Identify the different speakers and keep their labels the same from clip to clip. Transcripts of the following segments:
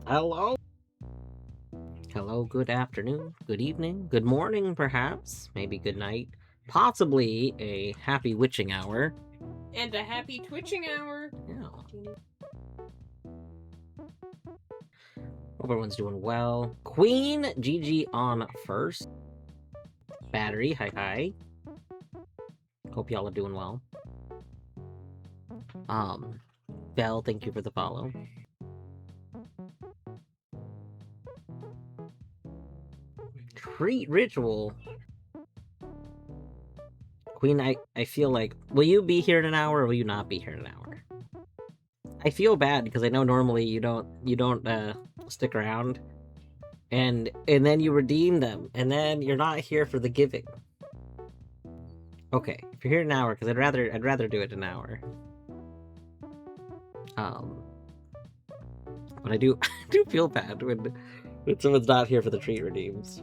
Speaker 1: Hello? Hello, good afternoon, good evening, good morning, perhaps, maybe good night, possibly a happy witching hour.
Speaker 2: And a happy twitching hour.
Speaker 1: Yeah. Hope everyone's doing well. Queen, GG on first. Battery, hi hi. Hope y'all are doing well. Bell, thank you for the follow. Treat ritual. Queen, I feel like, will you be here in an hour or will you not be here in an hour? I feel bad because I know normally you don't stick around, and then you redeem them, and then you're not here for the giving. Okay, if you're here in an hour, because I'd rather do it in an hour. But I do I do feel bad when someone's not here for the treat redeems.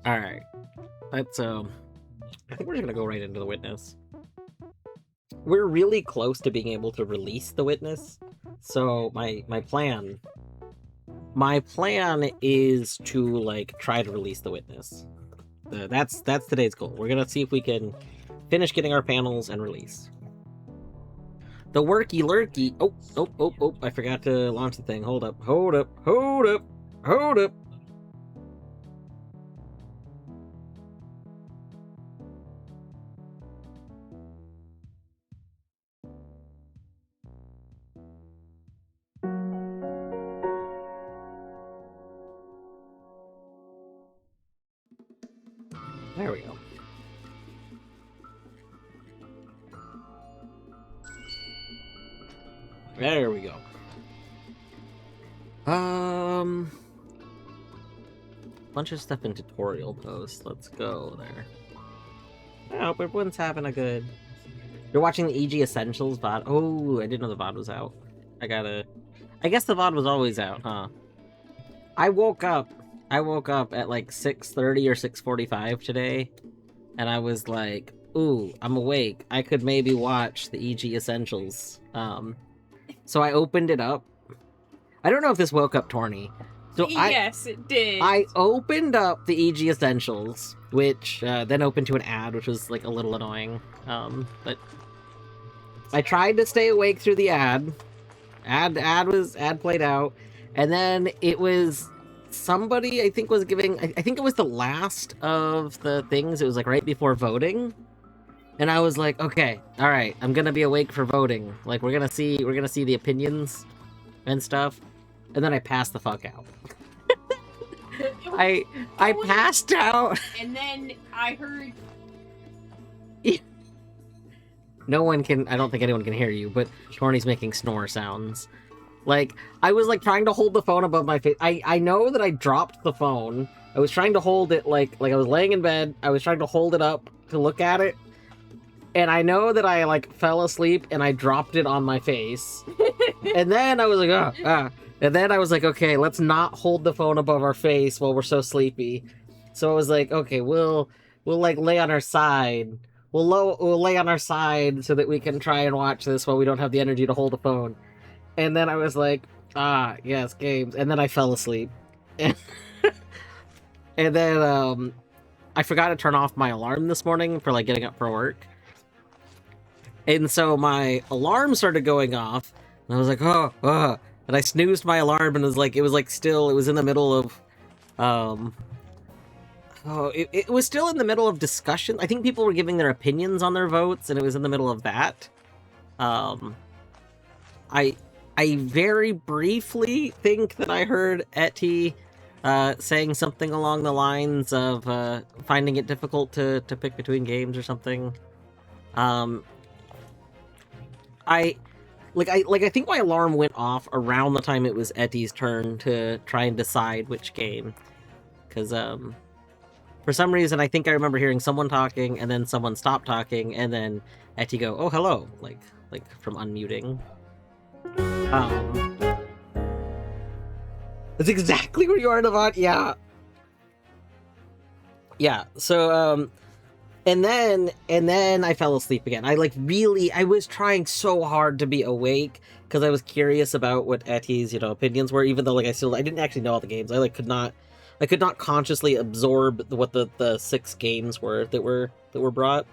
Speaker 1: All right, let's I think we're just gonna go right into the witness. We're really close to being able to release the witness, so my plan my plan is to like try to release the witness. That's today's goal. We're gonna see if we can finish getting our panels and release. The worky lurky. Oh! I forgot to launch the thing. Hold up! There we go. There we go. Bunch of stuff in tutorial posts. Let's go there. I hope everyone's having a good... You're watching the EG Essentials VOD? Oh, I didn't know the VOD was out. I guess the VOD was always out, huh? I woke up at like 6:30 or 6:45 today, and I was like, ooh, I'm awake. I could maybe watch the EG Essentials. So I opened it up. I don't know if this woke up Torny. So
Speaker 2: yes, it did.
Speaker 1: I opened up the EG Essentials, which then opened to an ad, which was like a little annoying. But I tried to stay awake through the ad. Ad played out, and then it was somebody I think was giving. I think it was the last of the things. It was like right before voting, and I was like, okay, all right, I'm gonna be awake for voting. Like we're gonna see the opinions and stuff, and then I passed the fuck out. I passed out,
Speaker 2: and then I heard.
Speaker 1: No one can. I don't think anyone can hear you, but Torny's making snore sounds. Like I was like trying to hold the phone above my face. I know that I dropped the phone. I was trying to hold it like I was laying in bed. I was trying to hold it up to look at it, and I know that I like fell asleep and I dropped it on my face. And then I was like, and then I was like, okay, let's not hold the phone above our face while we're so sleepy. So I was like, okay, we'll like lay on our side. We'll lay on our side so that we can try and watch this while we don't have the energy to hold the phone. And then I was like, yes, games. And then I fell asleep. And then I forgot to turn off my alarm this morning for like getting up for work. And so my alarm started going off. And I was like, and I snoozed my alarm and it was in the middle of it was still in the middle of discussion. I think people were giving their opinions on their votes, and it was in the middle of that. I very briefly think that I heard Etty saying something along the lines of finding it difficult to pick between games or something. I think my alarm went off around the time it was Etty's turn to try and decide which game, because for some reason, I think I remember hearing someone talking, and then someone stopped talking, and then Etty go, "Oh, hello," like from unmuting. That's exactly where you are, Navant. Yeah. So, and then I fell asleep again. I was trying so hard to be awake because I was curious about what Etty's opinions were, even though I didn't actually know all the games. I could not consciously absorb what the 6 games were that were brought.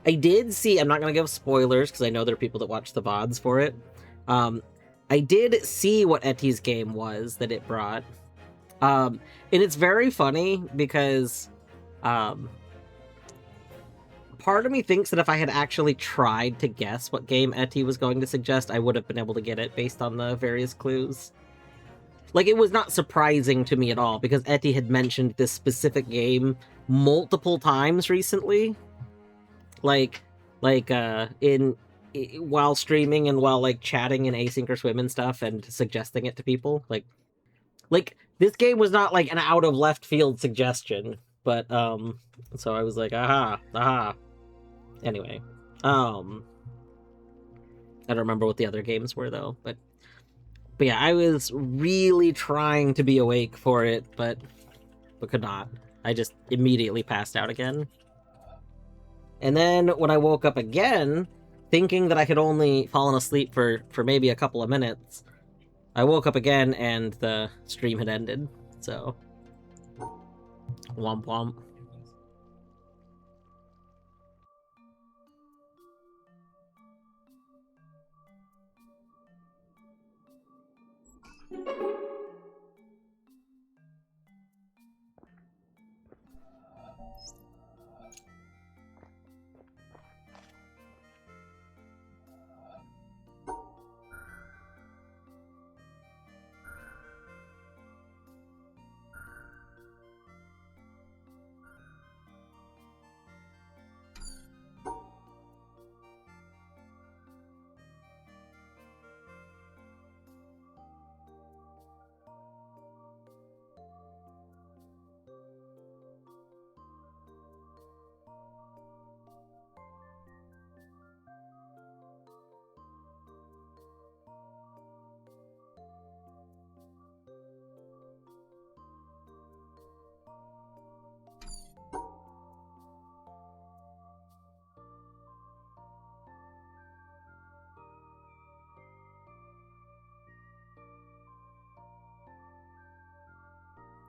Speaker 1: I did see, I'm not going to give spoilers because I know there are people that watch the VODs for it. I did see what Etty's game was that it brought. And it's very funny because part of me thinks that if I had actually tried to guess what game Etty was going to suggest, I would have been able to get it based on the various clues. Like, it was not surprising to me at all, because Etty had mentioned this specific game multiple times recently. While streaming and while, chatting in Async or Swim and stuff, and suggesting it to people. Like, this game was not, an out-of-left-field suggestion, but, so I was like, aha. Anyway, I don't remember what the other games were, though, But yeah, I was really trying to be awake for it, but could not. I just immediately passed out again. And then when I woke up again, thinking that I had only fallen asleep for maybe a couple of minutes, I woke up again and the stream had ended, so... Womp womp.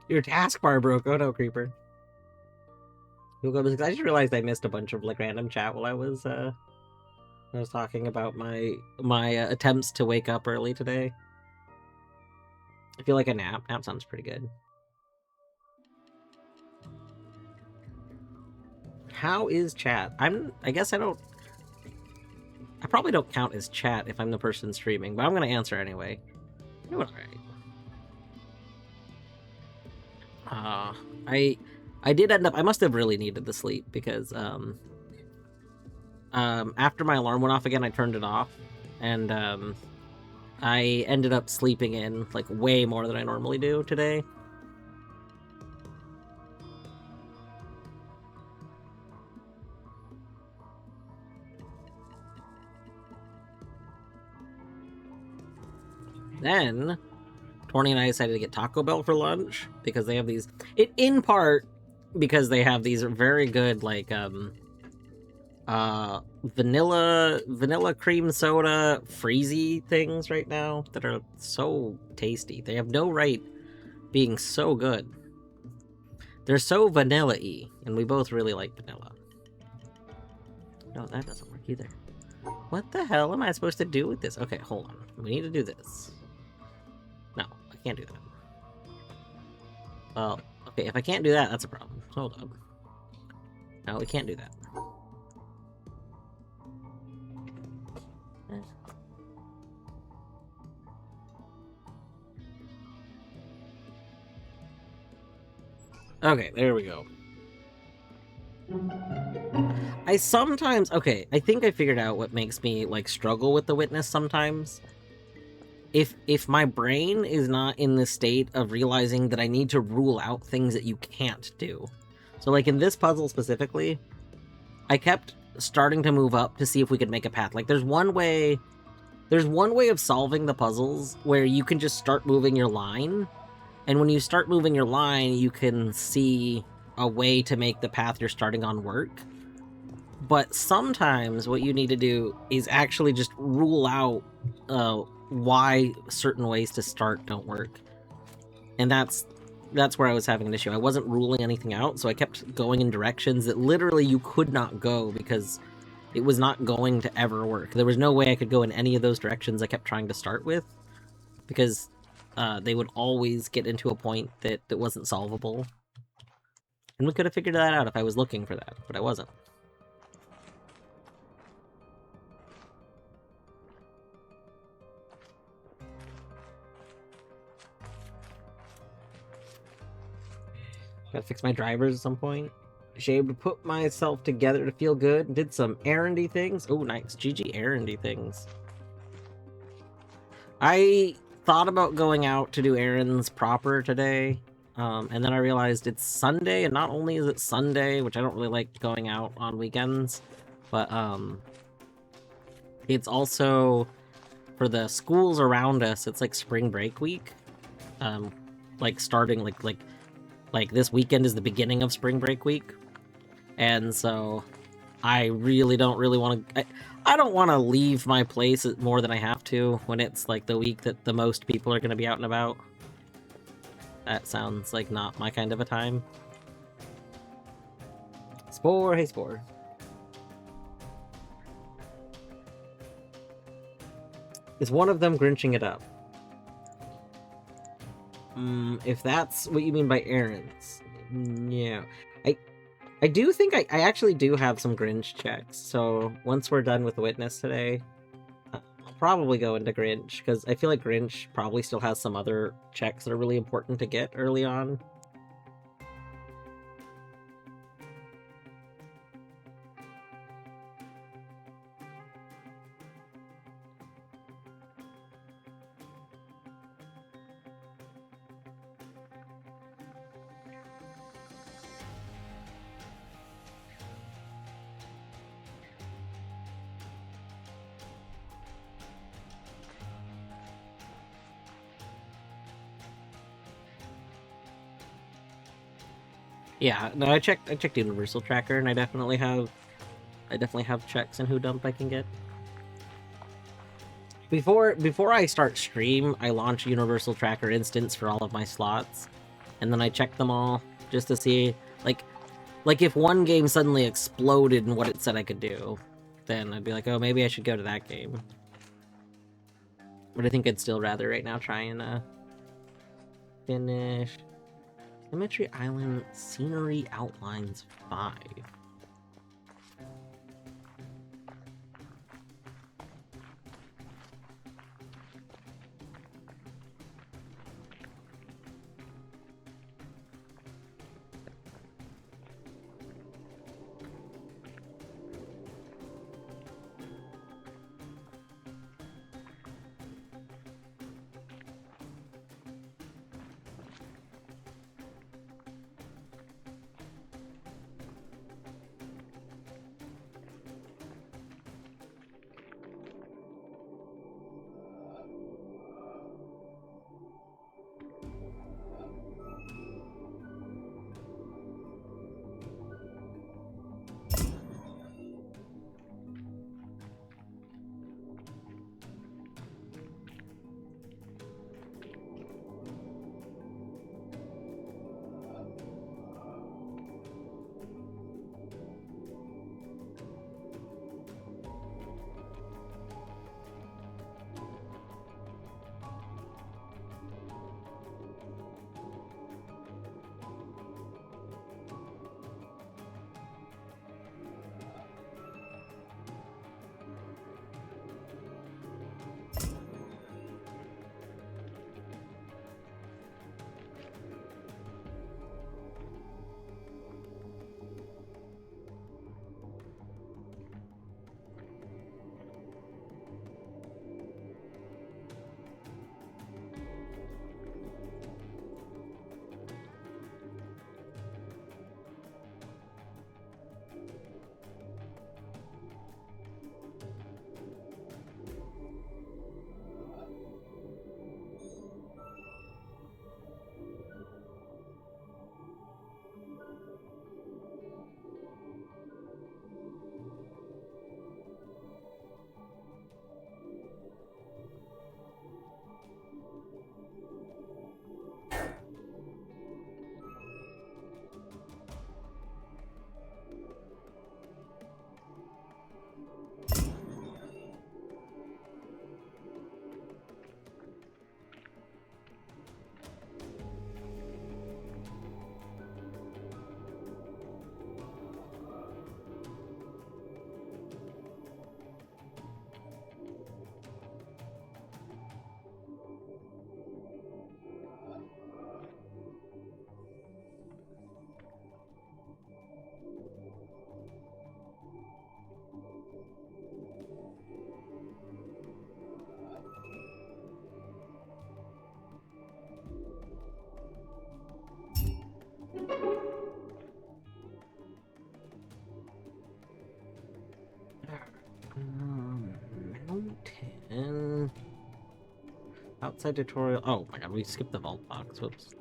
Speaker 1: Your taskbar broke. Oh no, Creeper. I just realized I missed a bunch of like random chat while I was talking about my attempts to wake up early today. I feel like a nap. Nap sounds pretty good. How is chat? I guess I probably don't count as chat if I'm the person streaming, but I'm gonna answer anyway. Doing alright. I did end up. I must have really needed the sleep because after my alarm went off again, I turned it off, and I ended up sleeping in like way more than I normally do today. Then Torny and I decided to get Taco Bell for lunch because they have these. In part because they have these very good like vanilla cream soda freezy things right now that are so tasty. They have no right being so good. They're so vanilla-y, and we both really like vanilla. No, that doesn't work either. What the hell am I supposed to do with this? Okay, hold on. We need to do this. No, I can't do that. Well, okay, if I can't do that, that's a problem. Hold up. No, we can't do that. Okay, there we go. I sometimes... Okay, I think I figured out what makes me, like, struggle with the witness sometimes. If my brain is not in the state of realizing that I need to rule out things that you can't do. So, like, in this puzzle specifically, I kept starting to move up to see if we could make a path. Like, there's one way of solving the puzzles where you can just start moving your line, and when you start moving your line, you can see a way to make the path you're starting on work. But sometimes what you need to do is actually just rule out why certain ways to start don't work. And that's where I was having an issue. I wasn't ruling anything out, so I kept going in directions that literally you could not go because it was not going to ever work. There was no way I could go in any of those directions I kept trying to start with because they would always get into a point that wasn't solvable. And we could have figured that out if I was looking for that, but I wasn't. Gotta fix my drivers at some point. Ashamed to put myself together to feel good. Did some errandy things. Oh, nice. GG errandy things. I thought about going out to do errands proper today. And then I realized it's Sunday, and not only is it Sunday, which I don't really like going out on weekends, but it's also for the schools around us, it's like spring break week. Like starting like this weekend is the beginning of spring break week. And so I really don't want to. I don't want to leave my place more than I have to when it's like the week that the most people are going to be out and about. That sounds like not my kind of a time. Spore, hey Spore. Is one of them Grinching it up? If that's what you mean by errands, yeah. I do think I actually do have some Grinch checks, so once we're done with Witness today, I'll probably go into Grinch, because I feel like Grinch probably still has some other checks that are really important to get early on. Yeah, no, I checked Universal Tracker, and I definitely have checks in Who Dump I can get. Before I start stream, I launch Universal Tracker instance for all of my slots, and then I check them all just to see like if one game suddenly exploded in what it said I could do, then I'd be like, oh, maybe I should go to that game. But I think I'd still rather right now try and finish Symmetry Island Scenery Outlines 5. Mountain. Outside tutorial. Oh my god, we skipped the vault box. Whoops.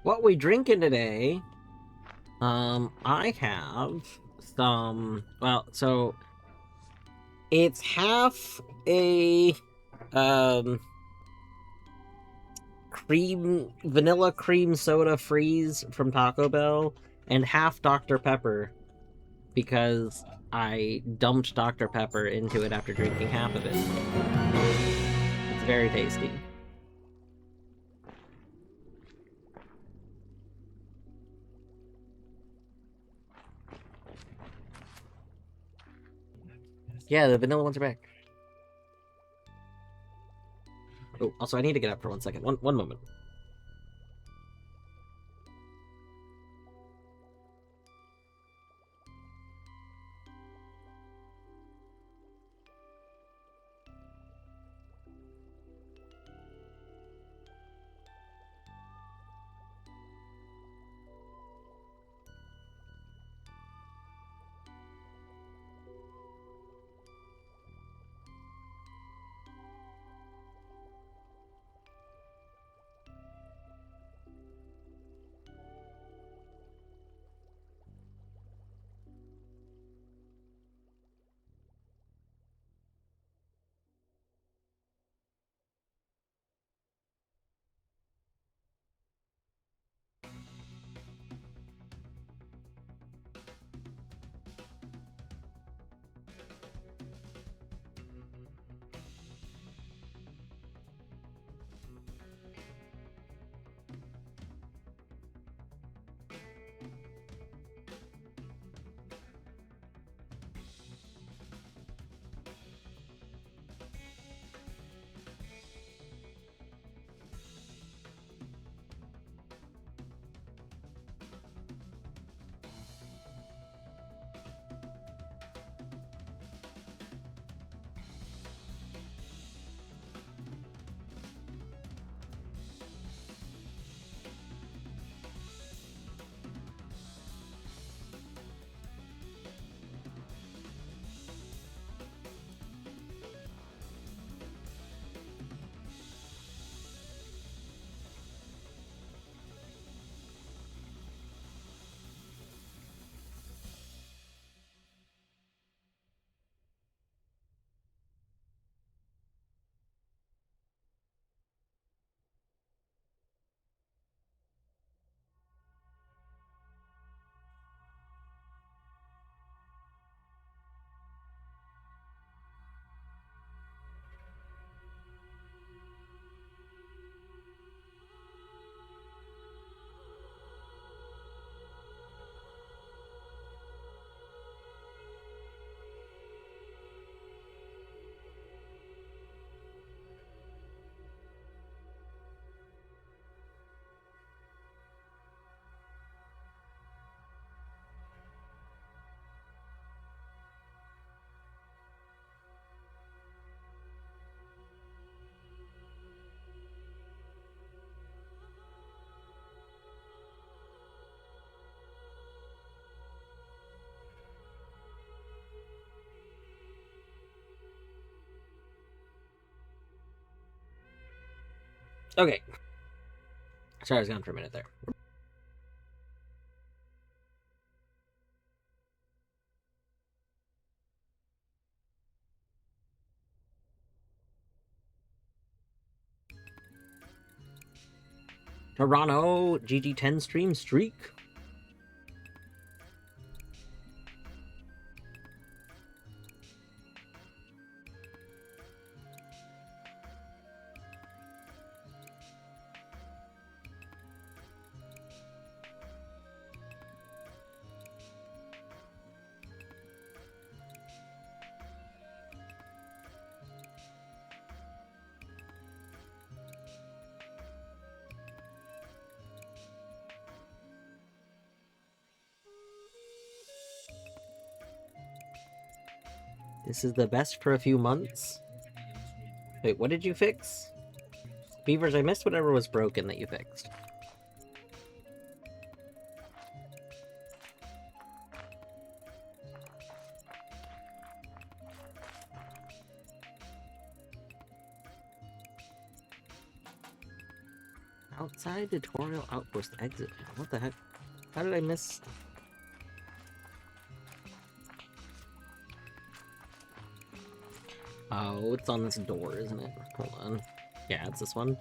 Speaker 1: what we drinking today? I have some. Well, so it's half a vanilla cream soda freeze from Taco Bell, and half Dr. Pepper because I dumped Dr. Pepper into it after drinking half of it. It's very tasty. Yeah, the vanilla ones are back. Oh, also I need to get up for 1 second. One moment. Okay. Sorry, I was gone for a minute there. Toronto GG10 stream streak. This is the best for a few months. Wait, what did you fix? Beavers, I missed whatever was broken that you fixed. Outside tutorial outpost exit. What the heck? How did I miss? Oh, it's on this door, isn't it? Hold on. Yeah, it's this one.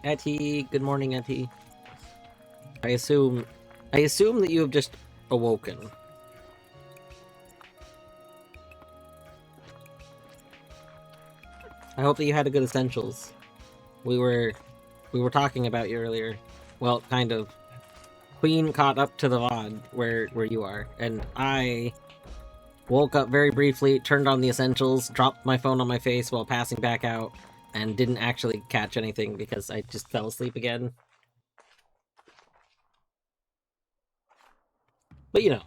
Speaker 1: Etty, good morning, Etty. I assume that you have just awoken. I hope that you had a good essentials. We were talking about you earlier. Well, kind of. Queen caught up to the VOD where you are, and I woke up very briefly, turned on the essentials, dropped my phone on my face while passing back out, and didn't actually catch anything because I just fell asleep again. But you know.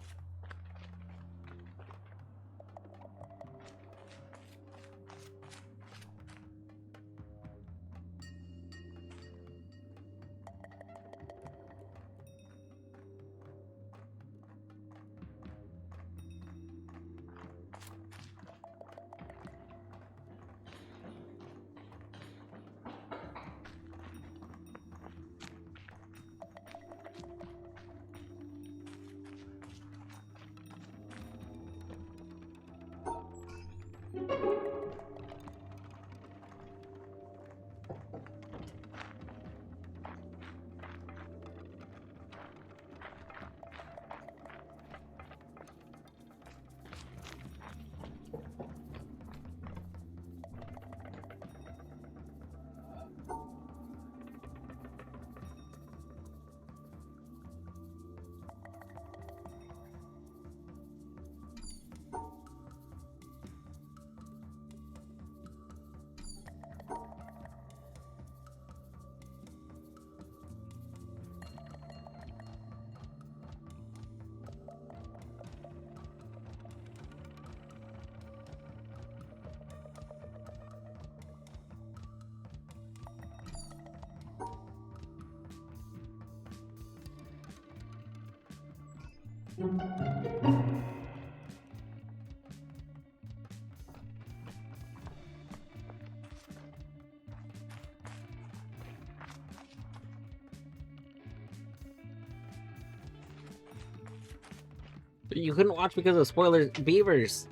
Speaker 1: You couldn't watch because of spoilers. Beavers.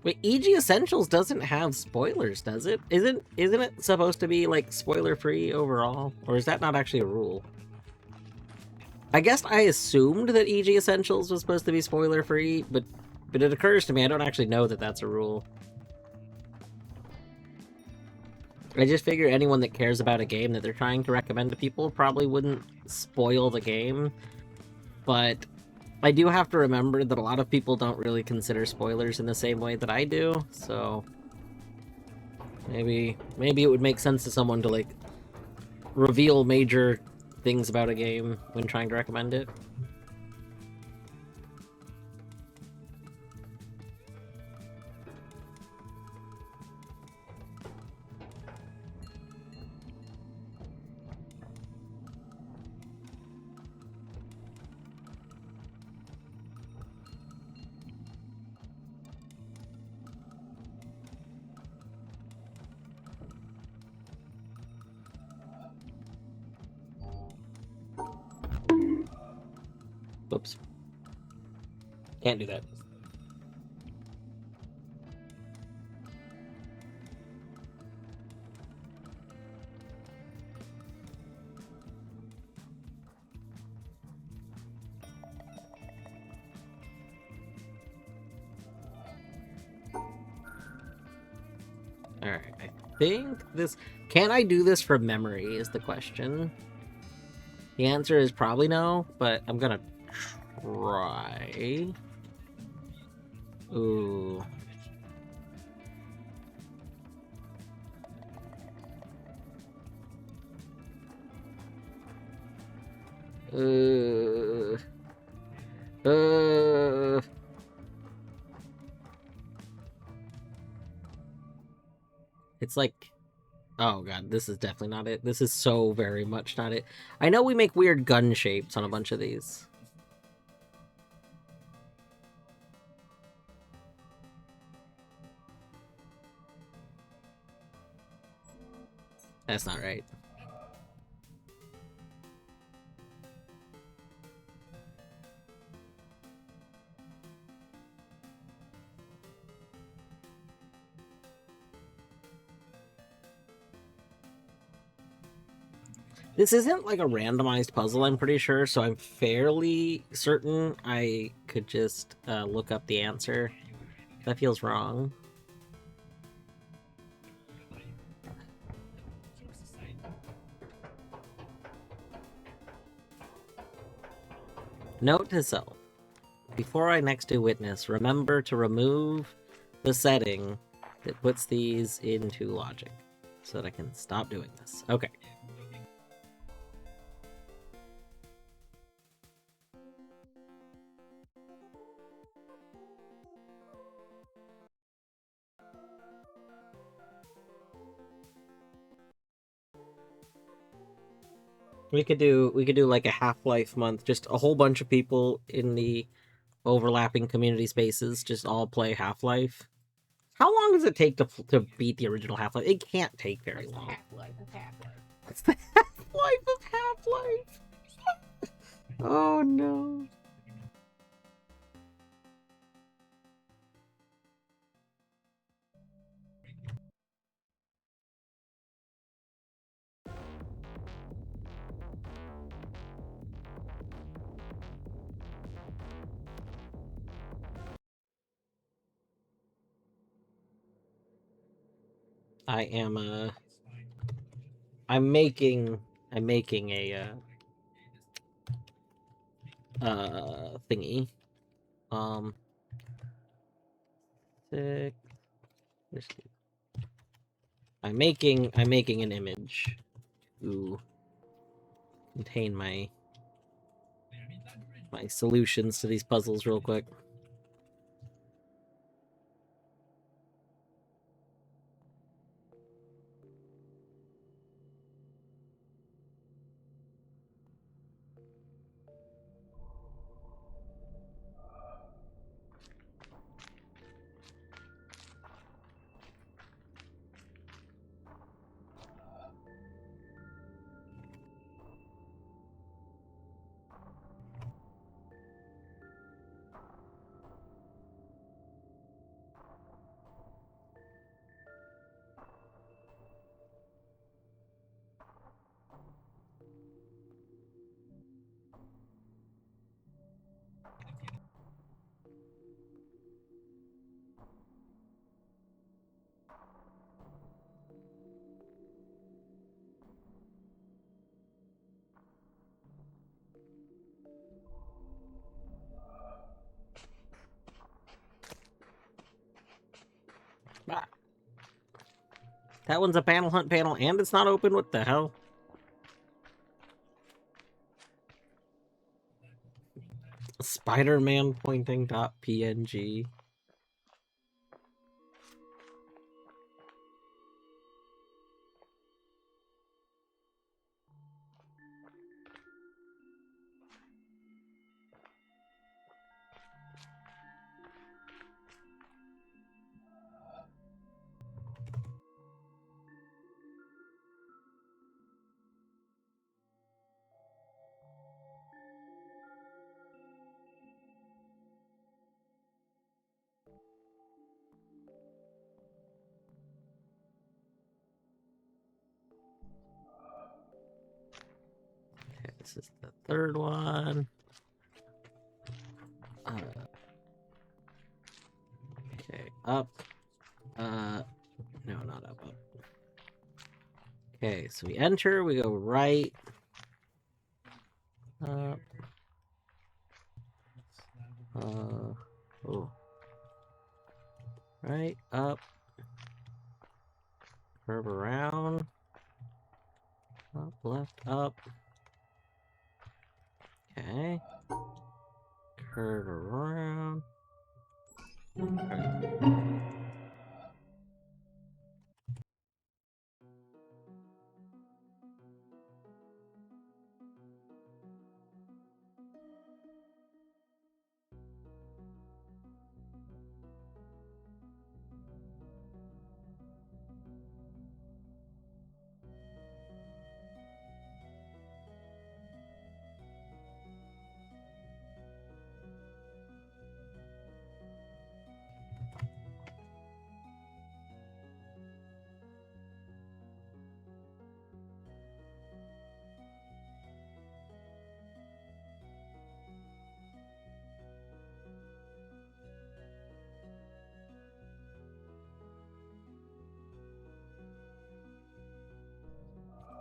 Speaker 1: Wait, EG Essentials doesn't have spoilers, does it? Isn't it supposed to be like spoiler free overall, or is that not actually a rule? I guess I assumed that EG Essentials was supposed to be spoiler free, but it occurs to me I don't actually know that that's a rule. I just figure anyone that cares about a game that they're trying to recommend to people probably wouldn't spoil the game. But I do have to remember that a lot of people don't really consider spoilers in the same way that I do, so maybe it would make sense to someone to like reveal major things about a game when trying to recommend it. Whoops. Can't do that. Alright, I think this... Can I do this from memory is the question. The answer is probably no, but I'm gonna try. Ooh. Uh. It's like, oh god, this is definitely not it. This is so very much not it. I know we make weird gun shapes on a bunch of these. That's not right. This isn't like a randomized puzzle, I'm pretty sure, so I'm fairly certain I could just look up the answer. That feels wrong. Note to self. Before I next do witness, remember to remove the setting that puts these into logic so that I can stop doing this. Okay. We could do like a Half-Life month, just a whole bunch of people in the overlapping community spaces just all play Half-Life. How long does it take to beat the original Half-Life? It can't take very long.
Speaker 2: Half-Life of Half-Life.
Speaker 1: It's the Half-Life of Half-Life. Oh no. I am I'm making a thingy. Six. I'm making an image to contain my solutions to these puzzles real quick. Ah. That one's a panel hunt panel and it's not open? What the hell? Spider-Man pointing.png. Okay, this is the third one. Okay, up. No, not up. Okay, so we enter, we go right. Up. Oh. Right, up. Curve around. Up, left, up. Okay. Curve around. Okay.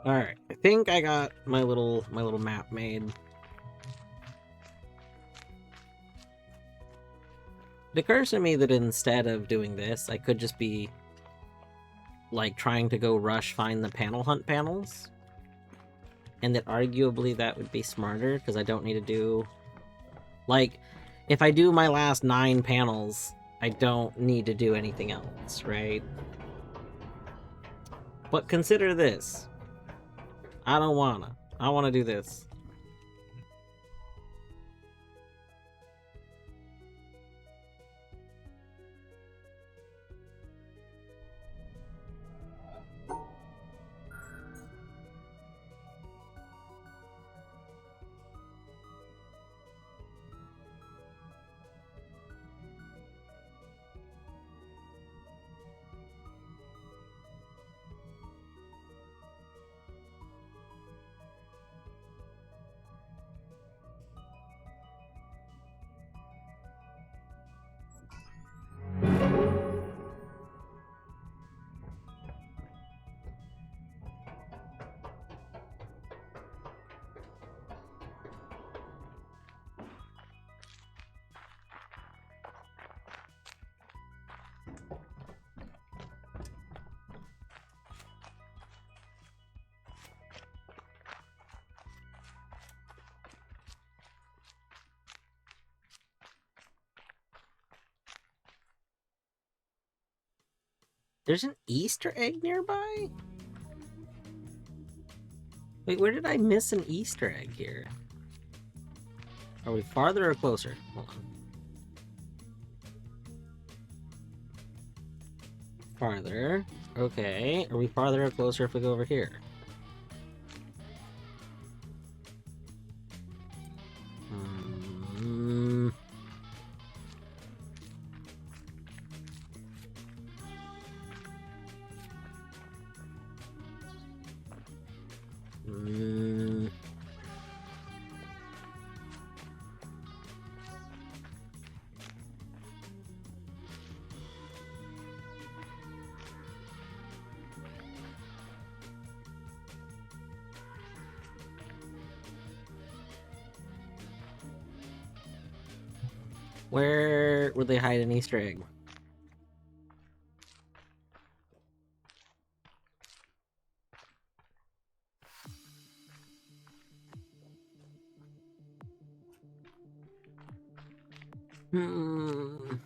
Speaker 1: Alright, I think I got my little map made. It occurs to me that instead of doing this, I could just be like trying to go rush find the panel hunt panels. And that arguably that would be smarter because I don't need to do like if I do my last 9 panels, I don't need to do anything else, right? But consider this. I don't wanna. I wanna do this. There's an Easter egg nearby? Wait, where did I miss an Easter egg here? Are we farther or closer? Hold on. Farther. Okay. Are we farther or closer if we go over here? Hmm. Where would they hide an Easter egg? Hmm.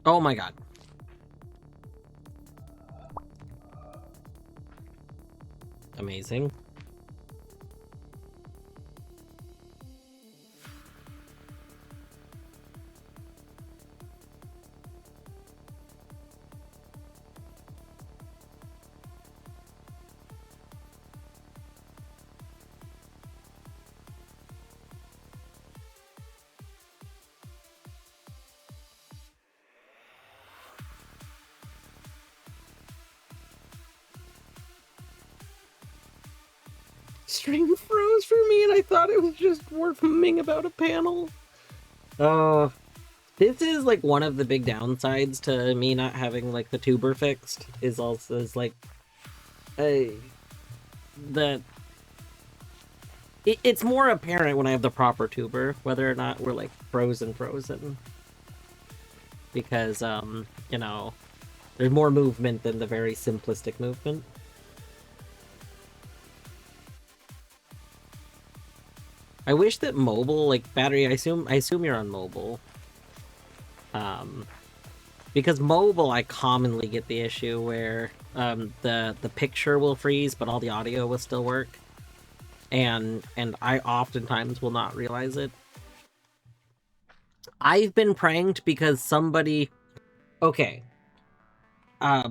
Speaker 1: Oh my god. Amazing. stream froze for me, and I thought it was just warping about a panel. This is like one of the big downsides to me not having like the tuber fixed. It's more apparent when I have the proper tuber whether or not we're like frozen, because you know, there's more movement than the very simplistic movement. I wish that mobile, like battery, I assume you're on mobile. Because mobile, I commonly get the issue where the picture will freeze, but all the audio will still work, and I oftentimes will not realize it. I've been pranked because somebody I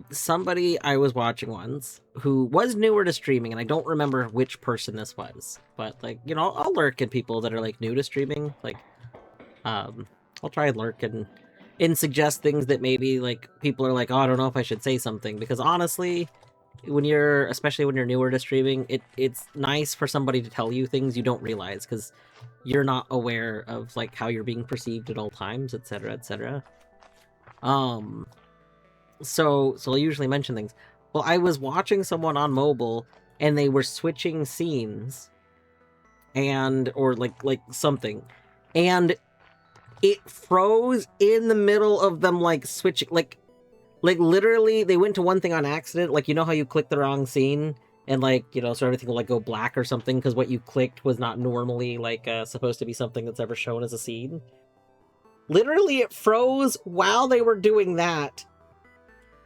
Speaker 1: was watching once who was newer to streaming, and I don't remember which person this was, but like, you know, I'll lurk at people that are like new to streaming, like I'll try and lurk and suggest things that maybe like people are like, oh, I don't know if I should say something, because honestly, especially when you're newer to streaming, it's nice for somebody to tell you things you don't realize, because you're not aware of like how you're being perceived at all times, etc., etc. So I'll usually mention things. Well, I was watching someone on mobile, and they were switching scenes, or like something, and it froze in the middle of them like switching, like literally they went to one thing on accident, like, you know how you click the wrong scene and like, you know, so everything will like go black or something because what you clicked was not normally like supposed to be something that's ever shown as a scene. Literally it froze while they were doing that,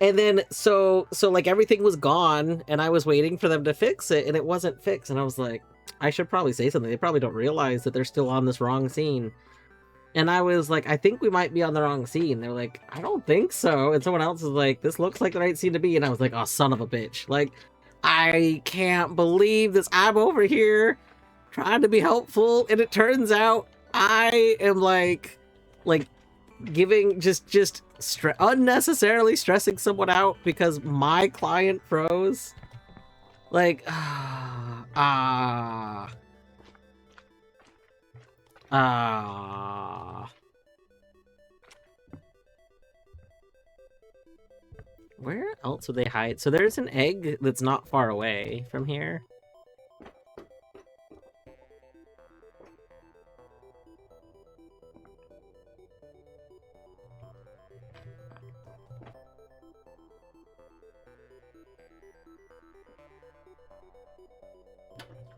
Speaker 1: and then so like everything was gone, and I was waiting for them to fix it, and it wasn't fixed, and I was like, I should probably say something. They probably don't realize that they're still on this wrong scene. And I was like, I think we might be on the wrong scene. They're like, I don't think so. And someone else was like, this looks like the right scene to be. And I was like, oh, son of a bitch. Like, I can't believe this. I'm over here trying to be helpful, and it turns out I am like giving just unnecessarily stressing someone out because my client froze. Like, where else would they hide? So there's an egg that's not far away from here.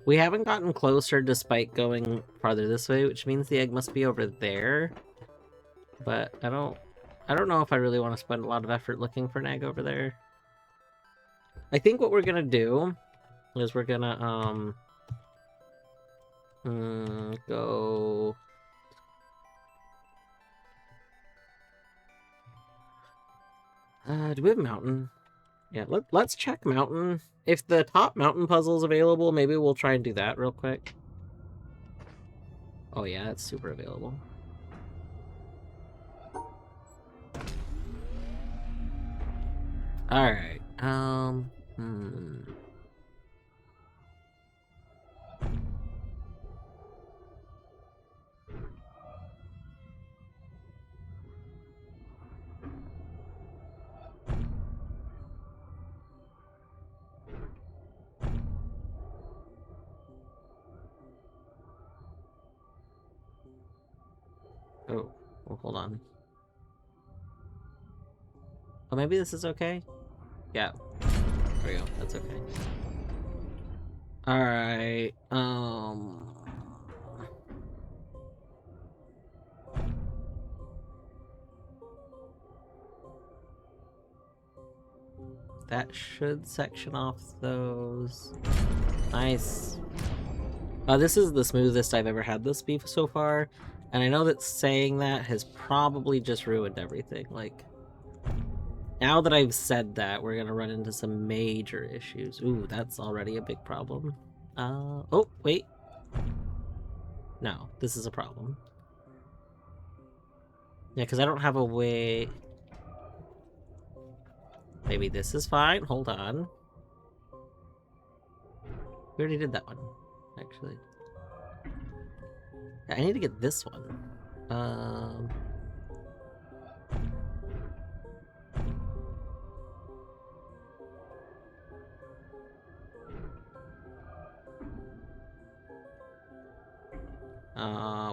Speaker 1: We haven't gotten closer despite going farther this way, which means the egg must be over there. But I don't know if I really want to spend a lot of effort looking for an egg over there. I think what we're gonna do is we're gonna go. Do we have mountain? Yeah, let's check mountain. If the top mountain puzzle is available, maybe we'll try and do that real quick. Oh yeah, it's super available. Alright, oh, well, hold on. Oh, maybe this is okay? Yeah. There we go. That's okay. Alright, that should section off those. Nice. This is the smoothest I've ever had this be so far, and I know that saying that has probably just ruined everything. Like, now that I've said that, we're gonna run into some major issues. Ooh, that's already a big problem. Oh, wait. No, this is a problem. Yeah, because I don't have a way... Maybe this is fine. Hold on. We already did that one. actually. I need to get this one.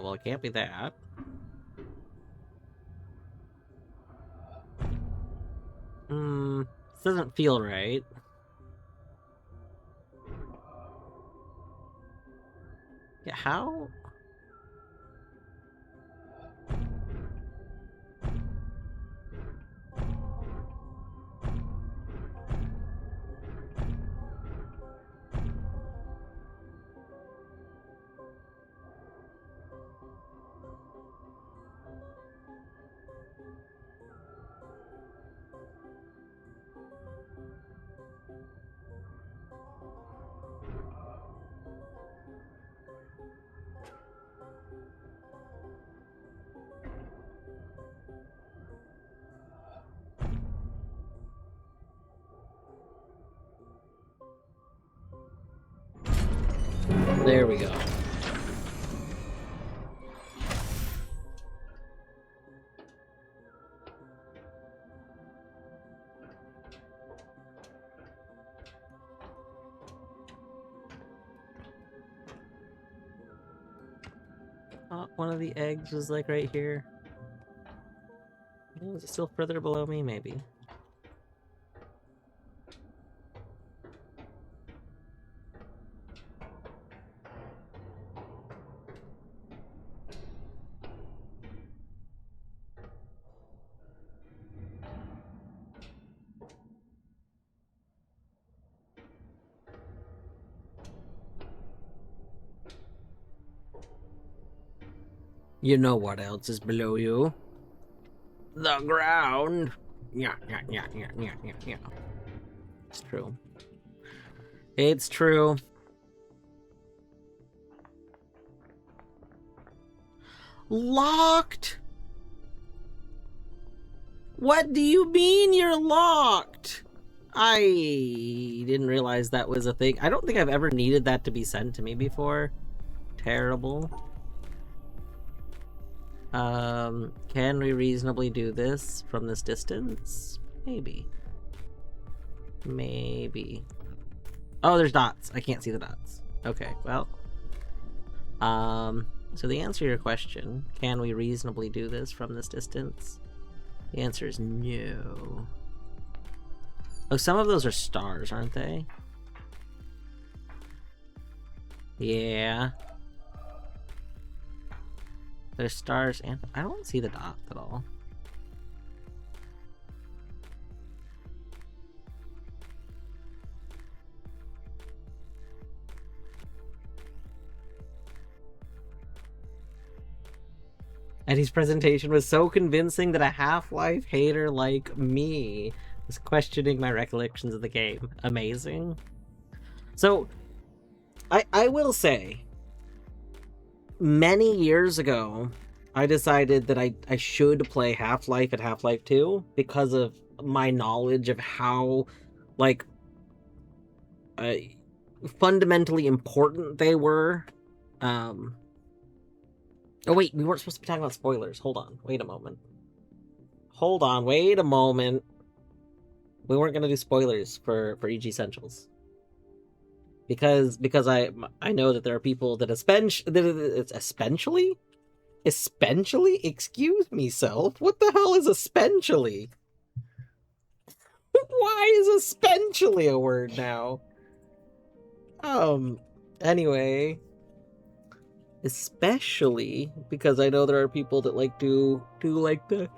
Speaker 1: Well, it can't be that. This doesn't feel right. Yeah, how? There we go. Oh, one of the eggs was like right here. Oh, is it still further below me? Maybe. You know what else is below you? The ground. Yeah. It's true. It's true. Locked? What do you mean you're locked? I didn't realize that was a thing. I don't think I've ever needed that to be sent to me before. Terrible. Can we reasonably do this from this distance? Maybe. Maybe. Oh, there's dots. I can't see the dots. Okay, well. So the answer to your question, can we reasonably do this from this distance? The answer is no. Oh, some of those are stars, aren't they? Yeah. There's stars and I don't see the dots at all. Eddie's presentation was so convincing that a Half-Life hater like me was questioning my recollections of the game. Amazing. So, I will say, many years ago, I decided that I should play Half-Life and Half-Life 2 because of my knowledge of how, like, fundamentally important they were. Oh wait, we weren't supposed to be talking about spoilers. Hold on, wait a moment. Hold on, wait a moment. We weren't gonna do spoilers for EG Essentials. Because I know that there are people that especially? Excuse me, self. What the hell is especially? Why is especially a word now? Anyway. Especially because I know there are people that like do like the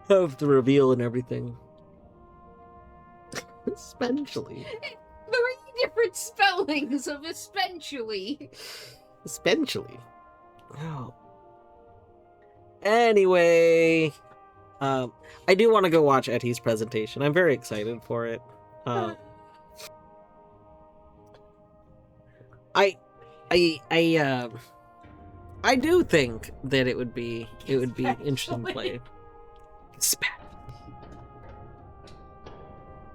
Speaker 1: have the reveal and everything. Especially.
Speaker 2: 3 different spellings of especially.
Speaker 1: Especially. Oh. Anyway, I do want to go watch Etty's presentation. I'm very excited for it. I do think that it would be interesting to play.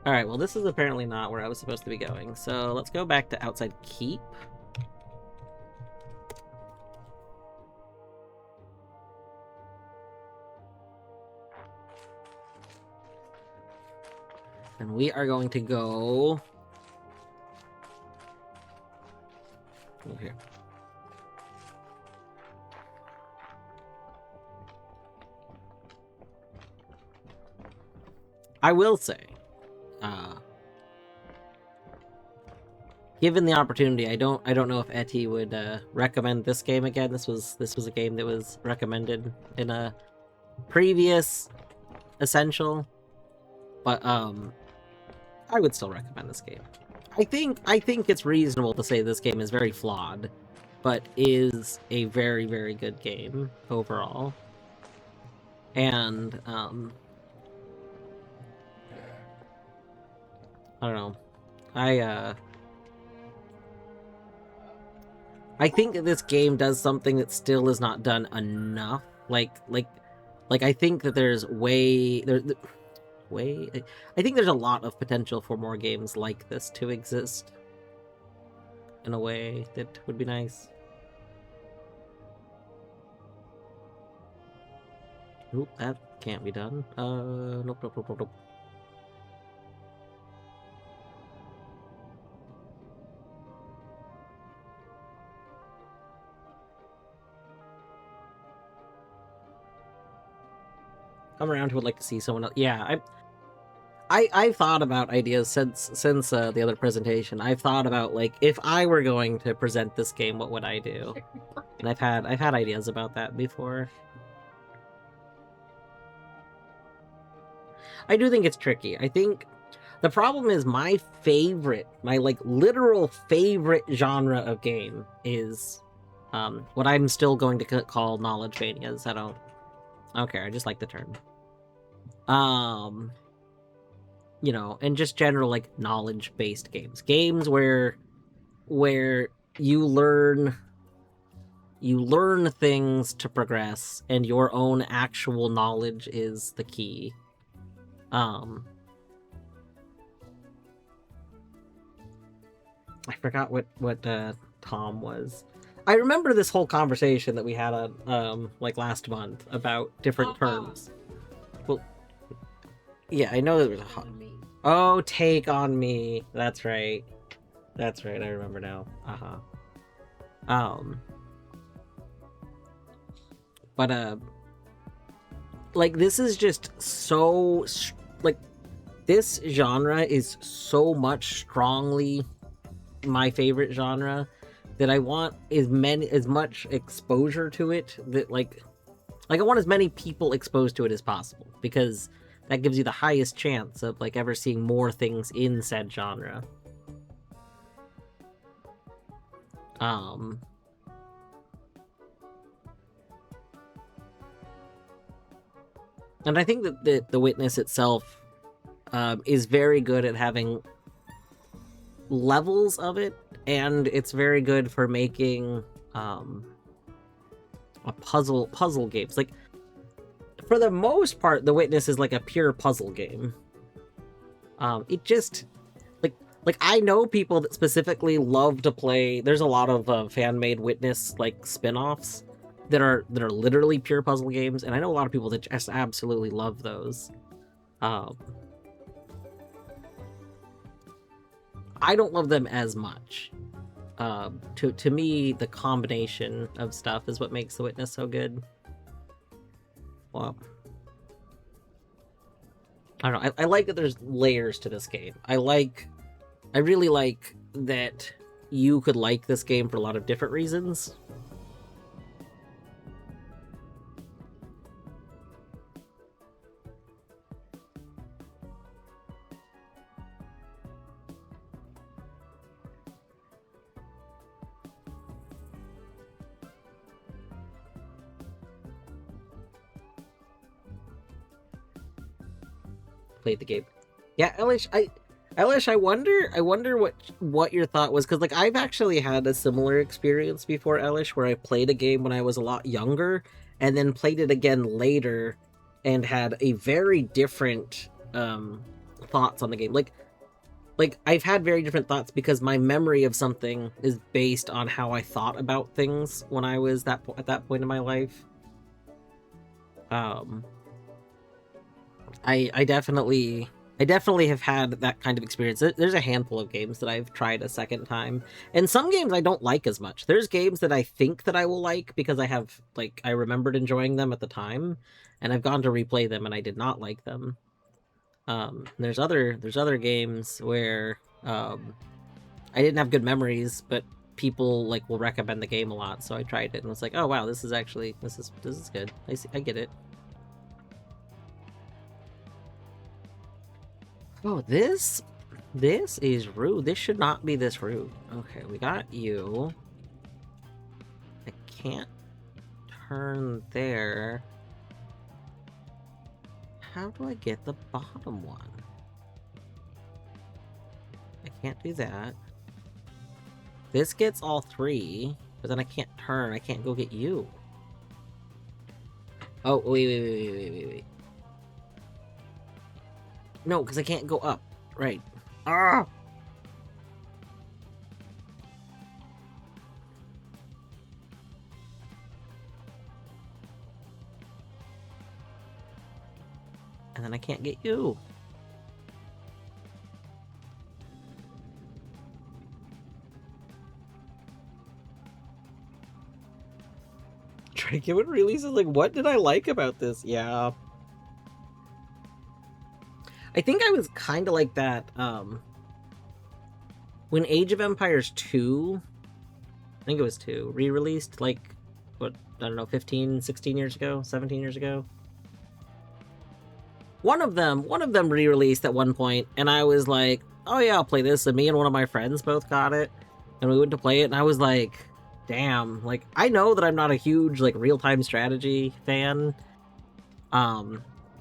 Speaker 1: Alright, well this is apparently not where I was supposed to be going, so let's go back to outside keep. And we are going to go over here. I will say, given the opportunity, I don't know if Etty would recommend this game again. This was a game that was recommended in a previous Essential, but I would still recommend this game. I think it's reasonable to say this game is very flawed, but is a very, very good game overall. And I don't know. I think that this game does something that still is not done enough. Like I think that there's I think there's a lot of potential for more games like this to exist in a way that would be nice. Oop, that can't be done. Nope. Come around who would like to see someone else. Yeah, I've thought about ideas since the other presentation. I've thought about, like, if I were going to present this game, what would I do? And I've had ideas about that before. I do think it's tricky. I think the problem is my like literal favorite genre of game is what I'm still going to call knowledge manias. I don't care. I just like the term. You know, and just general, like, knowledge-based games where you learn things to progress, and your own actual knowledge is the key. I forgot what Tom was. I remember this whole conversation that we had on like last month about different terms. Well, yeah, I know there was a oh, take on me. That's right. I remember now. But like, this is just so like, this genre is so much strongly my favorite genre that I want as much exposure to it, that like I want as many people exposed to it as possible, because that gives you the highest chance of, like, ever seeing more things in said genre. And I think that the Witness itself is very good at having levels of it, and it's very good for making a puzzle games. Like, for the most part, The Witness is like a pure puzzle game. It just like I know people that specifically love to play. There's a lot of fan-made Witness, like, spin-offs that are literally pure puzzle games, and I know a lot of people that just absolutely love those. I don't love them as much. To me, the combination of stuff is what makes The Witness so good. Well, I don't know. I like that there's layers to this game. I really like that you could like this game for a lot of different reasons. Played the game. Yeah, Elish, I wonder what your thought was, because, like, I've actually had a similar experience before, Elish, where I played a game when I was a lot younger, and then played it again later, and had a very different thoughts on the game. Like I've had very different thoughts because my memory of something is based on how I thought about things when I was at that point in my life. I definitely have had that kind of experience. There's a handful of games that I've tried a second time, and some games I don't like as much. There's games that I think that I will like because I remembered enjoying them at the time, and I've gone to replay them and I did not like them. There's other games where I didn't have good memories, but people like will recommend the game a lot, so I tried it and was like, oh wow, this is good. I get it. Oh, this is rude. This should not be this rude. Okay, we got you. I can't turn there. How do I get the bottom one? I can't do that. This gets all three, but then I can't turn. I can't go get you. Oh, wait. No, because I can't go up. Right. Ah! And then I can't get you. Dragon releases like, what did I like about this? Yeah. I think I was kind of like that when Age of Empires 2, I think it was 2, re-released like, what, I don't know, 15, 16 years ago, 17 years ago. One of them re-released at one point, and I was like, oh yeah, I'll play this, and me and one of my friends both got it, and we went to play it, and I was like, damn, like, I know that I'm not a huge, like, real-time strategy fan,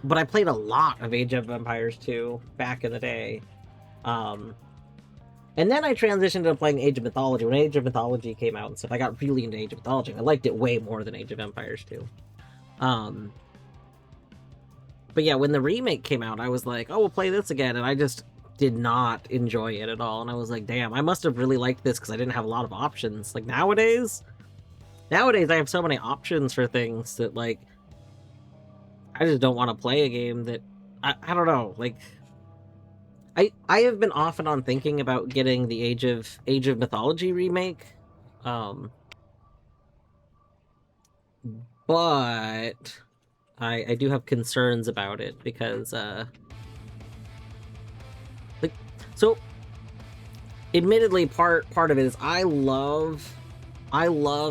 Speaker 1: but I played a lot of Age of Empires 2 back in the day. And then I transitioned to playing Age of Mythology. When Age of Mythology came out and stuff, I got really into Age of Mythology. I liked it way more than Age of Empires 2. But yeah, when the remake came out, I was like, oh, we'll play this again. And I just did not enjoy it at all. And I was like, damn, I must have really liked this because I didn't have a lot of options. Like, nowadays I have so many options for things that, like, I just don't want to play a game that I don't know, like, I have been off and on thinking about getting the Age of Mythology remake, but I do have concerns about it because like, so admittedly part of it is I love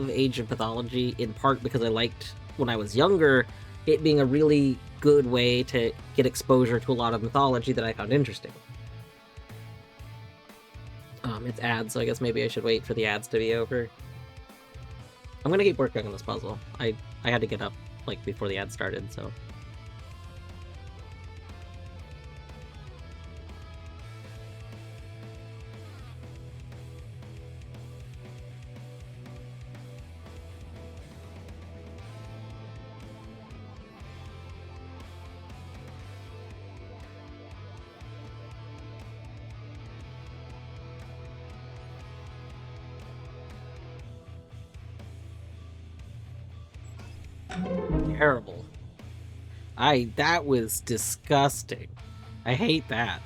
Speaker 1: Age of Mythology in part because I liked when I was younger it being a really good way to get exposure to a lot of mythology that I found interesting. It's ads, so I guess maybe I should wait for the ads to be over. I'm gonna keep working on this puzzle. I had to get up, like, before the ads started, so... Terrible. That was disgusting. I hate that.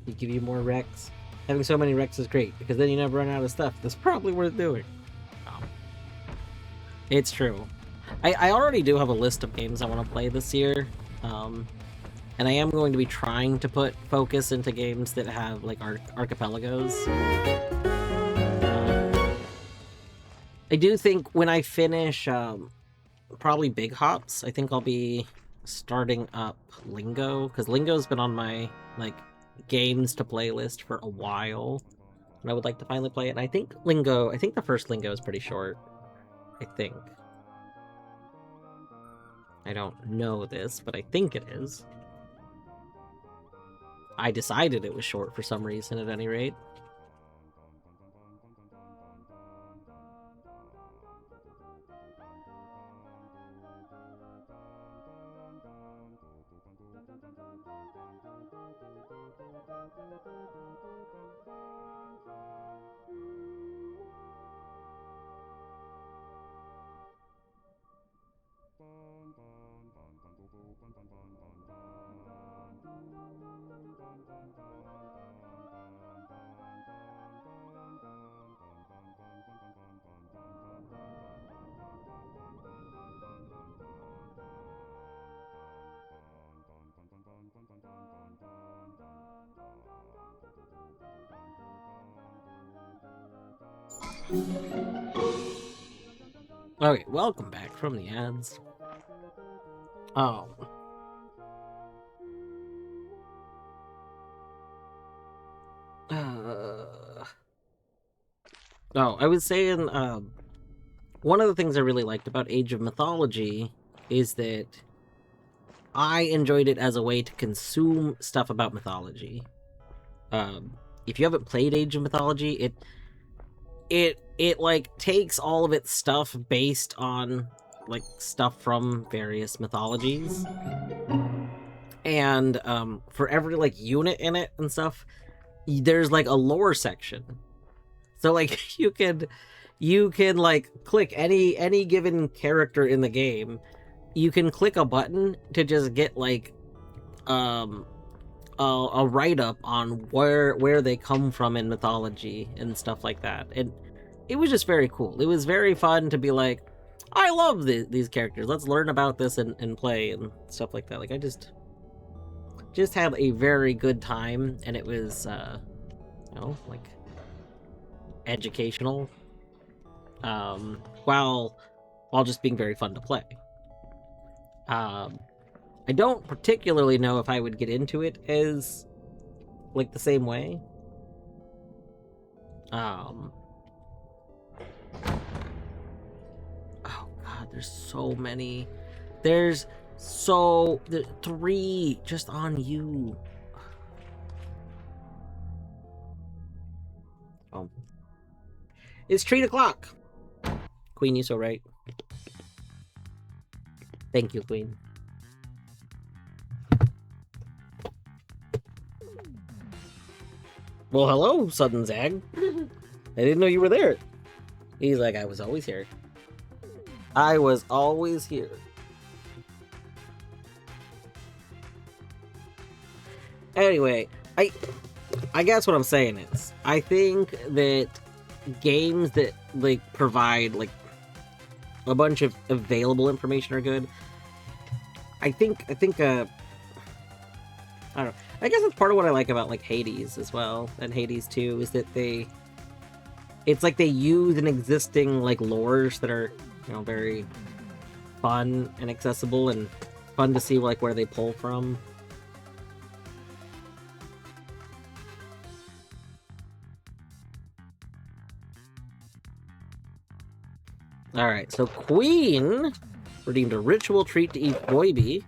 Speaker 1: They give you more Rex. Having so many Rex is great, because then you never run out of stuff. That's probably worth doing. It's true. I already do have a list of games I want to play this year. And I am going to be trying to put focus into games that have, like, archipelagos. I do think when I finish, probably Big Hops, I think I'll be starting up Lingo, because Lingo's been on my, like, games to play list for a while. And I would like to finally play it. And I think the first Lingo is pretty short. I think. I don't know this, but I think it is. I decided it was short for some reason, at any rate. Okay, welcome back from the ads. Oh. Oh, I was saying, one of the things I really liked about Age of Mythology is that I enjoyed it as a way to consume stuff about mythology. If you haven't played Age of Mythology, it like takes all of its stuff based on like stuff from various mythologies, and for every like unit in it and stuff, there's like a lore section. So like you can like click any given character in the game. You can click a button to just get like a write-up on where they come from in mythology and stuff like that. And it was just very cool. It was very fun to be like, I love these characters. Let's learn about this and play and stuff like that. Like, I just had a very good time, and it was, like, educational, while just being very fun to play. I don't particularly know if I would get into it as, like, the same way. Oh god, there's so many. There's 3 just on you. Oh. It's treat o'clock. Queen, you so right. Thank you, Queen. Well, hello, Sudden Zag. I didn't know you were there. He's like, I was always here. I was always here. Anyway, I guess what I'm saying is, I think that games that like provide like a bunch of available information are good. I think I don't know. I guess that's part of what I like about like Hades as well, and Hades 2, is that it's like they use an existing like lores that are, very fun and accessible and fun to see like where they pull from. Alright, so Queen redeemed a ritual treat to each boy bee.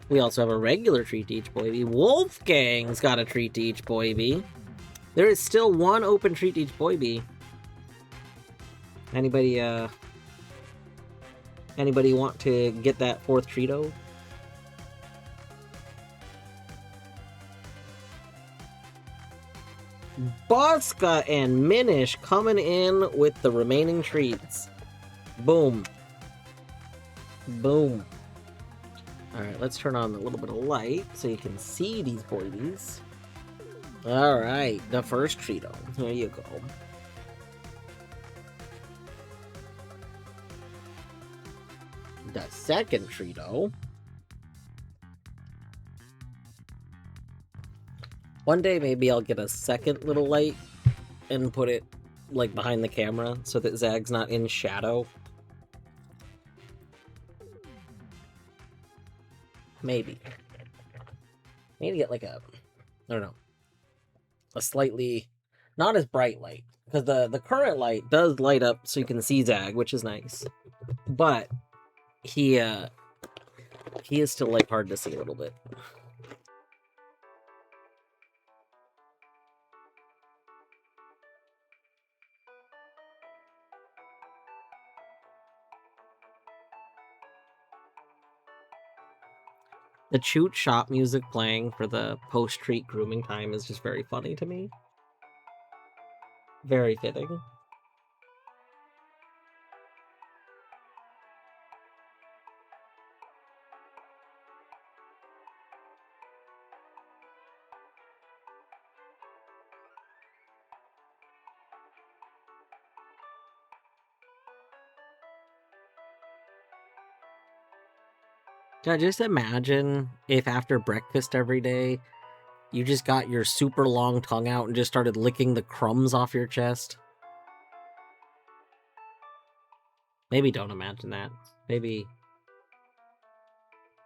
Speaker 1: We also have a regular treat to each boy bee. Wolfgang's got a treat to each boy bee. There is still one open treat to each boy bee. Anybody want to get that 4th treato? Bosca and Minish coming in with the remaining treats. Boom. Boom. Alright, let's turn on a little bit of light so you can see these boys. Alright, the first Cheeto. Here you go. The second Cheeto. One day maybe I'll get a second little light and put it like behind the camera so that Zag's not in shadow. Maybe. Maybe get like a, I don't know, a slightly not as bright light, because the current light does light up so you can see Zag, which is nice, but he is still like hard to see a little bit. The Choot shop music playing for the post-treat grooming time is just very funny to me. Very fitting. Yeah, just imagine if after breakfast every day, you just got your super long tongue out and just started licking the crumbs off your chest. Maybe don't imagine that. Maybe...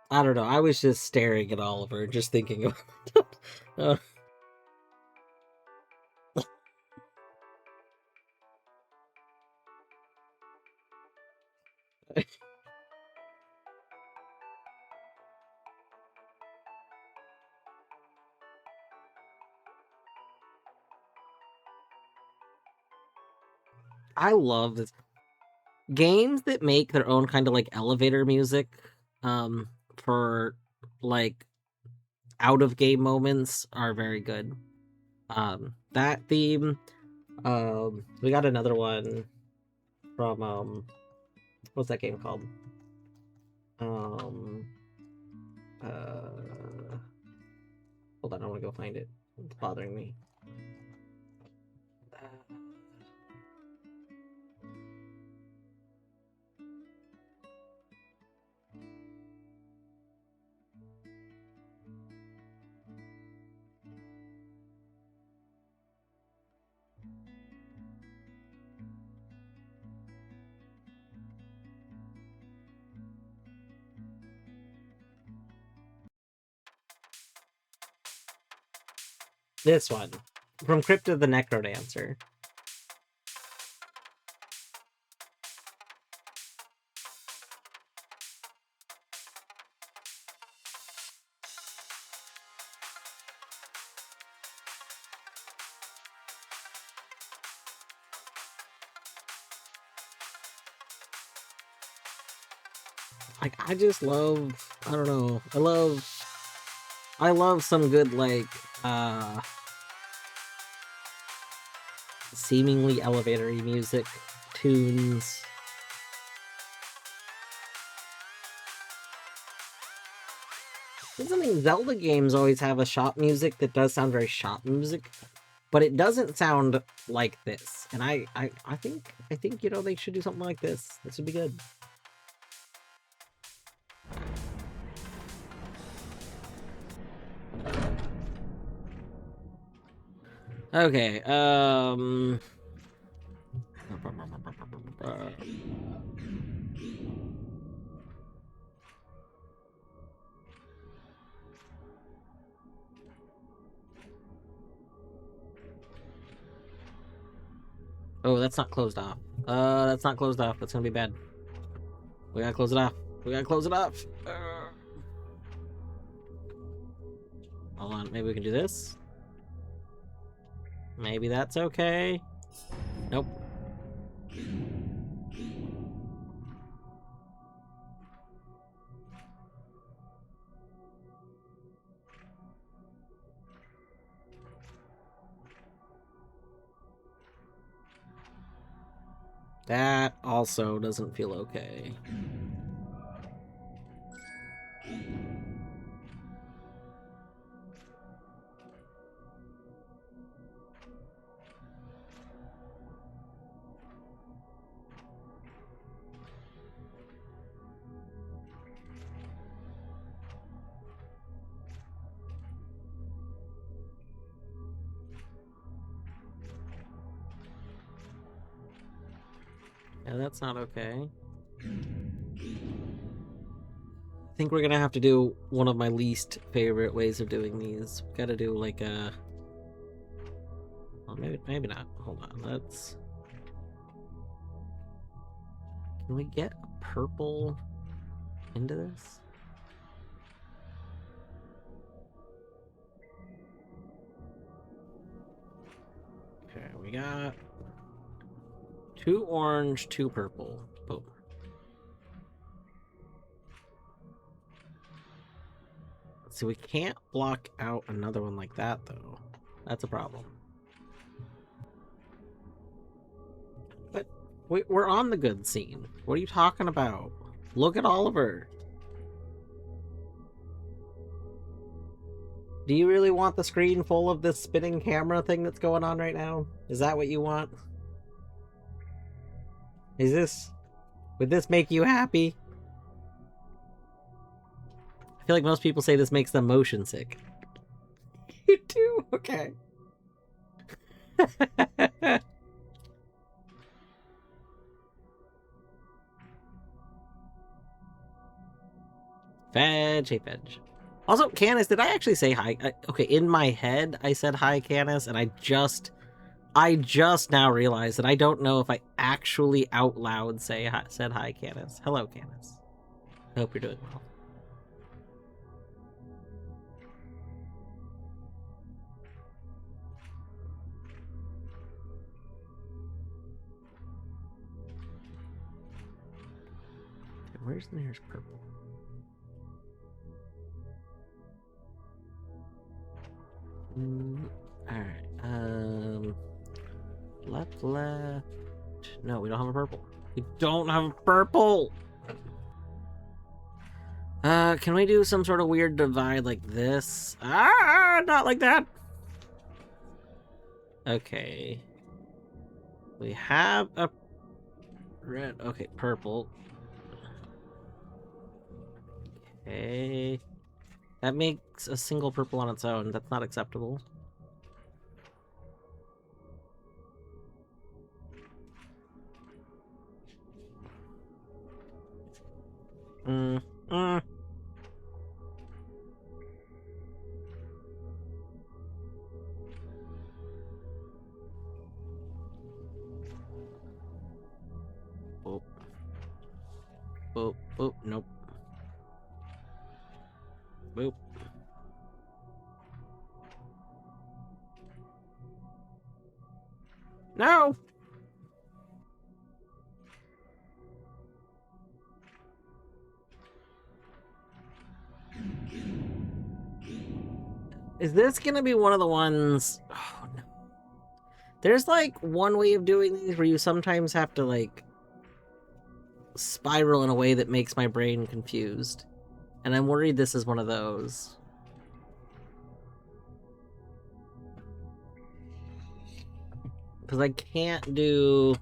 Speaker 1: I don't know. I was just staring at Oliver, just thinking about it. I love this. Games that make their own kind of like elevator music for like out of game moments are very good. That theme, we got another one from what's that game called? Um hold on, I want to go find it. It's bothering me. This one from Crypto the Necrodancer. Like, I just love, I don't know, I love some good like seemingly elevatory music tunes. It's something, Zelda games always have a shop music that does sound very shop music, but it doesn't sound like this. And I think you know they should do something like this. This would be good. Okay, oh, that's not closed off. That's not closed off. That's gonna be bad. We gotta close it off. We gotta close it off. Hold on, maybe we can do this. Maybe that's okay. Nope. That also doesn't feel okay. Yeah, that's not okay. I think we're gonna have to do one of my least favorite ways of doing these. We gotta do like a... Well, maybe not. Hold on, let's... Can we get a purple into this? Okay, we got 2 orange, 2 purple. Boom. So we can't block out another one like that, though. That's a problem. But we're on the good scene. What are you talking about? Look at Oliver. Do you really want the screen full of this spinning camera thing that's going on right now? Is that what you want? Would this make you happy? I feel like most people say this makes them motion sick. You do? Okay. Fedge, hey Fedge. Also, Canis, did I actually say hi? Okay, in my head, I said hi, Canis, and I just now realized that I don't know if I actually out loud said hi, Canis. Hello, Canis. I hope you're doing well. Okay, where's the nearest purple? Alright, left. No, we don't have a purple. We don't have a purple! Can we do some sort of weird divide like this? Ah, not like that! Okay. We have a red. Okay, purple. Okay. That makes a single purple on its own. That's not acceptable. Boop, boop, nope. Boop. No! Is this gonna be one of the ones... Oh, no. There's, like, one way of doing these where you sometimes have to, like, spiral in a way that makes my brain confused. And I'm worried this is one of those. Because I can't do...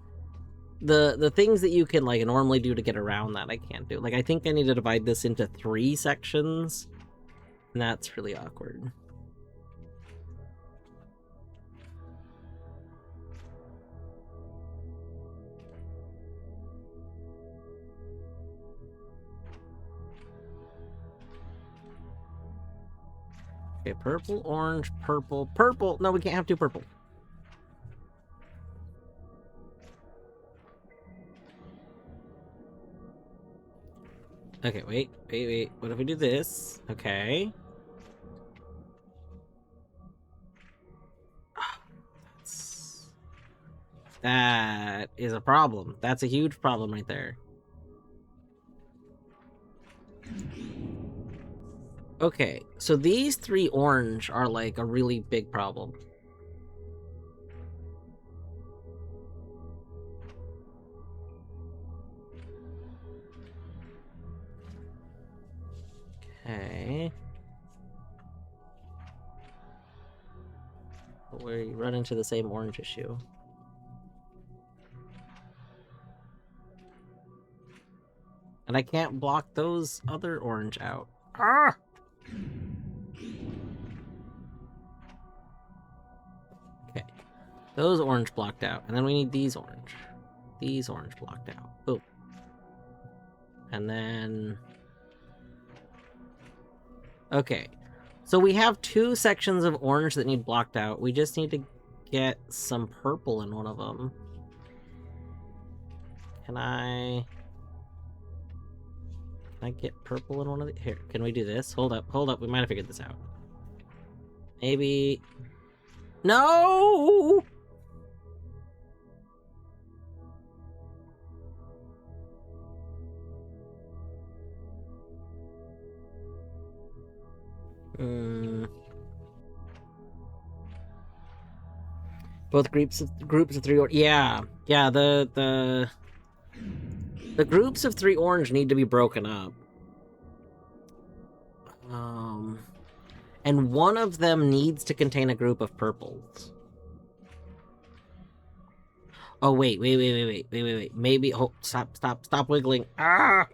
Speaker 1: The things that you can, like, normally do to get around that, I can't do. Like, I think I need to divide this into 3 sections. And that's really awkward. Okay, purple, orange, purple, purple. No, we can't have 2 purple. Okay, wait. What if we do this? Okay. That is a problem. That's a huge problem right there. Okay, so these 3 orange are like a really big problem. Okay. We run into the same orange issue. And I can't block those other orange out. Ah! Okay. Those orange blocked out, and then we need these orange. these orange blocked out. Boom. And then... Okay. So we have 2 sections of orange that need blocked out. We just need to get some purple in one of them. Can I get purple in one of the... Here, can we do this? Hold up. We might have figured this out. Maybe... No! Both groups of 3 orange. Yeah, the groups of 3 orange need to be broken up. And one of them needs to contain a group of purples. Oh wait. Maybe stop wiggling. Ah!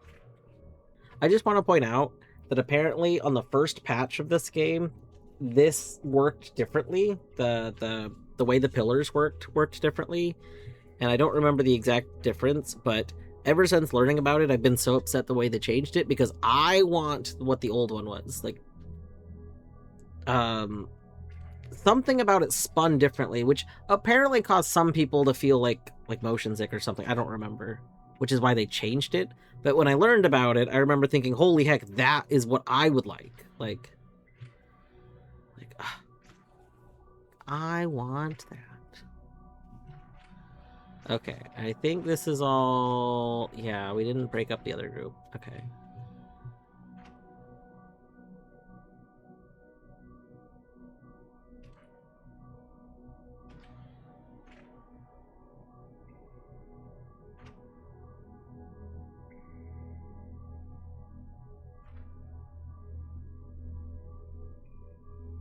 Speaker 1: I just want to point out that apparently on the first patch of this game, this worked differently. The way the pillars worked differently, and I don't remember the exact difference, but ever since learning about it, I've been so upset the way they changed it, because I want what the old one was. Like, something about it spun differently, which apparently caused some people to feel like motion sick or something. I don't remember, which is why they changed it. But when I learned about it, I remember thinking, holy heck, that is what I would like. Like, I want that. Okay, I think this is all... Yeah, we didn't break up the other group. Okay.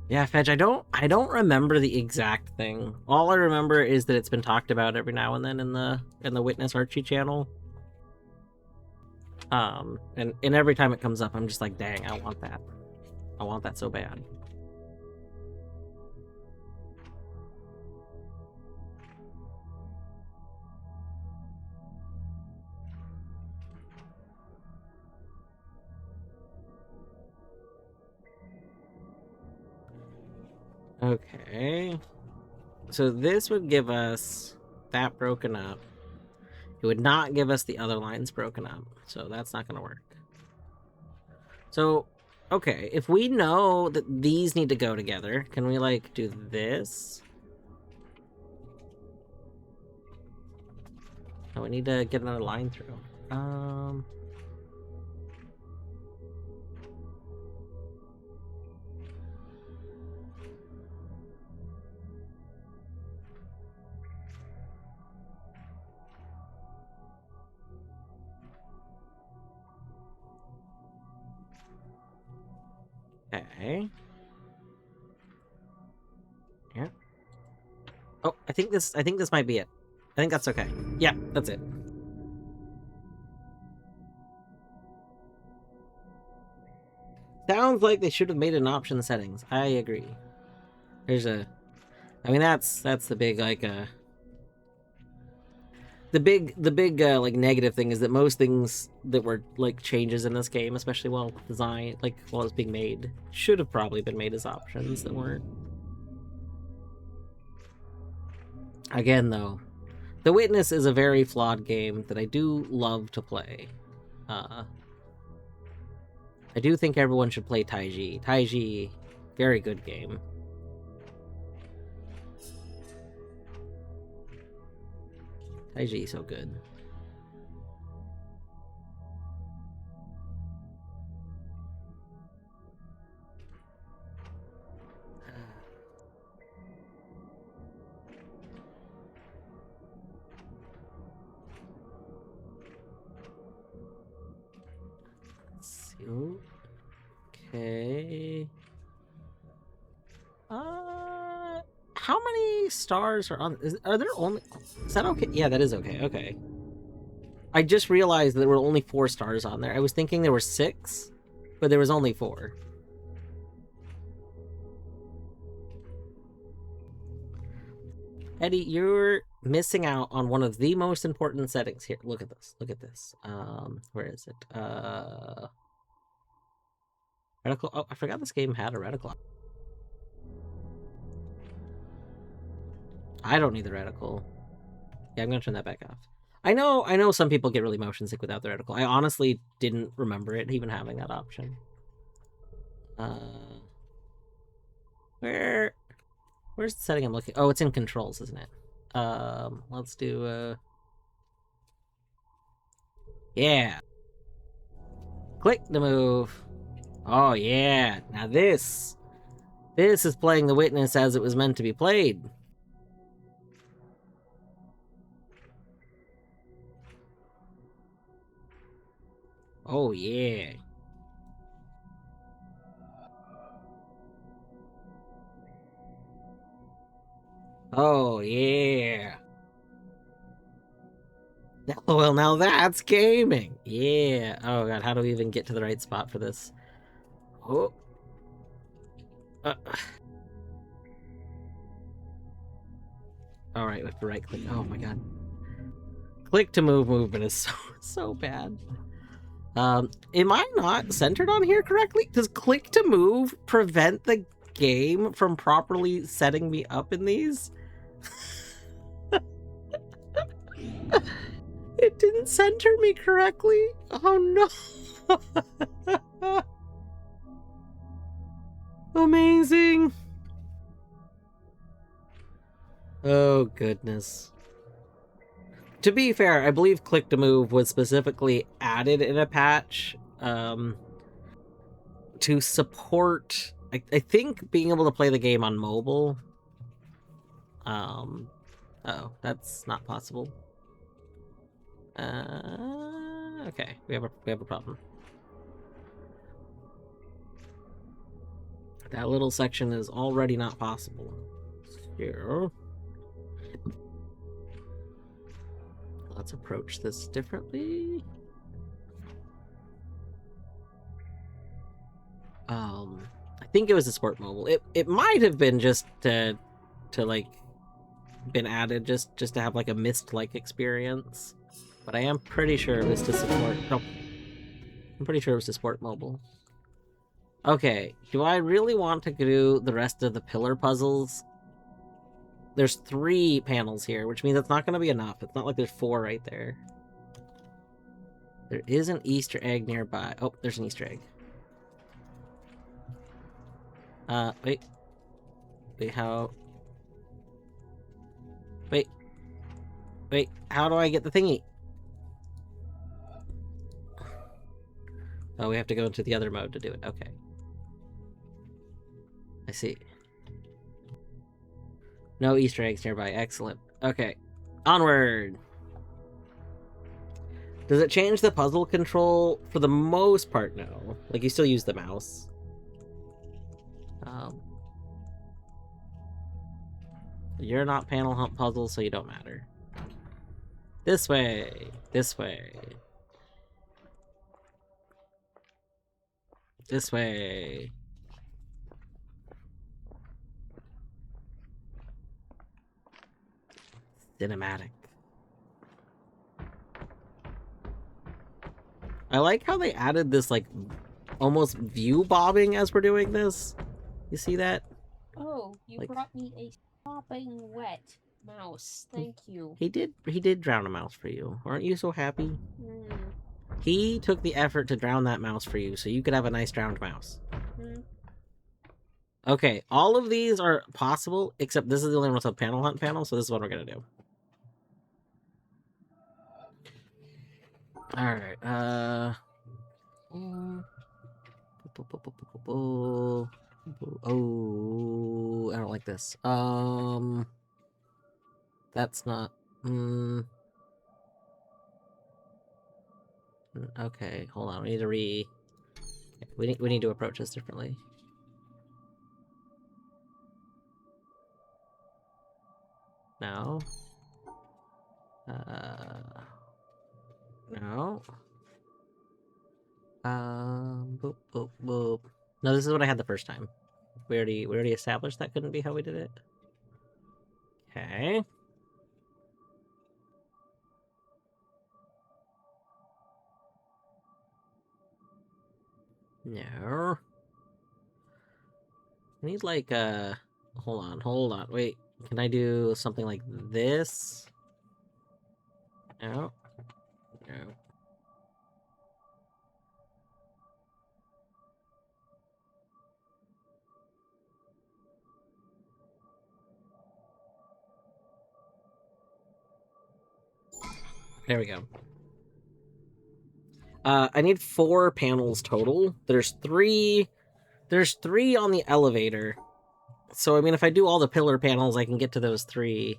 Speaker 1: Yeah, Fedge, I don't remember the exact thing. All I remember is that it's been talked about every now and then in the Witness Archie channel. And every time it comes up, I'm just like, dang, I want that. I want that so bad. Okay. So this would give us that broken up. It would not give us the other lines broken up. So that's not going to work. So, okay. If we know that these need to go together, can we, like, do this? Oh, we need to get another line through. Okay. Yeah. Oh, I think this might be it. I think that's okay. Yeah, that's it. Sounds like they should have made an option settings. I agree. There's a... I mean, that's the big, like, the big like, negative thing is that most things that were, like, changes in this game, especially while designed, like, while it's being made, should have probably been made as options that weren't. Again, though, The Witness is a very flawed game that I do love to play. I do think everyone should play Taiji. Taiji, very good game. Taiji, so good. Okay. How many stars are on? Are there only? Is that okay? Yeah, that is okay. Okay. I just realized there were only 4 stars on there. I was thinking there were 6, but there was only 4. Eddie, you're missing out on one of the most important settings here. Look at this. Look at this. Where is it? Reticle. Oh, I forgot this game had a reticle. I don't need the reticle. Yeah, I'm gonna turn that back off. I know some people get really motion sick without the reticle. I honestly didn't remember it even having that option. Where's the setting I'm looking? Oh, it's in controls, isn't it? Let's do yeah. Click to move. Oh yeah. Now this is playing the witness as it was meant to be played. Oh yeah. Oh yeah. Well, now that's gaming. Yeah. Oh god, how do we even get to the right spot for this? Oh. All right, we have to right click. Oh my god. Click to move movement is so bad. Am I not centered on here correctly? Does click to move prevent the game from properly setting me up in these? It didn't center me correctly. Oh no. Amazing. Oh goodness. To be fair, I believe click to move was specifically added in a patch to support, I think, being able to play the game on mobile. Oh, that's not possible. Okay, we have a problem. That little section is already not possible. Here. Let's approach this differently. I think it was a sport mobile. It might have been just to like been added just to have like a mist-like experience, but I am pretty sure it was to support. No, I'm pretty sure it was to support mobile. Okay, do I really want to do the rest of the pillar puzzles? There's 3 panels here, which means that's not going to be enough. It's not like there's 4 right there. There is an Easter egg nearby. Oh, there's an Easter egg. Wait. Wait, how... Wait. Wait, how do I get the thingy? Oh, we have to go into the other mode to do it. Okay. I see. No Easter eggs nearby. Excellent. Okay. Onward! Does it change the puzzle control? For the most part, no. Like, you still use the mouse. You're not panel hump puzzles, so you don't matter. This way. This way. This way. Cinematic. I like how they added this, like, almost view bobbing as we're doing this. You see that?
Speaker 2: Oh, you like, brought me a sopping wet mouse. Thank you.
Speaker 1: He did drown a mouse for you. Aren't you so happy? He took the effort to drown that mouse for you, so you could have a nice drowned mouse. Okay, all of these are possible, except this is the only one with a panel hunt panel, so this is what we're gonna do. Alright, oh, I don't like this. That's not, okay, hold on, we need to we need to approach this differently. No. No. Boop, boop, boop. No, this is what I had the first time. We already established that couldn't be how we did it. Okay. No. I need like hold on, wait. Can I do something like this? No. No. There we go. I need 4 panels total. There's 3 on the elevator. So I mean if I do all the pillar panels I can get to those 3.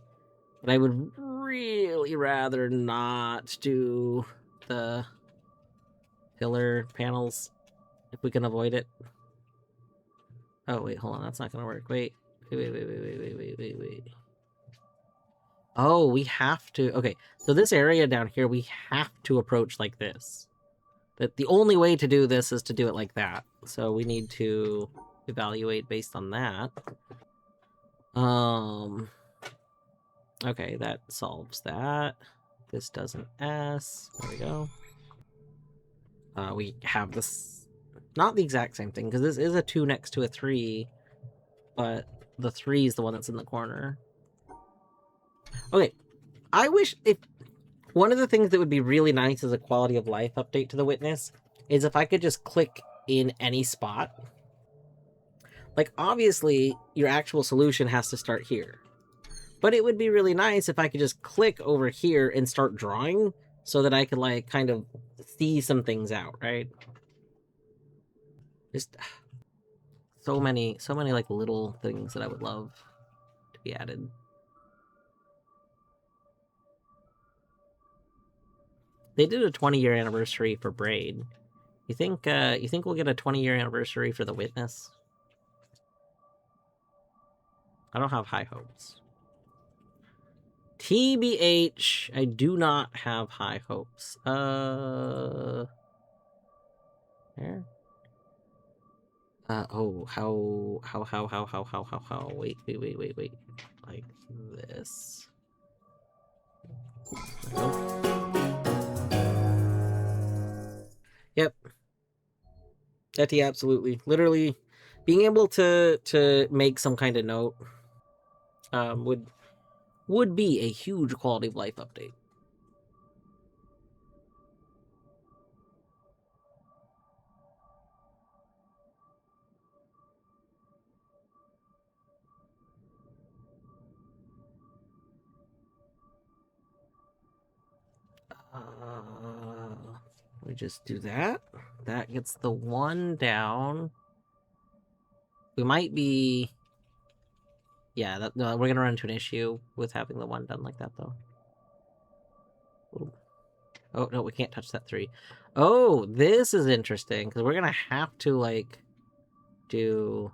Speaker 1: But I would really rather not do the pillar panels if we can avoid it. Oh wait, hold on, that's not gonna work. Wait. Wait. Oh, we have to. Okay, so this area down here, we have to approach like this. That the only way to do this is to do it like that. So we need to evaluate based on that. Okay, that solves that. This does an S. There we go. We have this, not the exact same thing, because this is a 2 next to a 3, but the 3 is the one that's in the corner. Okay, I wish if one of the things that would be really nice as a quality of life update to the witness is if I could just click in any spot. Like, obviously, your actual solution has to start here. But it would be really nice if I could just click over here and start drawing so that I could, like, kind of see some things out, right? Just so many, like, little things that I would love to be added. They did a 20-year anniversary for Braid. You think we'll get a 20-year anniversary for the Witness? I don't have high hopes. TBH, I do not have high hopes. Here. Oh, how, wait. Like this. Nope. Yep. Etty, absolutely. Literally, being able to make some kind of note would be a huge quality of life update. We just do that. That gets the 1 down. We might be... Yeah, no, we're gonna run into an issue with having the 1 done like that, though. Ooh. Oh, no, we can't touch that 3. Oh, this is interesting, because we're gonna have to, like, do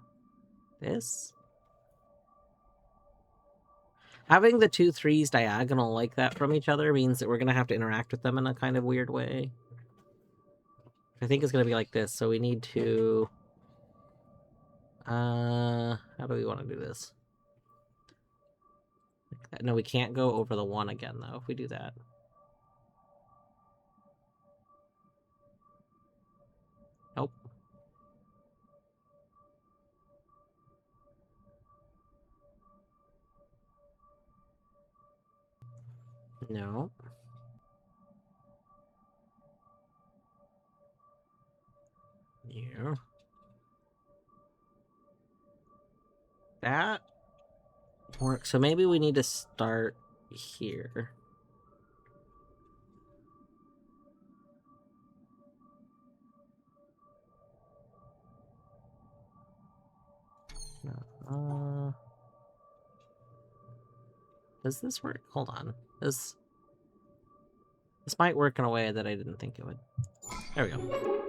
Speaker 1: this. Having the 2 3s diagonal like that from each other means that we're gonna have to interact with them in a kind of weird way. I think it's gonna be like this, so we need to... how do we want to do this? No, we can't go over the 1 again, though, if we do that. Nope. No. Yeah. That works. So maybe we need to start here. Does this work? Hold on. This might work in a way that I didn't think it would. There we go.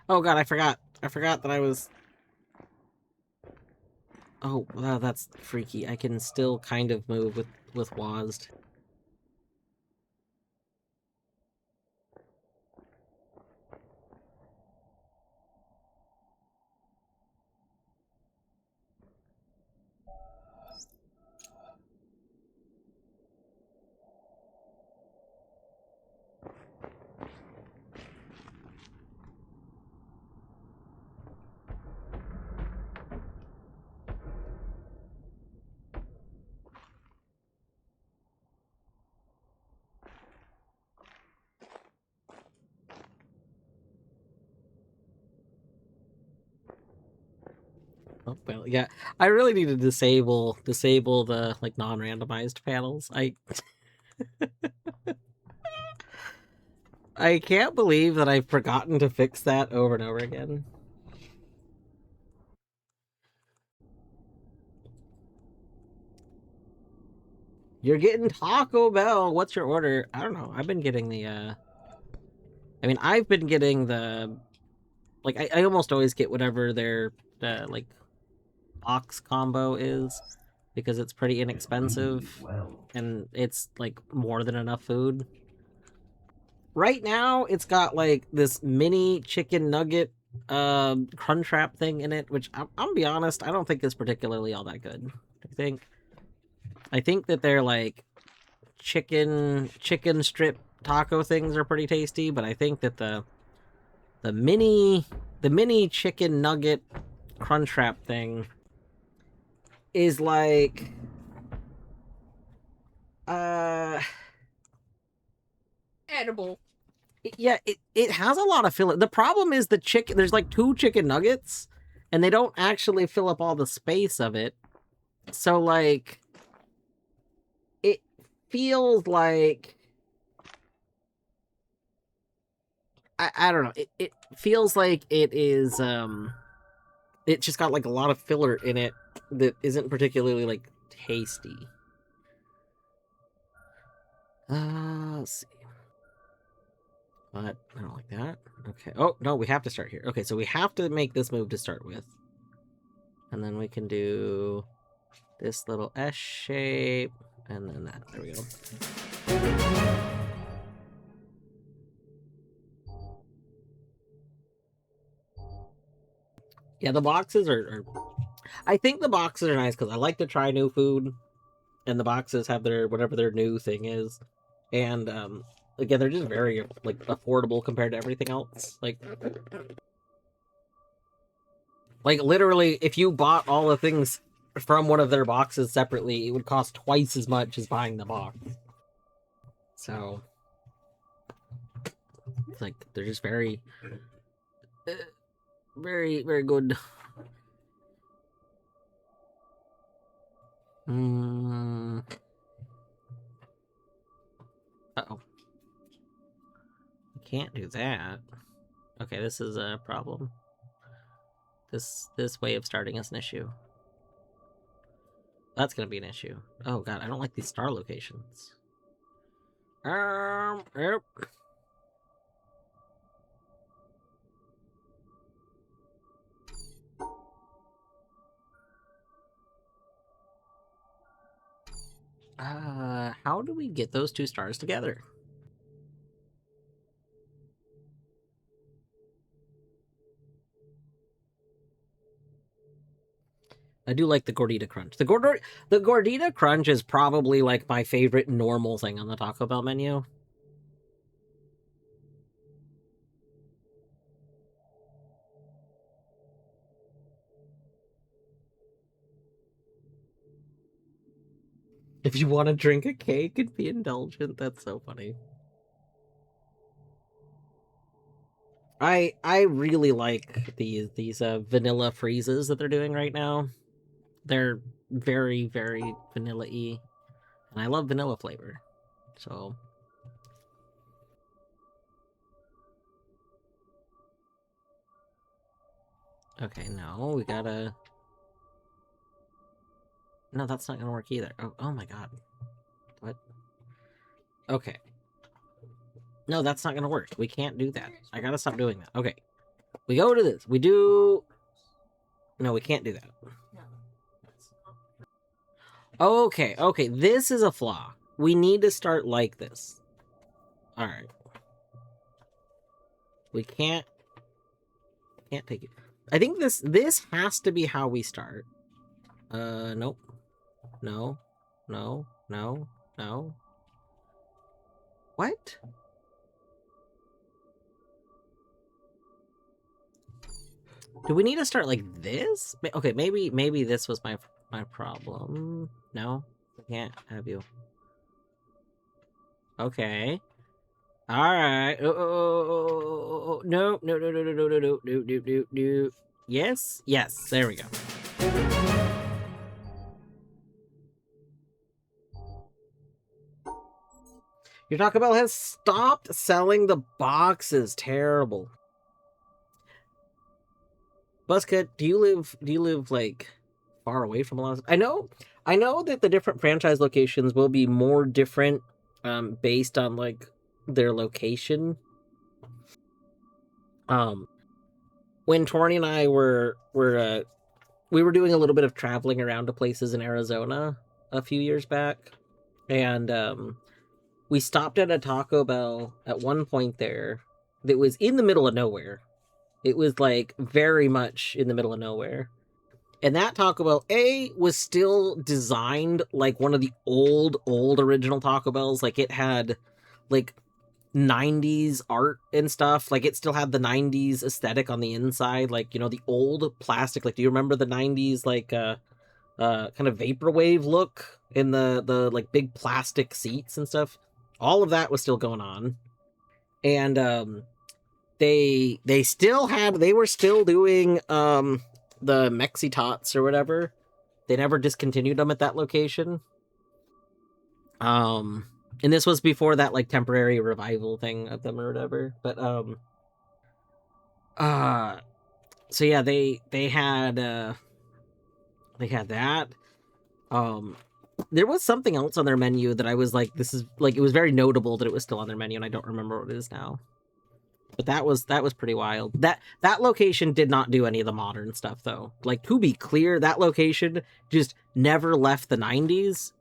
Speaker 1: Oh god, I forgot. I forgot that I was... Oh, wow, that's freaky. I can still kind of move with WASD. Well, yeah, I really need to disable the like non-randomized panels. I can't believe that I've forgotten to fix that over and over again. You're getting Taco Bell. What's your order? I don't know. I've been getting the I mean, I've been getting the like I almost always get whatever their like box combo is because it's pretty inexpensive and it's like more than enough food. Right now, it's got like this mini chicken nugget Crunchwrap thing in it, which I'm gonna be honest, I don't think is particularly all that good. I think that they're like chicken strip taco things are pretty tasty, but I think that the mini chicken nugget Crunchwrap thing is like
Speaker 2: edible.
Speaker 1: Yeah, it has a lot of filler. The problem is the chicken. There's like 2 chicken nuggets, and they don't actually fill up all the space of it. So like, it feels like I don't know. It feels like it is it just got like a lot of filler in it that isn't particularly like tasty. Let's see. But I don't like that. Okay. Oh, no, we have to start here. Okay, so we have to make this move to start with. And then we can do this little S shape, and then that. There we go. Yeah, the boxes are I think the boxes are nice because I like to try new food, and the boxes have their whatever their new thing is. And again, they're just very like affordable compared to everything else. Like literally, if you bought all the things from one of their boxes separately, it would cost twice as much as buying the box. So it's like they're just very, very, very good. Uh-oh. We can't do that. Okay, this is a problem. This way of starting is an issue. That's gonna be an issue. Oh god, I don't like these star locations. Yep. How do we get those 2 stars together? I do like the Gordita Crunch. The Gordita Crunch is probably like my favorite normal thing on the Taco Bell menu. If you want to drink a cake and be indulgent, that's so funny. I really like these vanilla freezes that they're doing right now. They're very, very vanilla-y. And I love vanilla flavor. So okay, no, we gotta... No, that's not gonna work either. Oh my god. What? Okay. No, that's not gonna work. We can't do that. I gotta stop doing that. Okay. We go to this. We do... No, we can't do that. Okay, okay. This is a flaw. We need to start like this. Alright. We can't take it. I think this has to be how we start. Nope. No. No. No. No. What? Do we need to start like this? Okay, maybe this was my problem. No? I can't have you. Okay. Alright. No. No. Yes? Yes. There we go. Your Taco Bell has stopped selling the boxes. Terrible. Buzzcut, do you live like far away from a lot of... I know that the different franchise locations will be more different based on like their location. When Torny and I were we were doing a little bit of traveling around to places in Arizona a few years back, and we stopped at a Taco Bell at one point there that was in the middle of nowhere. It was like very much in the middle of nowhere. And that Taco Bell, A, was still designed like one of the old original Taco Bells. Like it had like 90s art and stuff. Like it still had the 90s aesthetic on the inside. Like, you know, the old plastic. Like, do you remember the 90s kind of vaporwave look in the like big plastic seats and stuff? All of that was still going on. And they were still doing the Mexi Tots or whatever. They never discontinued them at that location. And this was before that like temporary revival thing of them or whatever. But so yeah, they had that. There was something else on their menu that I was like, this is like, it was very notable that it was still on their menu, and I don't remember what it is now. But that was pretty wild. That location did not do any of the modern stuff though. Like, to be clear, that location just never left the 90s,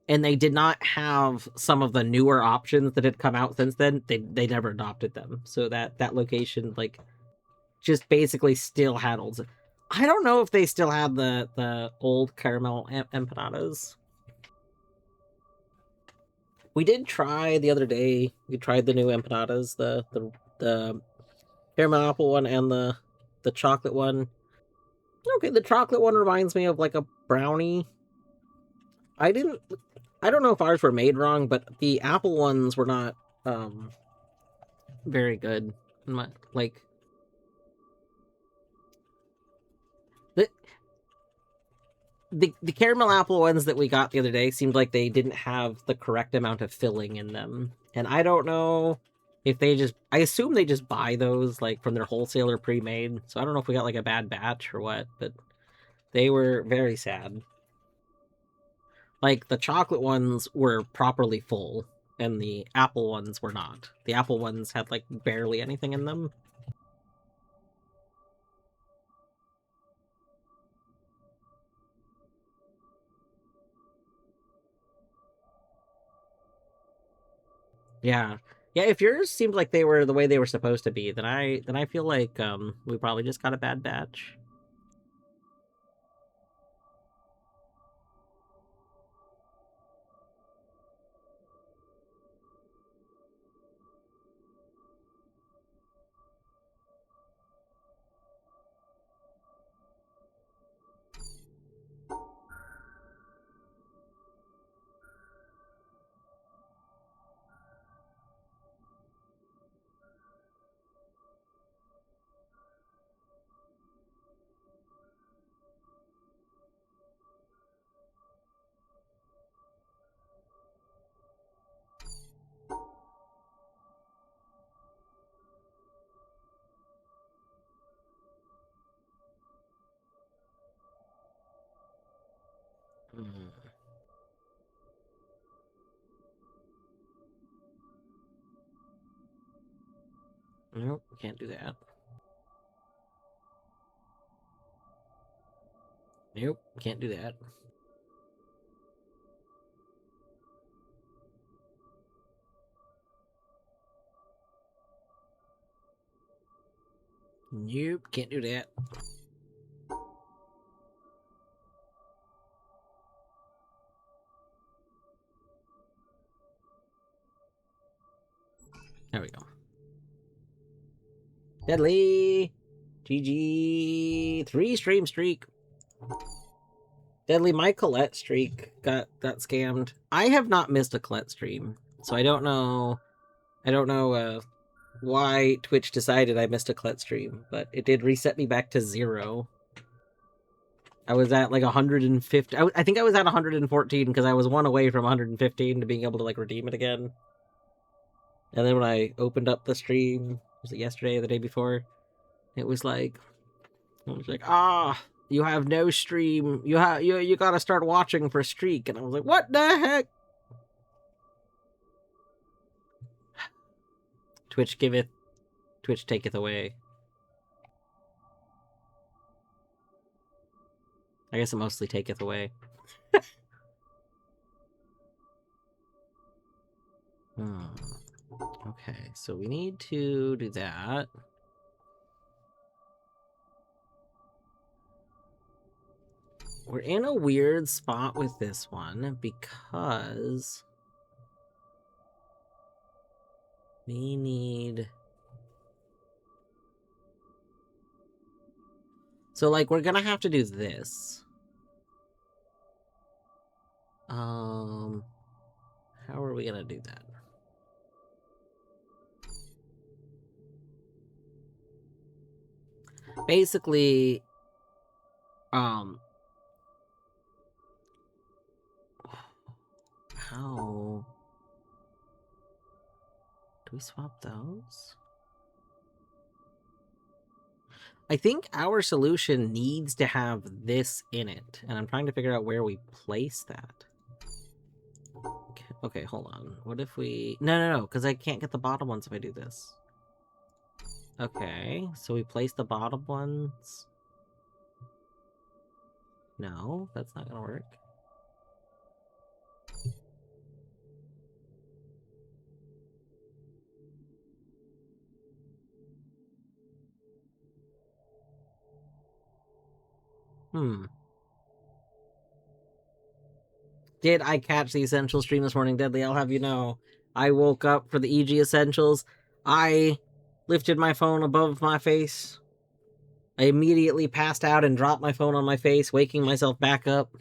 Speaker 1: and they did not have some of the newer options that had come out since then. They never adopted them. So that location like just basically still had old. I don't know if they still have the old caramel empanadas. We did try the other day. We tried the new empanadas, the caramel apple one and the chocolate one. Okay, the chocolate one reminds me of like a brownie. I don't know if ours were made wrong, but the apple ones were not very good. Like the caramel apple ones that we got the other day seemed like they didn't have the correct amount of filling in them. And I don't know if I assume they just buy those like from their wholesaler pre-made. So I don't know if we got like a bad batch or what, but they were very sad. Like the chocolate ones were properly full and the apple ones were not. The apple ones had like barely anything in them. Yeah. Yeah, if yours seemed like they were the way they were supposed to be, then I feel like we probably just got a bad batch. Nope, can't do that. Nope, can't do that. Nope, can't do that. There we go. Deadly! GG! 3 stream streak! Deadly, my Colette streak got scammed. I have not missed a Colette stream, so I don't know why Twitch decided I missed a Colette stream, but it did reset me back to 0. I was at like 150. I think I was at 114 because I was one away from 115 to being able to like redeem it again. And then when I opened up the stream, was it yesterday or the day before? It was like, you have no stream. You gotta start watching for streak. And I was like, what the heck? Twitch giveth, Twitch taketh away. I guess it mostly taketh away. Okay, so we need to do that. We're in a weird spot with this one because we need... So, like, we're gonna have to do this. How are we gonna do that? Basically, how do we swap those? I think our solution needs to have this in it, and I'm trying to figure out where we place that. Okay, hold on. What if we... No, because I can't get the bottom ones if I do this. Okay, so we place the bottom ones. No, that's not gonna work. Did I catch the Essentials stream this morning, Deadly? I'll have you know. I woke up for the EG Essentials. I lifted my phone above my face. I immediately passed out and dropped my phone on my face, waking myself back up.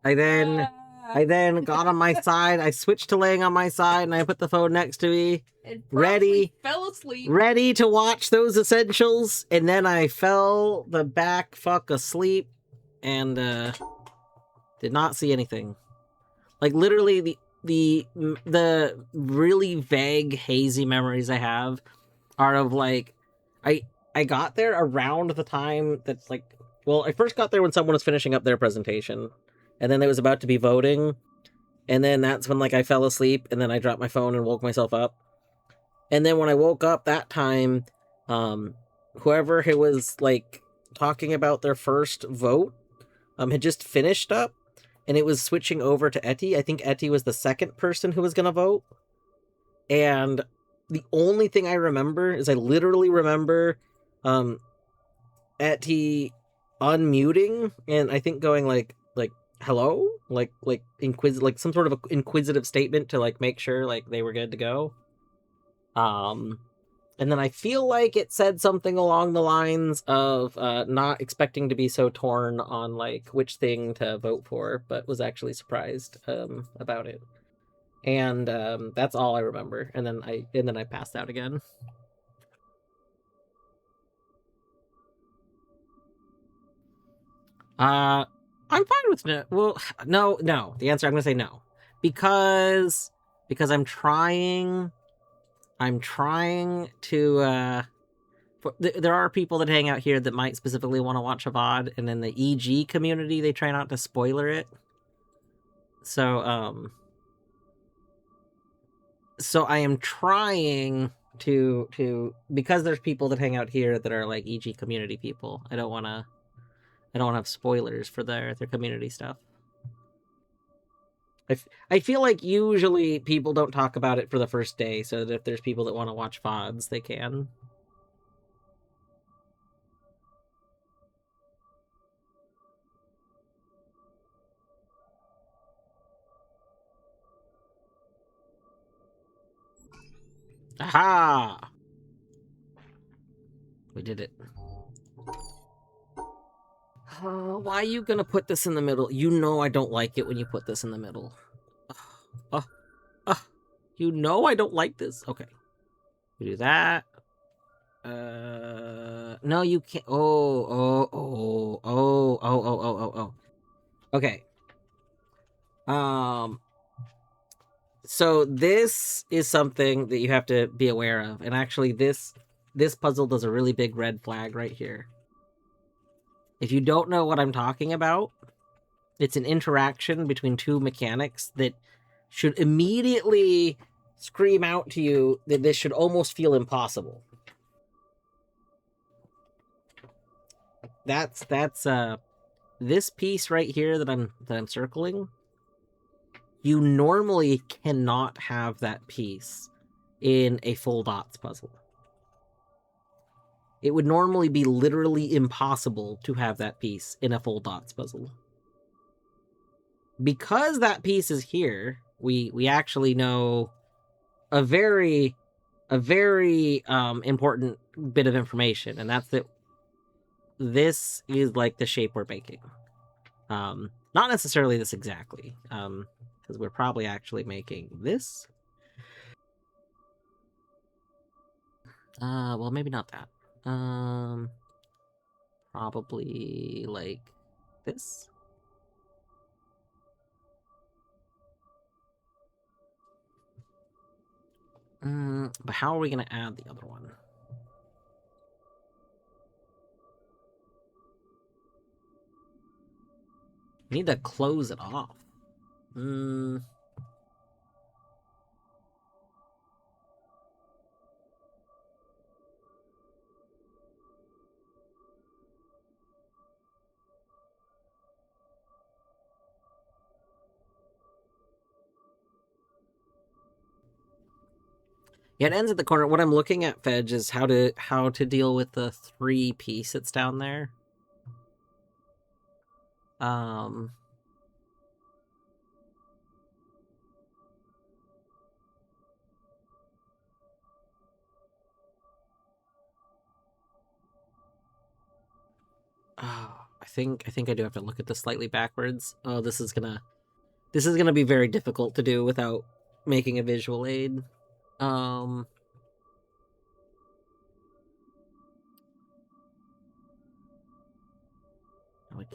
Speaker 1: I then got on my side. I switched to laying on my side, and I put the phone next to me,
Speaker 2: fell asleep,
Speaker 1: ready to watch those Essentials. And then I fell the back fuck asleep, and did not see anything. Like literally, the really vague, hazy memories I have are of like, I got there around the time that's like, well, I first got there when someone was finishing up their presentation, and then it was about to be voting, and then that's when like I fell asleep, and then I dropped my phone and woke myself up. And then when I woke up that time, whoever it was like talking about their first vote, had just finished up, and it was switching over to Etty. I think Etty was the second person who was gonna vote. And the only thing I remember is I literally remember Etty unmuting and I think going like hello? Like some sort of a inquisitive statement to like make sure like they were good to go. And then I feel like it said something along the lines of not expecting to be so torn on like which thing to vote for, but was actually surprised about it. And that's all I remember. And then I passed out again. I'm fine with no. Well, no. The answer I'm gonna say no, because I'm trying to there are people that hang out here that might specifically want to watch a VOD, and in the EG community they try not to spoiler it. So I am trying to because there's people that hang out here that are like EG community people. I don't want to have spoilers for their community stuff. I feel like usually people don't talk about it for the first day, so that if there's people that want to watch VODs, they can. Aha! We did it. Why are you gonna put this in the middle? You know I don't like it when you put this in the middle. You know I don't like this. Okay. We do that. No, you can't. Oh. Okay. So this is something that you have to be aware of, and actually, this puzzle does a really big red flag right here. If you don't know what I'm talking about, it's an interaction between two mechanics that should immediately scream out to you that this should almost feel impossible. That's this piece right here that I'm circling. You normally cannot have that piece in a full dots puzzle. It would normally be literally impossible to have that piece in a full dots puzzle. Because that piece is here, we actually know a very important bit of information, and that's that this is like the shape we're making. Not necessarily this exactly, because we're probably actually making this. Well, maybe not that. Probably like this. But how are we gonna add the other one? We need to close it off. Yeah, it ends at the corner. What I'm looking at, Fedge, is how to deal with the 3 piece that's down there. Oh, I think I do have to look at this slightly backwards. Oh, this is gonna be very difficult to do without making a visual aid. I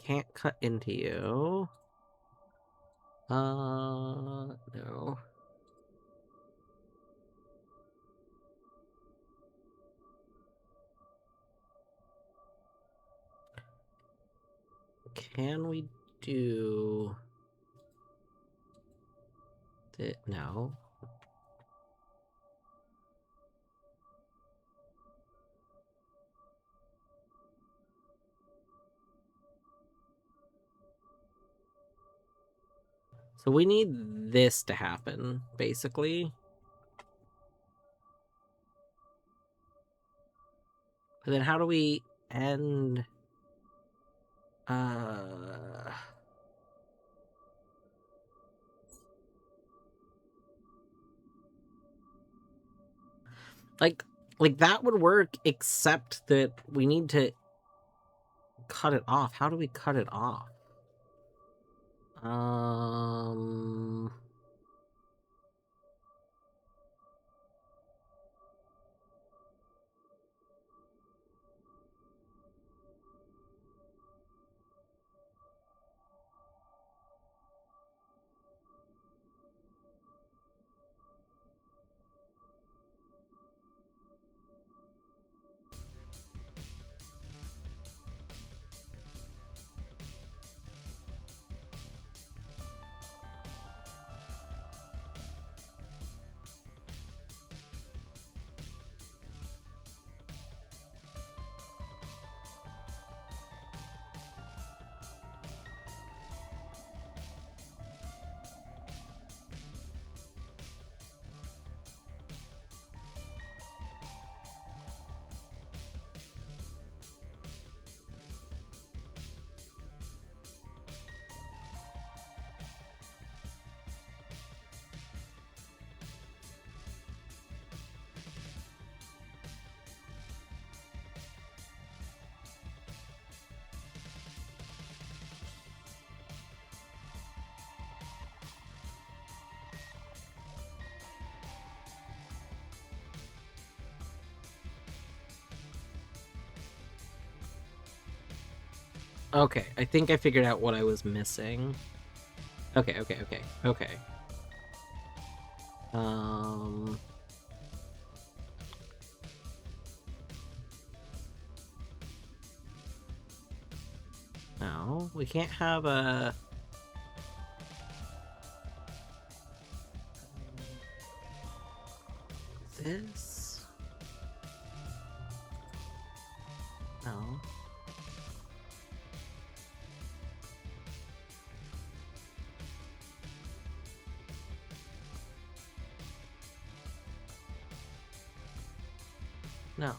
Speaker 1: can't cut into you. No. Can we do it? No. So we need this to happen, basically. But then how do we end... Like that would work, except that we need to cut it off. How do we cut it off? Okay, I think I figured out what I was missing. Okay. No, we can't have a... This? No. No.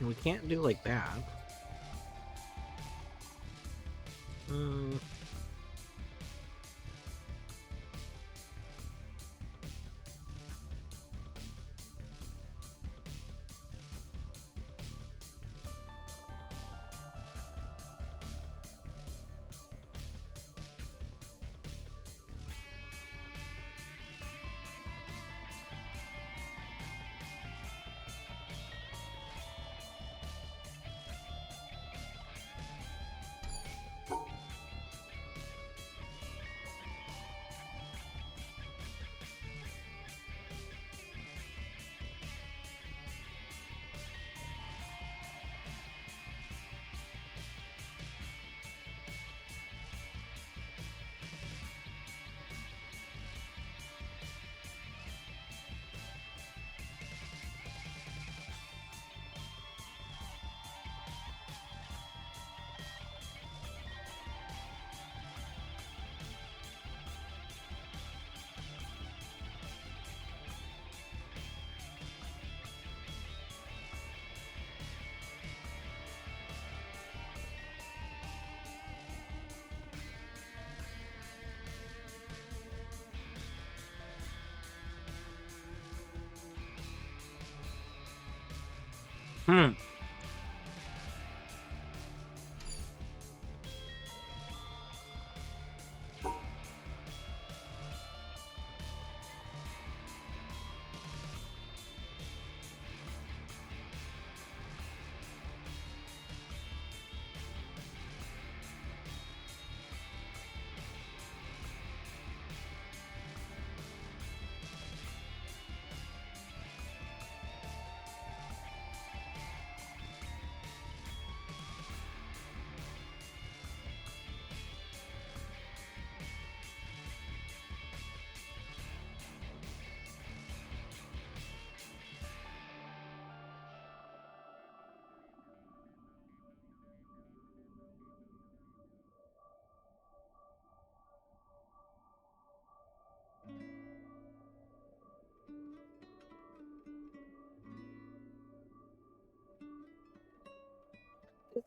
Speaker 1: We can't do like that.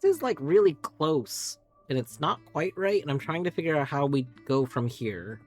Speaker 1: This is like really close, and it's not quite right, and I'm trying to figure out how we go from here.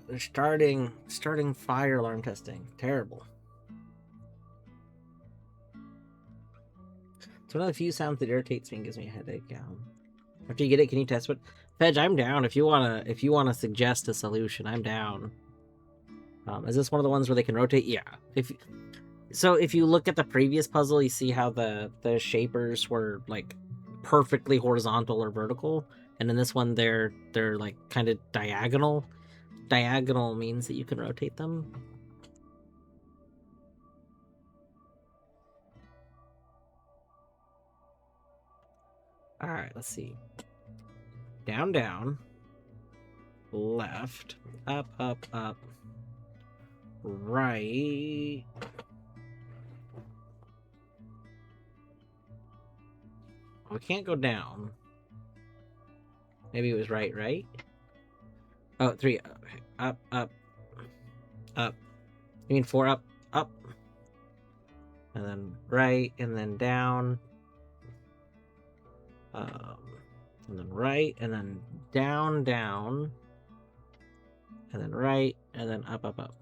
Speaker 1: They're starting fire alarm testing. Terrible. It's one of the few sounds that irritates me and gives me a headache. After you get it, can you test it? Fedge, I'm down. If you wanna suggest a solution, I'm down. Is this one of the ones where they can rotate? Yeah. If you look at the previous puzzle, you see how the shapers were like perfectly horizontal or vertical, and in this one they're like kind of diagonal. Diagonal means that you can rotate them. All right, let's see. down, down, left, up, up, up, right. Oh, we can't go down. Maybe it was right, right? Oh, 3. Okay. Up, up, up. You mean 4 up, up. And then right, and then down. And then right, and then down, down. And then right, and then up, up, up.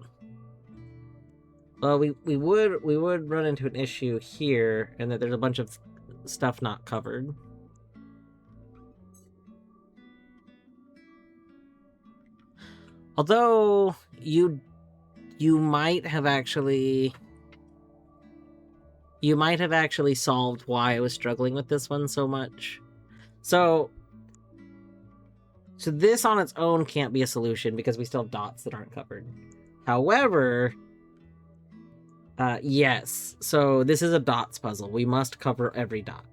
Speaker 1: Well, we would run into an issue here, and that there's a bunch of stuff not covered. Although you might have actually solved why I was struggling with this one so much. So this on its own can't be a solution because we still have dots that aren't covered. However, yes. So this is a dots puzzle. We must cover every dot.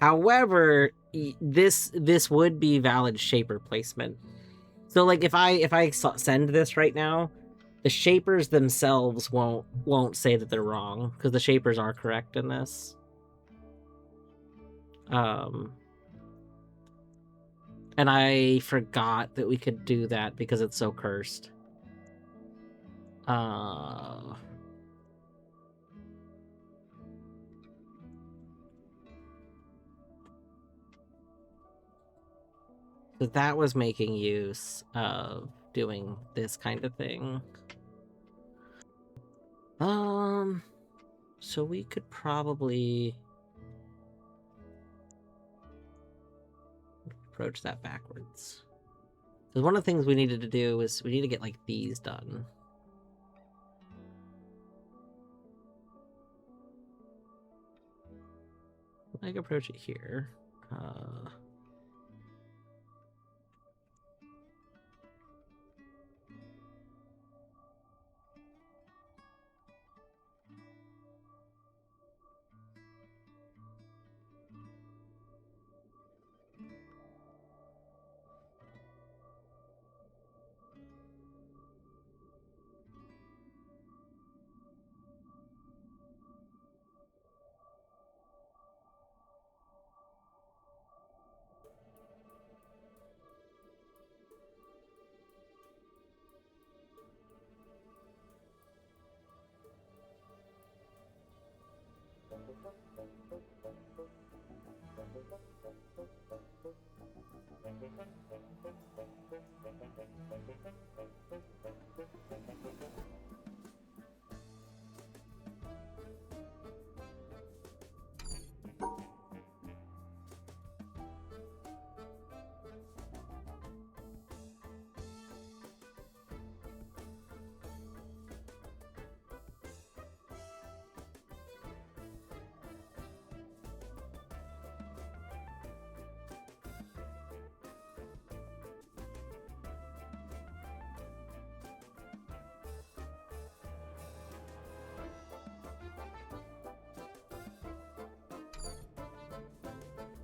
Speaker 1: However, this would be valid shaper placement. So like if I send this right now, the shapers themselves won't say that they're wrong because the shapers are correct in this. And I forgot that we could do that because it's so cursed. So that was making use of doing this kind of thing. So we could probably approach that backwards. Because one of the things we needed to do is we need to get like these done. I can approach it here.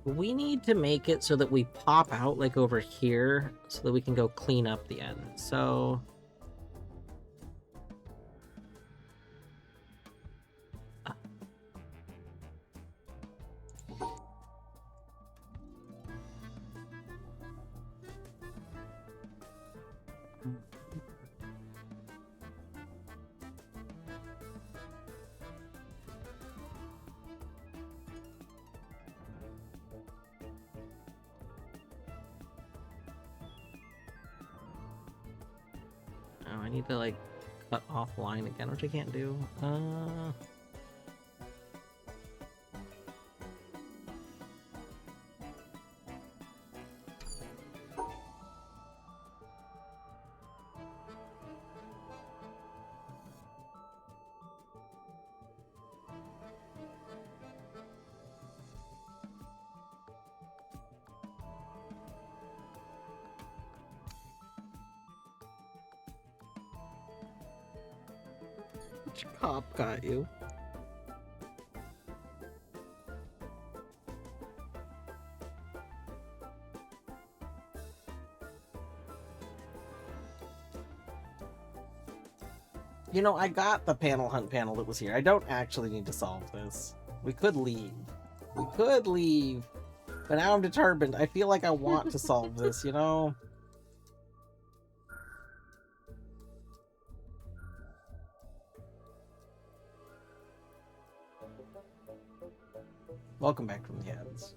Speaker 1: We need to make it so that we pop out like over here so that we can go clean up the end. So I need to like cut off line again, which I can't do. Which cop got you? You know, I got the panel hunt panel that was here. I don't actually need to solve this. We could leave. We could leave. But now I'm determined. I feel like I want to solve this, you know? Welcome back from the ads.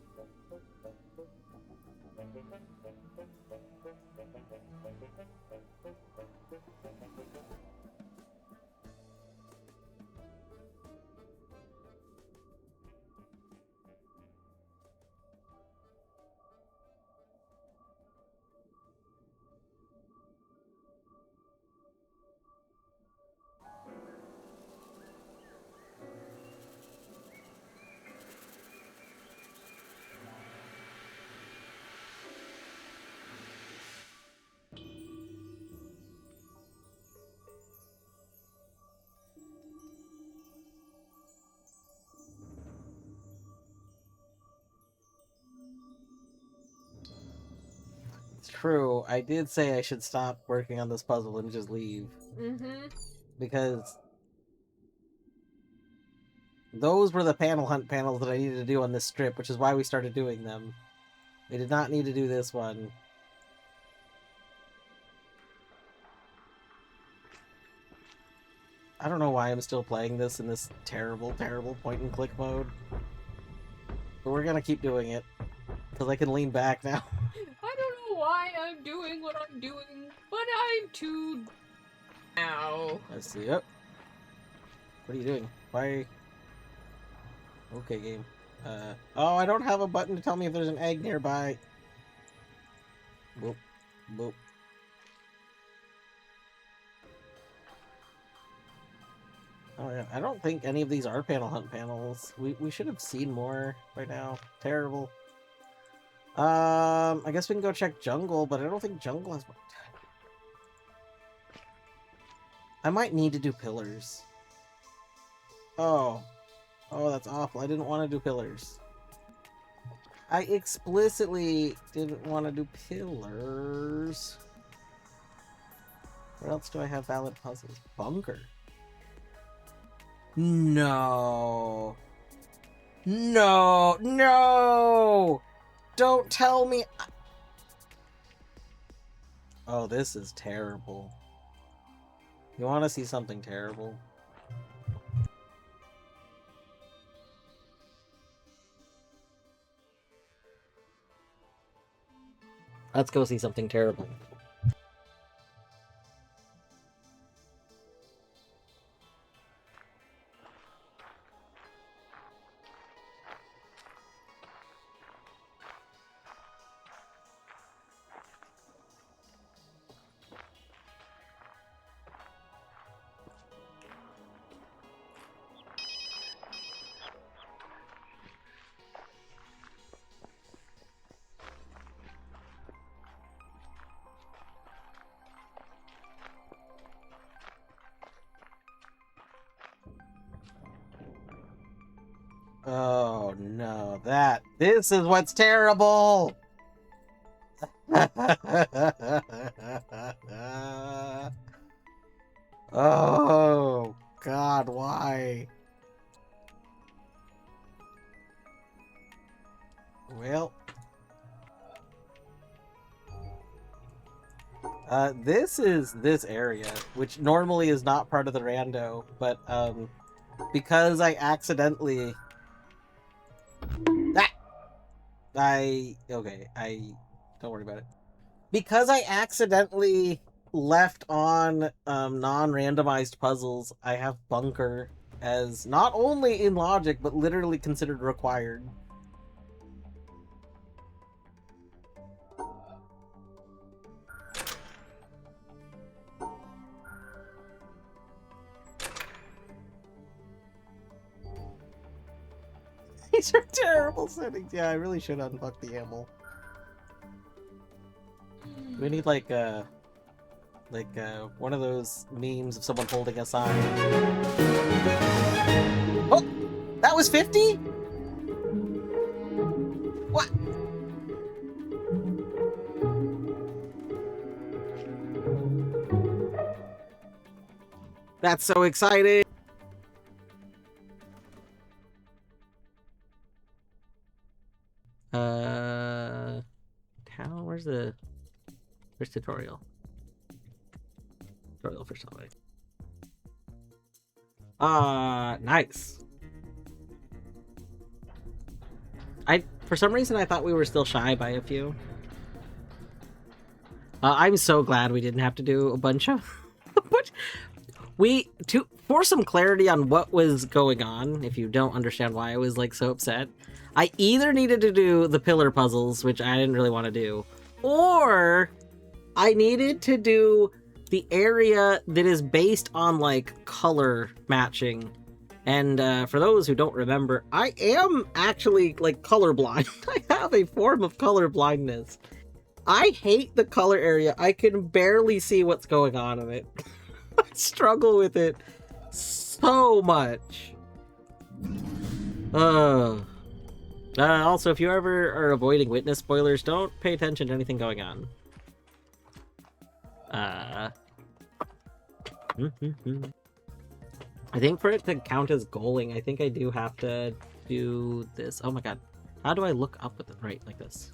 Speaker 1: True, I did say I should stop working on this puzzle and just leave.
Speaker 2: Mm-hmm.
Speaker 1: Because those were the panel hunt panels that I needed to do on this strip, which is why we started doing them. We did not need to do this one. I don't know why I'm still playing this in this terrible, terrible point-and-click mode. But we're gonna keep doing it. Because I can lean back now.
Speaker 2: I don't know why I'm doing what I'm doing, but I'm too... Ow.
Speaker 1: Let's see. Oh. What are you doing? Why? Okay, game. Oh, I don't have a button to tell me if there's an egg nearby. Boop. Boop. Oh yeah, I don't think any of these are panel hunt panels. We should have seen more by now. Terrible. I guess we can go check jungle, but I don't think jungle has... I might need to do pillars. Oh. Oh, that's awful. I didn't want to do pillars. I explicitly didn't want to do pillars. What else do I have valid puzzles? Bunker. No. No. No! Don't tell me... Oh, this is terrible. You want to see something terrible? Let's go see something terrible. Oh no, this is what's terrible! Oh god, why? Well... this is this area, which normally is not part of the rando, but, because I accidentally... Don't worry about it. Because I accidentally left on, non-randomized puzzles, I have bunker as not only in logic, but literally considered required. These are terrible settings. Yeah, I really should unfuck the animal. We need like one of those memes of someone holding a sign. Oh, that was 50? What? That's so exciting! Town, where's tutorial? Tutorial for something. Nice. For some reason, I thought we were still shy by a few. I'm so glad we didn't have to do a bunch of... For some clarity on what was going on, if you don't understand why I was, like, so upset, I either needed to do the pillar puzzles, which I didn't really want to do, or I needed to do the area that is based on, like, color matching. And for those who don't remember, I am actually, like, colorblind. I have a form of color blindness. I hate the color area. I can barely see what's going on in it. I struggle with it so much. Also, if you ever are avoiding witness spoilers, don't pay attention to anything going on. I think for it to count as goaling, I think I do have to do this. Oh my god. How do I look up with it? Right, like this.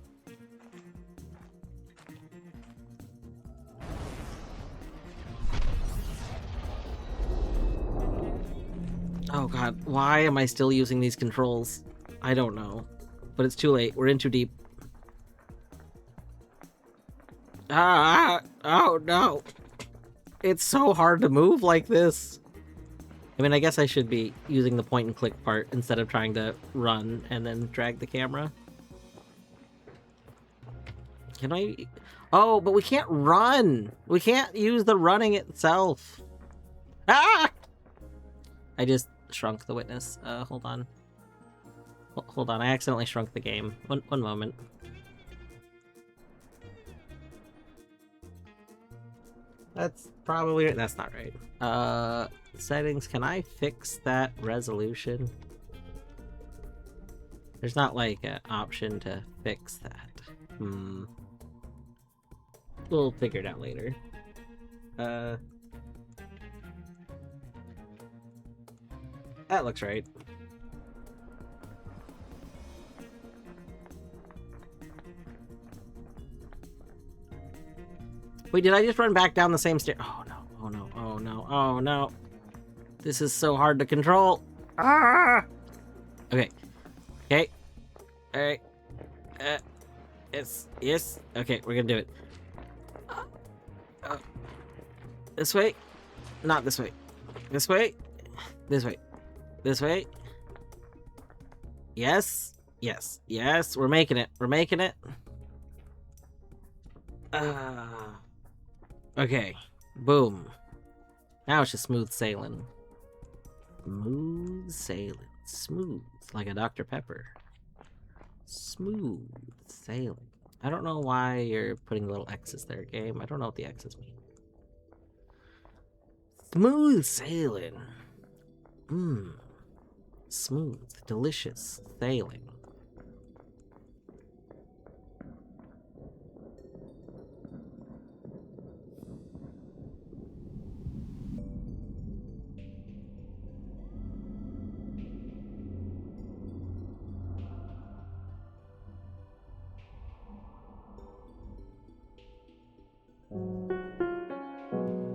Speaker 1: Oh god, why am I still using these controls? I don't know. But it's too late. We're in too deep. Oh no. It's so hard to move like this. I mean, I guess I should be using the point and click part instead of trying to run and then drag the camera. Can I? Oh, but we can't run. We can't use the running itself. Ah! I just shrunk the witness. Hold on. Hold on, I accidentally shrunk the game. One moment. That's probably... That's not right. Settings, can I fix that resolution? There's not, like, an option to fix that. We'll figure it out later. That looks right. Wait, did I just run back down the same stair? Oh no, oh no, oh no, oh no. This is so hard to control. Ah! Okay. Okay. Alright. Yes. Okay, we're gonna do it. This way? Not this way. This way? This way. This way? Yes. Yes. Yes. We're making it. We're making it. Okay. Boom. Now it's just smooth sailing. Smooth sailing. Smooth. Like a Dr. Pepper. Smooth sailing. I don't know why you're putting little X's there, game. I don't know what the X's mean. Smooth sailing. Smooth, delicious sailing.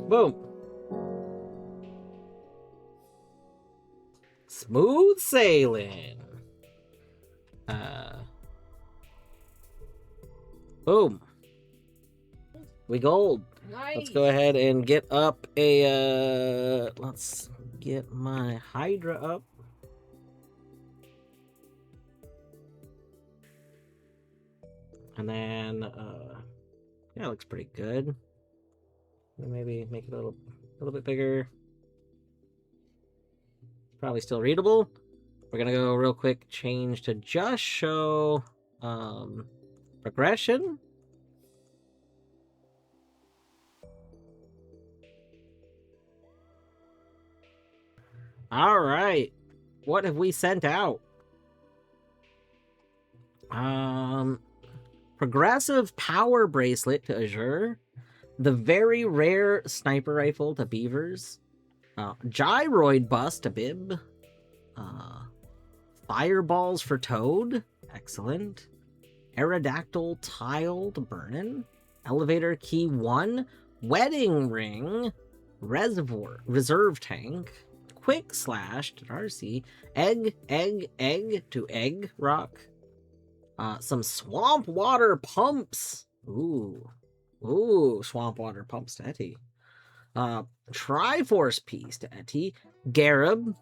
Speaker 1: Boom. Smooth sailing. Boom. We gold.
Speaker 2: Nice.
Speaker 1: Let's go ahead and get up a, let's get my Hydra up. And then, yeah, it looks pretty good. Maybe make it a little bit bigger. Probably still readable. We're gonna go real quick, change to just show progression. All right, what have we sent out? Progressive power bracelet to Azure, the very rare sniper rifle to Beavers, Gyroid bust to Bib. Fireballs for Toad. Excellent. Aerodactyl tile to Burnin. Elevator key 1. Wedding ring. Reserve tank. Quick slash to Darcy. Egg to Egg Rock. Some swamp water pumps. Ooh, swamp water pumps to Etty. Triforce piece to Etty. Garib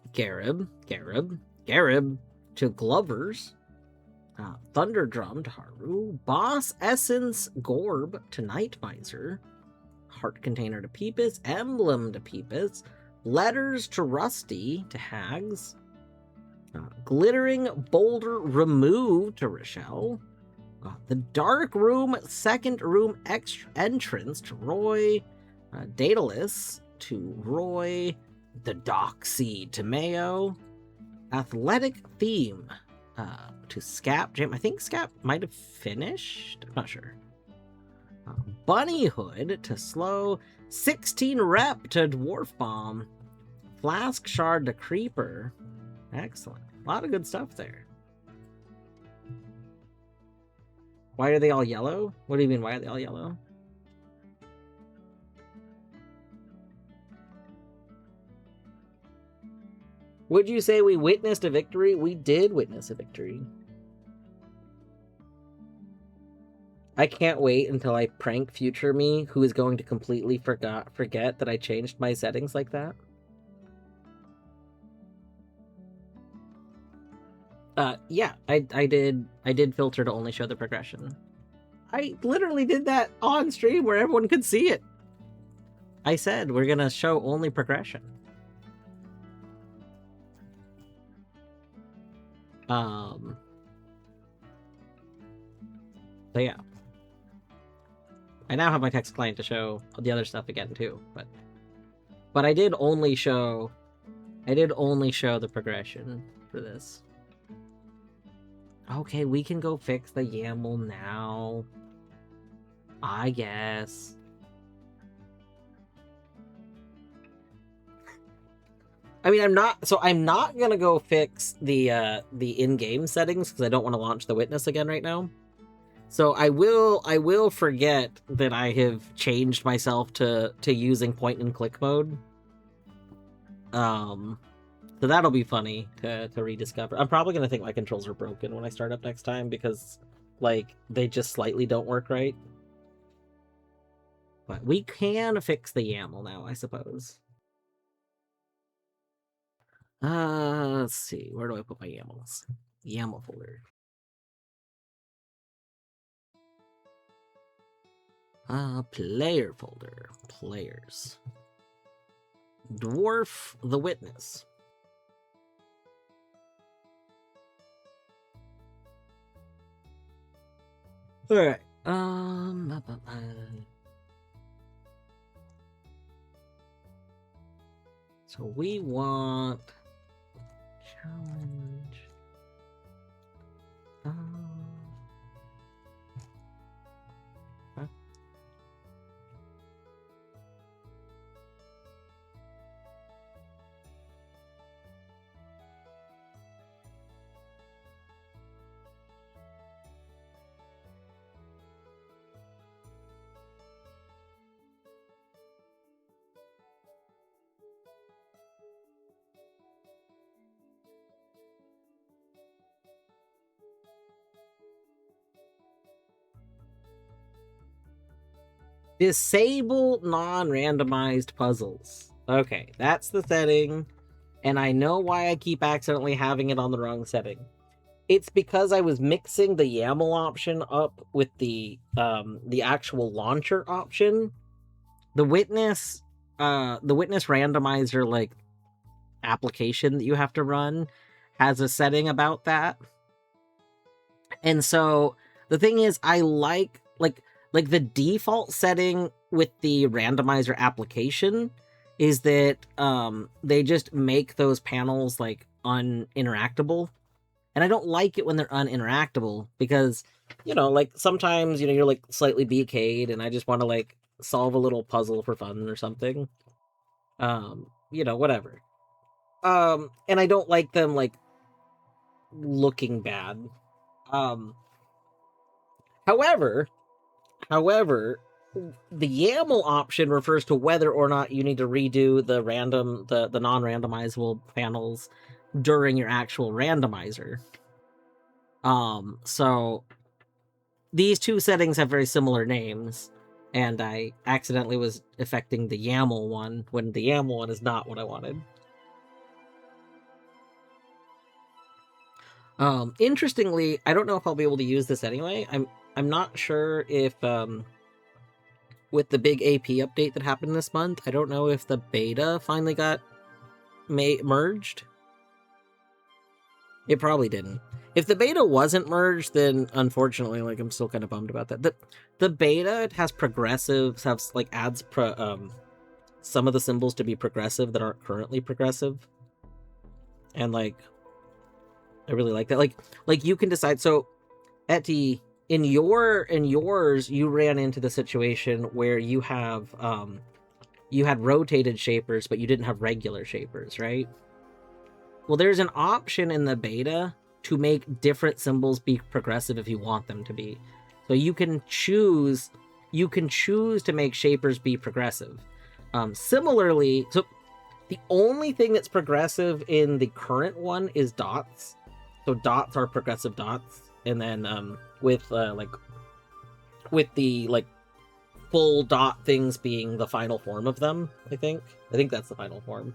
Speaker 1: to Glovers. Thunder drum to Haru. Boss essence Gorb to Night Miser. Heart container to Peepus. Emblem to Peepus. Letters to Rusty to Hags. Glittering boulder removed to Rochelle. The dark room, second room entrance to Roy. Daedalus to Roy. The dock seed to Mayo. Athletic theme to Scap Jam. I think Scap might have finished. I'm not sure. Bunny hood to Slow. 16 rep to Dwarf Bomb. Flask shard to Creeper. Excellent. A lot of good stuff there. Why are they all yellow? What do you mean, why are they all yellow? Would you say we witnessed a victory? We did witness a victory. I can't wait until I prank future me, who is going to completely forget that I changed my settings like that. Yeah, I did filter to only show the progression. I literally did that on stream where everyone could see it. I said we're gonna show only progression. So yeah. I now have my text client to show the other stuff again too, but I did only show the progression for this. Okay, we can go fix the YAML now. I guess. I mean, I'm not gonna go fix the in-game settings because I don't want to launch the witness again right now. So I will forget that I have changed myself to using point and click mode. So that'll be funny to rediscover. I'm probably gonna think my controls are broken when I start up next time because like they just slightly don't work right. But we can fix the YAML now, I suppose. Let's see. Where do I put my YAMLs? YAML folder. Player folder. Players. Dwarf the Witness. Alright. So we want challenge. Huh? Disable non-randomized puzzles. Okay, that's the setting, and I know why I keep accidentally having it on the wrong setting. It's because I was mixing the YAML option up with the actual launcher option. The witness randomizer like application that you have to run has a setting about that. And so the thing is, I like the default setting with the randomizer application is that they just make those panels like uninteractable. And I don't like it when they're uninteractable because, you know, like sometimes, you know, you're like slightly BK'd and I just want to like solve a little puzzle for fun or something. you know, whatever. And I don't like them like looking bad. However, however, the YAML option refers to whether or not you need to redo the non-randomizable panels during your actual randomizer. So these two settings have very similar names, and I accidentally was affecting the YAML one when the YAML one is not what I wanted. Interestingly, I don't know if I'll be able to use this anyway. I'm not sure if with the big AP update that happened this month, I don't know if the beta finally got merged. It probably didn't. If the beta wasn't merged, then unfortunately, like, I'm still kind of bummed about that. The beta has progressives, like adds some of the symbols to be progressive that aren't currently progressive, and like I really like that. Like you can decide. So, Etty, in yours, you ran into the situation where you have you had rotated shapers, but you didn't have regular shapers, right? Well, there's an option in the beta to make different symbols be progressive if you want them to be. So you can choose to make shapers be progressive. Similarly, so the only thing that's progressive in the current one is dots. So dots are progressive dots, and then with the like full dot things being the final form of them, I think that's the final form.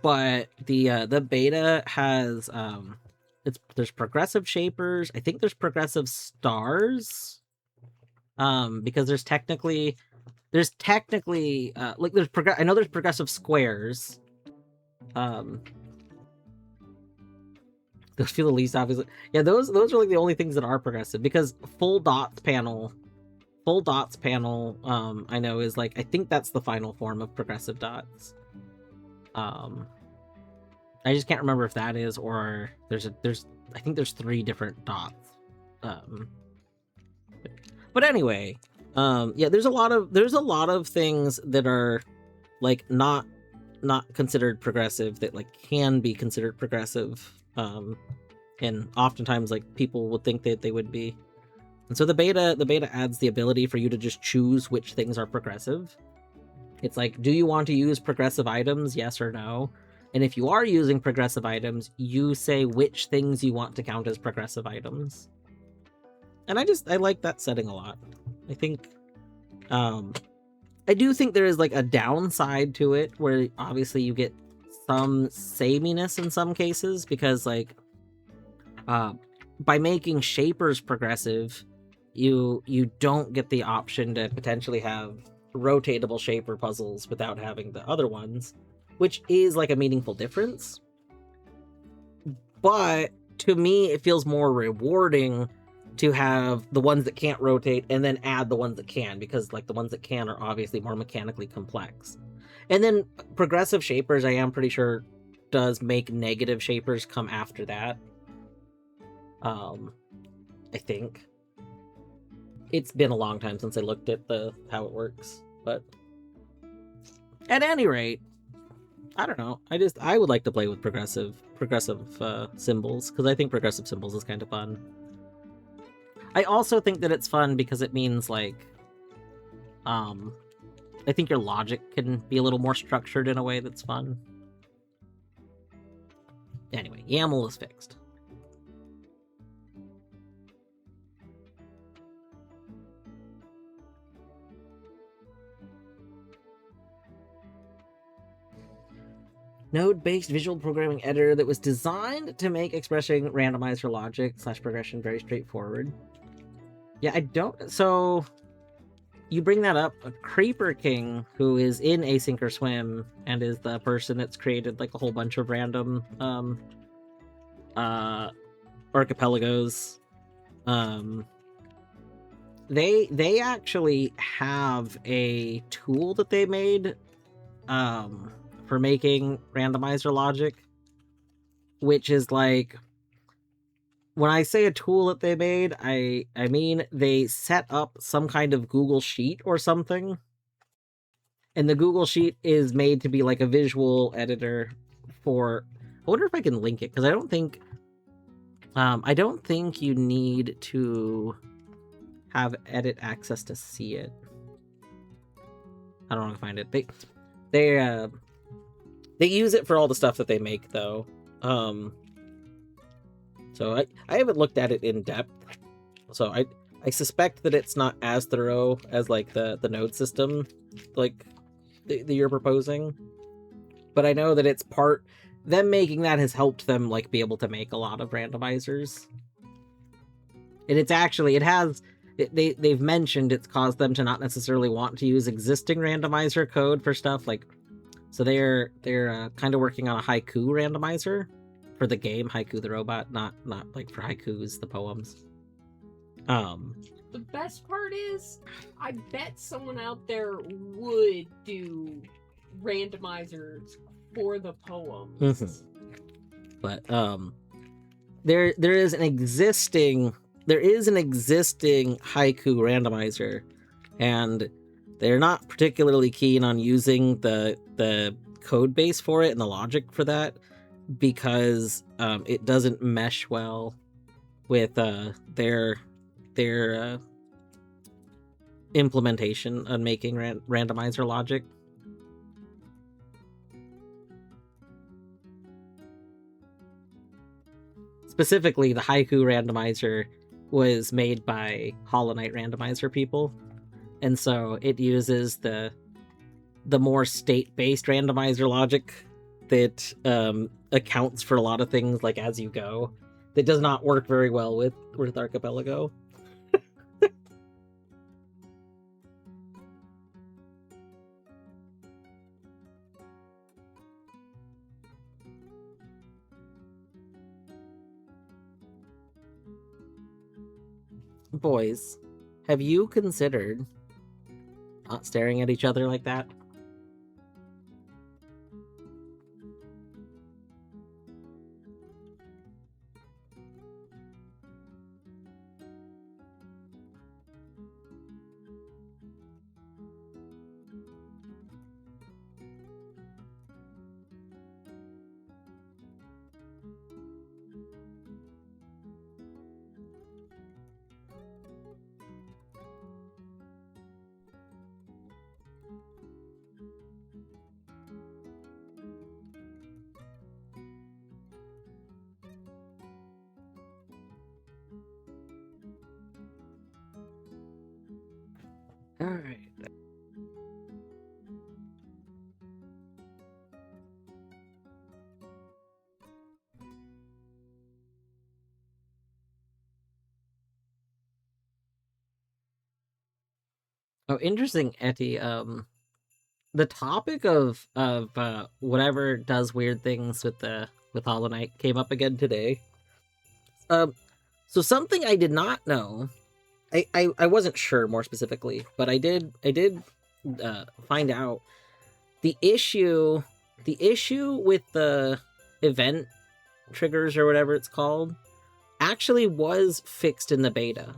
Speaker 1: But the beta has there's progressive shapers. I think there's progressive stars. Because there's technically like I know there's progressive squares. Those feel the least obviously. Yeah, those are like the only things that are progressive, because full dots panel, I know is like, I think that's the final form of progressive dots. I just can't remember if that is, or there's I think there's 3 different dots. But anyway, yeah, there's a lot of things that are like not considered progressive that like can be considered progressive. And oftentimes like people would think that they would be. And so the beta adds the ability for you to just choose which things are progressive. It's like, do you want to use progressive items? Yes or no? And if you are using progressive items, you say which things you want to count as progressive items. And I like that setting a lot. I think, I do think there is like a downside to it, where obviously you get some sameness in some cases, because like, by making shapers progressive, you don't get the option to potentially have rotatable shaper puzzles without having the other ones, which is like a meaningful difference. But to me, it feels more rewarding to have the ones that can't rotate and then add the ones that can, because like the ones that can are obviously more mechanically complex. And then progressive shapers, I am pretty sure, does make negative shapers come after that. I think. It's been a long time since I looked at how it works, but at any rate, I don't know. I would like to play with progressive symbols, because I think progressive symbols is kind of fun. I also think that it's fun because it means like, I think your logic can be a little more structured in a way that's fun. Anyway, YAML is fixed. Node-based visual programming editor that was designed to make expressing randomizer logic / progression very straightforward. Yeah, I don't... So, you bring that up. Creeper King, who is in Async or Swim, and is the person that's created like a whole bunch of random archipelagos. They actually have a tool that they made for making randomizer logic, which is like, when I say a tool that they made, I mean they set up some kind of Google Sheet or something, And the Google Sheet is made to be like a visual editor for. I wonder if I can link it, because I don't think you need to have edit access to see it. I don't know if I can find it. They use it for all the stuff that they make, though. So I haven't looked at it in depth. So I suspect that it's not as thorough as like the node system, like that you're proposing. But I know that it's part. Them making that has helped them like be able to make a lot of randomizers. And it's actually they've mentioned it's caused them to not necessarily want to use existing randomizer code for stuff like. So they're kind of working on a haiku randomizer for the game Haiku the Robot, not like for haikus the poems.
Speaker 2: The best part is, I bet someone out there would do randomizers for the poems.
Speaker 1: Mm-hmm. But there is an existing haiku randomizer, and they're not particularly keen on using the code base for it and the logic for that, because it doesn't mesh well with their implementation on making randomizer logic. Specifically, the haiku randomizer was made by Hollow Knight randomizer people, and so it uses the more state-based randomizer logic that accounts for a lot of things like as you go. That does not work very well with Archipelago. Boys, have you considered not staring at each other like that? All right. Oh, interesting, Etty. The topic of whatever does weird things with Hollow Knight came up again today. So something I did not know, I wasn't sure more specifically, but I did find out the issue with the event triggers or whatever it's called actually was fixed in the beta.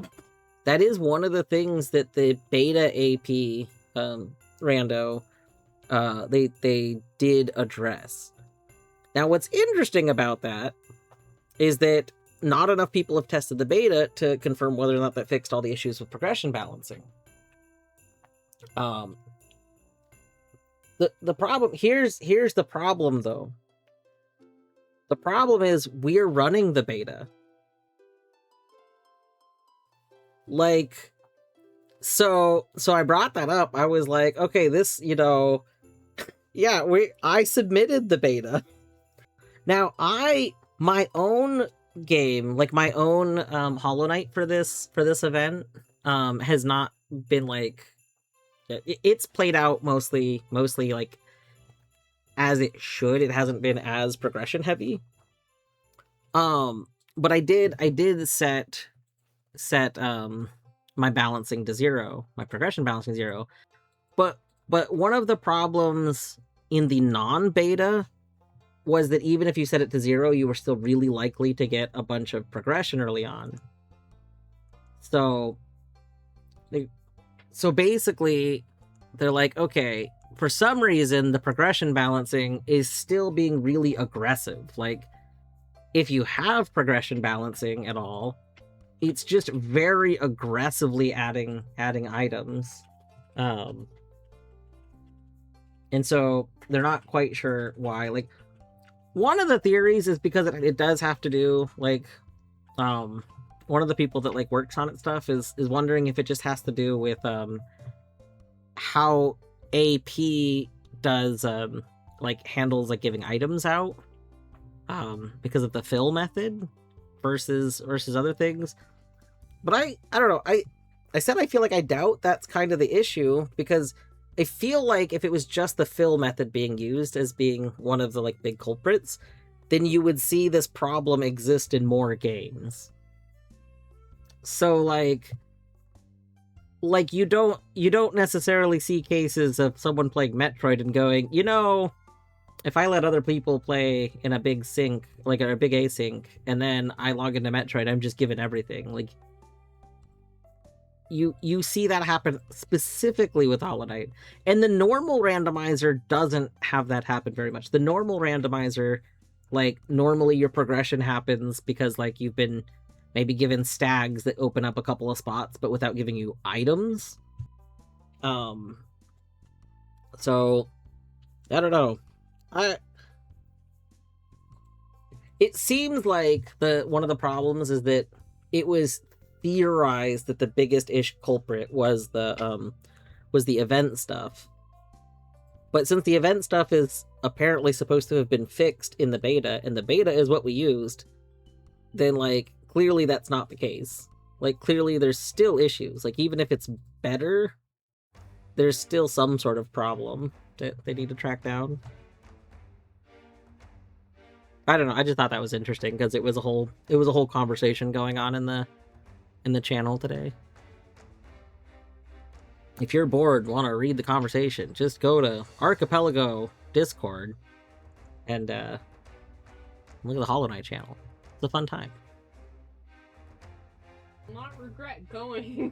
Speaker 1: That is one of the things that the beta AP rando they did address. Now, what's interesting about that is that not enough people have tested the beta to confirm whether or not that fixed all the issues with progression balancing. The problem here's the problem though. The problem is we're running the beta. Like, so I brought that up. I was like, okay, this, yeah, I submitted the beta. Now, my own game, like my own Hollow Knight for this event, has not been like, it's played out mostly like as it should. It hasn't been as progression heavy. But I did set my balancing to 0, my progression balancing to 0. But one of the problems in the non-beta was that even if you set it to 0, you were still really likely to get a bunch of progression early on. So basically, they're like, okay, for some reason, the progression balancing is still being really aggressive. Like, if you have progression balancing at all, it's just very aggressively adding items. And so they're not quite sure why. Like, one of the theories is because it does have to do, like, one of the people that like works on it stuff is wondering if it just has to do with how AP does like handles like giving items out because of the fill method versus other things. But I don't know. I said I feel like I doubt that's kind of the issue, because I feel like if it was just the fill method being used as being one of the like big culprits, then you would see this problem exist in more games. So like you don't necessarily see cases of someone playing Metroid and going, you know, if I let other people play in a big sync, like a big async, and then I log into Metroid, I'm just given everything. Like, you see that happen specifically with Hollow Knight. And the normal randomizer doesn't have that happen very much. The normal randomizer, like, normally your progression happens because, like, you've been maybe given stags that open up a couple of spots, but without giving you items. So, I don't know. It seems like one of the problems is that it was theorized that the biggest culprit was the event stuff. But since the event stuff is apparently supposed to have been fixed in the beta, and the beta is what we used, then, like, clearly that's not the case. Like, clearly there's still issues. Like, even if it's better, there's still some sort of problem that they need to track down. I don't know. I just thought that was interesting because it was a whole conversation going on in the channel today. If you're bored, want to read the conversation, just go to Archipelago Discord and look at the Hollow Knight channel. It's a fun time.
Speaker 2: Not regret going.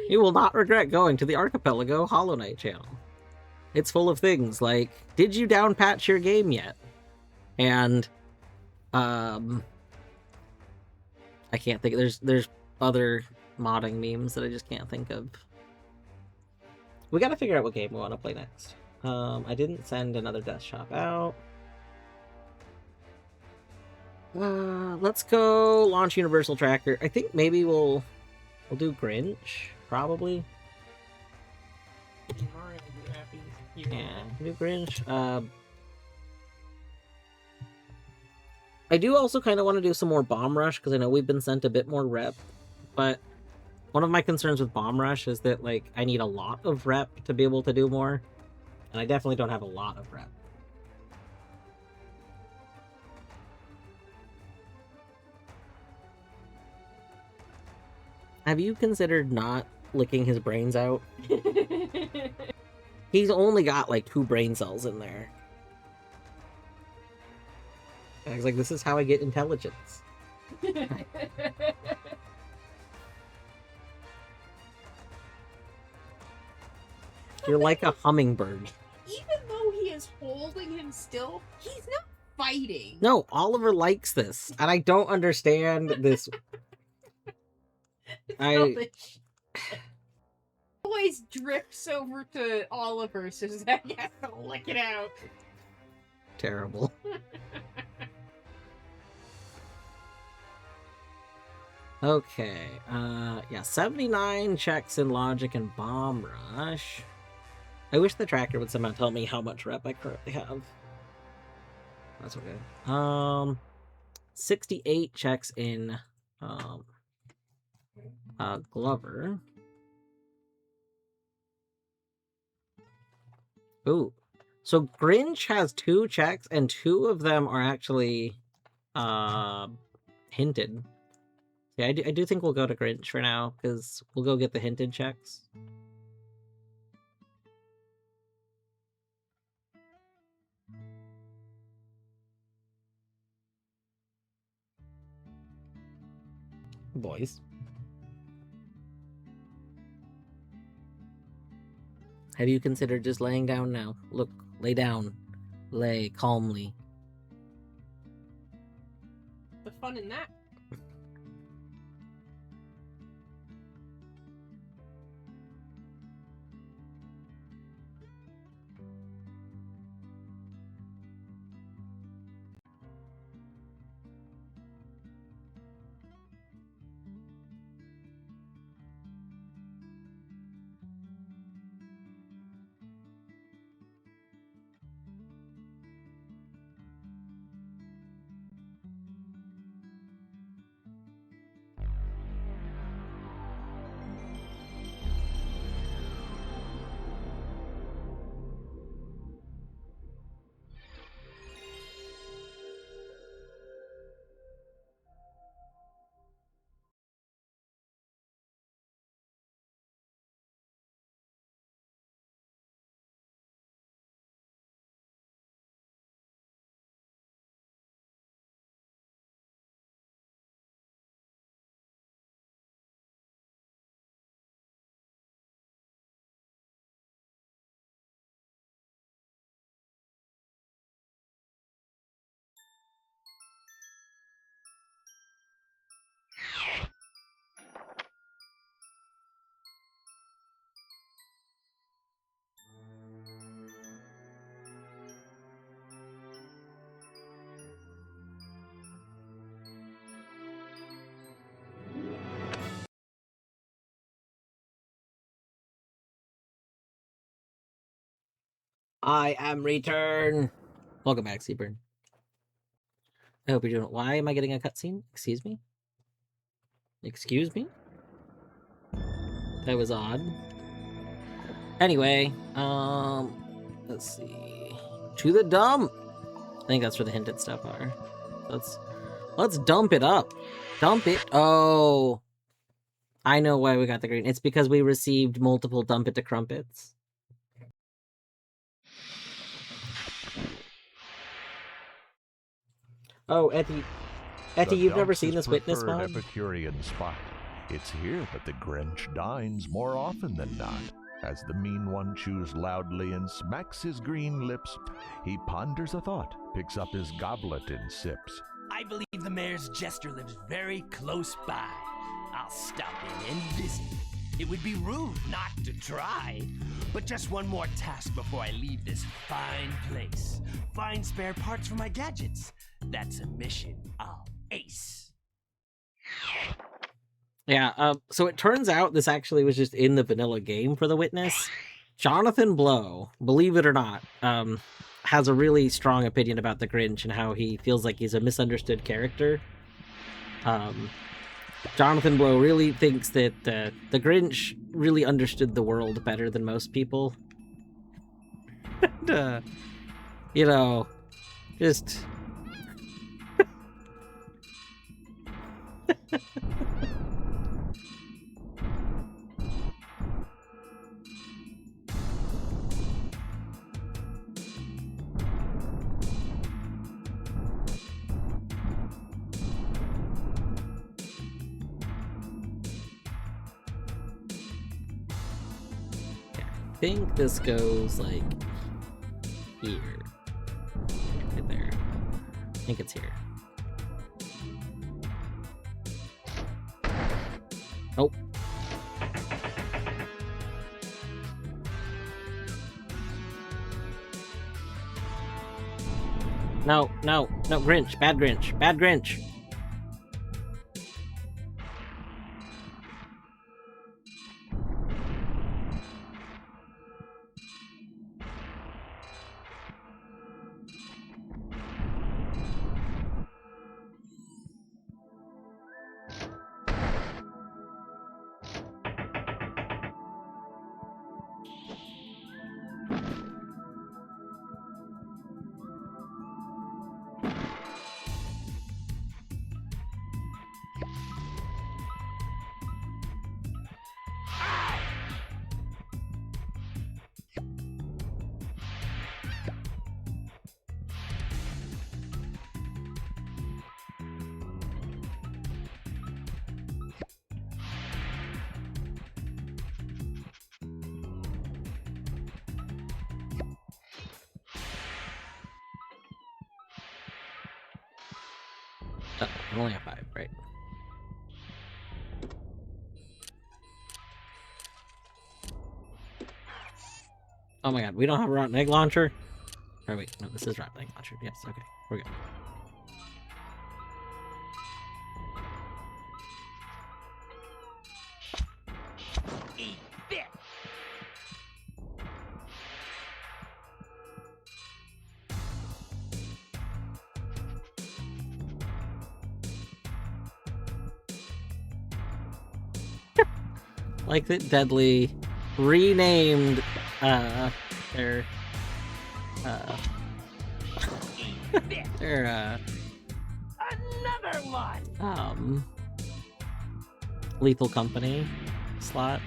Speaker 1: You will not regret going to the Archipelago Hollow Knight channel. It's full of things like, did you down patch your game yet? And I can't think. There's other modding memes that I just can't think of. We gotta figure out what game we want to play next. I didn't send another Death Shop out. Let's go launch Universal Tracker. I think maybe we'll do Grinch, probably. Yeah, do Grinch. I do also kind of want to do some more Bomb Rush, because I know we've been sent a bit more rep, but one of my concerns with Bomb Rush is that, like, I need a lot of rep to be able to do more, and I definitely don't have a lot of rep. Have you considered not licking his brains out? He's only got, like, 2 brain cells in there. I was like, this is how I get intelligence. You're like a hummingbird.
Speaker 2: Even though he is holding him still, he's not fighting.
Speaker 1: No, Oliver likes this, and I don't understand this.
Speaker 2: Always drifts over to Oliver, so Zach has to lick it out.
Speaker 1: Terrible. Okay, yeah, 79 checks in Logic and Bomb Rush. I wish the tracker would somehow tell me how much rep I currently have. That's okay. 68 checks in, Glover. Ooh. So Grinch has 2 checks, and 2 of them are actually, hinted. Yeah, I do think we'll go to Grinch for now, because we'll go get the hinted checks. Boys. Have you considered just laying down now? Look, lay down. Lay calmly.
Speaker 2: The fun in that.
Speaker 1: I am return. Welcome back, Seaburn. I hope you're doing. Why am I getting a cutscene? Excuse me. Excuse me. That was odd. Anyway, let's see. To the dump. I think that's where the hinted stuff are. Let's dump it up. Dump it. Oh, I know why we got the green. It's because we received multiple dump it to crumpets. Oh, Etty, you've never seen this witness mod?
Speaker 3: Epicurean spot. It's here that the Grinch dines more often than not. As the mean one chews loudly and smacks his green lips, he ponders a thought, picks up his goblet and sips.
Speaker 4: I believe the mayor's jester lives very close by. I'll stop in and visit. It would be rude not to try. But just one more task before I leave this fine place. Find spare parts for my gadgets. That's a mission I'll ace.
Speaker 1: Yeah, so it turns out this actually was just in the vanilla game for the witness. Jonathan Blow, believe it or not, has a really strong opinion about the Grinch and how he feels like he's a misunderstood character. Jonathan Blow really thinks that the Grinch really understood the world better than most people. And, you know, just... I think this goes like here. Right there. I think it's here. Oh. No, Grinch. Bad Grinch. Bad Grinch. Oh, I only have 5, right? Oh my god, we don't have a rotten egg launcher? Oh wait, no, this is rotten egg launcher. Yes, okay, we're good.
Speaker 4: Eat this.
Speaker 1: Like that Deadly renamed their
Speaker 4: Eat this.
Speaker 1: their
Speaker 4: Another one.
Speaker 1: Lethal Company slot.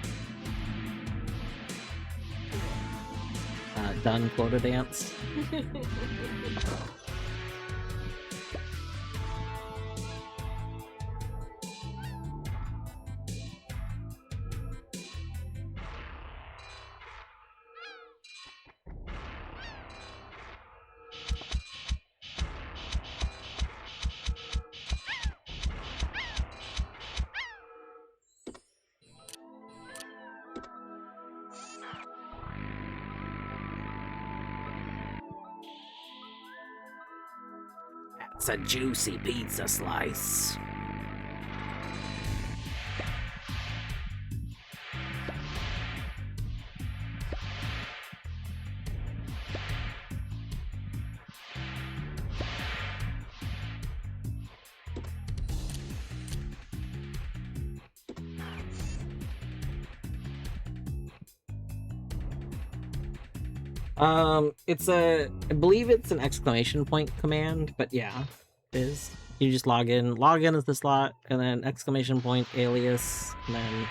Speaker 1: Done quota dance. That's a juicy pizza slice. I believe it's an exclamation point command, but yeah, it is. You just log in as the slot, and then exclamation point alias, and then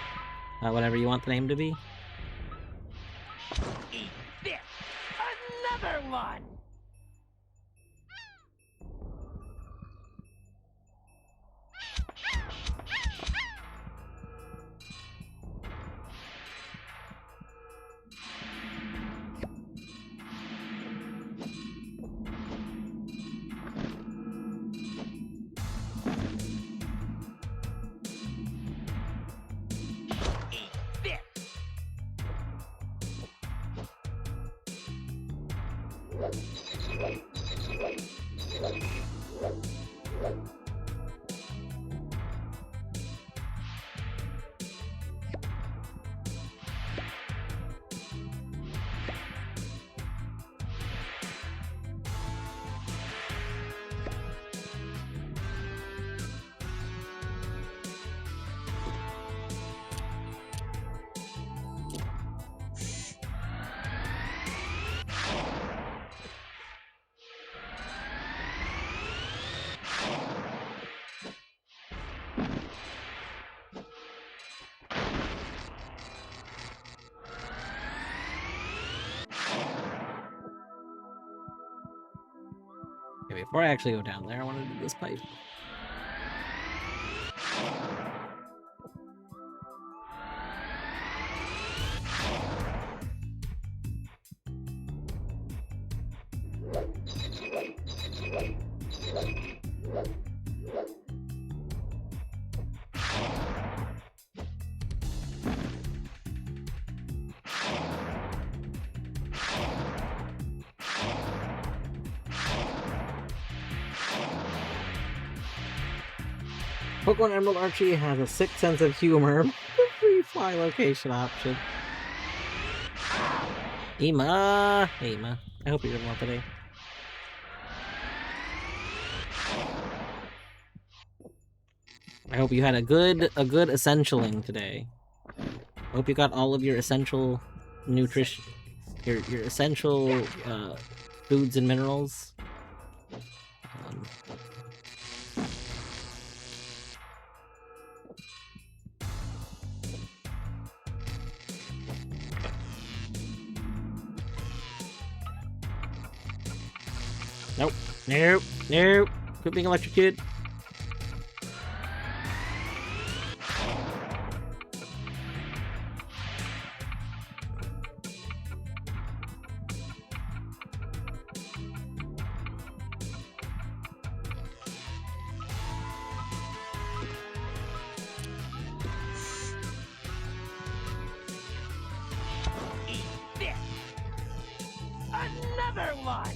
Speaker 1: whatever you want the name to be.
Speaker 4: Eat this. Another one. Eat this.
Speaker 1: Okay, before I actually go down there, I want to do this pipe. Pokemon Emerald Archie has a sick sense of humor. Free fly location option. Ema! Hey, Ema. I hope you're doing well today. I hope you had a good essentialing today. I hope you got all of your essential nutrition, your essential foods and minerals. Nope. Nope. Nope. Quit being electrocuted.
Speaker 4: one!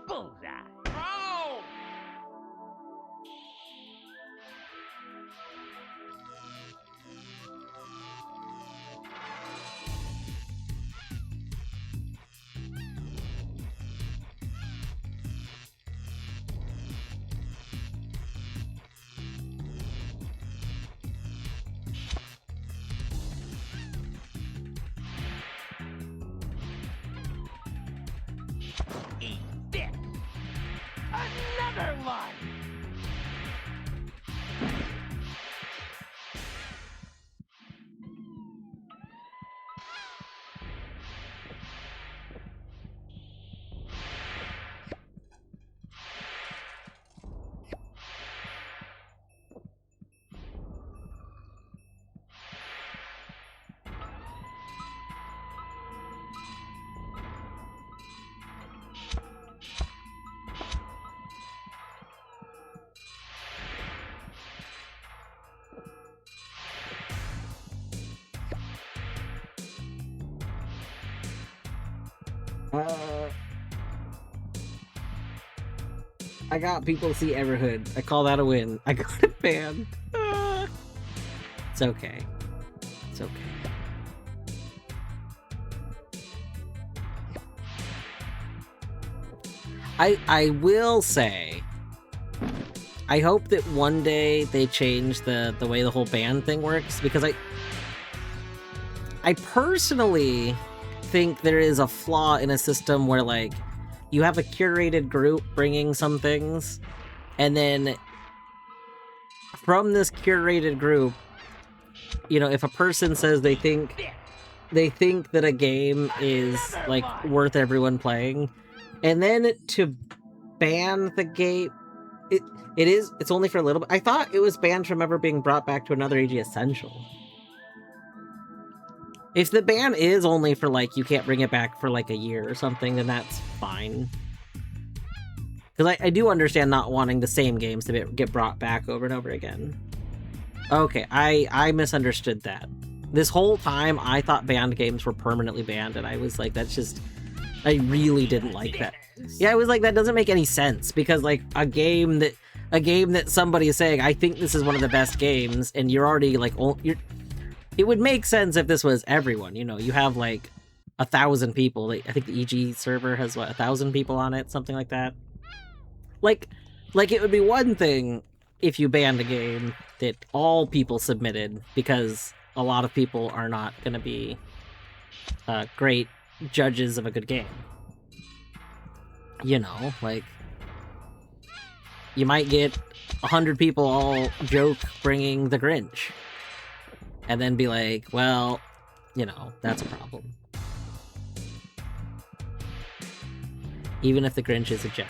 Speaker 4: Bullseye! Oh! Eat this! Another one!
Speaker 1: I got people to see Everhood. I call that a win. I got it banned. It's okay. It's okay. I will say, I hope that one day they change the way the whole ban thing works, because I personally think there is a flaw in a system where, like, you have a curated group bringing some things, and then from this curated group, you know, if a person says they think that a game is, like, worth everyone playing, and then to ban the game, it's only for a little bit. I thought it was banned from ever being brought back to another AG Essential. If the ban is only for, like, you can't bring it back for, like, a year or something, then that's fine. Because I do understand not wanting the same games to get brought back over and over again. Okay, I misunderstood that. This whole time, I thought banned games were permanently banned, and I was like, that's just... I really didn't like that. Yeah, I was like, that doesn't make any sense, because, like, a game that somebody is saying, I think this is one of the best games, and you're already, like, it would make sense if this was everyone, you know, you have, like, 1,000 people. I think the EG server has, what, 1,000 people on it? Something like that. Like, it would be one thing if you banned a game that all people submitted, because a lot of people are not going to be great judges of a good game. You know, like, you might get 100 people all joke bringing the Grinch, and then be like, well, you know, that's a problem. Even if the Grinch is a gem.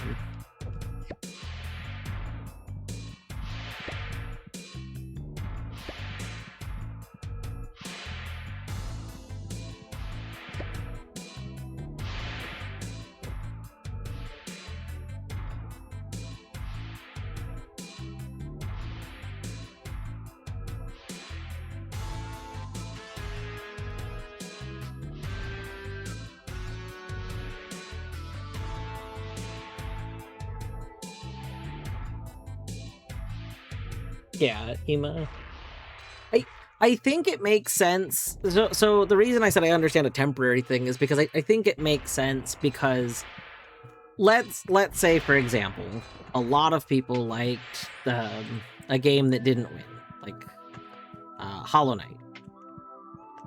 Speaker 1: Yeah, Hema. I think it makes sense. So the reason I said I understand a temporary thing is because I think it makes sense because let's say, for example, a lot of people liked a game that didn't win, like Hollow Knight.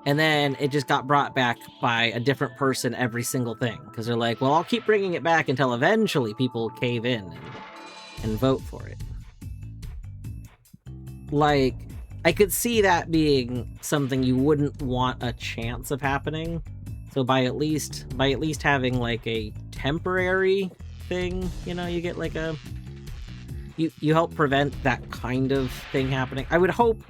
Speaker 1: And then it just got brought back by a different person every single thing. Because they're like, well, I'll keep bringing it back until eventually people cave in and vote for it. Like, I could see that being something you wouldn't want a chance of happening. So by at least having, like, a temporary thing, you know, you get, like, you help prevent that kind of thing happening. I would hope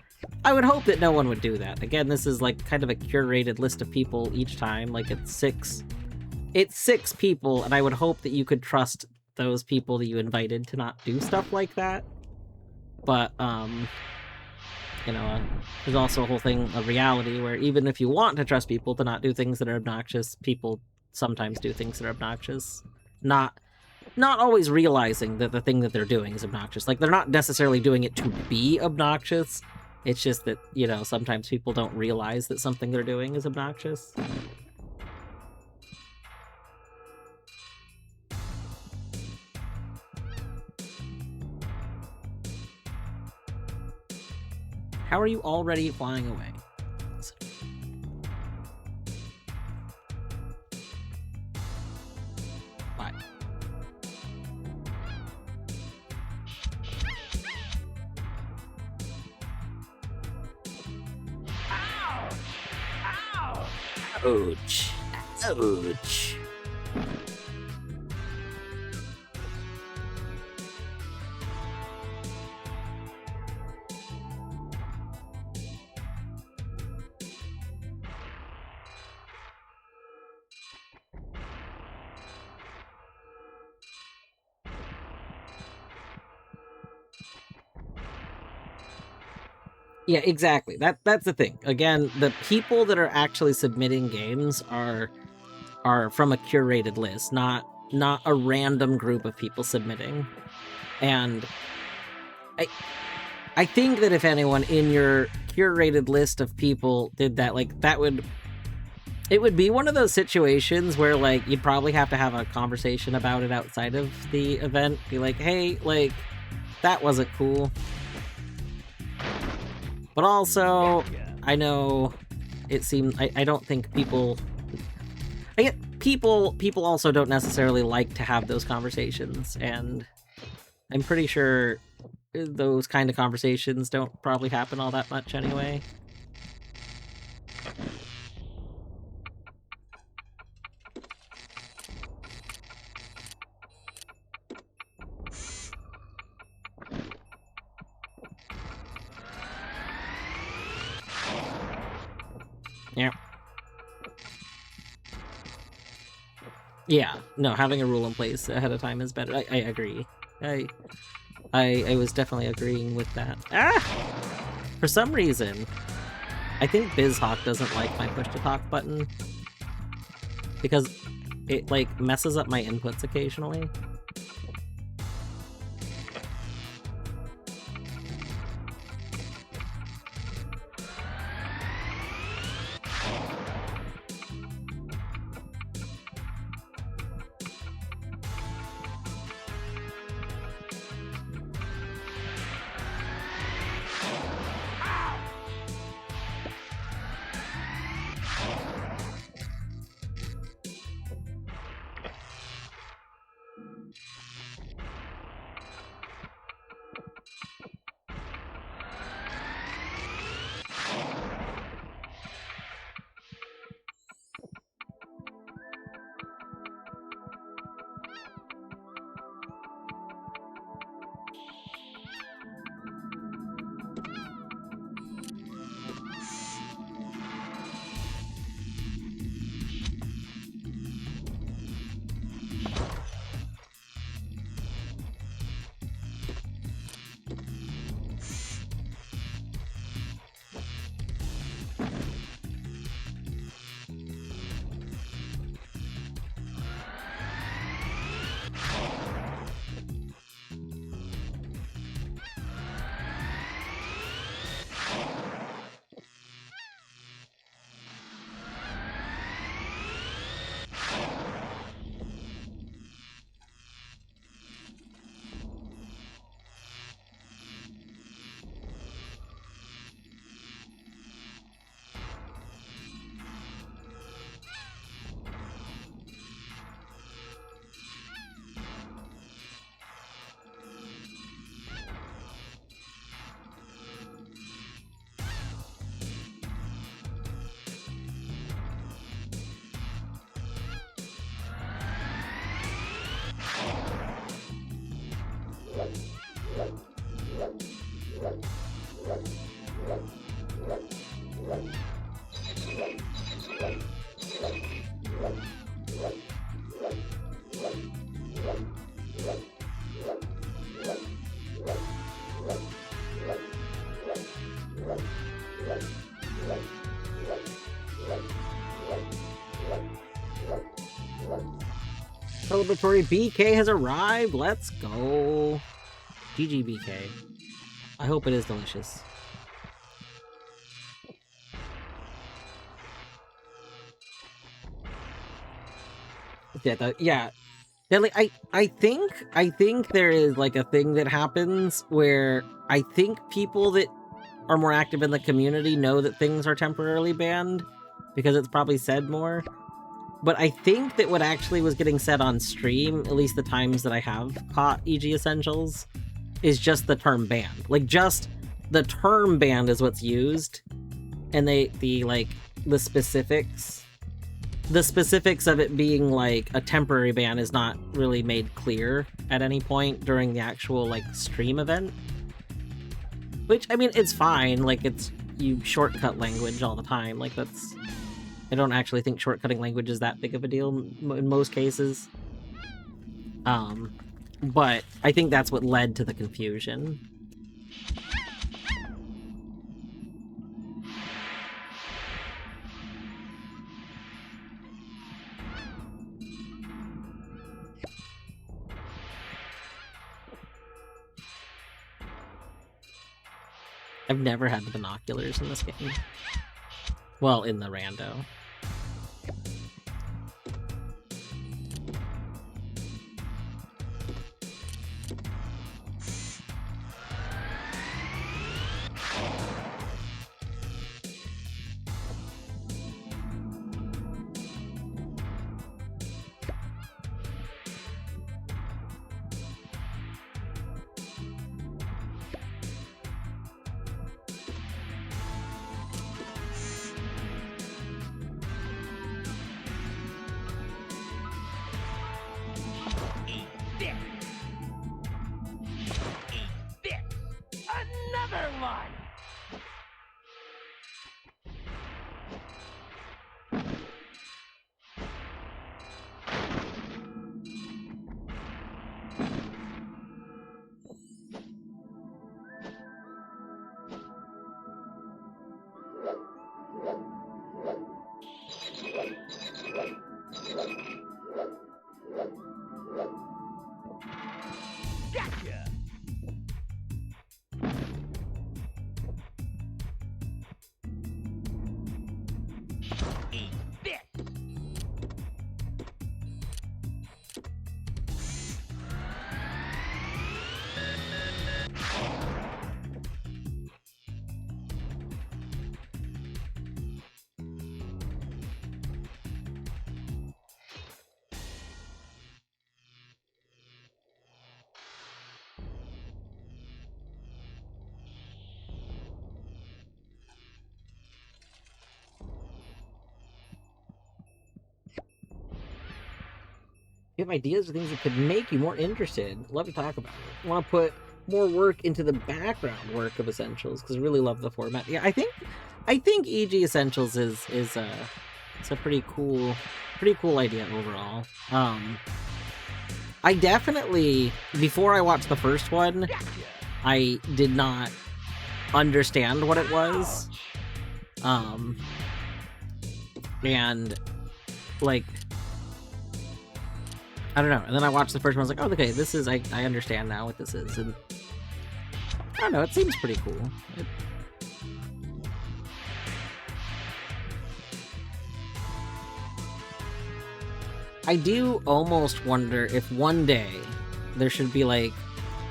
Speaker 1: I would hope that no one would do that. Again, this is like kind of a curated list of people each time. Like it's six people, and I would hope that you could trust those people that you invited to not do stuff like that. But, you know, there's also a whole thing of reality where even if you want to trust people to not do things that are obnoxious, people sometimes do things that are obnoxious. Not always realizing that the thing that they're doing is obnoxious. Like, they're not necessarily doing it to be obnoxious. It's just that, you know, sometimes people don't realize that something they're doing is obnoxious. How are you already flying away? Bye. Ouch. Ouch. Yeah, exactly. That's the thing. Again, the people that are actually submitting games are from a curated list, not a random group of people submitting. And I think that if anyone in your curated list of people did that, like it would be one of those situations where like you'd probably have to have a conversation about it outside of the event. Be like, hey, like that wasn't cool. But also, I know it seems I don't think people. I get people also don't necessarily like to have those conversations, and I'm pretty sure those kind of conversations don't probably happen all that much anyway. Yeah. Yeah, no, having a rule in place ahead of time is better. I agree. I was definitely agreeing with that. Ah! For some reason, I think BizHawk doesn't like my push-to-talk button because it, like, messes up my inputs occasionally. Celebratory BK has arrived. Let's go. GG BK. I hope it is delicious. Yeah. I think there is like a thing that happens where I think people that are more active in the community know that things are temporarily banned because it's probably said more. But I think that what actually was getting said on stream, at least the times that I have caught EG Essentials, is just the term banned. Like, just the term banned is what's used, and the specifics of it being like a temporary ban is not really made clear at any point during the actual like stream event. Which, I mean, it's fine. Like, you shortcut language all the time. Like, that's... I don't actually think shortcutting language is that big of a deal in most cases. But I think that's what led to the confusion. I've never had the binoculars in this game. Well, in the rando. You have ideas or things that could make you more interested. Love to talk about it. Want to put more work into the background work of Essentials because I really love the format. Yeah, I think EG Essentials is it's a pretty cool idea overall. I definitely, before I watched the first one, I did not understand what it was. And like, I don't know. And then I watched the first one. I was like, oh, okay, this is... I understand now what this is. And I don't know. It seems pretty cool. I do almost wonder if one day there should be like...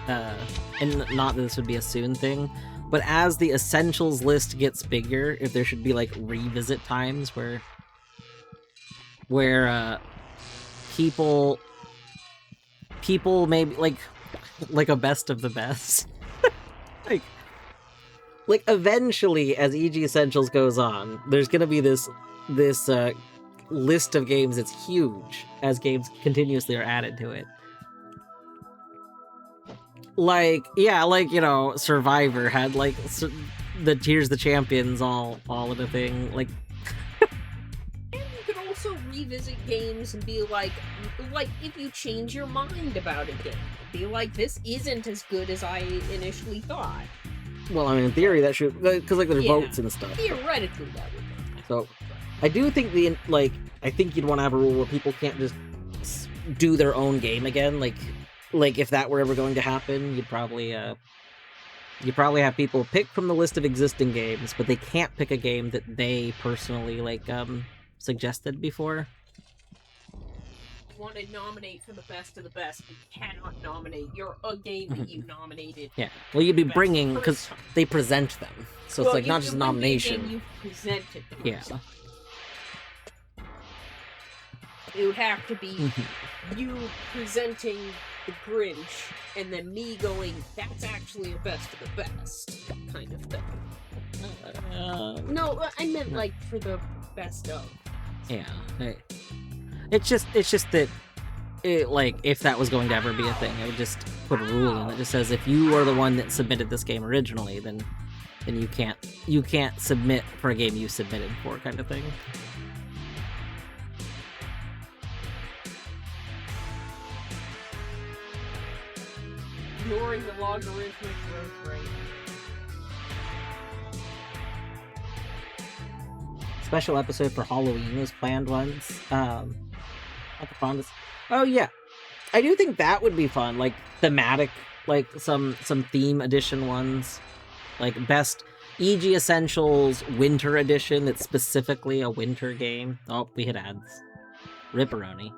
Speaker 1: and not that this would be a soon thing, but as the Essentials list gets bigger, if there should be like revisit times where people maybe like a best of the best. like eventually as EG Essentials goes on, there's gonna be this list of games that's huge as games continuously are added to it. Like, yeah, like, you know, Survivor had like the Here's the Champions all in a thing. Like,
Speaker 2: also revisit games and be like if you change your mind about a game, be like, this isn't as good as I initially thought.
Speaker 1: Well, I mean, in theory that should, because like there's votes and stuff.
Speaker 2: Theoretically, that would work.
Speaker 1: So, I do think I think you'd want to have a rule where people can't just do their own game again. Like if that were ever going to happen, you'd probably have people pick from the list of existing games, but they can't pick a game that they personally like suggested before.
Speaker 2: You want to nominate for the best of the best, you cannot nominate a game that you nominated.
Speaker 1: Yeah, well, you'd be bringing, because they present them, so it's like not just a nomination.
Speaker 2: You presented the
Speaker 1: Yeah.
Speaker 2: person. It would have to be you presenting the Grinch, and then me going, that's actually a best of the best, kind of thing. No, I meant like for the best of.
Speaker 1: Yeah. It's just that, like, if that was going to ever be a thing, I would just put a rule in that just says if you are the one that submitted this game originally, then you can't submit for a game you submitted for, kind of thing.
Speaker 2: Ignoring the logarithmic growth rate.
Speaker 1: Special episode for Halloween was planned once. Oh yeah, I do think that would be fun. Like thematic, like some theme edition ones, like best EG Essentials Winter Edition. That's specifically a winter game. Oh, we hit ads. Ripperoni.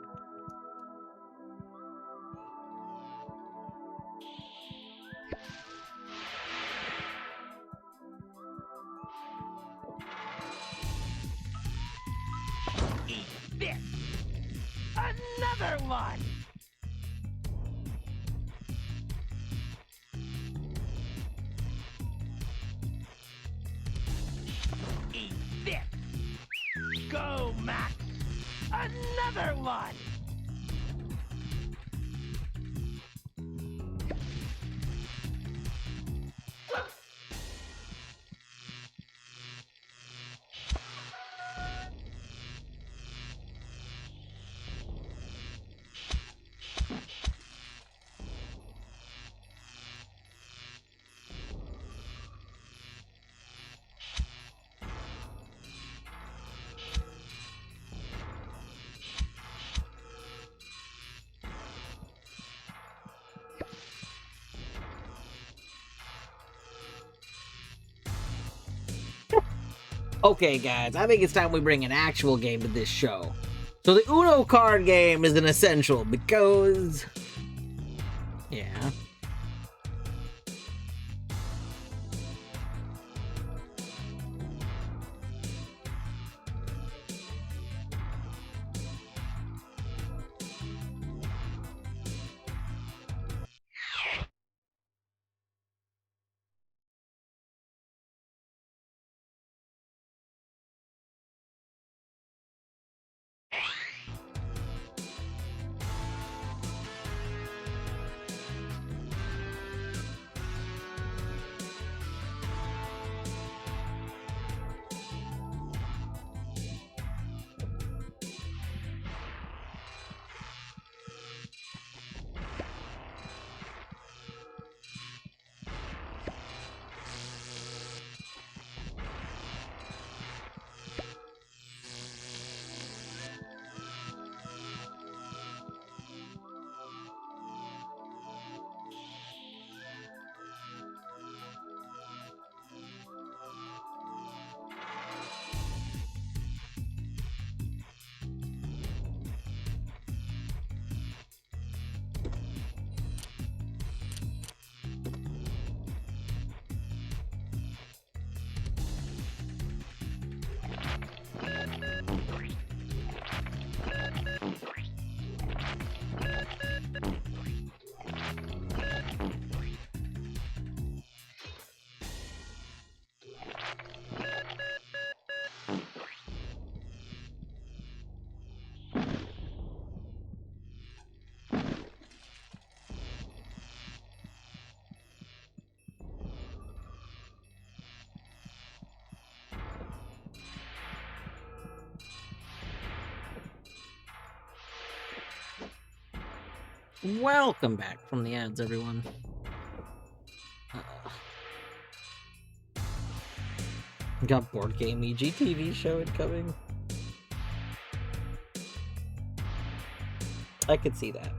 Speaker 4: Another one! Eat this! Go, Mac! Another one!
Speaker 1: Okay, guys, I think it's time we bring an actual game to this show. So the Uno card game is an essential because... Yeah. Welcome back from the ads, everyone. Got Board Game EG TV show incoming. I could see that.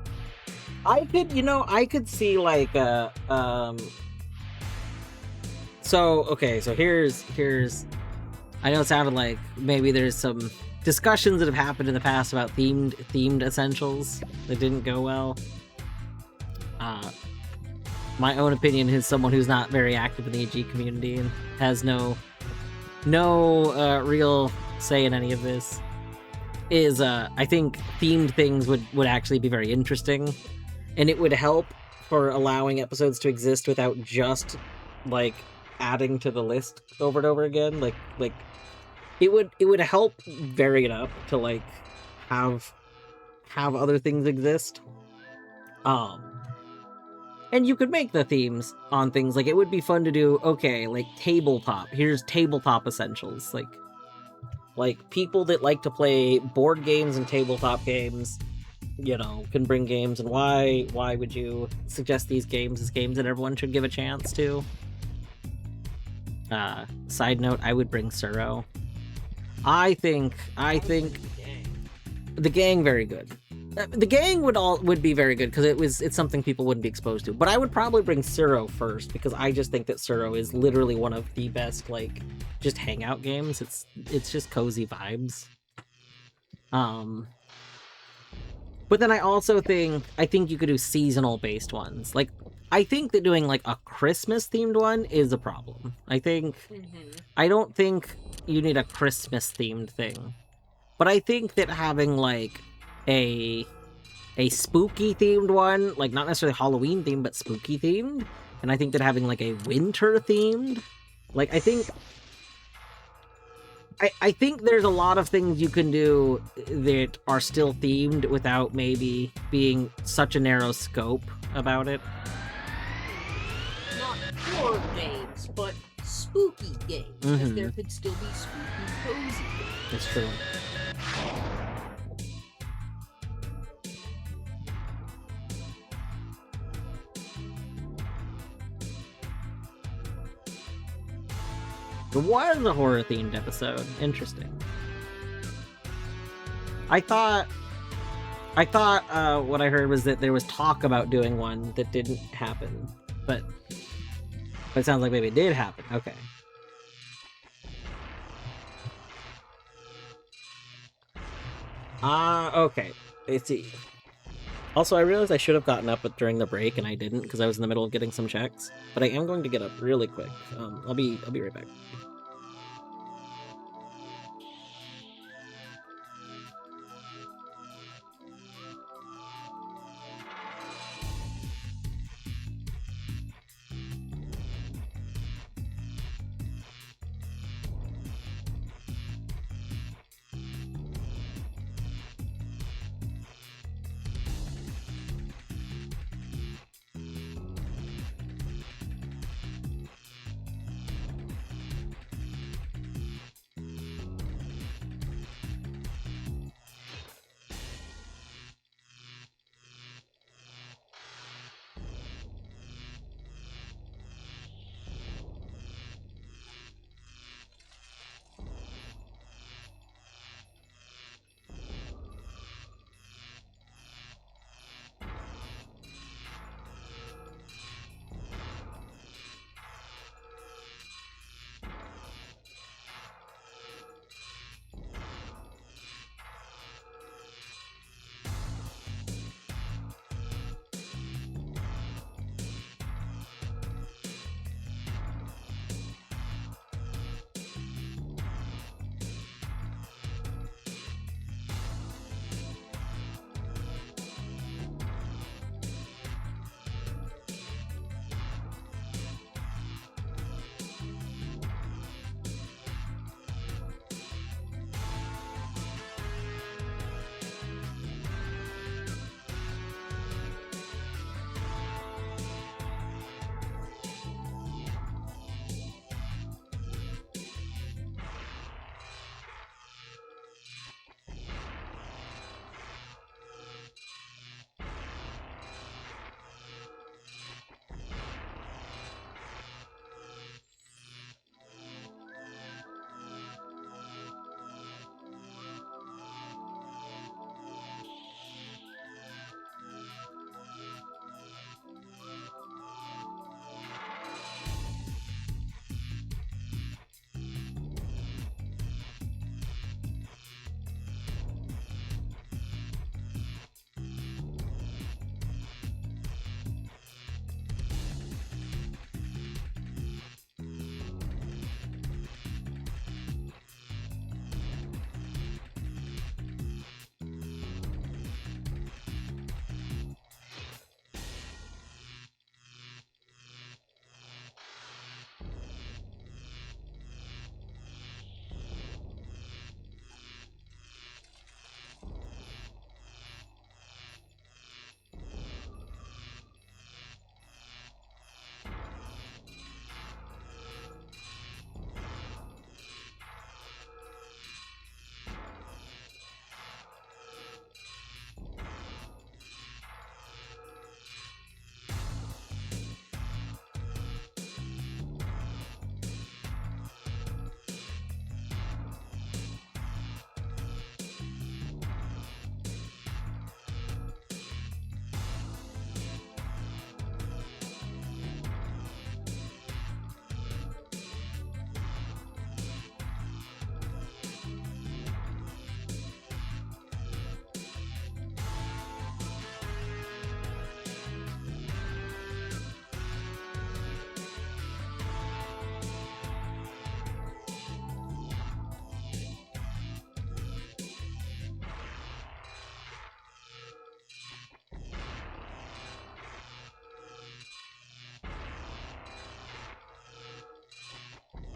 Speaker 1: I could see like so here's I know it sounded like maybe there's some discussions that have happened in the past about themed essentials that didn't go well. My own opinion is someone who's not very active in the AG community and has no real say in any of this. Is I think themed things would actually be very interesting, and it would help for allowing episodes to exist without just like adding to the list over and over again. Like it would help vary it up to like have other things exist. And you could make the themes on things like it would be fun to do. Okay, like tabletop. Here's tabletop essentials. Like people that like to play board games and tabletop games, can bring games, and why would you suggest these games as games that everyone should give a chance to? Side note, I would bring Suro. I think the gang very good. The gang would be very good because it's something people wouldn't be exposed to. But I would probably bring Suro first because I just think that Suro is literally one of the best like just hangout games. It's just cozy vibes. But then I also think you could do seasonal based ones. Like I think that doing like a Christmas themed one is a problem. I don't think you need a Christmas themed thing. But I think that having like a spooky themed one, like not necessarily Halloween themed, but spooky themed, and I think that having like a winter themed, like I think there's a lot of things you can do that are still themed without maybe being such a narrow scope about it.
Speaker 2: Not horror games, but spooky games, because there could still be spooky, cozy games.
Speaker 1: It's true. It was a horror-themed episode. Interesting. I thought what I heard was that there was talk about doing one that didn't happen, but it sounds like maybe it did happen. Okay. Okay. Let's see. Also, I realized I should have gotten up during the break, and I didn't because I was in the middle of getting some checks. But I am going to get up really quick. I'll be right back.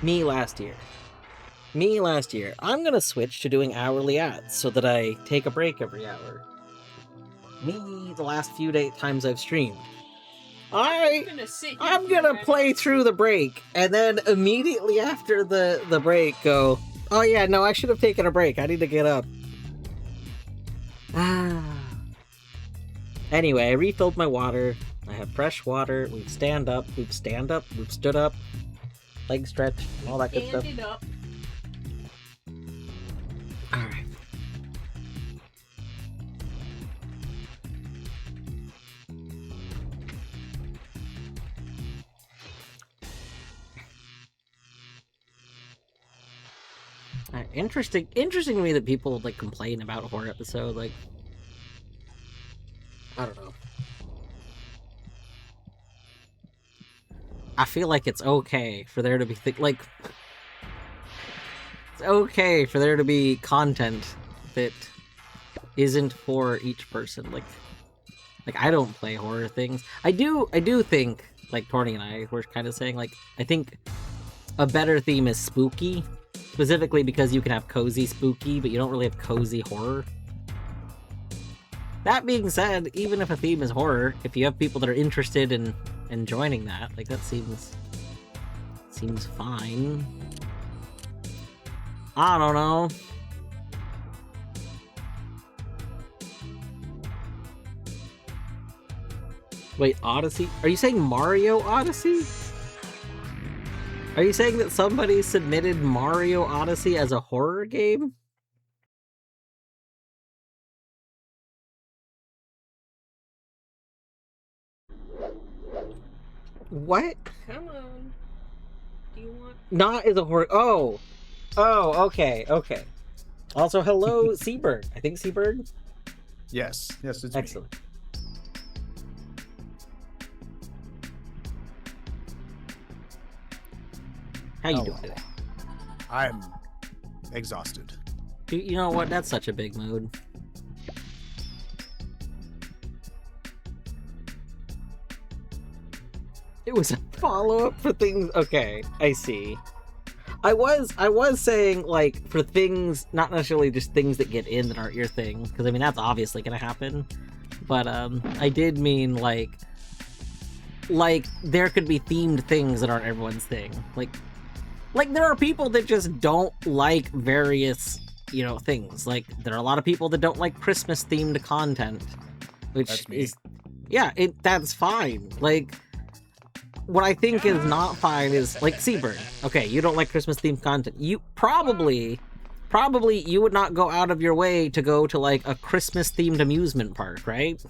Speaker 1: Me last year. I'm gonna switch to doing hourly ads so that I take a break every hour. Me, the last few times I've streamed. I'm gonna play through the break, and then immediately after the break go, oh yeah, no, I should have taken a break. I need to get up. Anyway, I refilled my water. I have fresh water. We've stood up, leg stretch, and all that good stuff.
Speaker 2: Up.
Speaker 1: Alright. Interesting to me that people like complain about a horror episode. Like, I don't know. I feel like it's okay for there to be it's okay for there to be content that isn't for each person. Like I don't play horror things. I do think, like Torny and I were kind of saying, like, I think a better theme is spooky, specifically because you can have cozy spooky, but you don't really have cozy horror. That being said, even if a theme is horror, if you have people that are interested in joining that, like, that seems fine. I don't know. Wait, Odyssey? Are you saying Mario Odyssey? Are you saying that somebody submitted Mario Odyssey as a horror game? What?
Speaker 2: Come on. Do you want...
Speaker 1: Not as a horror... Oh, okay. Also, hello, Seabird. I think Seabird?
Speaker 5: Yes, it's
Speaker 1: excellent.
Speaker 5: Me.
Speaker 1: How you doing today?
Speaker 5: I'm exhausted.
Speaker 1: You know what? That's such a big mood. It was a follow-up for things... Okay, I see. I was saying, like, for things, not necessarily just things that get in that aren't your thing, because, I mean, that's obviously gonna happen. But, I did mean, like, there could be themed things that aren't everyone's thing. Like, there are people that just don't like various, you know, things. Like, there are a lot of people that don't like Christmas-themed content, which
Speaker 5: That's me.
Speaker 1: is... Yeah, that's fine. Like... What I think is not fine is, like, Seabird. Okay, you don't like Christmas-themed content. You probably you would not go out of your way to go to, like, a Christmas-themed amusement park, right?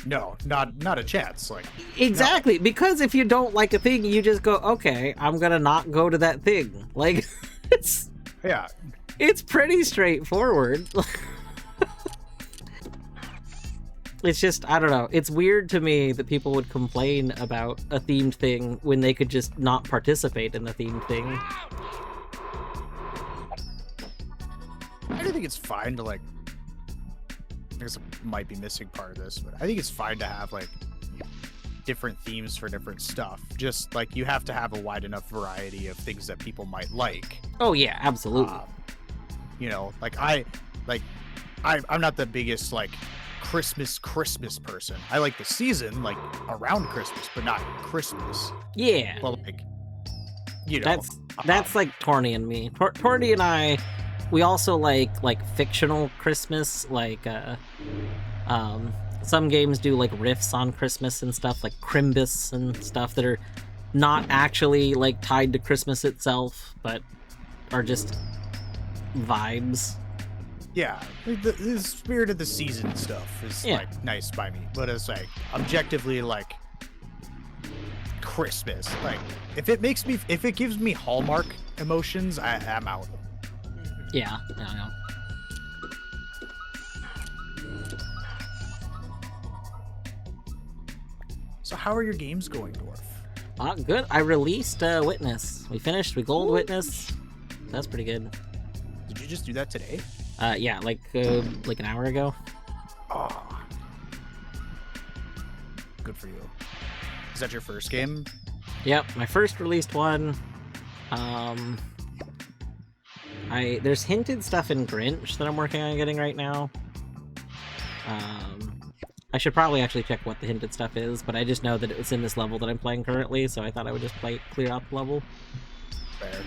Speaker 5: No, not a chance. Like,
Speaker 1: exactly, no. Because if you don't like a thing, you just go, okay, I'm gonna not go to that thing. Like, it's pretty straightforward. It's just, I don't know. It's weird to me that people would complain about a themed thing when they could just not participate in the themed thing.
Speaker 5: I don't think it's fine to, like... I guess I might be missing part of this, but I think it's fine to have, like, different themes for different stuff. Just, like, you have to have a wide enough variety of things that people might like.
Speaker 1: Oh, yeah, absolutely.
Speaker 5: You know, like, I'm not the biggest, like... Christmas person. I like the season, like around Christmas, but not Christmas.
Speaker 1: Yeah.
Speaker 5: Well, like, you know,
Speaker 1: that's like Torny and me. Torny and I, we also like fictional Christmas. Like, some games do like riffs on Christmas and stuff, like Crimbus and stuff that are not actually like tied to Christmas itself, but are just vibes.
Speaker 5: Yeah, the spirit of the season stuff is like nice by me, but it's like objectively like Christmas. Like if it gives me Hallmark emotions, I'm out.
Speaker 1: Yeah, I know.
Speaker 5: So how are your games going, Dwarf?
Speaker 1: Good. I released Witness. We finished. We gold Witness. That's pretty good.
Speaker 5: Did you just do that today?
Speaker 1: Yeah, like an hour ago.
Speaker 5: Oh. Good for you. Is that your first game?
Speaker 1: Yep, my first released one. There's hinted stuff in Grinch that I'm working on getting right now. I should probably actually check what the hinted stuff is, but I just know that it's in this level that I'm playing currently, so I thought I would just clear out the level.
Speaker 5: Fair.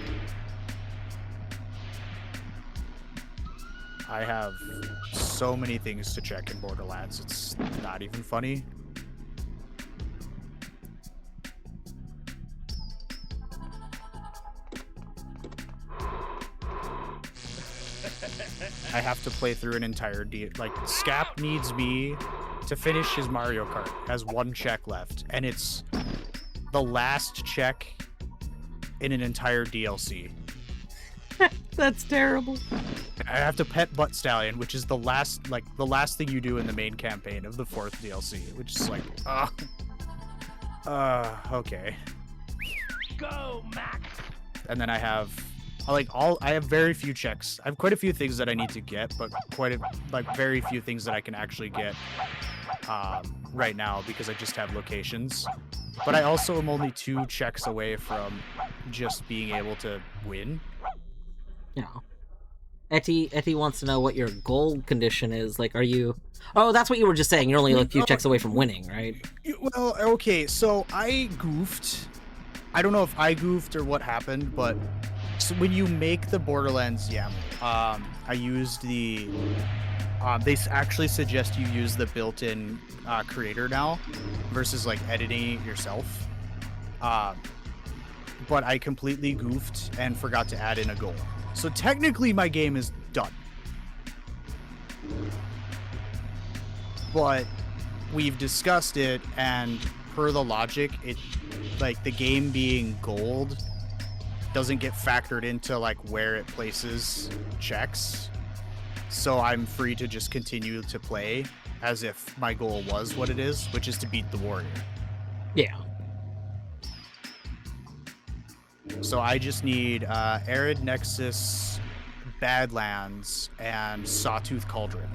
Speaker 5: I have so many things to check in Borderlands, it's not even funny. I have to play through an entire like Scap needs me to finish his Mario Kart. Has one check left, and it's the last check in an entire DLC.
Speaker 1: That's terrible.
Speaker 5: I have to pet Butt Stallion, which is the last thing you do in the main campaign of the 4th DLC, which is like, okay.
Speaker 4: Go, Max!
Speaker 5: And then I have very few checks. I have quite a few things that I need to get, but very few things that I can actually get right now because I just have locations. But I also am only 2 checks away from just being able to win.
Speaker 1: Yeah. Etty wants to know what your gold condition is. Like, are you... Oh, that's what you were just saying. You're only a few checks away from winning, right?
Speaker 5: Well, okay, so I goofed. I don't know if I goofed or what happened, but so when you make the Borderlands YAML, I used the... they actually suggest you use the built-in creator now versus, like, editing it yourself. But I completely goofed and forgot to add in a goal. So technically my game is done. But we've discussed it, and per the logic, like the game being gold doesn't get factored into like where it places checks. So I'm free to just continue to play as if my goal was what it is, which is to beat the warrior.
Speaker 1: Yeah.
Speaker 5: So I just need Arid Nexus, Badlands, and Sawtooth Cauldron.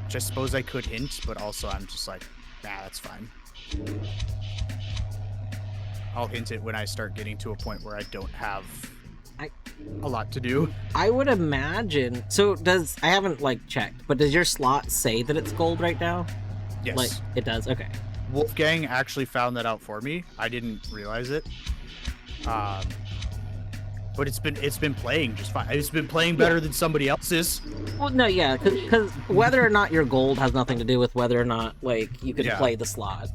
Speaker 5: Which I suppose I could hint, but also I'm just like, nah, that's fine. I'll hint it when I start getting to a point where I don't have a lot to do.
Speaker 1: I would imagine... So I haven't, like, checked, but does your slot say that it's gold right now?
Speaker 5: Yes.
Speaker 1: Like, it does? Okay.
Speaker 5: Wolfgang actually found that out for me. I didn't realize it. But it's been playing just fine. It's been playing better than somebody else's.
Speaker 1: Well, no, yeah, because whether or not you're gold has nothing to do with whether or not, like, you can play the slot.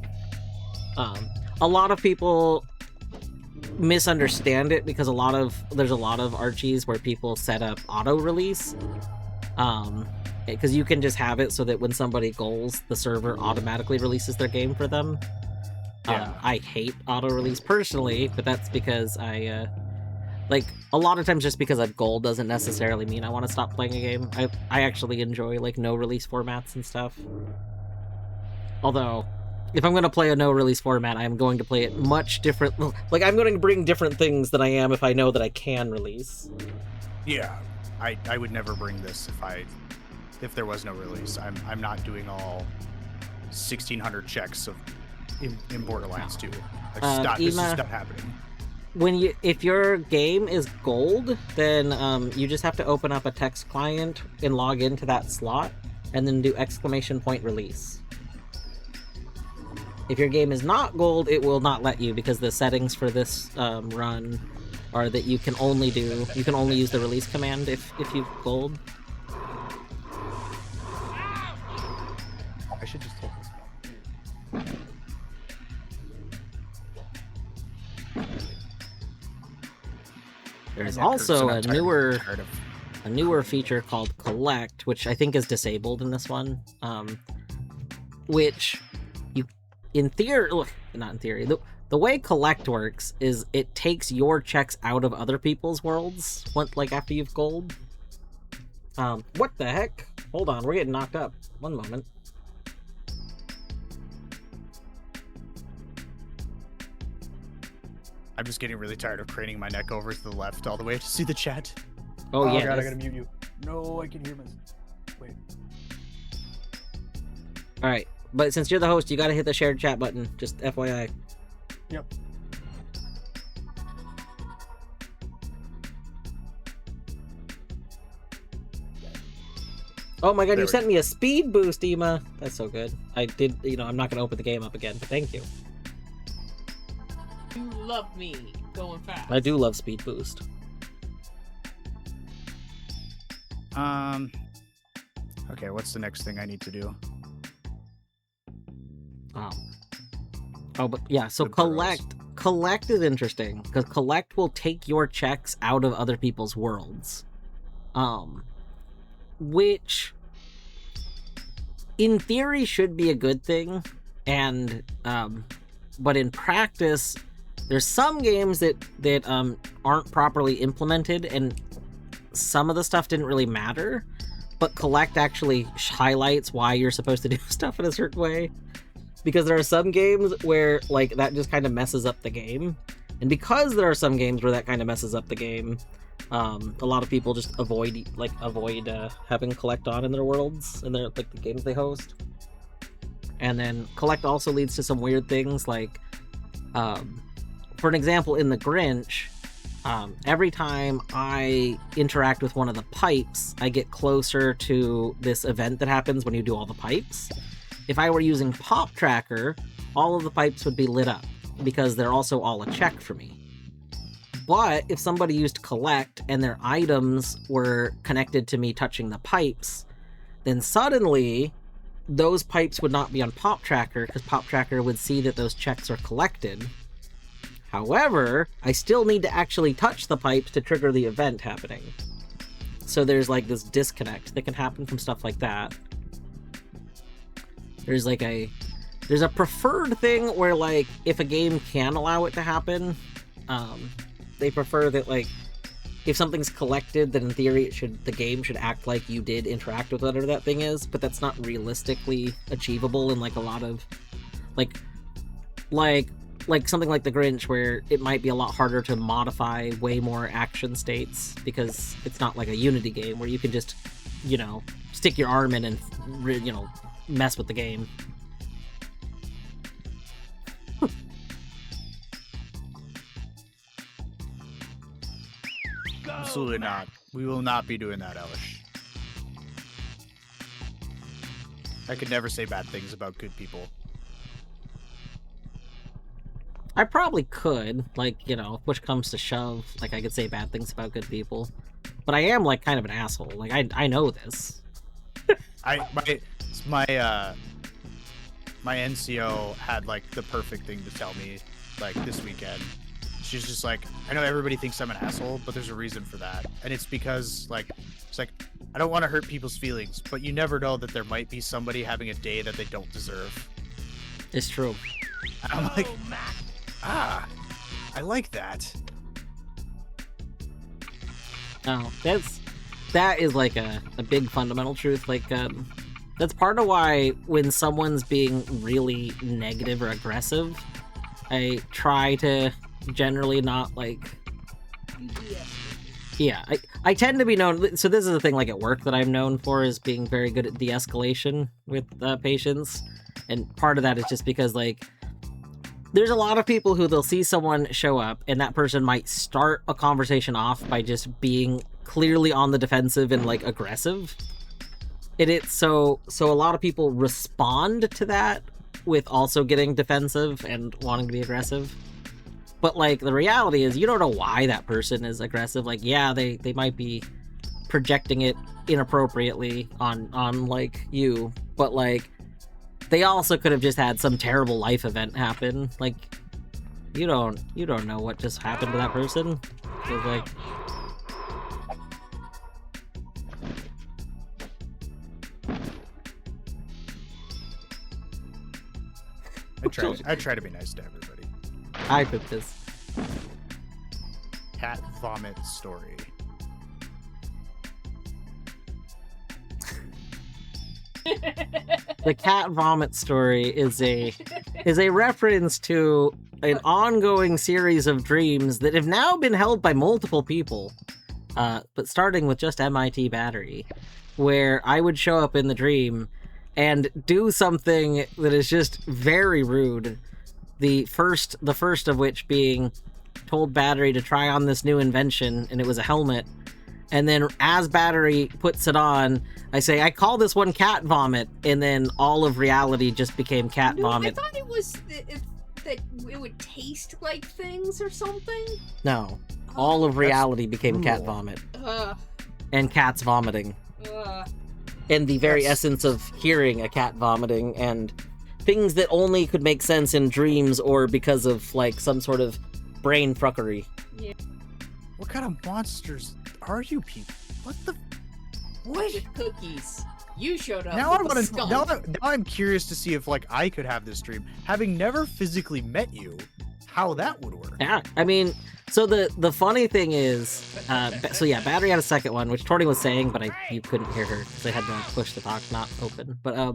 Speaker 1: A lot of people misunderstand it because there's a lot of Archies where people set up auto release. Because you can just have it so that when somebody goals, the server automatically releases their game for them. I hate auto-release personally, but that's because I a lot of times just because I've gold doesn't necessarily mean I want to stop playing a game. I actually enjoy, like, no-release formats and stuff. Although, if I'm going to play a no-release format, I'm going to play it much different. Like, I'm going to bring different things than I am if I know that I can release.
Speaker 5: Yeah, I would never bring this if there was no release. I'm not doing all 1,600 checks in Borderlands 2. Like, this is not happening.
Speaker 1: If your game is gold, then you just have to open up a text client and log into that slot, and then do !point release. If your game is not gold, it will not let you, because the settings for this run are that you can only use the release command if you've gold.
Speaker 5: I should just take this.
Speaker 1: There's also a newer feature called Collect, which I think is disabled in this one. Which you, in theory, not in theory. The way Collect works is it takes your checks out of other people's worlds after you've gold. What the heck? Hold on, we're getting knocked up. One moment.
Speaker 5: I'm just getting really tired of craning my neck over to the left all the way to see the chat.
Speaker 1: Oh yeah.
Speaker 6: God, I gotta mute you. No, I can hear myself. Wait.
Speaker 1: Alright, but since you're the host, you gotta hit the shared chat button, just FYI.
Speaker 6: Yep.
Speaker 1: Oh my god,
Speaker 5: There
Speaker 1: you
Speaker 5: we
Speaker 1: sent
Speaker 5: go.
Speaker 1: me a speed boost, Ema. That's so good. I did, I'm not going to open the game up again, but thank you.
Speaker 2: You love me going fast.
Speaker 1: I do love speed boost.
Speaker 5: Okay, what's the next thing I need to do?
Speaker 1: Oh, but yeah, so
Speaker 5: The burrows.
Speaker 1: collect is interesting, because collect will take your checks out of other people's worlds. Which, in theory, should be a good thing, and, but in practice, there's some games that aren't properly implemented, and some of the stuff didn't really matter, but collect actually highlights why you're supposed to do stuff in a certain way. Because there are some games where, like, that just kind of messes up the game. And because there are some games where that kind of messes up the game, a lot of people just avoid having collect on in their worlds, and their, like, the games they host. And then collect also leads to some weird things, like, for an example, in the Grinch, every time I interact with one of the pipes, I get closer to this event that happens when you do all the pipes. If I were using Pop Tracker, all of the pipes would be lit up, because they're also all a check for me. But if somebody used Collect and their items were connected to me touching the pipes, then suddenly those pipes would not be on Pop Tracker, because Pop Tracker would see that those checks are collected. However, I still need to actually touch the pipes to trigger the event happening. So there's like this disconnect that can happen from stuff like that. There's a preferred thing where, like, if a game can allow it to happen, they prefer that, like, if something's collected, then in theory the game should act like you did interact with whatever that thing is, but that's not realistically achievable in, like, a lot of, like something like the Grinch, where it might be a lot harder to modify way more action states, because it's not like a Unity game where you can just, stick your arm in and, mess with the game.
Speaker 5: Absolutely not. We will not be doing that, Elish. I could never say bad things about good people.
Speaker 1: I probably could, like, push comes to shove, like, I could say bad things about good people. But I am, like, kind of an asshole. Like, I know this.
Speaker 5: My NCO had, like, the perfect thing to tell me, like, this weekend. She's just like, I know everybody thinks I'm an asshole, but there's a reason for that. And it's because, like, it's like, I don't want to hurt people's feelings, but you never know that there might be somebody having a day that they don't deserve.
Speaker 1: It's true.
Speaker 5: And I'm like, I like that.
Speaker 1: No, that is like a big fundamental truth. Like, that's part of why when someone's being really negative or aggressive, I try to generally not, like... Yeah, I tend to be known... So this is the thing, like, at work that I'm known for, is being very good at de-escalation with patients. And part of that is just because, like, there's a lot of people who they'll see someone show up, and that person might start a conversation off by just being clearly on the defensive and, like, aggressive. And it's so a lot of people respond to that with also getting defensive and wanting to be aggressive. But, like, the reality is you don't know why that person is aggressive. Like, yeah, they might be projecting it inappropriately on like, you, but, like, they also could have just had some terrible life event happen. Like, you don't know what just happened to that person. So, like...
Speaker 5: I try to be nice to everybody.
Speaker 1: I put this.
Speaker 5: Cat vomit story.
Speaker 1: The cat vomit story is a reference to an ongoing series of dreams that have now been held by multiple people, but starting with just MIT Battery, where I would show up in the dream and do something that is just very rude. The first of which being told Battery to try on this new invention, and it was a helmet, And then as Battery puts it on, I say, I call this one cat vomit, and then all of reality just became cat vomit.
Speaker 2: I thought it was that it would taste like things or something.
Speaker 1: No. All of reality became cat vomit. And cats vomiting. And the very essence of hearing a cat vomiting, and things that only could make sense in dreams or because of, like, some sort of brain fuckery.
Speaker 2: Yeah.
Speaker 5: What kind of monsters are you people? What the... What?
Speaker 2: With cookies. You showed up.
Speaker 5: Now I
Speaker 2: with
Speaker 5: want
Speaker 2: a
Speaker 5: to.
Speaker 2: skunk.
Speaker 5: Now I'm curious to see if like I could have this dream, having never physically met you, how that would work.
Speaker 1: Yeah, I mean, so the funny thing is, so yeah, Battery had a second one, which Torty was saying, but you couldn't hear her because I had to push the talk not open. But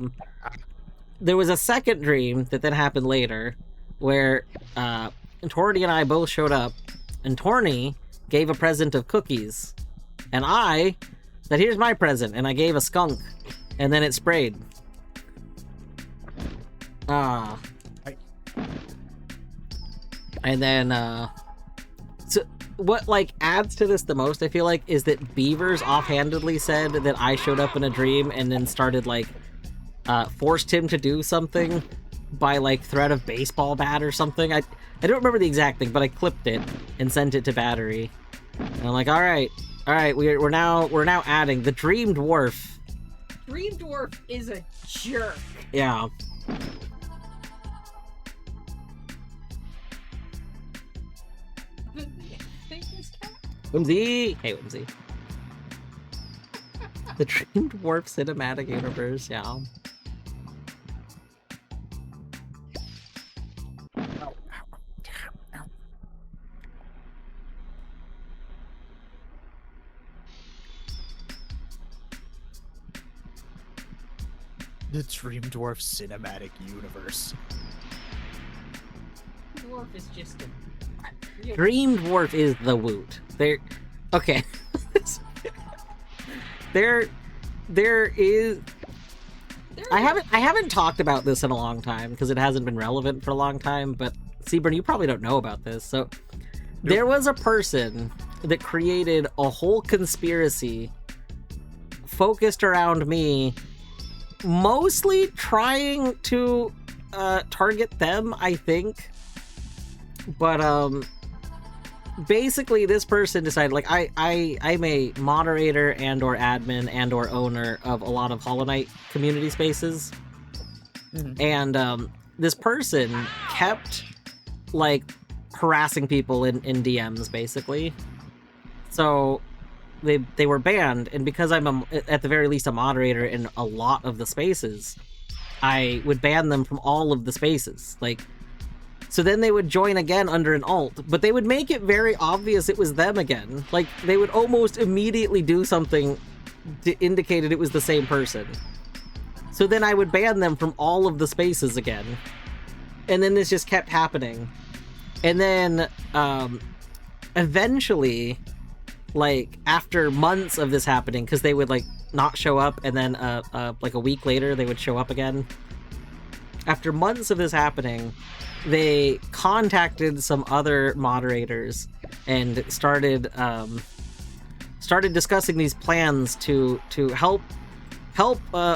Speaker 1: there was a second dream that then happened later, where Torty and I both showed up, and Torny gave a present of cookies, and I said, "Here's my present," and I gave a skunk, and then it sprayed. And then, so what, like, adds to this the most, I feel like, is that Beavers offhandedly said that I showed up in a dream and then started, like, forced him to do something by, like, threat of baseball bat or something. I don't remember the exact thing, but I clipped it and sent it to Battery. And I'm like, all right, we're now adding the Dream Dwarf.
Speaker 2: Dream Dwarf is a jerk.
Speaker 1: Yeah. Whimsy! Hey, Whimsy. The Dream Dwarf cinematic universe, yeah.
Speaker 5: The Dream Dwarf cinematic universe.
Speaker 2: Dwarf is just a...
Speaker 1: Dream Dwarf is the woot. Okay. there is... I haven't talked about this in a long time because it hasn't been relevant for a long time, but Seaburn, you probably don't know about this. So there was a person that created a whole conspiracy focused around me, mostly trying to target them, I think. But basically this person decided, like, I'm a moderator and or admin and or owner of a lot of Hollow Knight community spaces. Mm-hmm. And this person kept, like, harassing people in DMs, basically. So they were banned, and because I'm at the very least a moderator in a lot of the spaces, I would ban them from all of the spaces. Like, so then they would join again under an alt, but they would make it very obvious it was them again. Like, they would almost immediately do something to indicate it was the same person. So then I would ban them from all of the spaces again. And then this just kept happening. And then, eventually, like, after months of this happening, because they would, like, not show up, and then, like, a week later, they would show up again. After months of this happening, they contacted some other moderators and started discussing these plans to help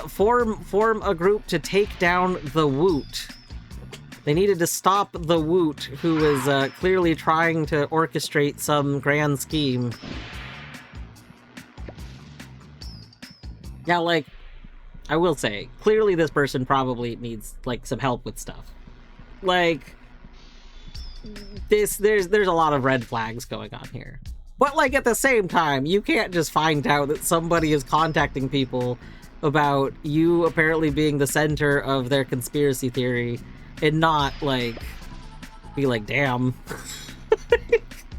Speaker 1: form a group to take down the Woot. They needed to stop the Woot, who was clearly trying to orchestrate some grand scheme. Now, like, I will say, clearly this person probably needs, like, some help with stuff. Like, there's a lot of red flags going on here. But, like, at the same time, you can't just find out that somebody is contacting people about you apparently being the center of their conspiracy theory and not, like, be like, damn.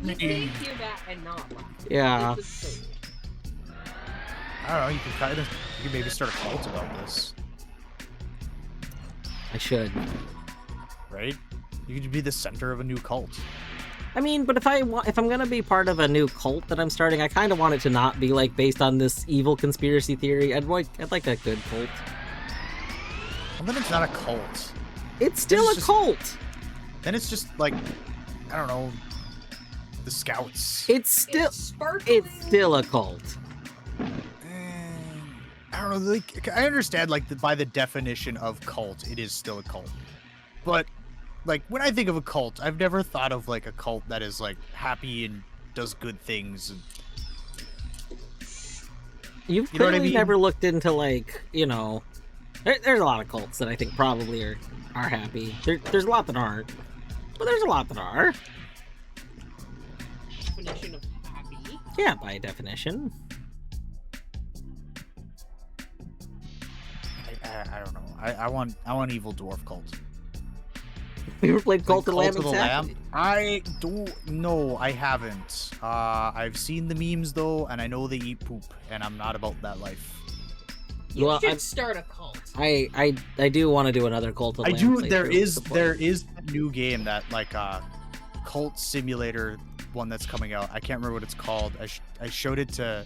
Speaker 2: You can't hear that and not laugh.
Speaker 1: Yeah.
Speaker 5: I don't know, you can maybe start a cult about this.
Speaker 1: I should.
Speaker 5: Right? You could be the center of a new cult.
Speaker 1: I mean, but if I'm gonna be part of a new cult that I'm starting, I kind of want it to not be, like, based on this evil conspiracy theory. I'd like a good cult.
Speaker 5: Well, then it's not a cult.
Speaker 1: It's still a cult.
Speaker 5: Then it's just, like, I don't know, the scouts.
Speaker 1: It's still
Speaker 2: sparkling.
Speaker 1: it's still a cult.
Speaker 5: I don't know. Like, I understand, like, by the definition of cult, it is still a cult. But, like, when I think of a cult, I've never thought of, like, a cult that is, like, happy and does good things. And...
Speaker 1: You've
Speaker 5: You know what
Speaker 1: clearly
Speaker 5: I mean?
Speaker 1: never looked into, like, you know, there's a lot of cults that I think probably are happy. There's a lot that aren't, but there's a lot that are.
Speaker 2: Definition of happy.
Speaker 1: Yeah, by definition.
Speaker 5: I don't know. I want evil dwarf cult.
Speaker 1: You ever played Cult of the
Speaker 5: Cult
Speaker 1: Lamb?
Speaker 5: of the
Speaker 1: Exactly.
Speaker 5: Lamb? I don't know. I haven't. I've seen the memes though, and I know they eat poop, and I'm not about that life.
Speaker 2: You
Speaker 1: Well,
Speaker 2: should start a cult.
Speaker 1: I do want to do another Cult of the
Speaker 5: I
Speaker 1: Lamb.
Speaker 5: do. There
Speaker 1: playthrough
Speaker 5: is
Speaker 1: to play.
Speaker 5: a new game that like cult simulator one that's coming out. I can't remember what it's called. I showed it to.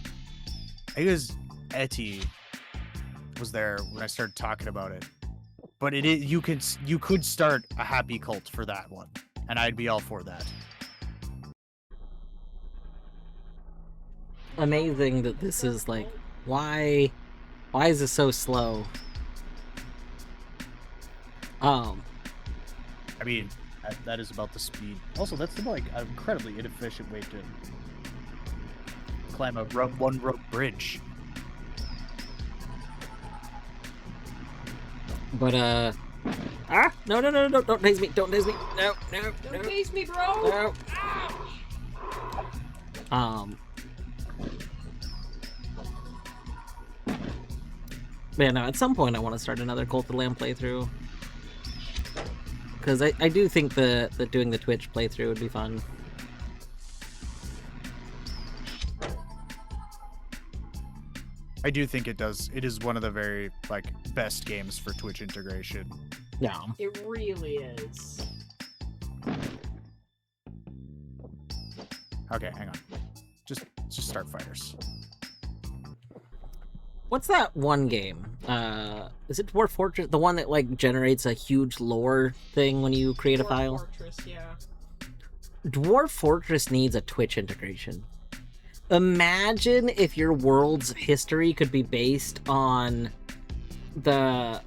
Speaker 5: I think it was Etty was there when I started talking about it. But it is you could start a happy cult for that one, and I'd be all for that.
Speaker 1: Amazing that this is like, why is this so slow?
Speaker 5: I mean, that is about the speed. Also, that's like an incredibly inefficient way to climb a one rope bridge.
Speaker 1: But no, don't taste me, don't taste me, no,
Speaker 2: Don't taste me, bro.
Speaker 1: no. Man, no, at some point I want to start another Cult of the Lamb playthrough. Because I do think that doing the Twitch playthrough would be fun.
Speaker 5: I do think it does. It is one of the very like best games for Twitch integration.
Speaker 1: Yeah.
Speaker 2: It really is.
Speaker 5: Okay, hang on. Just start fighters.
Speaker 1: What's that one game? Is it Dwarf Fortress? The one that like generates a huge lore thing when you create a
Speaker 2: Dwarf
Speaker 1: file?
Speaker 2: Fortress, yeah.
Speaker 1: Dwarf Fortress needs a Twitch integration. Imagine if your world's history could be based on the...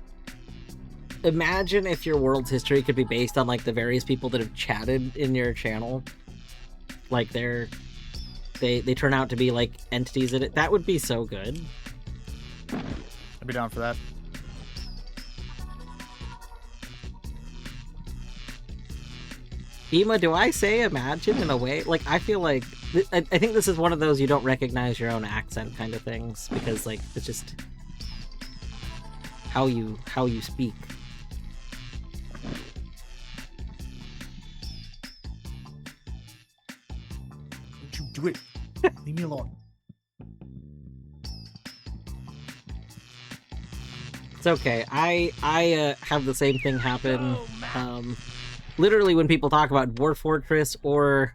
Speaker 1: Imagine if your world's history could be based on, like, the various people that have chatted in your channel. Like, they turn out to be, like, entities in it. That would be so good.
Speaker 5: I'd be down for that.
Speaker 1: Ema, do I say imagine in a way? Like, I feel like... I think this is one of those you don't recognize your own accent kind of things. Because, like, it's just... how you speak.
Speaker 5: Don't you do it. Leave me alone.
Speaker 1: It's okay. I have the same thing happen.
Speaker 4: Oh,
Speaker 1: Literally when people talk about Dwarf Fortress or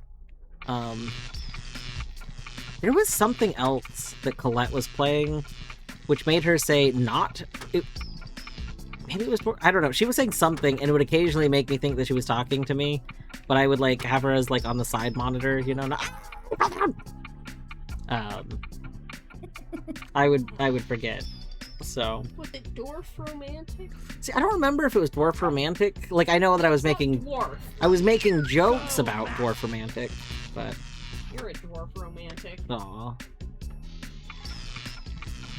Speaker 1: there was something else that Colette was playing, which made her say maybe it was I don't know. She was saying something, and it would occasionally make me think that she was talking to me, but I would like have her as like on the side monitor, you know. I would forget. So
Speaker 2: Was it Dwarf Romantic?
Speaker 1: see, I don't remember if it was Dwarf Romantic. Like I know that I was making jokes about Dwarf Romantic, but
Speaker 2: You're a Dwarf Romantic.
Speaker 1: aw.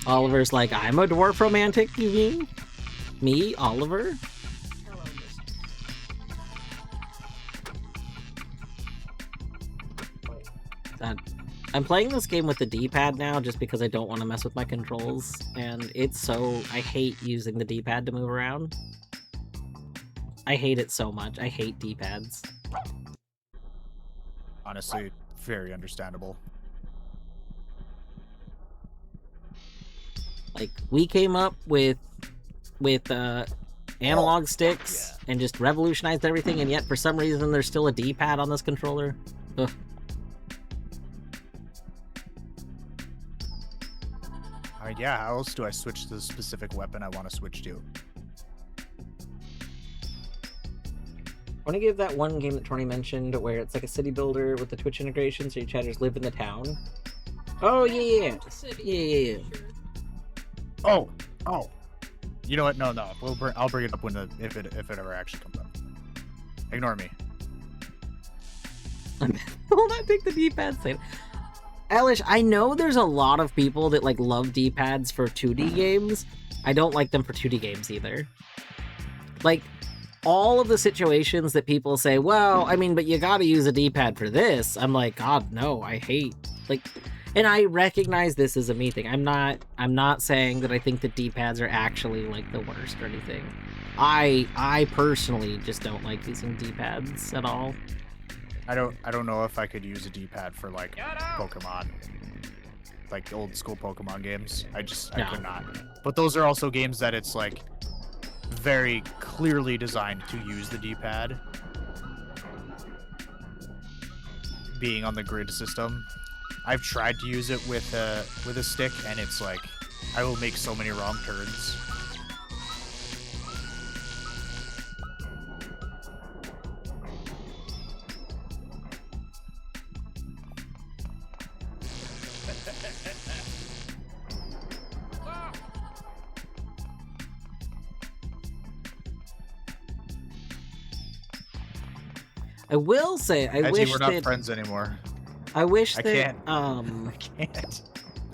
Speaker 1: Oliver's like, I'm a Dwarf Romantic, you mean? Me, Oliver?
Speaker 2: Hello, mister.
Speaker 1: I'm playing this game with the D-pad now just because I don't want to mess with my controls, and it's so... I hate using the D-pad to move around. I hate it so much. I hate D-pads.
Speaker 5: Honestly, very understandable.
Speaker 1: Like, we came up with analog sticks and just revolutionized everything, and yet for some reason there's still a D-pad on this controller. Ugh.
Speaker 5: I mean, yeah, how else do I switch to the specific weapon I want to switch to?
Speaker 1: want to give that one game that Tony mentioned where it's like a city builder with the Twitch integration, so your chatters live in the town. Oh yeah. Yeah.
Speaker 5: Oh. You know what? No. I'll bring it up if it ever actually comes up. Ignore me.
Speaker 1: Will not take the D-pad thing. Elish, I know there's a lot of people that like love D-pads for 2D games. I don't like them for 2D games either. Like, all of the situations that people say, well, I mean, but you gotta use a D-pad for this. I'm like, God, no, I hate, like, and I recognize this is a me thing. I'm not saying that I think the D-pads are actually, like, the worst or anything. I personally just don't like using D-pads at all.
Speaker 5: I don't know if I could use a D-pad for like Pokemon, like old school Pokemon games. I could not. But those are also games that it's like very clearly designed to use the D-pad, being on the grid system. I've tried to use it with a stick, and it's like I will make so many wrong turns.
Speaker 1: I will say, I wish
Speaker 5: we're not
Speaker 1: that
Speaker 5: friends anymore.
Speaker 1: I wish
Speaker 5: I
Speaker 1: that
Speaker 5: can't. I can't.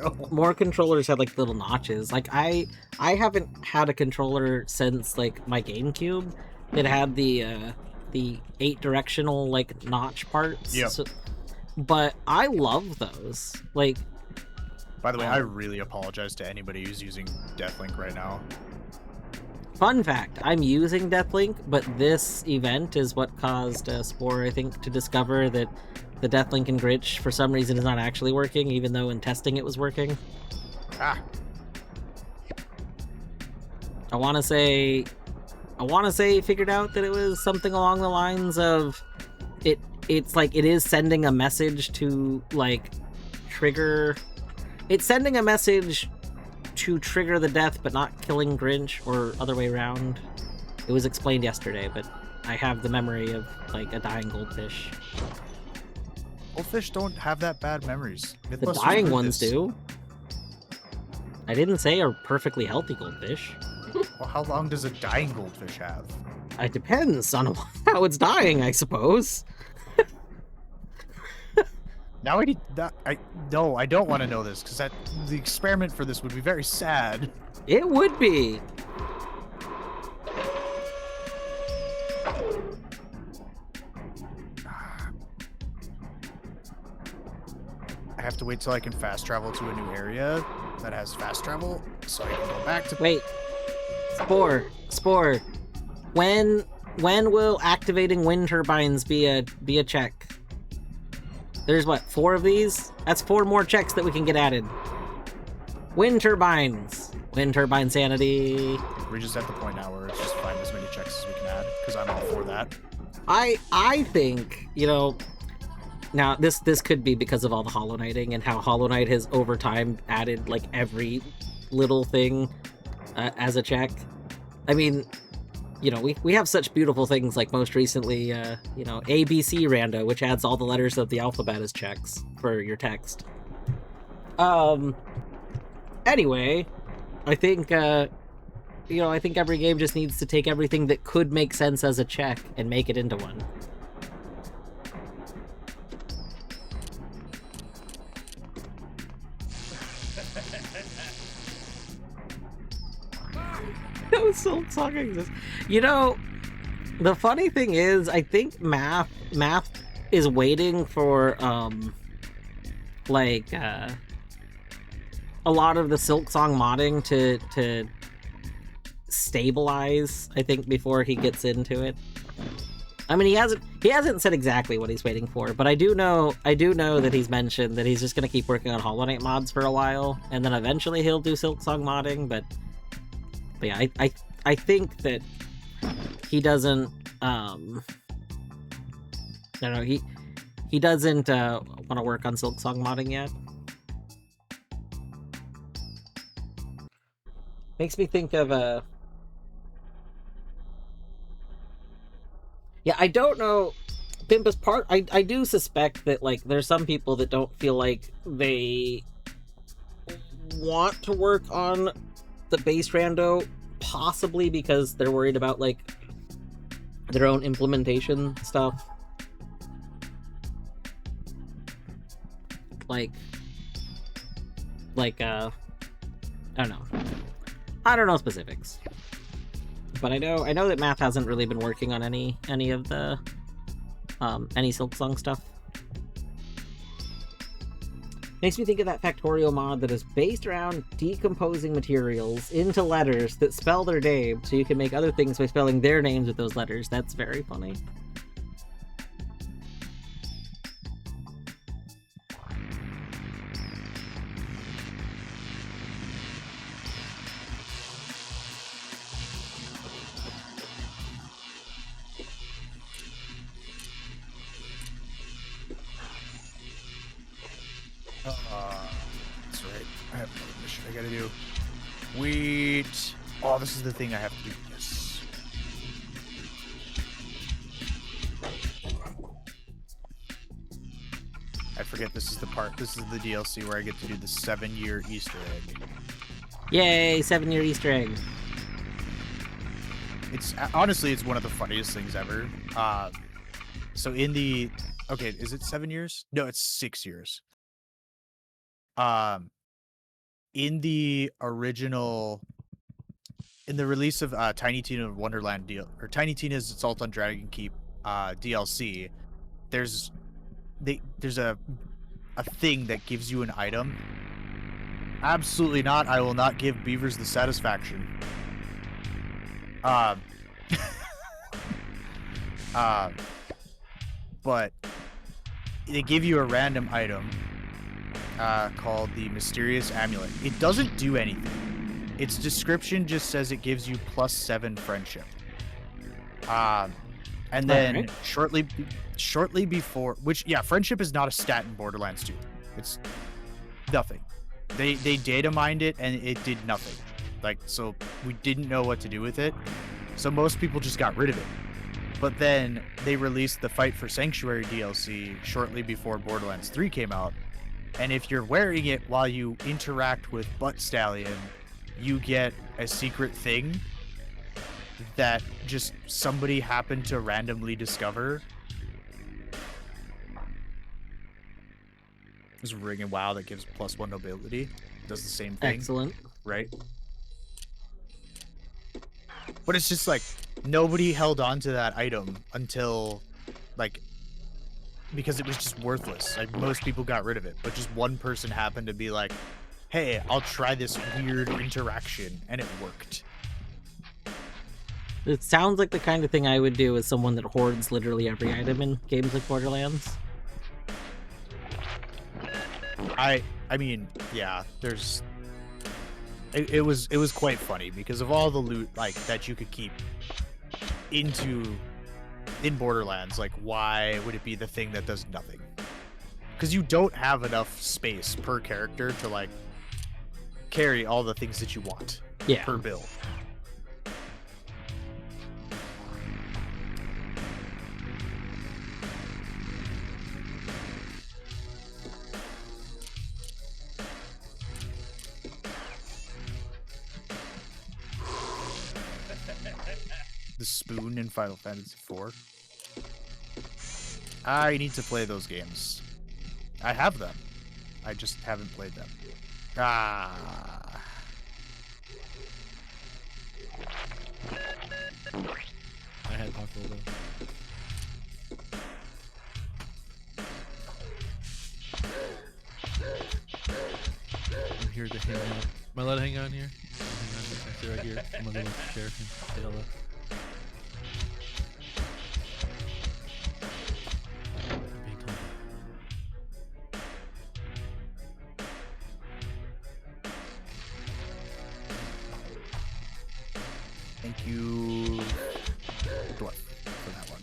Speaker 5: No.
Speaker 1: more controllers had like little notches. Like I haven't had a controller since like my GameCube that had the 8 directional like notch parts.
Speaker 5: Yep.
Speaker 1: So, but I love those. Like,
Speaker 5: By the way, I really apologize to anybody who's using Deathlink right now.
Speaker 1: fun fact, I'm using Deathlink, but this event is what caused Spore, I think, to discover that the Deathlink and Grinch for some reason is not actually working, even though in testing it was working.
Speaker 5: Ah.
Speaker 1: I want to say he figured out that it was something along the lines of it's like it is sending a message to like trigger. It's sending a message to trigger the death, but not killing Grinch, or other way around. It was explained yesterday, but I have the memory of like a dying goldfish.
Speaker 5: Goldfish don't have that bad memories.
Speaker 1: The
Speaker 5: Mythbusters
Speaker 1: dying
Speaker 5: did
Speaker 1: ones
Speaker 5: this.
Speaker 1: do. I didn't say a perfectly healthy goldfish.
Speaker 5: Well, how long does a dying goldfish have?
Speaker 1: It depends on how it's dying, I suppose.
Speaker 5: Now I need that. No, I don't want to know this because the experiment for this would be very sad.
Speaker 1: It would be.
Speaker 5: I have to wait till I can fast travel to a new area that has fast travel, so I can go back to.
Speaker 1: Wait. Spore. When will activating wind turbines be a check? There's what, 4 of these? That's 4 more checks that we can get added. Wind turbines. Wind turbine sanity.
Speaker 5: We're just at the point now where it's just find as many checks as we can add, because I'm all for that.
Speaker 1: I think, you know, now this could be because of all the Hollow Knighting and how Hollow Knight has over time added like every little thing as a check. I mean, you know, we have such beautiful things like most recently, you know, ABC Rando, which adds all the letters of the alphabet as checks for your text. Anyway, I think, you know, I think every game just needs to take everything that could make sense as a check and make it into one. No Silk Song exists. You know, the funny thing is, I think math is waiting for like a lot of the Silk Song modding to stabilize, I think, before he gets into it. I mean, he hasn't said exactly what he's waiting for, but I do know that he's mentioned that he's just gonna keep working on Hollow Knight mods for a while, and then eventually he'll do Silk Song modding. But yeah, I think that he doesn't I don't know, he doesn't want to work on Silk Song modding yet. Makes me think of Yeah, I don't know. Pimpus part. I do suspect that like there's some people that don't feel like they want to work on the base rando, possibly because they're worried about like their own implementation stuff. Like I don't know. I don't know specifics. But I know that Math hasn't really been working on any of the any Silksong stuff. Makes me think of that Factorio mod that is based around decomposing materials into letters that spell their name, so you can make other things by spelling their names with those letters. That's very funny.
Speaker 5: That's right. I have another mission I gotta do. Wheat. Oh, this is the thing I have to do. Yes. I forget this is the part. This is the DLC where I get to do the 7-year Easter egg.
Speaker 1: Yay, 7-year Easter egg.
Speaker 5: It's honestly, it's one of the funniest things ever. So in the okay, is it 7 years? No, it's 6 years. In the original, in the release of Tiny Tina Wonderland deal, or Tiny Tina's Assault on Dragon Keep DLC, there's a thing that gives you an item. Absolutely not. I will not give beavers the satisfaction. But they give you a random item called the Mysterious Amulet. It doesn't do anything. Its description just says it gives you +7 friendship. And then
Speaker 1: Alright.
Speaker 5: shortly before, which yeah, friendship is not a stat in Borderlands 2. It's nothing. They data mined it and it did nothing. Like, so we didn't know what to do with it. So most people just got rid of it. But then they released the Fight for Sanctuary DLC shortly before Borderlands 3 came out. And if you're wearing it while you interact with Butt Stallion, you get a secret thing that just somebody happened to randomly discover. There's a ring in WoW that gives +1 nobility. It does the same thing.
Speaker 1: Excellent.
Speaker 5: Right? But it's just like nobody held on to that item until like because it was just worthless. Like most people got rid of it, but just one person happened to be like, "Hey, I'll try this weird interaction," and it worked.
Speaker 1: It sounds like the kind of thing I would do as someone that hoards literally every item in games like Borderlands.
Speaker 5: I mean, yeah, there's it was quite funny because of all the loot like that you could keep in Borderlands. Like, why would it be the thing that does nothing? Because you don't have enough space per character to like carry all the things that you want per build. The spoon in Final Fantasy IV. I need to play those games. I have them. I just haven't played them. Ah.
Speaker 7: I had Hawkville though. I'm here to hang out. Am I allowed to hang out here? Hang out here. I sit right here. I'm gonna go with the chair and say hello. Being told.
Speaker 5: Thank you, Dwarf, for that one.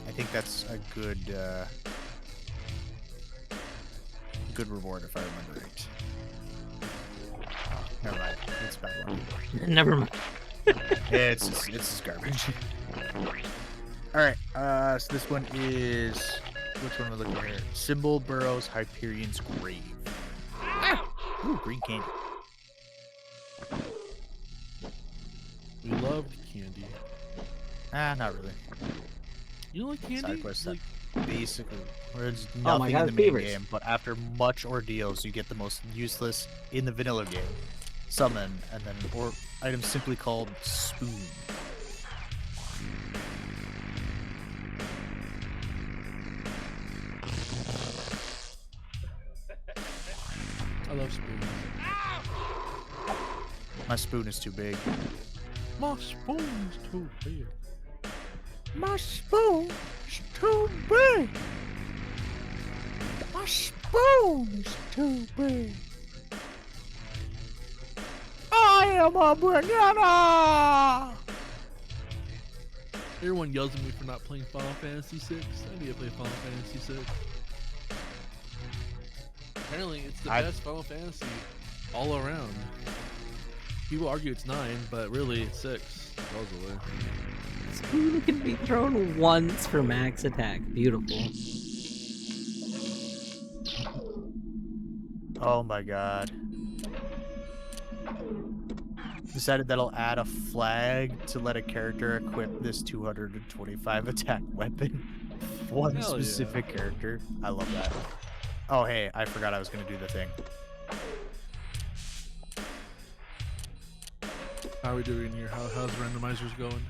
Speaker 5: I think that's a good reward if I remember right. Oh, never mind. It's a bad one.
Speaker 1: Never mind.
Speaker 5: It's just garbage. All right. So this one is which one am I looking at here? Symbol Burrows Hyperion's Grave. Ah! Ooh, green candy.
Speaker 7: We loved candy.
Speaker 5: Not really.
Speaker 7: You don't like candy?
Speaker 5: Side quest
Speaker 7: Like,
Speaker 5: basically, there's
Speaker 1: Oh my
Speaker 5: nothing
Speaker 1: God,
Speaker 5: in the main
Speaker 1: beavers.
Speaker 5: game, but after much ordeals, you get the most useless in the vanilla game summon, and then or item simply called Spoon.
Speaker 7: I love spoons.
Speaker 5: My spoon is too big.
Speaker 7: My spoon's too big.
Speaker 5: My spoon is too big. My spoon is too big. I am a banana.
Speaker 7: Everyone yells at me for not playing Final Fantasy VI. I need to play Final Fantasy VI. Apparently, it's the best Final Fantasy all around. People argue it's 9, but really it's 6. Goes away.
Speaker 1: Spoon can be thrown once for max attack. Beautiful.
Speaker 5: Oh my god. Decided that I'll add a flag to let a character equip this 225 attack weapon. One
Speaker 7: Hell
Speaker 5: specific character. I love that. Oh hey, I forgot I was gonna do the thing.
Speaker 7: How are we doing here? How's randomizers going?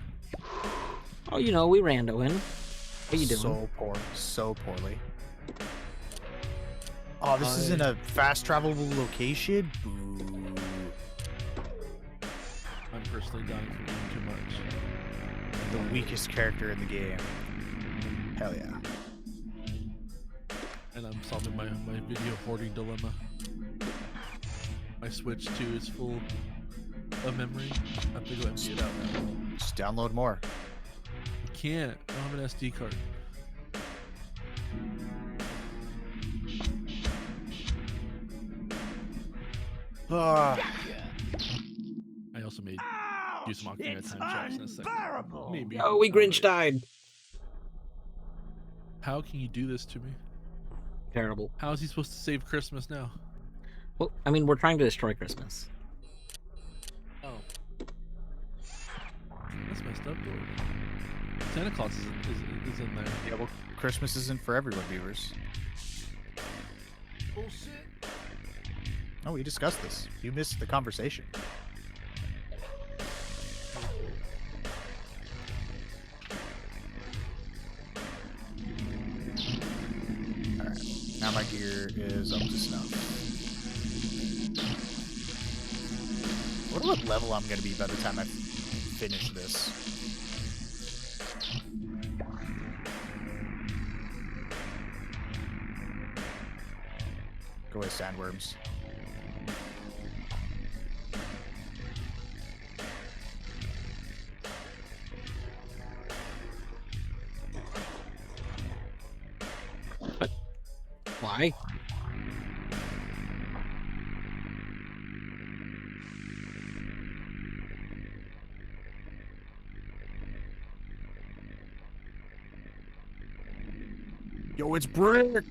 Speaker 1: Oh, you know, we rando in. What you doing?
Speaker 5: So poorly. Oh, this isn't a fast travelable location? Boo.
Speaker 7: I'm personally dying from eating too much.
Speaker 5: The weakest character in the game. Hell yeah.
Speaker 7: And I'm solving my video hoarding dilemma. My Switch 2 is full of memory. I have to go empty it out now.
Speaker 5: Just download more.
Speaker 7: I can't. I don't have an SD card.
Speaker 5: Ah.
Speaker 7: I also made do some Ocarina of Time checks in a second. Maybe.
Speaker 1: Oh, we Grinch died.
Speaker 7: How can you do this to me?
Speaker 1: Terrible.
Speaker 7: How is he supposed to save Christmas now?
Speaker 1: Well, I mean, we're trying to destroy Christmas.
Speaker 7: Oh. That's messed up, dude. Santa Claus is in there.
Speaker 5: Yeah, well, Christmas isn't for everyone, viewers.
Speaker 7: Bullshit.
Speaker 5: Oh, we discussed this. You missed the conversation. Alright, now my gear is up to snuff. I wonder what level I'm going to be by the time I finish this. Go away, sandworms.
Speaker 1: Why?
Speaker 5: Yo, it's Brick!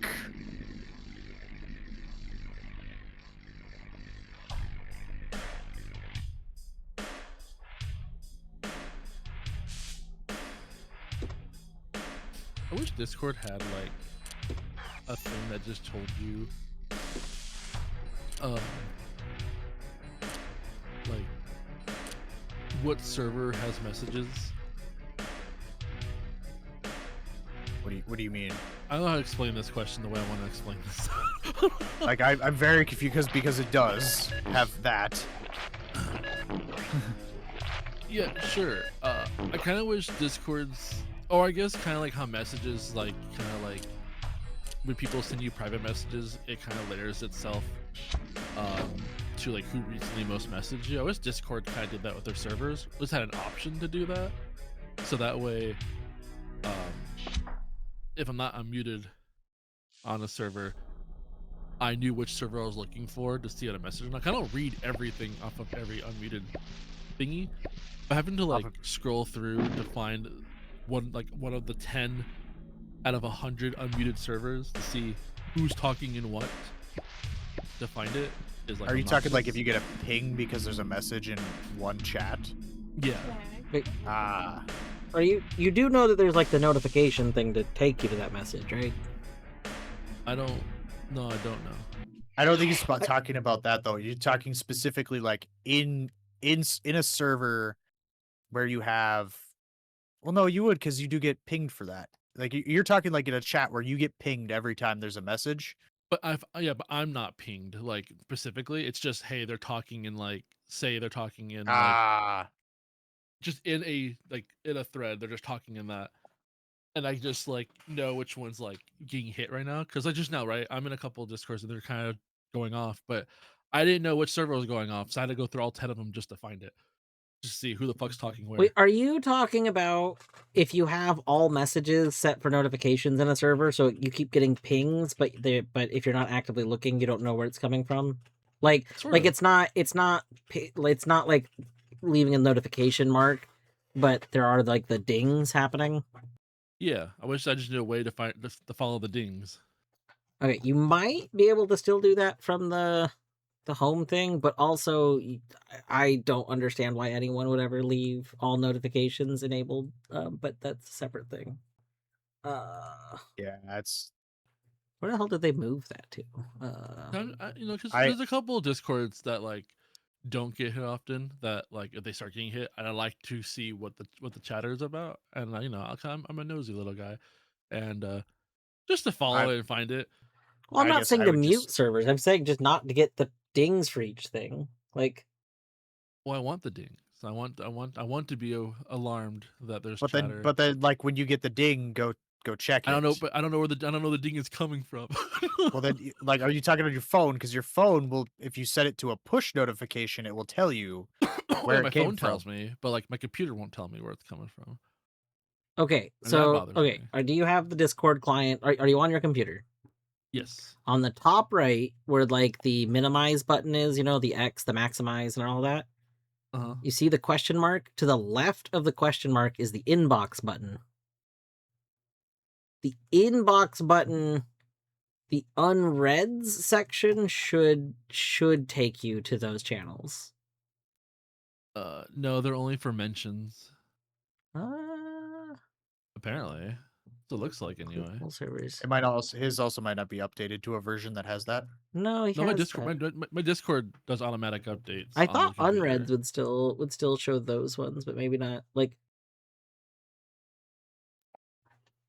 Speaker 7: I wish Discord had like a thing that just told you like what server has messages.
Speaker 5: What do you mean?
Speaker 7: I don't know how to explain this question the way I want to explain this.
Speaker 5: Like I'm very confused because it does have that.
Speaker 7: Yeah, sure. I kind of wish Discord's, or I guess kind of like how messages, like kind of like when people send you private messages, it kind of layers itself to like who recently most messaged you. I wish Discord kind of did that with their servers. At least had an option to do that, so that way, if I'm not unmuted on a server, I knew which server I was looking for to see how to message. And I kind of read everything off of every unmuted thingy, but having to like scroll through to find one of the 10 out of 100 unmuted servers to see who's talking in what to find it is like.
Speaker 5: Are you talking like if
Speaker 7: obnoxious.
Speaker 5: you get a ping because there's a message in one chat?
Speaker 7: Yeah.
Speaker 2: Okay.
Speaker 5: Ah,
Speaker 1: Are you do know that there's like the notification thing to take you to that message, right?
Speaker 7: I don't know.
Speaker 5: I don't think he's talking about that though. You're talking specifically like in a server where you have. Well, no, you would because you do get pinged for that. Like you're talking like in a chat where you get pinged every time there's a message.
Speaker 7: But I'm not pinged like specifically. It's just, hey, they're talking in like, say they're talking in like just in a thread. They're just talking in that, and I just like know which one's like getting hit right now because I just know, right? I'm in a couple of discords and they're kind of going off, but I didn't know which server was going off, so I had to go through all 10 of them just to find it, just to see who the fuck's talking where.
Speaker 1: Wait, are you talking about if you have all messages set for notifications in a server, so you keep getting pings, but if you're not actively looking, you don't know where it's coming from? Like
Speaker 7: Sort
Speaker 1: like
Speaker 7: of.
Speaker 1: it's not like leaving a notification mark, but there are like the dings happening.
Speaker 7: Yeah, I wish I just knew a way to find to follow the dings.
Speaker 1: Okay, you might be able to still do that from the home thing, but also I don't understand why anyone would ever leave all notifications enabled. But that's a separate thing.
Speaker 5: Yeah, that's.
Speaker 1: Where the hell did they move that to?
Speaker 7: Because there's a couple of discords that like don't get hit often. That like if they start getting hit, and I like to see what the chatter is about. And I'm a nosy little guy, and just to follow it and find it.
Speaker 1: Well, I'm
Speaker 5: I
Speaker 1: not
Speaker 5: guess
Speaker 1: saying
Speaker 5: I
Speaker 1: to
Speaker 5: would
Speaker 1: mute
Speaker 5: just-
Speaker 1: servers. I'm saying just not to get the dings for each thing. Like,
Speaker 7: Well, I want the dings. I want to be alarmed that there's
Speaker 5: But
Speaker 7: chatter.
Speaker 5: then, like when you get the ding, go check it.
Speaker 7: I don't know, but I don't know where the ding is coming from.
Speaker 5: Well, then, like, are you talking on your phone? Because your phone will, if you set it to a push notification, it will tell you where
Speaker 7: my
Speaker 5: it came
Speaker 7: phone
Speaker 5: from.
Speaker 7: tells me, but like my computer won't tell me where it's coming from.
Speaker 1: okay,
Speaker 7: And that bothers me.
Speaker 1: do you have the Discord client? Are you on your computer?
Speaker 7: Yes.
Speaker 1: On the top right, where like the minimize button is, the X, the maximize, and all that.
Speaker 7: Uh-huh.
Speaker 1: You see the question mark? To the left of the question mark is the inbox button. The inbox button, the unreads section should take you to those channels.
Speaker 7: No, they're only for mentions.
Speaker 1: Uh,
Speaker 7: Apparently. So it looks like anyway.
Speaker 1: All servers.
Speaker 5: It might also might not be updated to a version that has that.
Speaker 1: No, he
Speaker 7: No, my
Speaker 1: has
Speaker 7: Discord
Speaker 1: that.
Speaker 7: my Discord does automatic updates.
Speaker 1: I
Speaker 7: on the
Speaker 1: thought
Speaker 7: computer.
Speaker 1: unreads would still show those ones, but maybe not. Like,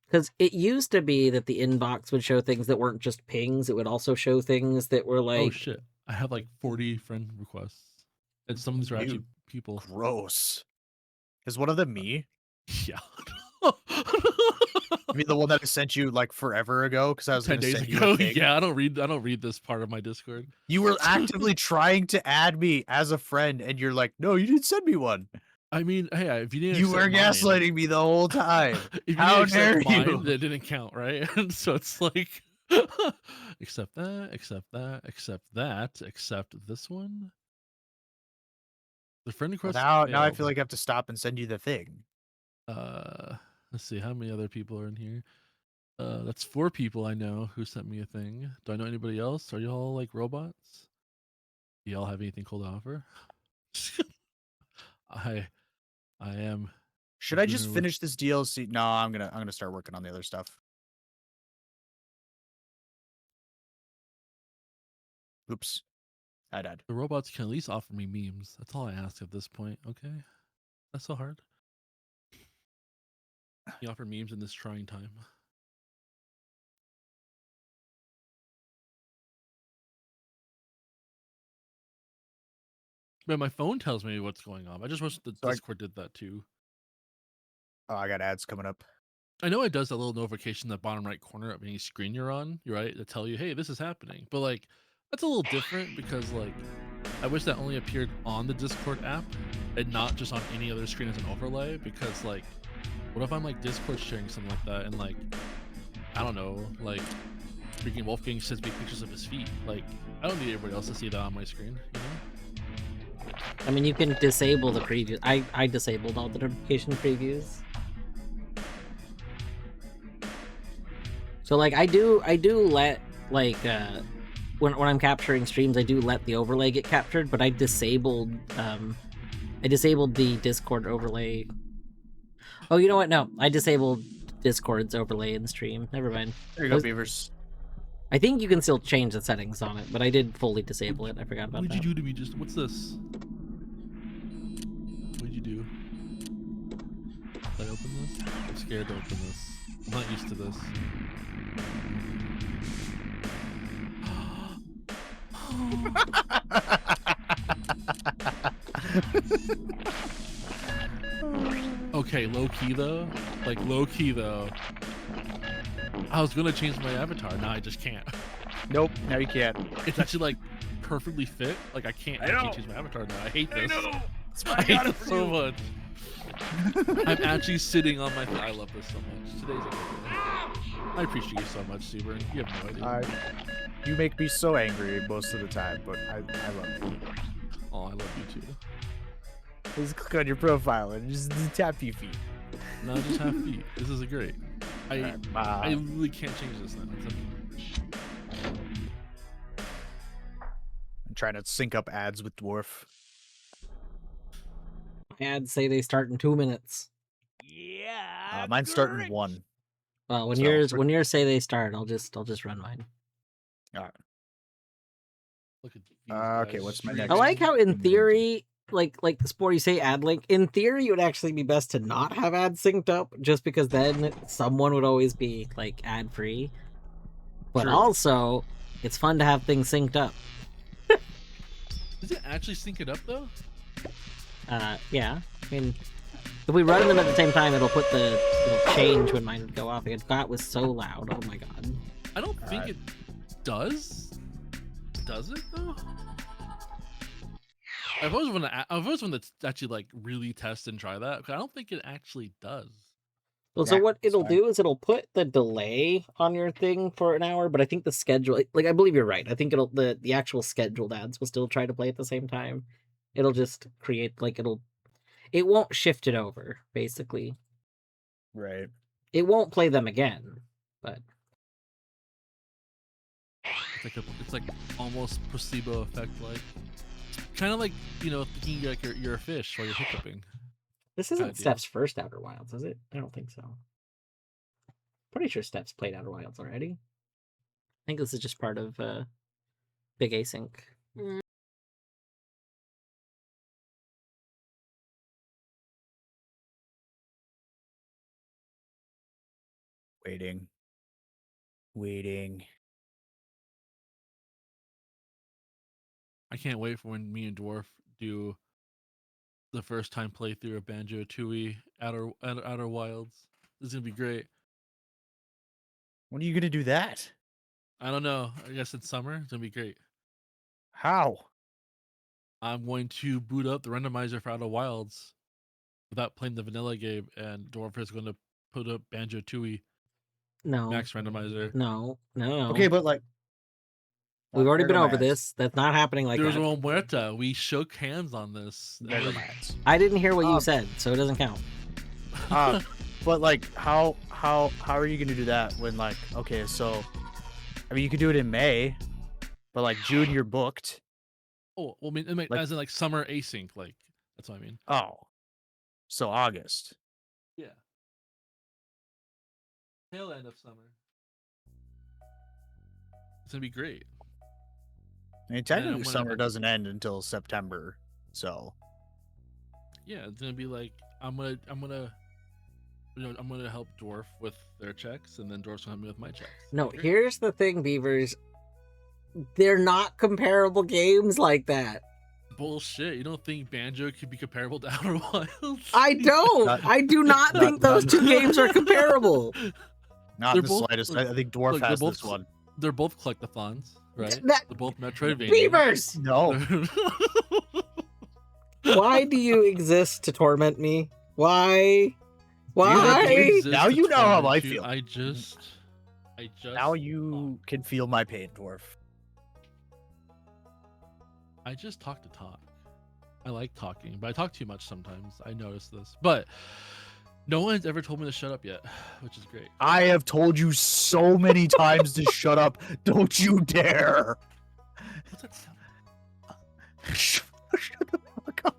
Speaker 1: because it used to be that the inbox would show things that weren't just pings; it would also show things that were like.
Speaker 7: Oh shit! I have like 40 friend requests, and some of these are actually
Speaker 5: Ew.
Speaker 7: people.
Speaker 5: Gross. Is one of them me?
Speaker 7: Yeah.
Speaker 5: I mean, the one that I sent you like forever ago because I was
Speaker 7: 10
Speaker 5: going to
Speaker 7: days
Speaker 5: send you
Speaker 7: ago.
Speaker 5: a thing.
Speaker 7: Yeah, I don't read this part of my Discord.
Speaker 5: You were actively trying to add me as a friend, and you're like, "No, you didn't send me one."
Speaker 7: I mean, hey, if you didn't,
Speaker 5: You were
Speaker 7: accept mine,
Speaker 5: gaslighting me the whole time.
Speaker 7: if
Speaker 5: How
Speaker 7: you didn't accept
Speaker 5: dare you?
Speaker 7: mine, that didn't count, right? And so it's like, accept that, accept that, accept that, accept this one. The friend
Speaker 5: Well,
Speaker 7: request.
Speaker 5: now I
Speaker 7: failed.
Speaker 5: feel like I have to stop and send you the thing.
Speaker 7: Let's see how many other people are in here. That's 4 people I know who sent me a thing. Do I know anybody else? Are y'all like robots? Do y'all have anything cool to offer? I am.
Speaker 5: Should I just
Speaker 7: Generally-
Speaker 5: finish this DLC? No, I'm gonna start working on the other stuff. Oops, I died.
Speaker 7: The robots can at least offer me memes. That's all I ask at this point. Okay, that's so hard. You offer memes in this trying time. Man, my phone tells me what's going on. I just wish the
Speaker 5: So
Speaker 7: Discord did that too.
Speaker 5: Oh, I got ads coming up.
Speaker 7: I know it does that little notification in the bottom right corner of any screen you're on, you're right, to tell you, hey, this is happening. But like, that's a little different because like, I wish that only appeared on the Discord app and not just on any other screen as an overlay. Because like, what if I'm like Discord sharing something like that and like, I don't know, like, freaking Wolfgang sends me pictures of his feet. Like, I don't need everybody else to see that on my screen, you know?
Speaker 1: I mean, you can disable the preview. I disabled all the notification previews. So like I do let like when I'm capturing streams, I do let the overlay get captured, but I disabled the Discord overlay. Oh, you know what? No, I disabled Discord's overlay in the stream. Never mind.
Speaker 5: There you go, Beavers.
Speaker 1: I think you can still change the settings on it, but I did fully disable it. I forgot about that.
Speaker 7: What'd you do to me? Just what's this? What'd you do? Did I open this? I'm scared to open this. I'm not used to this. Okay, low key though. Like low key though. I was gonna change my avatar. Now I just can't.
Speaker 5: Nope, now you can't.
Speaker 7: It's actually like perfectly fit. Like I can't change my avatar now. I hate this.
Speaker 5: I
Speaker 7: hate this so much. I'm actually sitting on my. I love this so much. Today's a good day. I appreciate you so much, Seaburn. You have no idea.
Speaker 5: You make me so angry most of the time, but I love you.
Speaker 7: Oh, I love you too.
Speaker 5: Just click on your profile and just tap your feet.
Speaker 7: No, just have feet. This is great. I really can't change this now.
Speaker 5: I'm trying to sync up ads with Dwarf.
Speaker 1: Ads say they start in 2 minutes.
Speaker 4: Yeah.
Speaker 5: Mine's starting in 1.
Speaker 1: Well, when
Speaker 5: So-
Speaker 1: yours say they start, I'll just run mine.
Speaker 5: All right.
Speaker 7: Look at these
Speaker 5: Okay,
Speaker 7: guys
Speaker 5: what's my
Speaker 7: streaming.
Speaker 5: next?
Speaker 1: I like how in theory, like Sport, you say ad link. In theory, it would actually be best to not have ads synced up, just because then someone would always be like ad free. But
Speaker 5: True.
Speaker 1: also, it's fun to have things synced up.
Speaker 7: Does it actually sync it up though?
Speaker 1: Yeah. I mean, if we run them at the same time, it'll change when mine would go off. That was so loud. Oh my god.
Speaker 7: I don't think it does. Does it though? I've always wanted to actually like really test and try that, because I don't think it actually does.
Speaker 1: Well, so
Speaker 5: Yeah,
Speaker 1: what
Speaker 5: it's
Speaker 1: it'll
Speaker 5: fine.
Speaker 1: do is it'll put the delay on your thing for an hour, but I think the schedule, like I believe you're right. I think the actual scheduled ads will still try to play at the same time. It'll just create it won't shift it over, basically.
Speaker 5: Right.
Speaker 1: It won't play them again, but
Speaker 7: It's like almost placebo effect, like kind of like, you know, thinking like you're a fish while you're hiccuping.
Speaker 1: this isn't
Speaker 7: Idea.
Speaker 1: Steph's first Outer Wilds, is it? I don't think so. Pretty sure Steph's played Outer Wilds already. I think this is just part of Big Async.
Speaker 5: Waiting.
Speaker 7: I can't wait for when me and Dwarf do the first time playthrough of Banjo-Tooie Outer Wilds. This is gonna be great.
Speaker 5: When are you gonna do that?
Speaker 7: I don't know. I guess it's summer. It's gonna be great.
Speaker 5: How?
Speaker 7: I'm going to boot up the randomizer for Outer Wilds without playing the vanilla game, and Dwarf is going to put up Banjo-Tooie
Speaker 1: No.
Speaker 7: max randomizer.
Speaker 1: No.
Speaker 5: Okay, but like
Speaker 1: We've already been over
Speaker 5: Randomize.
Speaker 1: this. That's not happening like
Speaker 7: There's
Speaker 1: that.
Speaker 7: one muerta. We shook hands on this.
Speaker 5: Randomize.
Speaker 1: I didn't hear what you said, so it doesn't count.
Speaker 5: But like, how are you gonna do that when like, okay, so, I mean, you could do it in May, but like June you're booked.
Speaker 7: Oh, well, I mean,
Speaker 5: Like-
Speaker 7: as in like summer async, like that's what I mean.
Speaker 5: Oh, so August.
Speaker 7: Yeah. Tail end of summer. It's gonna be great.
Speaker 5: I mean,
Speaker 7: I'm
Speaker 5: technically
Speaker 7: gonna-
Speaker 5: summer doesn't end until September, so
Speaker 7: Yeah, it's gonna be like I'm gonna help Dwarf with their checks, and then Dwarf's gonna help me with my checks.
Speaker 1: No,
Speaker 7: Great.
Speaker 1: here's the thing, Beavers. They're not comparable games like that.
Speaker 7: Bullshit. You don't think Banjo could be comparable to Outer Wilds?
Speaker 1: I don't.
Speaker 5: Not-
Speaker 1: I do not think those two games are comparable.
Speaker 5: not
Speaker 7: They're
Speaker 5: in the
Speaker 7: both-
Speaker 5: slightest.
Speaker 7: look-
Speaker 5: I think Dwarf
Speaker 7: look, they're
Speaker 5: has
Speaker 7: both
Speaker 5: this one.
Speaker 7: They're both collectathons, right?
Speaker 1: That-
Speaker 7: They're both Metroidvania.
Speaker 1: Beavers!
Speaker 5: No,
Speaker 1: Why do you exist to torment me? Why?
Speaker 7: You don't
Speaker 1: Why?
Speaker 7: exist
Speaker 5: Now
Speaker 7: to
Speaker 5: you know how
Speaker 7: torment
Speaker 5: I
Speaker 7: you.
Speaker 5: feel.
Speaker 7: I just.
Speaker 5: now you can feel my pain, Dwarf.
Speaker 7: I just talk to talk. I like talking, but I talk too much sometimes. I notice this. But No one's ever told me to shut up yet, which is great.
Speaker 5: I have told you so many times to shut up. Don't you dare.
Speaker 7: What's that sound?
Speaker 5: Shut the fuck up.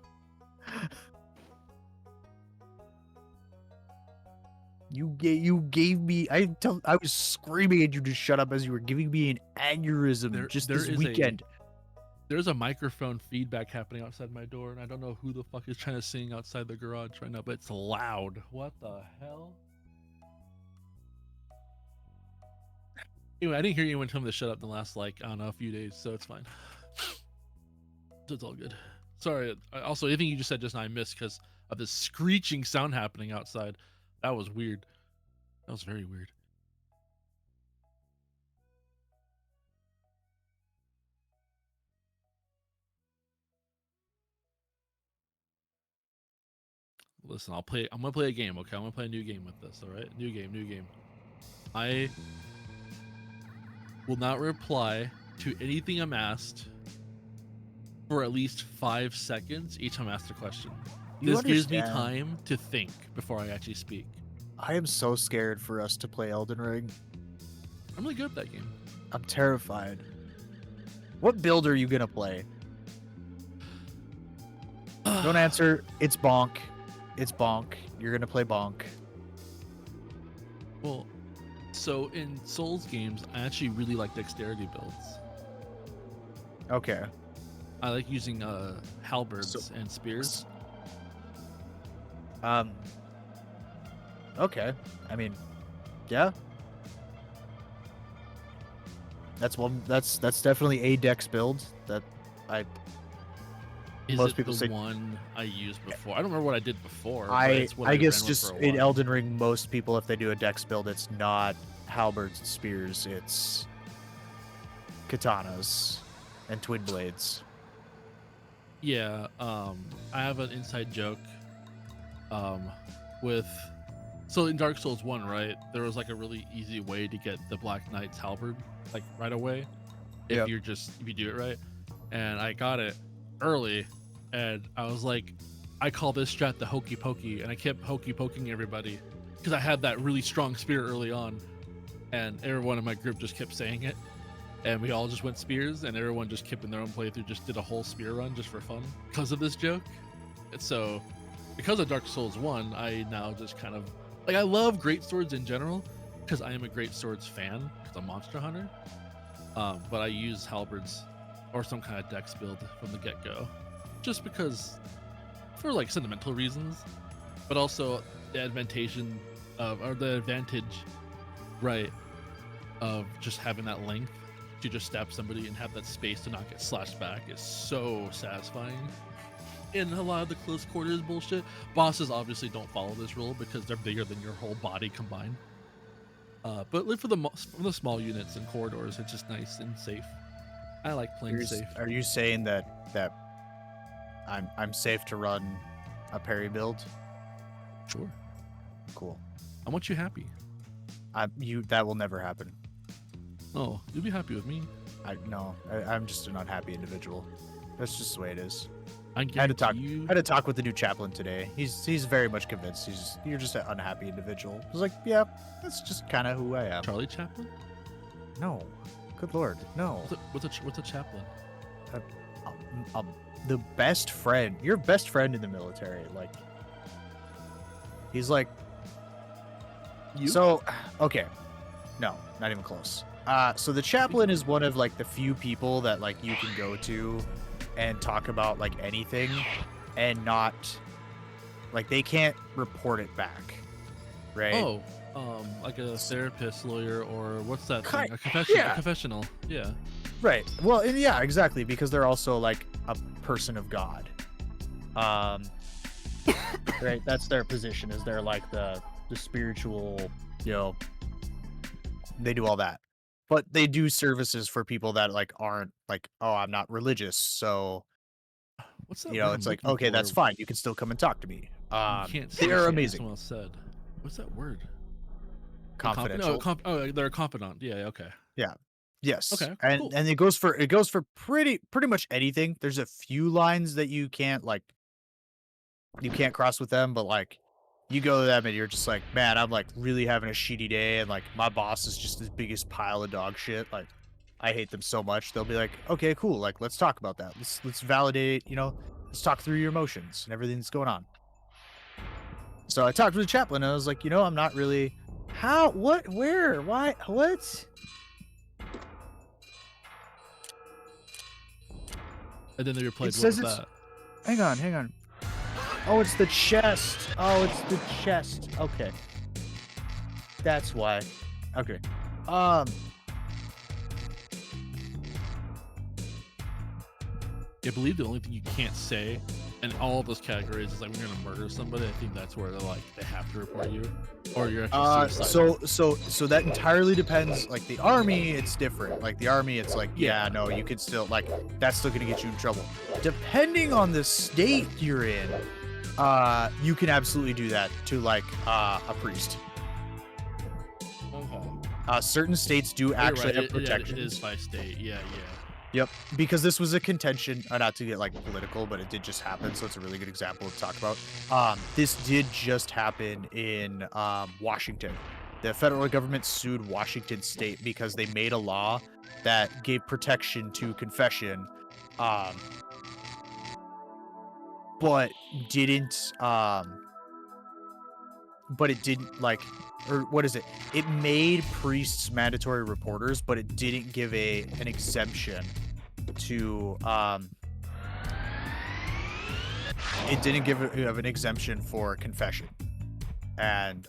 Speaker 5: You gave me. I was screaming at you to shut up as you were giving me an aneurysm this weekend.
Speaker 7: There's a microphone feedback happening outside my door, and I don't know who the fuck is trying to sing outside the garage right now, but it's loud. What the hell? Anyway, I didn't hear anyone tell me to shut up in the last, like, I don't know, a few days, so it's fine. So it's all good. Sorry. Also, anything you just said just now I missed because of this screeching sound happening outside. That was weird. That was very weird. Listen, I'm gonna play a game, okay? I'm gonna play a new game with this, all right? New game. I will not reply to anything I'm asked for at least 5 seconds each time I ask a question. This gives me time to think before I actually speak.
Speaker 5: I am so scared for us to play Elden Ring.
Speaker 7: I'm really good at that game.
Speaker 5: I'm terrified. What build are you gonna play? Don't answer. It's Bonk. It's Bonk. You're gonna play Bonk.
Speaker 7: Well, so in Souls games, I actually really like dexterity builds.
Speaker 5: Okay.
Speaker 7: I like using halberds and spears.
Speaker 5: Okay. I mean, yeah. That's definitely a dex build that
Speaker 7: Is
Speaker 5: most
Speaker 7: it
Speaker 5: people
Speaker 7: the
Speaker 5: say.
Speaker 7: one I used before? I don't remember what I did before.
Speaker 5: I guess
Speaker 7: ran with
Speaker 5: just
Speaker 7: for a
Speaker 5: in
Speaker 7: while.
Speaker 5: Elden Ring, most people, if they do a dex build, it's not halberds and spears, it's katanas and twin blades.
Speaker 7: Yeah, I have an inside joke with so in Dark Souls 1, right, there was like a really easy way to get the Black Knight's halberd like right away if you do it right, and I got it early, and I was like, I call this strat the hokey pokey, and I kept hokey poking everybody because I had that really strong spear early on, and everyone in my group just kept saying it, and we all just went spears, and everyone just kept in their own playthrough, just did a whole spear run just for fun because of this joke. And so because of Dark Souls 1, I now just kind of like, I love great swords in general because I am a great swords fan because I'm a monster hunter, but I use halberds or some kind of dex build from the get-go just because, for like sentimental reasons, but also the advantage right of just having that length to just stab somebody and have that space to not get slashed back is so satisfying. In a lot of the close quarters bullshit, bosses obviously don't follow this rule because they're bigger than your whole body combined. But for the small units and corridors, it's just nice and safe. I like playing safe.
Speaker 5: Are you saying that I'm safe to run a parry build?
Speaker 7: Sure.
Speaker 5: Cool.
Speaker 7: I want you happy.
Speaker 5: That will never happen.
Speaker 7: Oh, you'll be happy with me.
Speaker 5: I'm just an unhappy individual. That's just the way it is.
Speaker 7: I
Speaker 5: had to talk with the new chaplain today. He's very much convinced. You're just an unhappy individual. I was like, yeah, that's just kind of who I am.
Speaker 7: Charlie Chaplin?
Speaker 5: No, good lord, no.
Speaker 7: What's a chaplain?
Speaker 5: The best friend. Your best friend in the military. Like, he's like.
Speaker 7: You?
Speaker 5: So, okay, no, not even close. So the chaplain is one of like the few people that like you can go to and talk about like anything and not like they can't report it back, right?
Speaker 7: Oh, like a therapist, lawyer, or what's that thing? A confessional. Yeah.
Speaker 5: Right. Well, and yeah, exactly, because they're also like a person of God. Right. That's their position. Is they're like the spiritual, they do all that. But they do services for people that like aren't like, oh, I'm not religious, so
Speaker 7: what's that?
Speaker 5: It's like, okay, that's fine. You can still come and talk to me.
Speaker 7: You can't say
Speaker 5: they're
Speaker 7: shit,
Speaker 5: amazing.
Speaker 7: Someone else said. What's that word?
Speaker 5: Confidential.
Speaker 7: They're a confidant. Yeah. Okay.
Speaker 5: Yeah. Yes.
Speaker 7: Okay.
Speaker 5: And
Speaker 7: Cool.
Speaker 5: and it goes for pretty much anything. There's a few lines that you can't cross with them, but like you go to them and you're just like, man, I'm like really having a shitty day, and like my boss is just the biggest pile of dog shit. Like, I hate them so much. They'll be like, okay, cool. Like, let's talk about that. Let's validate. Let's talk through your emotions and everything that's going on. So I talked with the chaplain, and I was like, I'm not really. How? What? Where? Why? What?
Speaker 7: And then they replied,
Speaker 5: It
Speaker 7: "What
Speaker 5: says
Speaker 7: was
Speaker 5: it's-
Speaker 7: that?"
Speaker 5: Hang on. Oh, it's the chest. Okay. That's why. Okay.
Speaker 7: I believe the only thing you can't say in all of those categories is like when you're gonna murder somebody. I think that's where they have to report you, or you're actually suicidal.
Speaker 5: So that entirely depends. Like the army, it's different. Like the army, it's like, yeah, no, you can still like that's still gonna get you in trouble. Depending on the state you're in, you can absolutely do that to like a priest.
Speaker 7: Okay.
Speaker 5: Certain states do actually have protections.
Speaker 7: It is by state. Yeah.
Speaker 5: Yep, because this was a contention, not to get like political, but it did just happen, so it's a really good example to talk about. This did just happen in Washington. The federal government sued Washington State because they made a law that gave protection to confession, but didn't, it made priests mandatory reporters, but it didn't give an exemption to it didn't give an exemption for confession, and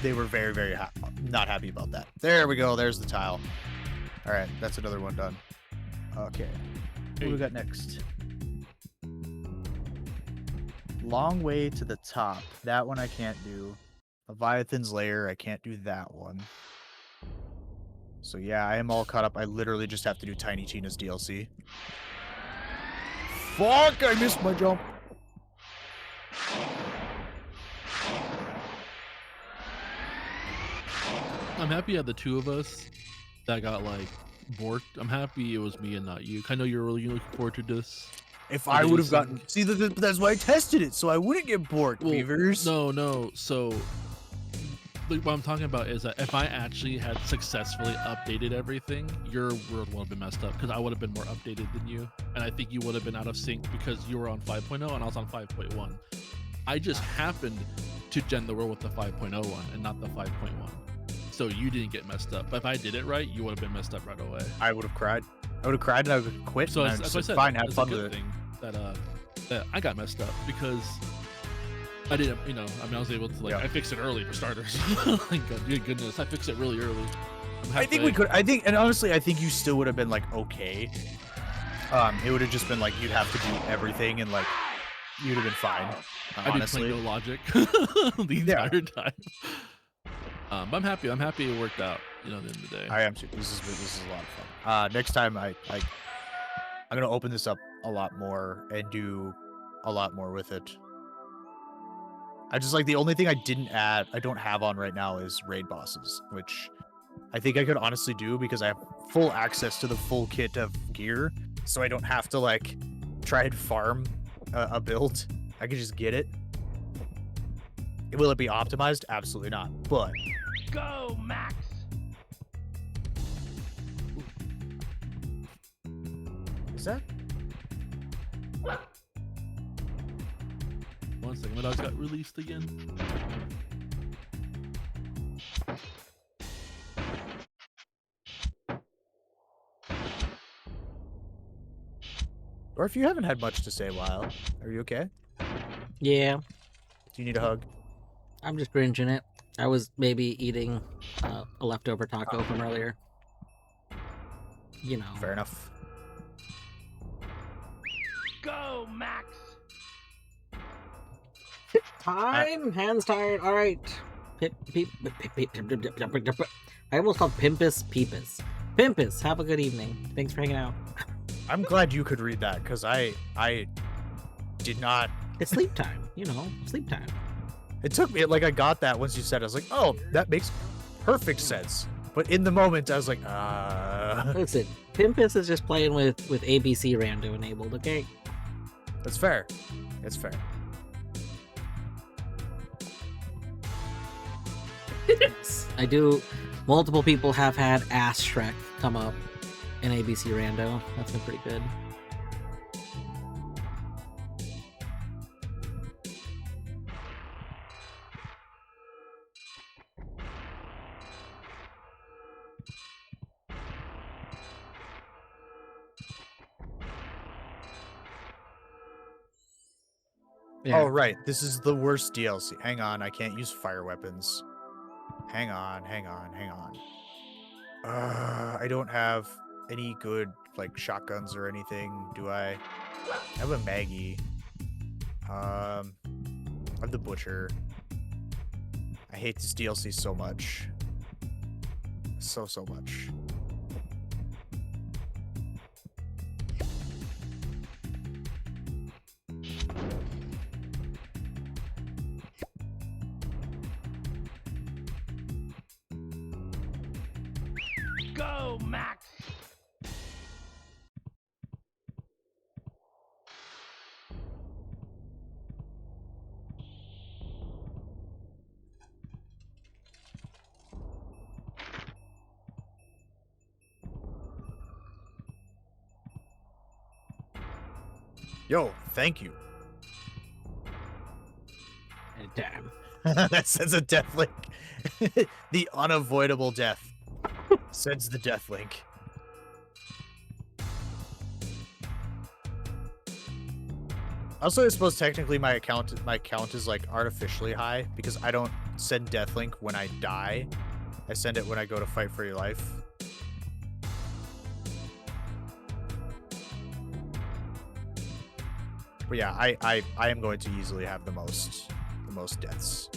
Speaker 5: they were very, very not happy about that. There we go. There's the tile. All right, that's another one done. Okay, what do we got next? Long way to the top. That one I can't do. Leviathan's Lair, I can't do that one. So yeah, I am all caught up. I literally just have to do Tiny Tina's DLC. Fuck, I missed my jump.
Speaker 7: I'm happy at the two of us that got like borked. I'm happy it was me and not you. I know you're really looking forward to this.
Speaker 5: If I would have gotten... See, that's why I tested it, so I wouldn't get borked, beavers.
Speaker 7: No. So what I'm talking about is that if I actually had successfully updated everything, your world would have been messed up because I would have been more updated than you, and I think you would have been out of sync because you were on 5.0 and I was on 5.1. I just happened to gen the world with the 5.0 one and not the 5.1, so you didn't get messed up. But if I did it right, you would have been messed up right away.
Speaker 5: I would have cried. I would have cried and I would have quit.
Speaker 7: So
Speaker 5: and
Speaker 7: that's what I said.
Speaker 5: Fine, have
Speaker 7: it's
Speaker 5: fun
Speaker 7: a
Speaker 5: with
Speaker 7: good
Speaker 5: it.
Speaker 7: thing that I got messed up because I didn't, I was able to I fixed it early for starters. Like, good goodness, I fixed it really early.
Speaker 5: I think we could. And honestly, I think you still would have been like okay. It would have just been like you'd have to do everything and like you'd have been fine. Honestly,
Speaker 7: I did play no logic the entire time. But I'm happy. I'm happy it worked out. At the end of the day,
Speaker 5: I am too. This is a lot of fun. Next time I'm gonna open this up a lot more and do a lot more with it. I just the only thing I don't have on right now is raid bosses, which I think I could honestly do because I have full access to the full kit of gear, so I don't have to try and farm a build. I can just get it. Will it be optimized? Absolutely not. But
Speaker 4: Go, Max!
Speaker 5: is that?
Speaker 7: One second, my dogs got released again.
Speaker 5: Or if you haven't had much to say a while, are you okay?
Speaker 1: Yeah,
Speaker 5: Do you need a hug?
Speaker 1: I'm just Grinching it. I was maybe eating a leftover taco from earlier.
Speaker 5: Fair enough.
Speaker 4: Go, Max!
Speaker 1: Time? Hands tired. All right. I almost called Pimpus Peepus. Pimpus, have a good evening. Thanks for hanging out.
Speaker 5: I'm glad you could read that because I did not.
Speaker 1: It's sleep time. Sleep time.
Speaker 5: It took me I got that once you said it. I was like, oh, that makes perfect sense. But in the moment, I was like,
Speaker 1: Listen, Pimpus is just playing with ABC rando enabled. Okay.
Speaker 5: That's fair. It's fair.
Speaker 1: I do. Multiple people have had Ass Shrek come up in ABC Rando. That's been pretty good.
Speaker 5: Oh, right. This is the worst DLC. Hang on, I can't use fire weapons. Hang on. I don't have any good, like, shotguns or anything, do I? I have a Maggie. I have the Butcher. I hate this DLC so much. So much.
Speaker 4: Go, Max!
Speaker 5: Yo, thank you.
Speaker 1: Damn.
Speaker 5: That sends a death link. The unavoidable death sends the death link. Also, I suppose technically my count is like artificially high because I don't send death link when I die. I send it when I go to fight for your life. But yeah, I am going to easily have the most deaths.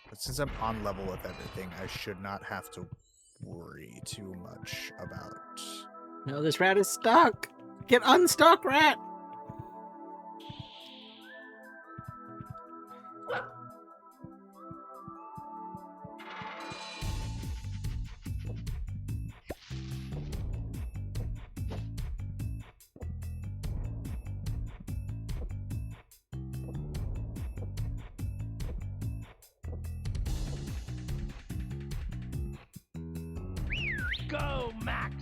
Speaker 5: But since I'm on level with everything, I should not have to worry too much about...
Speaker 1: No, this rat is stuck. Get unstuck, rat.
Speaker 4: Go, Max!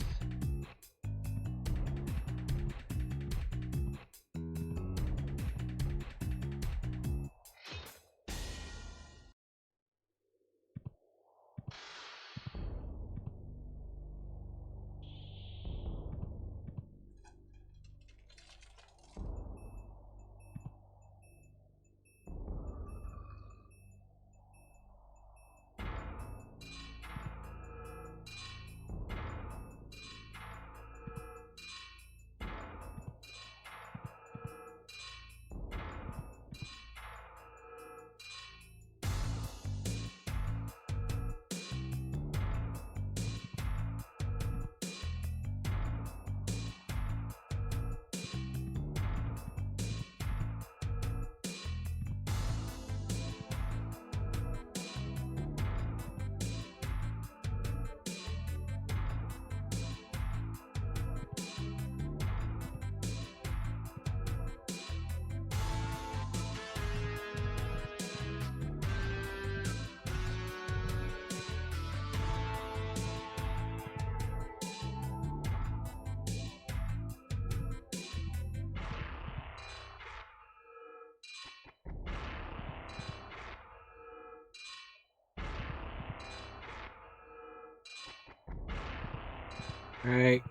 Speaker 1: All right,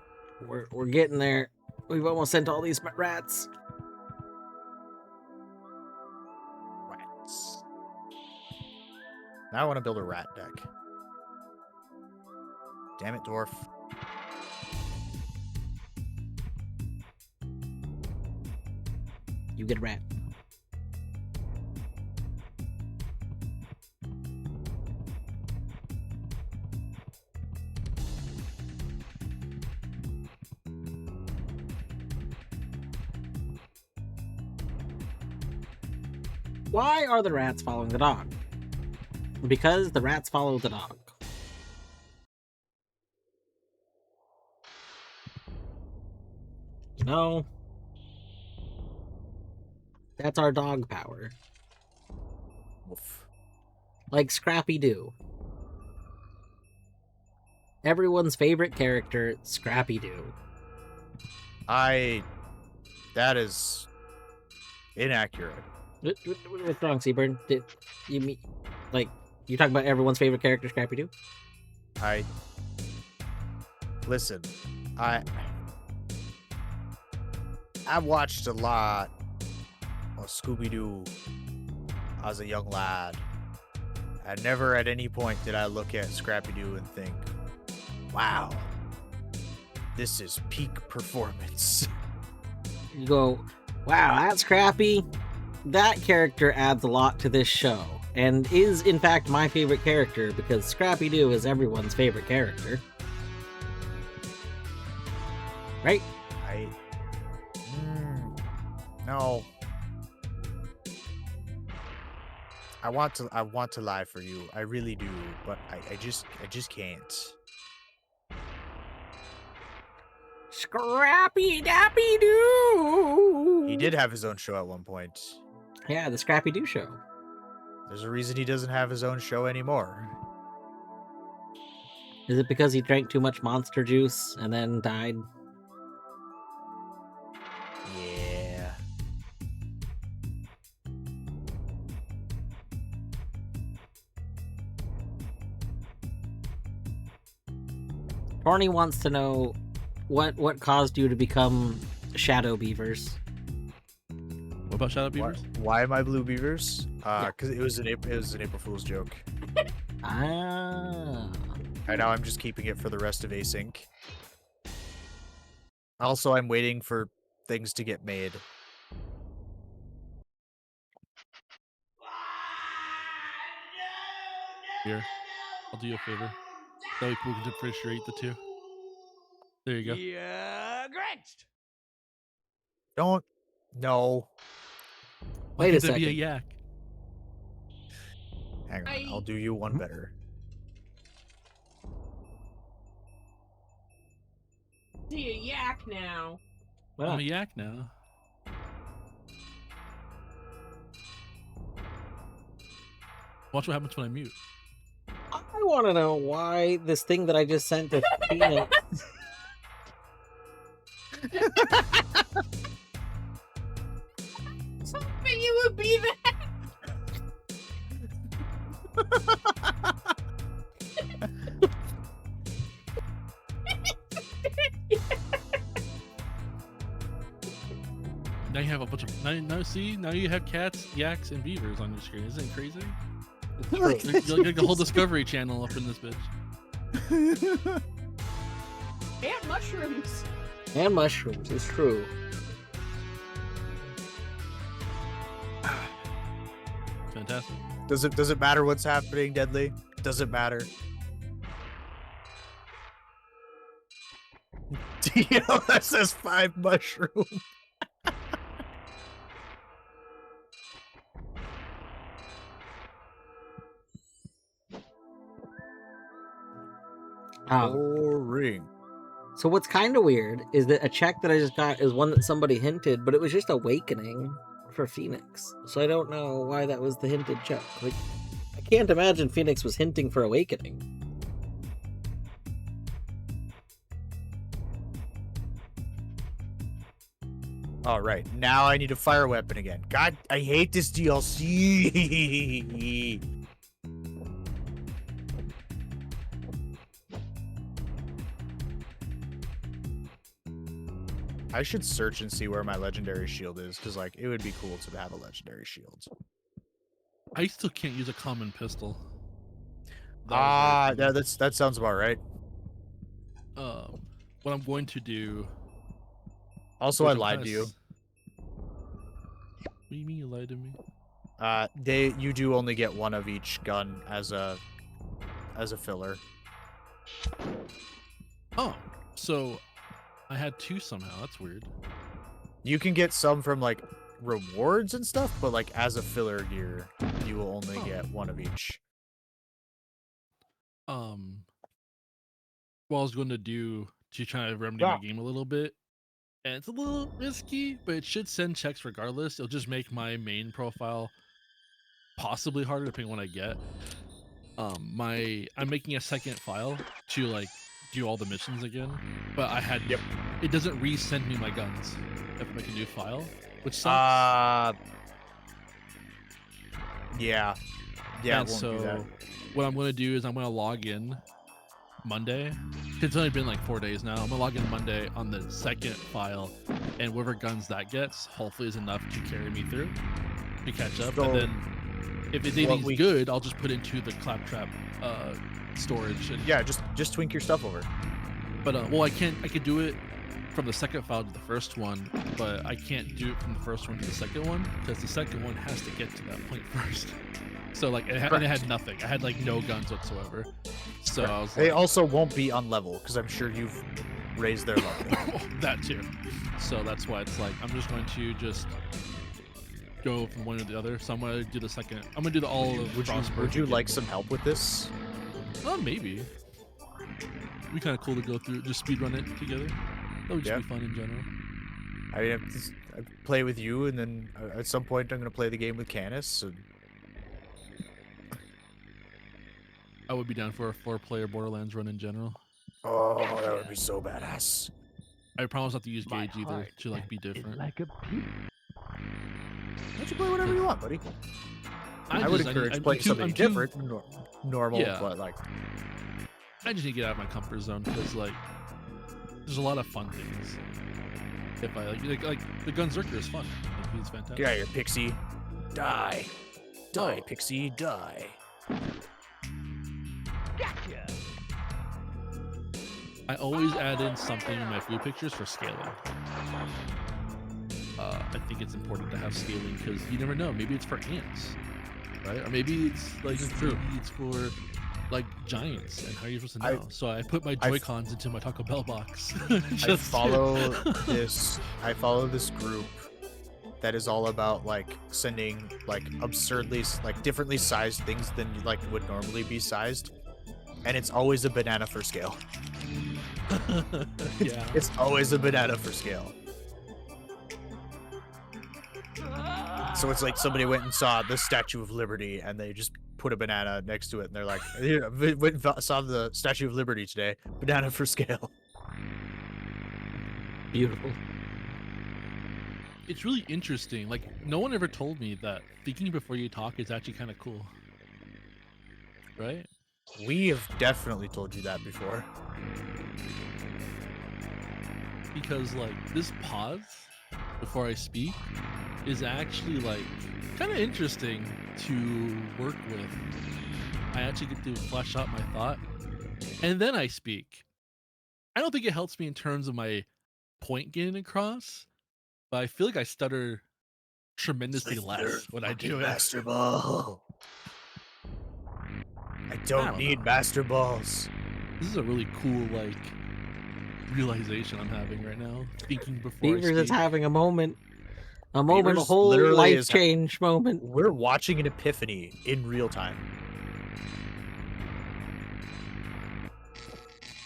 Speaker 1: we're getting there. We've almost sent all these rats.
Speaker 5: Rats. Now I want to build a rat deck. Damn it, dwarf.
Speaker 1: You get a rat. Why are the rats following the dog? Because the rats follow the dog. No. That's our dog power.
Speaker 5: Oof.
Speaker 1: Like Scrappy-Doo. Everyone's favorite character, Scrappy-Doo.
Speaker 5: That is inaccurate.
Speaker 1: What's wrong, Seaburn? Did you mean, like, you talking about everyone's favorite character, Scrappy-Doo?
Speaker 5: Listen, I watched a lot of Scooby-Doo as a young lad. And never at any point did I look at Scrappy-Doo and think, wow, this is peak performance.
Speaker 1: You go, wow, that's Scrappy. That character adds a lot to this show, and is, in fact, my favorite character, because Scrappy-Doo is everyone's favorite character. Right?
Speaker 5: No. I want to lie for you. I really do, but I just can't.
Speaker 1: Scrappy-Dappy-Doo!
Speaker 5: He did have his own show at one point.
Speaker 1: Yeah, the Scrappy-Doo show.
Speaker 5: There's a reason he doesn't have his own show anymore.
Speaker 1: Is it because he drank too much Monster Juice and then died?
Speaker 5: Yeah.
Speaker 1: Barney wants to know what caused you to become Shadow Beavers.
Speaker 7: What about Shadow Beavers?
Speaker 5: Why am I Blue Beavers? Because it was an April Fool's joke.
Speaker 1: Ah.
Speaker 5: Right now I'm just keeping it for the rest of Async. Also, I'm waiting for things to get made.
Speaker 7: Here, I'll do you a favor. That way people can differentiate the two. There you go.
Speaker 4: Yeah, Grinch.
Speaker 5: Don't. No.
Speaker 7: Why
Speaker 1: Wait a
Speaker 7: can't there be a
Speaker 1: second.
Speaker 7: yak?
Speaker 5: Hang on. I'll do you one better.
Speaker 2: See a yak now.
Speaker 7: I'm a yak now. Watch what happens when I mute.
Speaker 1: I want to know why this thing that I just sent to Phoenix.
Speaker 2: Something you would be that.
Speaker 7: Now you have a bunch of now you have cats, yaks, and beavers on your screen. Isn't it crazy? You're like a whole Discovery Channel up in this bitch.
Speaker 2: And mushrooms.
Speaker 1: And mushrooms, it's true.
Speaker 7: Fantastic.
Speaker 5: Does it matter what's happening, Deadly? Does it matter? that says 5 mushrooms. Boring.
Speaker 1: So what's kind of weird is that a check that I just got is one that somebody hinted, but it was just Awakening for Phoenix. So I don't know why that was the hinted check. Like, I can't imagine Phoenix was hinting for Awakening.
Speaker 5: All right, now I need a fire weapon again. God, I hate this DLC. I should search and see where my legendary shield is, because like it would be cool to have a legendary shield.
Speaker 7: I still can't use a common pistol.
Speaker 5: That sounds about right.
Speaker 7: What I'm going to do.
Speaker 5: Also, I lied to you.
Speaker 7: What do you mean you lied to me?
Speaker 5: You do only get one of each gun as a filler.
Speaker 7: Oh, so I had 2 somehow. That's weird.
Speaker 5: You can get some from like rewards and stuff, but like as a filler gear, you will only get one of each.
Speaker 7: What I was going to do to try to remedy my game a little bit, and it's a little risky, but it should send checks regardless. It'll just make my main profile possibly harder depending on what I get. I'm making a second file to like do all the missions again, but it doesn't resend me my guns if I make a new file, which sucks.
Speaker 5: Yeah,
Speaker 7: and so what I'm going to do is I'm going to log in Monday. It's only been like 4 days now. I'm gonna log in Monday on the second file, and whatever guns that gets, hopefully is enough to carry me through to catch up. And then if anything's good, I'll just put into the claptrap storage. And,
Speaker 5: yeah, just twink your stuff over.
Speaker 7: But I could do it from the second file to the first one, but I can't do it from the first one to the second one because the second one has to get to that point first. So like it had nothing. I had like no guns whatsoever. So I was like,
Speaker 5: they also won't be on level because I'm sure you've raised their level.
Speaker 7: That too. So that's why it's like I'm just going to go from one to the other. So I'm gonna do the second. I'm gonna do the all of Frostburg.
Speaker 5: Would you like some help with this?
Speaker 7: Maybe. It'd be kind of cool to go through, just speedrun it together. That would just be fun in general.
Speaker 5: I mean, I play with you, and then at some point I'm gonna play the game with Canis. And...
Speaker 7: I would be down for a 4-player Borderlands run in general.
Speaker 5: Oh, that would be so badass.
Speaker 7: I promise not to use Gauge either to like be different.
Speaker 5: Like a pea. Let you play whatever you want, buddy. I would encourage playing something different, normal, but like.
Speaker 7: I just need to get out of my comfort zone because like, there's a lot of fun things. If I like the Gunzerker is fun. Like, he's fantastic.
Speaker 5: Get out of here, Pixie. Die, Pixie, die.
Speaker 4: Gotcha.
Speaker 7: I always add in something in my food pictures for scaling. I think it's important to have scaling because you never know. Maybe it's for ants, right? Or maybe it's like it's for like giants. And how are you supposed to know? So I put my Joy-Cons into my Taco Bell box.
Speaker 5: I follow this group that is all about like sending like absurdly like differently sized things than like would normally be sized, and it's always a banana for scale.
Speaker 7: Yeah,
Speaker 5: it's always a banana for scale. So it's like somebody went and saw the Statue of Liberty and they just put a banana next to it and they're like, went and saw the Statue of Liberty today, banana for scale.
Speaker 1: Beautiful.
Speaker 7: It's really interesting. Like, no one ever told me that thinking before you talk is actually kind of cool. Right?
Speaker 5: We have definitely told you that before.
Speaker 7: Because, like, this pause before I speak is actually, like, kind of interesting to work with. I actually get to flesh out my thought, and then I speak. I don't think it helps me in terms of my point getting across, but I feel like I stutter tremendously less when I do it.
Speaker 5: Master Ball. I don't need Master Balls.
Speaker 7: This is a really cool, like, realization I'm having right now. Thinking before
Speaker 1: Beavers
Speaker 7: I speak.
Speaker 1: is having a moment. A whole life change moment.
Speaker 5: We're watching an epiphany in real time.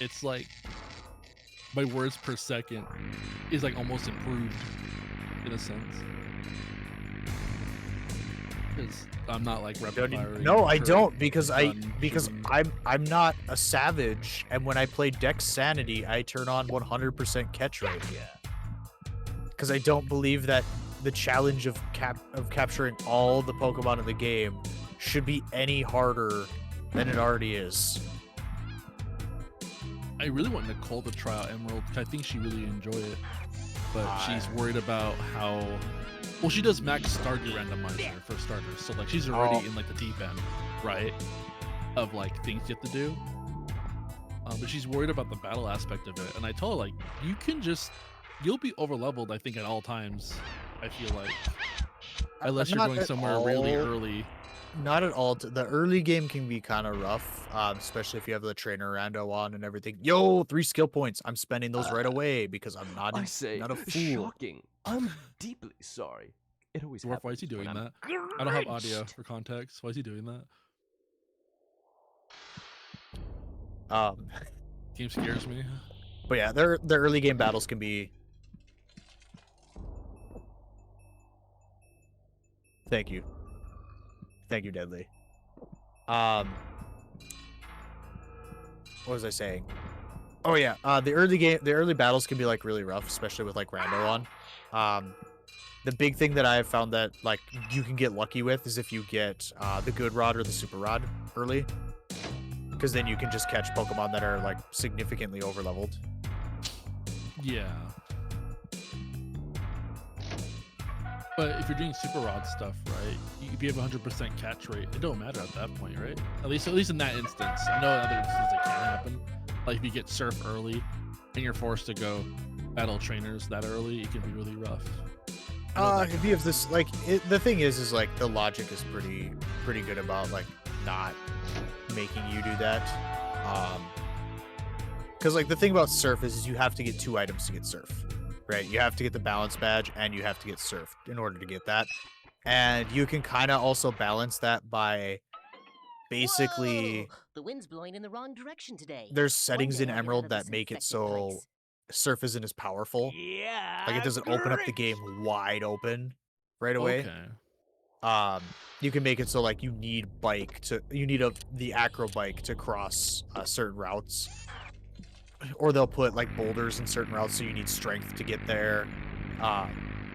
Speaker 7: It's like my words per second is like almost improved in a sense. Because I'm not like rapid firing.
Speaker 5: No, I don't, because I'm not a savage, and when I play Dex Sanity, I turn on 100% catch rate. Because I don't believe that the challenge of capturing all the Pokemon in the game should be any harder than it already is.
Speaker 7: I really want Nicole to try out Emerald because I think she really enjoy it, but she's worried about how. Well, she does max Stardew randomizer for starters, so like she's already in like the deep end, right? Of like things you have to do. But she's worried about the battle aspect of it, and I told her like you'll be over leveled. I think at all times. I feel like unless you're going somewhere really early.
Speaker 5: Not at all. The early game can be kind of rough, especially if you have the trainer rando on and everything. Yo, 3 skill points. I'm spending those right away because I'm not a fool.
Speaker 8: Shocking. I'm deeply sorry.
Speaker 3: It always
Speaker 7: Dwarf, why is he
Speaker 3: happens
Speaker 7: doing
Speaker 3: when
Speaker 7: that?
Speaker 3: I'm
Speaker 7: I don't have audio
Speaker 3: Grinched.
Speaker 7: for context. Why is he doing that? Game scares me.
Speaker 5: But yeah, their early game battles can be. Thank you, Deadly. What was I saying? Oh yeah, the early battles can be like really rough, especially with like rando on. The big thing that I have found that like you can get lucky with is if you get the good rod or the super rod early, because then you can just catch Pokemon that are like significantly overleveled.
Speaker 7: Yeah. But if you're doing super rod stuff, right? If you have 100% catch rate, it don't matter at that point, right? At least in that instance. I know in other instances it can happen. Like if you get surf early and you're forced to go battle trainers that early, it can be really rough.
Speaker 5: If you have this, like, the thing is like the logic is pretty good about like not making you do that. Because like the thing about surf is you have to get 2 items to get surf, right? You have to get the balance badge and you have to get surf in order to get that. And you can kind of also balance that by basically.
Speaker 8: Whoa! The wind's blowing in the wrong direction today.
Speaker 5: There's settings
Speaker 8: One
Speaker 5: in
Speaker 8: day I'll get out
Speaker 5: Emerald
Speaker 8: of
Speaker 5: that
Speaker 8: this
Speaker 5: make it
Speaker 8: infected
Speaker 5: so
Speaker 8: place.
Speaker 5: surf isn't as powerful.
Speaker 4: Yeah.
Speaker 5: Like it doesn't open up the game wide open right away.
Speaker 7: Okay.
Speaker 5: You can make it so like you need the acro bike to cross certain routes, or they'll put like boulders in certain routes, so you need strength to get there.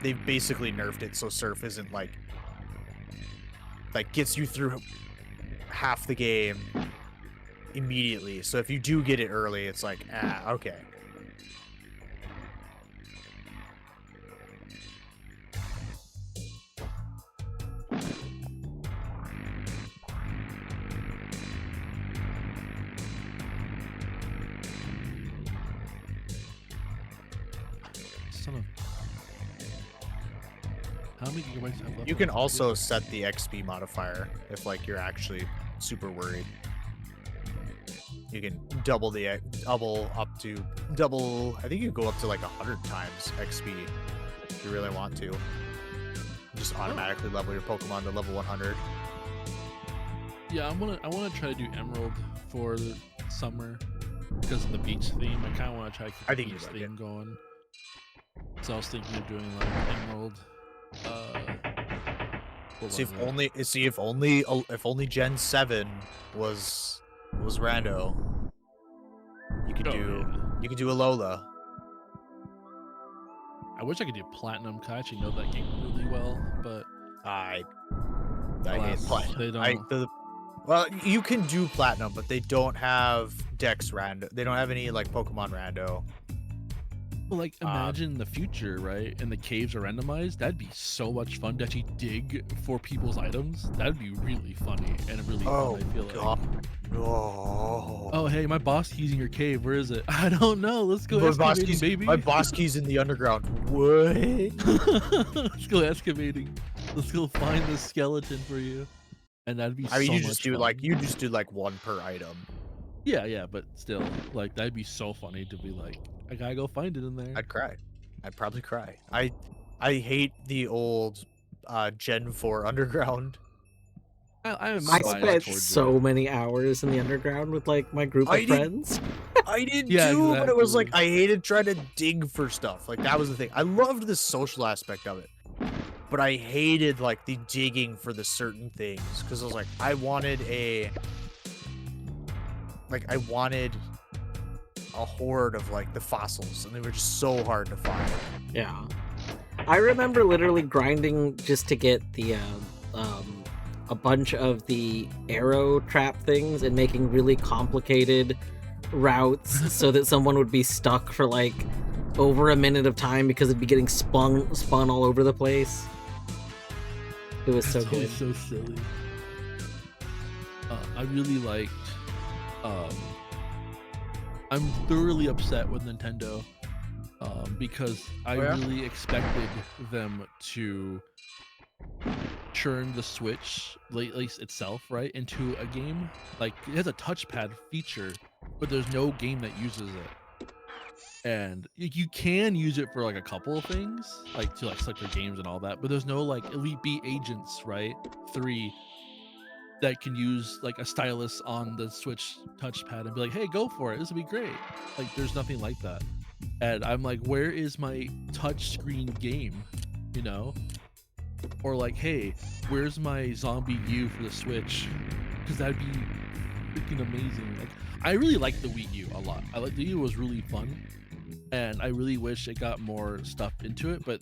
Speaker 5: They've basically nerfed it so surf isn't like gets you through half the game immediately. So if you do get it early, it's like okay.
Speaker 7: Son of... How many gigabytes have left?
Speaker 5: You can also set the XP modifier if like you're actually super worried. You can double up to double. I think you can go up to like 100 times XP if you really want to. Just automatically level your Pokemon to level 100.
Speaker 7: Yeah, I wanna try to do Emerald for the summer because of the beach theme. I kind of want to try to keep the beach theme going. So I was thinking of doing like Emerald.
Speaker 5: If only Gen 7 was rando, you could do Alola.
Speaker 7: I wish I could do Platinum. 'Cause I actually know that game really well, but
Speaker 5: I hate Platinum.
Speaker 7: They don't.
Speaker 5: Well, you can do Platinum, but they don't have Dex rando. They don't have any like Pokemon rando.
Speaker 7: Well, like imagine the future, right? And the caves are randomized. That'd be so much fun to actually dig for people's items. That'd be really funny and really fun. I feel like.
Speaker 5: No.
Speaker 7: Oh, hey, my boss key's in your cave. Where is it? I don't know. Let's go excavating, baby.
Speaker 5: My boss key's in the underground. What?
Speaker 7: Let's go excavating. Let's go find the skeleton for you. And that'd be so much fun.
Speaker 5: You just do like 1 per item.
Speaker 7: Yeah, but still, like that'd be so funny to be like, I gotta go find it in there.
Speaker 5: I'd cry. I'd probably cry. I hate the old Gen 4 underground.
Speaker 1: I spent so many hours in the underground with like my group of friends.
Speaker 5: I did
Speaker 7: Yeah,
Speaker 5: too,
Speaker 7: exactly.
Speaker 5: but it was like I hated trying to dig for stuff. Like that was the thing. I loved the social aspect of it, but I hated like the digging for the certain things because I was like, I wanted a horde of like the fossils, and they were just so hard to find.
Speaker 1: Yeah, I remember literally grinding just to get the a bunch of the arrow trap things and making really complicated routes so that someone would be stuck for like over a minute of time because it'd be getting spun all over the place. It was so good.
Speaker 7: So silly. I really liked. I'm thoroughly upset with Nintendo because I really expected them to turn the Switch, at least itself, right, into a game. Like it has a touchpad feature, but there's no game that uses it. and you can use it for like a couple of things, like to like select your games and all that, but there's no like Elite Beat agents, right? 3 that can use like a stylus on the Switch touchpad and be like, hey, go for it, this would be great. Like there's nothing like that. And I'm like, where is my touchscreen game? You know? Or like, hey, where's my Zombie U for the Switch? Because that'd be freaking amazing. Like, I really like the Wii U a lot. I like the Wii U was really fun, and I really wish it got more stuff into it. But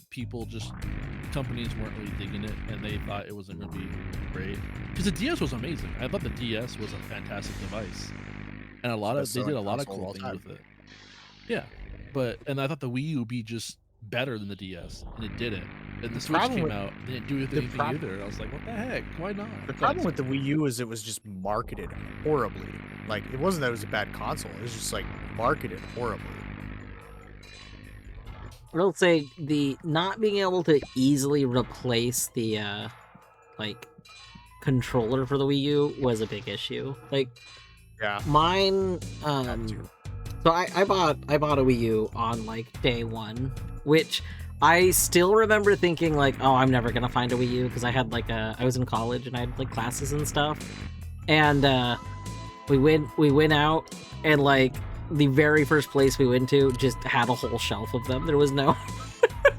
Speaker 7: companies weren't really digging it, and they thought it wasn't going to be great. Because the DS was amazing. I thought the DS was a fantastic device, and they did a lot of cool things with it. Yeah, and I thought the Wii U would be just better than the DS, and it didn't. And the Switch came out, and didn't do anything either. I was like, what the heck? Why not?
Speaker 5: The problem with the Wii U is it was just marketed horribly. Like, it wasn't that it was a bad console. It was just, like, marketed horribly.
Speaker 1: I'll say the not being able to easily replace the, like, controller for the Wii U was a big issue. Like,
Speaker 5: yeah,
Speaker 1: mine, so I bought a Wii U on, like, day one, which I still remember thinking, like, oh, I'm never gonna find a Wii U, because I had, like, I was in college, and I had, like, classes and stuff, and, we went out, and, like, the very first place we went to just had a whole shelf of them. There was no,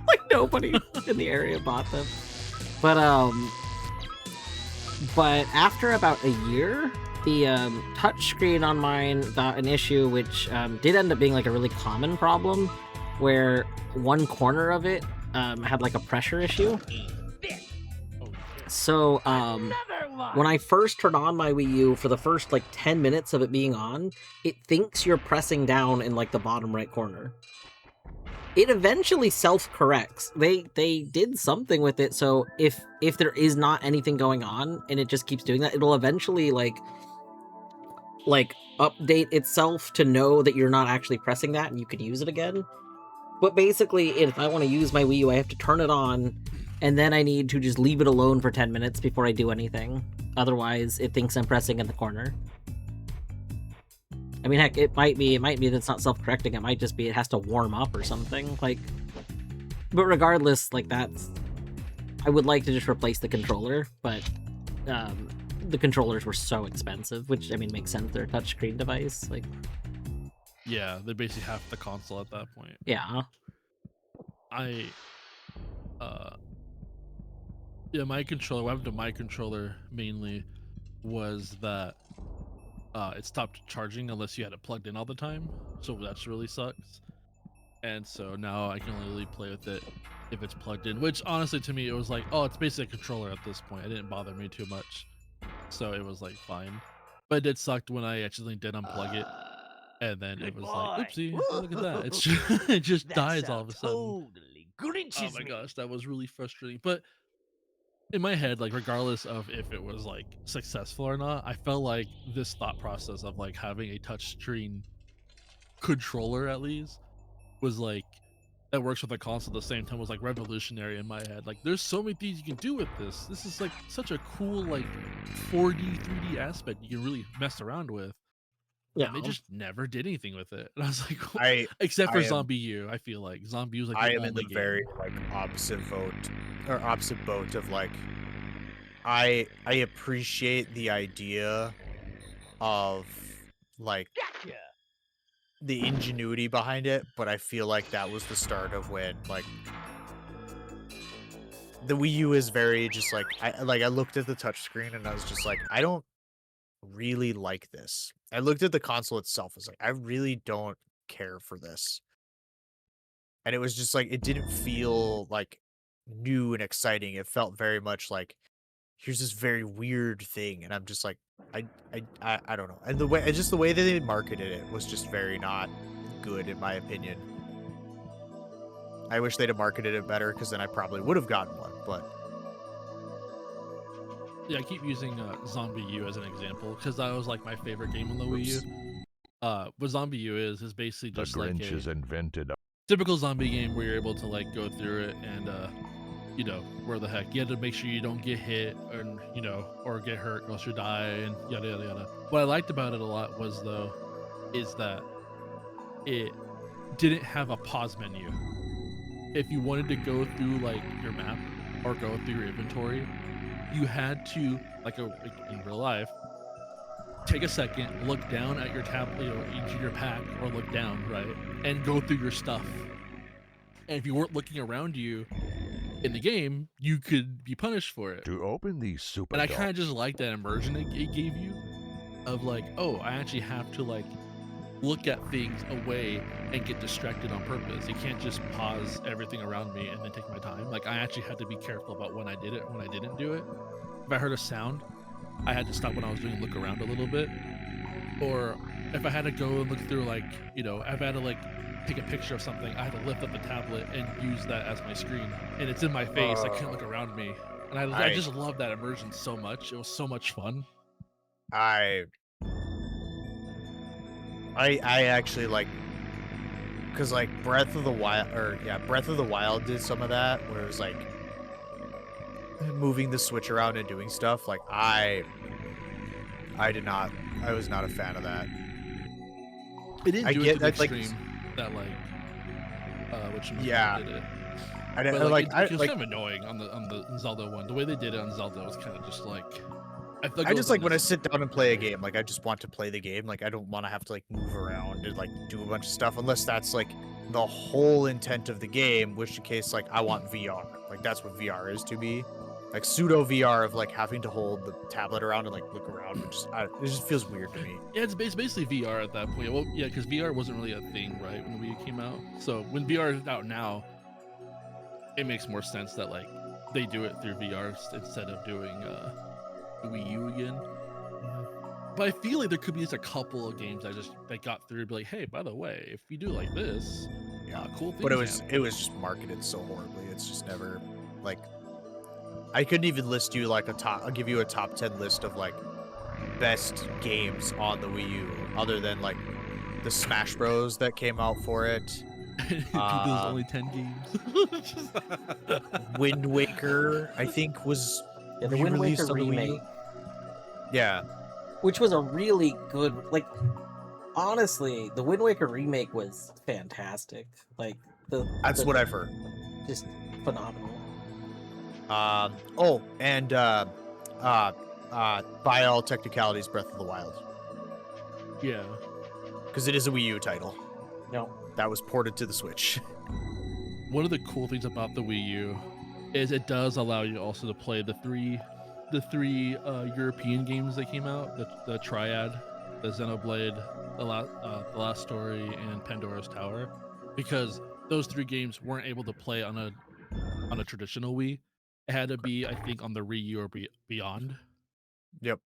Speaker 1: like, nobody in the area bought them, but after about a year, the touchscreen on mine got an issue, which did end up being, like, a really common problem, where one corner of it had like a pressure issue. So when I first turned on my Wii U, for the first like 10 minutes of it being on, it thinks you're pressing down in like the bottom right corner. It eventually self-corrects. They did something with it, so if there is not anything going on and it just keeps doing that, it'll eventually like update itself to know that you're not actually pressing that and you can use it again. But basically, if I want to use my Wii U, I have to turn it on, and then I need to just leave it alone for 10 minutes before I do anything. Otherwise, it thinks I'm pressing in the corner. I mean, heck, it might be that it's not self-correcting. It might just be it has to warm up or something. Like, but regardless, like I would like to just replace the controller, but the controllers were so expensive, which I mean makes sense. They're a touchscreen device, like.
Speaker 7: Yeah, they're basically half the console at that point.
Speaker 1: Yeah.
Speaker 7: My controller, what happened to my controller mainly was that it stopped charging unless you had it plugged in all the time. So that's really sucks. And so now I can only really play with it if it's plugged in, which honestly to me, it was like, oh, it's basically a controller at this point. It didn't bother me too much. So it was like fine. But it did suck when I actually did unplug it. And then it was like, oopsie, look at that. It's just, it just dies all of a sudden.
Speaker 4: Totally Grinches
Speaker 7: Oh my gosh, that was really frustrating. But in my head, like regardless of if it was like successful or not, I felt like this thought process of like having a touchscreen controller at least was like that works with the console at the same time was like revolutionary in my head. Like there's so many things you can do with this. This is like such a cool like 4D, 3D aspect you can really mess around with. Yeah, they just never did anything with it. And I was like, except for Zombie U, I feel like Zombie U is like
Speaker 5: I am in the very like opposite boat of like I appreciate the idea of like the ingenuity behind it, but I feel like that was the start of when like the Wii U is very just like I looked at the touchscreen and I was just like, I don't really like this. I looked at the console itself. I was like, I really don't care for this. And it was just like, it didn't feel like new and exciting. It felt very much like, here's this very weird thing. And I'm just like, I don't know. And the way that they marketed it was just very not good, in my opinion. I wish they'd have marketed it better, because then I probably would have gotten one, but.
Speaker 7: Yeah, I keep using Zombie U as an example because that was like my favorite game on the Wii U. What Zombie U is basically just
Speaker 3: the
Speaker 7: like
Speaker 3: Grinch is invented.
Speaker 7: Typical zombie game where you're able to like go through it and you know, where the heck you have to make sure you don't get hit or or get hurt or else you die and yada yada yada. What I liked about it a lot was is that it didn't have a pause menu. If you wanted to go through like your map or go through your inventory, you had to like in real life take a second, look down at your tablet, into your pack, or look down, right, and go through your stuff. And if you weren't looking around you in the game, you could be punished for it.
Speaker 3: To open these super
Speaker 7: And I kind of just like that immersion it gave you, of like, oh, I actually have to like look at things away and get distracted on purpose. You can't just pause everything around me and then take my time. Like, I actually had to be careful about when I did it and when I didn't do it. If I heard a sound, I had to stop what I was doing and look around a little bit. Or if I had to go and look through, like, if I had to like take a picture of something, I had to lift up the tablet and use that as my screen. And it's in my face. I can't look around me. And I just love that immersion so much. It was so much fun.
Speaker 5: I actually like, because like Breath of the Wild did some of that, where it was like moving the Switch around and doing stuff. Like I was not a fan of that.
Speaker 7: It didn't do it to the extreme
Speaker 5: like,
Speaker 7: that like which did it.
Speaker 5: It
Speaker 7: was kind of annoying on the Zelda one. The way they did it on Zelda was kind of just like, I just like
Speaker 5: when I sit down and play a game, like I just want to play the game. Like I don't want to have to like move around and like do a bunch of stuff unless that's like the whole intent of the game, which in case like I want VR. Like that's what VR is to me. Like pseudo VR of like having to hold the tablet around and like look around, which it just feels weird to me.
Speaker 7: Yeah, it's basically VR at that point. Well, yeah, because VR wasn't really a thing, right, when the Wii came out. So when VR is out now, it makes more sense that like they do it through VR instead of doing the Wii U again. But I feel like there could be just a couple of games that got through and be like, hey, by the way, if we do like this, cool things.
Speaker 5: But it was just marketed so horribly. It's just never like, I couldn't even list you like I'll give you a top 10 list of like best games on the Wii U, other than like the Smash Bros that came out for it.
Speaker 7: There's only 10 games.
Speaker 5: Wind Waker, I think, was
Speaker 1: the Wind Waker remake.
Speaker 5: Yeah,
Speaker 1: which was a really good. Like, honestly, the Wind Waker remake was fantastic. Like
Speaker 5: that's what I've heard.
Speaker 1: Just phenomenal.
Speaker 5: And by all technicalities, Breath of the Wild.
Speaker 7: Yeah,
Speaker 5: because it is a Wii U title.
Speaker 1: No,
Speaker 5: that was ported to the Switch.
Speaker 7: One of the cool things about the Wii U is it does allow you also to play the three European games that came out: the Triad, the Xenoblade, the Last Story, and Pandora's Tower, because those 3 games weren't able to play on a traditional Wii. It had to be, I think, on the Wii U or beyond.
Speaker 5: Yep.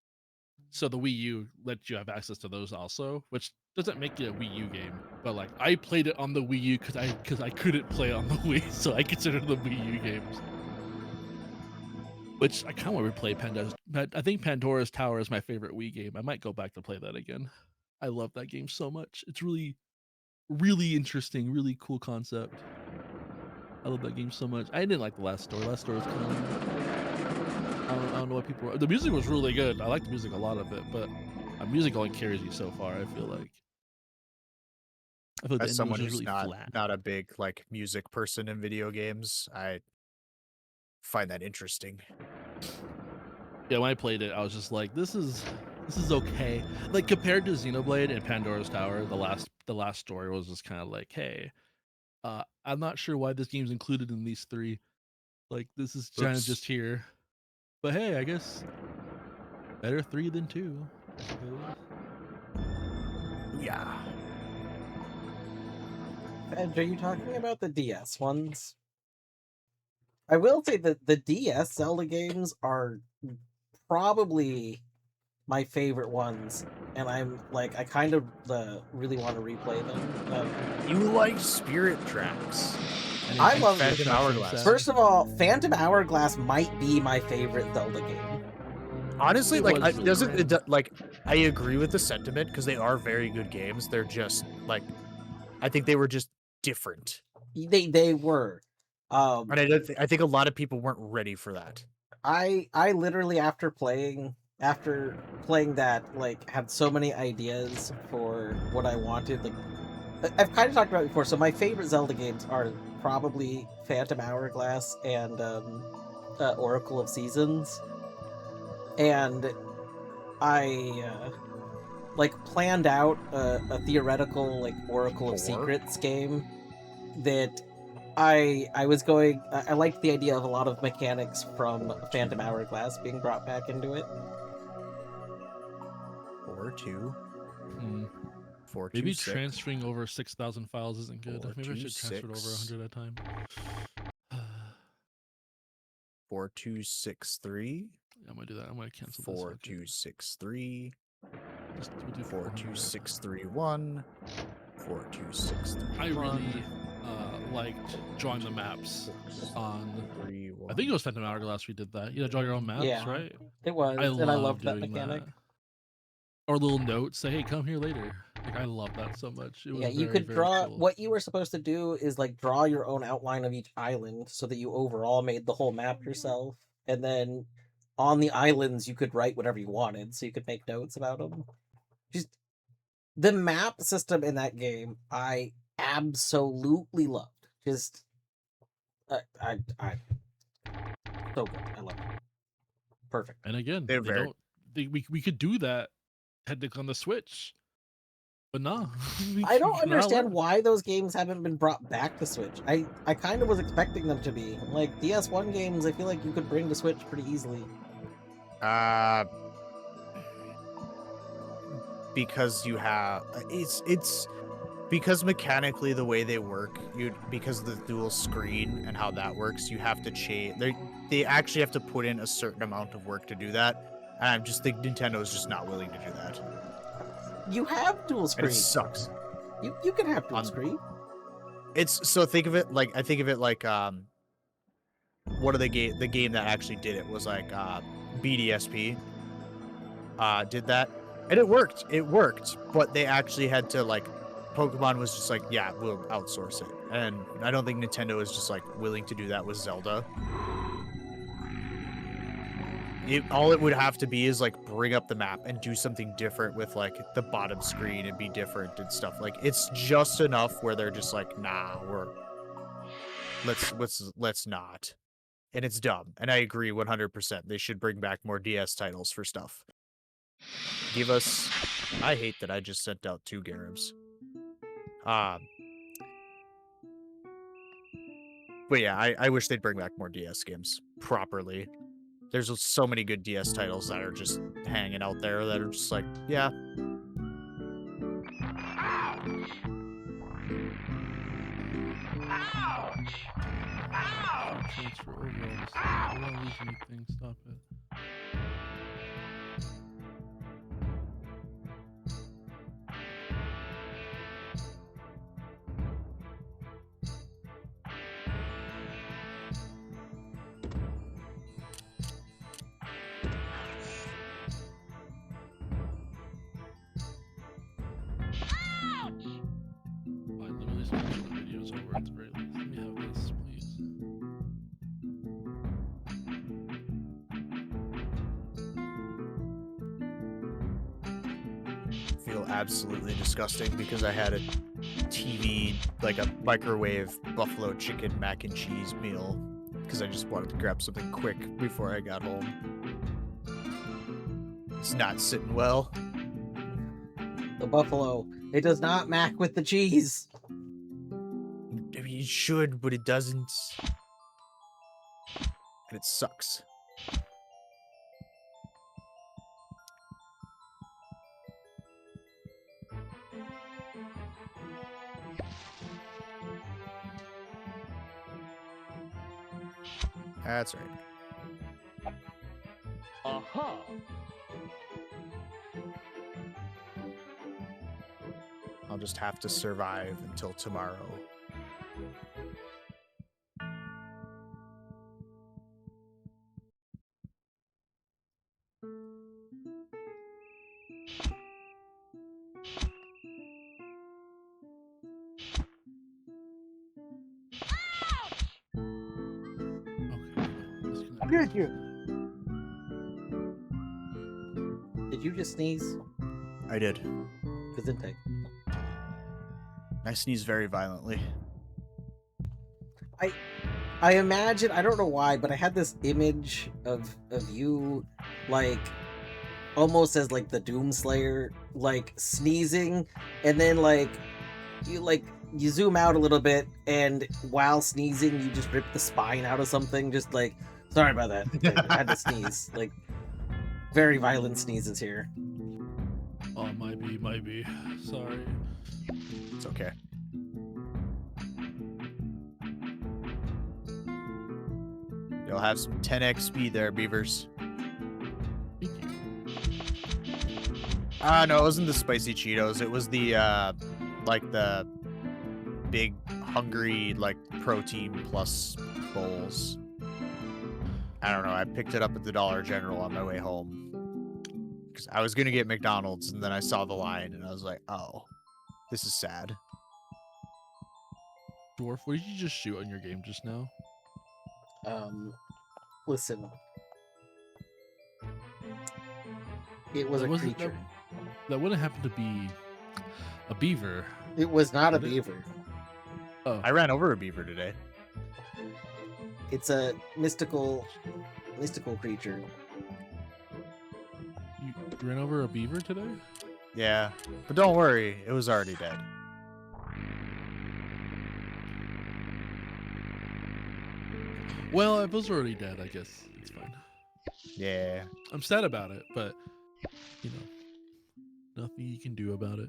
Speaker 7: So the Wii U lets you have access to those also, which doesn't make it a Wii U game. But like, I played it on the Wii U because I couldn't play on the Wii, so I consider the Wii U games. Which I kind of want to replay Pandora's. I think Pandora's Tower is my favorite Wii game. I might go back to play that again. I love that game so much. It's really, really interesting, really cool concept. I love that game so much. I didn't like the Last Story. Last Story was kind of... I don't know what people were... The music was really good. I like the music, a lot of it, but music only carries you so far, I feel like.
Speaker 5: As someone who's really not a big like music person in video games, I find that interesting.
Speaker 7: Yeah, when I played it, I was just like, this is okay. Like, compared to Xenoblade and Pandora's Tower, the last story was just kind of like, hey, I'm not sure why this game's included in these 3. Like, this is kind of just here. But hey, I guess better 3 than 2.
Speaker 5: Yeah.
Speaker 1: And are you talking about the DS ones? I will say that the DS Zelda games are probably my favorite ones, and I'm like, I kind of really want to replay them.
Speaker 5: You like Spirit Tracks?
Speaker 1: I love
Speaker 5: Phantom Hourglass.
Speaker 1: First of all, Phantom Hourglass might be my favorite Zelda game.
Speaker 5: Honestly, like, I agree with the sentiment because they are very good games. They're just like, I think they were just different.
Speaker 1: They were.
Speaker 5: And I think a lot of people weren't ready for that.
Speaker 1: I literally after playing that, like, had so many ideas for what I wanted. Like, I've kind of talked about it before. So my favorite Zelda games are probably Phantom Hourglass and Oracle of Seasons, and I like planned out a theoretical like Oracle of Secrets game that I was going. I liked the idea of a lot of mechanics from Phantom Hourglass being brought back into it.
Speaker 5: 4-2.
Speaker 7: Hmm.
Speaker 5: 4-2.
Speaker 7: Maybe
Speaker 5: 6.
Speaker 7: transferring over 6,000 files isn't good.
Speaker 5: 4,
Speaker 7: Maybe I
Speaker 5: 2,
Speaker 7: should transfer it over
Speaker 5: 6.
Speaker 7: 100 at a time.
Speaker 5: 4, 2, 6, 3.
Speaker 7: I'm gonna do that. I'm gonna cancel
Speaker 5: 4,
Speaker 7: this.
Speaker 5: 2, 6, 3.
Speaker 7: We'll do
Speaker 5: 4, 2,
Speaker 7: 400.
Speaker 5: 6, 3, 1. 4, 2, 6, 3,
Speaker 7: I
Speaker 5: 1.
Speaker 7: really liked drawing the maps on.
Speaker 5: 3, 1.
Speaker 7: I think it was Phantom Hourglass we did that. You know, draw your own maps,
Speaker 1: Yeah,
Speaker 7: right?
Speaker 1: It was, and I loved that
Speaker 7: doing
Speaker 1: mechanic.
Speaker 7: that. Or little notes say, "Hey, come here later." Like I love that so much. It was
Speaker 1: Yeah, you
Speaker 7: very,
Speaker 1: could
Speaker 7: very
Speaker 1: draw.
Speaker 7: cool.
Speaker 1: What you were supposed to do is like draw your own outline of each island, so that you overall made the whole map yourself, and then on the islands you could write whatever you wanted, so you could make notes about them. Just the map system in that game, I absolutely loved. Just, I so good. I love it. Perfect.
Speaker 7: And again,
Speaker 5: They're
Speaker 7: they
Speaker 5: very-
Speaker 7: don't. We could do that, technically on the Switch, but no.
Speaker 1: I don't understand why those games haven't been brought back to Switch. I kind of was expecting them to be. Like DS1 games, I feel like you could bring to Switch pretty easily.
Speaker 5: Because you have it's because mechanically the way they work, because of the dual screen and how that works, you have to change. They actually have to put in a certain amount of work to do that, and I just think Nintendo is just not willing to do that.
Speaker 1: You have dual
Speaker 5: And
Speaker 1: screen.
Speaker 5: it sucks.
Speaker 1: You can have dual screen.
Speaker 5: It's so think of it like what are the game that actually did it was like BDSP did that, and it worked, but they actually had to like Pokemon was just like, yeah, we'll outsource it, and I don't think Nintendo is just like willing to do that with Zelda. All it would have to be is like bring up the map and do something different with like the bottom screen and be different and stuff. Like it's just enough where they're just like, nah, let's not. And it's dumb. And I agree 100%. They should bring back more DS titles for stuff. Give us. I hate that I just sent out 2 Garibs. But yeah, I wish they'd bring back more DS games properly. There's so many good DS titles that are just hanging out there that are just like, yeah.
Speaker 7: Transfer over all this stuff. I don't lose anything. Stop it. Fine, let me at least make sure the video's over at the very least. Let me have this, please.
Speaker 5: Feel absolutely disgusting because I had a TV, like a microwave buffalo chicken mac and cheese meal because I just wanted to grab something quick before I got home. It's not sitting well.
Speaker 1: The buffalo. It does not mac with the cheese.
Speaker 5: I mean, it should, but it doesn't. And it sucks. That's right.
Speaker 4: Aha!
Speaker 5: I'll just have to survive until tomorrow.
Speaker 6: I'm here with you.
Speaker 1: Did you just sneeze?
Speaker 5: I did.
Speaker 1: Gesundheit.
Speaker 5: I sneeze very violently.
Speaker 1: I imagine, I don't know why, but I had this image of you, like, almost as like the Doomslayer, like sneezing, and then you zoom out a little bit, and while sneezing, you just rip the spine out of something. Just like, sorry about that. I had to sneeze. Like, very violent sneezes here.
Speaker 7: Oh, might be. Sorry.
Speaker 5: It's okay. You'll have some 10x speed there, beavers. No, it wasn't the spicy Cheetos. It was the, like the big, hungry, like, protein plus bowls. I don't know. I picked it up at the Dollar General on my way home. Because I was going to get McDonald's, and then I saw the line, and I was like, oh, this is sad.
Speaker 7: Dwarf, what did you just shoot on your game just now?
Speaker 1: Listen. It was a creature.
Speaker 7: That wouldn't happen to be a beaver.
Speaker 1: It was not a beaver.
Speaker 7: Oh.
Speaker 5: I ran over a beaver today.
Speaker 1: It's a mystical creature.
Speaker 7: You ran over a beaver today?
Speaker 5: Yeah, but don't worry, it was already dead.
Speaker 7: Well, if it was already dead, I guess it's fine.
Speaker 5: Yeah.
Speaker 7: I'm sad about it, but, you know, nothing you can do about it.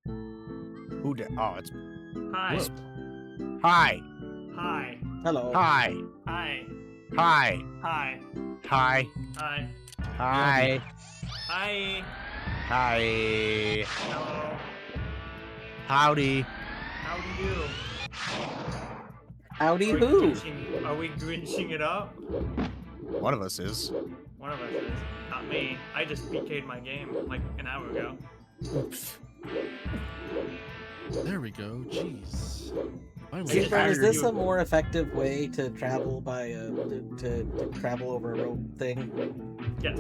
Speaker 5: Who did? Oh, it's.
Speaker 9: Hi.
Speaker 7: Whoa.
Speaker 5: Hi.
Speaker 9: Hi.
Speaker 1: Hello.
Speaker 5: Hi.
Speaker 9: Hi.
Speaker 5: Hi.
Speaker 9: Hi.
Speaker 5: Hi.
Speaker 9: Hi.
Speaker 5: Hi.
Speaker 9: Hi.
Speaker 5: Hi.
Speaker 9: Hello.
Speaker 5: Howdy.
Speaker 9: How do you?
Speaker 1: Howdy who?
Speaker 9: Are we grinching it up?
Speaker 5: One of us is.
Speaker 9: One of us is. Not me. I just PK'd my game like an hour ago.
Speaker 7: There we go. Jeez.
Speaker 1: Is this a more effective way to travel by to travel over a rope thing?
Speaker 9: Yes.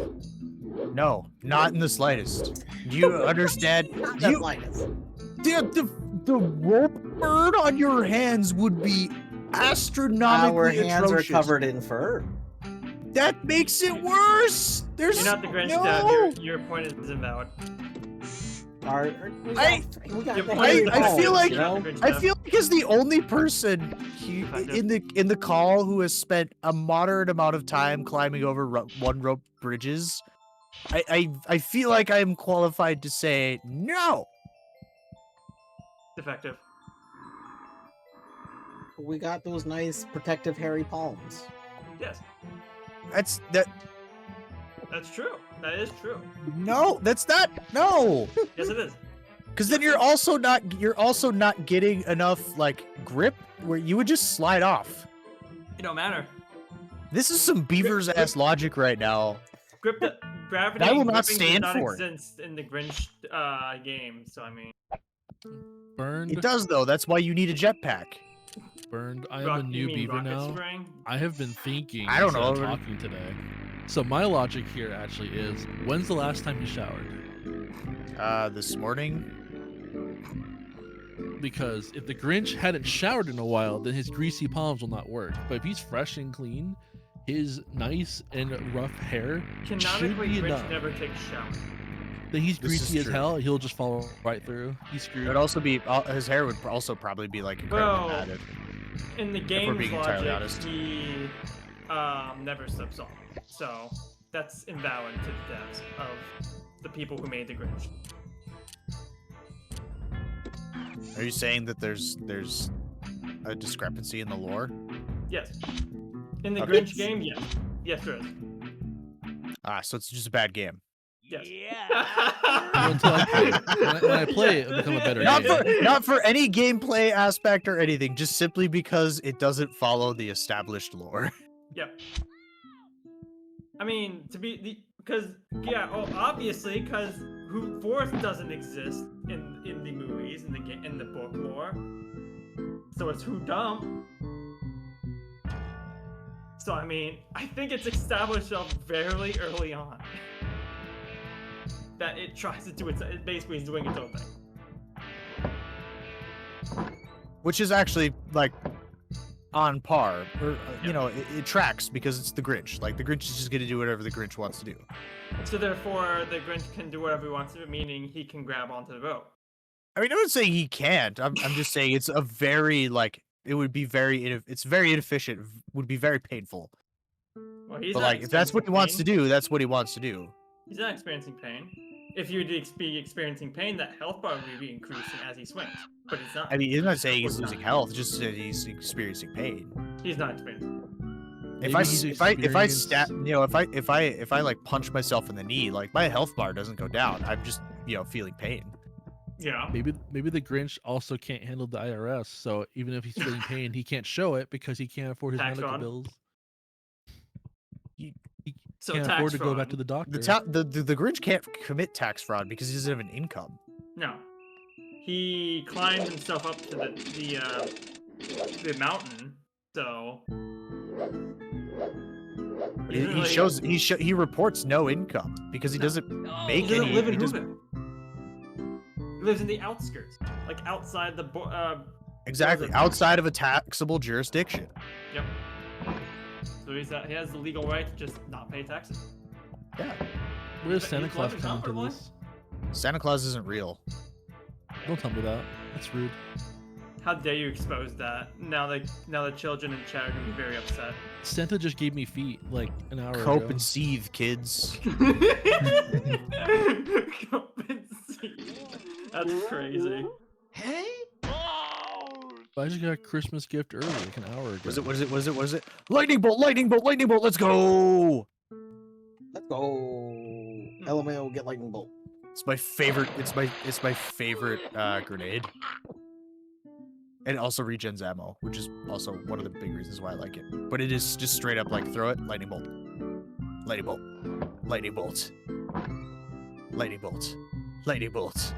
Speaker 5: No, not in the slightest. Do you understand?
Speaker 1: The slightest.
Speaker 5: The rope burn on your hands would be astronomically
Speaker 1: Our hands
Speaker 5: atrocious.
Speaker 1: are covered in fur.
Speaker 5: That makes it worse. There's
Speaker 9: You're not the Grinch,
Speaker 5: no.
Speaker 9: Dad. Your point is invalid.
Speaker 1: I
Speaker 5: feel like
Speaker 1: you know?
Speaker 5: I feel like as the only person in the call who has spent a moderate amount of time climbing over one rope bridges, I feel like I am qualified to say no.
Speaker 9: Defective.
Speaker 1: We got those nice protective hairy palms.
Speaker 9: Yes.
Speaker 5: That's
Speaker 9: true. That is true.
Speaker 5: no. That's not no.
Speaker 9: Yes, it is.
Speaker 5: Because then you're also not getting enough like grip where you would just slide off.
Speaker 9: It don't matter.
Speaker 5: This is some beaver's ass logic right now.
Speaker 9: Gravity.
Speaker 5: I will not
Speaker 9: gripping
Speaker 5: stand
Speaker 9: does not
Speaker 5: for it.
Speaker 9: exist in the Grinch game. So I mean.
Speaker 7: Burned.
Speaker 5: It does though. That's why you need a jetpack.
Speaker 7: Burned. I am
Speaker 9: Rock-
Speaker 7: a
Speaker 9: you
Speaker 7: new
Speaker 9: mean
Speaker 7: beaver
Speaker 9: rocket
Speaker 7: now.
Speaker 9: spraying?
Speaker 7: I have been thinking.
Speaker 5: I don't
Speaker 7: instead of
Speaker 5: know.
Speaker 7: Talking today. So my logic here actually is: when's the last time you showered?
Speaker 5: This morning.
Speaker 7: Because if the Grinch hadn't showered in a while, then his greasy palms will not work. But if he's fresh and clean, his nice and rough hair should
Speaker 9: Canonically,
Speaker 7: be
Speaker 9: Grinch
Speaker 7: enough.
Speaker 9: never takes a shower.
Speaker 7: Then he's
Speaker 5: This is
Speaker 7: greasy as
Speaker 5: true.
Speaker 7: hell. He'll just fall right through. He's
Speaker 5: It
Speaker 7: screwed.
Speaker 5: would also be his hair would also probably be like incredibly
Speaker 9: Well,
Speaker 5: matted.
Speaker 9: In the
Speaker 5: we're
Speaker 9: game's
Speaker 5: being entirely
Speaker 9: logic,
Speaker 5: honest.
Speaker 9: he never slips off. So that's invalid to the devs of the people who made the Grinch.
Speaker 5: Are you saying that there's a discrepancy in the lore?
Speaker 9: Yes. In the
Speaker 5: Okay.
Speaker 9: Grinch game, yes. Yes, there is.
Speaker 5: So it's just a bad game.
Speaker 9: Yes.
Speaker 7: Until I play it. When I play it, it'll become a better game.
Speaker 5: Not for any gameplay aspect or anything, just simply because it doesn't follow the established lore.
Speaker 9: Yep. I mean, because obviously, because Force doesn't exist in the movies, in the book lore. So it's who dumb. So I mean, I think it's established fairly early on that it tries to do it basically is doing its own thing.
Speaker 5: which is actually like on par, or you know, it tracks because it's the Grinch. Like the Grinch is just gonna do whatever the Grinch wants to do.
Speaker 9: So therefore, the Grinch can do whatever he wants to, meaning he can grab onto the rope.
Speaker 5: I mean, I'm not saying he can't. I'm just saying it's a very like it would be very it's very inefficient. Would be very painful.
Speaker 9: Well, he's
Speaker 5: But
Speaker 9: not
Speaker 5: like, if that's what he wants to
Speaker 9: experiencing
Speaker 5: do, that's what he wants to do.
Speaker 9: He's not experiencing pain. If you would be experiencing pain, that health bar would be increasing as he swings. But he's not.
Speaker 5: I mean, he's not saying he's losing health, just that he's experiencing pain.
Speaker 9: He's not experiencing.
Speaker 5: If
Speaker 7: Maybe
Speaker 5: I
Speaker 7: he's
Speaker 5: stab, you know, if I like punch myself in the knee, like my health bar doesn't go down. I'm just, you know, feeling pain.
Speaker 9: Yeah.
Speaker 7: Maybe the Grinch also can't handle the IRS, so even if he's feeling pain, he can't show it because he can't afford his
Speaker 9: Tax
Speaker 7: medical
Speaker 9: fraud.
Speaker 7: bills. He
Speaker 9: So
Speaker 7: can't
Speaker 9: tax
Speaker 7: afford to go back
Speaker 9: fraud.
Speaker 7: to the doctor.
Speaker 5: The Grinch can't commit tax fraud because he doesn't have an income.
Speaker 9: No. He climbed himself up to the mountain, so
Speaker 5: He reports no income because he doesn't make
Speaker 9: he doesn't
Speaker 5: any.
Speaker 9: live in
Speaker 5: he doesn't-
Speaker 9: Hoover. He lives in the outskirts, like outside the
Speaker 5: Exactly,
Speaker 9: it?
Speaker 5: outside of a taxable jurisdiction.
Speaker 9: Yep. So he has the legal right to just not pay taxes.
Speaker 5: Yeah.
Speaker 7: Where's
Speaker 9: He's
Speaker 7: Santa
Speaker 9: living
Speaker 7: Claus coming to
Speaker 9: comfortably.
Speaker 7: this?
Speaker 5: Santa Claus isn't real.
Speaker 7: Don't tell me that. That's rude.
Speaker 9: How dare you expose that? Now the children in chat are gonna be very upset.
Speaker 7: Santa just gave me feet like an hour
Speaker 5: Cope
Speaker 7: ago.
Speaker 5: and seethe, kids.
Speaker 9: That's crazy.
Speaker 4: Hey?
Speaker 7: I just got a Christmas gift early, like an hour ago.
Speaker 5: Was it? Lightning bolt, lightning bolt, lightning bolt, let's go!
Speaker 1: Let's go. LMAO, get lightning bolt.
Speaker 5: It's my favorite, it's my favorite grenade. And it also regens ammo, which is also one of the big reasons why I like it. But it is just straight up like throw it, lightning bolt. Lightning bolt. Lightning bolt. Lightning bolt. Lightning bolt.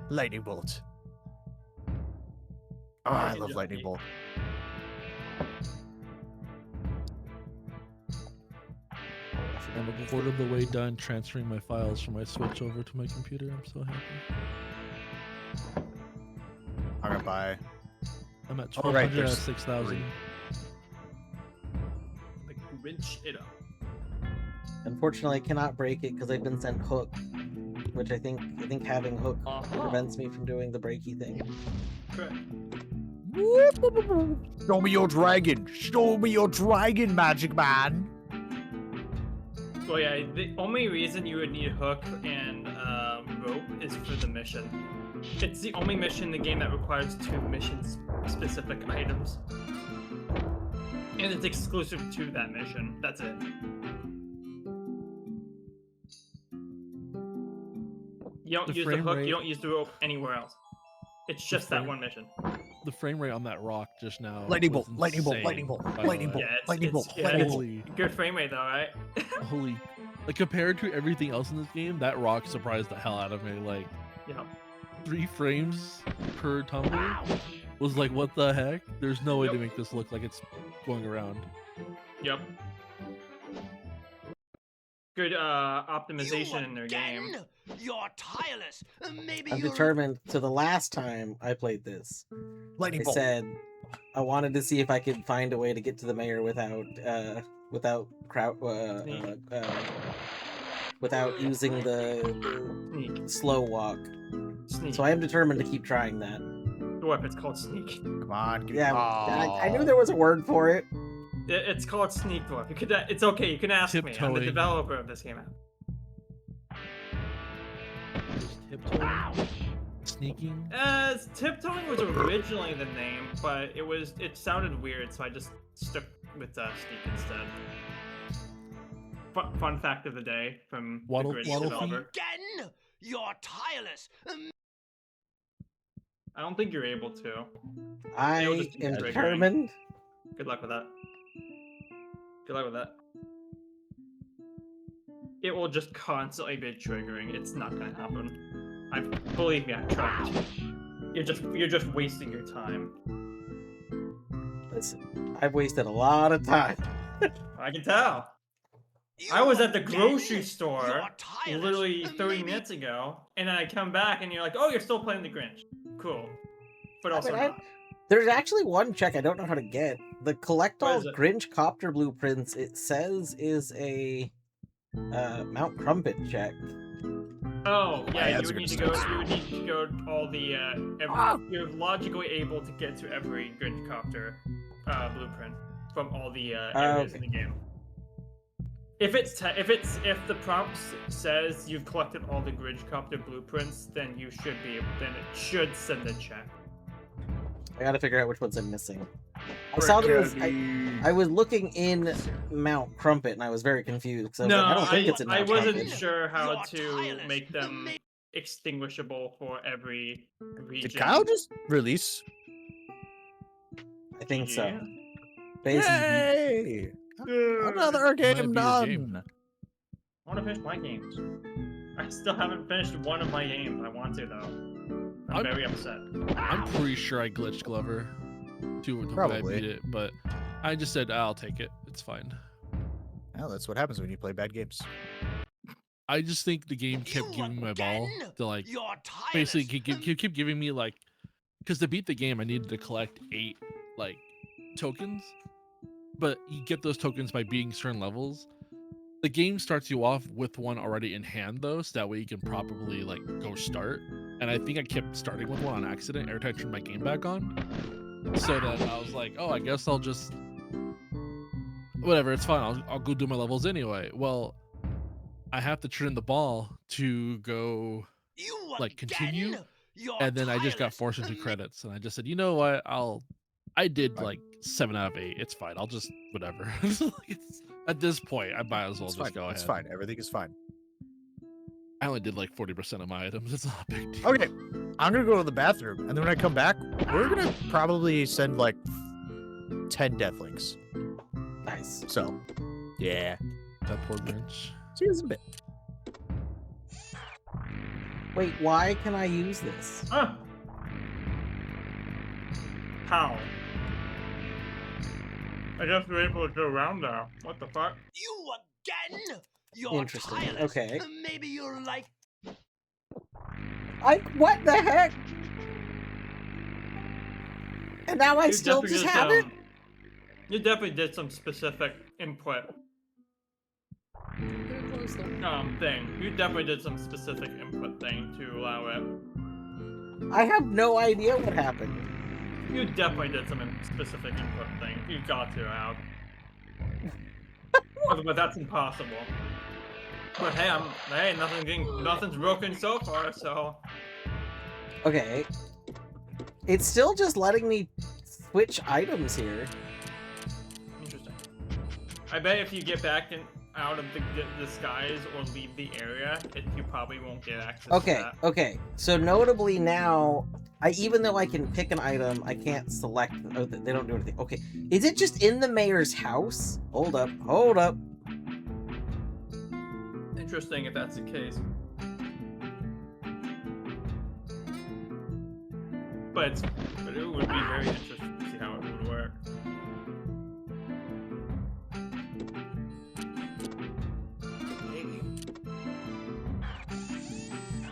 Speaker 5: Lightning bolt. Oh, I love lightning bolt.
Speaker 7: I'm a quarter of the way done transferring my files from my Switch over to my computer. I'm so happy.
Speaker 5: I'm gonna buy.
Speaker 7: I'm at
Speaker 5: Oh, right,
Speaker 7: 1,200 out of
Speaker 5: there's
Speaker 7: 6,000.
Speaker 9: Like Grinch it up.
Speaker 1: Unfortunately, I cannot break it because I've been sent hook, which I think having hook prevents me from doing the breaky thing.
Speaker 9: Correct.
Speaker 5: Show me your dragon. Show me your dragon, magic man.
Speaker 9: Well, yeah, the only reason you would need hook and rope is for the mission. It's the only mission in the game that requires 2 mission-specific items. And it's exclusive to that mission. That's it. You don't
Speaker 7: The
Speaker 9: use the
Speaker 7: frame
Speaker 9: hook,
Speaker 7: rate-
Speaker 9: you don't use the rope anywhere else. It's just that
Speaker 7: frame-
Speaker 9: one mission.
Speaker 7: The frame rate on that rock just now.
Speaker 5: Lightning
Speaker 7: was
Speaker 5: bolt, lightning bolt,
Speaker 7: insane,
Speaker 5: lightning bolt,
Speaker 7: by the
Speaker 5: lightning
Speaker 7: way.
Speaker 5: bolt,
Speaker 9: Yeah, it's-
Speaker 5: lightning
Speaker 9: it's-
Speaker 5: bolt,
Speaker 9: yeah,
Speaker 5: lightning
Speaker 9: it's-
Speaker 5: bolt.
Speaker 7: Holy,
Speaker 9: Good frame rate though, right?
Speaker 7: holy. Like compared to everything else in this game, that rock surprised the hell out of me. Like
Speaker 9: Yeah.
Speaker 7: 3 frames per tumble was like, what the heck? There's no way to
Speaker 9: Yep.
Speaker 7: make this look like it's going around.
Speaker 9: Yep. Good optimization in their game.
Speaker 4: You're tireless. Maybe
Speaker 1: I'm
Speaker 4: you're...
Speaker 1: determined. So the last time I played this,
Speaker 5: Lightning
Speaker 1: I
Speaker 5: bolt.
Speaker 1: said I wanted to see if I could find a way to get to the mayor without without using the
Speaker 9: Sneak.
Speaker 1: slow walk.
Speaker 9: Sneak.
Speaker 1: So I am determined to keep trying that.
Speaker 9: What if it's called sneak?
Speaker 5: Come on. Give
Speaker 1: Yeah,
Speaker 5: Oh.
Speaker 1: I knew there was a word for it.
Speaker 9: It's called sneak dwarf. You could. It's okay. You can ask me. I'm the
Speaker 7: Tiptoeing.
Speaker 9: developer of this game.
Speaker 7: Just tiptoeing, sneaking.
Speaker 9: Tiptoeing was originally the name, but it sounded weird, so I just stuck with sneak instead. Fun fact of the day from
Speaker 7: Waddle-
Speaker 9: the Grinch
Speaker 7: waddle
Speaker 9: developer.
Speaker 4: Again? You're tireless.
Speaker 9: I don't think you're able to.
Speaker 1: I
Speaker 9: It'll just be
Speaker 1: am
Speaker 9: triggering.
Speaker 1: determined.
Speaker 9: Good luck with that. Good luck with that. It will just constantly be triggering. It's not gonna happen. Believe me, I've tried. You're just wasting your time.
Speaker 1: Listen, I've wasted a lot of time.
Speaker 9: I can tell. I was at the grocery store literally 30 minutes ago, and then I come back and you're like, "Oh, you're still playing the Grinch." Cool, but also not.
Speaker 1: There's actually one check I don't know how to get. The collect
Speaker 9: What
Speaker 1: all
Speaker 9: is it?
Speaker 1: Grinch copter blueprints, it says is a Mount Crumpet check.
Speaker 9: Oh, yeah,
Speaker 5: Yeah,
Speaker 9: you
Speaker 5: that's a
Speaker 9: would
Speaker 5: good
Speaker 9: need to go.
Speaker 5: start.
Speaker 9: You would need to go to all the. You're logically able to get to every Grinch copter blueprint from all the areas in the game. If the prompt says you've collected all the Grinch copter blueprints, then you should be. Then it should send a check.
Speaker 1: I gotta figure out which ones I'm missing. I
Speaker 5: Or
Speaker 1: saw
Speaker 5: it
Speaker 1: there was.
Speaker 5: could be-
Speaker 1: I was looking in Mount Crumpet and I was very confused because I was
Speaker 9: No,
Speaker 1: like, I don't think it's in
Speaker 9: I
Speaker 1: Mount
Speaker 9: wasn't
Speaker 1: Crumpet.
Speaker 9: sure how
Speaker 4: You're
Speaker 9: to
Speaker 4: tireless.
Speaker 9: make them extinguishable for every region.
Speaker 5: Did Kyle just release?
Speaker 1: I think so.
Speaker 9: Yeah.
Speaker 1: Basically,
Speaker 5: Yay! Another game
Speaker 7: be your
Speaker 5: done.
Speaker 7: game.
Speaker 9: I want to finish my games. I still haven't finished one of my games. I want to though. I'm very upset.
Speaker 7: I'm pretty sure I glitched Glover to
Speaker 5: Probably.
Speaker 7: I beat it, but I just said I'll take it. It's fine.
Speaker 5: Well, that's what happens when you play bad games.
Speaker 7: I just think the game kept giving me my ball to like
Speaker 4: You're tireless.
Speaker 7: basically keep giving me like, because to beat the game I needed to collect 8 like tokens, but you get those tokens by beating certain levels. The game starts you off with one already in hand though, so that way you can properly like go start. And I think I kept starting with one on accident every time I turned my game back on. So that I was like, oh, I guess I'll just whatever, it's fine. I'll go do my levels anyway. Well, I have to turn the ball to go
Speaker 4: You
Speaker 7: like continue,
Speaker 4: again? You're
Speaker 7: and then I just got
Speaker 4: tireless.
Speaker 7: forced into credits, and I just said, you know what, I did like 7 out of 8. It's fine. I'll just whatever. At this point, I might as well
Speaker 5: It's
Speaker 7: just
Speaker 5: fine.
Speaker 7: go ahead.
Speaker 5: It's fine. Everything is fine.
Speaker 7: I only did like 40% of my items. It's not a big deal.
Speaker 5: Okay, I'm gonna go to the bathroom, and then when I come back, we're gonna probably send like 10 deathlinks.
Speaker 1: nice.
Speaker 5: So, yeah.
Speaker 7: That poor Grinch.
Speaker 5: See you in a bit.
Speaker 1: Wait, why can I use this?
Speaker 9: Huh. How? I guess we're able to go around now. What the fuck?
Speaker 4: You again? You're
Speaker 1: Interesting.
Speaker 4: tireless.
Speaker 1: Okay.
Speaker 4: Maybe you're like
Speaker 1: What the heck? And now I
Speaker 9: You
Speaker 1: still
Speaker 9: definitely
Speaker 1: just
Speaker 9: did
Speaker 1: have it?
Speaker 9: some- You definitely did some specific input
Speaker 2: Get close though.
Speaker 9: thing. You definitely did some specific input thing to allow it.
Speaker 1: I have no idea what happened.
Speaker 9: You definitely did some specific input thing. You got to have. But that's impossible. But hey, nothing's broken so far. So
Speaker 1: Okay. It's still just letting me switch items here.
Speaker 9: interesting. I bet if you get back out of the disguise or leave the area, you probably won't get access to
Speaker 1: Okay,
Speaker 9: that.
Speaker 1: okay. So notably now, even though I can pick an item, I can't select. Oh, they don't do anything. Okay, is it just in the mayor's house? Hold up, hold up.
Speaker 9: Interesting if that's the case. But it would be very interesting to see how it would work.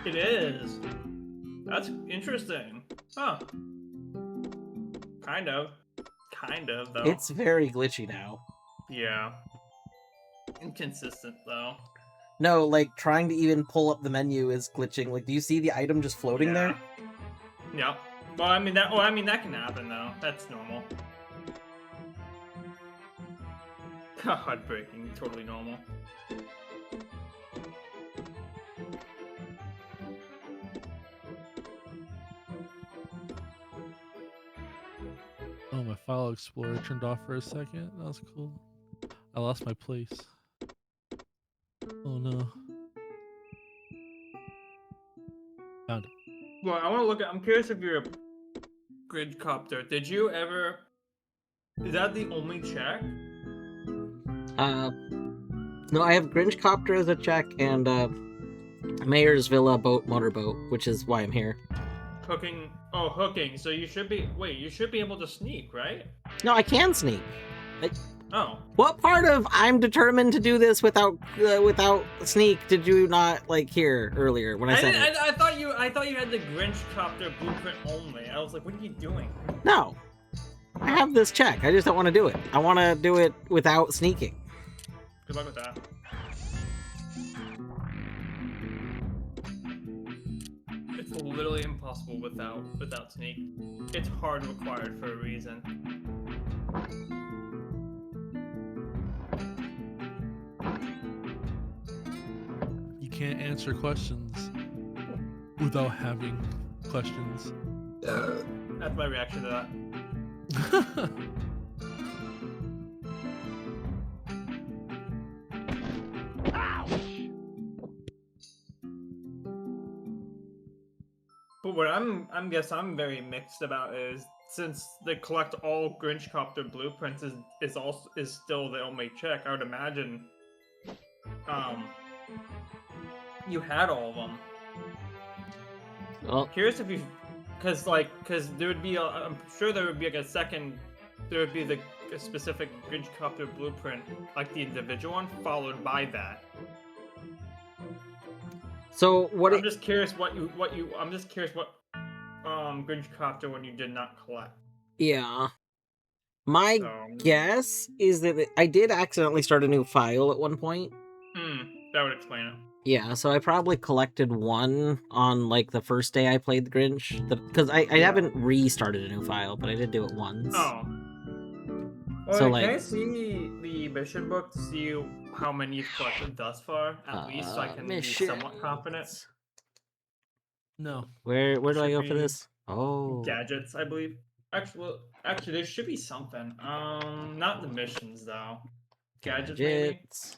Speaker 9: It is. That's interesting. Huh. Kind of. Kind of, though.
Speaker 1: It's very glitchy now.
Speaker 9: Yeah. Inconsistent, though.
Speaker 1: No, like trying to even pull up the menu is glitching. Like, do you see the item just floating there?
Speaker 9: Yep. Well, I mean that can happen though. That's normal. Heartbreaking. Totally normal.
Speaker 7: Oh, my file explorer turned off for a second. That was cool. I lost my place. Oh no. Found it.
Speaker 9: Well, I want to look at. I'm curious if you're a grid copter. Did you ever? Is that the only check?
Speaker 1: No, I have Grinch Copter as a check and Mayor's Villa boat motorboat, which is why I'm here.
Speaker 9: Hooking. Oh, hooking. So you should be. Wait, you should be able to sneak, right?
Speaker 1: No, I can sneak.
Speaker 9: Oh.
Speaker 1: What part of I'm determined to do this without sneak did you not like hear earlier when I said it?
Speaker 9: I thought you had the Grinch copter blueprint only. I was like, what are you doing?
Speaker 1: No, have this check. I just don't want to do it. I want to do it without sneaking.
Speaker 9: Good luck with that. It's literally impossible without sneak. It's hard required for a reason.
Speaker 7: You can't answer questions without having questions.
Speaker 9: That's my reaction to that. But what I'm very mixed about is, since they collect all Grinch Copter blueprints is still the only check, I would imagine you had all of them.
Speaker 1: Well,
Speaker 9: Curious if you, because there would be I'm sure there would be like a specific Grinch Copter blueprint, like the individual one, followed by that.
Speaker 1: so what?
Speaker 9: I'm just curious what Grinch Copter one you did not collect.
Speaker 1: Yeah. My
Speaker 9: So,
Speaker 1: guess is that I did accidentally start a new file at one point.
Speaker 9: that would explain it.
Speaker 1: Yeah, so I probably collected one on like the first day I played the Grinch, because I haven't restarted a new file, but I did do it once.
Speaker 9: Oh. Well,
Speaker 1: So,
Speaker 9: can
Speaker 1: like-
Speaker 9: I see the mission book to see how many you've collected thus far, at least, so I can be somewhat confident?
Speaker 7: No.
Speaker 1: Where do I
Speaker 9: Should
Speaker 1: go for
Speaker 9: be
Speaker 1: this? Oh,
Speaker 9: Gadgets, I believe. Actually, there should be something. Not the missions though. Gadgets, maybe.
Speaker 1: gadgets.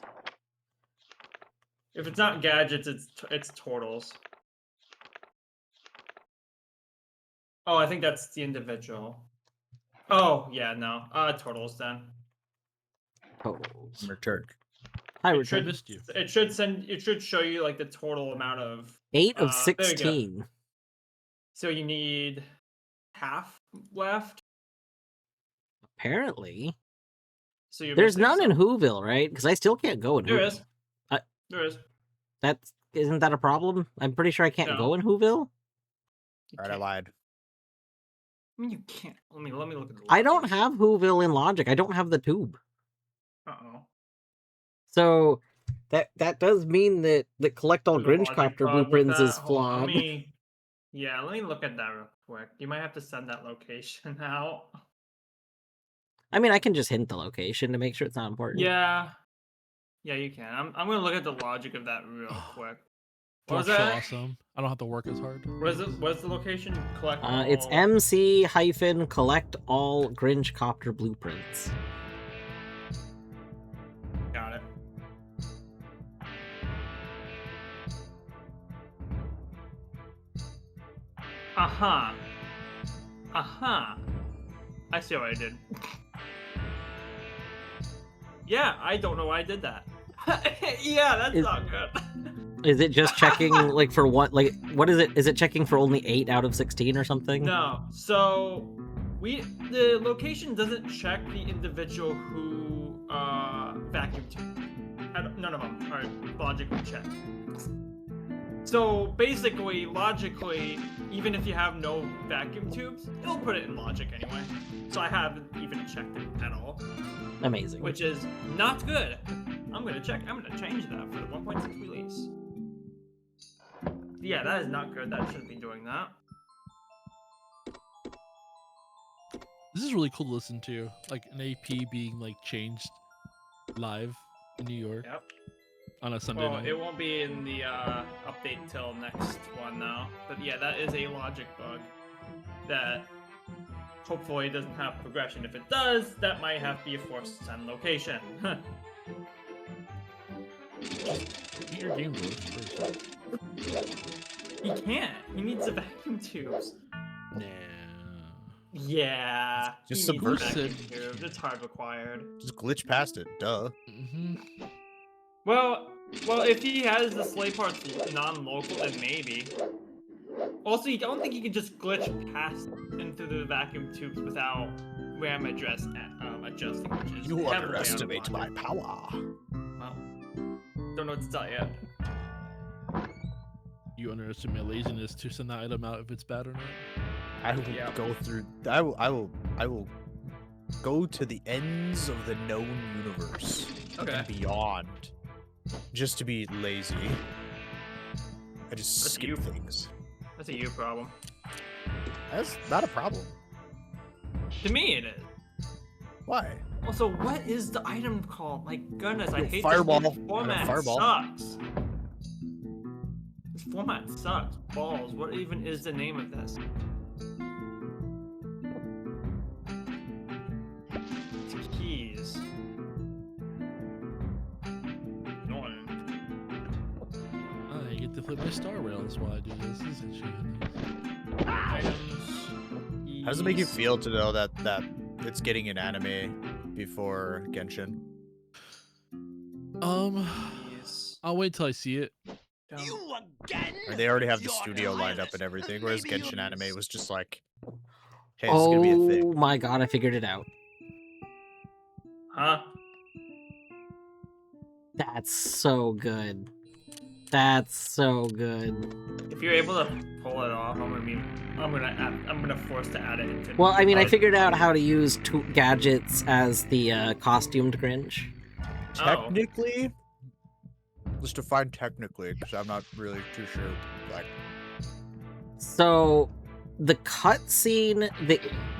Speaker 9: If it's not gadgets, it's turtles. Oh, I think that's the individual. Oh, yeah, no. Turtles then.
Speaker 1: Totals.
Speaker 5: Returned.
Speaker 1: Hi,
Speaker 9: It
Speaker 1: Richard.
Speaker 9: should,
Speaker 7: missed you.
Speaker 9: it should show you like the total amount of
Speaker 1: 8 of
Speaker 9: there you go.
Speaker 1: 16.
Speaker 9: So you need half left.
Speaker 1: Apparently.
Speaker 9: So you're
Speaker 1: There's
Speaker 9: missing
Speaker 1: none in
Speaker 9: some.
Speaker 1: Whoville, right? Because I still can't go in
Speaker 9: There
Speaker 1: Whoville.
Speaker 9: is.
Speaker 1: Uh,
Speaker 9: There is.
Speaker 1: Isn't that a problem? I'm pretty sure I can't
Speaker 9: No.
Speaker 1: go in Whoville.
Speaker 9: You
Speaker 5: Alright, I
Speaker 9: can't-
Speaker 5: lied.
Speaker 9: I mean, you can't. Let me look at the.
Speaker 1: I don't
Speaker 9: logic.
Speaker 1: have Whoville in Logic. I don't have the tube.
Speaker 9: Uh-oh.
Speaker 1: So that does mean that the collect all
Speaker 9: There's a
Speaker 1: Grinch
Speaker 9: logic
Speaker 1: Copter
Speaker 9: bug with
Speaker 1: blueprints
Speaker 9: that.
Speaker 1: is
Speaker 9: Hold on,
Speaker 1: flawed.
Speaker 9: let me look at that real quick. You might have to send that location out.
Speaker 1: I mean, I can just hint the location to make sure it's not important.
Speaker 9: Yeah, you can. I'm gonna look at the logic of that real quick. What was
Speaker 7: That's so
Speaker 9: that?
Speaker 7: awesome. I don't have to work as hard.
Speaker 9: What's the location? Collect.
Speaker 1: It's
Speaker 9: all-
Speaker 1: MC-collect all Grinch Copter blueprints.
Speaker 9: Got it. Uh-huh. I see what I did. Yeah, I don't know why I did that. Yeah, that's not good.
Speaker 1: Is it just checking like for what? Like what is it? Is it checking for only 8 out of 16 or something?
Speaker 9: No, so the location doesn't check the individual who vacuum tube. None of them are logically checked. So basically, logically, even if you have no vacuum tubes, it'll put it in logic anyway. So I haven't even checked it at all,
Speaker 1: Amazing.
Speaker 9: which is not good. I'm gonna change that for the 1.6 release. Yeah, that is not good. That shouldn't be doing that.
Speaker 7: This is really cool to listen to. Like an AP being like changed live in New York
Speaker 9: Yep.
Speaker 7: on a Sunday
Speaker 9: Well,
Speaker 7: night.
Speaker 9: it won't be in the update till next one now. But yeah, that is a logic bug that hopefully doesn't have progression. If it does, that might have to be a forced send location.
Speaker 7: Get your game works first.
Speaker 9: He can't. He needs the vacuum tubes.
Speaker 7: Nah.
Speaker 9: Yeah.
Speaker 5: Just
Speaker 9: he needs the
Speaker 7: subversive.
Speaker 9: vacuum tubes. It's hard required.
Speaker 5: Just glitch past it. Duh.
Speaker 9: Well, if he has the sleigh parts non-local, then maybe. Also, you don't think you can just glitch past into the vacuum tubes without RAM address adjusting, which is
Speaker 5: You
Speaker 9: heavily out of
Speaker 5: underestimate my
Speaker 9: logic.
Speaker 5: power.
Speaker 9: Well, don't know what to tell you.
Speaker 7: You underestimate laziness to send that item out if it's bad or not.
Speaker 5: I will
Speaker 9: Yeah.
Speaker 5: go through. I will go to the ends of the known universe and beyond, just to be lazy. I just skip things.
Speaker 9: That's a you problem.
Speaker 5: That's not a problem.
Speaker 9: To me, it is.
Speaker 5: Why?
Speaker 9: Also, what is the item called? My goodness, I hate
Speaker 5: fireball.
Speaker 9: this format.
Speaker 5: Fireball.
Speaker 9: Sucks. This format sucks. Balls. What even is the name of this? It's keys. Annoying.
Speaker 7: I get to flip my star rails while I do this. This is interesting.
Speaker 9: Items.
Speaker 5: How does it make you feel to know that it's getting an anime before Genshin?
Speaker 7: I'll wait till I see it.
Speaker 4: You again?
Speaker 5: Or they already have the studio lined up and everything, whereas Genshin anime was just like, hey, this is gonna be a thing.
Speaker 1: Oh my god, I figured it out.
Speaker 9: Huh?
Speaker 1: That's so good. That's so good.
Speaker 9: If you're able to pull it off, I'm gonna force to add it into.
Speaker 1: Well, I mean, I figured out how to use gadgets as the costumed Grinch.
Speaker 5: Technically, let's define technically, because I'm not really too sure. Like,
Speaker 1: so the cutscene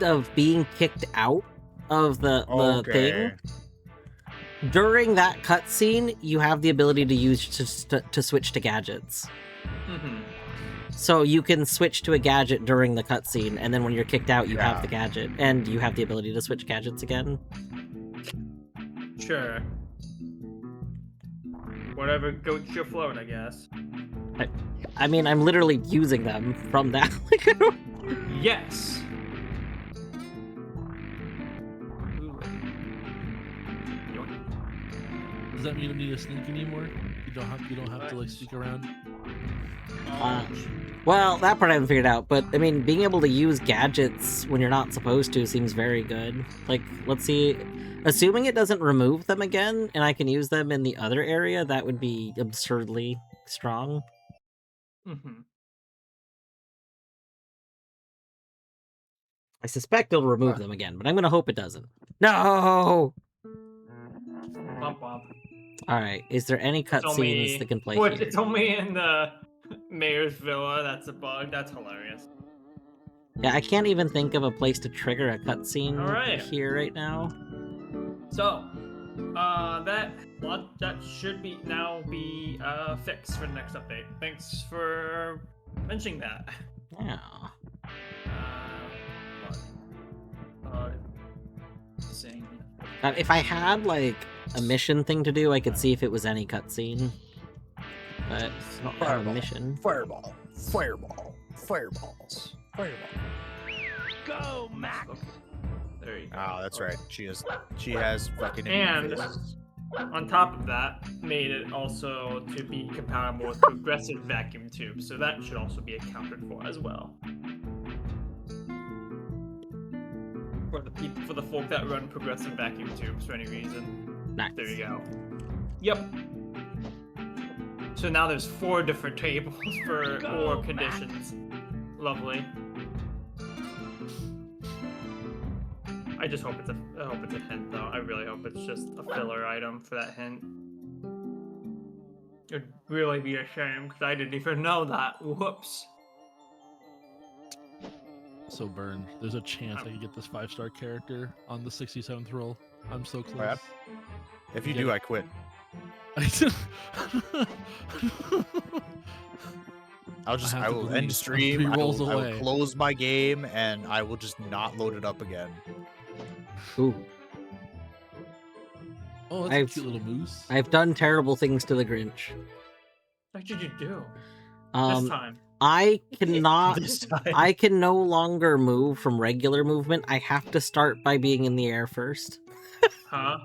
Speaker 1: of being kicked out of the thing. During that cutscene, you have the ability to use to switch to gadgets.
Speaker 9: Mm-hmm.
Speaker 1: So you can switch to a gadget during the cutscene, and then when you're kicked out, you have the gadget, and you have the ability to switch gadgets again.
Speaker 9: Sure. Whatever goats your float, I guess.
Speaker 1: I mean, I'm literally using them from that. Like, I don't...
Speaker 9: Yes.
Speaker 7: Does that mean you don't need to sneak anymore? You don't have to like sneak around.
Speaker 1: Well, that part I haven't figured out, but I mean, being able to use gadgets when you're not supposed to seems very good. Like, let's see, assuming it doesn't remove them again, and I can use them in the other area, that would be absurdly strong.
Speaker 9: Mm-hmm.
Speaker 1: I suspect it'll remove them again, but I'm gonna hope it doesn't. No!
Speaker 9: Bump bump.
Speaker 1: Alright, is there any cutscenes that can play here?
Speaker 9: It's only in the mayor's villa. That's a bug. That's hilarious.
Speaker 1: Yeah, I can't even think of a place to trigger a cutscene here right now.
Speaker 9: So, that should now be fixed for the next update. Thanks for mentioning that.
Speaker 1: Yeah. If I had like a mission thing to do, I could see if it was any cutscene. But I don't have a mission.
Speaker 5: Fireball. Fireballs.
Speaker 4: Go, Mac!
Speaker 9: There you go.
Speaker 5: Oh, that's right. She has fucking.
Speaker 9: And on top of that, made it also to be compatible with progressive vacuum tubes, so that should also be accounted for as well. For the folk that run progressive vacuum tubes for any reason.
Speaker 1: Nice.
Speaker 9: There you go. Yep. So now there's 4 different tables for 4 conditions. Lovely. I just hope it's a hint though. I really hope it's just a filler item for that hint. It'd really be a shame because I didn't even know that. Whoops.
Speaker 7: So burned. There's a chance I could get this 5-star character on the 67th roll. I'm so close.
Speaker 5: Right. If you do, I quit. I will end stream. I will close my game, and I will just not load it up again.
Speaker 1: Ooh.
Speaker 7: Oh, that's a cute little moose.
Speaker 1: I've done terrible things to the Grinch.
Speaker 9: What did you do?
Speaker 1: This time. I cannot. I can no longer move from regular movement. I have to start by being in the air first.
Speaker 9: Huh?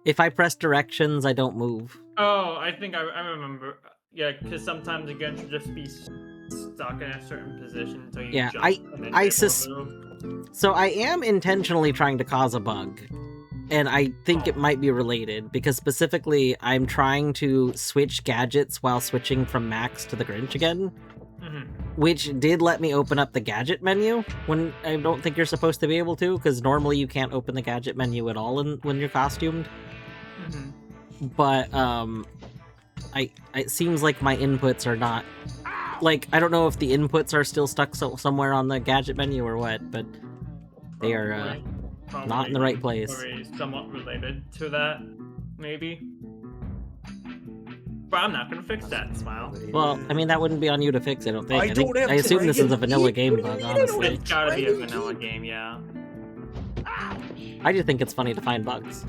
Speaker 1: If I press directions, I don't move.
Speaker 9: Oh, I think I remember. Yeah, because sometimes the gun should just be stuck in a certain position until you jump.
Speaker 1: So I am intentionally trying to cause a bug. And I think it might be related, because specifically, I'm trying to switch gadgets while switching from Max to the Grinch again.
Speaker 9: Mm-hmm.
Speaker 1: which did let me open up the gadget menu when I don't think you're supposed to be able to, because normally you can't open the gadget menu at all when you're costumed. But it seems like my inputs are not, like, I don't know if the inputs are still stuck somewhere on the gadget menu or what, but they are not in the right place.
Speaker 9: Probably somewhat related to that, maybe. But I'm not gonna fix that, Smile.
Speaker 1: Well, I mean, that wouldn't be on you to fix, I don't think.
Speaker 5: I
Speaker 1: assume this is a vanilla game bug, honestly.
Speaker 9: It's gotta be a vanilla game, yeah.
Speaker 1: I just think it's funny to find bugs.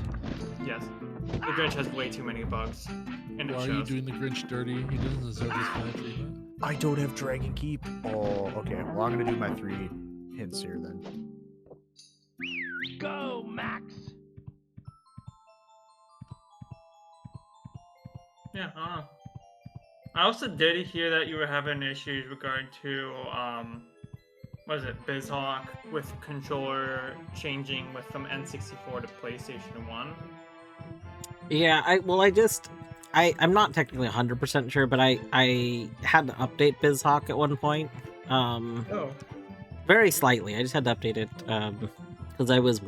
Speaker 9: Yes. The Grinch has way too many bugs. And it
Speaker 7: Why are
Speaker 9: shows.
Speaker 7: you doing the Grinch dirty? He doesn't deserve this kind of treatment.
Speaker 5: I don't have Dragon Keep. Oh, okay. Well, I'm gonna do my 3 hints here then.
Speaker 4: Go, Max!
Speaker 9: Yeah, I also did hear that you were having issues regarding to, was it BizHawk with controller changing with from N64 to PlayStation 1?
Speaker 1: Yeah, I'm not technically 100% sure, but I had to update BizHawk at one point.
Speaker 9: Oh.
Speaker 1: Very slightly. I just had to update it, because I was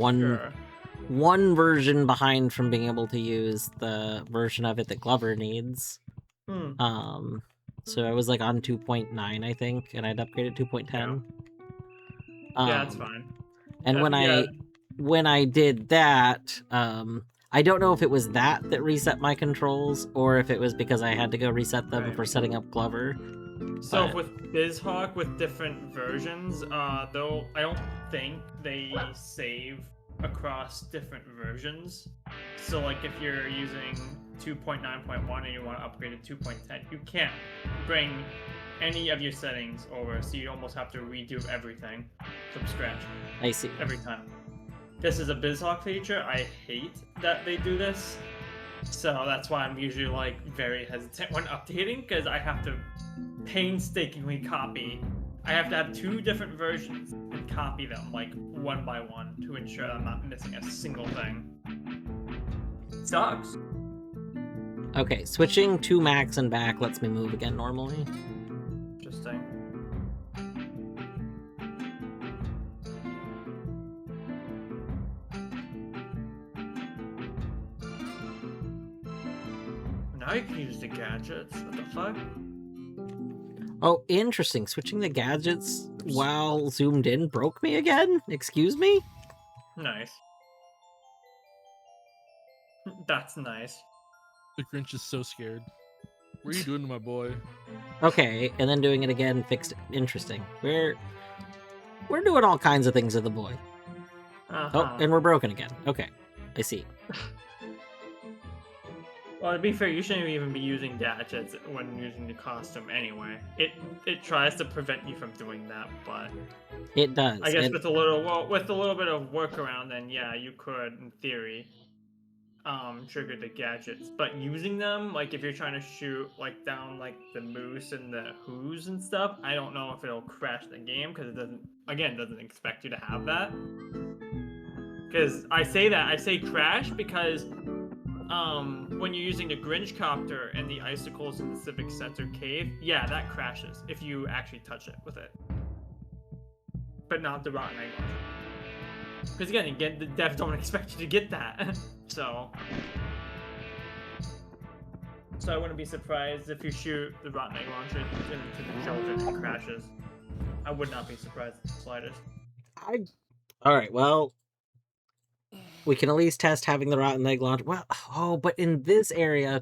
Speaker 1: one version behind from being able to use the version of it that Glover needs. So I was like on 2.9, I think, and I'd upgraded 2.10.
Speaker 9: Yeah, that's fine.
Speaker 1: And when I did that, I don't know if it was that reset my controls, or if it was because I had to go reset them for setting up Glover.
Speaker 9: So with BizHawk, with different versions, though, I don't think they save across different versions. So like if you're using 2.9.1 and you want to upgrade to 2.10, you can't bring any of your settings over, so you almost have to redo everything from scratch.
Speaker 1: I see.
Speaker 9: Every time. This is a BizHawk feature. I hate that they do this. So that's why I'm usually like very hesitant when updating, because I have to painstakingly copy. I have to have 2 different versions and copy them like one by one to ensure I'm not missing a single thing. It sucks.
Speaker 1: Okay, switching to Max and back lets me move again normally.
Speaker 9: Interesting. Now you can use the gadgets. What the fuck?
Speaker 1: Oh, interesting. Switching the gadgets while zoomed in broke me again? Excuse me?
Speaker 9: Nice. That's nice.
Speaker 7: The Grinch is so scared. What are you doing to my boy?
Speaker 1: Okay, and then doing it again fixed it. Interesting. We're doing all kinds of things to the boy. Oh, and we're broken again. Okay, I see.
Speaker 9: Well, to be fair, you shouldn't even be using gadgets when using the costume anyway. It tries to prevent you from doing that, but
Speaker 1: it does.
Speaker 9: I guess with a little bit of workaround, then yeah, you could, in theory, trigger the gadgets. But using them, like if you're trying to shoot like down like the moose and the who's and stuff, I don't know if it'll crash the game because it doesn't expect you to have that. Because I say crash because when you're using the Grinch copter and the icicles in the Civic Center cave, yeah, that crashes if you actually touch it with it. But not the rotten egg launcher. Because again, the devs don't expect you to get that. So I wouldn't be surprised if you shoot the rotten egg launcher into the children and it crashes. I would not be surprised in the slightest.
Speaker 1: Alright, well, we can at least test having the rotten egg launcher. Well, but in this area,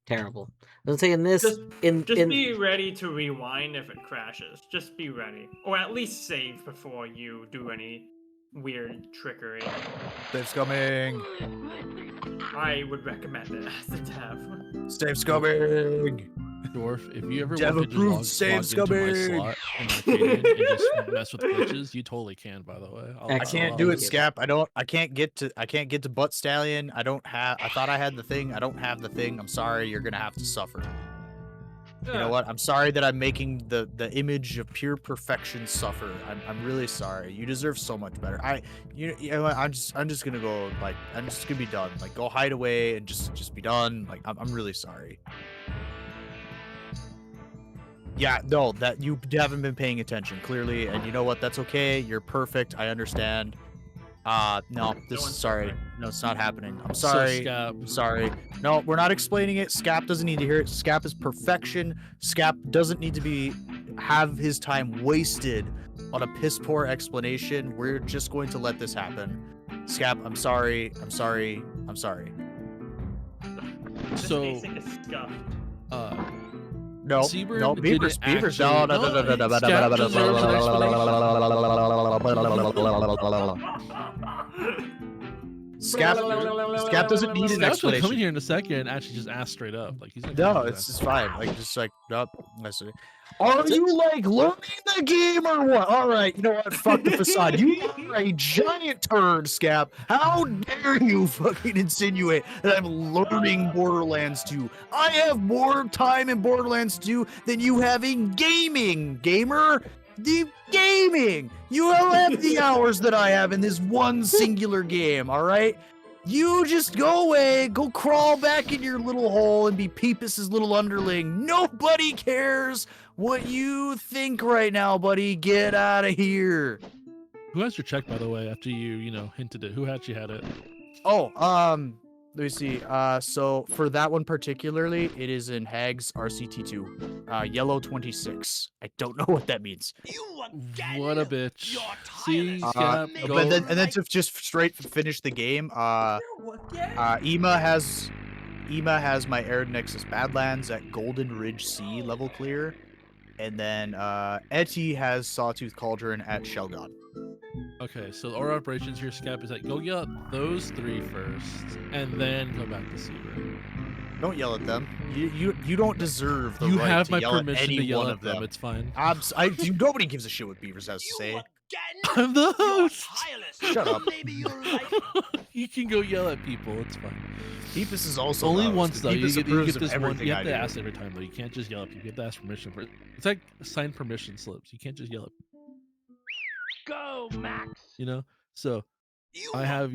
Speaker 1: terrible. I was saying this.
Speaker 9: Just be ready to rewind if it crashes. Just be ready, or at least save before you do any weird trickery.
Speaker 5: Save's coming.
Speaker 9: I would recommend it as a dev.
Speaker 5: Save's coming.
Speaker 7: Dwarf, if you ever
Speaker 5: Dev
Speaker 7: want to
Speaker 5: approved
Speaker 7: just
Speaker 5: save's
Speaker 7: log into my
Speaker 5: coming.
Speaker 7: slot and arcade and just mess with glitches, you totally can. By the way,
Speaker 5: I can't do it, Scap. I can't get to Butt Stallion. I thought I had the thing. I don't have the thing. I'm sorry. You're gonna have to suffer. You know what? I'm sorry that I'm making the image of pure perfection suffer. I'm really sorry. You deserve so much better. You know what? I'm just gonna go, like, I'm just gonna be done. Like, go hide away and just be done. Like, I'm really sorry. Yeah, no, that you haven't been paying attention clearly, and you know what? That's okay. You're perfect. I understand. No, this is sorry. No, it's not happening. I'm sorry.
Speaker 7: Scap.
Speaker 5: Sorry. No, we're not explaining it. Scap doesn't need to hear it. Scap is perfection. Scap doesn't need to have his time wasted on a piss poor explanation. We're just going to let this happen. Scap, I'm sorry. I'm sorry. I'm sorry.
Speaker 7: So,
Speaker 9: Async is scuffed.
Speaker 5: No,
Speaker 7: Seabird
Speaker 5: no, Beavers,
Speaker 7: didn't
Speaker 5: Beavers,
Speaker 7: actually-
Speaker 5: no.
Speaker 7: Scap deserves an
Speaker 5: Scap doesn't need an
Speaker 7: Scap's gonna come in
Speaker 5: explanation.
Speaker 7: here in a second and actually just ask straight up. Like he's
Speaker 5: No, it's just fine. Like, just like, nope. Are you like learning the game or what? All right, you know what? Fuck the facade. You are a giant turd, Scap. How dare you fucking insinuate that I'm learning Borderlands 2? I have more time in Borderlands 2 than you have in gaming, gamer. The gaming. You don't have the hours that I have in this one singular game. All right. You just go away, go crawl back in your little hole and be Peepus's little underling. Nobody cares what you think right now, buddy. Get out of here.
Speaker 7: Who has your check, by the way? After you know, hinted it. Who actually had it?
Speaker 5: Oh, let me see. So for that one particularly, it is in Hags RCT2, yellow 26. I don't know what that means.
Speaker 7: What a bitch. See, Scap, go.
Speaker 5: But then, and then to just straight finish the game, Ema has my Arid Nexus Badlands at Golden Ridge C level clear, and then Etty has Sawtooth Cauldron at Shelgon.
Speaker 7: Okay, so our operations here, Scap, is that go yell at those three first, and then go back to Seabird.
Speaker 5: Don't yell at them. You don't deserve the
Speaker 7: You
Speaker 5: right
Speaker 7: have
Speaker 5: to
Speaker 7: my
Speaker 5: yell
Speaker 7: permission
Speaker 5: at any
Speaker 7: to yell
Speaker 5: one
Speaker 7: at
Speaker 5: of them.
Speaker 7: It's fine.
Speaker 5: Nobody gives a shit what Beavers has to say.
Speaker 7: I'm the host.
Speaker 5: Shut up.
Speaker 7: You can go yell at people. It's fine.
Speaker 5: Peepus is also
Speaker 7: Only
Speaker 5: the host,
Speaker 7: once
Speaker 5: and
Speaker 7: though. You
Speaker 5: Peepus
Speaker 7: get
Speaker 5: approves of
Speaker 7: this one.
Speaker 5: everything
Speaker 7: You
Speaker 5: I
Speaker 7: have to
Speaker 5: do.
Speaker 7: ask every time though. You can't just yell at people. You have to ask permission for it. It's like sign permission slips. You can't just yell at people.
Speaker 4: Go, Max.
Speaker 7: You know. So you have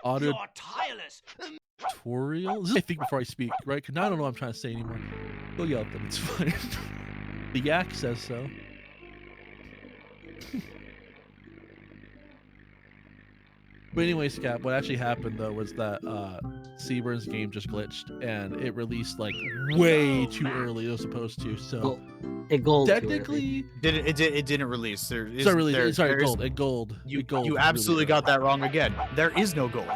Speaker 7: auditorial. This is I think before I speak, right? Because now I don't know what I'm trying to say anymore. Go yell at them. It's fine. The yak says so. But anyway, Scap, what actually happened though was that Seaburn's game just glitched and it released like way too early. It was supposed to. So
Speaker 1: it gold.
Speaker 7: Technically,
Speaker 5: it didn't release. There is
Speaker 7: gold.
Speaker 5: You absolutely got that wrong again. There is no gold.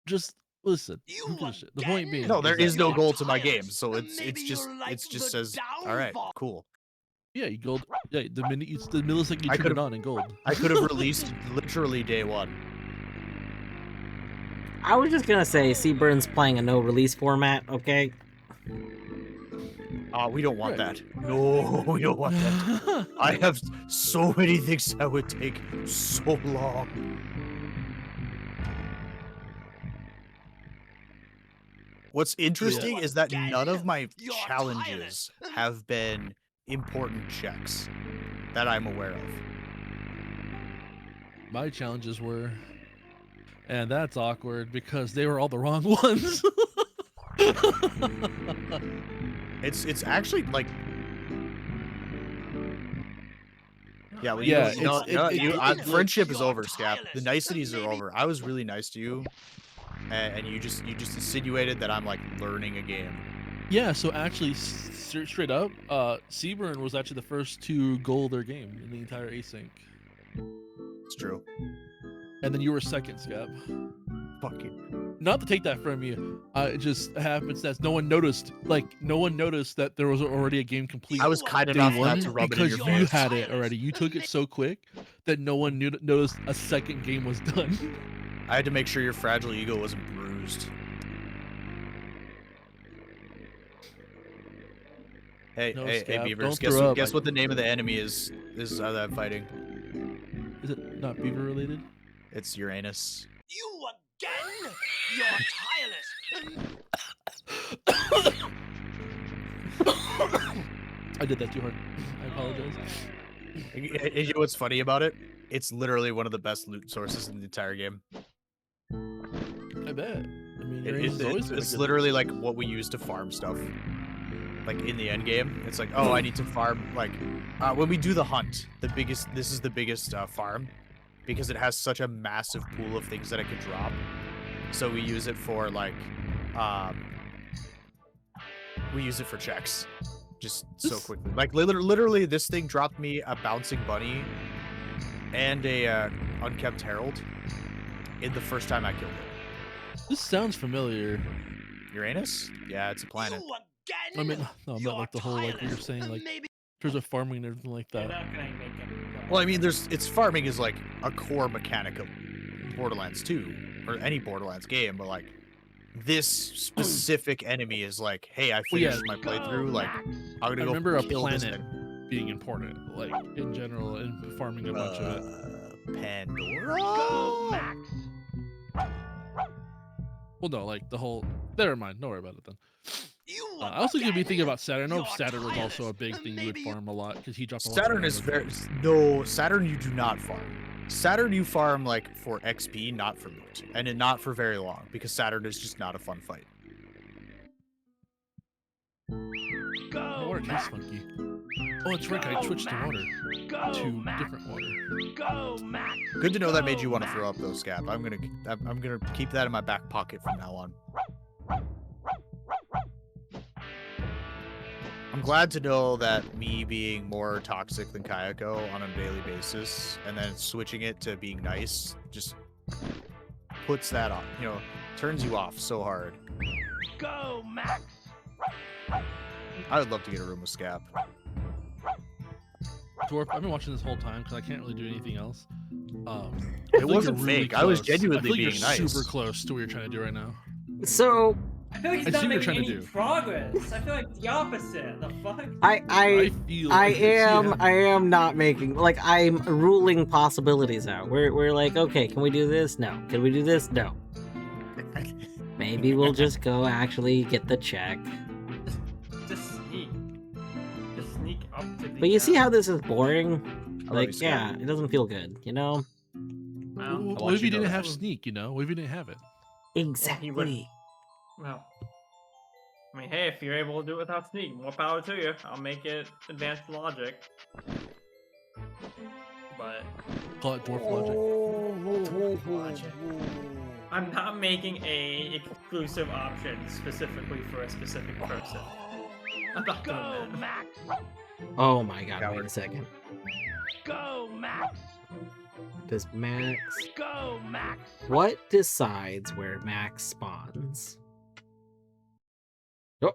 Speaker 7: Just listen. Who gives a shit? The point being,
Speaker 5: No, there is no gold to my game, so it just says, all right, cool.
Speaker 7: Yeah, you gold. Yeah, the millisecond you turn it on in gold.
Speaker 5: I could have released literally day one.
Speaker 1: I was just gonna say, Seaburn's playing a no-release format, okay?
Speaker 5: We don't want that. No, we don't want that. I have so many things that would take so long. What's interesting is that none of my challenges have been important checks that I'm aware of.
Speaker 7: My challenges were, and that's awkward because they were all the wrong ones.
Speaker 5: It's actually like, yeah, well, friendship is over, Scap. The niceties are over. I was really nice to you, and you just insinuated that I'm like learning a game.
Speaker 7: Yeah, so actually, straight up, Seaburn was actually the first to gold their game in the entire Async.
Speaker 5: It's true.
Speaker 7: And then you were second, Scap.
Speaker 5: Fucking.
Speaker 7: Not to take that from you, it just happens that no one noticed. Like, no one noticed that there was already a game complete.
Speaker 5: I was kind enough not to rub it in your
Speaker 7: face.
Speaker 5: face.
Speaker 7: You had it already. You took it so quick that no one noticed a second game was done.
Speaker 5: I had to make sure your fragile ego wasn't bruised. Hey,
Speaker 7: No,
Speaker 5: hey,
Speaker 7: Scap,
Speaker 5: Beavers,
Speaker 7: don't
Speaker 5: guess what the name of the enemy is that I'm fighting?
Speaker 7: Is it not Beaver related?
Speaker 5: It's Uranus.
Speaker 4: You again? You're tireless.
Speaker 7: I did that too hard. I apologize.
Speaker 5: You know what's funny about it? It's literally one of the best loot sources in the entire game.
Speaker 7: I bet. I mean,
Speaker 5: It's literally like what we use to farm stuff. like in the end game. It's like, oh, I need to farm like when we do the hunt. This is the biggest farm because it has such a massive pool of things that it could drop. So we use it for like we use it for checks just so quickly. Like literally this thing dropped me a bouncing bunny and a unkept herald in the first time I killed it.
Speaker 7: This sounds familiar.
Speaker 5: Uranus? Yeah, it's a planet.
Speaker 7: I mean, no, not like the whole like what you're saying, like there's a farming and everything like
Speaker 9: You're
Speaker 7: that.
Speaker 9: not gonna make it.
Speaker 5: Well, I mean, it's farming is like a core mechanic of Borderlands 2 or any Borderlands game, but like this specific enemy is like, hey, I finished my playthrough. Like, I'm gonna
Speaker 7: I
Speaker 5: go
Speaker 7: remember a
Speaker 5: kill this
Speaker 7: planet
Speaker 5: thing.
Speaker 7: being important, like in general, and farming a bunch of it.
Speaker 5: Pandora.
Speaker 4: Go, Max.
Speaker 7: Well, no, like the whole. Never mind. Don't worry about it then.
Speaker 4: You
Speaker 7: I also could be thinking about Saturn. I know
Speaker 4: You're
Speaker 7: Saturn was also a big
Speaker 4: tireless.
Speaker 7: thing you would
Speaker 4: Maybe you-
Speaker 7: farm a lot because he dropped a lot.
Speaker 5: Saturn is very no. Saturn you do not farm. Saturn you farm like for XP, not for loot, and not for very long because Saturn is just not a fun fight.
Speaker 7: My water tastes funky. Oh, it's right. I switched to water. To different water.
Speaker 4: Go, Max.
Speaker 5: Good to know that made you want to throw up though, Scap. I'm gonna keep that in my back pocket from now on. I'm glad to know that me being more toxic than Kayako on a daily basis, and then switching it to being nice, just puts that off. You know, turns you off so hard.
Speaker 4: Go, Max.
Speaker 5: I would love to get a room with Scap.
Speaker 7: Dwarf, I've been watching this whole time because I can't really do anything else. I
Speaker 5: It
Speaker 7: feel like
Speaker 5: wasn't
Speaker 7: you're really
Speaker 5: fake. I was
Speaker 7: close.
Speaker 5: genuinely
Speaker 7: I feel like
Speaker 5: being
Speaker 7: you're
Speaker 5: nice.
Speaker 7: super close to what you're trying to do right now.
Speaker 1: So
Speaker 9: I feel like he's
Speaker 7: I
Speaker 9: not
Speaker 7: see what you're
Speaker 9: making
Speaker 7: trying to
Speaker 9: any
Speaker 7: do.
Speaker 9: progress. I feel like the opposite. The fuck?
Speaker 1: I
Speaker 7: feel.
Speaker 1: I
Speaker 7: can see
Speaker 1: am
Speaker 7: it.
Speaker 1: I am not making, like, I'm ruling possibilities out. We're like, okay, can we do this? No. Can we do this? No. Maybe we'll just go actually get the check.
Speaker 9: Just sneak. Just sneak up to the.
Speaker 1: But you see how this is boring?
Speaker 5: I love
Speaker 1: Like,
Speaker 5: you, Scap.
Speaker 1: yeah, it doesn't feel good, you know?
Speaker 9: Well,
Speaker 7: What if you
Speaker 5: you know
Speaker 7: didn't
Speaker 5: that.
Speaker 7: have sneak? You know, what if you didn't have it?
Speaker 1: Exactly.
Speaker 9: well. I mean, hey, if you're able to do it without sneak, more power to you. I'll make it advanced logic. But
Speaker 7: Call it dwarf logic.
Speaker 9: I'm not making a exclusive option specifically for a specific person. I'm not
Speaker 4: Go,
Speaker 9: doing that.
Speaker 4: Max.
Speaker 1: Oh my god, wait
Speaker 5: Coward.
Speaker 1: a second.
Speaker 4: Go, Max.
Speaker 1: Does Max...
Speaker 4: Go, Max.
Speaker 1: What decides where Max spawns? Oh,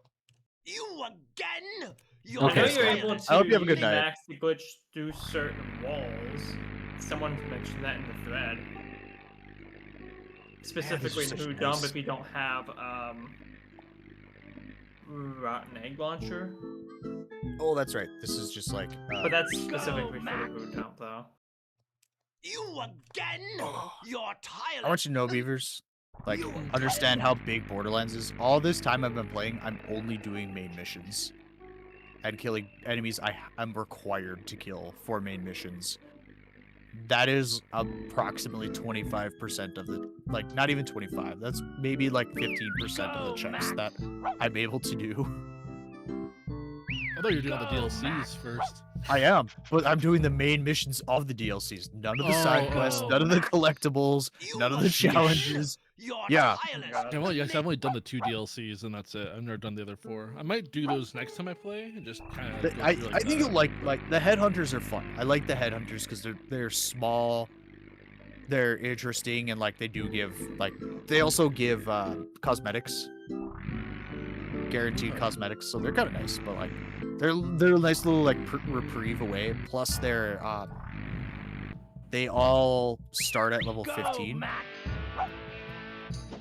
Speaker 4: You again? You're
Speaker 1: Okay.
Speaker 9: I know you're able
Speaker 4: tireless.
Speaker 9: to
Speaker 5: I hope you have a good
Speaker 9: use
Speaker 5: night.
Speaker 9: max the glitch through certain walls. Someone mentioned that in the thread. Specifically in
Speaker 5: such
Speaker 9: Who
Speaker 5: nice-
Speaker 9: Dump if you don't have Rotten Egg Launcher.
Speaker 5: Oh, that's right. This is just like.
Speaker 9: But that's specifically for
Speaker 4: Max.
Speaker 9: the Who Dump though.
Speaker 4: You again? You're tireless.
Speaker 5: I want you to know, Beavers. Like, understand how big Borderlands is. All this time I've been playing, I'm only doing main missions. And killing enemies I'm required to kill for main missions. That is approximately 25% of the... Like, not even 25. That's maybe like 15% of the checks that I'm able to do.
Speaker 7: I thought you were doing all the DLCs first.
Speaker 5: I am, but I'm doing the main missions of the DLCs. None of the side quests,
Speaker 7: Oh.
Speaker 5: none of the collectibles, none of the challenges.
Speaker 4: You're
Speaker 5: Yeah.
Speaker 4: tireless.
Speaker 7: Yeah, well, yes, I've only done the 2 DLCs and that's it. I've never done the other 4. I might do those next time I play and just kind of.
Speaker 5: I think you'll like the headhunters are fun. I like the headhunters because they're small, they're interesting, and like they do give they also give cosmetics, guaranteed cosmetics, so they're kind of nice. But like they're a nice little like reprieve away. Plus they're they all start at level 15.
Speaker 4: Max.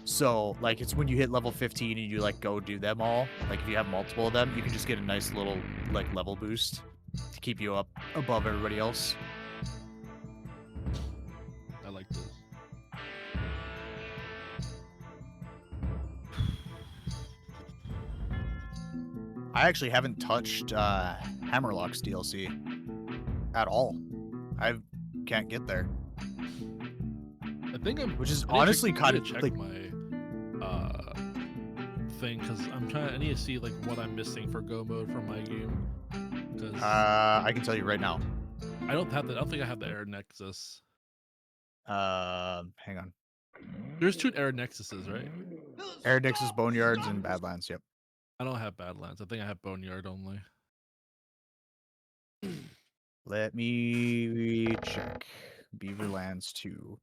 Speaker 5: So, like, it's when you hit level 15 and you, like, go do them all. Like, if you have multiple of them, you can just get a nice little, like, level boost to keep you up above everybody else.
Speaker 7: I like those.
Speaker 5: I actually haven't touched Hammerlock's DLC at all. I can't get there.
Speaker 7: I think I'm.
Speaker 5: Which is
Speaker 7: I need to
Speaker 5: honestly
Speaker 7: check- I
Speaker 5: kind
Speaker 7: need
Speaker 5: of,
Speaker 7: to check
Speaker 5: like...
Speaker 7: my thing because I need to see like what I'm missing for go mode from my game. Because
Speaker 5: I can tell you right now.
Speaker 7: I don't think I have the Air Nexus.
Speaker 5: Hang on.
Speaker 7: There's 2 Air Nexuses, right?
Speaker 5: Air Nexus, Boneyards, and Badlands. Yep.
Speaker 7: I don't have Badlands. I think I have Boneyard only.
Speaker 5: Let me check. Beaverlands 2.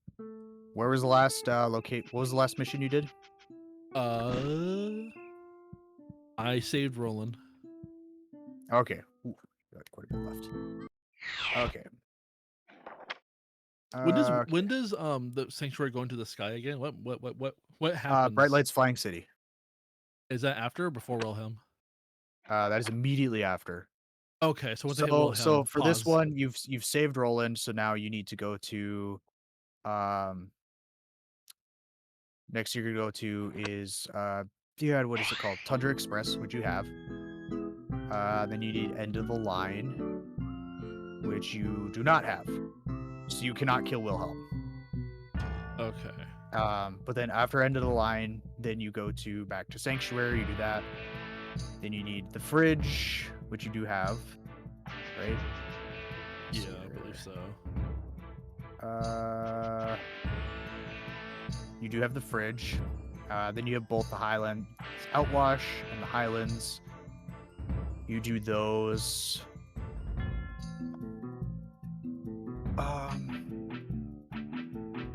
Speaker 5: Where was the last locate? What was the last mission you did?
Speaker 7: I saved Roland.
Speaker 5: Okay. Ooh, got quite a bit left. Okay.
Speaker 7: When does the sanctuary go into the sky again? What happens?
Speaker 5: Bright Lights Flying City.
Speaker 7: Is that after or before Wilhelm?
Speaker 5: That is immediately after.
Speaker 7: Okay, so once I hit Wilhelm,
Speaker 5: so for this
Speaker 7: pause.
Speaker 5: one, you've saved Roland, so now you need to go to next you're gonna go to is you had what is it called? Tundra Express, which you have. Then you need End of the Line, which you do not have. So you cannot kill Wilhelm.
Speaker 7: Okay.
Speaker 5: But then after End of the Line, then you go to back to Sanctuary, you do that. Then you need the fridge, which you do have, right?
Speaker 7: Yeah, I believe so.
Speaker 5: You do have the fridge. Then you have both the Highlands Outwash and the Highlands. You do those.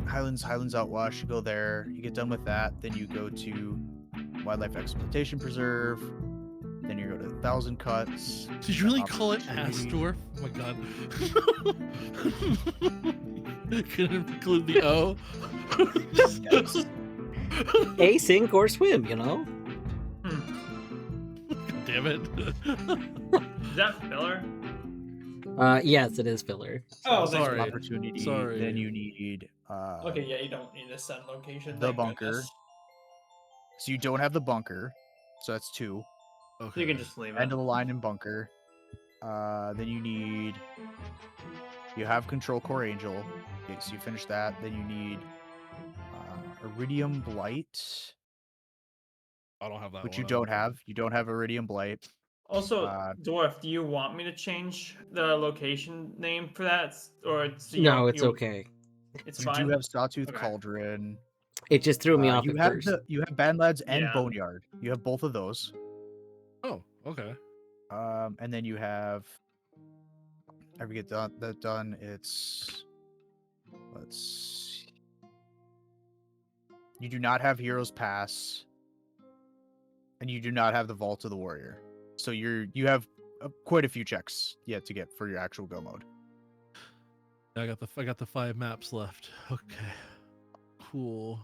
Speaker 5: Highlands Outwash. You go there. You get done with that. Then you go to Wildlife Exploitation Preserve. Then you go to 1,000 Cuts.
Speaker 7: Did you really call it Astor? Oh my god. Couldn't include the O.
Speaker 1: Async or swim, you know?
Speaker 7: Damn it.
Speaker 9: Is that filler?
Speaker 1: Yes, it is filler.
Speaker 9: Oh,
Speaker 7: sorry.
Speaker 5: Opportunity.
Speaker 7: Sorry.
Speaker 5: Then you need
Speaker 9: Okay, yeah, you don't need a send location.
Speaker 5: the
Speaker 9: thank
Speaker 5: bunker.
Speaker 9: goodness.
Speaker 5: So you don't have the bunker. So that's 2.
Speaker 7: Okay.
Speaker 9: You can just leave it.
Speaker 5: End of the Line and bunker. Then you have Control Core Angel. Okay, so you finish that. Then you need Iridium Blight,
Speaker 7: I don't have that.
Speaker 5: which you don't have. You don't have Iridium Blight.
Speaker 9: Also, Dwarf, do you want me to change the location name for that, or
Speaker 1: No, it's okay.
Speaker 9: It's
Speaker 5: You
Speaker 9: fine.
Speaker 5: do have Sawtooth
Speaker 9: Okay.
Speaker 5: Cauldron.
Speaker 1: It just threw me off
Speaker 5: You
Speaker 1: at
Speaker 5: have
Speaker 1: first.
Speaker 5: you have Badlands and
Speaker 9: Yeah.
Speaker 5: Boneyard. You have both of those.
Speaker 7: Oh, okay.
Speaker 5: And then you have. After you get that done, it's. You do not have Heroes Pass, and you do not have the Vault of the Warrior. So you have quite a few checks yet to get for your actual go mode.
Speaker 7: I got the 5 maps left. Okay. Cool.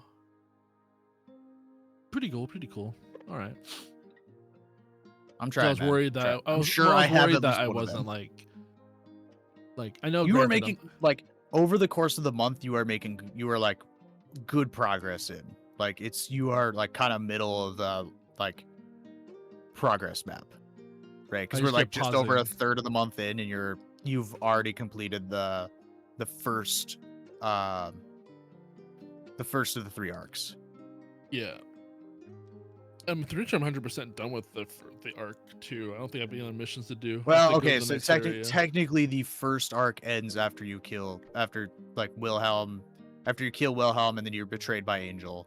Speaker 7: Pretty cool. All right.
Speaker 5: I'm trying.
Speaker 7: I was worried that
Speaker 5: I'm sure I have
Speaker 7: worried
Speaker 5: at
Speaker 7: that
Speaker 5: least
Speaker 7: I
Speaker 5: one of
Speaker 7: wasn't
Speaker 5: them.
Speaker 7: like I know
Speaker 5: You are
Speaker 7: granted,
Speaker 5: making like over the course of the month. You are like good progress in like you are like kind of middle of the like progress map, right? Because
Speaker 7: I
Speaker 5: we're
Speaker 7: just
Speaker 5: like
Speaker 7: kept
Speaker 5: just over a
Speaker 7: pausing.
Speaker 5: third of the month in, and you've already completed the first of the 3 arcs.
Speaker 7: Yeah. I'm pretty sure I'm 100% done with the arc too. I don't think I have any other missions to do. I
Speaker 5: Well,
Speaker 7: have to go
Speaker 5: okay,
Speaker 7: to the
Speaker 5: so
Speaker 7: next area.
Speaker 5: technically the first arc ends after you kill Wilhelm, after you kill Wilhelm and then you're betrayed by Angel.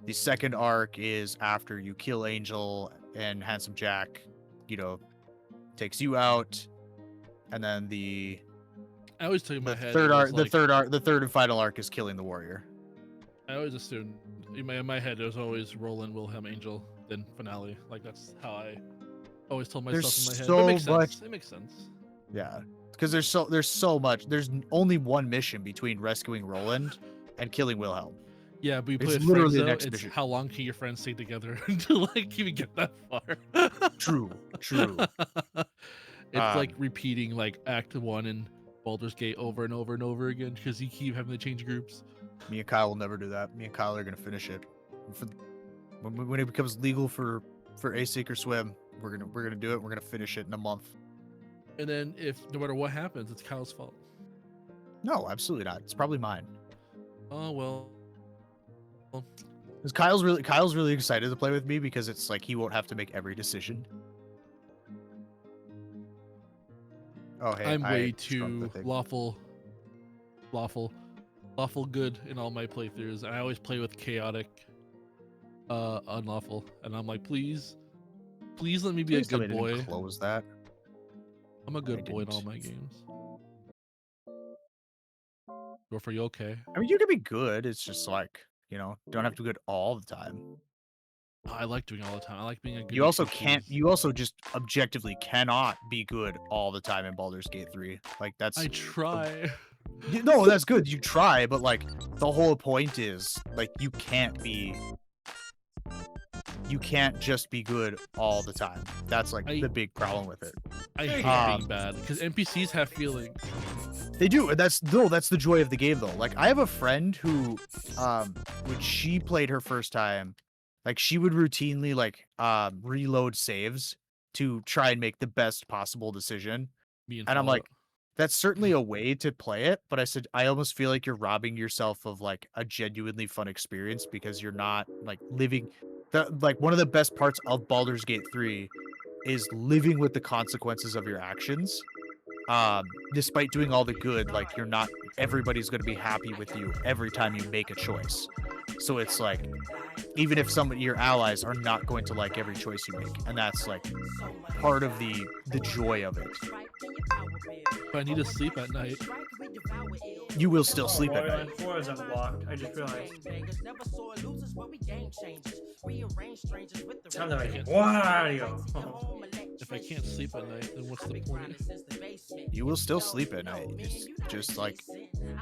Speaker 5: The second arc is after you kill Angel and Handsome Jack, takes you out, and then
Speaker 7: I always tell you in my head.
Speaker 5: the third and final arc is killing the warrior.
Speaker 7: I always assumed in my head there's always Roland, Wilhelm, Angel, then finale. Like that's how I always told myself
Speaker 5: There's
Speaker 7: in my head.
Speaker 5: so
Speaker 7: But it makes
Speaker 5: much-
Speaker 7: sense. It makes sense.
Speaker 5: Yeah, because there's so much. There's only one mission between rescuing Roland and killing Wilhelm.
Speaker 7: Yeah, but you
Speaker 5: It's
Speaker 7: play with
Speaker 5: literally
Speaker 7: friends,
Speaker 5: the
Speaker 7: though,
Speaker 5: next
Speaker 7: it's
Speaker 5: mission.
Speaker 7: how long can your friends stay together until like even get that far?
Speaker 5: True.
Speaker 7: It's like repeating like Act 1 in Baldur's Gate over and over and over again because you keep having to change groups.
Speaker 5: Me and Kyle will never do that. Me and Kyle are gonna finish it. When it becomes legal for Async or Swim, we're gonna do it. We're gonna finish it in a month.
Speaker 7: And then if no matter what happens, it's Kyle's fault.
Speaker 5: No, absolutely not. It's probably mine.
Speaker 7: Oh well.
Speaker 5: Because Kyle's really excited to play with me because it's like he won't have to make every decision. Oh hey,
Speaker 7: I'm
Speaker 5: I
Speaker 7: way
Speaker 5: shrunk the
Speaker 7: too
Speaker 5: thing.
Speaker 7: lawful good in all my playthroughs, and I always play with chaotic, unlawful, and I'm like, please let me be
Speaker 5: Please
Speaker 7: a
Speaker 5: tell me
Speaker 7: good
Speaker 5: I didn't
Speaker 7: boy.
Speaker 5: close that.
Speaker 7: I'm a good boy in all
Speaker 5: didn't.
Speaker 7: my games. Dwarf, are you okay?
Speaker 5: I mean, you can be good. It's just like, don't have to be good all the time.
Speaker 7: I like doing it all the time. I like being a good.
Speaker 5: You also can't. You also just objectively cannot be good all the time in Baldur's Gate 3. Like that's.
Speaker 7: I try.
Speaker 5: No, that's good. You try, but like the whole point is like you can't just be good all the time. That's like the big problem with it.
Speaker 7: I hate being bad because NPCs have feelings.
Speaker 5: They do, and that's the joy of the game though. Like I have a friend who, when she played her first time, like she would routinely like reload saves to try and make the best possible decision. And I'm like, that's certainly a way to play it, but I said I almost feel like you're robbing yourself of like a genuinely fun experience because you're not like living like one of the best parts of Baldur's Gate 3 is living with the consequences of your actions. Despite doing all the good, like everybody's going to be happy with you every time you make a choice. So it's like, even if some of your allies are not going to like every choice you make, and that's like part of the joy of it.
Speaker 7: But I need to sleep at night.
Speaker 5: You will still sleep at night.
Speaker 9: Borderlands 4 is unlocked. I just realized. Time to make Wario.
Speaker 7: If I can't sleep at night, then what's the point?
Speaker 5: You will still sleep at night. It's just like,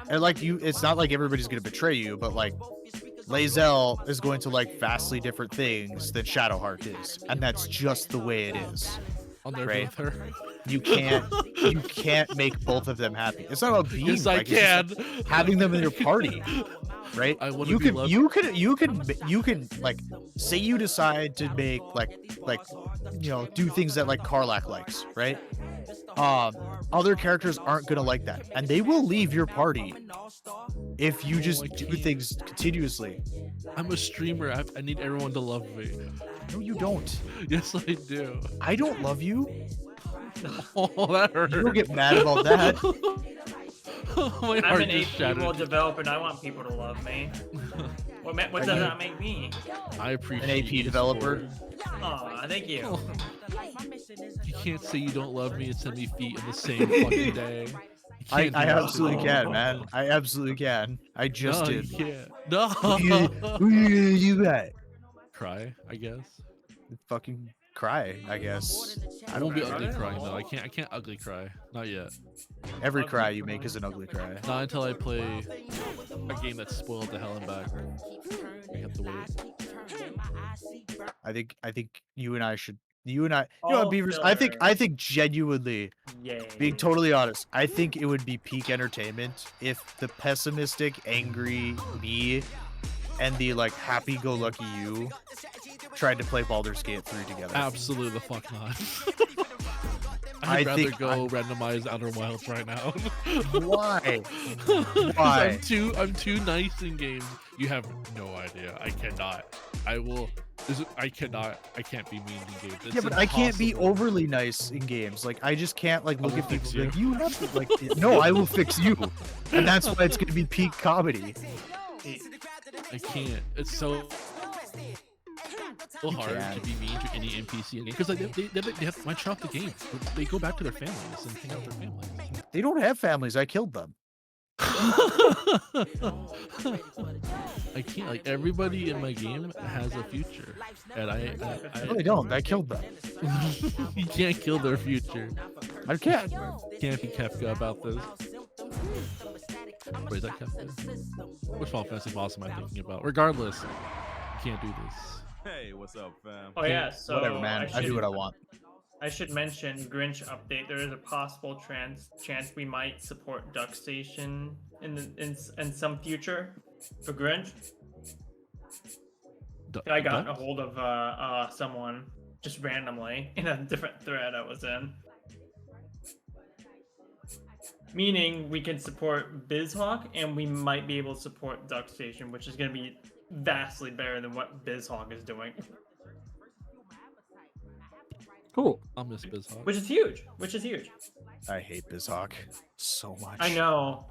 Speaker 5: and like it's not like everybody's gonna betray you, but like Lae'zel is going to like vastly different things than Shadowheart is, and that's just the way it is.
Speaker 7: I'll never
Speaker 5: right?
Speaker 7: with her.
Speaker 5: You can't make both of them happy. It's not about being.
Speaker 7: Yes,
Speaker 5: like,
Speaker 7: I can.
Speaker 5: it's just having them in your party, right?
Speaker 7: I want to
Speaker 5: You
Speaker 7: be
Speaker 5: can
Speaker 7: loved.
Speaker 5: you can like say you decide to make like do things that like Karlach likes, right? Other characters aren't gonna like that, and they will leave your party if you just do things continuously.
Speaker 7: I'm a streamer. I need everyone to love me.
Speaker 5: No, you don't.
Speaker 7: Yes, I do.
Speaker 5: I don't love you.
Speaker 7: Oh, that hurt.
Speaker 5: You don't get mad about that.
Speaker 7: My
Speaker 9: I'm
Speaker 7: heart
Speaker 9: an
Speaker 7: just
Speaker 9: AP
Speaker 7: shattered.
Speaker 9: world developer and I want people to love me. What does that make me?
Speaker 7: I appreciate
Speaker 5: An AP developer.
Speaker 9: Aw, thank you.
Speaker 7: You can't say you don't love me and send me feet in the same fucking day.
Speaker 5: I
Speaker 7: You can't do that.
Speaker 5: absolutely can, man. I absolutely can. I just
Speaker 7: No,
Speaker 5: did.
Speaker 7: you can't. No.
Speaker 5: You got
Speaker 7: Cry, I guess.
Speaker 5: fucking cry, I guess.
Speaker 7: I won't be ugly crying though. I can't ugly cry. Not yet.
Speaker 5: Every cry you make is an ugly cry.
Speaker 7: Not until I play a game that's spoiled to hell and back. I have to wait.
Speaker 5: I think you and I should. You and I, Beavers. I think genuinely,
Speaker 9: Yay.
Speaker 5: being totally honest, I think it would be peak entertainment if the pessimistic, angry me and the like happy-go-lucky you tried to play Baldur's Gate 3 together.
Speaker 7: Absolutely the fuck not.
Speaker 5: I
Speaker 7: I'd rather
Speaker 5: think
Speaker 7: go randomize Outer Wilds right now.
Speaker 5: Why?
Speaker 7: 'Cause
Speaker 5: Why?
Speaker 7: I'm too nice in games. You have no idea. I cannot. I will. I cannot. I can't be mean in games. It's
Speaker 5: Yeah, but I can't be
Speaker 7: impossible.
Speaker 5: overly nice in games. Like I just can't like look
Speaker 7: will
Speaker 5: at people
Speaker 7: fix
Speaker 5: and be like,
Speaker 7: you.
Speaker 5: you have to like no, I will fix you. And that's why it's gonna be peak comedy.
Speaker 7: I can't. It's so hard
Speaker 5: can.
Speaker 7: to be mean to any NPC in game because like they have to shut off the game. They go back to their families and hang out with their families.
Speaker 5: They don't have families, I killed them.
Speaker 7: I can't. Like everybody in my game has a future, and
Speaker 5: No, they don't. I killed them.
Speaker 7: You can't kill their future.
Speaker 5: I can't.
Speaker 7: Can't be Kefka about this. Wait, is that Kefka? Which Final Fantasy boss am I thinking about? Regardless, you can't do this.
Speaker 10: Hey, what's up, fam?
Speaker 9: Oh yeah, so
Speaker 5: Whatever, man. I do what I want.
Speaker 9: I should mention Grinch update. There is a possible chance we might support Duck Station in some future for Grinch. I got a hold of someone just randomly in a different thread I was in. Meaning we can support BizHawk and we might be able to support Duck Station, which is going to be vastly better than what BizHawk is doing,
Speaker 1: Cool.
Speaker 7: I'll miss BizHawk.
Speaker 9: which is huge. Which is huge.
Speaker 5: I hate BizHawk so much.
Speaker 9: I know.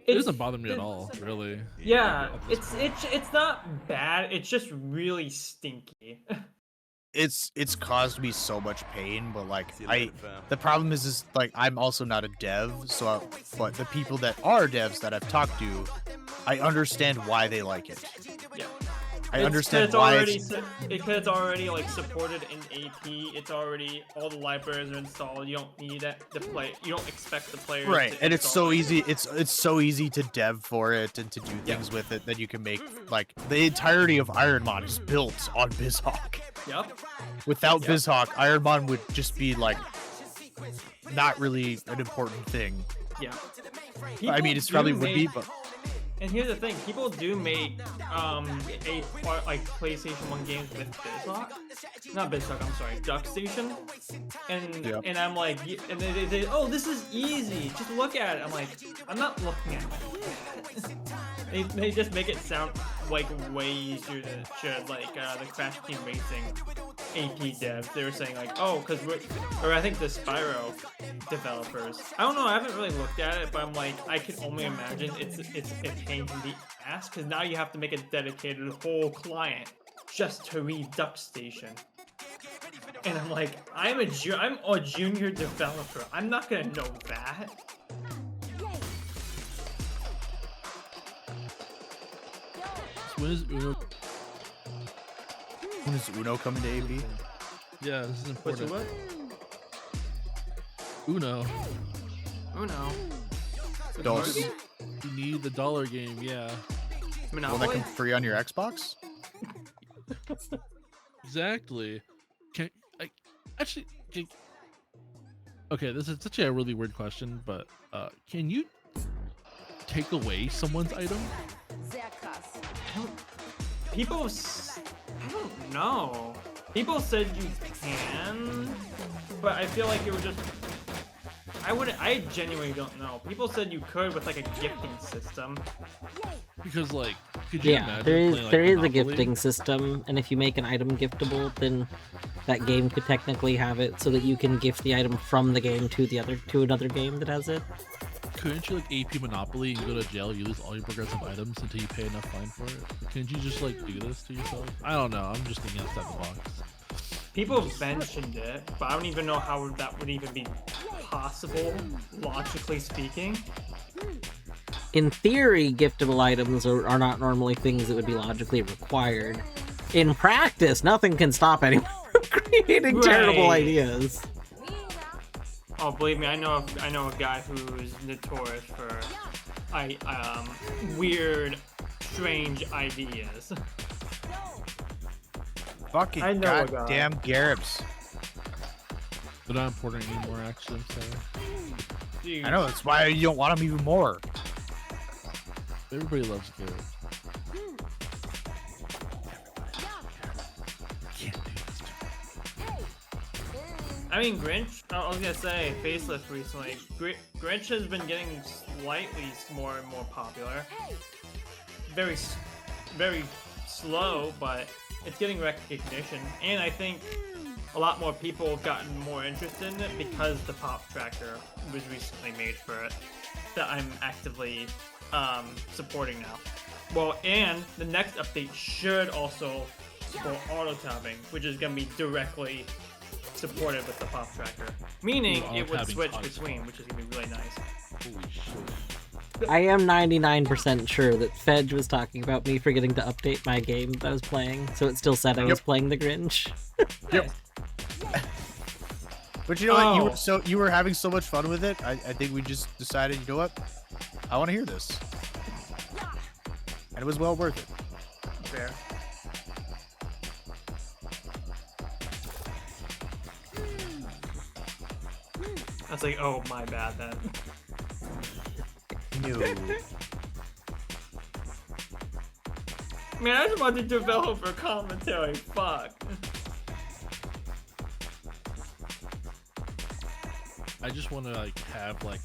Speaker 7: It doesn't bother me at all, really.
Speaker 9: Yeah, it's not bad. It's just really stinky.
Speaker 5: It's caused me so much pain, but like
Speaker 10: See you later, fam.
Speaker 5: the problem is like I'm also not a dev, so but the people that are devs that I've talked to, I understand why they like it.
Speaker 9: Yeah.
Speaker 5: I understand
Speaker 9: it's
Speaker 5: why
Speaker 9: already
Speaker 5: it's
Speaker 9: because it's already like supported in AP. It's already all the libraries are installed. You don't need it to play. You don't expect the players.
Speaker 5: right,
Speaker 9: to
Speaker 5: and it's
Speaker 9: install
Speaker 5: so
Speaker 9: it.
Speaker 5: easy. It's so easy to dev for it and to do things with it that you can make like the entirety of Ironmon is built on BizHawk.
Speaker 9: Yep.
Speaker 5: Without BizHawk, Ironmon would just be like not really an important thing.
Speaker 9: Yeah.
Speaker 5: I mean, it's probably would be, but
Speaker 9: And here's the thing: people do make like PlayStation 1 games with BizHawk, not BizHawk. I'm sorry, DuckStation. And I'm like, and they oh, this is easy. Just look at it. I'm like, I'm not looking at it. they just make it sound like way easier than it should. Like the Crash Team Racing AP devs, they were saying like, oh, because or I think the Spyro developers. I don't know. I haven't really looked at it, but I'm like, I can only imagine it's a pain in the ass because now you have to make a dedicated whole client just to read DuckStation. And I'm like, I'm a junior developer. I'm not gonna know that.
Speaker 7: When is Uno?
Speaker 5: when is Uno coming to AB?
Speaker 7: Yeah, this is
Speaker 9: What's
Speaker 7: important.
Speaker 9: what?
Speaker 7: Uno.
Speaker 9: Uno.
Speaker 5: Dos.
Speaker 7: You need the dollar game, yeah.
Speaker 5: Will that
Speaker 9: Monopoly?
Speaker 5: come free on your Xbox?
Speaker 7: Exactly. Can I actually? Okay, this is such a really weird question, but can you take away someone's item?
Speaker 9: I don't know. People said you can, but I feel like it would just. I genuinely don't know. People said you could with like a gifting system.
Speaker 7: Because like, could you
Speaker 1: Yeah,
Speaker 7: imagine
Speaker 1: there is
Speaker 7: playing, like,
Speaker 1: there is a
Speaker 7: Monopoly?
Speaker 1: gifting system, and if you make an item giftable, then that game could technically have it so that you can gift the item from the game to another game that has it.
Speaker 7: Couldn't you like AP Monopoly and go to jail? You lose all your progressive items until you pay enough fine for it. Can't you just like do this to yourself? I don't know. I'm just thinking outside the box.
Speaker 9: People mentioned it, but I don't even know how that would even be possible, logically speaking.
Speaker 1: In theory, giftable items are not normally things that would be logically required. In practice, nothing can stop anyone from creating terrible
Speaker 9: Right.
Speaker 1: ideas.
Speaker 9: Oh, believe me, I know a guy who's notorious for weird, strange ideas.
Speaker 5: Fucking
Speaker 9: I know a guy.
Speaker 5: goddamn Garibs.
Speaker 7: They're not important anymore, actually. I'm sorry.
Speaker 9: Dude,
Speaker 5: I know, that's why you don't want them even more.
Speaker 7: Everybody loves Garrett.
Speaker 9: I mean, Grinch. I was gonna say facelift recently. Grinch has been getting slightly more and more popular. Very slow, but it's getting recognition, and I think a lot more people have gotten more interested in it because the pop tracker was recently made for it. That I'm actively supporting now. Well, and the next update should also support auto tabbing, which is gonna be directly supported with the pop tracker, meaning
Speaker 7: Ooh,
Speaker 9: it would
Speaker 7: auto-tabbing's
Speaker 9: switch
Speaker 7: awesome.
Speaker 9: between, which is gonna be really nice.
Speaker 7: Holy shit.
Speaker 1: I am 99% sure that Fedge was talking about me forgetting to update my game that I was playing, so it still said I was playing the Grinch.
Speaker 5: Yep. But you know what?
Speaker 9: Oh.
Speaker 5: You were having so much fun with it. I think we just decided, you know what? I want to hear this, and it was well worth it.
Speaker 9: Fair. I was like, oh, my bad then.
Speaker 5: No.
Speaker 9: Man, I just wanted to develop for commentary. Fuck.
Speaker 7: I just want to like have like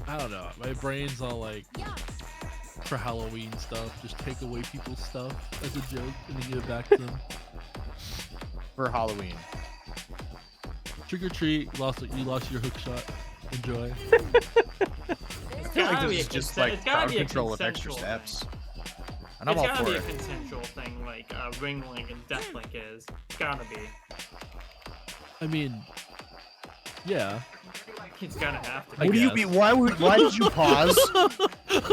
Speaker 7: I don't know. My brain's all like for Halloween stuff. Just take away people's stuff as a joke and then give it back to them.
Speaker 5: For Halloween.
Speaker 7: Trick or treat, you lost your hook shot. Enjoy.
Speaker 9: It's
Speaker 5: I feel like
Speaker 9: gotta
Speaker 5: this
Speaker 9: be a
Speaker 5: is just
Speaker 9: consent-
Speaker 5: like
Speaker 9: it's gotta
Speaker 5: crowd
Speaker 9: be a
Speaker 5: control with extra
Speaker 9: consensual
Speaker 5: steps.
Speaker 9: thing.
Speaker 5: And I'm
Speaker 9: It's
Speaker 5: all
Speaker 9: gotta
Speaker 5: for
Speaker 9: be a
Speaker 5: it.
Speaker 9: consensual thing like Ring Link and Deathlink is. It's gotta be.
Speaker 7: I mean, yeah.
Speaker 9: It's gonna have to.
Speaker 7: I
Speaker 5: What do you
Speaker 7: guess.
Speaker 5: mean? Why did you pause?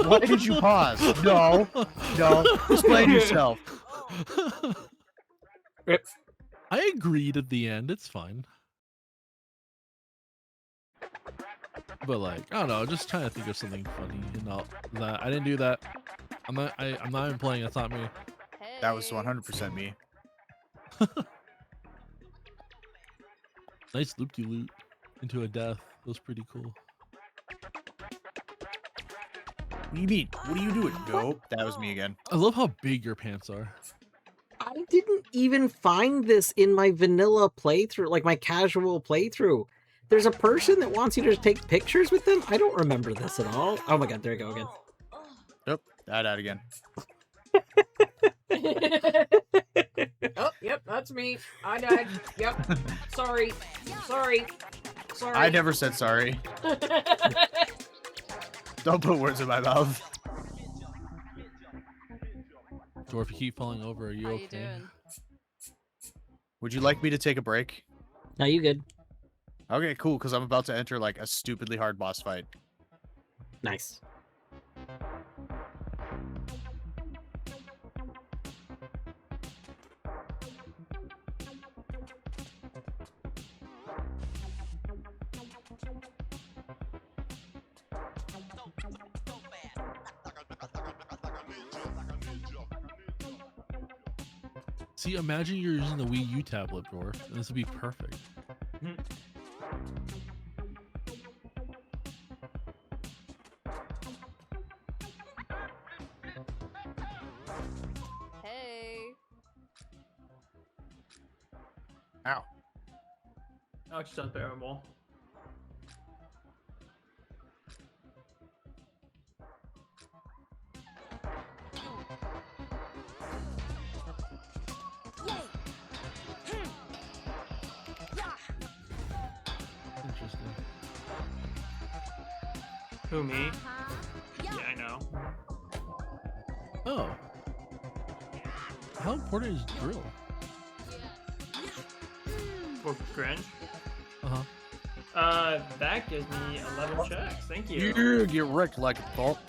Speaker 5: Why did you pause? No. Explain yourself.
Speaker 1: Rip.
Speaker 7: I agreed at the end. It's fine. But like, I don't know. Just trying to think of something funny. And all that I didn't do that. I'm not even playing. That's not me.
Speaker 5: That was 100% me.
Speaker 7: Nice loop-de-loop into a death. That was pretty cool.
Speaker 5: What do you mean? What are you doing? Nope. That was me again.
Speaker 7: I love how big your pants are.
Speaker 1: I didn't even find this in my vanilla playthrough, like my casual playthrough. There's a person that wants you to take pictures with them? I don't remember this at all. Oh my god, there we go again.
Speaker 5: Nope. I died again.
Speaker 2: Oh, yep, that's me. I died. Yep. Sorry.
Speaker 5: I never said sorry. Don't put words in my mouth.
Speaker 7: Dwarf, you keep falling over. Are you
Speaker 11: How
Speaker 7: okay?
Speaker 11: you doing?
Speaker 5: Would you like me to take a break?
Speaker 1: No, you good.
Speaker 5: Okay, cool, because I'm about to enter like a stupidly hard boss fight.
Speaker 1: Nice.
Speaker 7: See, imagine you're using the Wii U tablet, Dwarf, and this would be perfect.
Speaker 11: Hey.
Speaker 5: Ow.
Speaker 9: Oh, it's just unbearable.
Speaker 7: Interesting.
Speaker 9: Who, me? Yeah, I know.
Speaker 7: Oh. How important is drill?
Speaker 9: For Grinch?
Speaker 7: Uh-huh.
Speaker 9: That gives me 11 checks. Thank you.
Speaker 5: You get wrecked like a thought.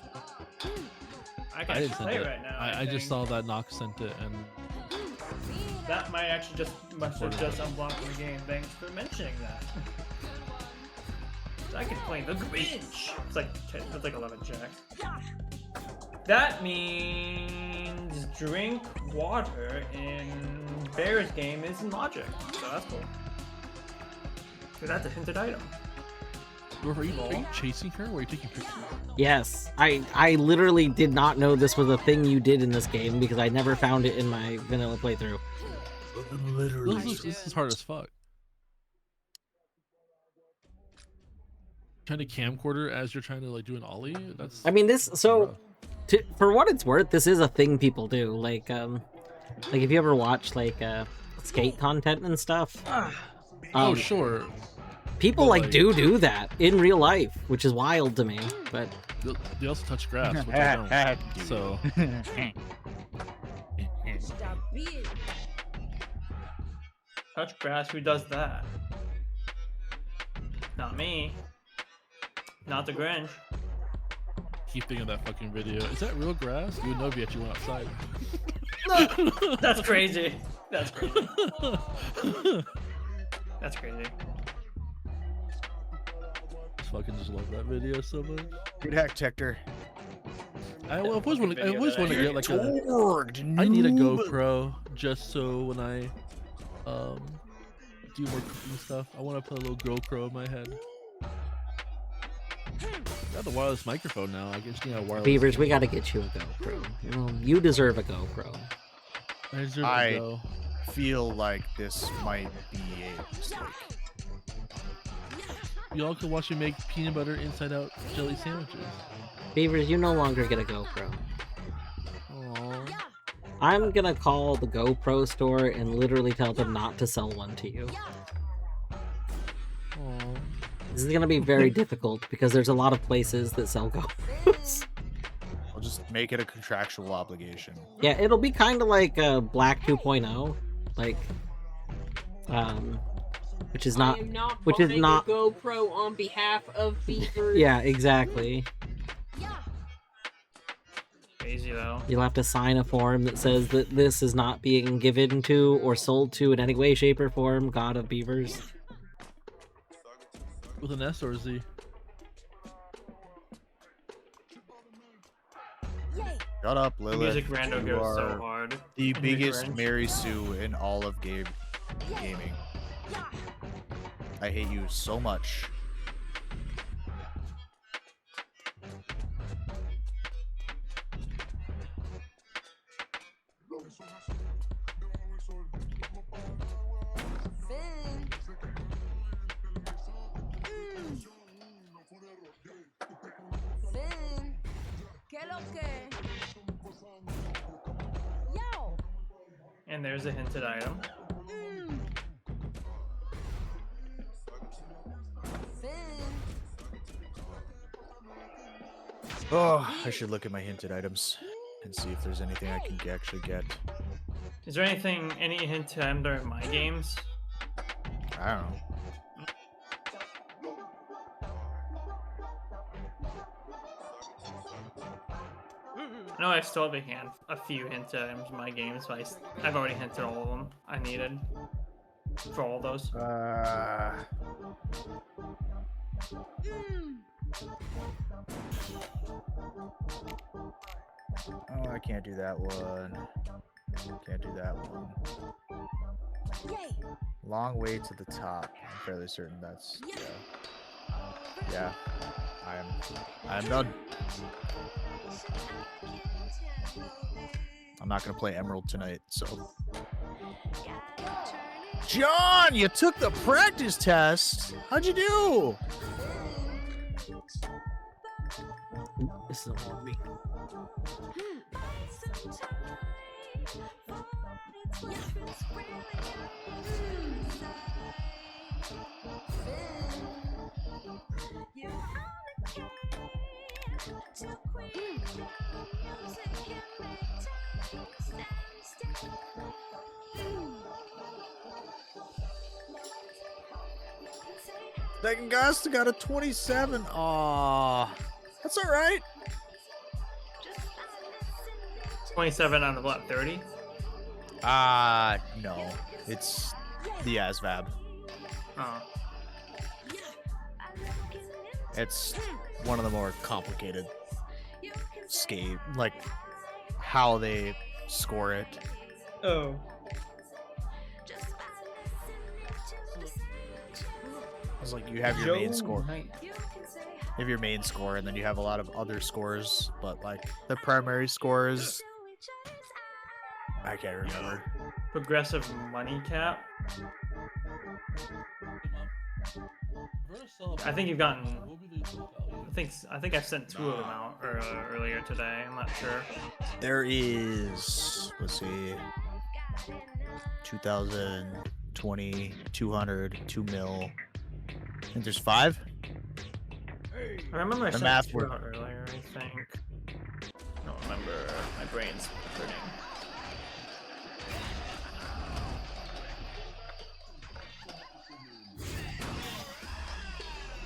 Speaker 9: I can
Speaker 7: I didn't
Speaker 9: actually
Speaker 7: send
Speaker 9: play
Speaker 7: it.
Speaker 9: right now.
Speaker 7: I just saw that Nox sent it, and
Speaker 9: That might actually must have just unblocked the game. Thanks for mentioning that. I can play the Grinch. It's like 11 checks. That means drink water in Bear's game is in logic. So that's cool. So that's a hinted item.
Speaker 7: Dwarf, are you chasing her, or are you taking pictures?
Speaker 1: Yes, I literally did not know this was a thing you did in this game because I never found it in my vanilla playthrough.
Speaker 5: Literally.
Speaker 7: This is hard as fuck. Trying to camcorder as you're trying to like do an ollie. That's.
Speaker 1: I mean, this so for what it's worth, this is a thing people do. Like if you ever watch like skate content and stuff.
Speaker 7: Oh sure.
Speaker 1: People
Speaker 7: But,
Speaker 1: like do that in real life, which is wild to me. But
Speaker 7: they also touch grass, which I don't. So.
Speaker 11: Stop being.
Speaker 9: Touch grass, who does that? Not me. Not the Grinch.
Speaker 7: Keep thinking of that fucking video. Is that real grass? You would know if you actually went outside.
Speaker 9: That's crazy. That's crazy. That's crazy.
Speaker 7: Fucking just love that video so much.
Speaker 5: Good hack, Tector.
Speaker 7: I always want to get like I need a GoPro just so when I do more cooking stuff, I want to put a little GoPro in my head. Got the wireless microphone now. I just need a wireless.
Speaker 1: Beavers, we gotta get you a GoPro. You deserve a GoPro.
Speaker 7: I deserve
Speaker 5: I
Speaker 7: to go.
Speaker 5: feel like this might be a mistake.
Speaker 7: Y'all can watch me make peanut butter inside out jelly sandwiches.
Speaker 1: Beavers, you no longer get a GoPro.
Speaker 7: Aww.
Speaker 1: I'm gonna call the GoPro store and literally tell them not to sell one to you.
Speaker 7: Aww.
Speaker 1: This is gonna be very difficult because there's a lot of places that sell GoPros.
Speaker 5: I'll just make it a contractual obligation.
Speaker 1: Yeah, it'll be kind of like Black 2.0, like, which is not,
Speaker 2: I am not
Speaker 1: which is
Speaker 2: buying
Speaker 1: not.
Speaker 2: a GoPro on behalf of beavers.
Speaker 1: Yeah, exactly.
Speaker 9: Crazy though.
Speaker 1: You'll have to sign a form that says that this is not being given to or sold to in any way, shape, or form, God of Beavers.
Speaker 7: With an S or a Z?
Speaker 5: Shut up, Lilith.
Speaker 9: Music rando
Speaker 5: You
Speaker 9: goes so
Speaker 5: are
Speaker 9: hard.
Speaker 5: the
Speaker 9: in the
Speaker 5: biggest
Speaker 9: Grinch.
Speaker 5: Mary Sue in all of gaming. I hate you so much.
Speaker 11: Finn, ¿qué lo que? Yo.
Speaker 9: And there's a hinted item.
Speaker 5: Oh, I should look at my hinted items and see if there's anything I can actually get.
Speaker 9: Is there any hint under my games?
Speaker 5: I don't know.
Speaker 9: I know I still have a few hint items in my games, but I've already hinted all of them I needed for all those.
Speaker 5: Oh, I can't do that one. Can't do that one. Long way to the top. I'm fairly certain that's yeah. I am done. I'm not gonna play Emerald tonight, so. John, you took the practice test. How'd you do?
Speaker 1: This is a long week.
Speaker 5: Second Gust got a 27. Aw, that's all right.
Speaker 9: 27 out of what, 30?
Speaker 5: No. It's the ASVAB.
Speaker 9: Oh.
Speaker 5: It's one of the more complicated skate, like how they score it.
Speaker 9: Oh.
Speaker 5: It's like you have your main score. You have your main score, and then you have a lot of other scores, but like the primary scores, I can't remember.
Speaker 9: Progressive money cap. I think you've gotten. I think I've sent 2 of them out earlier today. I'm not sure.
Speaker 5: There is, let's see, 2020, 200, 2 mil. I think there's 5.
Speaker 9: I remember I
Speaker 5: The
Speaker 9: sent
Speaker 5: math
Speaker 9: 2
Speaker 5: work.
Speaker 9: out earlier. I think. I don't remember. My brain's hurting.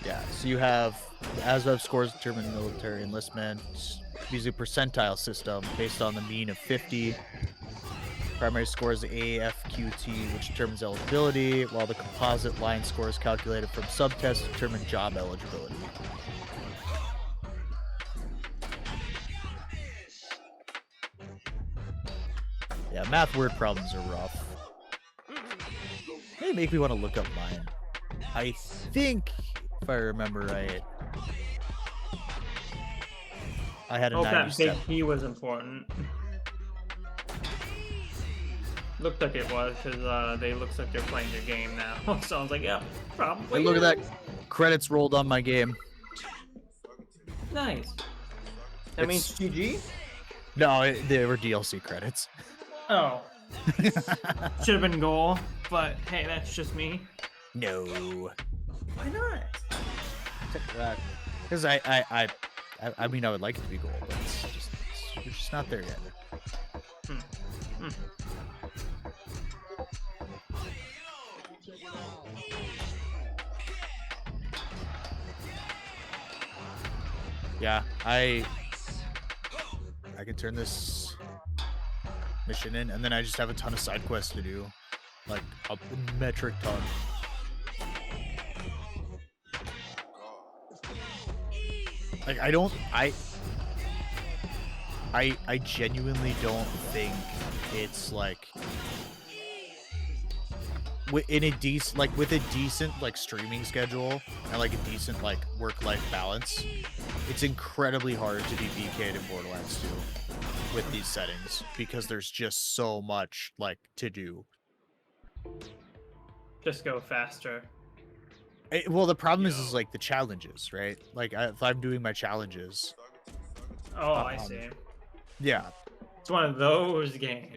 Speaker 5: Yeah, so you have the ASVAB scores determine military enlistment, using percentile system based on the mean of 50. Primary score is the AFQT, which determines eligibility, while the composite line score is calculated from subtests to determine job eligibility. Yeah, math word problems are rough. They make me want to look up mine. I think, if I remember right, I had a
Speaker 9: Hope that
Speaker 5: 97.
Speaker 9: big P was important. Looked like it was, because they looks like they're playing your game now. So I was like, yeah, probably.
Speaker 5: Hey, look at that. Credits rolled on my game.
Speaker 9: Nice. That means
Speaker 5: It's-
Speaker 9: GG?
Speaker 5: No, they were DLC credits.
Speaker 9: Oh. Should have been goal, but hey, that's just me.
Speaker 5: No.
Speaker 9: Why not?
Speaker 5: Because I mean, I would like it to be gold, but we're just not there yet. Yeah, I can turn this mission in, and then I just have a ton of side quests to do, like a metric ton. Like I genuinely don't think it's like with a decent like streaming schedule and like a decent like work-life balance, it's incredibly hard to be BK'd in Borderlands 2 with these settings because there's just so much like to do.
Speaker 9: Just go faster.
Speaker 5: Well, the problem is like the challenges, right? Like if I'm doing my challenges.
Speaker 9: Oh, I see.
Speaker 5: Yeah.
Speaker 9: It's one of those games.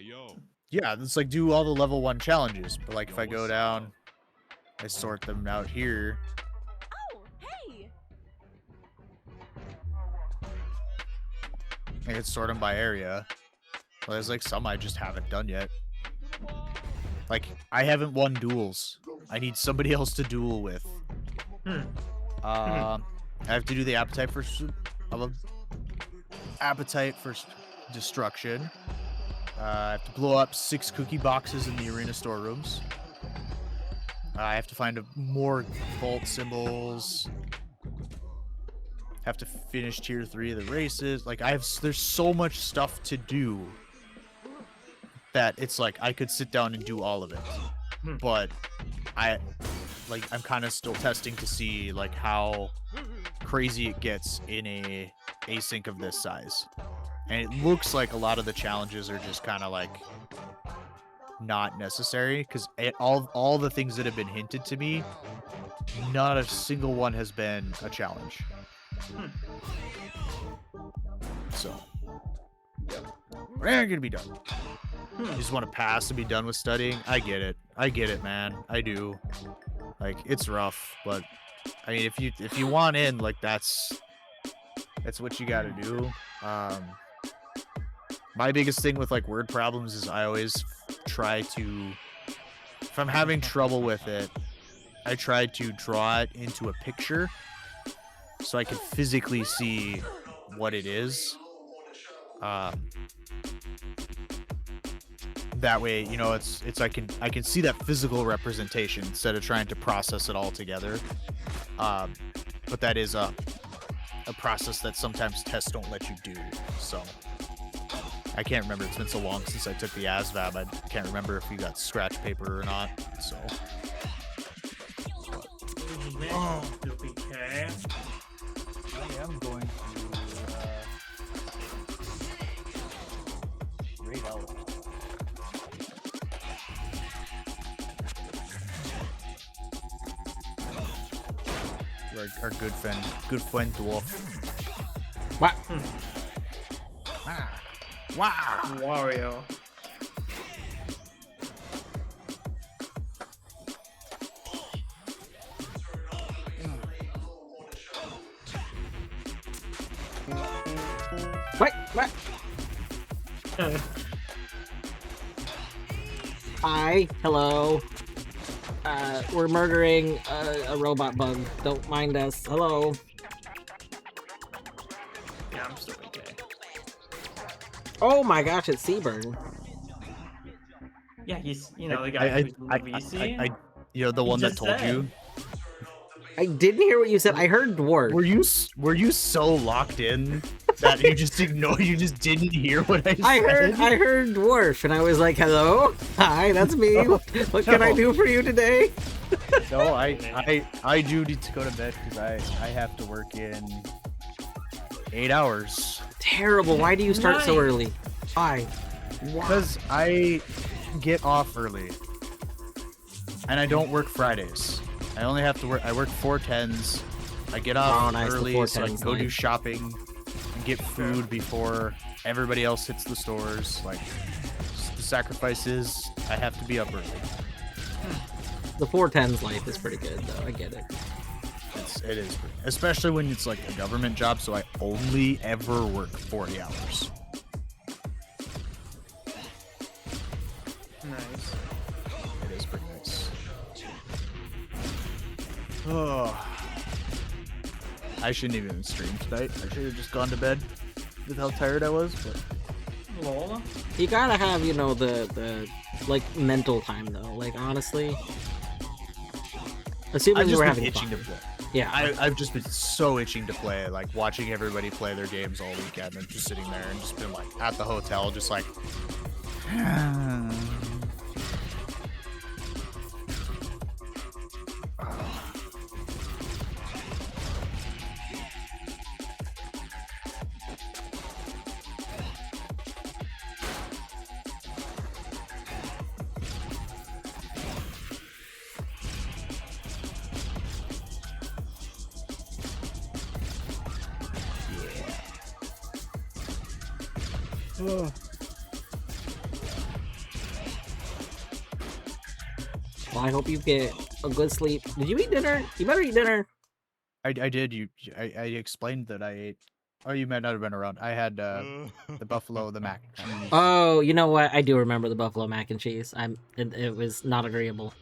Speaker 5: Yeah, it's like do all the level 1 challenges, but like if I go down, I sort them out here.
Speaker 11: Oh, hey!
Speaker 5: I can sort them by area. Well, there's like some I just haven't done yet. Like I haven't won duels. I need somebody else to duel with. I have to do the appetite for destruction. I have to blow up 6 cookie boxes in the arena storerooms. I have to find more vault symbols. Have to finish tier 3 of the races. Like there's so much stuff to do that it's like I could sit down and do all of it. But I'm kind of still testing to see like how crazy it gets in a async of this size. And it looks like a lot of the challenges are just kind of like not necessary because all the things that have been hinted to me, not a single one has been a challenge. So, we're not gonna be done. You just want to pass and be done with studying. I get it, man. I do. Like it's rough, but I mean, if you want in, like that's what you got to do. My biggest thing with like word problems is I always try to, if I'm having trouble with it, I try to draw it into a picture so I can physically see what it is. That way, you know, it's I can see that physical representation instead of trying to process it all together. But that is a process that sometimes tests don't let you do. So I can't remember. It's been so long since I took the ASVAB. I can't remember if you got scratch paper or not. So.
Speaker 9: Oh, okay.
Speaker 6: I am going to raid out.
Speaker 5: Our good friend dwarf.
Speaker 1: What?
Speaker 5: Wow.
Speaker 9: Wario.
Speaker 1: What? Hi. Hello. We're murdering a robot bug. Don't mind us. Hello.
Speaker 9: Yeah, I'm still okay.
Speaker 1: Oh my gosh, it's Seaburn.
Speaker 9: Yeah, he's, the guy who's in the VC.
Speaker 5: You're the one that told you.
Speaker 1: I didn't hear what you said. I heard dwarf.
Speaker 5: Were you so locked in that you just didn't hear what I said?
Speaker 1: I heard dwarf, and I was like, "Hello, hi, that's me. What can I do for you today?"
Speaker 6: No, I do need to go to bed because I have to work in
Speaker 5: 8 hours.
Speaker 1: Terrible. Why do you start so early? Why?
Speaker 5: Because I get off early, and I don't work Fridays. I only have to work. I work 4/10s. I get off early so I can go do shopping and get food before everybody else hits the stores. Like, the sacrifice is I have to be up early.
Speaker 1: The 410's life is pretty good, though. I get it.
Speaker 5: It is, especially when it's like a government job. So I only ever work 40 hours.
Speaker 9: Nice.
Speaker 5: It is pretty nice. Oh, I shouldn't even stream tonight. I should have just gone to bed with how tired I was. But
Speaker 9: Lol.
Speaker 1: You gotta have, you know, the like mental time though. Like honestly, assuming
Speaker 5: I've
Speaker 1: you
Speaker 5: just
Speaker 1: were
Speaker 5: been
Speaker 1: having
Speaker 5: itching
Speaker 1: fun.
Speaker 5: to play.
Speaker 1: Yeah,
Speaker 5: I've just been so itching to play, like watching everybody play their games all weekend and just sitting there and just been like at the hotel, just like.
Speaker 1: Well, I hope you get a good sleep. Did you eat dinner? You better eat dinner.
Speaker 5: I did. I explained that I ate. Oh, you might not have been around. I had the buffalo, the mac.
Speaker 1: Oh, you know what? I do remember the buffalo mac and cheese. It was not agreeable.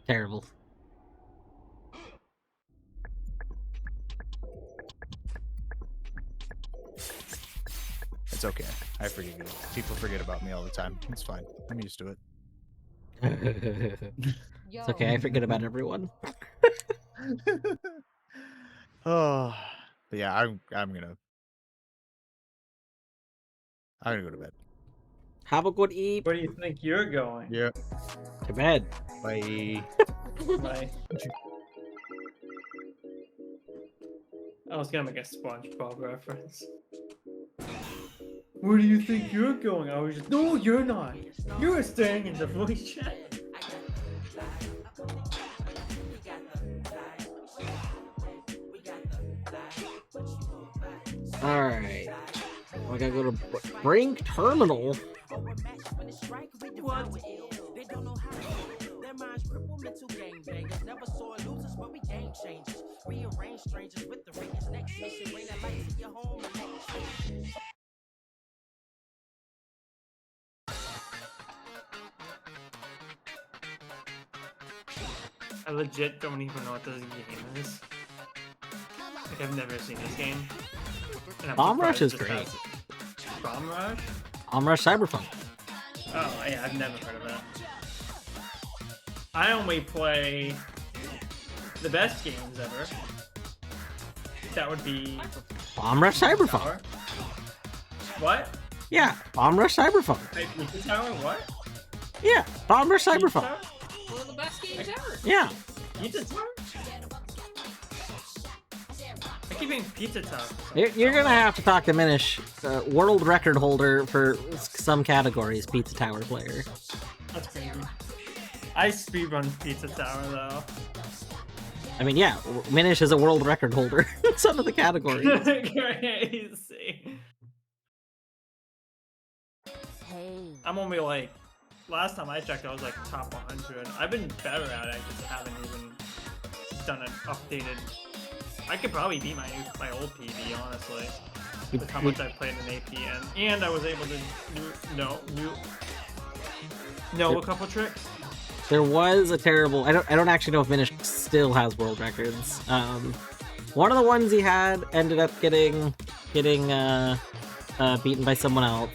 Speaker 1: Terrible.
Speaker 5: It's okay. I forget you. People forget about me all the time. It's fine. I'm used to it.
Speaker 1: It's okay. I forget about everyone.
Speaker 5: Oh, but yeah, I'm gonna go to bed.
Speaker 1: Have a good eat.
Speaker 9: Where do you think you're going?
Speaker 5: Yeah.
Speaker 1: To bed.
Speaker 5: Bye.
Speaker 9: Bye. I was gonna make a SpongeBob reference. Where do you think you're going? I was just, no, you're not. You're staying in the voice chat.
Speaker 1: Alright. I gotta go to Brink Terminal.
Speaker 9: What? I legit don't even know what this game is. Like, I've never seen this game. And I'm
Speaker 1: Bomb Rush is
Speaker 9: surprised
Speaker 1: great.
Speaker 9: this has- Bomb Rush?
Speaker 1: Bomb Rush Cyberpunk.
Speaker 9: Oh, yeah, I've never heard of that. I only play the best games ever. That would be
Speaker 1: Bomb Rush Cyberpunk.
Speaker 9: Tower. What?
Speaker 1: Yeah, Bomb Rush Cyberpunk.
Speaker 9: Hey, Pizza Tower? What?
Speaker 1: Yeah, Bomb Rush
Speaker 9: Pizza
Speaker 1: Cyberpunk.
Speaker 9: Tower?
Speaker 2: One of the best games ever.
Speaker 1: Yeah.
Speaker 9: Pizza Tower? I keep being Pizza Tower.
Speaker 1: You're gonna have to talk to Minish, world record holder for some categories, Pizza Tower player.
Speaker 9: That's crazy. I speedrun Pizza Tower though.
Speaker 1: I mean, yeah, Minish is a world record holder in some of the categories.
Speaker 9: Crazy. I'm only like, last time I checked, I was like top 100. I've been better at it. I just haven't even done an updated. I could probably beat my old PB, honestly, with how much I played in APN, and I was able to know a couple tricks.
Speaker 1: There was a terrible. I don't actually know if Minish still has world records. One of the ones he had ended up getting beaten by someone else,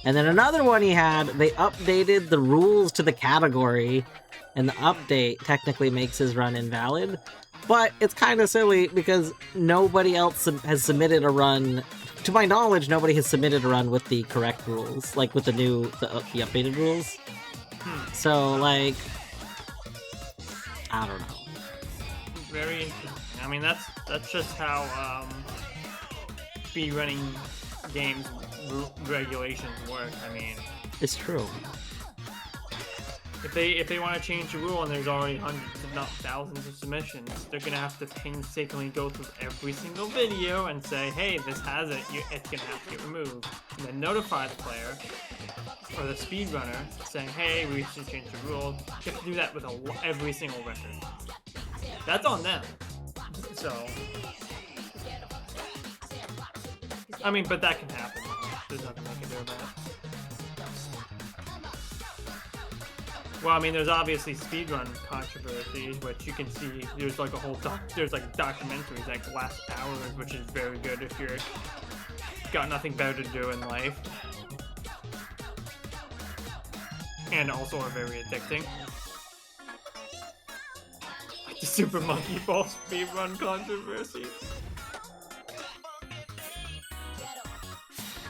Speaker 1: and then another one he had, they updated the rules to the category, and the update technically makes his run invalid. But it's kind of silly because nobody else has submitted a run. To my knowledge, nobody has submitted a run with the correct rules, like with the updated rules. So, like, I don't know.
Speaker 9: Very interesting. I mean, that's just how speedrunning games regulations work. I mean,
Speaker 1: It's true.
Speaker 9: If they want to change the rule and there's already hundreds, if not thousands of submissions, they're gonna have to painstakingly go through every single video and say, hey, this has it, it's gonna have to get removed, and then notify the player or the speedrunner saying, hey, we should change the rule. You have to do that with every single record. That's on them. So, I mean, but that can happen. There's nothing they can do about it. Well, I mean, there's obviously speedrun controversies, which you can see. There's like a whole there's like documentaries like Last Hours, which is very good if you're got nothing better to do in life, and also are very addicting. Like the Super Monkey Ball speedrun controversy.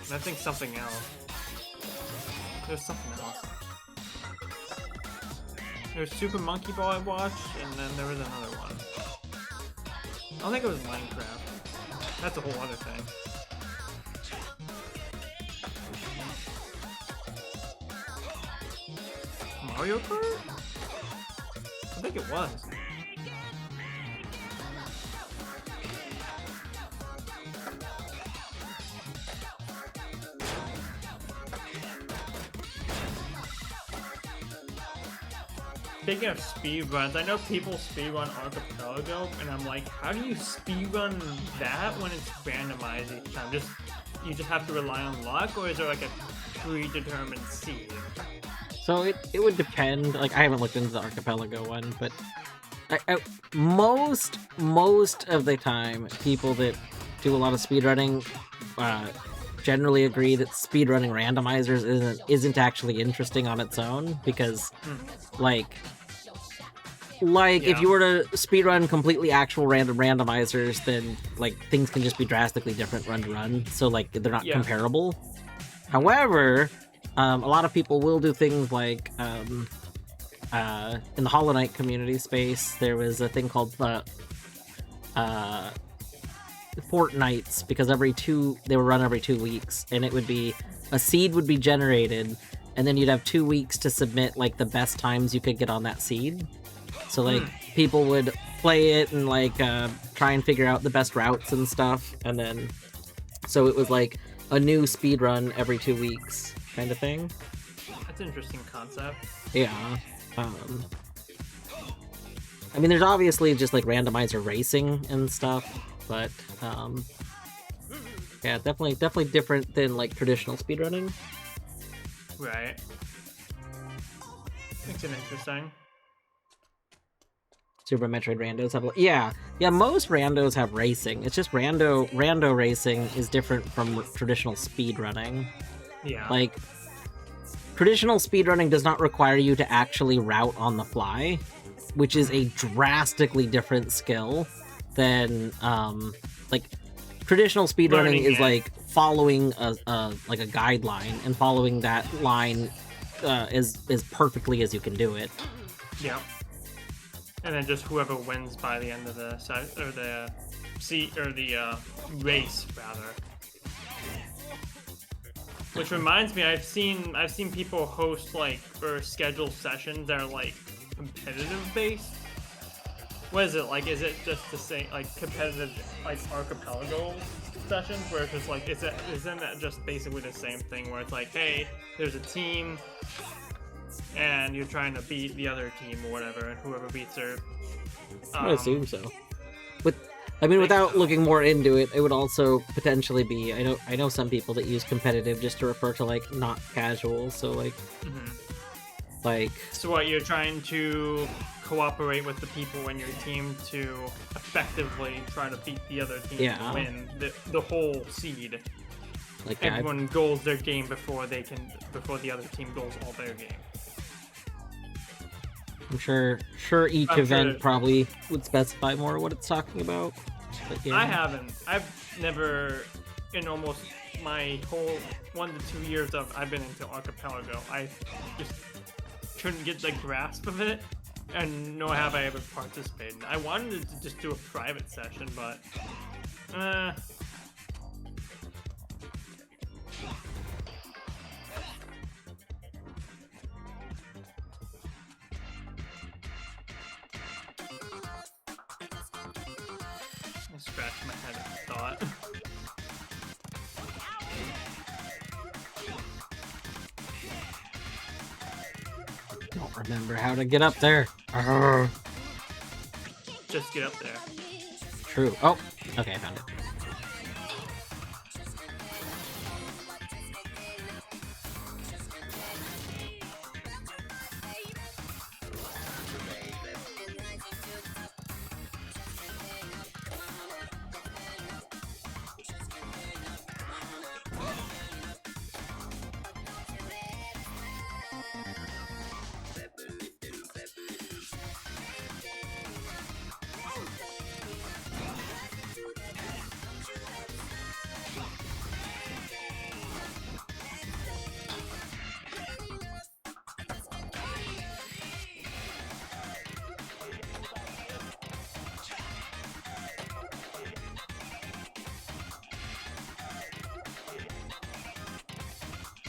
Speaker 9: And I think something else. There's something else. There's Super Monkey Ball I watched, and then there was another one. I don't think it was Minecraft. That's a whole other thing. Mario Kart? I think it was. Speaking of speedruns, I know people speedrun Archipelago, and I'm like, how do you speedrun that when it's randomized each time? You just have to rely on luck, or is there like a predetermined seed?
Speaker 1: So it would depend. Like, I haven't looked into the Archipelago one, but most of the time, people that do a lot of speedrunning generally agree that speedrunning randomizers isn't actually interesting on its own, because like if you were to speedrun completely actual random randomizers, then like things can just be drastically different run to run, so like they're not comparable. However, a lot of people will do things like in the Hollow Knight community space, there was a thing called fortnights, because they would run every 2 weeks, and it would be a seed would be generated, and then you'd have 2 weeks to submit like the best times you could get on that seed. So like people would play it and like try and figure out the best routes and stuff, and then so it was like a new speed run every 2 weeks kind of thing.
Speaker 9: That's an interesting concept.
Speaker 1: Yeah. I mean, there's obviously just like randomizer racing and stuff, but yeah, definitely different than like traditional speedrunning.
Speaker 9: Right. Makes it interesting.
Speaker 1: Super Metroid randos have most randos have racing. It's just rando racing is different from traditional speedrunning.
Speaker 9: Yeah.
Speaker 1: Like, traditional speedrunning does not require you to actually route on the fly, which is a drastically different skill than like traditional speedrunning is like following a guideline and following that line as perfectly as you can do it.
Speaker 9: Yeah. And then just whoever wins by the end of the race rather. Which reminds me, I've seen people host like or schedule sessions that are like competitive based. What is it like? Is it just the same like competitive like Archipelago sessions where it's just like isn't that just basically the same thing where it's like, hey, there's a team and you're trying to beat the other team or whatever, and whoever beats her.
Speaker 1: I assume so. Without looking more into it, it would also potentially be. I know some people that use competitive just to refer to like not casual. So like, like. So
Speaker 9: what, you're trying to cooperate with the people in your team to effectively try to beat the other team to win the whole seed. Like everyone goals their game before the other team goals all their game.
Speaker 1: I'm sure each event probably would specify more what it's talking about. But, yeah.
Speaker 9: I haven't. I've never, in almost my whole 1 to 2 years I've been into Archipelago, I just couldn't get the grasp of it, and nor have I ever participated. I wanted to just do a private session, but scratched my head at the thought.
Speaker 1: Don't remember how to get up there. Arrgh.
Speaker 9: Just get up there.
Speaker 1: True. Oh, okay, I found it.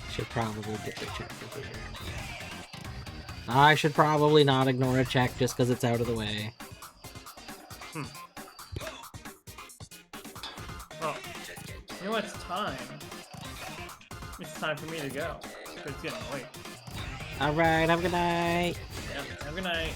Speaker 1: Should probably get the check over here. I should probably not ignore a check just because it's out of the way.
Speaker 9: Oh, you know what? It's time. It's time for me to go. It's getting late.
Speaker 1: Alright, have a good night.
Speaker 9: Yeah, have a good night.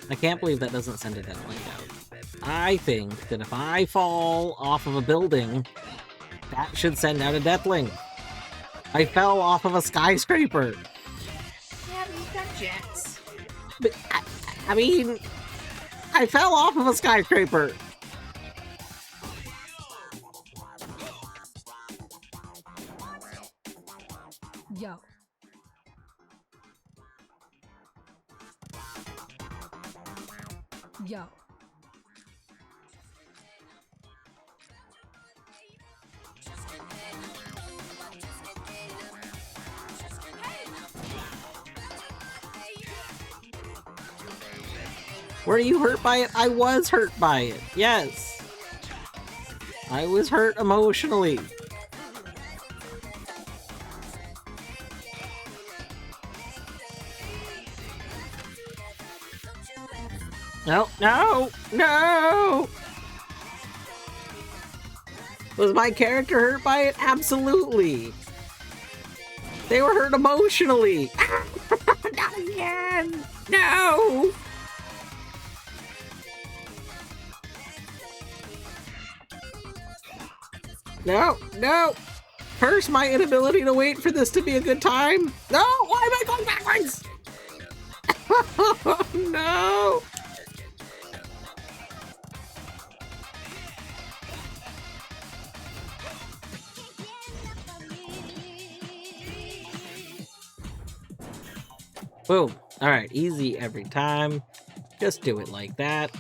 Speaker 1: I can't believe that doesn't send a deadline out. I think that if I fall off of a building, that should send out a deathlink. I fell off of a skyscraper.
Speaker 2: Yeah, but you've got jets.
Speaker 1: But, I mean, I fell off of a skyscraper.
Speaker 11: Yo. Yo.
Speaker 1: Were you hurt by it? I was hurt by it. Yes. I was hurt emotionally. No, no, no! Was my character hurt by it? Absolutely. They were hurt emotionally. Not again! No! No, no! Curse my inability to wait for this to be a good time. No! Why am I going backwards? No! Boom. Alright, easy every time. Just do it like that.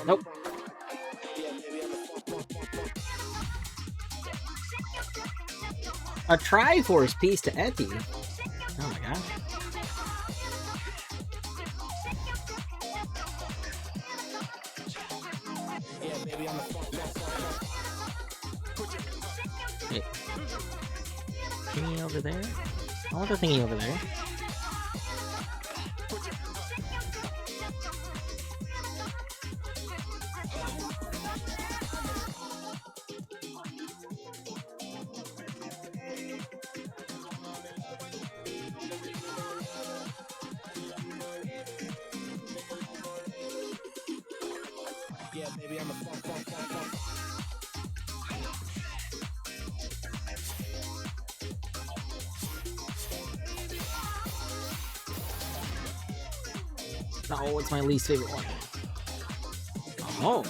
Speaker 1: Nope. A Triforce piece to Etty. Oh my god. Wait. Thingy over there? I want the thingy over there.
Speaker 12: Yeah, baby, I'm a
Speaker 1: No, it's my least favorite one. Oh.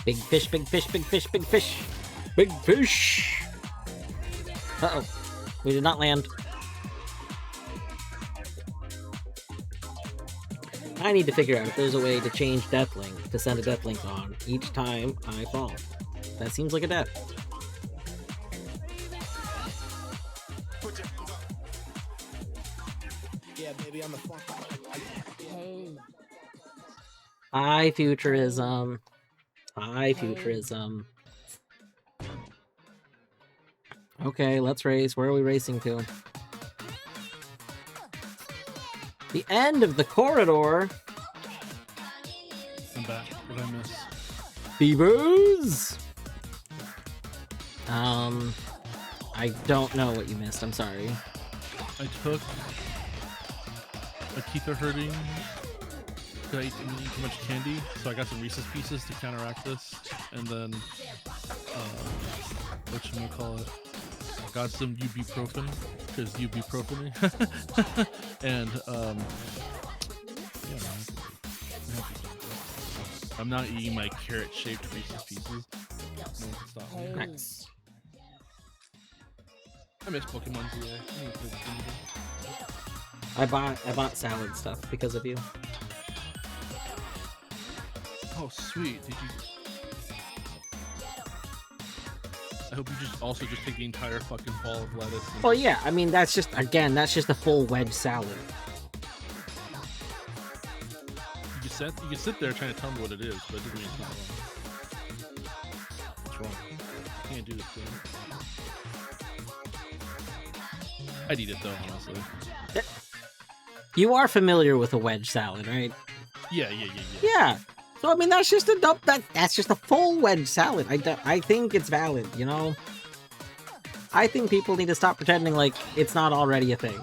Speaker 1: Big fish, big fish, big fish, big fish. Big fish. Uh-oh. We did not land. I need to figure out if there's a way to change Deathlink to send a Deathlink on each time I fall. That seems like a death.
Speaker 12: Yeah, baby, I'm a Hey.
Speaker 1: Hi, Futurism. Hi, Futurism. Okay, let's race. Where are we racing to? The end of the corridor.
Speaker 7: I'm back. What did I miss?
Speaker 1: Beavers! I don't know what you missed. I'm sorry.
Speaker 7: I took a Keitha hurting. I ate too much candy, so I got some Reese's Pieces to counteract this, and then whatchamacallit, I got some ibuprofen because ibuprofen, and yeah, man. I'm not eating my carrot-shaped Reese's Pieces. No one can stop me.
Speaker 1: Nice.
Speaker 7: I miss Pokemon ZA.
Speaker 1: I bought salad stuff because of you.
Speaker 7: Oh, sweet. Did you... I hope you also just take the entire fucking ball of lettuce. And...
Speaker 1: Well, yeah, I mean, that's just a full wedge salad.
Speaker 7: You can sit there trying to tell me what it is, but it doesn't mean it's not wrong. What's wrong? You can't do this thing. I'd eat it though, honestly.
Speaker 1: You are familiar with a wedge salad, right?
Speaker 7: Yeah.
Speaker 1: Yeah. So I mean, that's just that's just a full wedge salad. I think it's valid, you know. I think people need to stop pretending like it's not already a thing.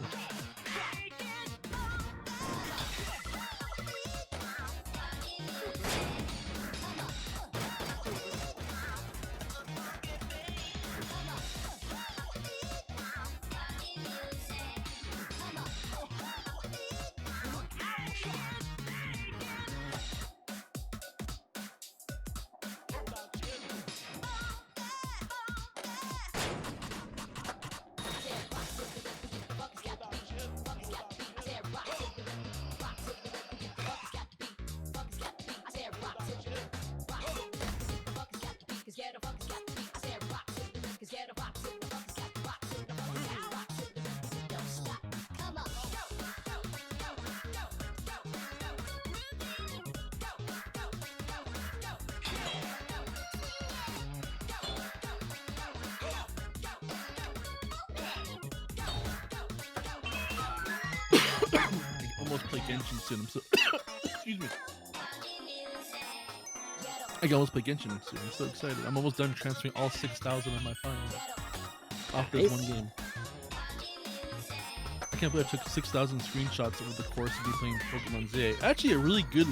Speaker 7: Almost play Genshin soon. I'm so excuse me. I can almost play Genshin soon. I'm so excited. I'm almost done transferring all 6,000 of my funds off this one game. I can't believe I took 6,000 screenshots over the course of me playing Pokemon ZA. Actually, a really good,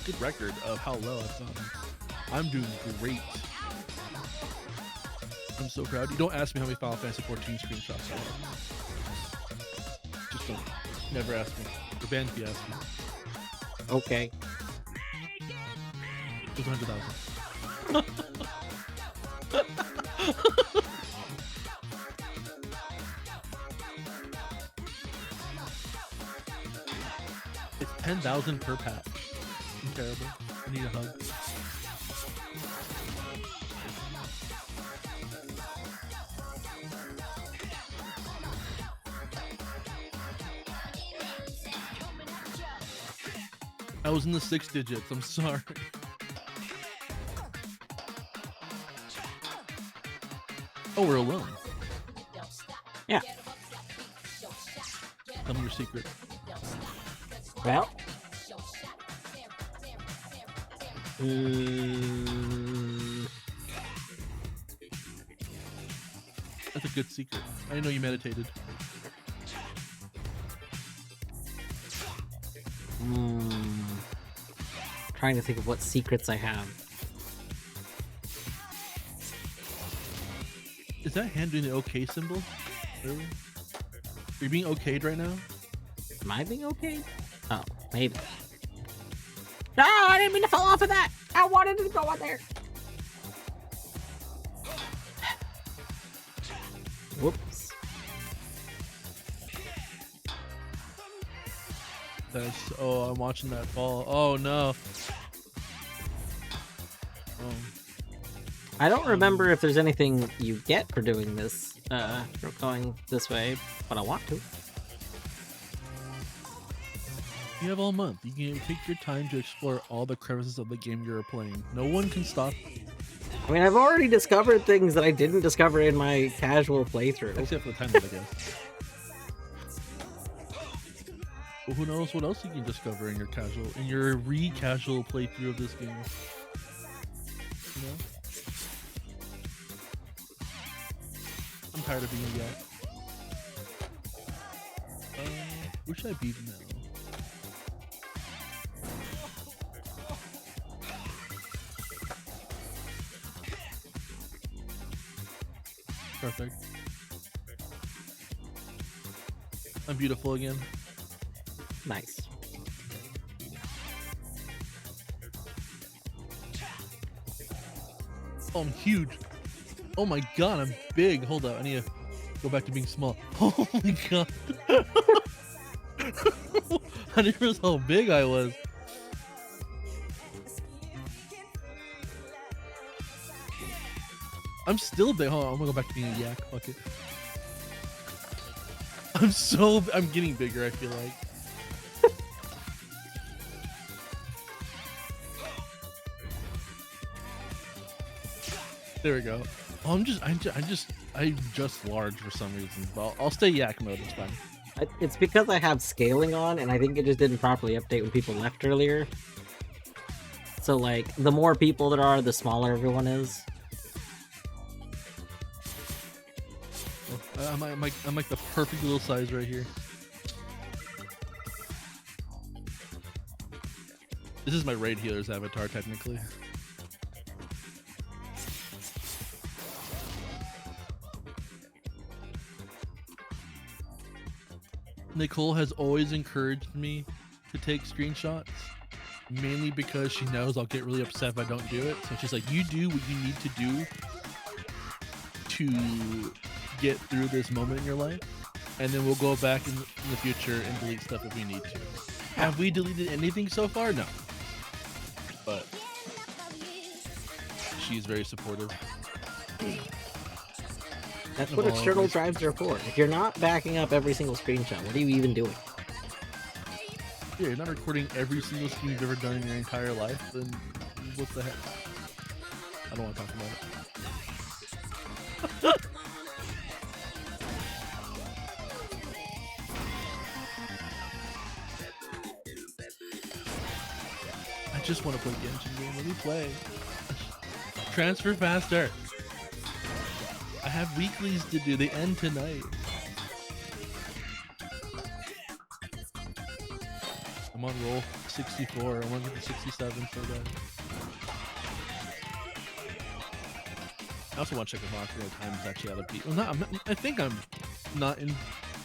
Speaker 7: good record of how well I've done. I'm doing great. I'm so proud. You don't ask me how many Final Fantasy 14 screenshots I have. Just don't. Never ask me. The band be asking.
Speaker 1: Okay.
Speaker 7: It's 100,000. It's 10,000 per pack. I'm terrible. I need a hug. I was in the 6 digits. I'm sorry. Oh, we're alone.
Speaker 1: Yeah.
Speaker 7: Tell me your secret.
Speaker 1: Well.
Speaker 7: That's a good secret. I didn't know you meditated.
Speaker 1: Trying to think of what secrets I have.
Speaker 7: Is that hand doing the OK symbol? Really? Are you being okayed right now?
Speaker 1: Am I being okay? Oh, maybe. No, I didn't mean to fall off of that. I wanted to go on there. Whoops.
Speaker 7: That's. Oh, I'm watching that fall. Oh no. Oh.
Speaker 1: I don't remember if there's anything you get for doing this, for going this way, but I want to.
Speaker 7: You have all month. You can take your time to explore all the crevices of the game you're playing. No one can stop you.
Speaker 1: I mean, I've already discovered things that I didn't discover in my casual playthrough.
Speaker 7: Except for the time limit, I guess. But who knows what else you can discover in your re-casual playthrough of this game. You know? I'm tired of being a yak. Who should I be now? Perfect. I'm beautiful again.
Speaker 1: Nice.
Speaker 7: Oh, I'm huge. Oh my god, I'm big. Hold up, I need to go back to being small. Oh my god. I didn't realize how big I was. I'm still big. Hold on, I'm gonna go back to being a yak. Fuck it. I'm getting bigger, I feel like. There we go. Oh, I'm just large for some reason, but I'll stay yak mode. It's fine.
Speaker 1: It's because I have scaling on, and I think it just didn't properly update when people left earlier. So, like, the more people there are, the smaller everyone is.
Speaker 7: I'm like the perfect little size right here. This is my raid healer's avatar, technically. Nicole has always encouraged me to take screenshots, mainly because she knows I'll get really upset if I don't do it. So she's like, you do what you need to do to get through this moment in your life, and then we'll go back in the future and delete stuff if we need to. Have we deleted anything so far? No. But she's very supportive.
Speaker 1: That's what external drives are for. If you're not backing up every single screenshot, what are you even doing?
Speaker 7: Yeah, you're not recording every single scheme you've ever done in your entire life, then what the heck? I don't want to talk about it. I just want to play Genshin game. Let me play. Transfer faster. I have weeklies to do. They end tonight. I'm on roll 64. I want to get to 67 so bad. I also want to check if Ocarina Time is actually out of beat. Well, I think I'm not in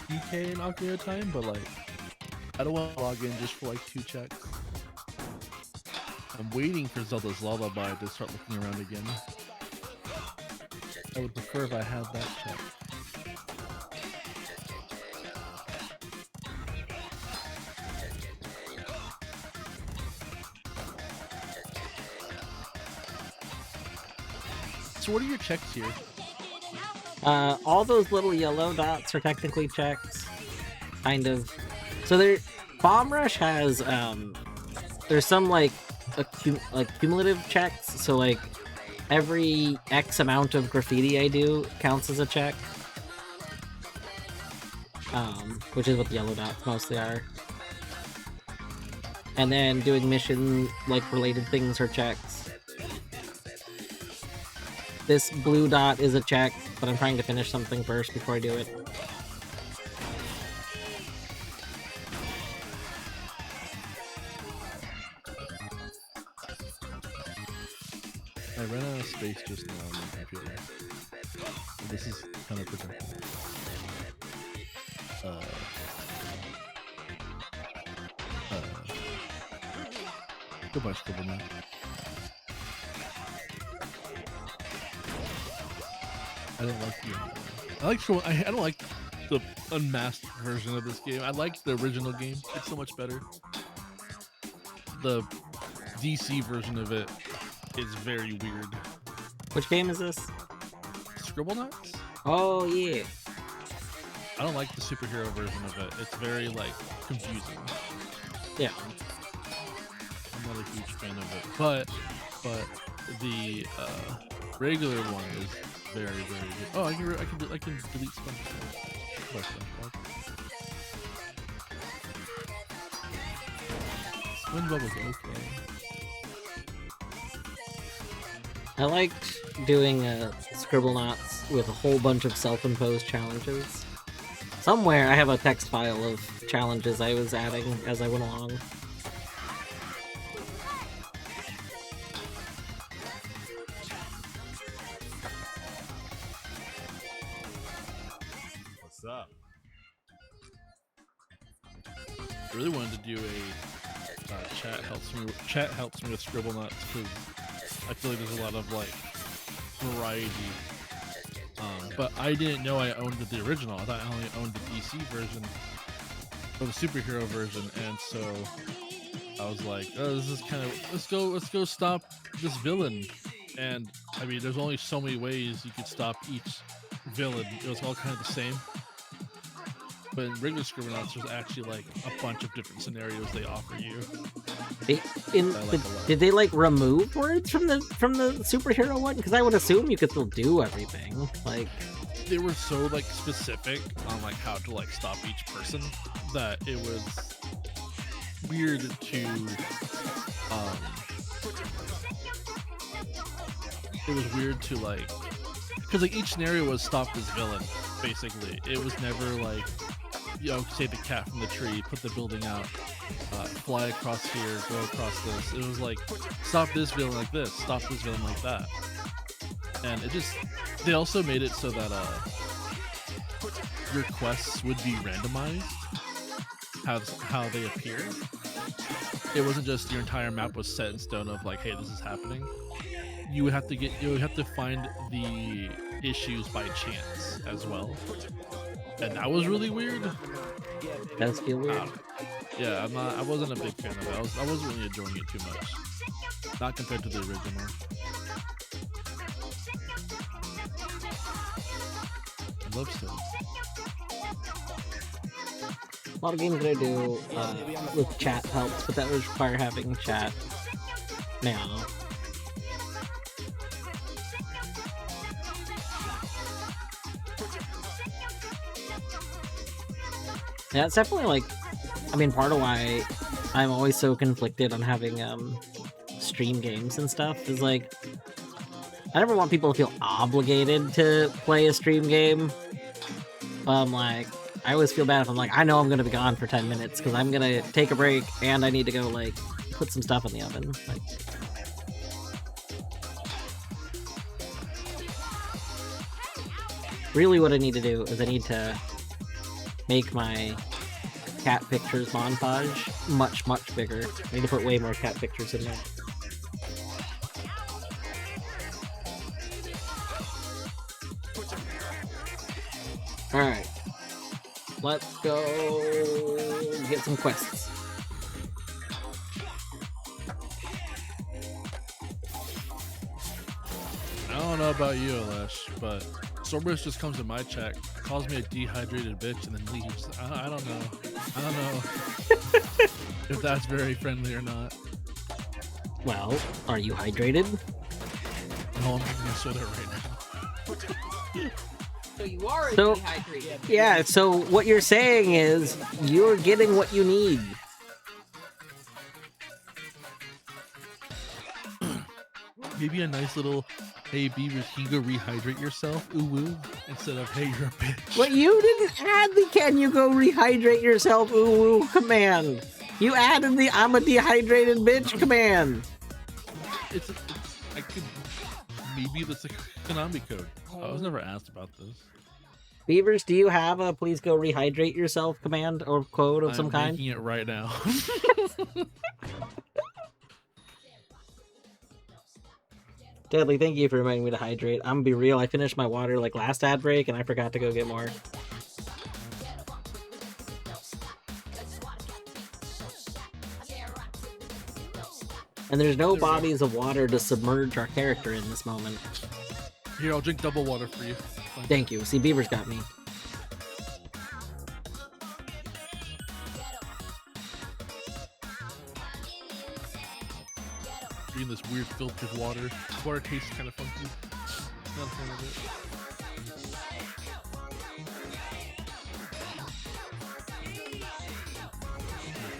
Speaker 7: UK in Ocarina Time, but like, I don't want to log in just for like 2 checks. I'm waiting for Zelda's Lullaby to start looking around again. I would prefer if I had that check. So what are your checks here?
Speaker 1: All those little yellow dots are technically checks. Kind of. So there, Bomb Rush has, there's some, like, cumulative checks. So, like, every X amount of graffiti I do counts as a check. Which is what the yellow dots mostly are. And then doing mission, like, related things are checks. This blue dot is a check, but I'm trying to finish something first before I do it.
Speaker 7: I ran out of space just now on my computer. This is kind of protected. Goodbye, Scribble Man. I don't like the. I don't like the unmasked version of this game. I like the original game. It's so much better. The DC version of it is very weird.
Speaker 1: Which game is this?
Speaker 7: Scribblenauts?
Speaker 1: Oh yeah.
Speaker 7: I don't like the superhero version of it. It's very like confusing.
Speaker 1: Yeah.
Speaker 7: I'm not a huge fan of it, but the regular one is very good. Oh, I can delete SpongeBob. SpongeBob was okay.
Speaker 1: I liked doing Scribblenauts with a whole bunch of self-imposed challenges. Somewhere I have a text file of challenges I was adding as I went along.
Speaker 10: What's up?
Speaker 7: I really wanted to do a chat helps me with Scribblenauts because I feel like there's a lot of like variety. But I didn't know I owned the original. I thought I only owned the DC version or the superhero version, and so I was like, oh, this is kind of let's go stop this villain. And I mean, there's only so many ways you could stop each villain. It was all kind of the same. But in regular Scribblenauts, there's actually like a bunch of different scenarios they offer you.
Speaker 1: Did they like remove words from the superhero one? Because I would assume you could still do everything. Like
Speaker 7: they were so like specific on like how to like stop each person that it was weird to like because like each scenario was stop this villain basically. It was never like, you know, save the cat from the tree, put the building out, fly across here, go across this. It was like, stop this villain like this, stop this villain like that. And it just, they also made it so that your quests would be randomized, how they appear. It wasn't just your entire map was set in stone of like, hey, this is happening. You would have to find the issues by chance as well. And that was really weird.
Speaker 1: Does feel weird.
Speaker 7: Yeah, I wasn't a big fan of it. I wasn't really enjoying it too much. Not compared to the original. I love Stones.
Speaker 1: A lot of games that I do with chat helps, but that would require having chat now. Yeah, it's definitely like, I mean, part of why I'm always so conflicted on having stream games and stuff is like, I never want people to feel obligated to play a stream game. Like, I always feel bad if I'm like, I know I'm gonna be gone for 10 minutes because I'm gonna take a break and I need to go like put some stuff in the oven. Like, really what I need to do is I need to make my cat pictures montage much bigger. I need to put way more cat pictures in there. Let's go get some quests.
Speaker 7: I don't know about you, Alesh, but Stormburst just comes to my chat, calls me a dehydrated bitch, and then leaves. I don't know. I don't know if that's very friendly or not.
Speaker 1: Well, are you hydrated?
Speaker 7: No, I'm drinking a soda right now.
Speaker 2: So you are
Speaker 1: So-
Speaker 2: dehydrated.
Speaker 1: Yeah, so what you're saying is you're getting what you need.
Speaker 7: Maybe a nice little, hey Beavers, can you go rehydrate yourself? Ooh woo. Instead of, hey, you're a bitch.
Speaker 1: But you didn't add the "can you go rehydrate yourself ooh woo" command. You added the "I'm a dehydrated bitch" command.
Speaker 7: It's I could, maybe that's a Konami code. I was never asked about this.
Speaker 1: Beavers, do you have a "please go rehydrate yourself" command or code of some
Speaker 7: I'm
Speaker 1: kind?
Speaker 7: making it right now.
Speaker 1: Deadly, thank you for reminding me to hydrate. I'm gonna be real, I finished my water like last ad break and I forgot to go get more. And there's no bodies of water to submerge our character in this moment.
Speaker 7: Here, I'll drink double water for you. Fine.
Speaker 1: Thank you. See, Beaver's got me.
Speaker 7: Drinking this weird filtered water. Water tastes kind of funky. Not a fan of it.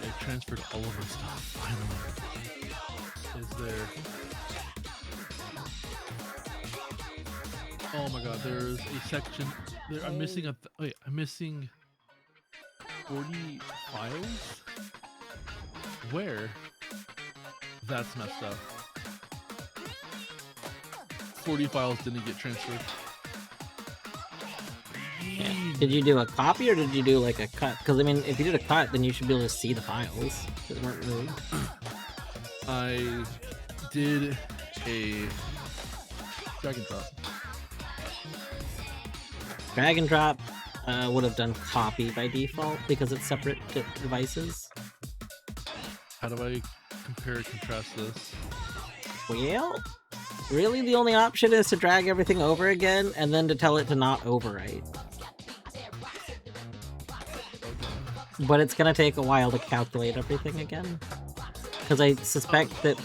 Speaker 7: I transferred all of our stuff, finally. Is there... Oh my god, there's a section... There, I'm missing a... Wait, I'm missing... 40 files? Where? That's messed up. 40 files didn't get transferred.
Speaker 1: Did you do a copy or did you do like a cut? Because I mean, if you did a cut, then you should be able to see the files that weren't moved.
Speaker 7: I did a drag and drop.
Speaker 1: Drag and drop would have done copy by default because it's separate devices.
Speaker 7: How do I compare and contrast this?
Speaker 1: Well, really the only option is to drag everything over again and then to tell it to not overwrite. But it's gonna take a while to calculate everything again. Because I suspect that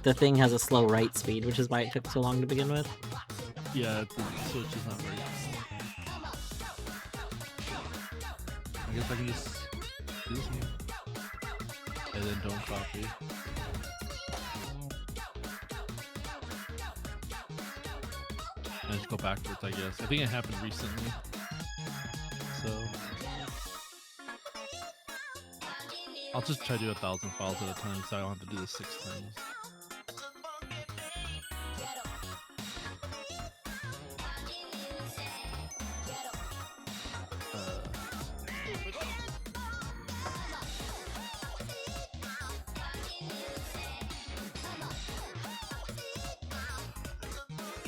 Speaker 1: the thing has a slow write speed, which is why it took so long to begin with.
Speaker 7: Yeah, the switch is not right. I guess I can just do this here. And then don't copy. And just go backwards, I guess. I think it happened recently. So I'll just try to do 1,000 files at a time so I don't have to do this 6 times.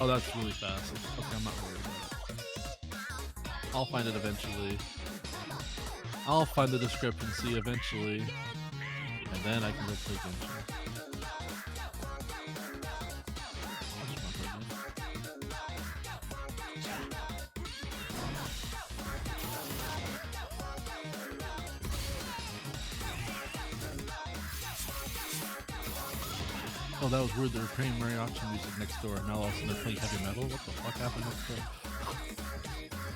Speaker 7: Oh, that's really fast. Okay, I'm not worried about it. I'll find it eventually. I'll find the discrepancy eventually. And then I can go play Grinch. I'll just wanna play Grinch. Oh, that was weird. They were playing mariachi music next door, and now all of a sudden they're playing heavy metal. What the fuck happened next door?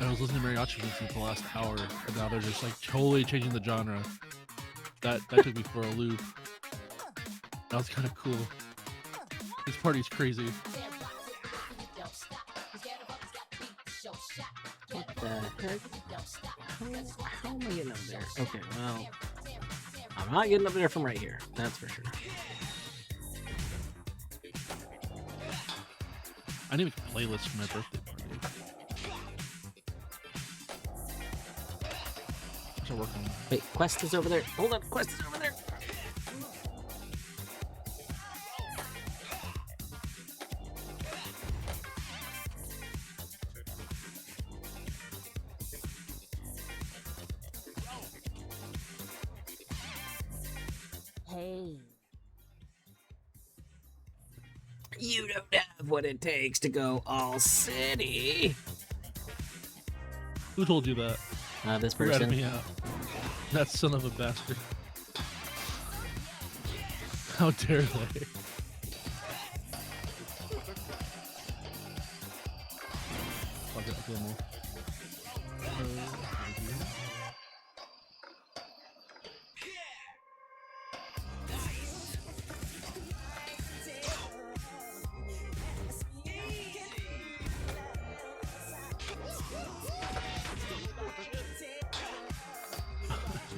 Speaker 7: I was listening to mariachi music for the last hour, and now they're just like totally changing the genre. That took me for a loop. That was kind of cool. This party's crazy.
Speaker 1: What the heck? How am I getting up there? Okay, well, I'm not getting up there from right here. That's for sure.
Speaker 7: I need a playlist for my birthday party. I should work on that.
Speaker 1: Wait, Quest is over there. Hold up, Quest is over there. You don't have what it takes to go all city.
Speaker 7: Who told you that?
Speaker 1: This
Speaker 7: Who ratted
Speaker 1: person.
Speaker 7: me out? That son of a bastard. How dare they? Fuck it, I'll kill them all.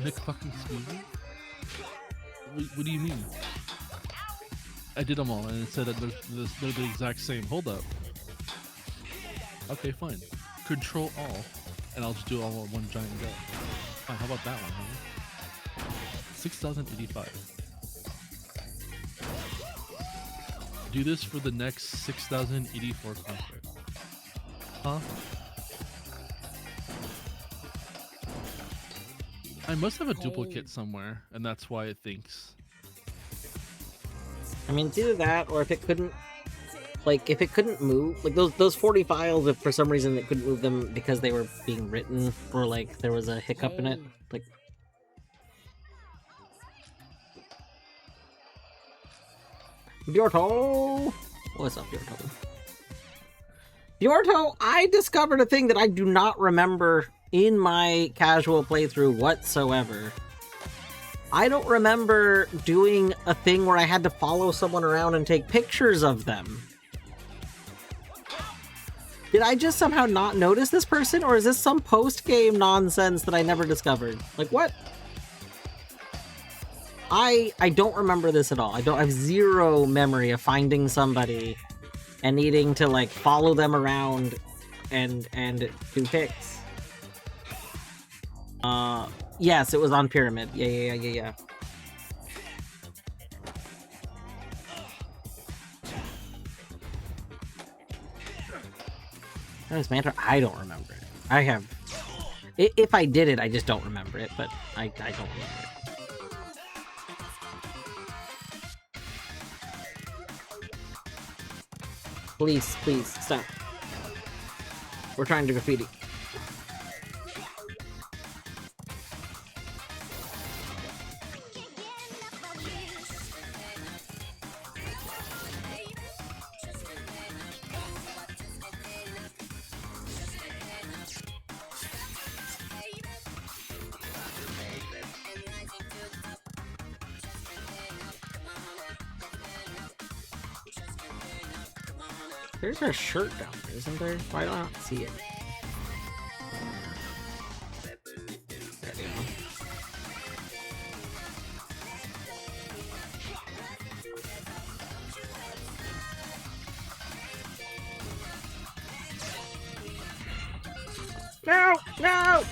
Speaker 7: Nick fucking Steven? What do you mean? I did them all and it said that they're the exact same. Hold up. Okay, fine. Control all, and I'll just do it all in one giant go. Fine, how about that one, huh? 6,085. Do this for the next 6,084 concert. Huh? I must have a duplicate somewhere, and that's why it thinks.
Speaker 1: I mean, it's either that, or if it couldn't, like, if it couldn't move, like those 40 files, if for some reason it couldn't move them because they were being written, or like there was a hiccup in it, like. Bjorto! What's up, Bjorto? Bjorto, I discovered a thing that I do not remember in my casual playthrough whatsoever. I don't remember doing a thing where I had to follow someone around and take pictures of them. Did I just somehow not notice this person, or is this some post-game nonsense that I never discovered? Like, what? I don't remember this at all. I have zero memory of finding somebody and needing to, like, follow them around and do pics. Yes, it was on Pyramid. Yeah. That was Mantra? I don't remember it. I have... If I did it, I just don't remember it, but I don't remember it. Please, stop. We're trying to graffiti. There's a shirt down there, isn't there? Why do I not see it? There we go. No!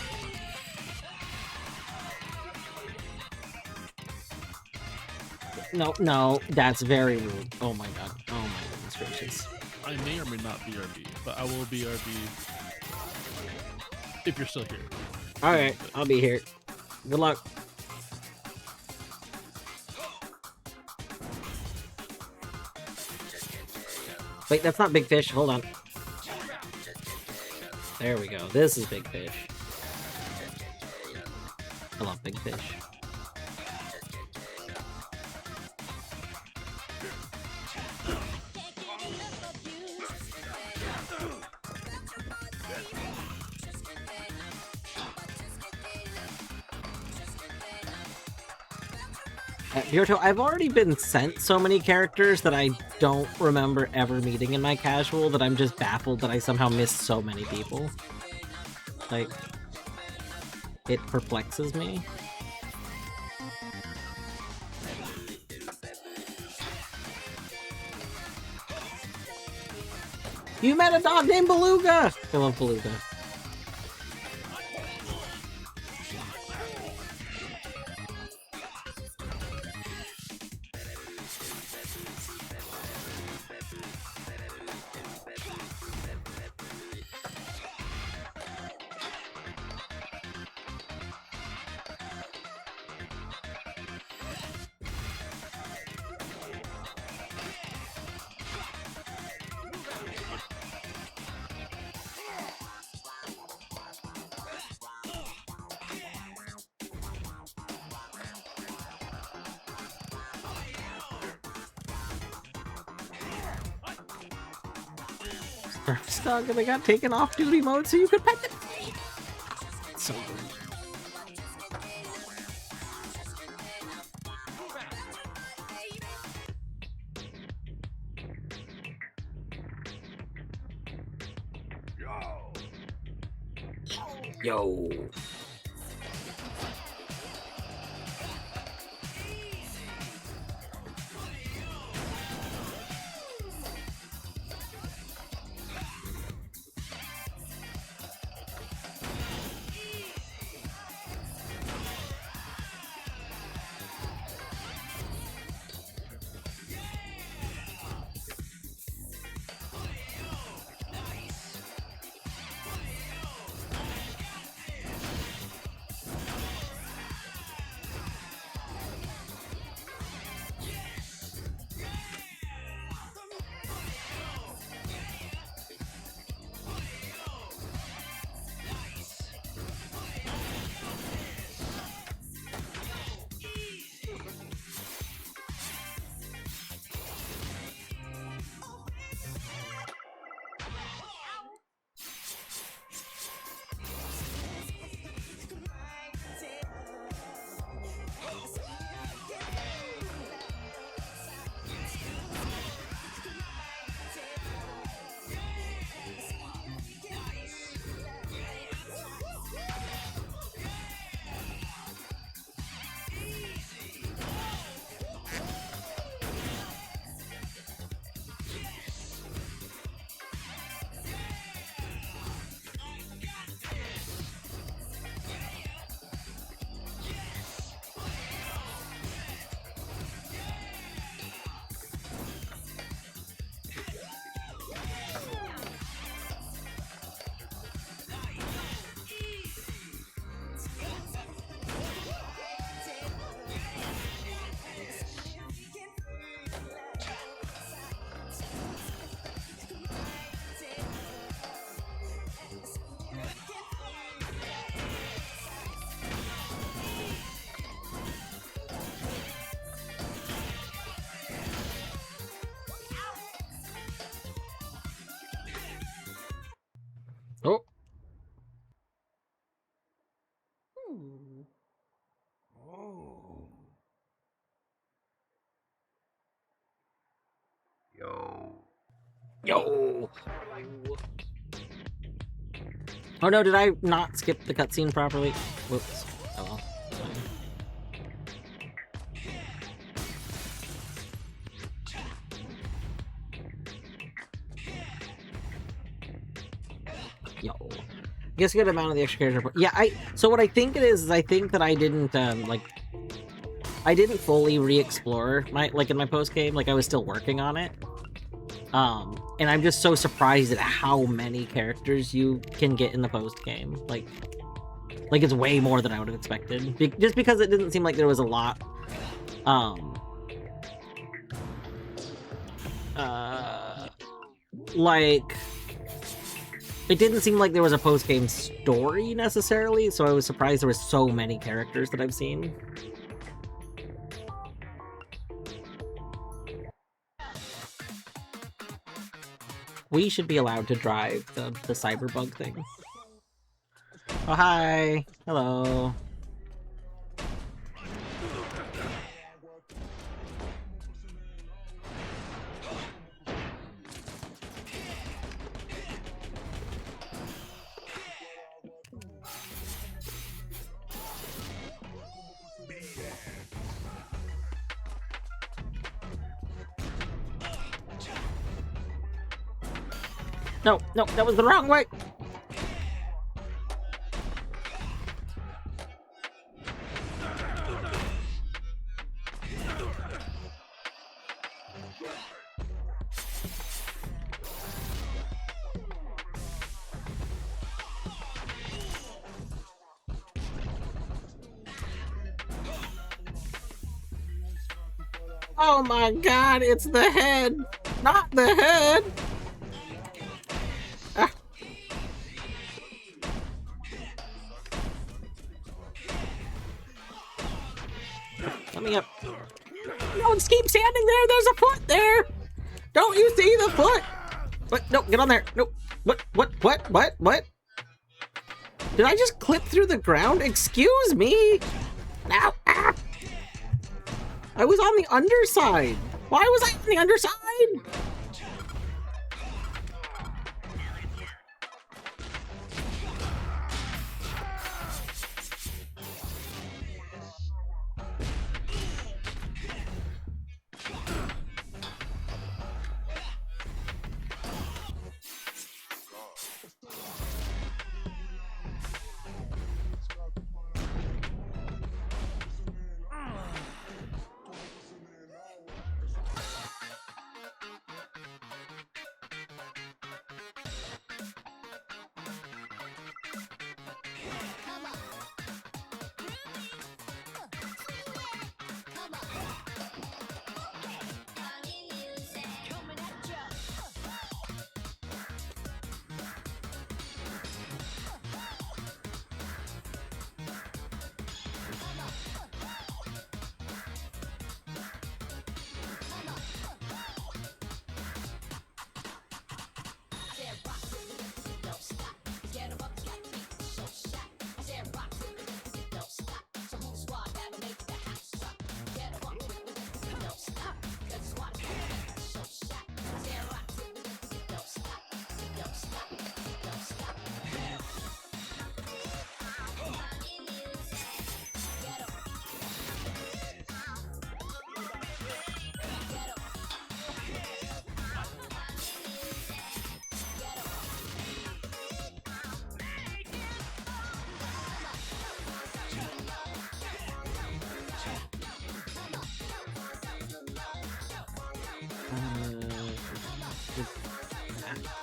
Speaker 1: No! No, that's very rude. Oh my god. Oh my goodness gracious.
Speaker 7: I may or may not be RB, but I will be RB if you're still here.
Speaker 1: Alright, I'll be here. Good luck. Wait, that's not Big Fish. Hold on. There we go. This is Big Fish. I love Big Fish. Bjorto, I've already been sent so many characters that I don't remember ever meeting in my casual that I'm just baffled that I somehow missed so many people. Like, it perplexes me. You met a dog named Beluga! I love Beluga. First dog, and they got taken off duty mode so you could pet them. So good. Yo. Oh. Yo. Oh no, did I not skip the cutscene properly? Whoops. Oh well. It's fine. Yo. Guess a good amount of the extra character. Yeah, so what I think it is I think that I didn't I didn't fully re-explore in my post game. Like I was still working on it. And I'm just so surprised at how many characters you can get in the post game. Like it's way more than I would have expected. Just because it didn't seem like there was a lot. It didn't seem like there was a post game story necessarily, so I was surprised there were so many characters that I've seen. We should be allowed to drive the cyberbug thing. Oh, hi. Hello. No, that was the wrong way! Oh my god, it's the head! Not the head! Let me up. No, just keep standing there. There's a foot there. Don't you see the foot? What? No, get on there. No. What? What? Did I just clip through the ground? Excuse me. Ow. Ah. I was on the underside. Why was I on the underside?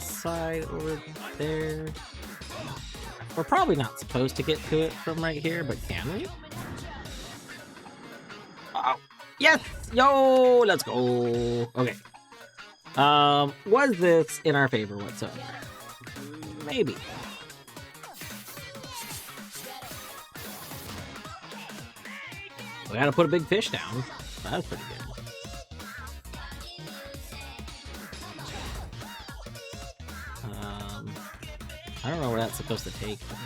Speaker 1: Side over there. We're probably not supposed to get to it from right here, but can we? Oh, yes! Yo, let's go. Okay. Was this in our favor whatsoever? Maybe. We gotta put a big fish down. That's pretty good. I don't know where that's supposed to take me.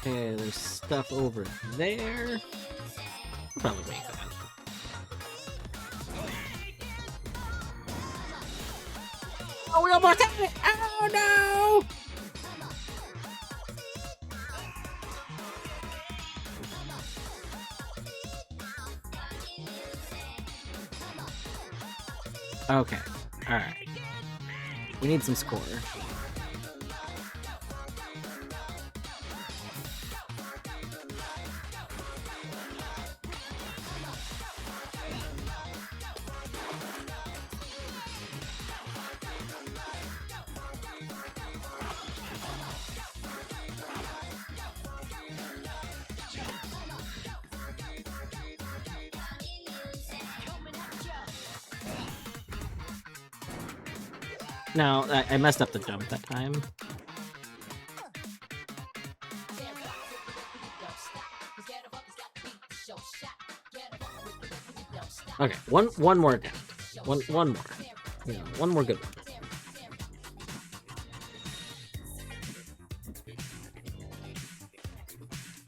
Speaker 1: Okay, there's stuff over there. I'll probably make that. Oh, we almost have it! Oh no! Okay, alright. We need some score. No, I messed up the jump that time. Okay, one more attempt. One more. Yeah, one more good one.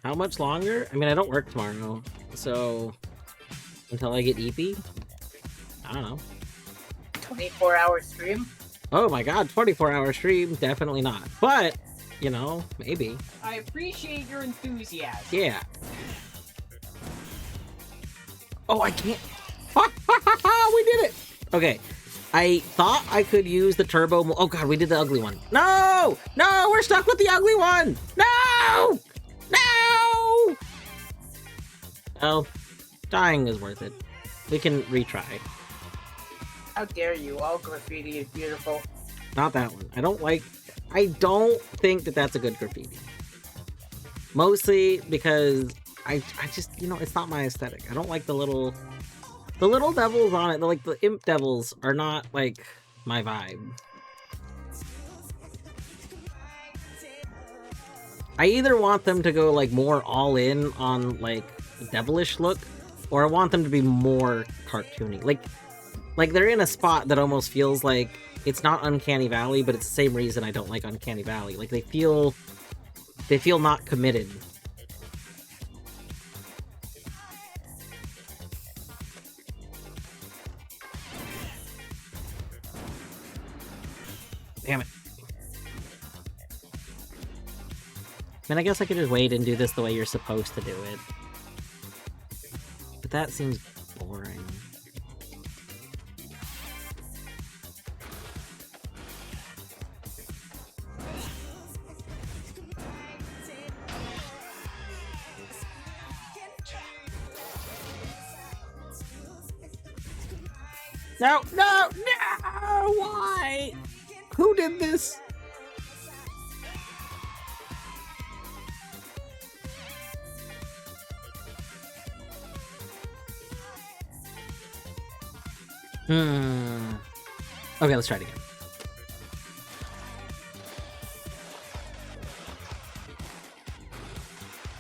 Speaker 1: How much longer? I mean, I don't work tomorrow, so until I get EP, I don't know.
Speaker 13: 24-hour stream?
Speaker 1: Oh my god, 24-hour stream? Definitely not. But, you know, maybe.
Speaker 2: I appreciate your enthusiasm.
Speaker 1: Yeah. Oh, I can't. We did it! Okay. I thought I could use the turbo. Oh god, we did the ugly one. No! No, we're stuck with the ugly one! No! No! Oh, dying is worth it. We can retry.
Speaker 13: How dare you? All graffiti is beautiful.
Speaker 1: Not that one. I don't think that that's a good graffiti. Mostly because I just, you know, it's not my aesthetic. I don't like the little devils on it. Like the imp devils are not like my vibe. I either want them to go like more all in on like a devilish look, or I want them to be more cartoony. Like they're in a spot that almost feels like it's not Uncanny Valley, but it's the same reason I don't like Uncanny Valley. Like they feel not committed. Damn it. I mean, I guess I could just wait and do this the way you're supposed to do it. But that seems boring. No, no, no! Why? Who did this? Okay, let's try it again.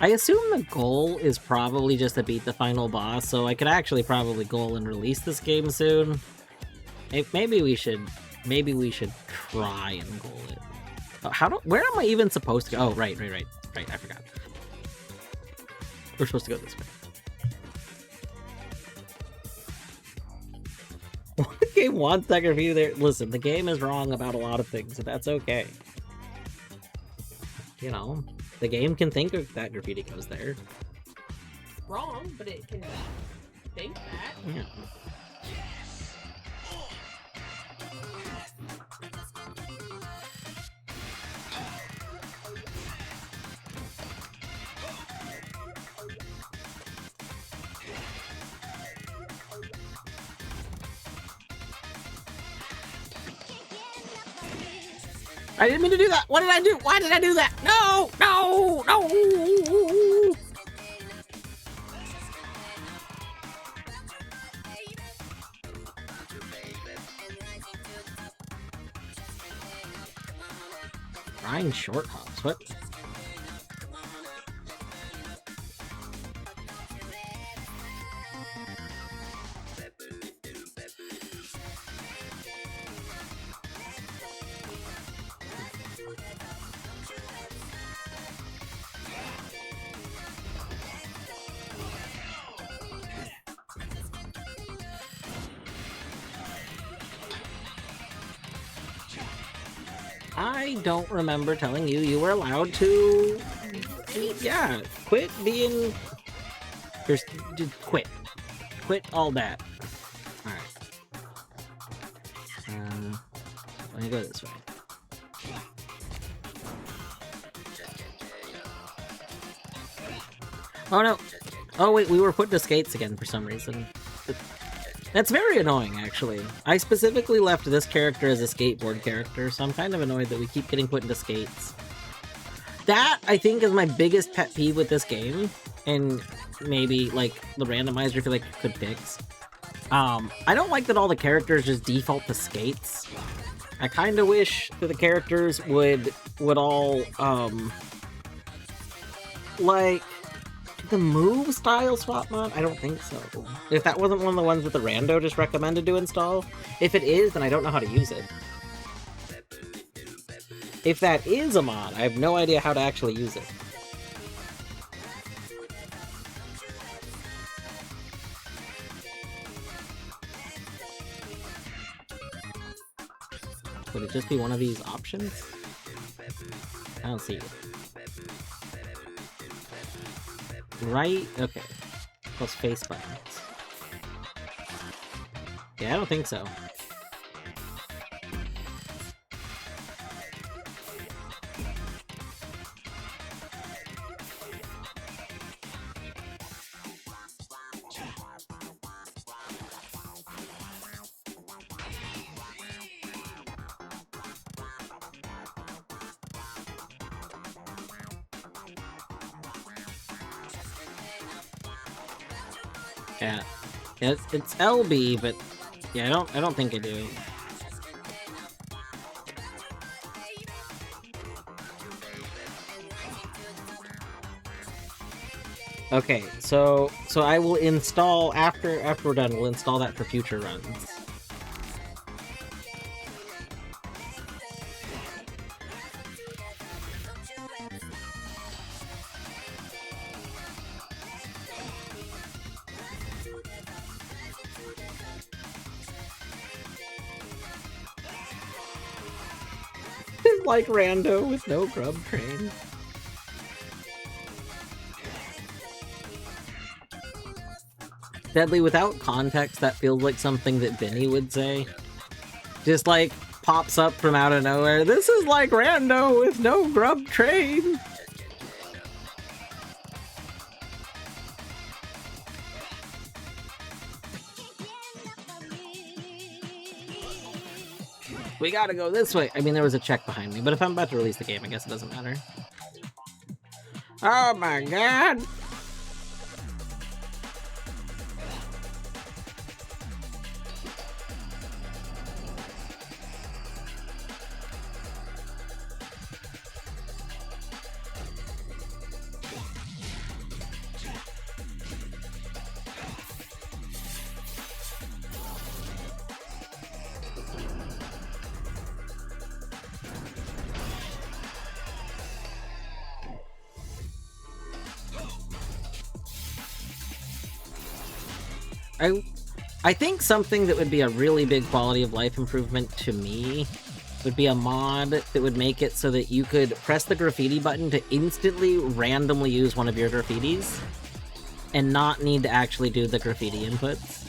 Speaker 1: I assume the goal is probably just to beat the final boss, so I could actually probably goal and release this game soon. Maybe we should try and goal it. Oh, where am I even supposed to go? Oh, right, I forgot. We're supposed to go this way. The game wants that graffiti there. Listen, the game is wrong about a lot of things, and that's okay. You know, the game can think that graffiti goes there.
Speaker 2: Wrong, but it can think that.
Speaker 1: Yeah. I didn't mean to do that! What did I do? Why did I do that? No! No! No! Grind short hops. What? I don't remember telling you were allowed to... Yeah, quit being... Just quit. Quit all that. Alright. Let me go this way. Oh no! Oh wait, we were put to skates again for some reason. That's very annoying, actually. I specifically left this character as a skateboard character, so I'm kind of annoyed that we keep getting put into skates. That, I think, is my biggest pet peeve with this game, and maybe, like, the randomizer, I feel like, could fix. I don't like that all the characters just default to skates. I kind of wish that the characters would all, like... the move style swap mod? I don't think so. If that wasn't one of the ones that the rando just recommended to install, if it is, then I don't know how to use it. If that is a mod, I have no idea how to actually use it. Would it just be one of these options? I don't see it. Right? Okay. Plus face buttons. Yeah, I don't think so. Yeah, it's LB, but yeah, I don't think I do. Okay, so I will install after we're done. We'll install that for future runs. Like rando with no grub train. Deadly, without context, that feels like something that Vinny would say. Just like pops up from out of nowhere. This is like rando with no grub train. We gotta go this way. I mean, there was a check behind me, but if I'm about to release the game, I guess it doesn't matter. Oh my god! I think something that would be a really big quality of life improvement to me would be a mod that would make it so that you could press the graffiti button to instantly randomly use one of your graffitis and not need to actually do the graffiti inputs.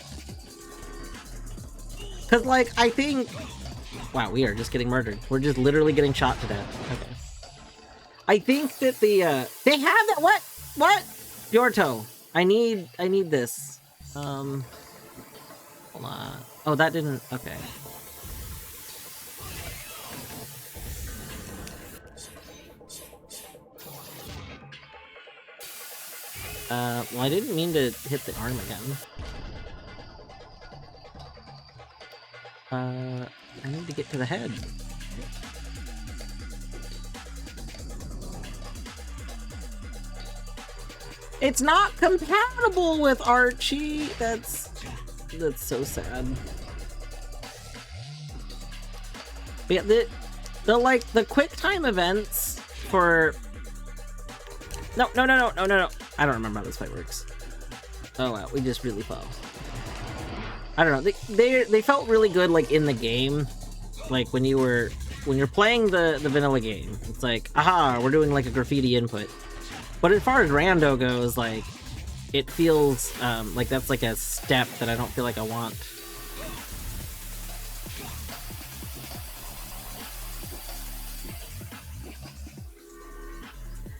Speaker 1: Because, like, I think... Wow, we are just getting murdered. We're just literally getting shot to death. Okay. I think that the, They have that... What? What? Yorto. I need this. Hold on. Oh, that didn't... Okay. Well, I didn't mean to hit the arm again. I need to get to the head. It's not compatible with Archie! That's so sad. But yeah, the quick time events for... No. I don't remember how this fight works. Oh wow, we just really fell. I don't know, they felt really good, like, in the game. Like, when you're playing the vanilla game, it's like, aha, we're doing, like, a graffiti input. But as far as rando goes, like, it feels, like that's, like, a step that I don't feel like I want.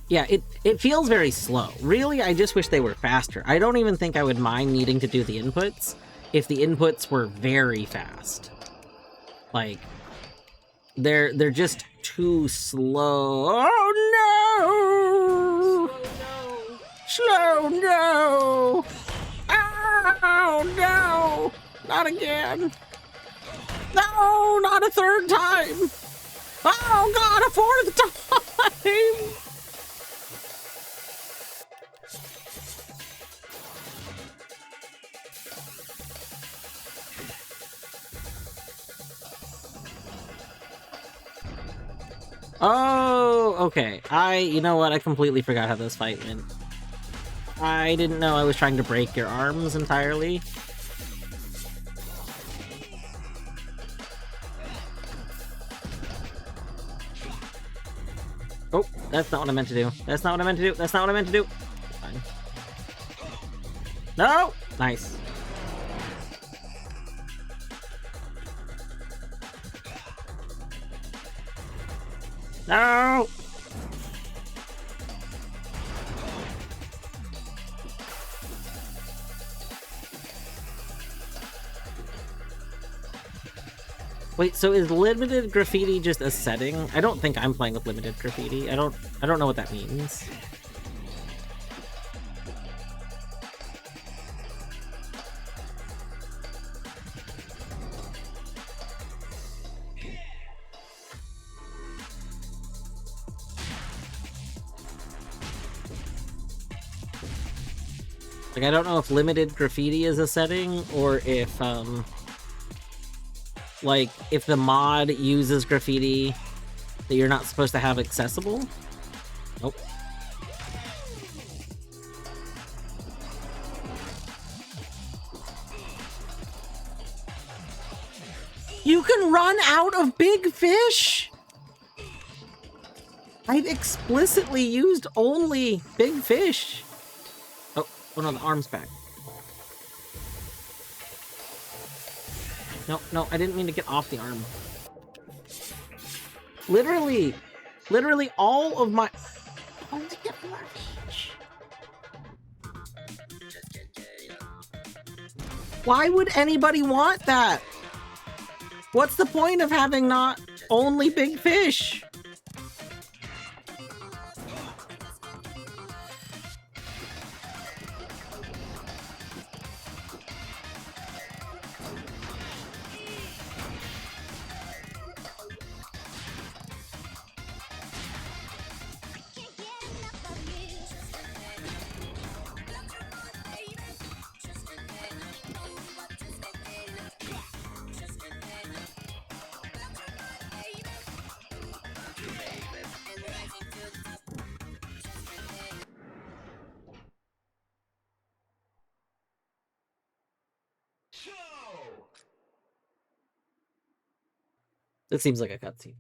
Speaker 1: Yeah, it feels very slow. Really, I just wish they were faster. I don't even think I would mind needing to do the inputs if the inputs were very fast. Like, they're just too slow. Oh no! Slow no! Oh no! Not again! No, not a third time! Oh god, a fourth time! Oh, okay. You know what? I completely forgot how this fight went. I didn't know I was trying to break your arms entirely. Oh, that's not what I meant to do. That's not what I meant to do. That's not what I meant to do. Fine. No! Nice. No! Wait, so is limited graffiti just a setting? I don't think I'm playing with limited graffiti. I don't know what that means. Like, I don't know if limited graffiti is a setting, or if, like, if the mod uses graffiti that you're not supposed to have accessible? Nope. You can run out of big fish? I've explicitly used only big fish. Oh no, the arm's back. No, I didn't mean to get off the arm. Literally all of my... I want to get more fish. Why would anybody want that? What's the point of having not only big fish? This seems like a cutscene.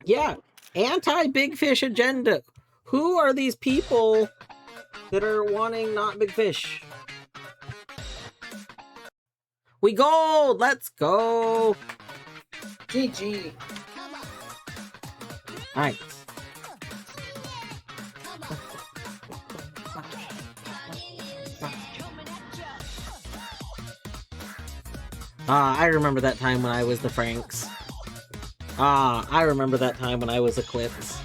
Speaker 1: Yeah, anti-big fish agenda. Who are these people that are wanting not big fish? We gold! Let's go!
Speaker 13: GG.
Speaker 1: Alright. I remember that time when I was the Franks. I remember that time when I was Eclipse.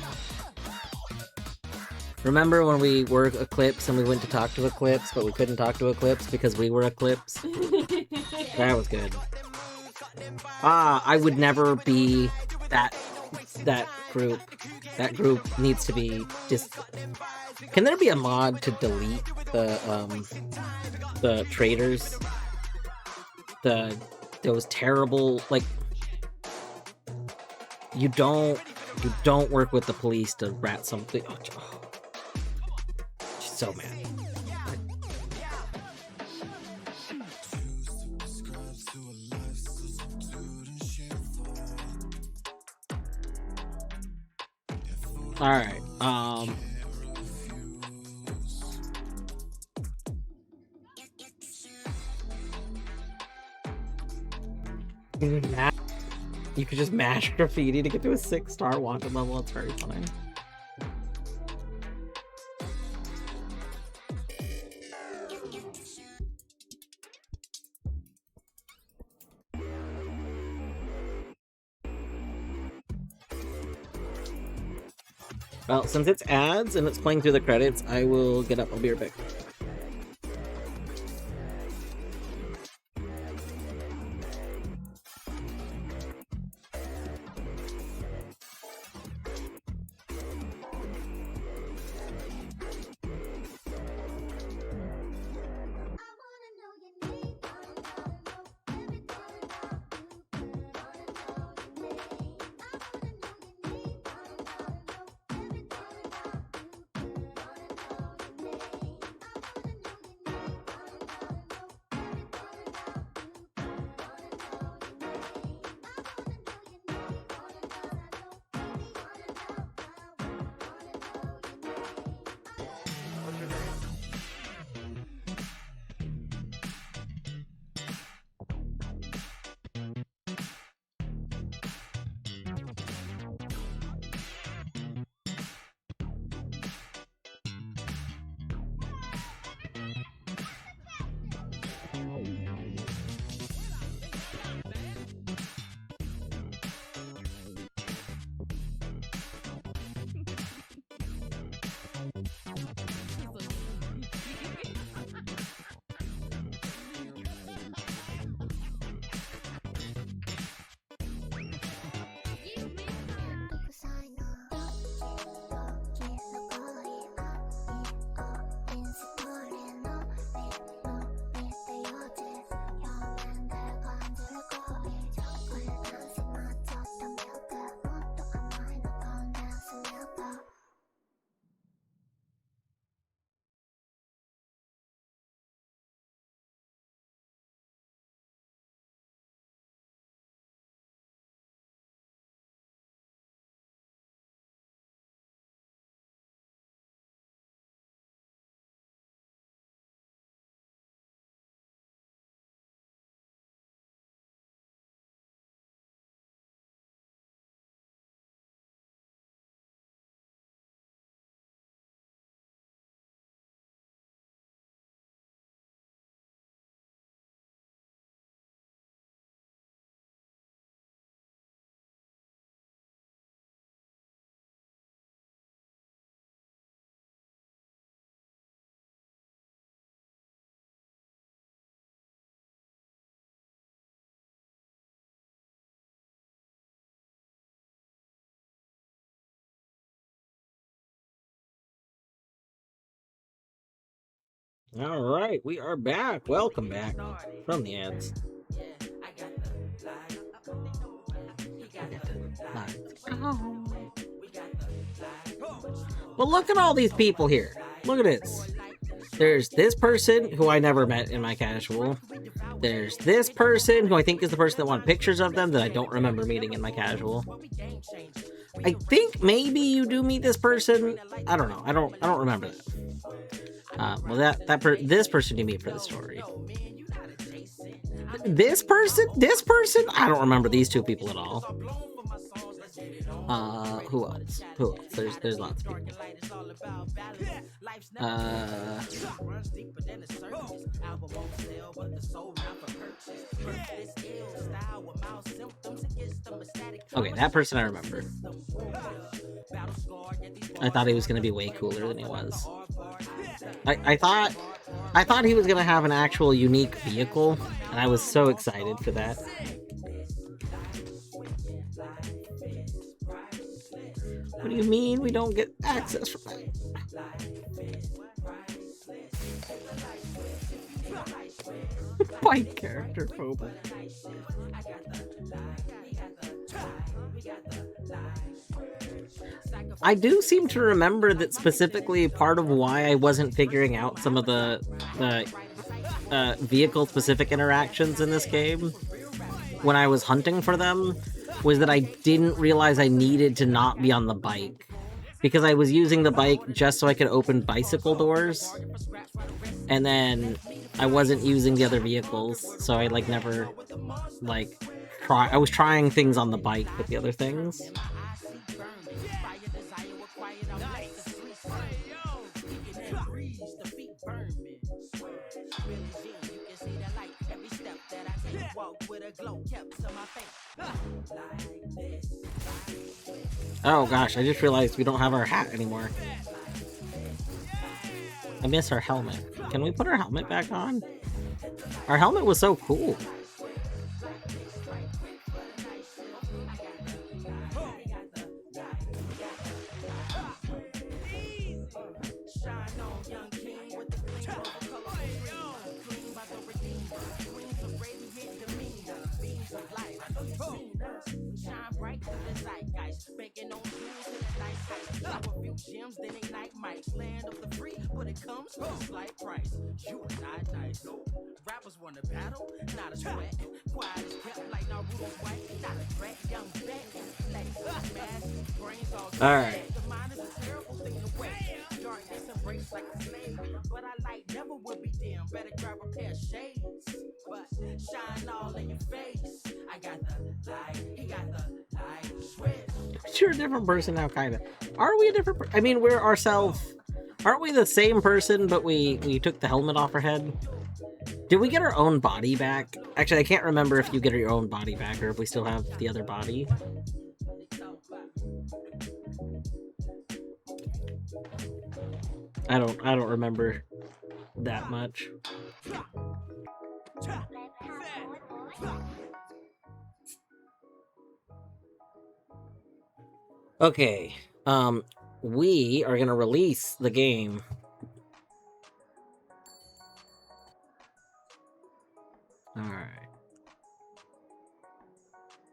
Speaker 1: Remember when we were Eclipse and we went to talk to Eclipse, but we couldn't talk to Eclipse because we were Eclipse? That was good. I would never be that group. That group needs to be just... Can there be a mod to delete the traitors? Those terrible, like, you don't work with the police to rat something. Oh, she's so mad. All right. You could just mash graffiti to get to a 6-star wanted level. It's very funny. Well, since it's ads and it's playing through the credits, I will get up. I'll be right back. All right, we are back. Welcome back from the ads. Well, look at all these people here. Look at this. There's this person who I never met in my casual. There's this person who I think is the person that wanted pictures of them that I don't remember meeting in my casual. I think maybe you do meet this person. I don't know. I don't remember that. Well, this person you meet for the story. This person? I don't remember these two people at all. Who else? There's lots of people. Okay, that person I remember. I thought he was gonna be way cooler than he was. I thought he was gonna have an actual unique vehicle, and I was so excited for that. What do you mean we don't get access from that? Bike character phobia. I do seem to remember that specifically part of why I wasn't figuring out some of the vehicle-specific interactions in this game when I was hunting for them was that I didn't realize I needed to not be on the bike. Because I was using the bike just so I could open bicycle doors. And then I wasn't using the other vehicles, so I never I was trying things on the bike with the other things. Oh gosh, I just realized we don't have our hat anymore. I miss our helmet. Can we put our helmet back on? Our helmet was so cool. Alright. You're a different person now, kinda. Are we a different I mean, we're ourselves. Aren't we the same person, but we took the helmet off our head? Did we get our own body back? Actually, I can't remember if you get your own body back or if we still have the other body. I don't remember that much. Okay, we are gonna release the game. Alright.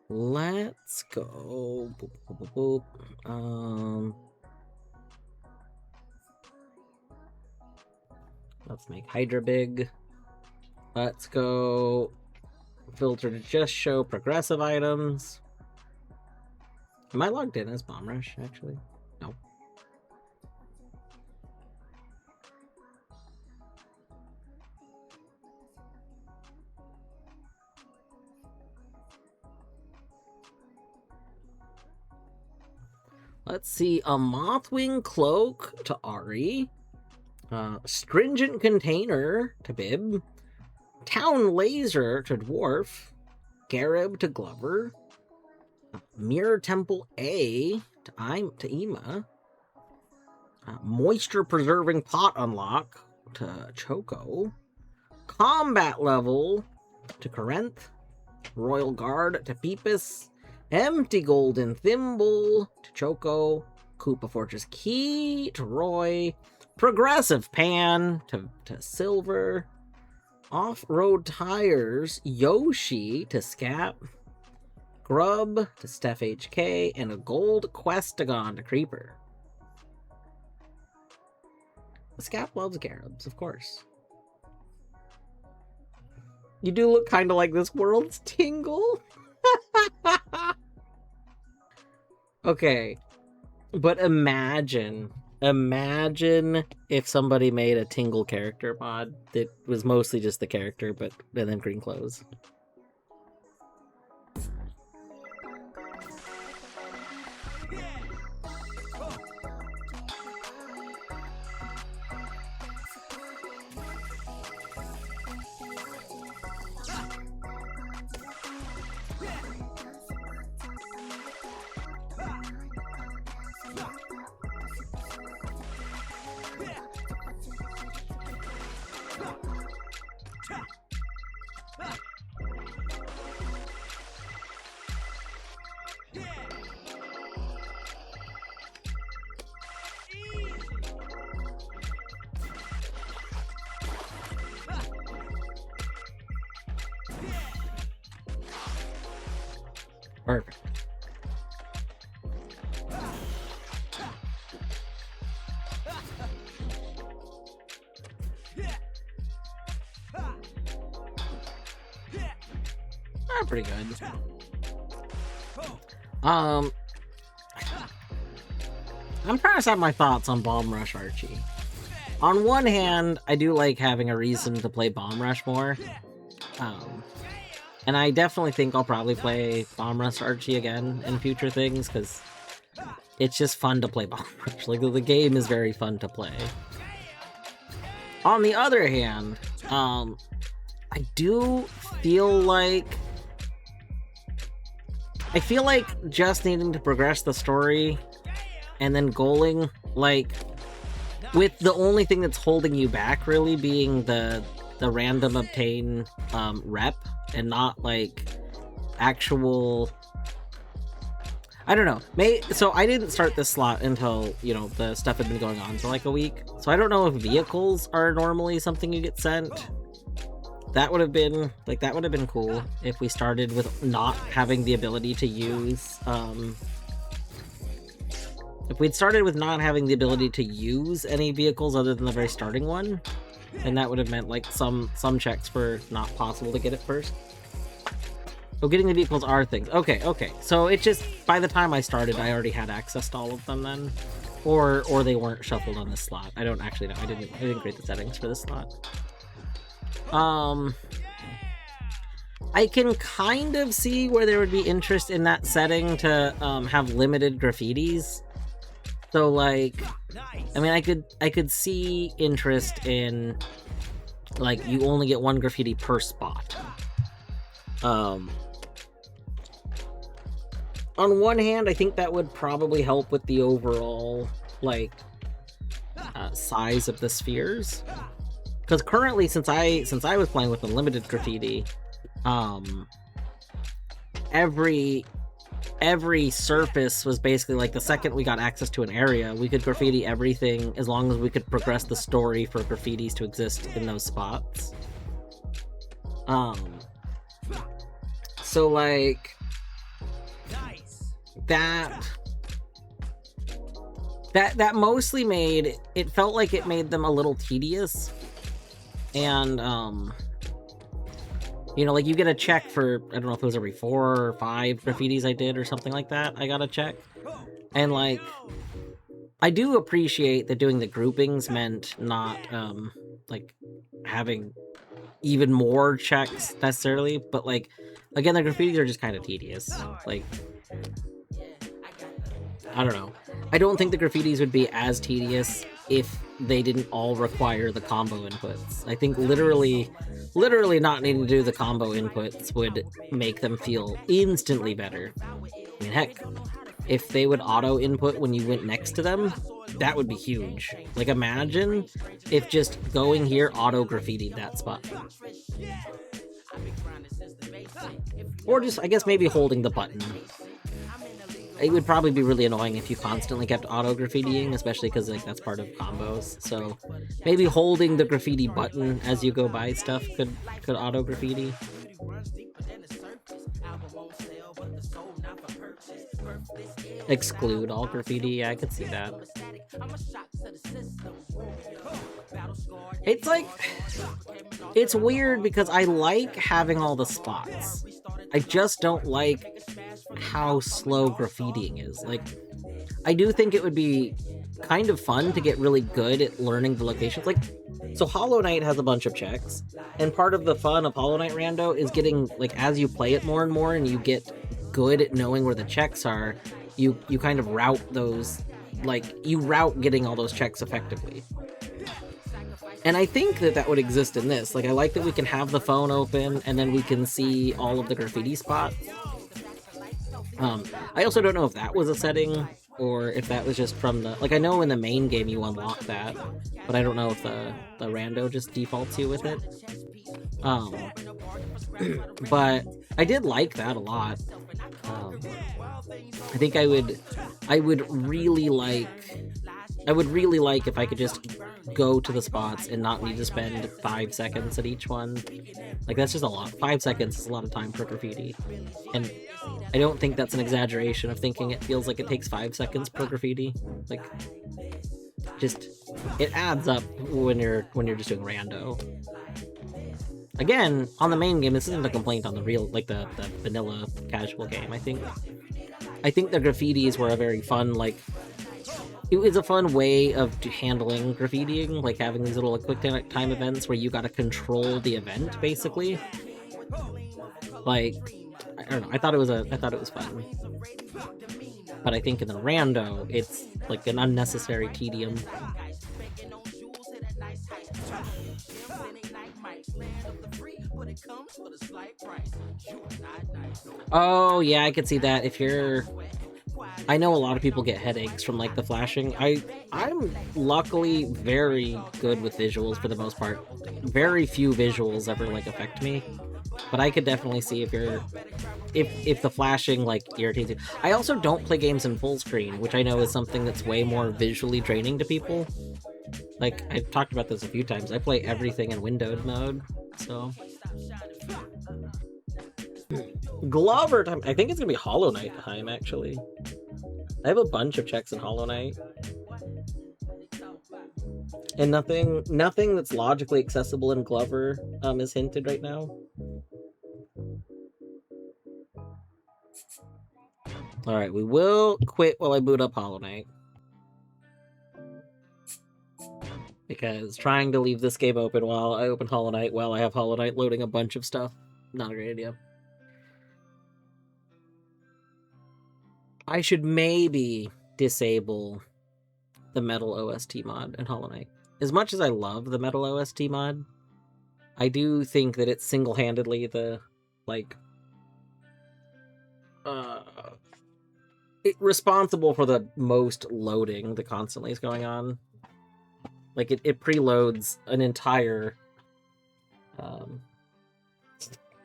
Speaker 1: Let's go. Boop, boop, boop, boop. Let's make Hydra big. Let's go filter to just show progressive items. Am I logged in as Bomb Rush, actually? No. Let's see, a Mothwing Cloak to Ari. Stringent Container to Bib. Town Laser to Dwarf. Garib to Glover. Mirror Temple A to Ema. Moisture Preserving Pot Unlock to Choco. Combat Level to Corinth. Royal Guard to Peepus. Empty Golden Thimble to Choco. Koopa Fortress Key to Roy. Progressive pan to silver. Off-road tires, Yoshi to Scap. Grub to Steph HK, and a gold Questagon to Creeper. Scap loves Garubs, of course. You do look kind of like this world's Tingle. Okay, but imagine if somebody made a Tingle character mod that was mostly just the character, and then green clothes. Perfect. Pretty good. I'm trying to set my thoughts on Bomb Rush Archie. On one hand, I do like having a reason to play Bomb Rush more. And I definitely think I'll probably play Bomb Rush Archie again in future things, because it's just fun to play Bomb Rush. Like, the game is very fun to play. On the other hand, I do feel like... just needing to progress the story and then goaling, like, with the only thing that's holding you back really being the random obtain rep and not like actual, I don't know. So I didn't start this slot until, you know, the stuff had been going on for like a week. So I don't know if vehicles are normally something you get sent. That would have been cool if we started with not having the ability to use, if we'd started with not having the ability to use any vehicles other than the very starting one, then that would have meant, like, some checks were not possible to get at first. Oh, getting the vehicles are things. Okay. So it just, by the time I started, I already had access to all of them then. Or they weren't shuffled on this slot. I don't actually know. I didn't create the settings for this slot. I can kind of see where there would be interest in that setting to have limited graffitis. So, like, I mean, I could see interest in, like, you only get one graffiti per spot. On one hand, I think that would probably help with the overall, like, size of the spheres. Because currently, since I was playing with unlimited graffiti, every surface was basically like the second we got access to an area, we could graffiti everything as long as we could progress the story for graffitis to exist in those spots. So like that mostly made it felt like it made them a little tedious. And you know, like, you get a check for, I don't know if it was every 4 or 5 graffitis I did or something like that, I got a check. And, like, I do appreciate that doing the groupings meant not, like, having even more checks necessarily, but, like, again, the graffitis are just kind of tedious. Like, I don't know. I don't think the graffitis would be as tedious if they didn't all require the combo inputs. I think literally not needing to do the combo inputs would make them feel instantly better. I mean, heck, if they would auto input when you went next to them, that would be huge. Like, imagine if just going here auto graffitied that spot. Or just, I guess, maybe holding the button. it would probably be really annoying if you constantly kept auto graffitiing, especially because like that's part of combos. So maybe holding the graffiti button as you go by stuff could auto graffiti. Exclude all graffiti, yeah, I could see that. It's like, it's weird because I like having all the spots. I just don't like how slow graffitiing is. Like, I do think it would be kind of fun to get really good at learning the locations. Like, so Hollow Knight has a bunch of checks, and part of the fun of Hollow Knight Rando is getting, like, as you play it more and more and you get good at knowing where the checks are, you kind of route those, like, you route getting all those checks effectively. And I think that would exist in this. Like, I like that we can have the phone open and then we can see all of the graffiti spots. I also don't know if that was a setting or if that was just from the... Like, I know in the main game you unlock that, but I don't know if the rando just defaults you with it. But I did like that a lot. I think I would really like if I could just go to the spots and not need to spend 5 seconds at each one. Like, that's just a lot. 5 seconds is a lot of time for graffiti. And I don't think that's an exaggeration of thinking it feels like it takes 5 seconds per graffiti. Like, just, it adds up when you're just doing rando. Again, on the main game, this isn't a complaint on the real, like, the vanilla casual game. I think the graffitis were a very fun, like, it was a fun way of handling graffitiing, like having these little like, quick time events where you gotta control the event, basically. Like, I don't know, I thought it was fun. But I think in the rando, it's like an unnecessary tedium. Oh yeah, I could see that. If you're... I know a lot of people get headaches from like the flashing. I'm luckily very good with visuals for the most part. Very few visuals ever like affect me. But I could definitely see if the flashing like irritates you. I also don't play games in full screen, which I know is something that's way more visually draining to people. Like, I've talked about this a few times. I play everything in windowed mode, so... Glover time! I think it's gonna be Hollow Knight time, actually. I have a bunch of checks in Hollow Knight. And nothing that's logically accessible in Glover is hinted right now. Alright, we will quit while I boot up Hollow Knight. Because trying to leave this game open while I open Hollow Knight while I have Hollow Knight loading a bunch of stuff, not a great idea. I should maybe disable the Metal OST mod in Hollow Knight. As much as I love the Metal OST mod, I do think that it's single-handedly the, like, responsible for the most loading that constantly is going on. Like, it preloads an entire,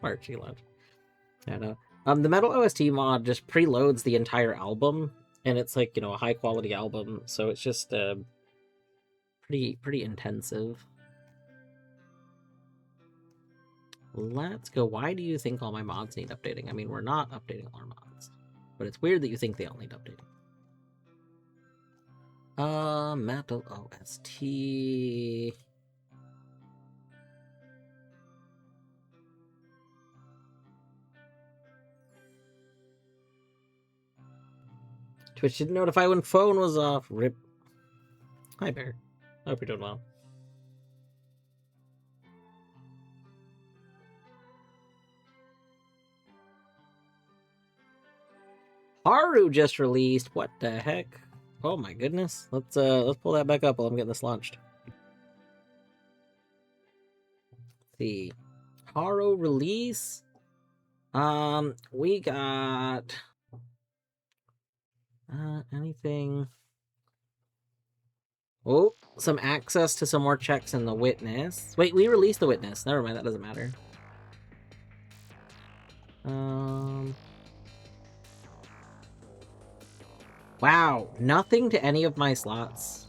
Speaker 1: Archie launch. I don't know. The Metal OST mod just preloads the entire album, and it's like, you know, a high-quality album, so it's just, pretty intensive. Let's go. Why do you think all my mods need updating? I mean, we're not updating all our mods, but it's weird that you think they all need updating. Metal OST... Twitch didn't notify when phone was off. Rip. Hi, Bear. I hope you're doing well. Haru just released. What the heck? Oh my goodness. Let's pull that back up while I'm getting this launched. Let's see. Haru release. We got anything. Oh, some access to some more checks in the witness. Wait, we released the witness. Never mind, that doesn't matter. Wow, nothing to any of my slots.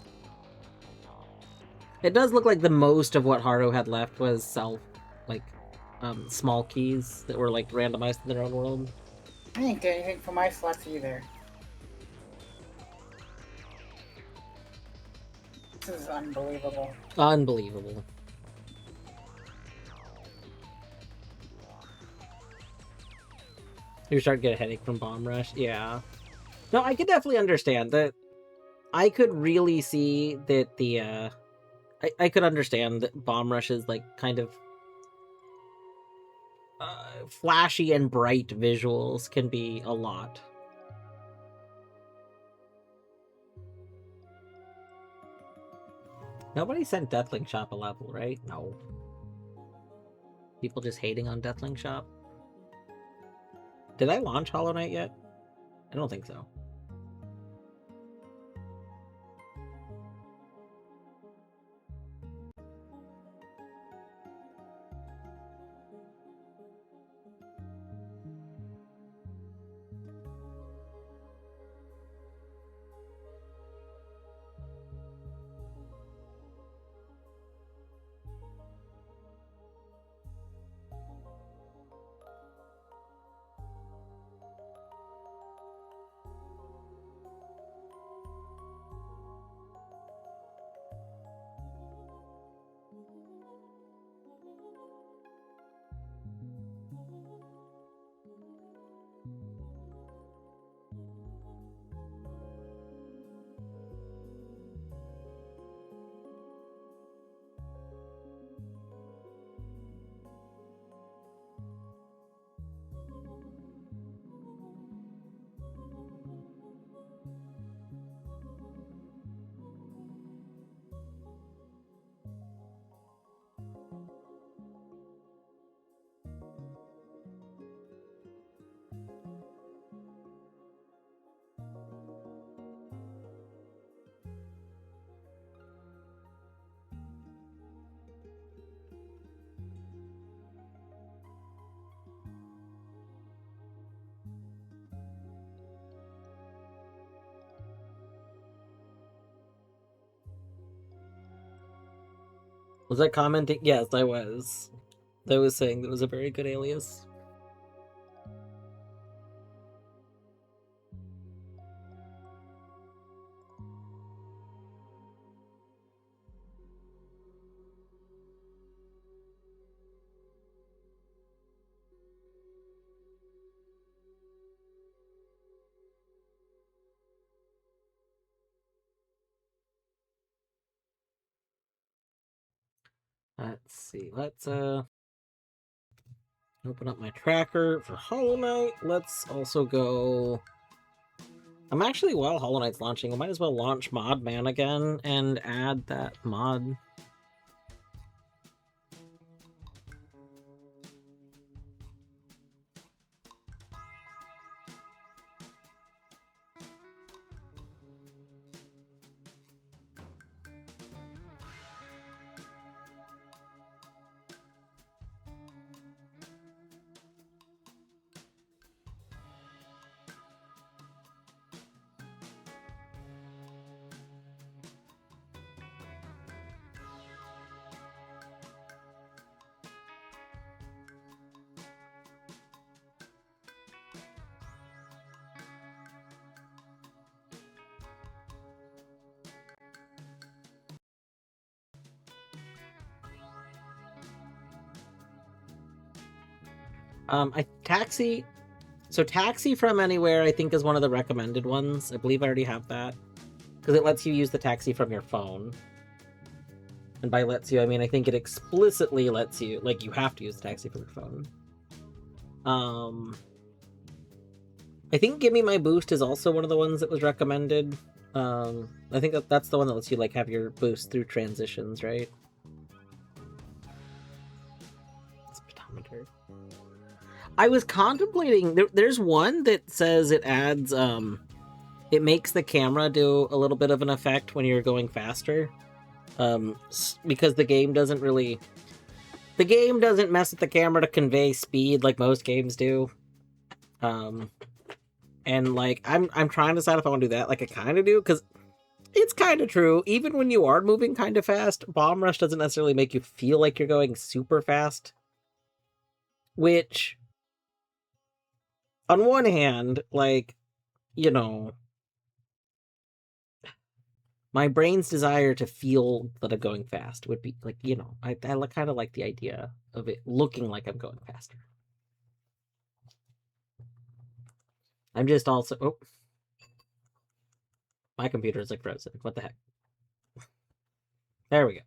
Speaker 1: It does look like the most of what Haru had left was small keys that were, like, randomized in their own world.
Speaker 13: I didn't get anything for my slots either. This is unbelievable.
Speaker 1: Unbelievable. You start to get a headache from Bomb Rush? Yeah. No, I could definitely understand that. I could really see that the, I could understand that Bomb Rush's, like, kind of flashy and bright visuals can be a lot. Nobody sent Deathlink Shop a level, right? No. People just hating on Deathlink Shop? Did I launch Hollow Knight yet? I don't think so. Was I commenting? Yes, I was. I was saying that it was a very good alias. Let's see. Let's open up my tracker for Hollow Knight. Let's also go. I'm actually, while Hollow Knight's launching, I might as well launch Mod Man again and add that mod. Taxi. So Taxi from Anywhere, I think, is one of the recommended ones. I believe I already have that. Because it lets you use the taxi from your phone. And by lets you, I mean, I think it explicitly lets you, like, you have to use the taxi from your phone. I think Give Me My Boost is also one of the ones that was recommended. I think that's the one that lets you, like, have your boost through transitions, right? Speedometer. I was contemplating, there's one that says it adds, it makes the camera do a little bit of an effect when you're going faster. Because the game doesn't mess with the camera to convey speed like most games do. And And like I'm trying to decide if I want to do that. Like I kind of do, because it's kind of true. Even when you are moving kind of fast, Bomb Rush doesn't necessarily make you feel like you're going super fast. Which, on one hand, like, you know, my brain's desire to feel that I'm going fast would be like, you know, I kind of like the idea of it looking like I'm going faster. I'm just also, oh, my computer is like frozen. What the heck? There we go.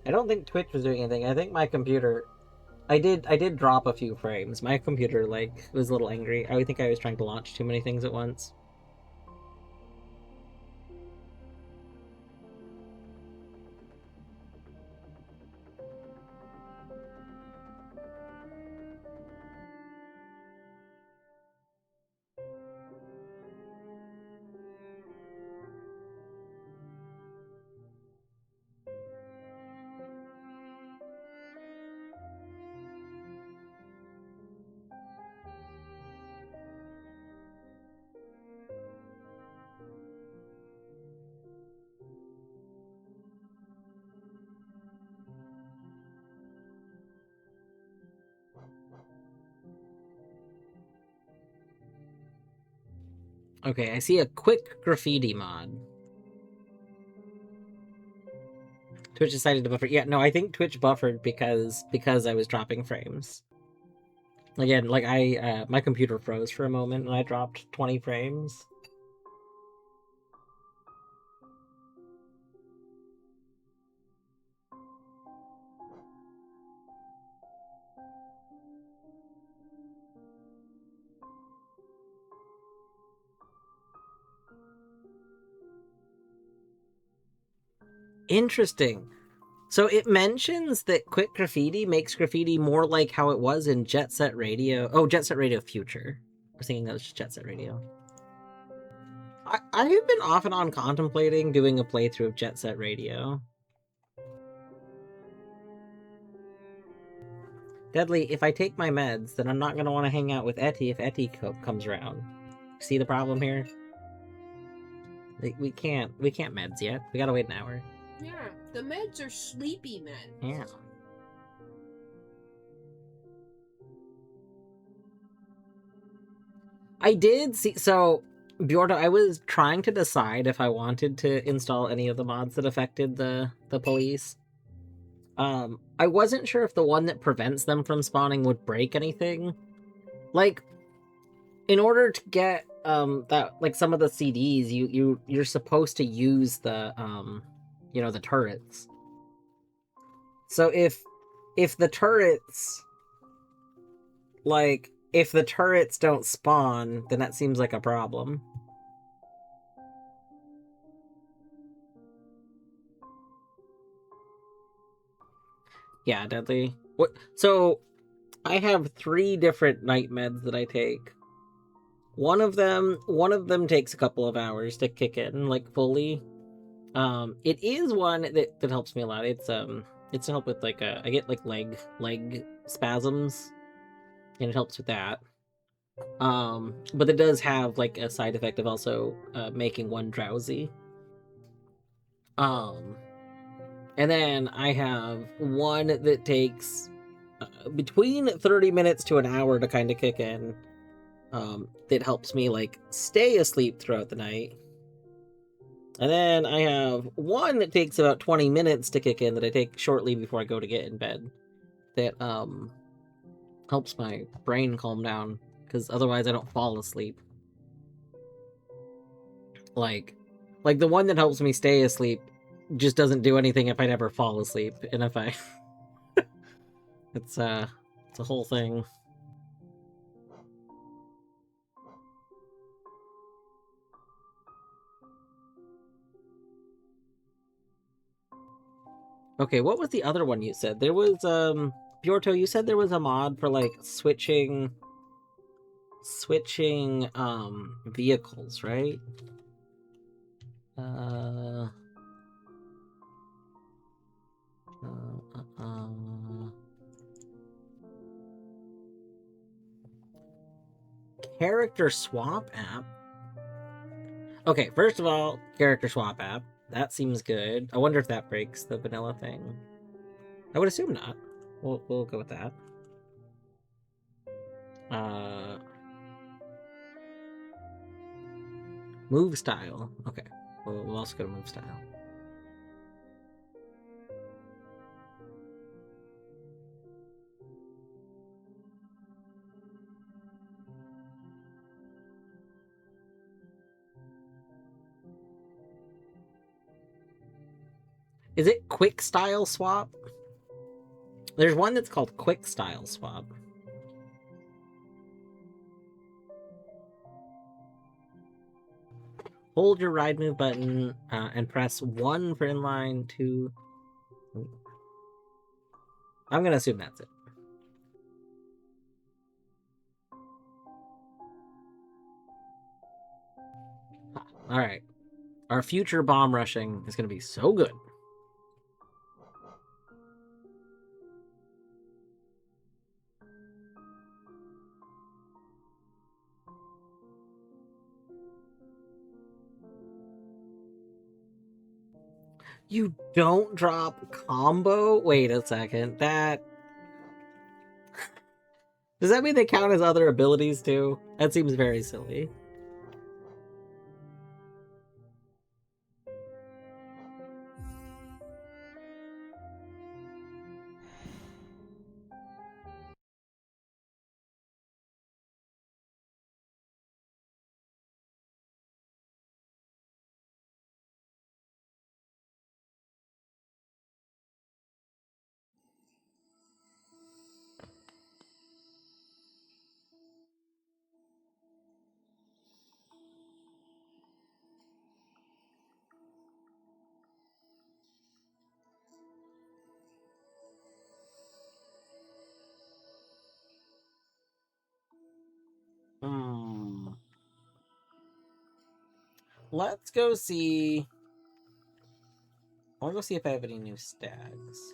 Speaker 1: I don't think Twitch was doing anything. I think my computer, I did drop a few frames. My computer like was a little angry. I think I was trying to launch too many things at once. Okay, I see a quick graffiti mod. Twitch decided to buffer. Yeah, no, I think Twitch buffered because I was dropping frames. Again, like my computer froze for a moment and I dropped 20 frames. Interesting. So it mentions that quick graffiti makes graffiti more like how it was in Jet Set Radio. Oh, Jet Set Radio Future. I was thinking that was just Jet Set Radio. I've been off and on contemplating doing a playthrough of Jet Set Radio. Deadly, if I take my meds, then I'm not going to want to hang out with Etty if Etty comes around. See the problem here? Like, we can't meds yet. We gotta wait an hour.
Speaker 2: Yeah, the meds are sleepy meds.
Speaker 1: Yeah. I did see, so, Bjordo, I was trying to decide if I wanted to install any of the mods that affected the police. I wasn't sure if the one that prevents them from spawning would break anything. Like, in order to get, that, like, some of the CDs, you're supposed to use the, you know, the turrets. So if the turrets, like, if the turrets don't spawn, then that seems like a problem. Yeah, Deadly. What? So, I have 3 different night meds that I take. One of them takes a couple of hours to kick in, like, fully. It is one that helps me a lot. It's to help with, like, I get, like, leg spasms, and it helps with that. But it does have, like, a side effect of also, making one drowsy. And then I have one that takes between 30 minutes to an hour to kind of kick in. That helps me, like, stay asleep throughout the night. And then I have one that takes about 20 minutes to kick in that I take shortly before I go to get in bed. That helps my brain calm down, because otherwise I don't fall asleep. Like the one that helps me stay asleep just doesn't do anything if I never fall asleep, and if I it's a whole thing. Okay, what was the other one you said? There was, Bjorto, you said there was a mod for, like, switching, vehicles, right? Uh... Character swap app? Okay, first of all, character swap app. That seems good. I wonder if that breaks the vanilla thing. I would assume not. We'll go with that. Move style. Okay, we'll also go to move style. Is it quick style swap? There's one that's called quick style swap. Hold your ride move button and press 1 for inline, 2. I'm gonna assume that's it. Alright. Our future bomb rushing is gonna be so good. You don't drop combo? Wait a second. That... Does that mean they count as other abilities too? That seems very silly. Let's go see... I want to go see if I have any new stags.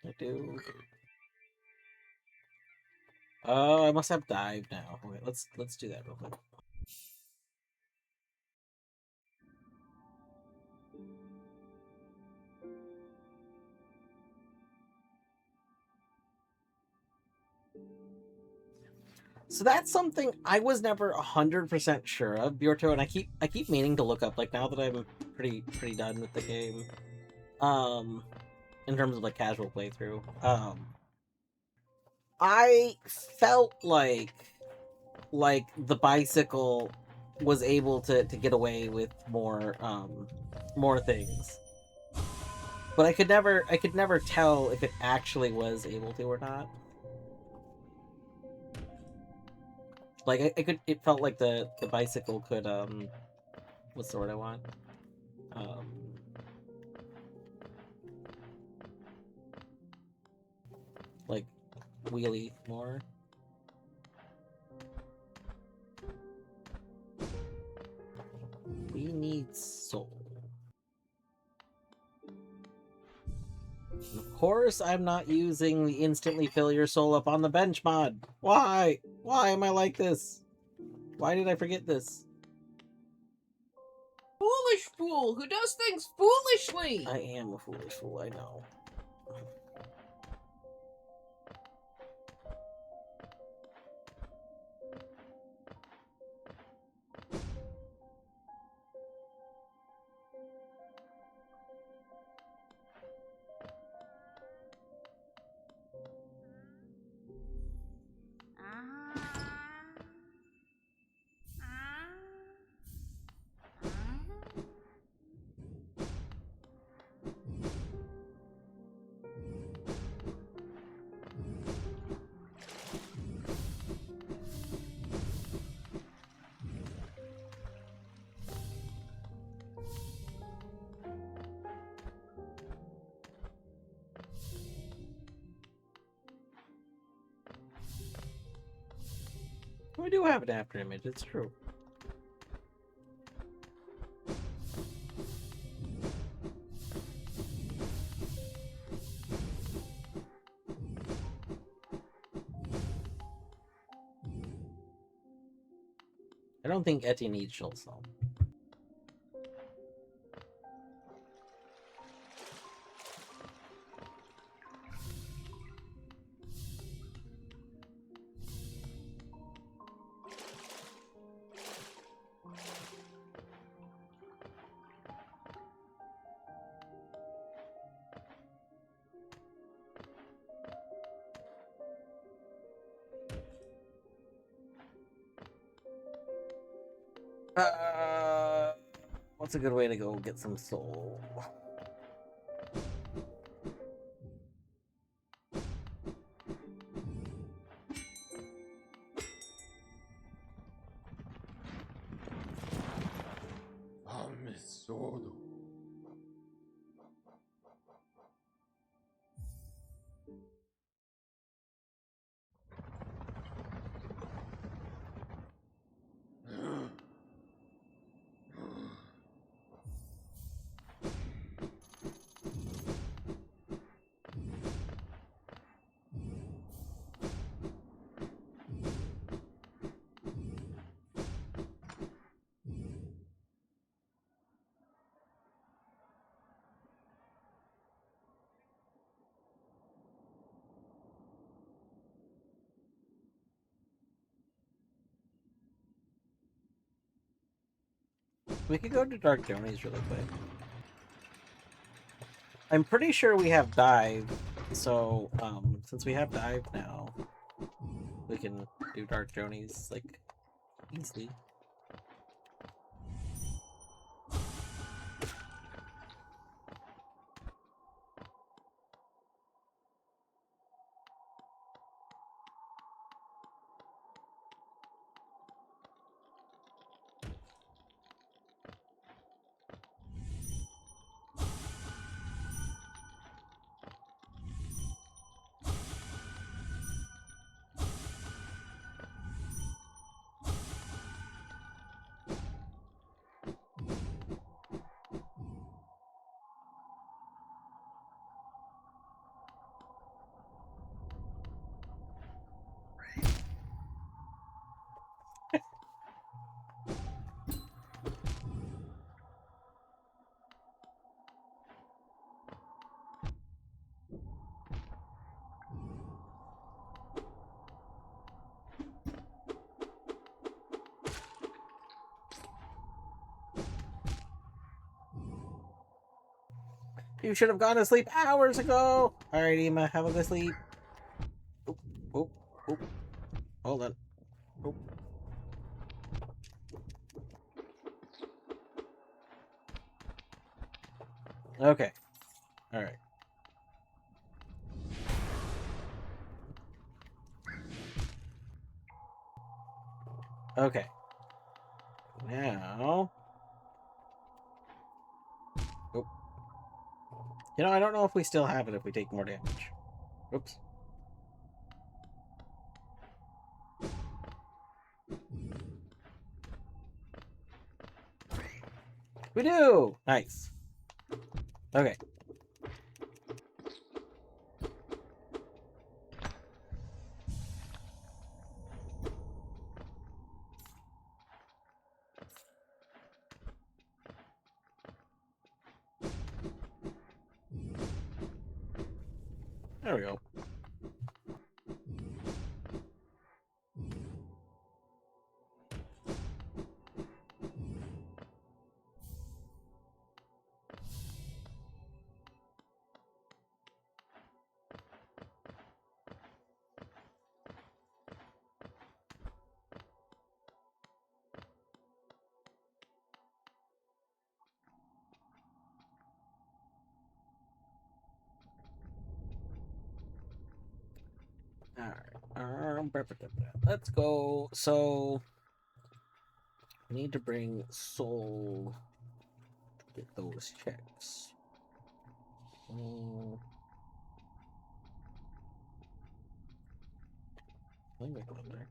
Speaker 1: I do. Oh, I must have dive now. Okay, let's do that real quick. So that's something I was never 100% sure of, Bjorto, and I keep meaning to look up, like, now that I'm pretty done with the game. In terms of, like, casual playthrough. I felt like the bicycle was able to get away with more things. But I could never tell if it actually was able to or not. Like, it felt like the bicycle could, what's the word I want? Like, wheelie more. We need soul. And of course, I'm not using the instantly fill your soul up on the bench mod. Why? Why am I like this? Why did I forget this?
Speaker 2: Foolish fool who does things foolishly!
Speaker 1: I am a foolish fool, I know. we do have an after image. It's true. I don't think Etty needs Schultz though. What's a good way to go get some soul?
Speaker 14: Absurdo.
Speaker 1: We could go to Dark Journeys really quick. I'm pretty sure we have dive, so since we have dive now, we can do Dark Journeys like easily. You should have gone to sleep hours ago! Alright, Ema, have a good sleep. Oop, oop, oop. Hold on. Oop. Okay. Alright. Okay. Now... Oop. You know, I don't know if we still have it if we take more damage. Oops. We do! Nice. Okay. There we go. Alright. Let's go. So, we need to bring Soul to get those checks. Let me go up there.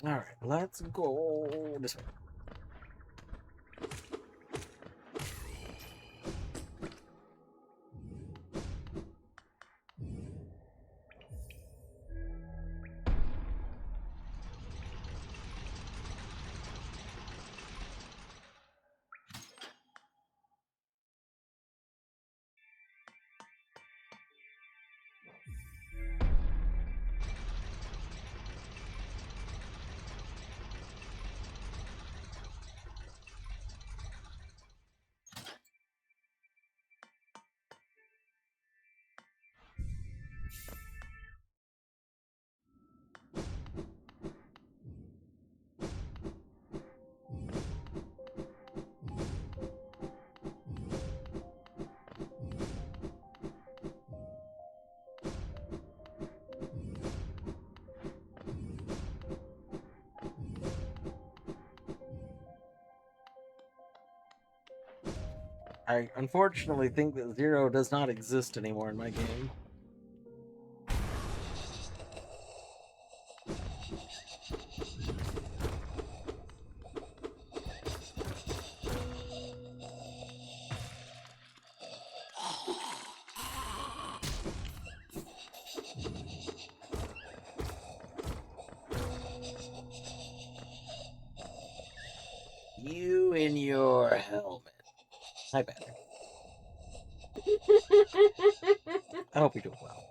Speaker 1: Alright, let's go this way. I unfortunately think that Zero does not exist anymore in my game. You in your helmet. Hi, Patrick. I hope you're doing well.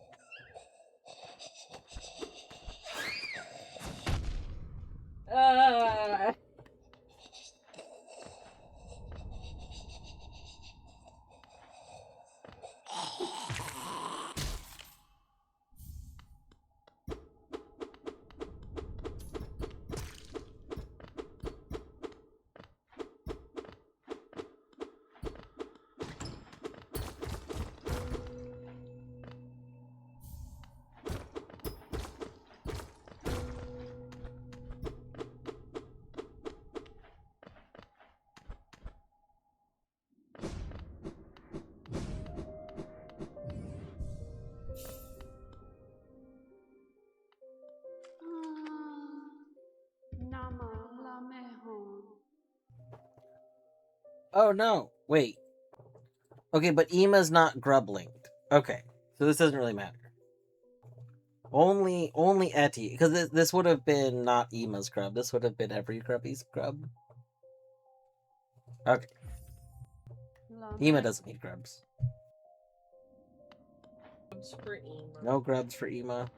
Speaker 1: Oh no, wait. Okay, but Ema's not grub-linked. Okay, so this doesn't really matter. Only Etty, because this would have been not Ema's grub. This would have been every grubby's grub. Okay. Ema doesn't need grubs.
Speaker 2: Grubs for Ema.
Speaker 1: No grubs for Ema.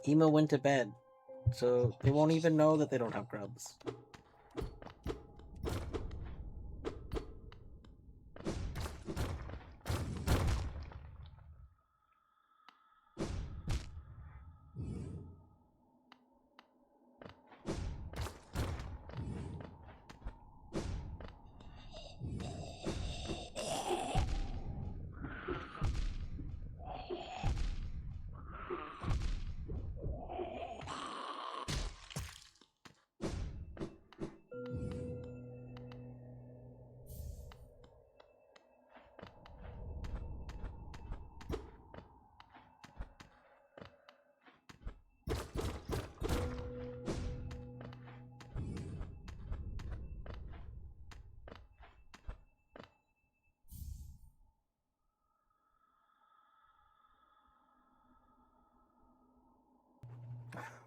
Speaker 1: Ema went to bed, so they won't even know that they don't have grubs.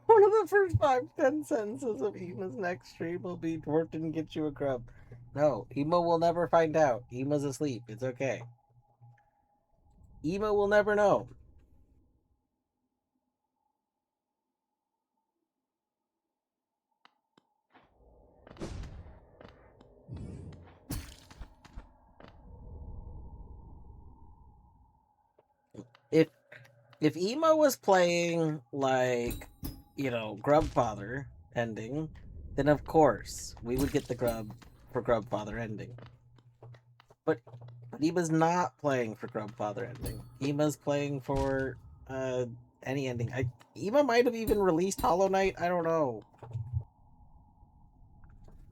Speaker 1: One of the first 5-10 sentences of Ema's next stream will be Dwarf didn't get you a grub. No, Ema will never find out. Ema's asleep. It's okay. Ema will never know. If Emo was playing, like, you know, Grubfather ending, then of course we would get the grub for Grubfather ending. But Ema's not playing for Grubfather ending. Ema's playing for any ending. Ema might have even released Hollow Knight. I don't know.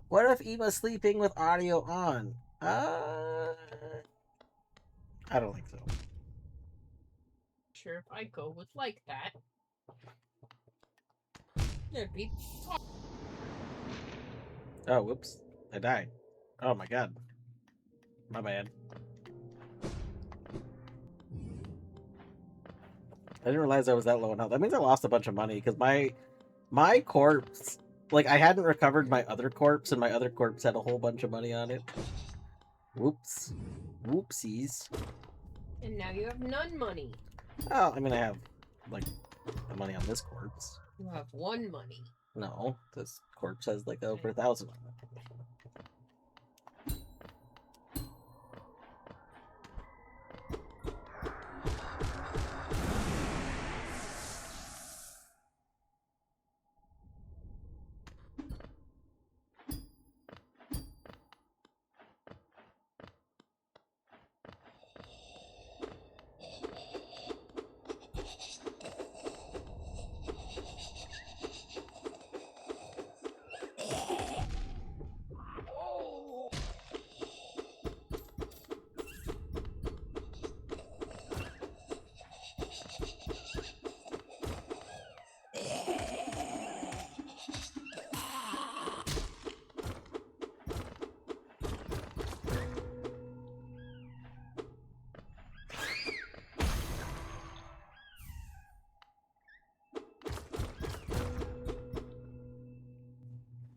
Speaker 1: What if Ema's sleeping with audio on? I don't think so.
Speaker 2: Sure, if I go with like that, there'd be.
Speaker 1: Oh, whoops. I died. Oh my god. My bad. I didn't realize I was that low in health. That means I lost a bunch of money because my corpse, like, I hadn't recovered my other corpse, and my other corpse had a whole bunch of money on it. Whoops. Whoopsies.
Speaker 2: And now you have none money.
Speaker 1: Oh, I mean, I have, like, the money on this corpse.
Speaker 2: You have one money.
Speaker 1: No, this corpse has, like, over 1,000 on it.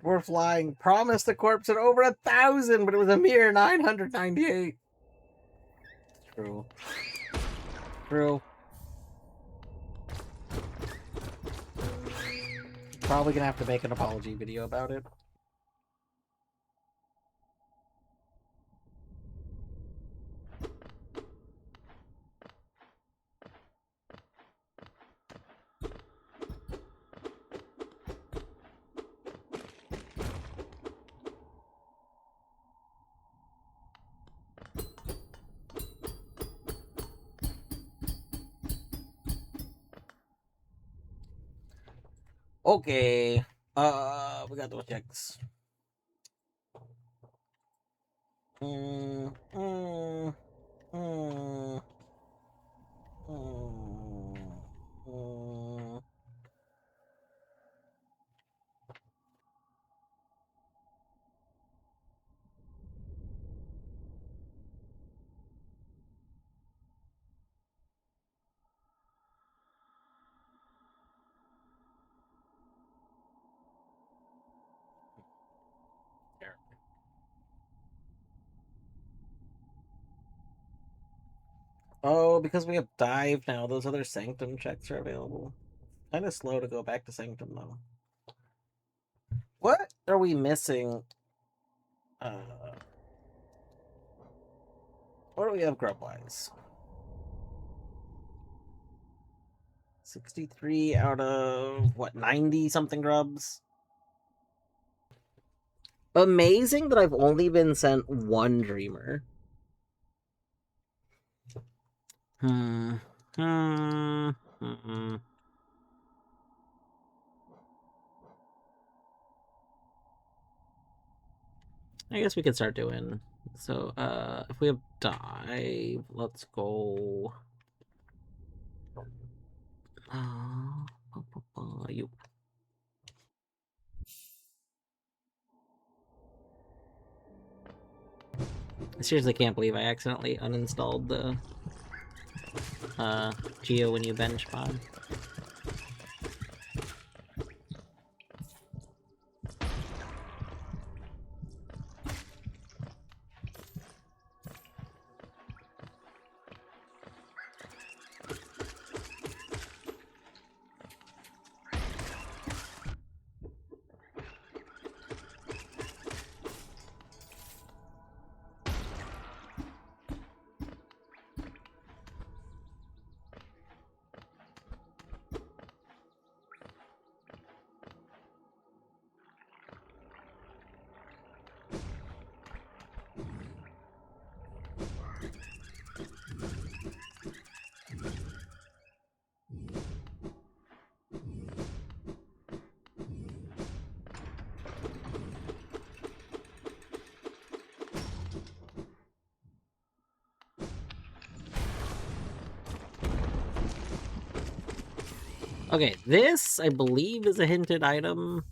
Speaker 1: We're flying. Promised the corpse at over 1,000, but it was a mere 998. True. True. Probably gonna have to make an apology video about it. Okay. We got those checks. Oh, because we have dive now, those other Sanctum checks are available. Kind of slow to go back to Sanctum, though. What are we missing? What do we have grub-wise? 63 out of, what, 90-something grubs? Amazing that I've only been sent one Dreamer. I guess we could start doing. So, if we have dive, let's go. You. I seriously can't believe I accidentally uninstalled the Geo when you bench pod. Okay, this, I believe, is a hinted item.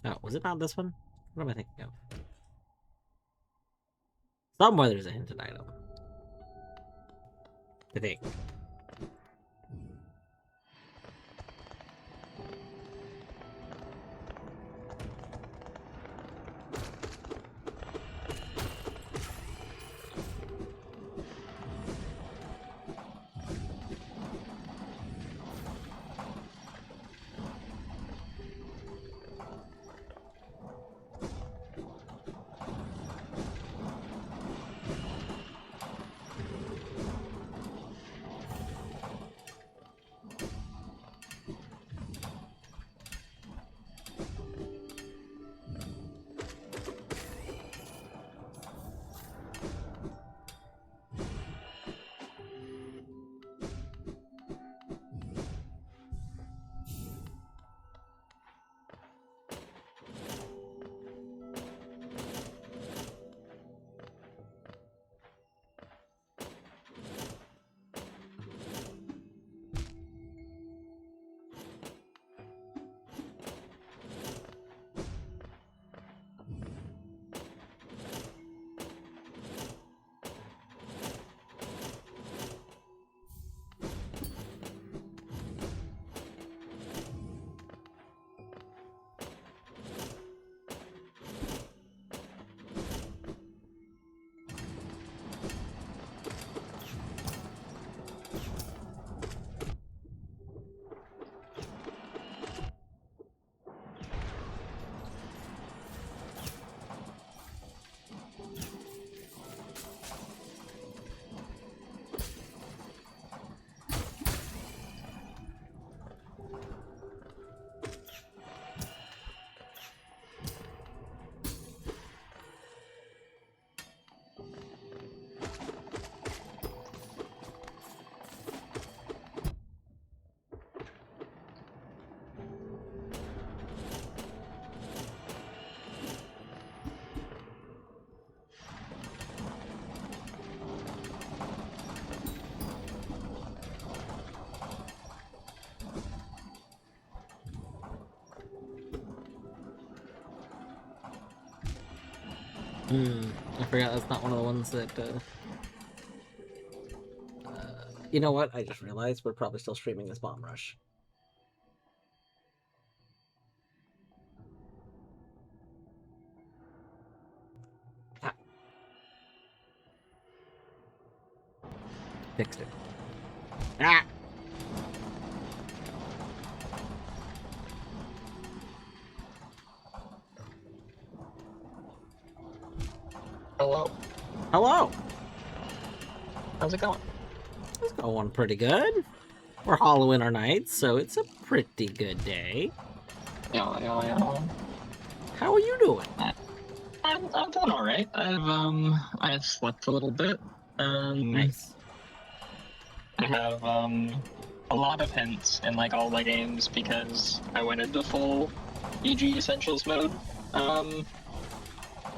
Speaker 1: Oh, was it not this one? What am I thinking of? Somewhere there's a hinted item. I think. I forgot that's not one of the ones that, you know what? I just realized we're probably still streaming this Bomb Rush. Ah. Fixed it. Ah!
Speaker 14: Hello.
Speaker 1: Hello!
Speaker 14: How's it going?
Speaker 1: It's going pretty good. We're hollowing our nights, so it's a pretty good day.
Speaker 14: Yeah.
Speaker 1: How are you doing?
Speaker 14: I'm doing all right. I've slept a little bit.
Speaker 1: Nice.
Speaker 14: I have a lot of hints in like all my games because I went into full EG Essentials mode.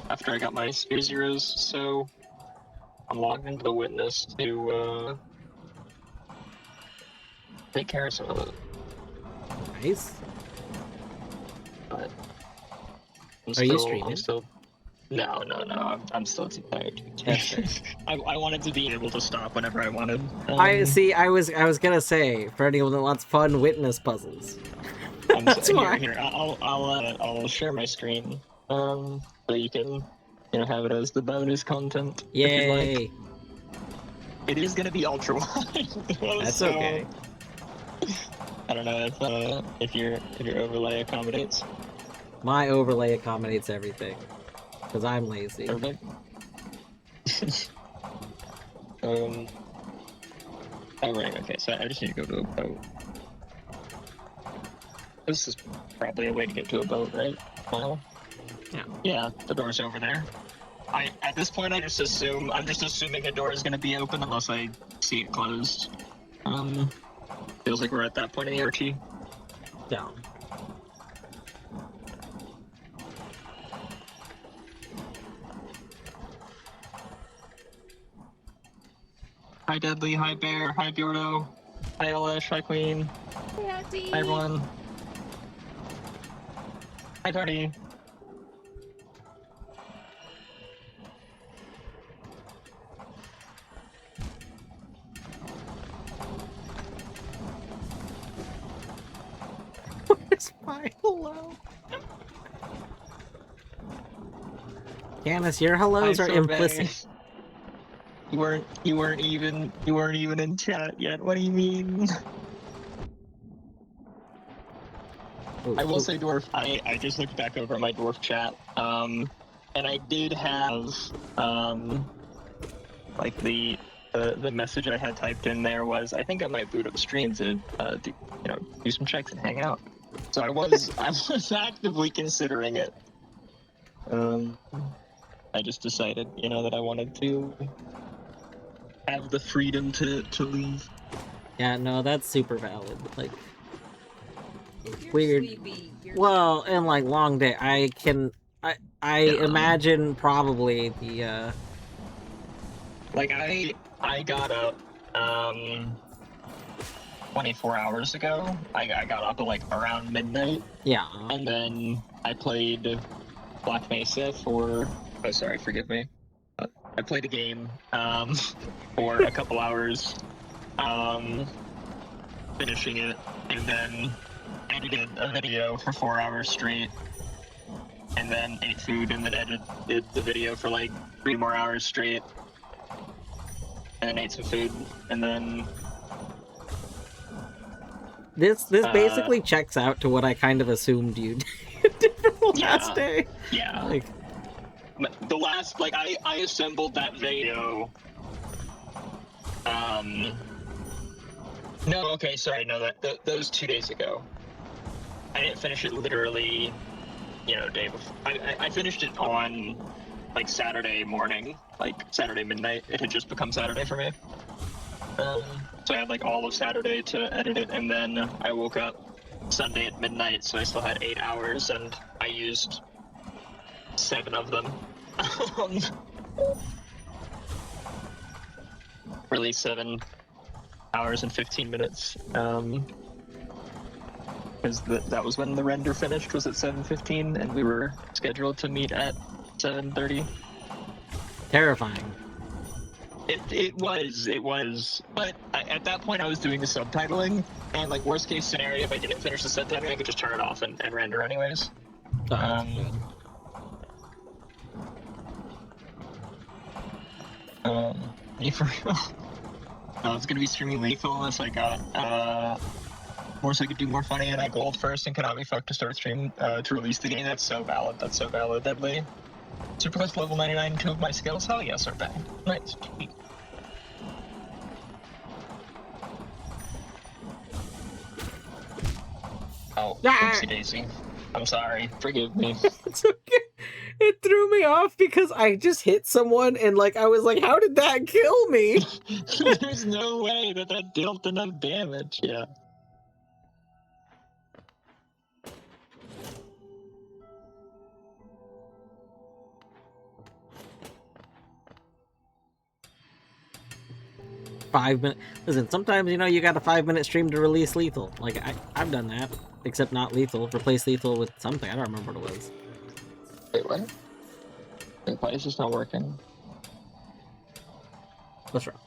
Speaker 14: After I got my Spear Zeros, so I'm logged into the Witness to take care of some of it.
Speaker 1: Nice.
Speaker 14: But
Speaker 1: Are you streaming?
Speaker 14: No. I'm still too tired. I wanted to be able to stop whenever I wanted.
Speaker 1: I see. I was gonna say for anyone that wants fun witness puzzles. That's why.
Speaker 14: Here, I'll share my screen, so you can, have it as the bonus content.
Speaker 1: Yay!
Speaker 14: If you'd like. It is gonna be ultra wide.
Speaker 1: That's okay.
Speaker 14: I don't know if your overlay accommodates.
Speaker 1: My overlay accommodates everything, because I'm lazy.
Speaker 14: Perfect. Oh right, okay, so I just need to go to a boat. This is probably a way to get to a boat, right? Well, yeah, the door's over there. At this point, I'm just assuming a door is gonna be open unless I see it closed. Feels like we're at that point in the archie.
Speaker 1: Down.
Speaker 14: Hi Deadly, hi Bear, hi Bjordo, hi Elish, hi Queen.
Speaker 2: Daddy.
Speaker 14: Hi, everyone. Hi, Party.
Speaker 1: Where's my hello? Janice, your hellos
Speaker 14: Hi,
Speaker 1: are
Speaker 14: Sorbet.
Speaker 1: implicit.
Speaker 14: You weren't even in chat yet. What do you mean?
Speaker 1: Ooh,
Speaker 14: I will
Speaker 1: ooh.
Speaker 14: say, Dwarf, I just looked back over my Dwarf chat, and I did have, like the message I had typed in there was, I think I might boot up stream to, do some checks and hang out. So I was actively considering it. I just decided, that I wanted to have the freedom to leave.
Speaker 1: Yeah, no, that's super valid. Like,
Speaker 2: If you're
Speaker 1: weird.
Speaker 2: sleepy, you're
Speaker 1: Well, and like long day, I imagine probably the
Speaker 14: Like I got up 24 hours ago. I got up at like around midnight.
Speaker 1: Yeah.
Speaker 14: And then I played Black Mesa for forgive me. I played a game for a couple hours, finishing it, and then edited a video for 4 hours straight, and then ate food, and then edited the video for like 3 more hours straight, and then ate some food, and then
Speaker 1: this basically checks out to what I kind of assumed you did for the last day.
Speaker 14: Yeah.
Speaker 1: Like,
Speaker 14: the last, like, I assembled that video. No, okay, sorry, no, that was 2 days ago. I didn't finish it literally, day before. I finished it on, like, Saturday morning, like, Saturday midnight. It had just become Saturday for me. So I had, like, all of Saturday to edit it, and then I woke up Sunday at midnight, so I still had 8 hours, and I used 7 of them. Really 7 hours and 15 minutes. Because that was when the render finished, was at 7:15, and we were scheduled to meet at 7:30.
Speaker 1: terrifying.
Speaker 14: It was, but at that point I was doing the subtitling, and like worst case scenario, if I didn't finish the subtitling, I could just turn it off and render anyways. You for real? I was gonna be streaming Lethal unless I got more so I could do more funny, and I gold first and cannot be fucked to start stream to release the game. That's so valid. That's so valid. Deadly. Superquest level 99, 2 of my skills. Hell yes, are back. Nice. Oh, oopsie daisy. I'm sorry. Forgive me.
Speaker 1: It's okay. It threw me off because I just hit someone and like I was like, how did that kill me?
Speaker 14: There's no way that dealt enough damage. Yeah.
Speaker 1: Listen, sometimes you got a 5-minute stream to release Lethal. Like I've done that, except not Lethal. Replace Lethal with something. I don't remember what it was.
Speaker 14: Wait, what? Wait, why is this not working?
Speaker 1: What's wrong?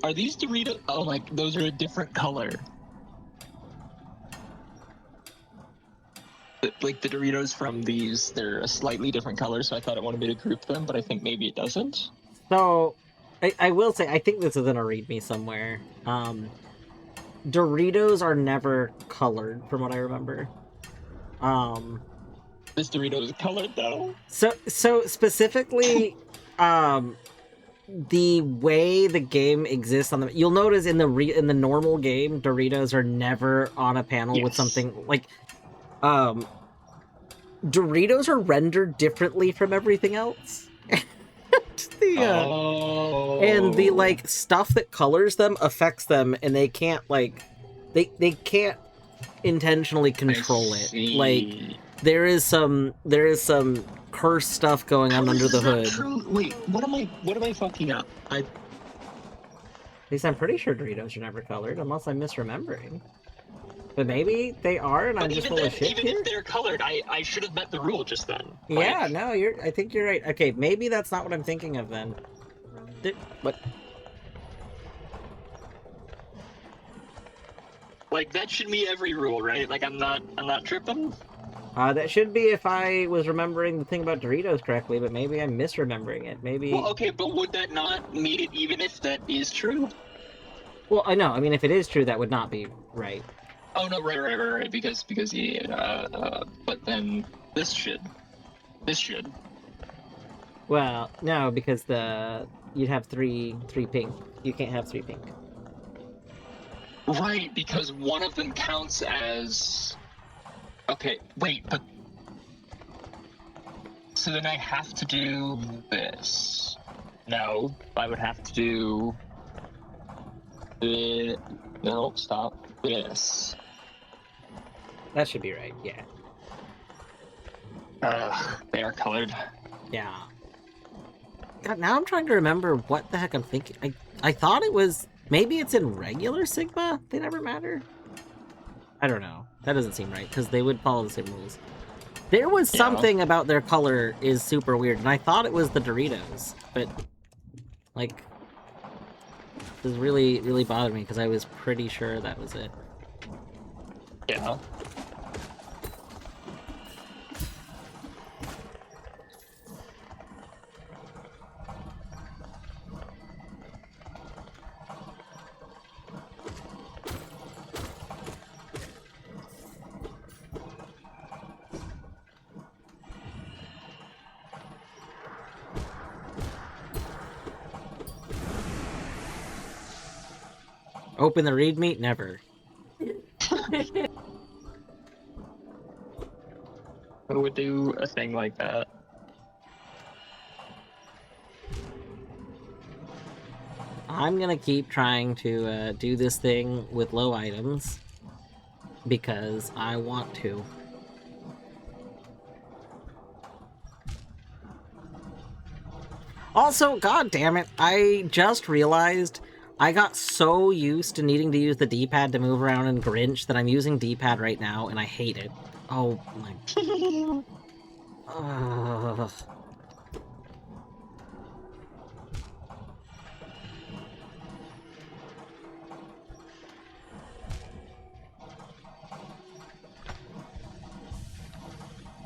Speaker 14: Are these Doritos? Oh my, those are a different color. Like the Doritos from these, they're a slightly different color, so I thought it wanted me to group them, but I think maybe it doesn't.
Speaker 1: So, I will say, I think this is in a README somewhere. Doritos are never colored, from what I remember.
Speaker 14: This Dorito is colored, though.
Speaker 1: So specifically, the way the game exists on the... You'll notice in the normal game, Doritos are never on a panel with something, like... Doritos are rendered differently from everything else. And the like stuff that colors them affects them, and they can't like they can't intentionally control it. Like there is some cursed stuff going on under the hood.
Speaker 14: True? Wait, what am I fucking up?
Speaker 1: At least I'm pretty sure Doritos are never colored, unless I'm misremembering. But maybe they are, and I'm just full of shit
Speaker 14: even
Speaker 1: here?
Speaker 14: if they're colored, I should have met the rule just then.
Speaker 1: Yeah, no, I think you're right. Okay, maybe that's not what I'm thinking of then. What?
Speaker 14: Like, that should be every rule, right? Like, I'm not tripping?
Speaker 1: That should be if I was remembering the thing about Doritos correctly, but maybe I'm misremembering it. Maybe...
Speaker 14: Well, okay, but would that not mean it even if that is true?
Speaker 1: Well, I know. I mean, if it is true, that would not be right.
Speaker 14: Oh, no, right, because but then this should.
Speaker 1: Well, no, because you'd have three pink. You can't have 3 pink.
Speaker 14: Right, because one of them counts as... Okay, wait, but... So then I have to do this. No, I would have to do... No, stop. This.
Speaker 1: That should be right, yeah.
Speaker 14: They are colored.
Speaker 1: Yeah. God, now I'm trying to remember what the heck I'm thinking. I thought it was... Maybe it's in regular Sigma? They never matter? I don't know. That doesn't seem right, because they would follow the same rules. There was something about their color is super weird, and I thought it was the Doritos, but... Like... This really, really bothered me, because I was pretty sure that was it.
Speaker 14: Yeah.
Speaker 1: Open the readme? Never.
Speaker 14: Who would do a thing like that?
Speaker 1: I'm gonna keep trying to do this thing with low items because I want to. Also, god damn it, I just realized I got so used to needing to use the D-pad to move around in Grinch that I'm using D-pad right now and I hate it. Oh my... Ugh.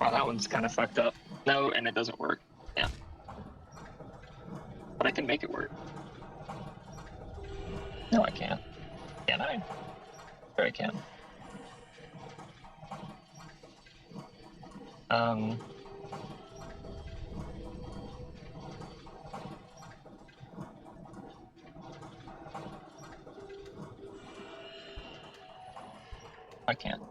Speaker 14: Wow, that one's kind of fucked up. No, and it doesn't work. Yeah. But I can make it work. No, I can't. Can I? Sure I can. I can't.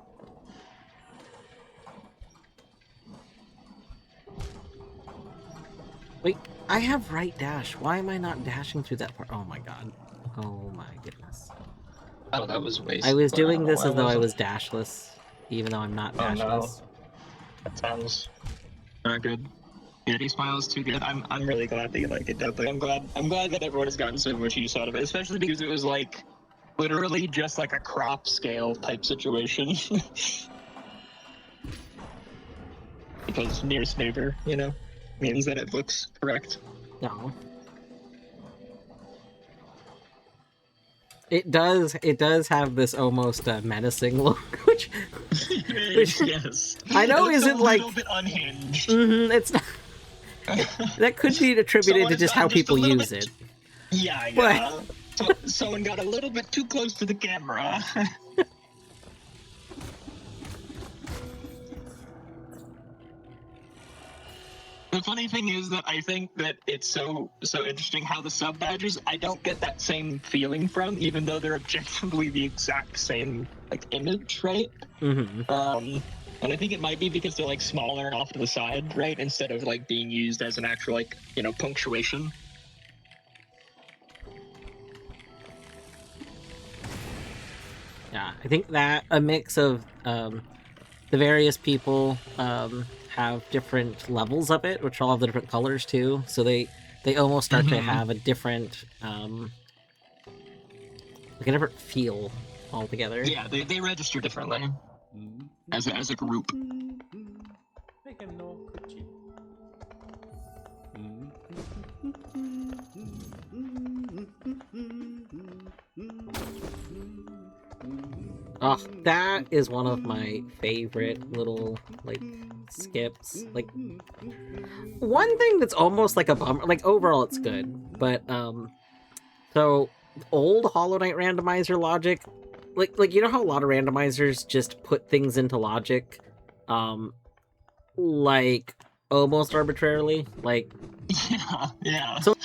Speaker 1: Wait, I have right dash. Why am I not dashing through that part? Oh my god. Oh my goodness.
Speaker 14: Oh, that was wasted.
Speaker 1: I was doing this as though I was dashless, even though I'm not dashless.
Speaker 14: No. That sounds not good. Unity Smile is too good. I'm really glad that you like it, Deathly. I'm glad that everyone has gotten so much use out of it, especially because it was like literally just like a crop scale type situation. Because nearest neighbor, you know, means that it looks correct.
Speaker 1: No. It does have this almost menacing look, which
Speaker 14: yes.
Speaker 1: I know isn't like
Speaker 14: a little bit unhinged.
Speaker 1: It's not. That could be attributed to just how people use it.
Speaker 14: Yeah, yeah. Someone got a little bit too close to the camera. The funny thing is that I think that it's so interesting how the sub badges I don't get that same feeling from, even though they're objectively the exact same like image, right?
Speaker 1: Mm-hmm.
Speaker 14: And I think it might be because they're like smaller and off to the side, right? Instead of like being used as an actual like, you know, punctuation.
Speaker 1: Yeah, I think that a mix of the various people have different levels of it, which all have the different colors too. So they almost start to have a different like a different feel altogether.
Speaker 14: Yeah, they register differently as a group.
Speaker 1: Oh, that is one of my favorite little, like, skips. Like, one thing that's almost like a bummer, like, overall it's good, but, so, old Hollow Knight randomizer logic, like, you know how a lot of randomizers just put things into logic, like, almost arbitrarily? Like,
Speaker 14: yeah.
Speaker 1: So,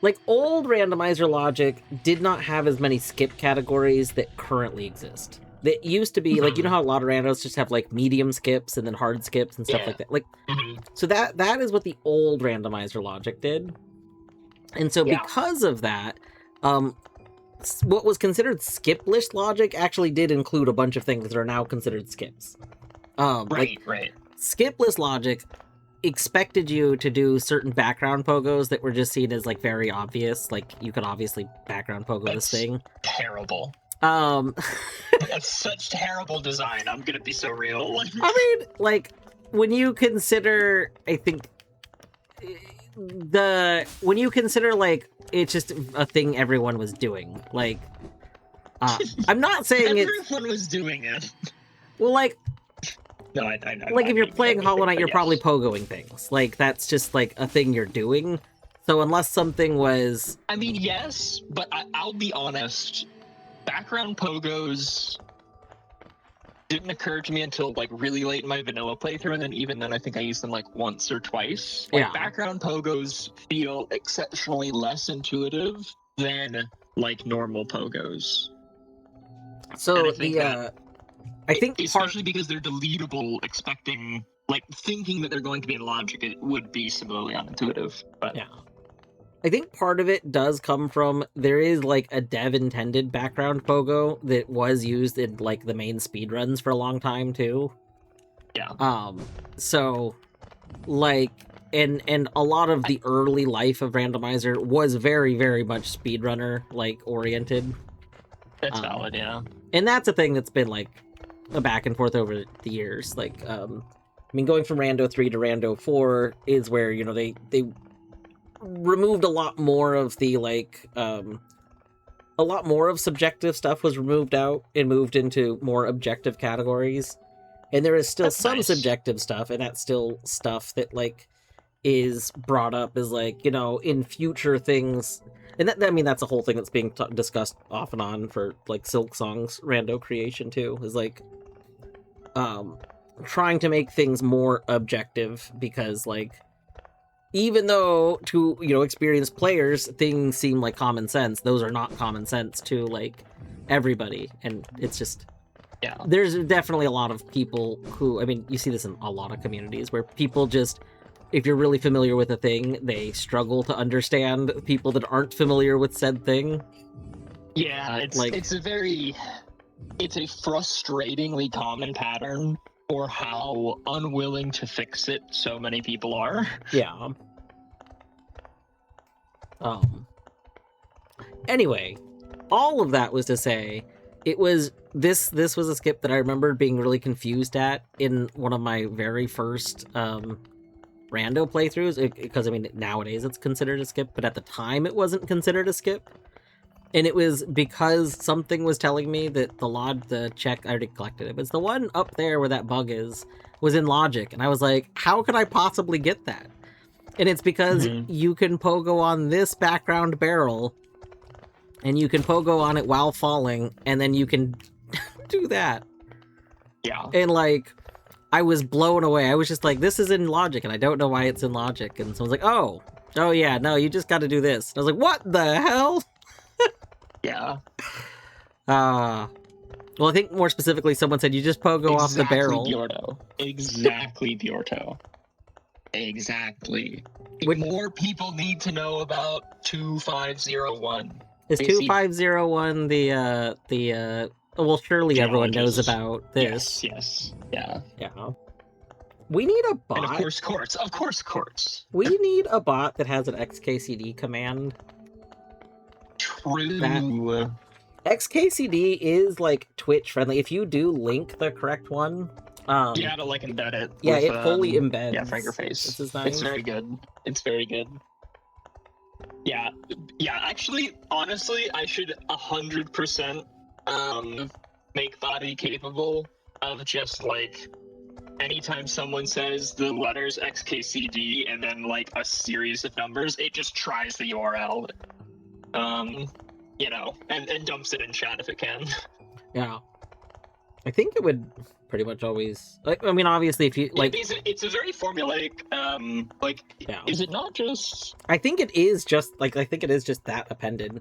Speaker 1: like, old randomizer logic did not have as many skip categories that currently exist. That used to be, like, you know how a lot of randos just have, like, medium skips and then hard skips and stuff like that? Like, so that is what the old randomizer logic did. And so because of that, what was considered skip list logic actually did include a bunch of things that are now considered skips.
Speaker 14: Right.
Speaker 1: Skip list logic expected you to do certain background pogos that were just seen as, like, very obvious. Like, you could obviously background pogo this thing.
Speaker 14: Terrible. That's such terrible design. I'm gonna be so real.
Speaker 1: I mean, like, when you consider, I think, when you consider, like, it's just a thing everyone was doing. Like, I'm not saying
Speaker 14: everyone was doing it.
Speaker 1: Well, like,
Speaker 14: no, I
Speaker 1: like, if you're playing Hollow Knight, you're probably pogoing things. Like, that's just, like, a thing you're doing. So unless something was...
Speaker 14: I mean, yes, but I'll be honest. Background pogos didn't occur to me until, like, really late in my vanilla playthrough, and then even then I think I used them, like, once or twice. Like, background pogos feel exceptionally less intuitive than, like, normal pogos.
Speaker 1: So,
Speaker 14: I think especially because they're deletable, expecting, like, thinking that they're going to be in logic, it would be similarly unintuitive. But
Speaker 1: yeah, I think part of it does come from there is, like, a dev-intended background pogo that was used in, like, the main speedruns for a long time too.
Speaker 14: Yeah.
Speaker 1: So, like, and a lot of the early life of randomizer was very, very much speedrunner, like, oriented.
Speaker 14: That's valid, yeah.
Speaker 1: And that's a thing that's been, like, a back and forth over the years. Like, I mean, going from Rando 3 to Rando 4 is where, you know, they removed a lot more of the, like, a lot more of subjective stuff was removed out and moved into more objective categories. And there is still some subjective stuff, and that's still stuff that, like, is brought up as, like, you know, in future things. And that, I mean, that's a whole thing that's being discussed off and on for, like, Silk Song's rando creation too, is, like, trying to make things more objective, because, like, even though to, you know, experienced players things seem like common sense, those are not common sense to, like, everybody. And it's just, there's definitely a lot of people who, I mean, you see this in a lot of communities where people just, if you're really familiar with a thing, they struggle to understand people that aren't familiar with said thing.
Speaker 14: Yeah, it's a frustratingly common pattern for how unwilling to fix it so many people are.
Speaker 1: Yeah. Anyway, all of that was to say, it was this was a skip that I remember being really confused at in one of my very first rando playthroughs, because I mean, nowadays it's considered a skip, but at the time it wasn't considered a skip. And it was because something was telling me that the check I already collected, it was the one up there where that bug is, was in logic. And I was like, how could I possibly get that? And it's because you can pogo on this background barrel, and you can pogo on it while falling, and then you can do that.
Speaker 14: Yeah.
Speaker 1: And, like, I was blown away. I was just like, this is in logic, and I don't know why it's in logic. And someone's like, oh yeah, no, you just got to do this. And I was like, what the hell?
Speaker 14: Yeah.
Speaker 1: Well, I think more specifically, someone said you just pogo off the barrel.
Speaker 14: Exactly, Bjorto. Exactly. More people need to know about 2501.
Speaker 1: Is 2501 the well, surely everyone knows about this.
Speaker 14: Yes. Yeah.
Speaker 1: We need a bot.
Speaker 14: And of course courts.
Speaker 1: We need a bot that has an XKCD command.
Speaker 14: True.
Speaker 1: XKCD is like Twitch friendly. If you do link the correct one,
Speaker 14: you gotta like embed it.
Speaker 1: yeah,
Speaker 14: with,
Speaker 1: it fully embeds.
Speaker 14: Yeah, finger face.
Speaker 1: This is
Speaker 14: It's
Speaker 1: nice.
Speaker 14: very good. It's very good. Yeah, yeah. Actually, honestly, I should 100% make body capable of just like anytime someone says the letters XKCD and then like a series of numbers, it just tries the URL. You know, and dumps it in chat if it can.
Speaker 1: Yeah. I think it would pretty much always like. I mean, obviously, if you like,
Speaker 14: it's a very formulaic. Like,
Speaker 1: yeah.
Speaker 14: Is it not just?
Speaker 1: I think it is just like I think it is just that appended.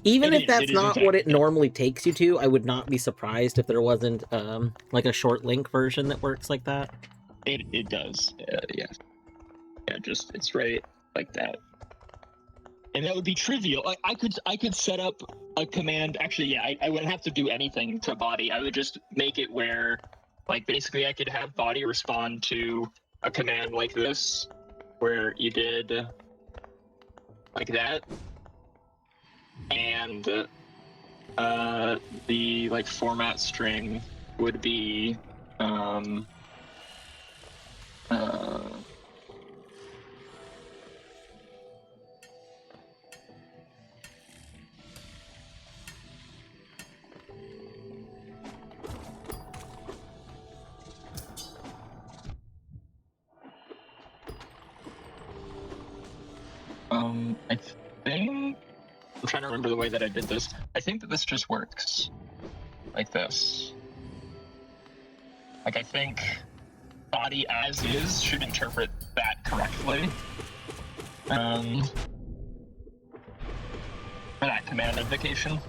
Speaker 1: Even if that's not what it normally takes you to, I would not be surprised if there wasn't like a short link version that works like that.
Speaker 14: It does. Yeah. Yeah. Just it's right like that. And that would be trivial. I could set up a command. Actually, yeah, I wouldn't have to do anything to body. I would just make it where, like, basically I could have body respond to a command like this, where you did like that, and the like format string would be I think I'm trying to remember the way that I did this. I think that this just works like this. Like I think body as is should interpret that correctly. For that command invocation.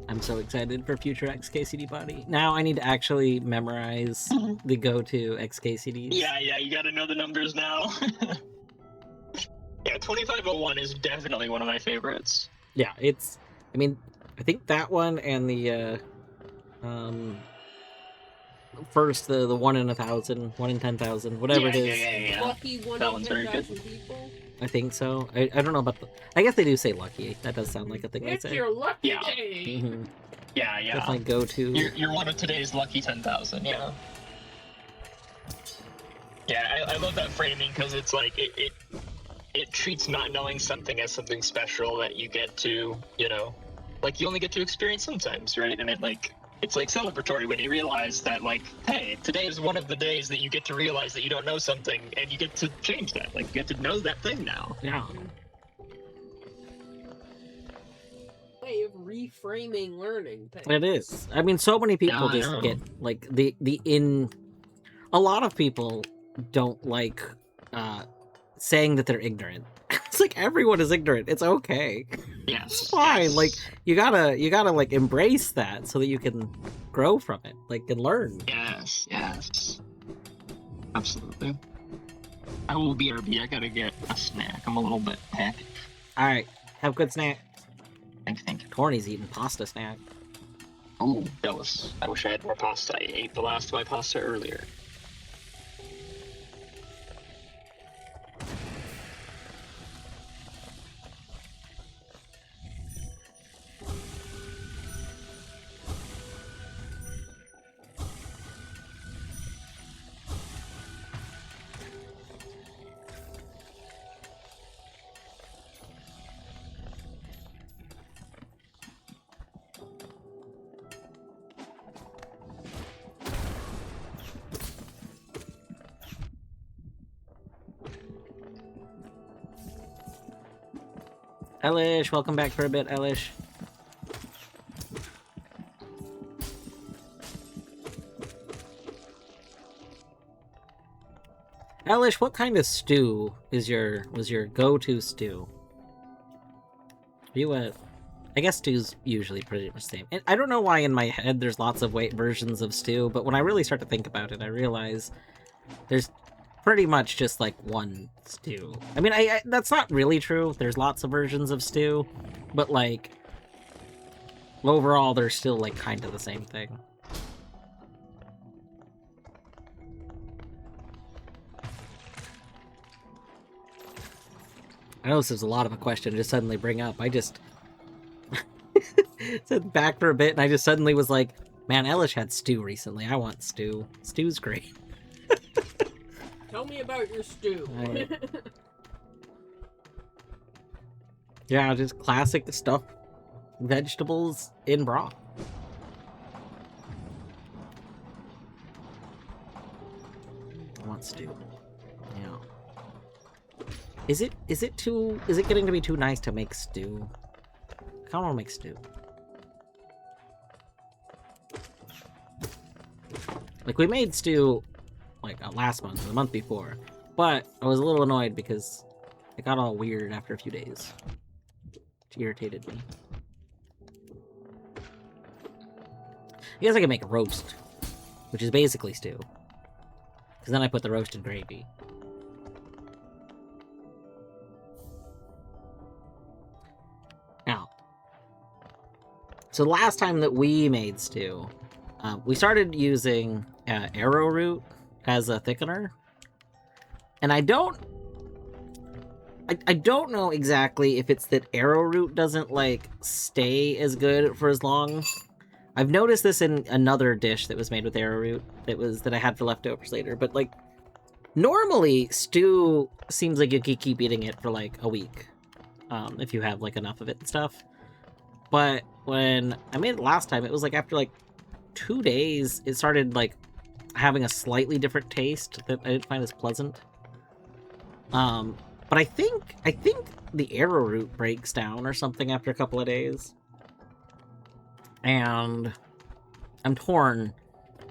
Speaker 1: I'm so excited for future XKCD body. Now I need to actually memorize the go-to XKCDs.
Speaker 14: Yeah, you gotta know the numbers now. Yeah, 2501 is definitely one of my favorites.
Speaker 1: Yeah, it's. I mean, I think that one and the first the 1 in 1,000, 1 in 10,000, whatever it is.
Speaker 14: Yeah.
Speaker 2: Lucky 1
Speaker 14: That
Speaker 2: in
Speaker 14: one's very
Speaker 2: 10,000 people.
Speaker 1: I think so. I don't know about the. I guess they do say lucky. That does sound like a thing they
Speaker 2: It's
Speaker 1: say.
Speaker 2: your lucky
Speaker 14: Yeah.
Speaker 2: day.
Speaker 1: Mm-hmm.
Speaker 14: Yeah.
Speaker 1: Definitely go to.
Speaker 14: You're one of today's lucky 10,000. Yeah. Yeah, I love that framing because it's like it treats not knowing something as something special that you get to, you know, like you only get to experience sometimes, right? And it's like celebratory when you realize that, like, hey, today is one of the days that you get to realize that you don't know something and you get to change that. Like, you get to know that thing now.
Speaker 1: Yeah.
Speaker 2: Way of reframing learning.
Speaker 1: It is. I mean, so many people
Speaker 14: Yeah, I
Speaker 1: just
Speaker 14: know.
Speaker 1: get like a lot of people don't like saying that they're ignorant. It's like everyone is ignorant. It's okay.
Speaker 14: Yes.
Speaker 1: It's fine.
Speaker 14: Yes.
Speaker 1: Like you gotta like embrace that so that you can grow from it, like and learn.
Speaker 14: Yes. Absolutely. I will BRB. I gotta get a snack. I'm a little bit packed.
Speaker 1: All right, have a good snack.
Speaker 14: Thank you.
Speaker 1: Corny's eating pasta snack.
Speaker 14: Ooh, I wish I had more pasta. I ate the last of my pasta earlier.
Speaker 1: Elish, welcome back for a bit, Elish. Elish, what kind of stew was your go-to stew? Are you a... I guess stew's usually pretty much the same. And I don't know why in my head there's lots of versions of stew, but when I really start to think about it, I realize there's pretty much just like one stew. I mean, I that's not really true. There's lots of versions of stew, but like overall they're still like kind of the same thing. I know this is a lot of a question to just suddenly bring up. I just said back for a bit, and I just suddenly was like, man, Elish had stew recently. I want stew. Stew's great.
Speaker 2: Tell me about your stew.
Speaker 1: Yeah, just classic stuff. Vegetables in broth. I want stew. Yeah. Is it getting to be too nice to make stew? I kind of want to make stew. Like, we made stew, like, last month, or the month before, but I was a little annoyed because it got all weird after a few days. It irritated me. I guess I can make a roast, which is basically stew. Because then I put the roast in gravy. Now, so the last time that we made stew, we started using arrowroot as a thickener, and I don't know exactly if it's that arrowroot doesn't like stay as good for as long. I've noticed this in another dish that was made with arrowroot that I had for leftovers later, but like normally stew seems like you could keep eating it for like a week if you have like enough of it and stuff. But when I made it last time, it was like after like 2 days, it started like having a slightly different taste that I didn't find as pleasant. But I think the arrowroot breaks down or something after a couple of days. And I'm torn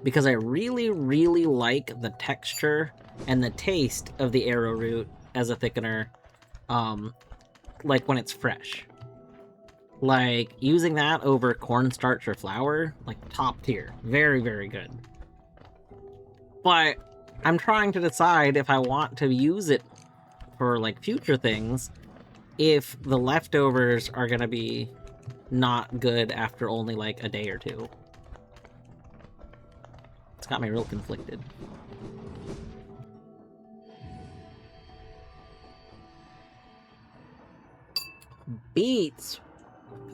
Speaker 1: because I really, really like the texture and the taste of the arrowroot as a thickener, like when it's fresh. Like, using that over cornstarch or flour, like, top tier. Very, very good. But I'm trying to decide if I want to use it for, like, future things, if the leftovers are gonna be not good after only, like, a day or two. It's got me real conflicted. Beets?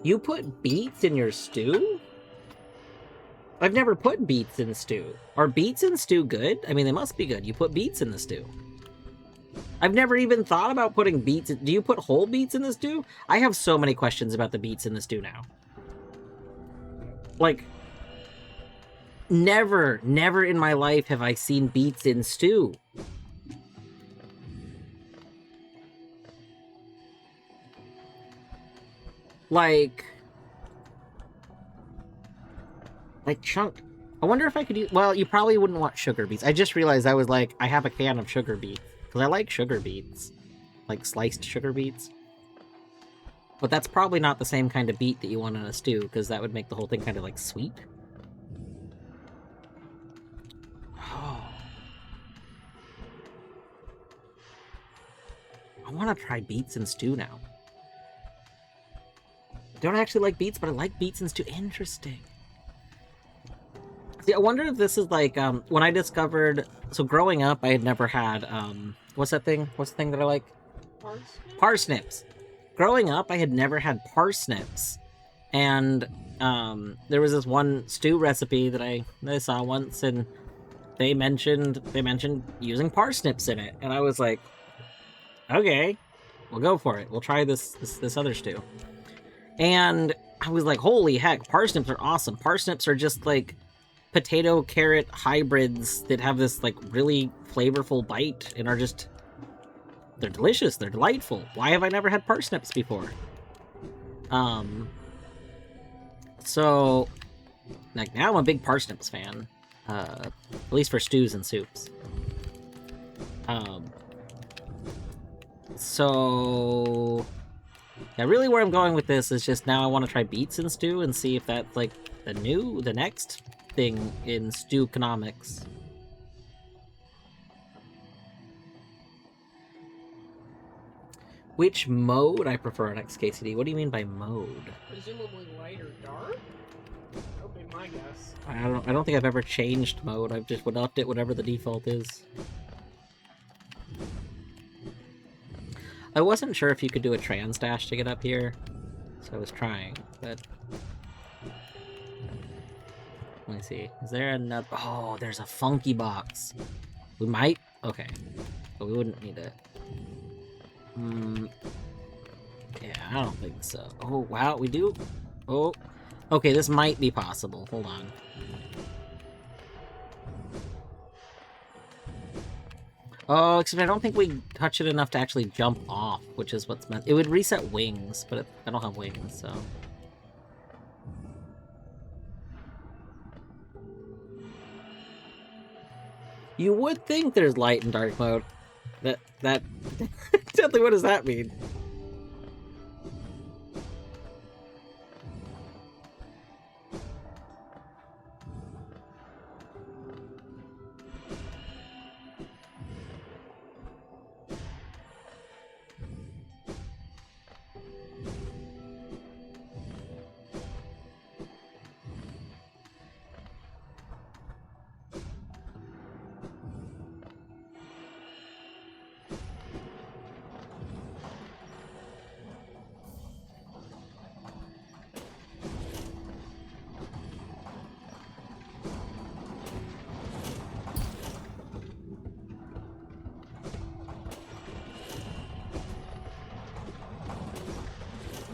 Speaker 1: You put beets in your stew? I've never put beets in stew. Are beets in stew good? I mean, they must be good. You put beets in the stew. I've never even thought about putting beets in... Do you put whole beets in the stew? I have so many questions about the beets in the stew now. Like, never in my life have I seen beets in stew. Like chunk. I wonder if I could use... Well, you probably wouldn't want sugar beets. I just realized I was like, I have a can of sugar beets. Because I like sugar beets. Like sliced sugar beets. But that's probably not the same kind of beet that you want in a stew, because that would make the whole thing kind of like sweet. Oh. I want to try beets in stew now. I don't actually like beets, but I like beets in stew. Interesting. See, I wonder if this is like, when I discovered... So growing up, I had never had, what's that thing? What's the thing that I like? Parsnips. Growing up, I had never had parsnips. And, there was this one stew recipe that I saw once, and they mentioned using parsnips in it. And I was like, okay, we'll go for it. We'll try this other stew. And I was like, holy heck, parsnips are awesome. Parsnips are just like potato carrot hybrids that have this like really flavorful bite and are just, they're delicious, they're delightful. Why have I never had parsnips before? So like now I'm a big parsnips fan, at least for stews and soups. So yeah, really where I'm going with this is just now I want to try beets and stew and see if that's like the next thing in stew economics. Which mode I prefer on XKCD? What do you mean by mode?
Speaker 2: Presumably light or dark? That would be my guess.
Speaker 1: I don't think I've ever changed mode. I've just upped it whatever the default is. I wasn't sure if you could do a trans dash to get up here, so I was trying, but let me see. Is there another? Oh, there's a funky box. We might. Okay, but we wouldn't need it. Yeah, I don't think so. Oh wow, we do. Oh, okay, this might be possible. Hold on. Oh, except I don't think we touch it enough to actually jump off, which is what's meant. It would reset wings, but I don't have wings, so. You would think there's light and dark mode. That exactly what does that mean?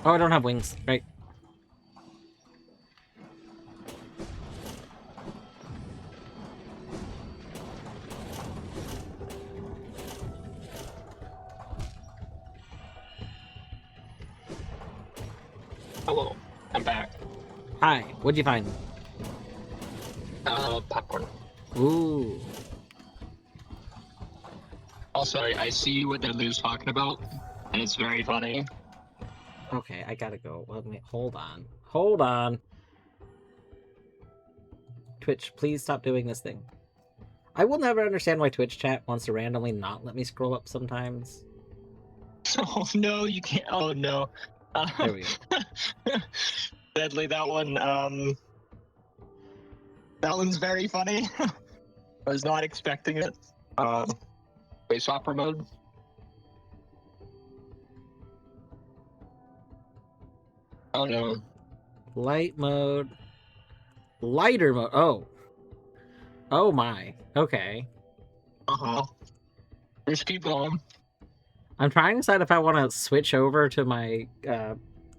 Speaker 1: Oh, I don't have wings, right?
Speaker 14: Hello, I'm back.
Speaker 1: Hi, what'd you find?
Speaker 14: Popcorn.
Speaker 1: Ooh.
Speaker 14: Also, I see what Deadly's talking about, and it's very funny.
Speaker 1: Okay, I gotta go. Let me hold on. Hold on. Twitch, please stop doing this thing. I will never understand why Twitch chat wants to randomly not let me scroll up sometimes.
Speaker 14: Oh no, you can't. Oh no.
Speaker 1: There we go.
Speaker 14: Deadly, that one's very funny. I was not expecting it. Space opera mode. Oh no.
Speaker 1: Light mode. Lighter mode. Oh. Oh my. Okay.
Speaker 14: Uh-huh. Just keep going.
Speaker 1: I'm trying to decide if I want to switch over to my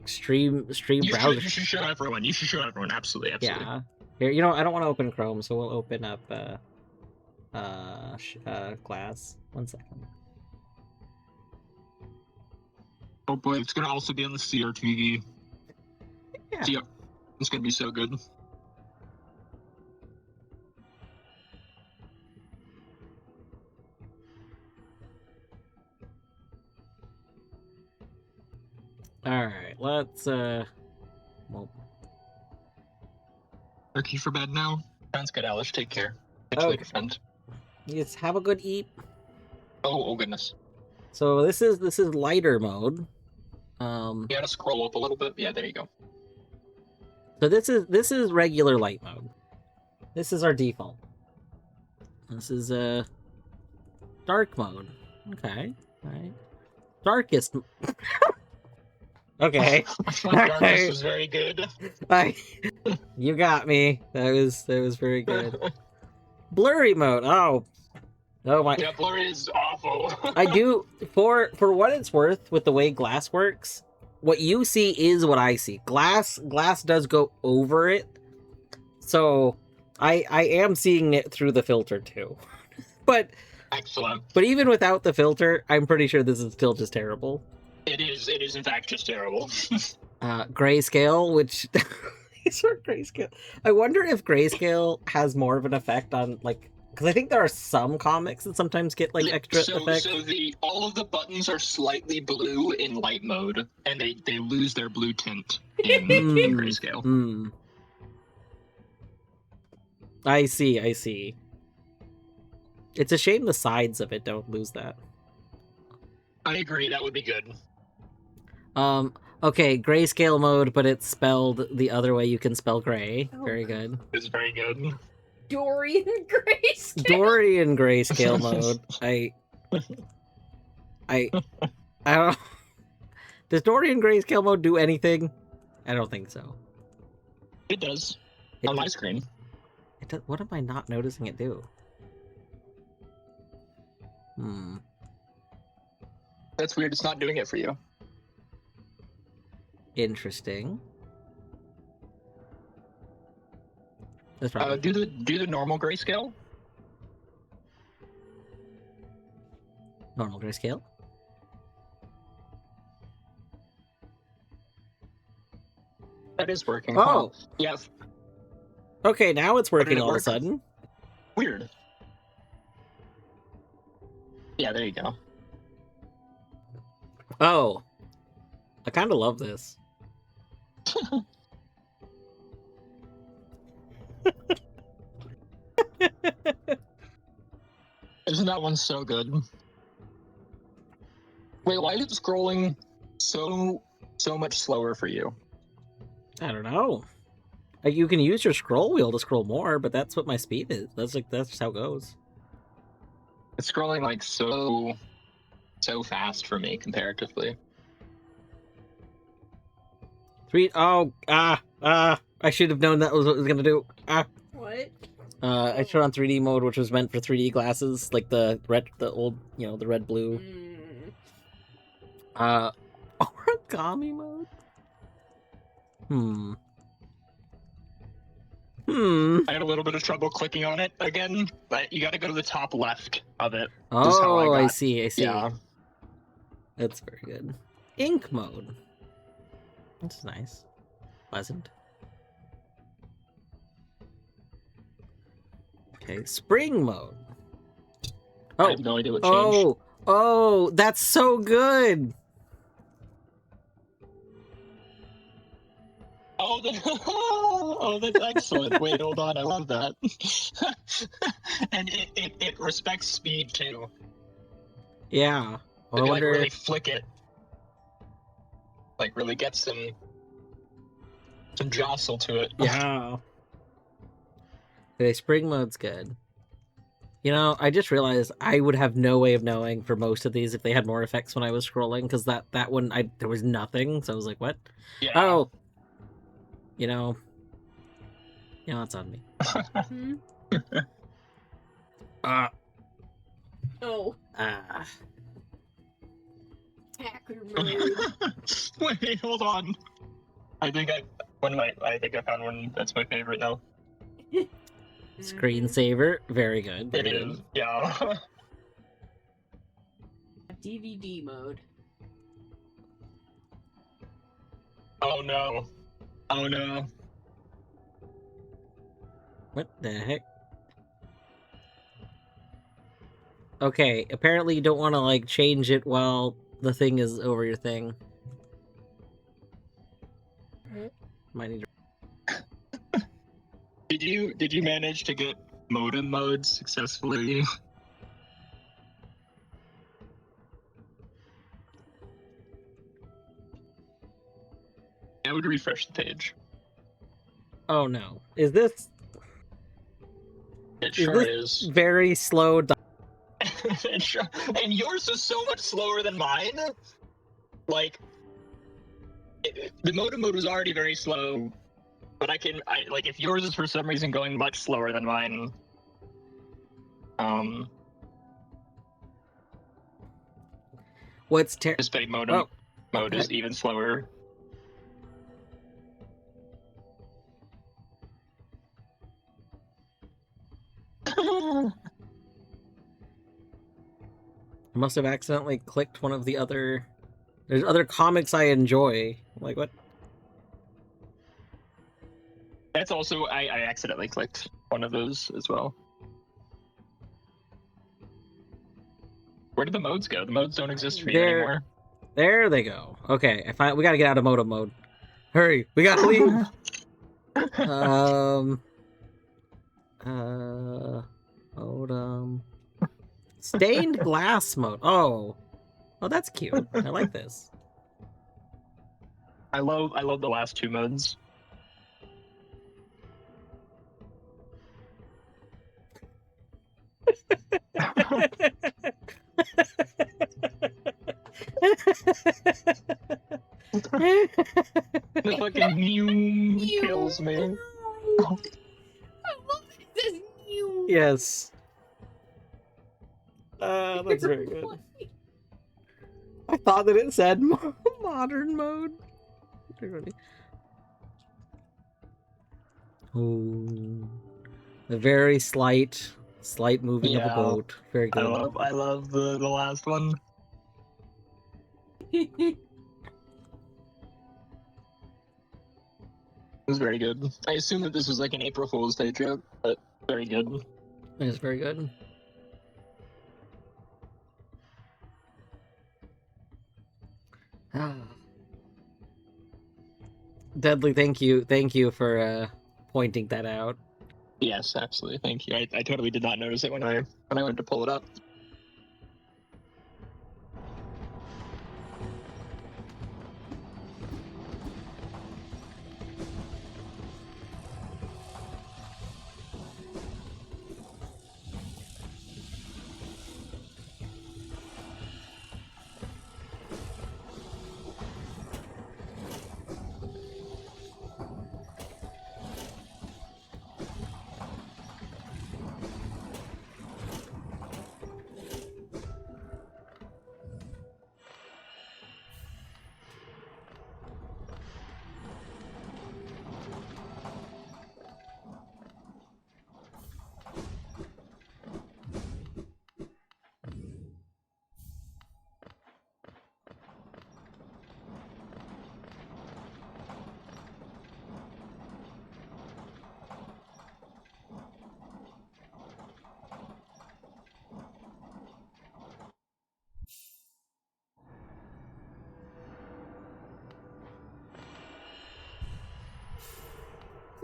Speaker 1: stream browser.
Speaker 14: You should show everyone. You should show everyone. Absolutely, absolutely.
Speaker 1: Yeah. Here, you know, I don't want to open Chrome, so we'll open up Glass. 1 second.
Speaker 14: Oh boy, it's gonna also be on the CRTV.
Speaker 1: Yeah.
Speaker 14: Yep. It's gonna be so good.
Speaker 1: Alright, let's well,
Speaker 14: Turkey for bed now. Sounds good, Alice. Take care. Catch you
Speaker 1: Okay.
Speaker 14: later, friend.
Speaker 1: Yes, have a good eat.
Speaker 14: Oh goodness.
Speaker 1: So this is lighter mode.
Speaker 14: You gotta scroll up a little bit. Yeah, there you go.
Speaker 1: So this is regular light mode. This is our default. This is dark mode. Okay. Alright. Darkest Okay.
Speaker 14: Darkness was very good.
Speaker 1: You got me. That was very good. Blurry mode. Oh my.
Speaker 14: Yeah, blurry is awful.
Speaker 1: I do for what it's worth with the way Glass works. What you see is what I see. Glass does go over it, so I am seeing it through the filter too. But
Speaker 14: excellent.
Speaker 1: But even without the filter, I'm pretty sure this is still just terrible.
Speaker 14: It is in fact just terrible.
Speaker 1: Grayscale, which these are grayscale. I wonder if grayscale has more of an effect on like Because I think there are some comics that sometimes get like extra effects.
Speaker 14: So all of the buttons are slightly blue in light mode, and they lose their blue tint in grayscale.
Speaker 1: I see. It's a shame the sides of it don't lose that.
Speaker 14: I agree, that would be good.
Speaker 1: Okay, grayscale mode, but it's spelled the other way you can spell gray.
Speaker 2: Oh.
Speaker 1: Very good.
Speaker 14: It's very good.
Speaker 2: Dorian grayscale.
Speaker 1: Dorian grayscale mode. I don't. Does Dorian grayscale mode do anything? I don't think so.
Speaker 14: It does. On my screen.
Speaker 1: It does, what am I not noticing it do?
Speaker 14: That's weird. It's not doing it for you.
Speaker 1: Interesting. That's probably...
Speaker 14: do the normal grayscale.
Speaker 1: Normal grayscale.
Speaker 14: That is working.
Speaker 1: Oh,
Speaker 14: yeah.
Speaker 1: Okay, now it's working all of a sudden.
Speaker 14: Weird. Yeah, there you go.
Speaker 1: Oh, I kind of love this.
Speaker 14: Isn't that one so good? Wait, why is it scrolling so much slower for you?
Speaker 1: I don't know. You can use your scroll wheel to scroll more, but that's what my speed is. That's just how it goes.
Speaker 14: It's scrolling like so fast for me comparatively.
Speaker 1: I should have known that was what it was gonna do.
Speaker 2: What?
Speaker 1: I turned on 3D mode, which was meant for 3D glasses, like the old, the red blue. Origami mode.
Speaker 14: I had a little bit of trouble clicking on it again, but you got to go to the top left of it.
Speaker 1: Oh, I see.
Speaker 14: Yeah.
Speaker 1: That's very good. Ink mode. That's nice. Pleasant. Okay, spring mode.
Speaker 14: I have no idea what changed.
Speaker 1: Oh, that's so good.
Speaker 14: Oh, that's excellent. Wait, hold on. I love that. And it respects speed too.
Speaker 1: Yeah.
Speaker 14: If you really flick it, like really get some jostle to it.
Speaker 1: Yeah. Okay, spring mode's good. I just realized I would have no way of knowing for most of these if they had more effects when I was scrolling, because that one there was nothing, so I was like, what?
Speaker 14: Yeah.
Speaker 1: Oh. It's on me.
Speaker 2: Oh. Hacker mode.
Speaker 14: Wait, hold on. I think I found one that's my favorite now.
Speaker 1: Screensaver, very good.
Speaker 14: It is, yeah.
Speaker 2: DVD mode.
Speaker 14: Oh no.
Speaker 1: What the heck? Okay, apparently you don't want to change it while the thing is over your thing. Might need to...
Speaker 14: Did you manage to get modem mode successfully? I would refresh the page.
Speaker 1: Oh no. Is this...
Speaker 14: It sure is.
Speaker 1: Very slow...
Speaker 14: And yours is so much slower than mine. The modem mode was already very slow, but if yours is for some reason going much slower than mine,
Speaker 1: what's
Speaker 14: display modem mode is even slower.
Speaker 1: I must have accidentally clicked one of the other... There's other comics I enjoy. Like, what?
Speaker 14: That's also... I accidentally clicked one of those as well. Where did the modes go? The modes don't exist for you
Speaker 1: There,
Speaker 14: anymore.
Speaker 1: there they go. Okay, we gotta get out of modem mode. Hurry, we gotta leave. Modem. Stained glass mode. Oh, that's cute. I like this.
Speaker 14: I love the last two modes. The fucking new kills me.
Speaker 1: Yes. That's very good. I thought that it said modern mode. Oh, a very slight moving of a boat. Very good.
Speaker 14: I love the last one. It was very good. I assume that this was like an April Fool's Day joke, but very good.
Speaker 1: It was very good. Deadly, thank you for pointing that out.
Speaker 14: Yes, absolutely. Thank you. I totally did not notice it when I went to pull it up.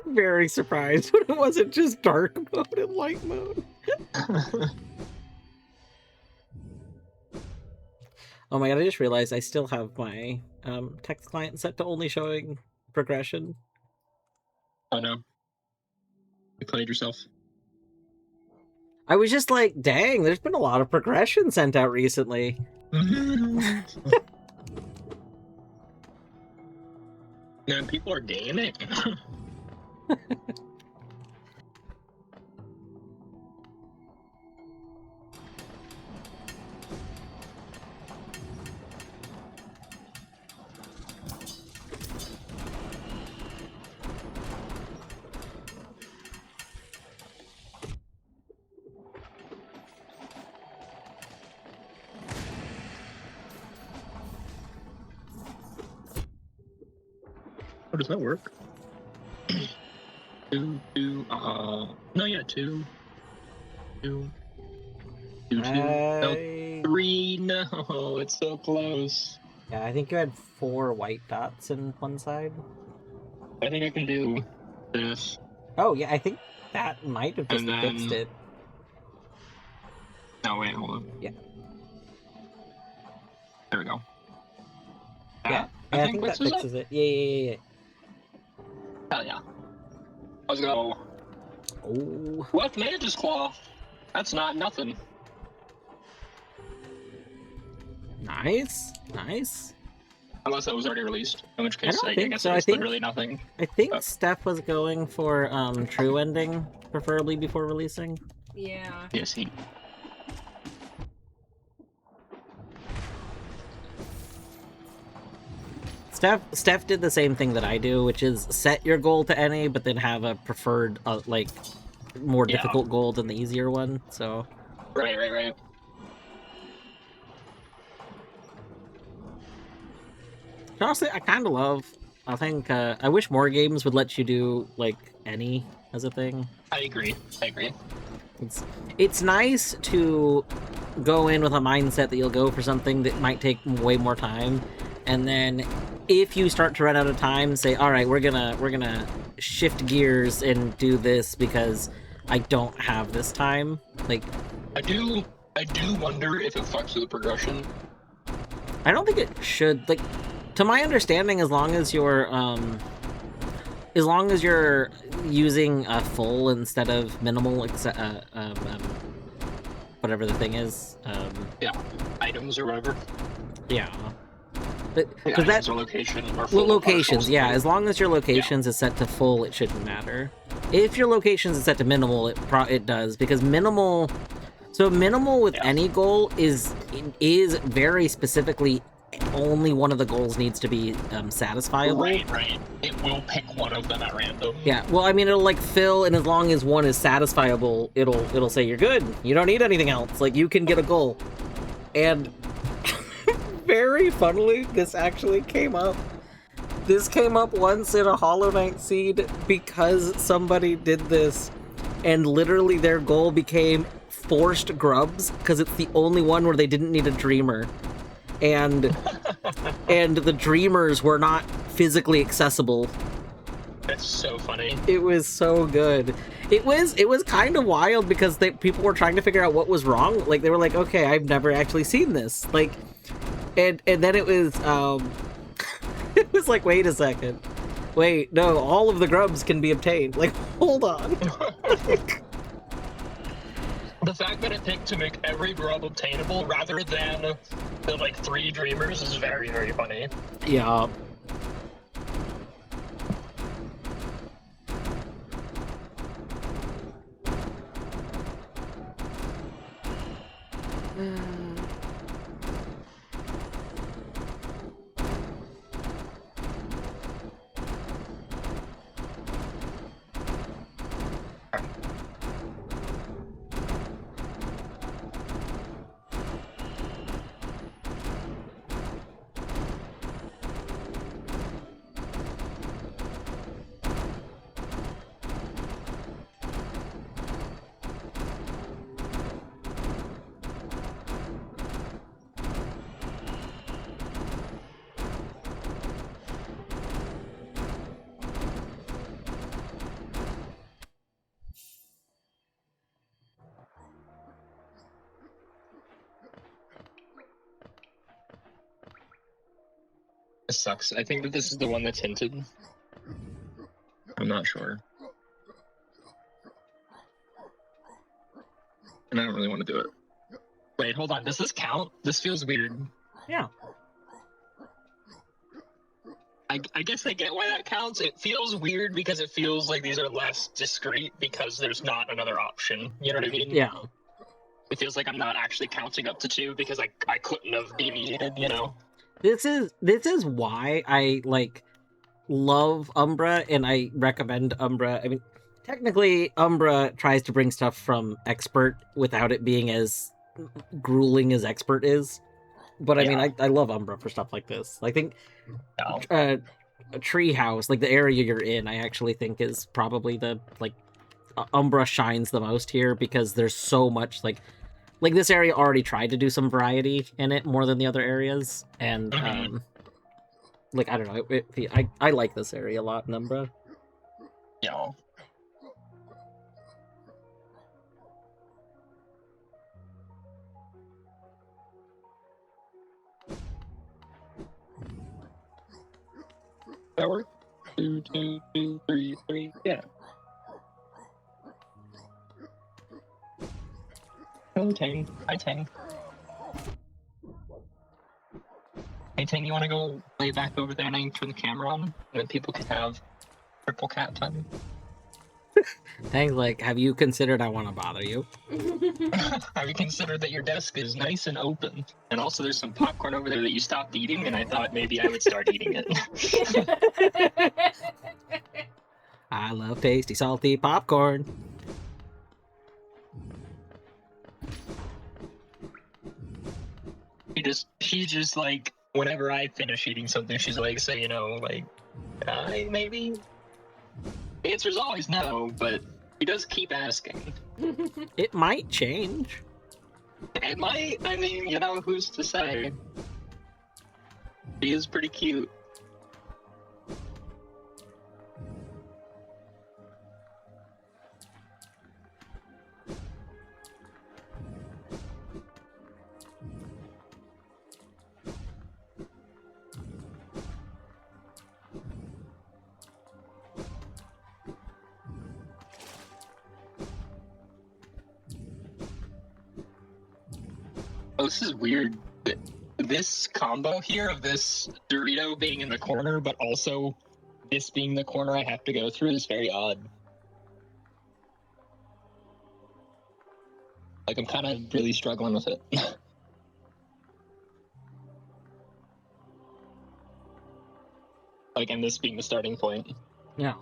Speaker 1: Very surprised when it wasn't just dark mode and light mode. Oh my god, I just realized I still have my text client set to only showing progression.
Speaker 14: Oh no. You played yourself.
Speaker 1: I was just like, dang, there's been a lot of progression sent out recently.
Speaker 14: Man, people are gaming. Oh, does that work? No, yeah, two. No, 3, no, it's so close.
Speaker 1: Yeah, I think you had 4 white dots in one side.
Speaker 14: I think I can do this.
Speaker 1: Oh, yeah, I think that might have just
Speaker 14: And then...
Speaker 1: fixed it.
Speaker 14: No, wait, hold on.
Speaker 1: Yeah.
Speaker 14: There we go.
Speaker 1: Yeah, I think that fixes it. Yeah.
Speaker 14: Hell yeah. Let's go.
Speaker 1: Oh.
Speaker 14: What? Mage's Claw? That's not nothing.
Speaker 1: Nice.
Speaker 14: Unless that was already released. In which case, I guess
Speaker 1: so.
Speaker 14: it's literally nothing.
Speaker 1: I think Steph was going for true ending, preferably before releasing.
Speaker 2: Yeah.
Speaker 14: Yes, he...
Speaker 1: Steph did the same thing that I do, which is set your goal to any, but then have a preferred, like, more difficult goal than the easier one, so...
Speaker 14: Right.
Speaker 1: Honestly, I kind of love... I think, I wish more games would let you do, like, any as a thing.
Speaker 14: I agree.
Speaker 1: It's nice to go in with a mindset that you'll go for something that might take way more time, and then if you start to run out of time, say, all right, we're gonna shift gears and do this because I don't have this time. Like,
Speaker 14: I do wonder if it fucks with the progression.
Speaker 1: I don't think it should. Like, to my understanding, as long as you're using a full instead of minimal, whatever the thing is.
Speaker 14: Yeah, items or whatever.
Speaker 1: Yeah.
Speaker 14: Because that's location or full
Speaker 1: locations, yeah. As long as your locations is set to full, it shouldn't matter. If your locations is set to minimal, it does, because minimal. So minimal with any goal is very specifically only one of the goals needs to be satisfiable.
Speaker 14: Right. It will pick one of them at random.
Speaker 1: Yeah. Well, I mean, it'll like fill, and as long as one is satisfiable, it'll say you're good. You don't need anything else. Like, you can get a goal. And very funnily, this actually came up. This came up once in a Hollow Knight seed because somebody did this, and literally their goal became forced grubs because it's the only one where they didn't need a dreamer, and the dreamers were not physically accessible.
Speaker 14: That's so funny.
Speaker 1: It was so good. It was kind of wild because people were trying to figure out what was wrong. Like, they were like, okay, I've never actually seen this. Like, and then it was it was like, wait a second. Wait, no, all of the grubs can be obtained. Like, hold on.
Speaker 14: The fact that it picked to make every grub obtainable rather than the, like, 3 dreamers is very, very funny.
Speaker 1: Yeah.
Speaker 14: This sucks. I think that this is the one that's hinted. I'm not sure. And I don't really want to do it. Wait, hold on. Does this count? This feels weird.
Speaker 1: Yeah.
Speaker 14: I guess I get why that counts. It feels weird because it feels like these are less discreet because there's not another option. You know what I mean?
Speaker 1: Yeah.
Speaker 14: It feels like I'm not actually counting up to 2 because I couldn't have deviated, you know?
Speaker 1: This is why I, like, love Umbra, and I recommend Umbra. I mean, technically, Umbra tries to bring stuff from Expert without it being as grueling as Expert is. But I mean, I love Umbra for stuff like this. I think a Treehouse, like the area you're in, I actually think is probably the, like, Umbra shines the most here because there's so much, like this area already tried to do some variety in it more than the other areas, and like, I don't know, I like this area a lot in Umbra.
Speaker 14: Yeah. That work? 2, 2, 2, 3, 3. Yeah. Hello, Tang. Hi, Tang. Hey, Tang, you want to go lay back over there and I can turn the camera on? And then people can have triple cat time.
Speaker 1: Tang's like, have you considered I want to bother you?
Speaker 14: Have you considered that your desk is nice and open? And also there's some popcorn over there that you stopped eating, and I thought maybe I would start eating it.
Speaker 1: I love tasty, salty popcorn.
Speaker 14: She's just like, whenever I finish eating something, she's like, so, you know, like, maybe? The answer's always no, but he does keep asking.
Speaker 1: It might change.
Speaker 14: It might. I mean, you know, who's to say? He is pretty cute. Oh, this is weird. This combo here of this Dorito being in the corner, but also this being the corner I have to go through is very odd. Like, I'm kind of really struggling with it. Like, and this being the starting point.
Speaker 1: Yeah.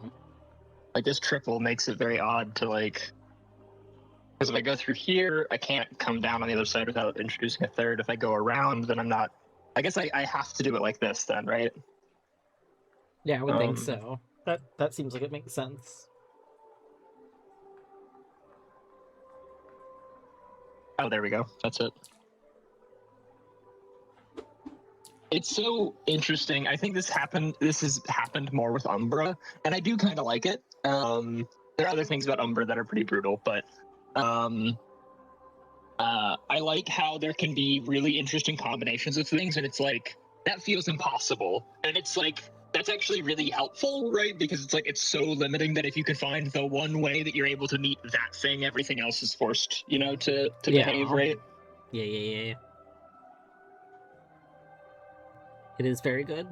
Speaker 14: Like, this triple makes it very odd to, like... Because if I go through here, I can't come down on the other side without introducing a third. If I go around, then I'm not... I guess I have to do it like this then, right?
Speaker 1: Yeah, I would think so. That seems like it makes sense.
Speaker 14: Oh, there we go. That's it. It's so interesting. I think this has happened more with Umbra, and I do kind of like it. There are other things about Umbra that are pretty brutal, but I like how there can be really interesting combinations of things, and it's like, that feels impossible. And it's like, that's actually really helpful, right? Because it's like, it's so limiting that if you can find the one way that you're able to meet that thing, everything else is forced, you know, to behave, right?
Speaker 1: Yeah. It is very good.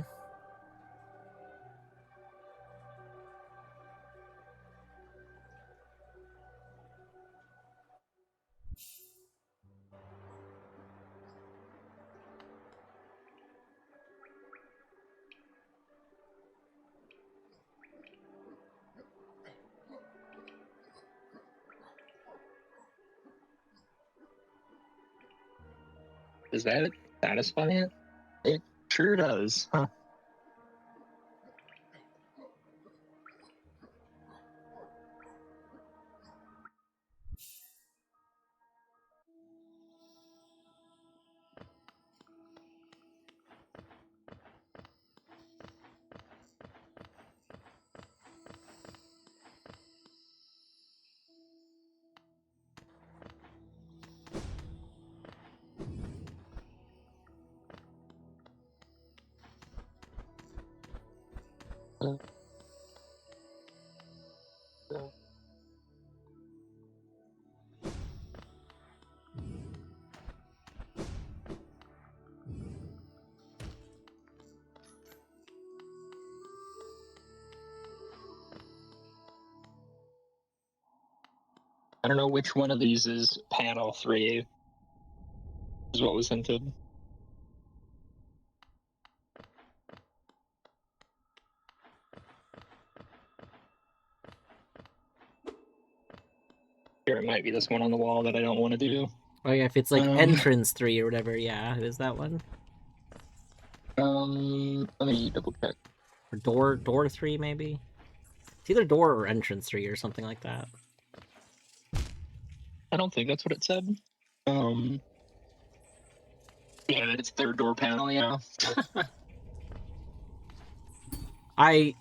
Speaker 14: Does that satisfy it? It sure does, huh? I don't know which one of these is panel 3, is what was hinted. Here it might be this one on the wall that I don't want to do.
Speaker 1: Oh yeah, if it's like entrance 3 or whatever, yeah, it is that one.
Speaker 14: Let me double check.
Speaker 1: Or door 3 maybe? It's either door or entrance 3 or something like that.
Speaker 14: I don't think that's what it said. Yeah, it's third door panel, yeah.
Speaker 1: I'm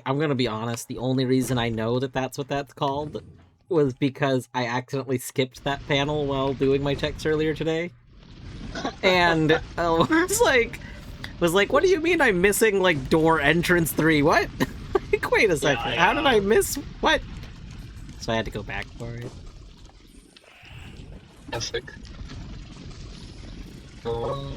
Speaker 1: gonna be honest, the only reason I know that that's what that's called was because I accidentally skipped that panel while doing my checks earlier today. And was like, what do you mean I'm missing, like, door entrance 3? What? Like, wait a second, how did I miss what? So I had to go back for it.
Speaker 14: Epic. Oh.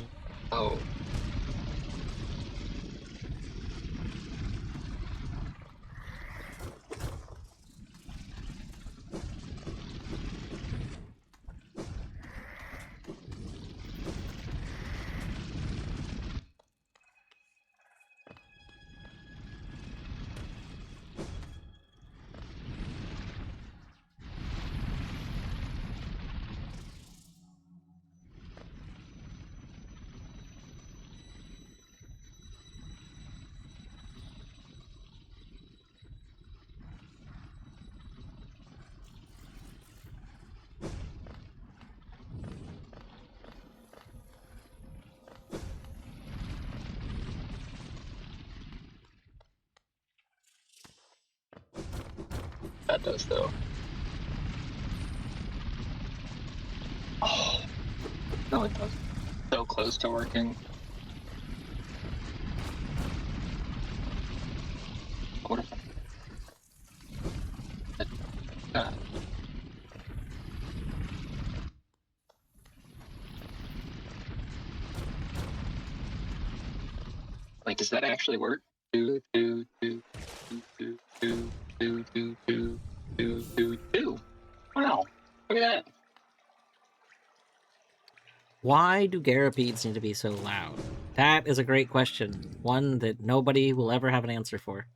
Speaker 14: that does, though. Oh, no, it doesn't. So close to working. What if like, does that actually work? Do. Wow, look at that.
Speaker 1: Why do Garapedes need to be so loud? That is a great question. One that nobody will ever have an answer for.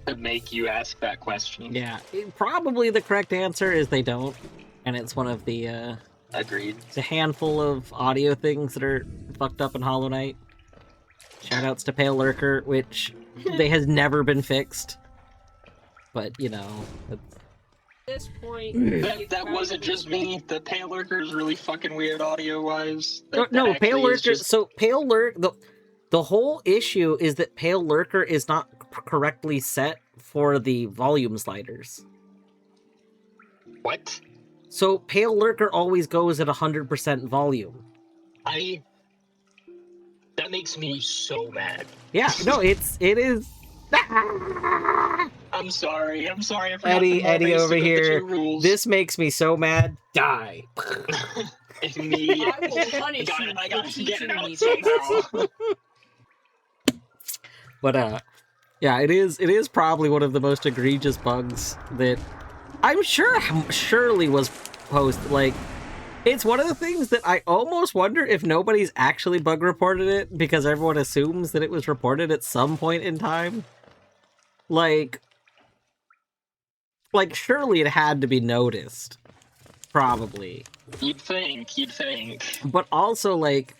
Speaker 14: To make you ask that question.
Speaker 1: Yeah, probably the correct answer is they don't. And it's one of the,
Speaker 14: Agreed.
Speaker 1: It's a handful of audio things that are fucked up in Hollow Knight. Shoutouts to Pale Lurker, which they has never been fixed. But, you know,
Speaker 2: At this point,
Speaker 14: that wasn't just me. The Pale Lurker is really fucking weird audio-wise.
Speaker 1: No, Pale Lurker. So Pale Lurker. The whole issue is that Pale Lurker is not correctly set for the volume sliders.
Speaker 14: What?
Speaker 1: So Pale Lurker always goes at 100% volume.
Speaker 14: That makes me so mad.
Speaker 1: Yeah, no, it is.
Speaker 14: I'm sorry. I forgot
Speaker 1: Eddie over
Speaker 14: basic of the
Speaker 1: here.
Speaker 14: two rules.
Speaker 1: This makes me so mad. Die.
Speaker 14: It's me.
Speaker 2: I will punish you
Speaker 14: I
Speaker 2: for
Speaker 14: got to get
Speaker 2: teaching
Speaker 14: it out
Speaker 2: me
Speaker 14: somehow.
Speaker 1: But yeah, it is probably one of the most egregious bugs that I'm sure surely was like, it's one of the things that I almost wonder if nobody's actually bug reported it because everyone assumes that it was reported at some point in time. Like surely it had to be noticed. Probably.
Speaker 14: You'd think.
Speaker 1: But also, like,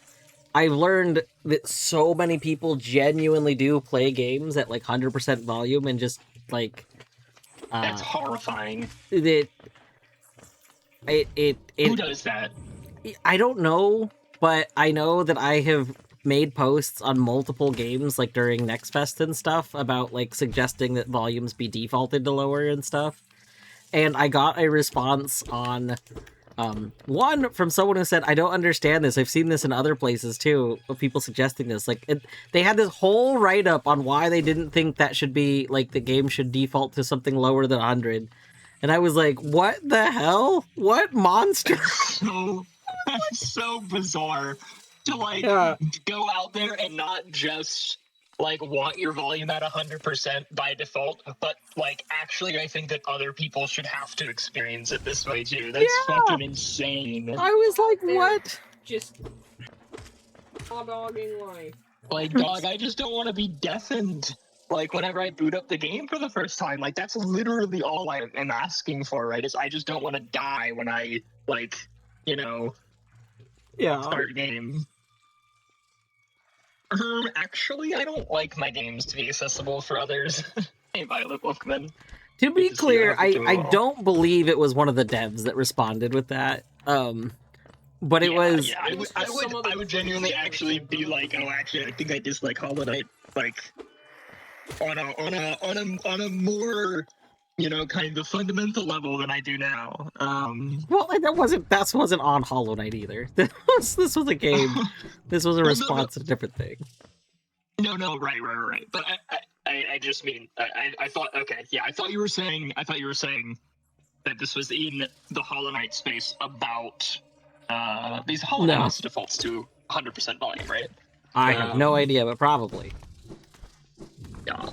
Speaker 1: I've learned that so many people genuinely do play games at, like, 100% volume and just, like...
Speaker 14: That's horrifying.
Speaker 1: Who
Speaker 14: does that?
Speaker 1: I don't know, but I know that I have made posts on multiple games, like, during Next Fest and stuff, about, like, suggesting that volumes be defaulted to lower and stuff. And I got a response on... one from someone who said, I don't understand this. I've seen this in other places too, of people suggesting this. Like, they had this whole write-up on why they didn't think that should be, like, the game should default to something lower than 100. And I was like, what the hell? What monster?
Speaker 14: That's so bizarre to, like, go out there and not just, like, want your volume at 100% by default, but, like, actually I think that other people should have to experience it this way too. That's fucking insane.
Speaker 1: I was like, what?
Speaker 2: Just dogging life.
Speaker 14: Like, dog, I just don't want to be deafened. Like, whenever I boot up the game for the first time, like, that's literally all I am asking for, right? Is I just don't want to die when I, like, you know, start a game. Actually, I don't like my games to be accessible for others. Hey, Violet, welcome in.
Speaker 1: To be clear, I don't believe it was one of the devs that responded with that. But it was...
Speaker 14: Yeah, I would genuinely actually be like, oh, actually, I think I dislike Hollow Knight, like, on a more, you know, kind of fundamental level than I do now.
Speaker 1: Well, that wasn't on Hollow Knight either. This was a game. This was a response to a different thing.
Speaker 14: No, right. But I just mean, I thought, okay, yeah, I thought you were saying that this was in the Hollow Knight space about these Hollow Knight also defaults to 100% volume, right?
Speaker 1: I have no idea, but probably.
Speaker 14: Yeah.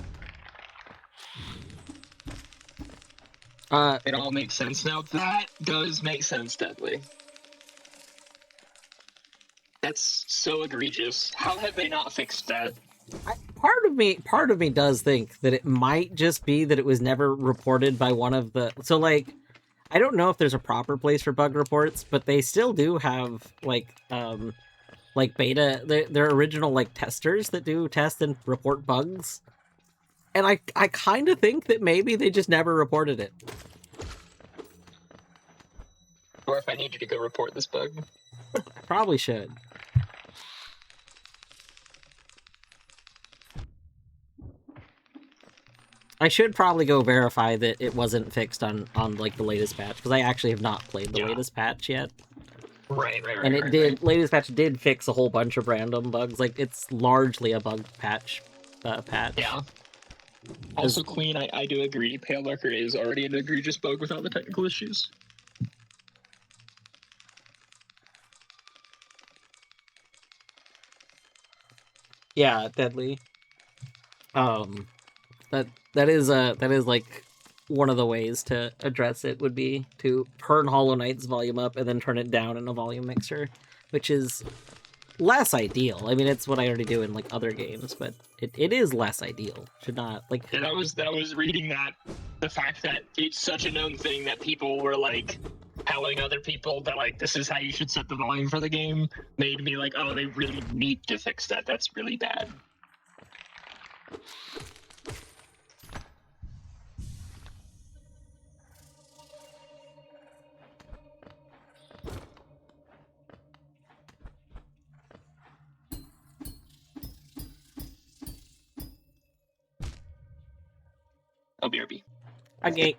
Speaker 14: It all makes sense now. That does make sense, Deadly. That's so egregious. How have they not fixed that?
Speaker 1: Part of me does think that it might just be that it was never reported by one of the... So, like, I don't know if there's a proper place for bug reports, but they still do have, like beta... Their original, like, testers that do test and report bugs. And I kind of think that maybe they just never reported it.
Speaker 14: Or if I needed to go report this bug.
Speaker 1: I probably should. I should probably go verify that it wasn't fixed on like the latest patch, because I actually have not played the latest patch yet.
Speaker 14: Right.
Speaker 1: And it did. Latest patch did fix a whole bunch of random bugs. Like, it's largely a bug patch.
Speaker 14: Yeah. Also, Queen, I do agree. Pale Lurker is already an egregious bug without the technical issues.
Speaker 1: Yeah, deadly. That is like one of the ways to address it would be to turn Hollow Knight's volume up and then turn it down in a volume mixer, which is less ideal. I mean, it's what I already do in like other games, but it is less ideal. Should not like.
Speaker 14: Yeah, that was reading that the fact that it's such a known thing that people were like telling other people that like this is how you should set the volume for the game made me like, oh, they really need to fix that. That's really bad. Oh, BRB.
Speaker 1: Okay.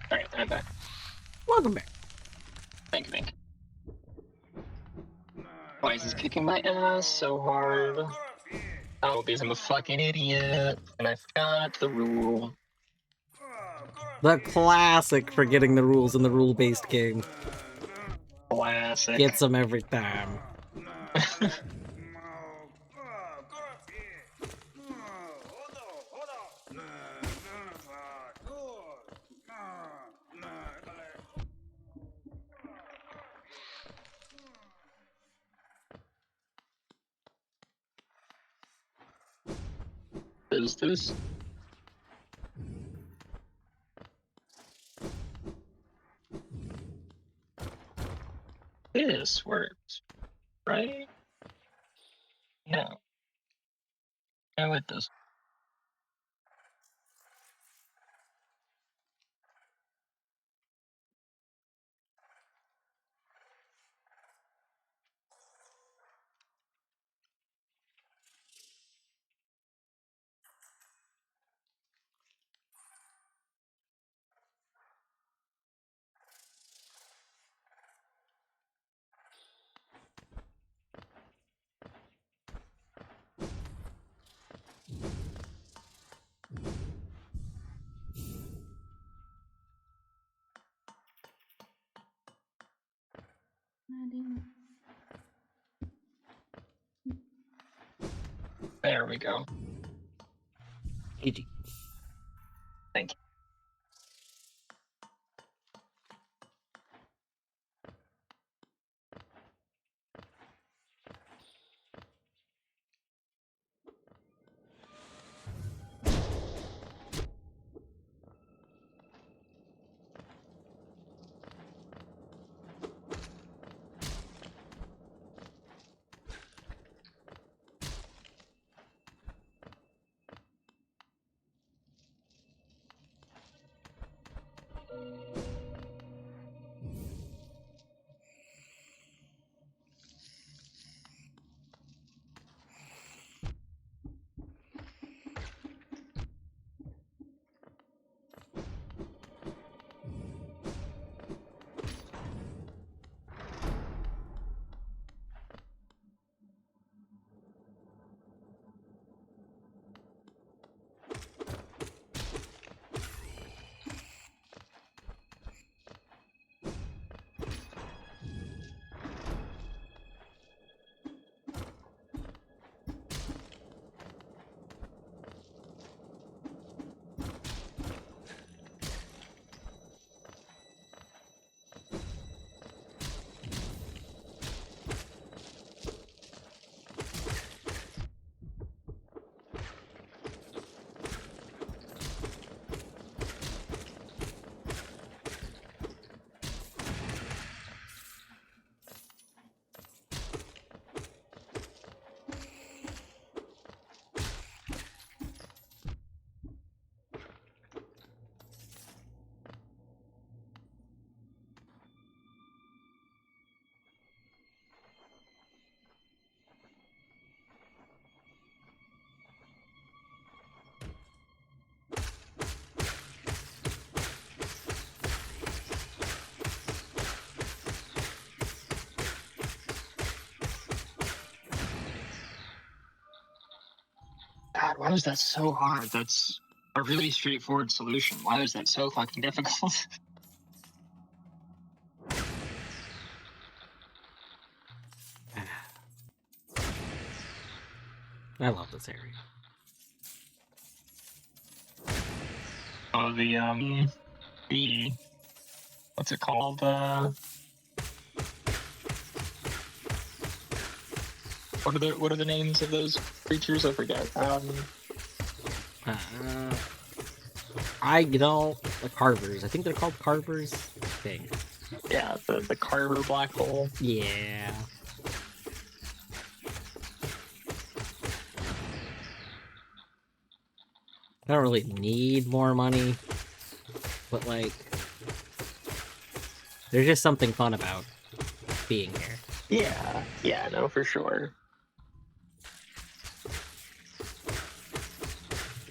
Speaker 14: Alright, I'm back.
Speaker 1: Welcome back.
Speaker 14: Thank you. Why is this kicking my ass so hard? Oh, because I'm a fucking idiot and I forgot the rule.
Speaker 1: The classic forgetting the rules in the rule-based game.
Speaker 14: Classic.
Speaker 1: Gets them every time.
Speaker 14: Is this? This works, right? No. No, it doesn't. There we go.
Speaker 1: GG.
Speaker 14: Thank you. God, why was that so hard? That's a really straightforward solution. Why is that so fucking difficult?
Speaker 1: I love this area.
Speaker 14: Oh, the what's it called? What are the names of those creatures? I forget.
Speaker 1: The carvers. I think they're called carvers. I think.
Speaker 14: Yeah, the carver black hole.
Speaker 1: Yeah. I don't really need more money, but like, there's just something fun about being here.
Speaker 14: Yeah, no, for sure.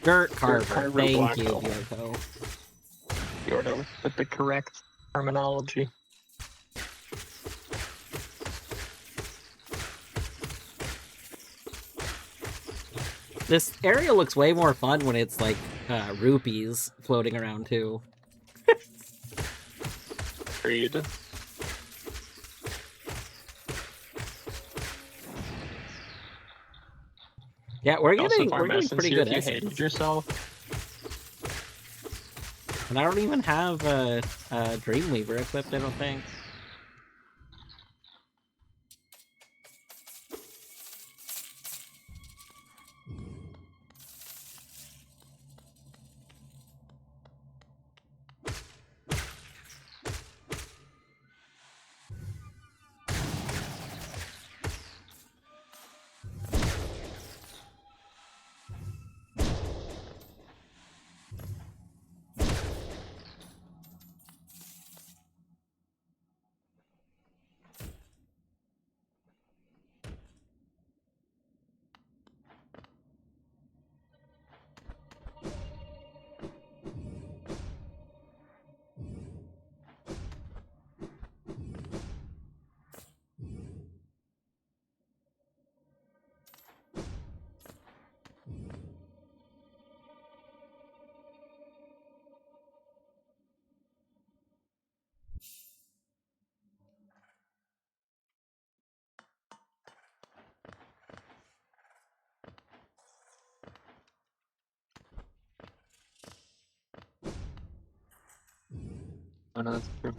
Speaker 1: Dirt carver. Thank you,
Speaker 14: Blacko.
Speaker 1: Diego.
Speaker 14: You order with the correct terminology.
Speaker 1: This area looks way more fun when it's like rupees floating around too.
Speaker 14: Agreed.
Speaker 1: Yeah, we're getting
Speaker 14: here
Speaker 1: pretty good
Speaker 14: if you
Speaker 1: at
Speaker 14: hated yourself.
Speaker 1: And I don't even have a Dreamweaver equipped, I don't think.
Speaker 14: Oh no, that's true.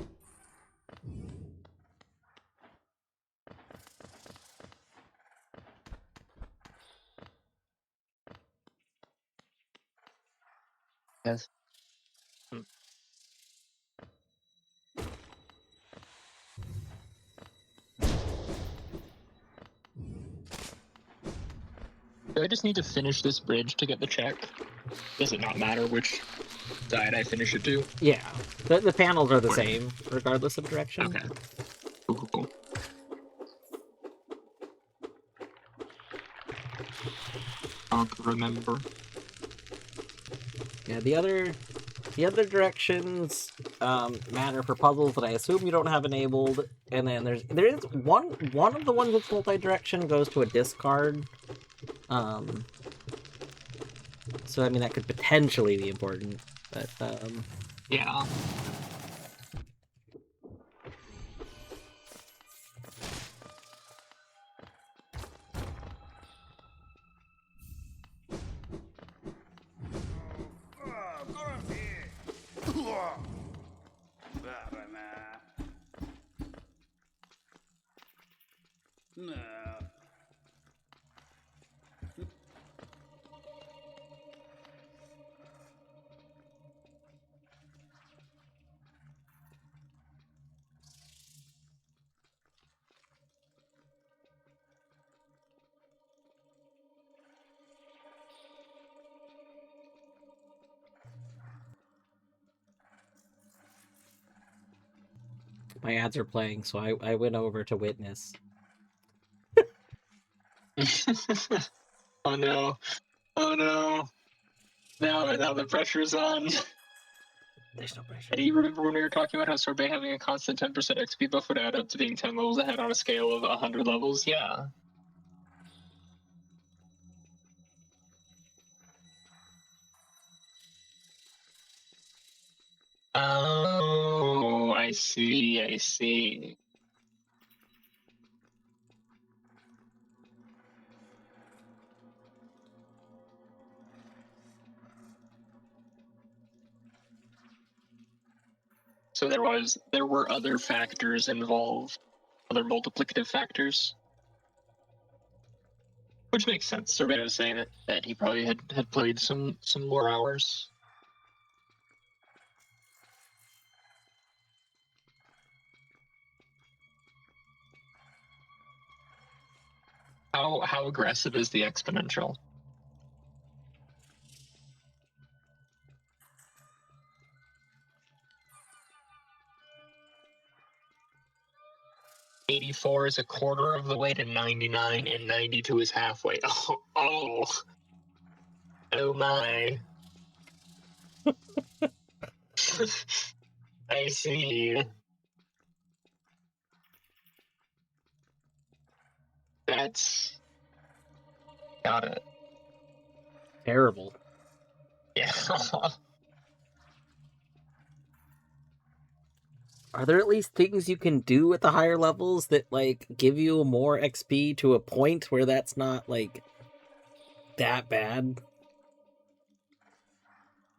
Speaker 14: Yes. Do I just need to finish this bridge to get the check? Does it not matter which side I finish it to?
Speaker 1: Yeah, the panels are the same regardless of direction.
Speaker 14: Okay. Cool. I'll remember.
Speaker 1: Yeah, the other directions matter for puzzles that I assume you don't have enabled, and then there is one of the ones that's multi-direction goes to a discard. So I mean that could potentially be important, but
Speaker 14: yeah.
Speaker 1: my ads are playing, so I went over to witness.
Speaker 14: Oh no. Oh no. Now the pressure's on.
Speaker 1: There's no pressure.
Speaker 14: Hey, do you remember when we were talking about how Sorbet having a constant 10% XP buff would add up to being 10 levels ahead on a scale of 100 levels? Yeah. Oh, I see, I see. So there were other factors involved, other multiplicative factors. Which makes sense. Surveyor was saying that he probably had played some more hours. How aggressive is the exponential? $84 is a quarter of the way to 99, and 92 is halfway. Oh my. I see. That's got it.
Speaker 1: Terrible.
Speaker 14: Yeah.
Speaker 1: Are there at least things you can do at the higher levels that, like, give you more XP to a point where that's not, like, that bad?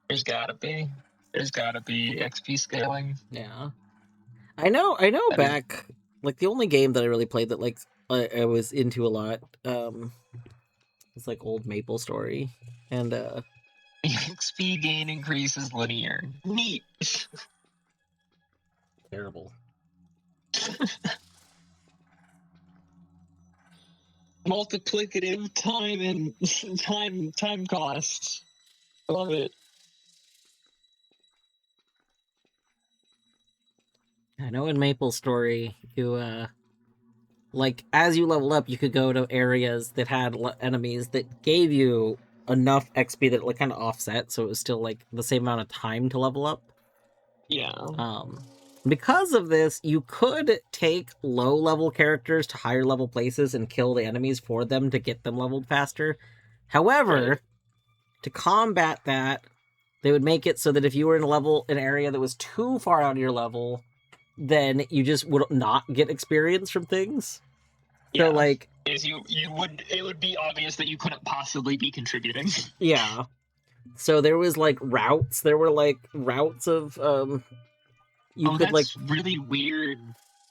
Speaker 14: There's gotta be XP scaling.
Speaker 1: Yeah. I know back, like, the only game that I really played that, like, I was into a lot, it's like old Maple Story, and,
Speaker 14: The XP gain increase is linear. Neat.
Speaker 1: Terrible.
Speaker 14: Multiplicative time and time costs. I love it.
Speaker 1: I know in Maple Story, you, like, as you level up, you could go to areas that had enemies that gave you enough XP that it, like, kind of offset, so it was still, like, the same amount of time to level up.
Speaker 14: Yeah.
Speaker 1: Because of this, you could take low-level characters to higher-level places and kill the enemies for them to get them leveled faster. However, to combat that, they would make it so that if you were in an area that was too far out of your level, then you just would not get experience from things.
Speaker 14: Yeah.
Speaker 1: So, like,
Speaker 14: it would be obvious that you couldn't possibly be contributing.
Speaker 1: Yeah. So there was, like, routes. There were, like, routes of,
Speaker 14: that's really weird.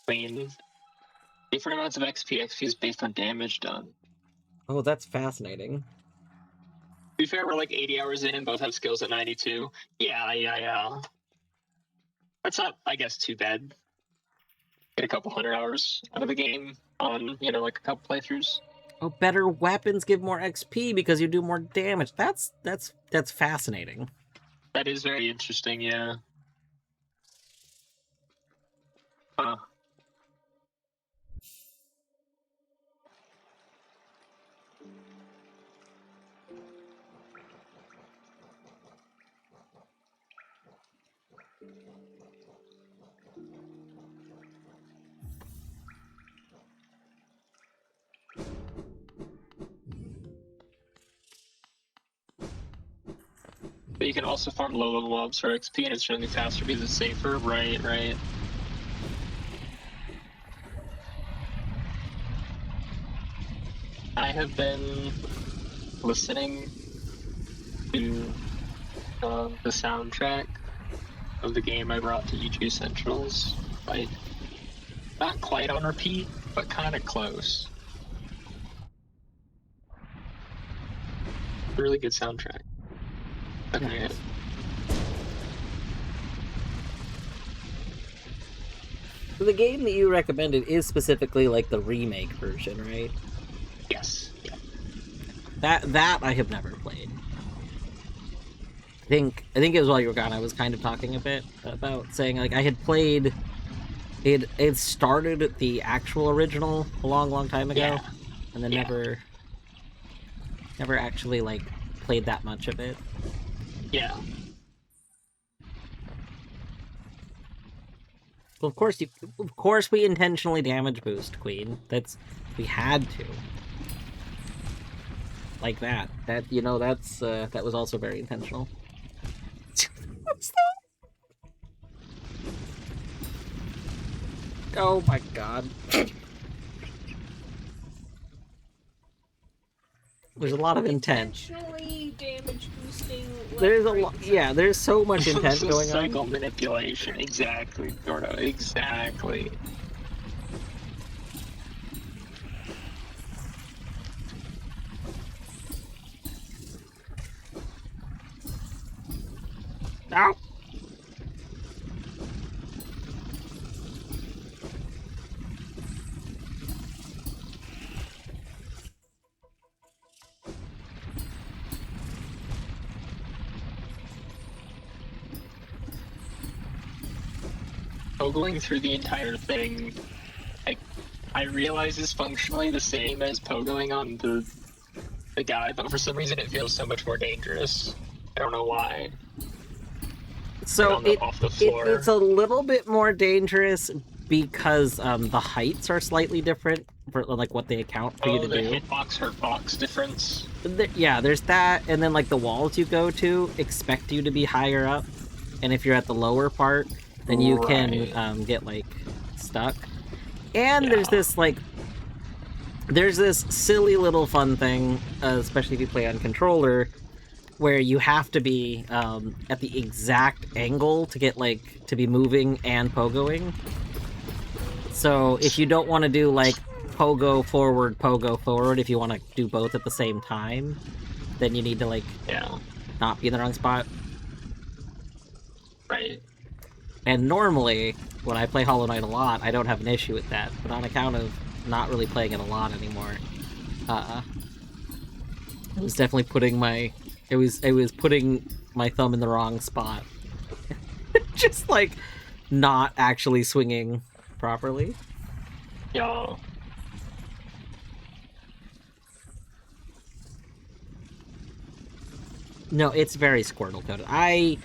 Speaker 14: I mean, different amounts of XP. XP is based on damage done.
Speaker 1: Oh, that's fascinating.
Speaker 14: To be fair, we're like 80 hours in and both have skills at 92. Yeah. That's not, I guess, too bad. Get a couple hundred hours out of the game on, like a couple playthroughs.
Speaker 1: Oh, better weapons give more XP because you do more damage. That's fascinating.
Speaker 14: That is very interesting, yeah. Huh. But you can also farm low-level mobs for XP, and it's generally faster because it's safer. Right. I have been listening to the soundtrack of the game I brought to EG Centrals, like, not quite on repeat, but kind of close. Really good soundtrack. Okay.
Speaker 1: So the game that you recommended is specifically, like, the remake version, right?
Speaker 14: Yes. Yeah.
Speaker 1: That I have never played. I think it was while you were gone. I was kind of talking a bit about saying, like, I had played. It started the actual original a long time ago, and then never actually, like, played that much of it.
Speaker 14: Yeah.
Speaker 1: Well, of course we intentionally damage boost Queen. We had to. Like that. That was also very intentional. What's that? Oh my god. There's a lot of intent.
Speaker 2: Intentionally damage boosting.
Speaker 1: There's a lot. Yeah, there's so much intent going on.
Speaker 14: Cycle manipulation. Exactly, Gordo. Exactly.
Speaker 1: Ow!
Speaker 14: Going through the entire thing, I realize is functionally the same as pogoing on the guy, but for some reason it feels so much more dangerous. I don't know why.
Speaker 1: So it's a little bit more dangerous because the heights are slightly different for like what they account for you to
Speaker 14: the
Speaker 1: do.
Speaker 14: hitbox hurtbox difference.
Speaker 1: Yeah, there's that, and then like the walls you go to expect you to be higher up, and if you're at the lower part, then you can get like stuck. And there's this like, there's this silly little fun thing, especially if you play on controller, where you have to be at the exact angle to get like to be moving and pogoing. So if you don't want to do like pogo forward, if you want to do both at the same time, then you need to like not be in the wrong spot.
Speaker 14: Right.
Speaker 1: And normally, when I play Hollow Knight a lot, I don't have an issue with that. But on account of not really playing it a lot anymore, it was definitely putting my... It was putting my thumb in the wrong spot. Just, like, not actually swinging properly.
Speaker 14: Yeah.
Speaker 1: No, it's very Squirtle coded.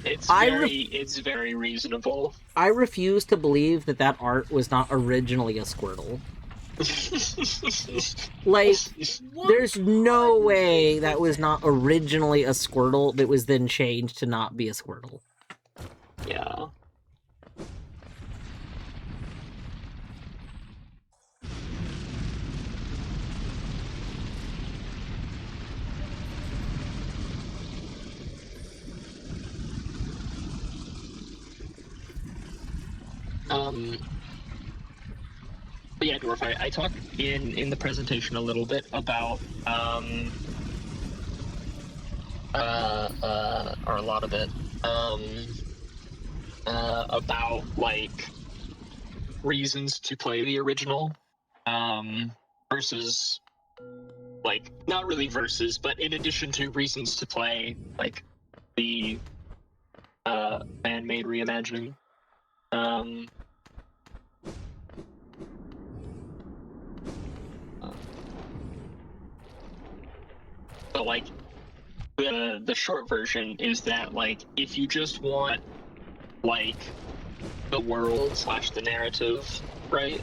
Speaker 14: It's very reasonable.
Speaker 1: I refuse to believe that art was not originally a Squirtle. Like, there's no way that was not originally a Squirtle that was then changed to not be a Squirtle.
Speaker 14: Yeah. But yeah, Dwarf, I talked in the presentation a little bit about, or a lot of it, about, like, reasons to play the original, versus, like, not really versus, but in addition to reasons to play, like, the, fan-made reimagining. So, like, the short version is that, like, if you just want, like, the world / the narrative, right?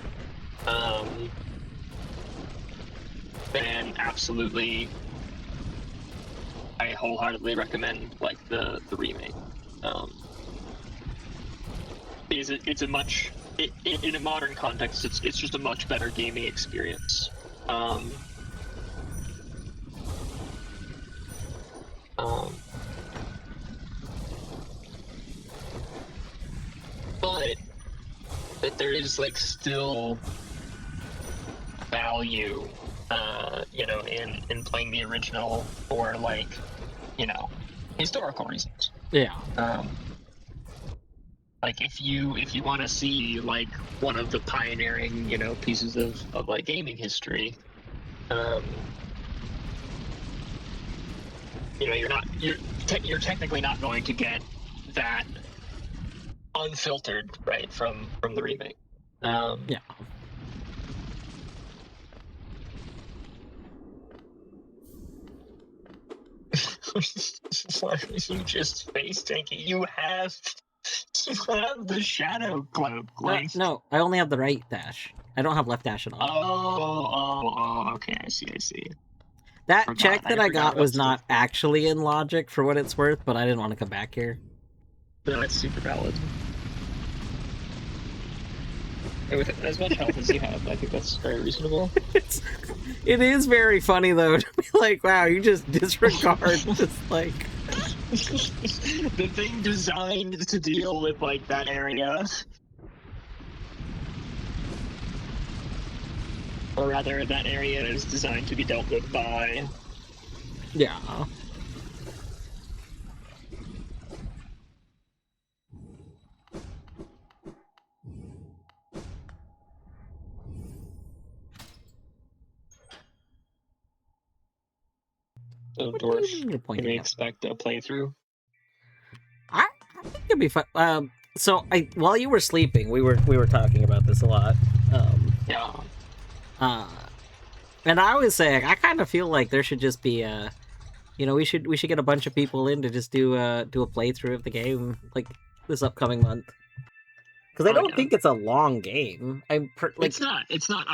Speaker 14: Then absolutely, I wholeheartedly recommend, like, the remake. Because it's a much, in a modern context, it's just a much better gaming experience. But there is, like, still value, you know, in playing the original for, like, you know, historical reasons.
Speaker 1: Yeah.
Speaker 14: Like, if you want to see, like, one of the pioneering, you know, pieces of like, gaming history, you know, you're technically not going to get that unfiltered, right, from the remake.
Speaker 1: Yeah.
Speaker 14: Why are you just face tanking? You have the shadow cloak. Like...
Speaker 1: No, I only have the right dash. I don't have left dash at all.
Speaker 14: Oh, okay, I see.
Speaker 1: That check that I got was not actually in logic for what it's worth, but I didn't want to come back here.
Speaker 14: No, it's super valid. With as much health as you have, I think that's very reasonable.
Speaker 1: It is very funny though to be like, wow, you just disregard just like
Speaker 14: the thing designed to deal with like that area. Or rather, that area is designed to be dealt with by.
Speaker 1: Yeah.
Speaker 14: So,
Speaker 1: What
Speaker 14: Dwarf,
Speaker 1: do you mean you're
Speaker 14: can
Speaker 1: pointing
Speaker 14: we
Speaker 1: at?
Speaker 14: expect a playthrough?
Speaker 1: I think it'd be fun. So while you were sleeping, we were talking about this a lot.
Speaker 14: Yeah.
Speaker 1: And I was saying, I kind of feel like there should just be we should get a bunch of people in to just do a playthrough of the game like this upcoming month. Because I don't think it's a long game.
Speaker 14: It's not. It's not.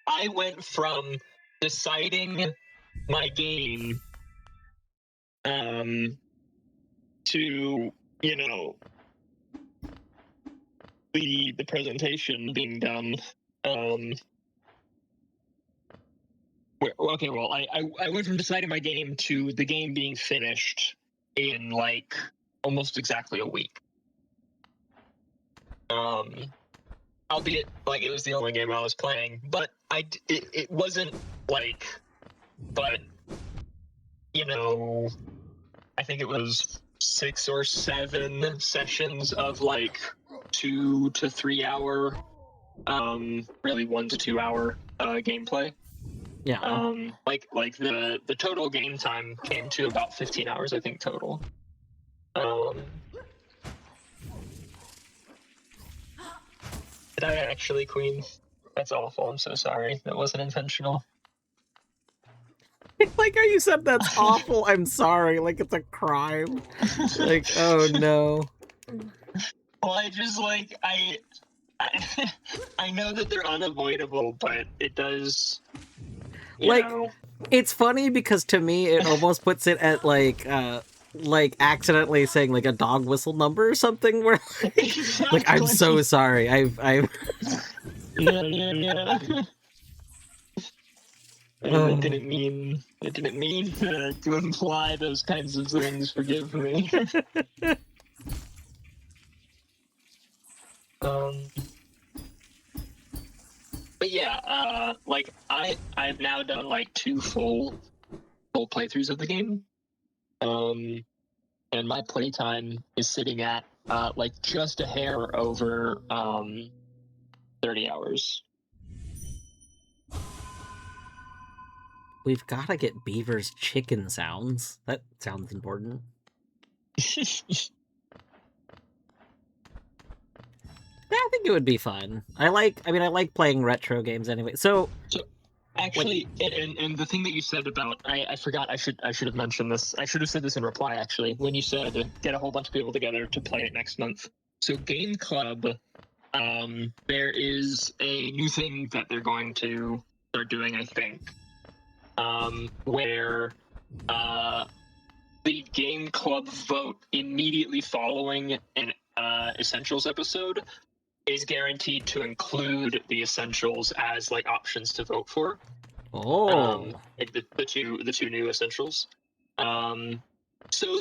Speaker 14: I went from deciding my game to, you know, the presentation being done. Okay, well, I went from deciding my game to the game being finished in like almost exactly a week. Albeit like it was the only game I was playing, but it wasn't like, but you know, I think it was 6 or 7 sessions of like 2 to 3 hour, really 1 to 2 hour gameplay.
Speaker 1: Yeah.
Speaker 14: Like the total game time came to about 15 hours, I think, total. Did I actually, Queen? That's awful. I'm so sorry. That wasn't intentional.
Speaker 1: Like how you said that's awful. I'm sorry. Like it's a crime. Like, oh no.
Speaker 14: Well, I just like I know that they're unavoidable, but it does.
Speaker 1: Like, it's funny because to me it almost puts it at like accidentally saying like a dog whistle number or something where like I'm so sorry. I've
Speaker 14: yeah. I didn't mean to imply those kinds of things. Forgive me. But yeah, like I've now done like 2 full playthroughs of the game, and my playtime is sitting at like just a hair over 30 hours.
Speaker 1: We've got to get Beaver's chicken sounds. That sounds important. Yeah, I think it would be fun. I like playing retro games anyway. So
Speaker 14: actually, and the thing that you said about I forgot, I should have mentioned this. I should have said this in reply, actually, when you said get a whole bunch of people together to play it next month. So Game Club, there is a new thing that they're going to start doing, I think, where the Game Club vote immediately following an Essentials episode is guaranteed to include the Essentials as like options to vote for. Like the two new Essentials. So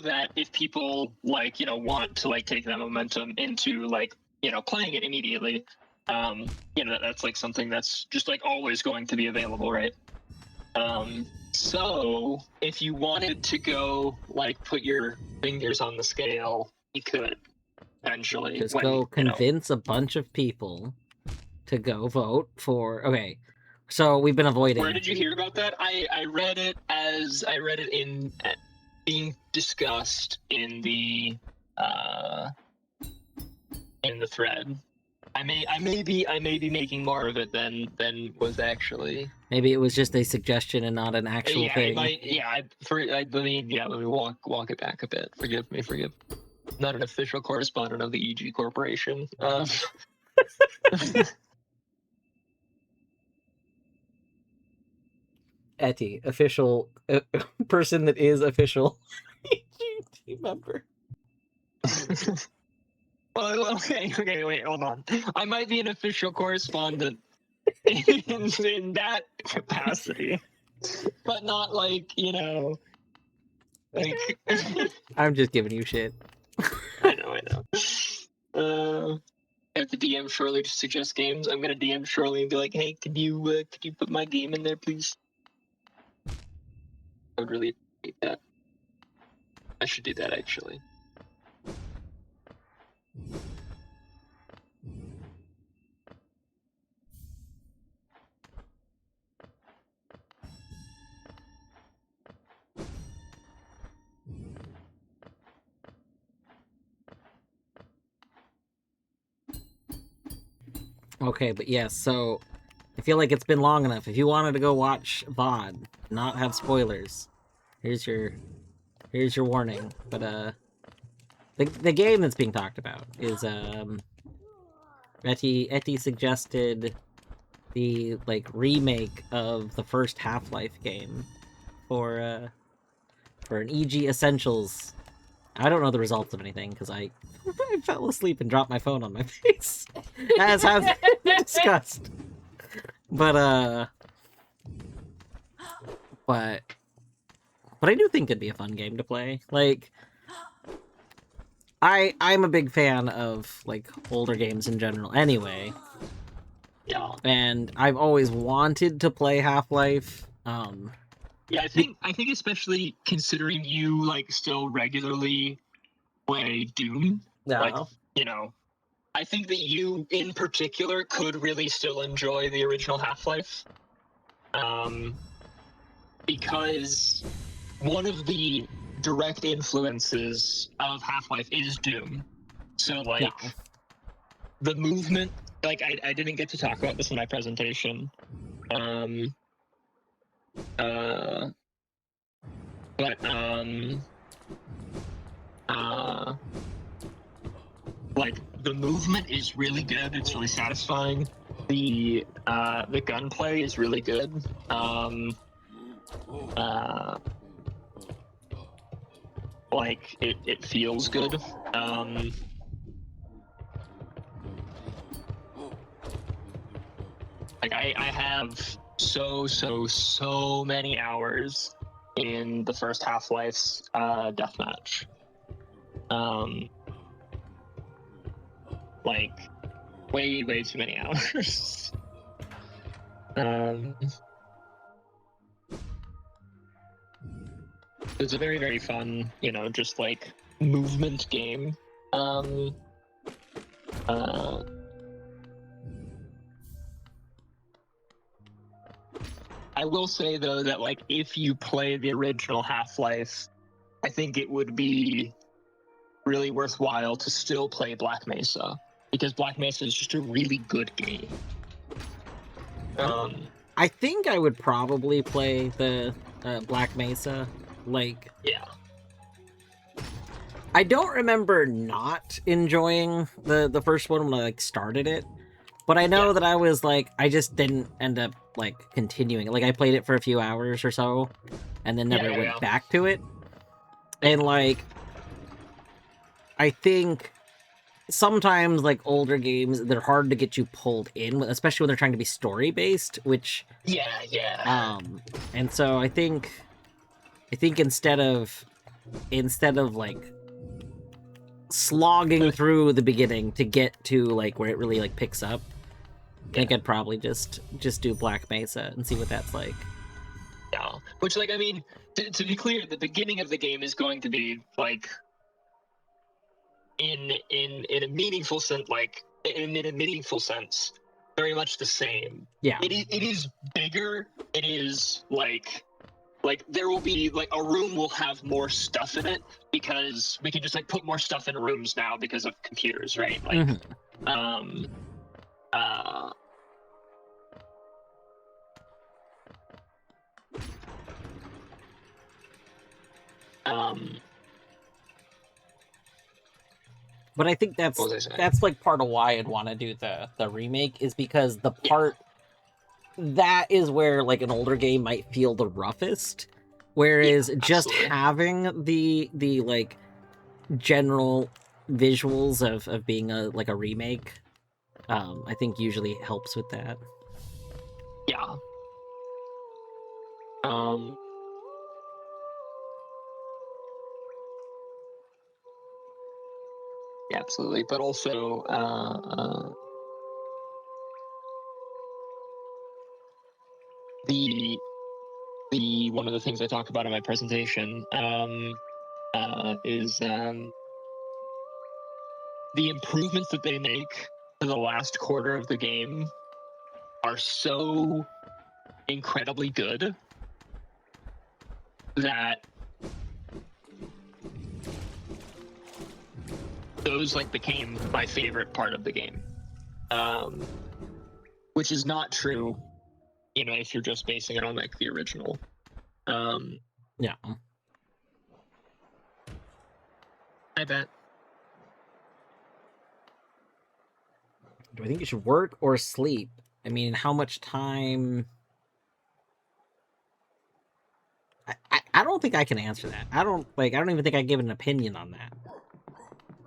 Speaker 14: that if people like, you know, want to like take that momentum into like, you know, playing it immediately, you know, that's like something that's just like always going to be available, right? So if you wanted to go like put your fingers on the scale, you could eventually
Speaker 1: just go convince a bunch of people to go vote for. Okay, so we've been avoiding.
Speaker 14: Where did you hear about that? I read it in being discussed in the thread. I may be making more of it than was actually.
Speaker 1: Maybe it was just a suggestion and not an actual thing.
Speaker 14: Let me walk it back a bit. Forgive me. Not an official correspondent of the EG Corporation.
Speaker 1: Etty, official person that is official EG team member.
Speaker 14: Well, okay, wait, hold on. I might be an official correspondent in that capacity, but not like, like.
Speaker 1: I'm just giving you shit.
Speaker 14: I know. If the DM Shirley just suggests games, I'm gonna DM Shirley and be like, "Hey, could you put my game in there, please?" I would really appreciate that. I should do that actually.
Speaker 1: Okay, but yes, so I feel like it's been long enough. If you wanted to go watch VOD, not have spoilers, here's your warning. But the game that's being talked about is Etty suggested the remake of the first Half-Life game for an EG Essentials. I don't know the results of anything because I fell asleep and dropped my phone on my face, as has been discussed. But I do think it'd be a fun game to play. Like, I'm a big fan of older games in general, anyway.
Speaker 14: Yeah.
Speaker 1: And I've always wanted to play Half-Life.
Speaker 14: Yeah, I think especially considering you still regularly play Doom.
Speaker 1: Yeah.
Speaker 14: I think that you in particular could really still enjoy the original Half-Life. Because one of the direct influences of Half-Life is Doom. So the movement, I didn't get to talk about this in my presentation. The movement is really good. It's really satisfying. The gunplay is really good. It feels good. I have so many hours in the first Half-Life's deathmatch. Way too many hours. It's a very, very fun, just movement game. I will say though that if you play the original Half-Life, I think it would be really worthwhile to still play Black Mesa, because Black Mesa is just a really good game.
Speaker 1: I think I would probably play the Black Mesa.
Speaker 14: Yeah.
Speaker 1: I don't remember not enjoying the first one when I started it, but I know that I was I just didn't end up continuing it. I played it for a few hours or so, and then never went back to it. And I think sometimes older games, they're hard to get you pulled in, especially when they're trying to be story based, which and so I think instead of slogging through the beginning to get to where it really picks up, I think I'd probably just do Black Mesa and see what that's like.
Speaker 14: Yeah, which I mean, to be clear, the beginning of the game is going to be in a meaningful sense, in a meaningful sense, very much the same.
Speaker 1: Yeah.
Speaker 14: It is bigger. It is there will be a room will have more stuff in it because we can just put more stuff in rooms now because of computers, right?
Speaker 1: But I think that's part of why I'd want to do the remake, is because the part that is where an older game might feel the roughest, whereas just having the general visuals of being a remake, I think usually helps with that.
Speaker 14: Yeah. Yeah, absolutely, but also the one of the things I talk about in my presentation is the improvements that they make to the last quarter of the game are so incredibly good that those became my favorite part of the game, which is not true, if you're just basing it on the original.
Speaker 1: Yeah.
Speaker 14: I bet.
Speaker 1: Do I think you should work or sleep? I mean, how much time? I don't think I can answer that. I don't even think I give an opinion on that.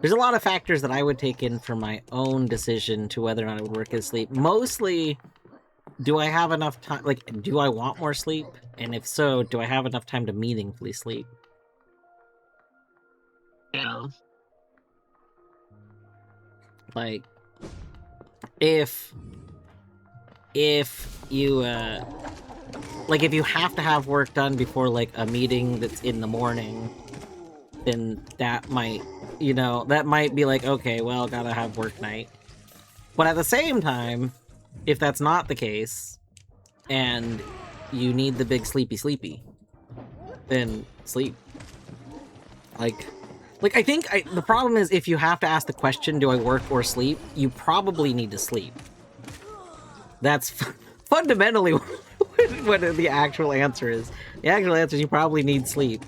Speaker 1: There's a lot of factors that I would take in for my own decision to whether or not I would work or sleep. Mostly, do I have enough time? Do I want more sleep? And if so, do I have enough time to meaningfully sleep?
Speaker 14: Yeah.
Speaker 1: If you if you have to have work done before a meeting that's in the morning, then that might be okay, well, gotta have work night. But at the same time, if that's not the case and you need the big sleepy, then sleep. I think the problem is if you have to ask the question, do I work or sleep, you probably need to sleep. That's fundamentally what the actual answer is. The actual answer is you probably need sleep.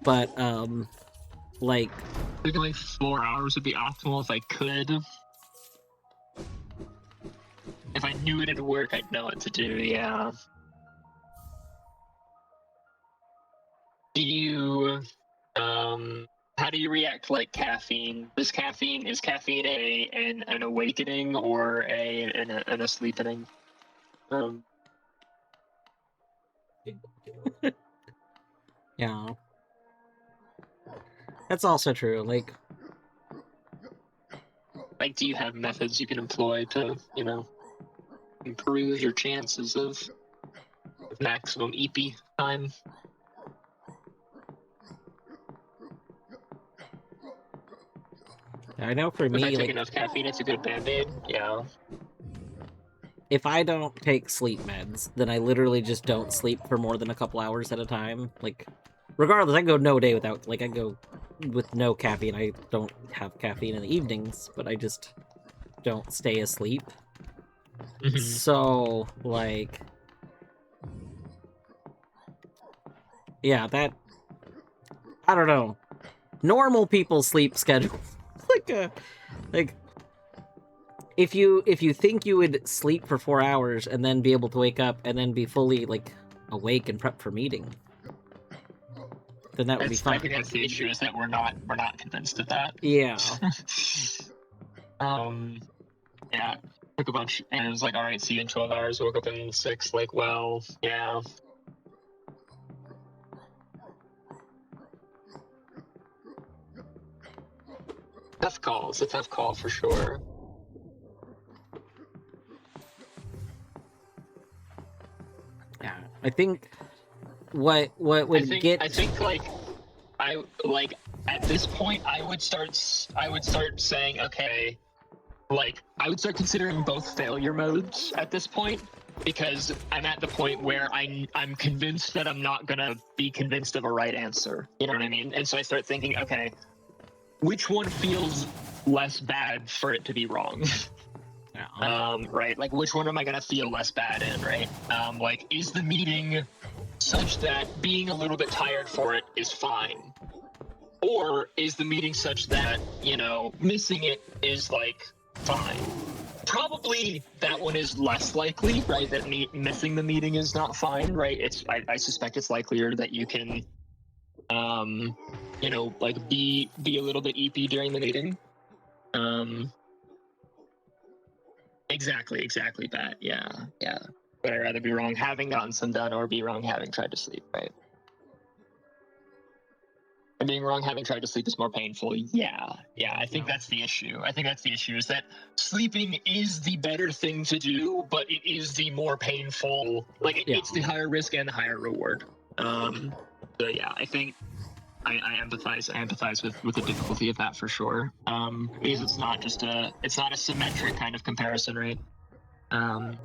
Speaker 1: But,
Speaker 14: I think 4 hours would be optimal if I could. If I knew it would work, I'd know what to do, yeah. Do you, how do you react to caffeine? Is caffeine an awakening or an asleepening?
Speaker 1: Yeah. That's also true.
Speaker 14: Do you have methods you can employ to, improve your chances of maximum EP time?
Speaker 1: I know for me,
Speaker 14: if I take enough caffeine, it's a good band-aid. Yeah.
Speaker 1: If I don't take sleep meds, then I literally just don't sleep for more than a couple hours at a time. Regardless, I go no day without, I go with no caffeine. I don't have caffeine in the evenings, but I just don't stay asleep.
Speaker 14: Mm-hmm.
Speaker 1: So, yeah, I don't know. Normal people's sleep schedule. If you think you would sleep for 4 hours and then be able to wake up and then be fully awake and prep for meeting, then that would be fine.
Speaker 14: I think that's the issue, is that we're not convinced of that.
Speaker 1: Yeah.
Speaker 14: Yeah. Took a bunch and it was all right, see you in 12 hours, woke up in 6, well, yeah. Tough call. It's a tough call for sure.
Speaker 1: Yeah, I think what would
Speaker 14: I think at this point I would start saying, okay, I would start considering both failure modes at this point, because I'm at the point where I'm convinced that I'm not gonna be convinced of a right answer. You know what I mean? And so I start thinking, okay, which one feels less bad for it to be wrong? Right? Which one am I gonna feel less bad in, right? Is the meeting such that being a little bit tired for it is fine? Or is the meeting such that, missing it is, fine? Probably that one is less likely, right? That missing the meeting is not fine, right? I suspect it's likelier that you can You know, like be a little bit EP during the meeting. Exactly, Pat. Yeah. Would I rather be wrong having gotten some done or be wrong having tried to sleep, right? And being wrong having tried to sleep is more painful. Yeah. I think that's the issue. Is that sleeping is the better thing to do, but it is the more painful. Like it's the higher risk and the higher reward. So yeah, I think I empathize with the difficulty of that for sure. Because it's not a symmetric kind of comparison, right?
Speaker 1: I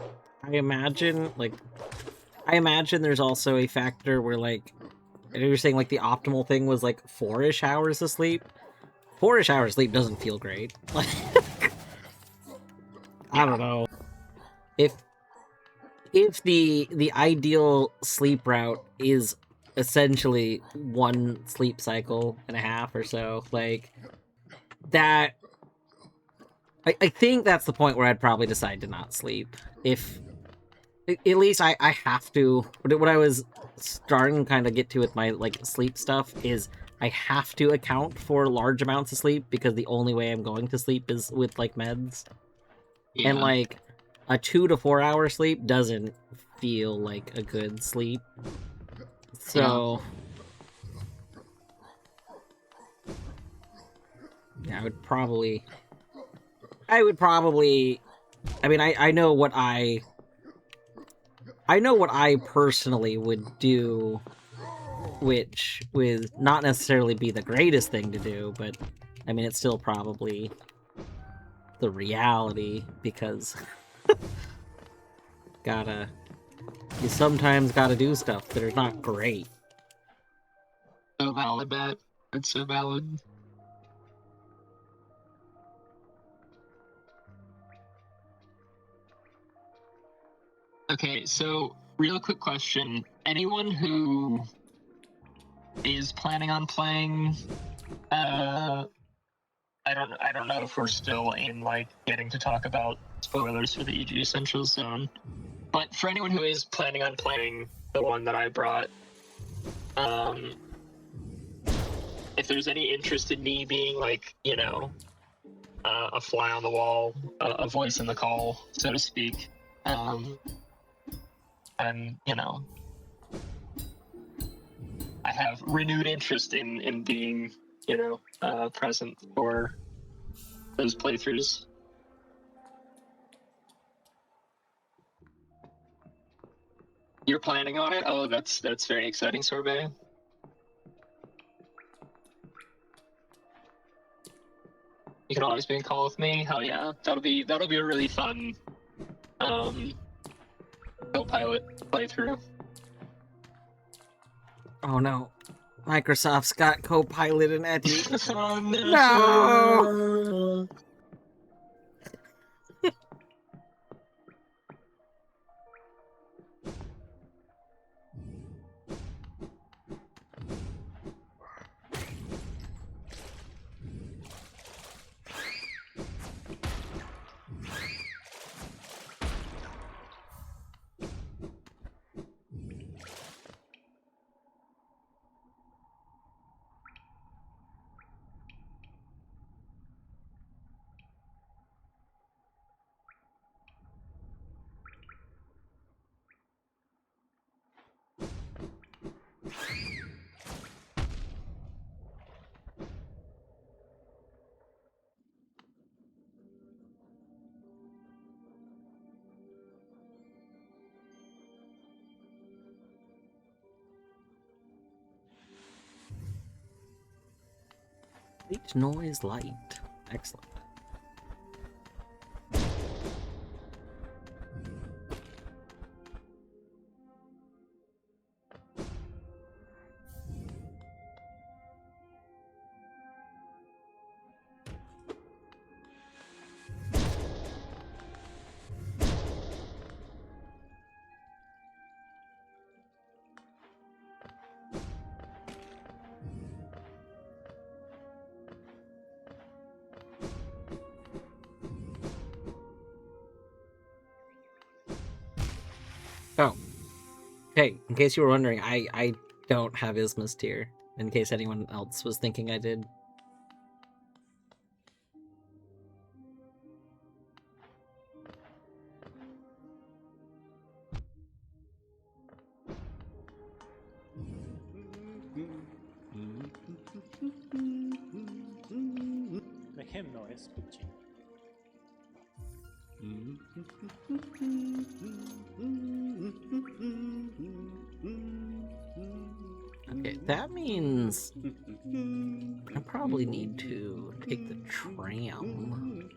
Speaker 1: imagine there's also a factor where, like, you're saying, like, the optimal thing was, like, 4-ish hours of sleep. 4-ish hours of sleep doesn't feel great. Like, I don't know. If the ideal sleep route is essentially 1 sleep cycle and a half or so, like, that... I think that's the point where I'd probably decide to not sleep. If... At least I have to... What I was starting to kind of get to with my, like, sleep stuff is I have to account for large amounts of sleep because the only way I'm going to sleep is with, like, meds.
Speaker 14: Yeah.
Speaker 1: And, like, a 2 to 4 hour sleep doesn't feel like a good sleep. So... Yeah, I would probably... I mean, I know what I personally would do, which would not necessarily be the greatest thing to do, but, I mean, it's still probably the reality, because you sometimes gotta do stuff that are not great.
Speaker 14: So valid, Matt. It's so valid. Okay, so real quick question. Anyone who is planning on playing, I don't know if we're still in, like, getting to talk about spoilers for the EG Essentials Zone, but for anyone who is planning on playing the one that I brought, if there's any interest in me being, like, you know, a fly on the wall, a voice in the call, so to speak, and, you know, I have renewed interest in being, you know, present for those playthroughs. You're planning on it? Oh, that's very exciting, Sorbet. You can always be in call with me. Hell yeah, that'll be a really fun co-pilot playthrough.
Speaker 1: Oh no. Microsoft's got Copilot and Eddie.
Speaker 14: Oh,
Speaker 1: no! White noise light. Excellent. Oh. Hey, in case you were wondering, I don't have Isma's tier. in case anyone else was thinking I did.
Speaker 15: Make him noise, Gucci.
Speaker 1: Okay, that means I probably need to take the tram.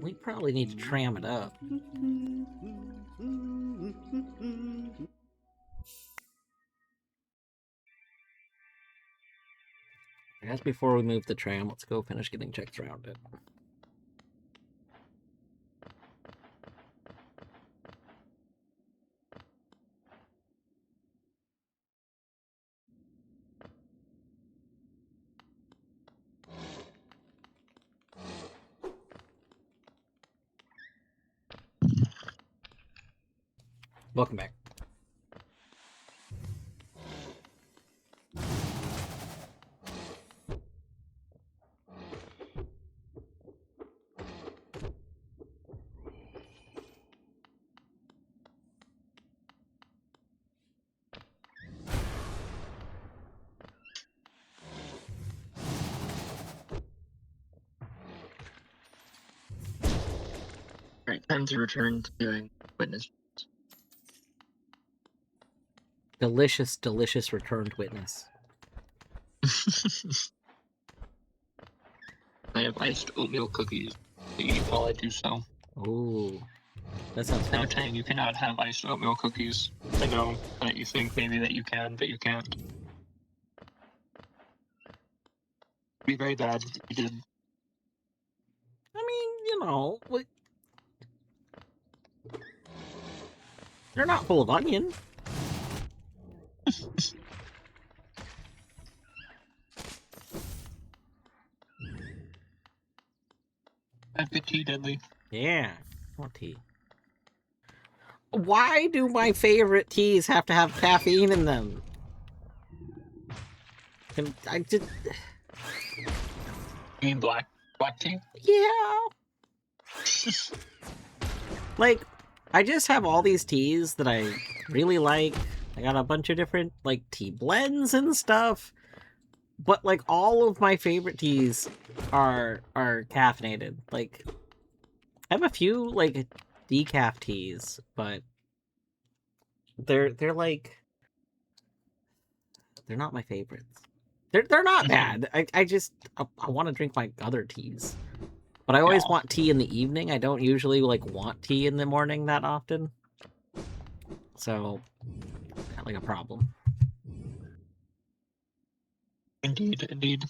Speaker 1: We probably need to tram it up. I guess before we move the tram, let's go finish getting checks around it. Welcome back.
Speaker 14: Alright, time to return to doing witness.
Speaker 1: Delicious, delicious returned witness.
Speaker 14: I have iced oatmeal cookies to eat while I do so.
Speaker 1: Ooh, that sounds fun.
Speaker 14: You cannot have iced oatmeal cookies. I know that you think maybe that you can, but you can't. It'd be very bad if you did.
Speaker 1: I mean, you know, they're not full of onion.
Speaker 14: Have good tea, Deadly.
Speaker 1: Yeah, more tea. Why do my favorite teas have to have caffeine in them? I just...
Speaker 14: You mean black tea?
Speaker 1: Yeah. Like, I just have all these teas that I really like. I got a bunch of different, like, tea blends and stuff. But, like, all of my favorite teas are caffeinated. Like, I have a few, like, decaf teas, but they're like... They're not my favorites. They're not bad. I want to drink my other teas. But I always want tea in the evening. I don't usually, like, want tea in the morning that often. So, not like a problem.
Speaker 14: Indeed, indeed.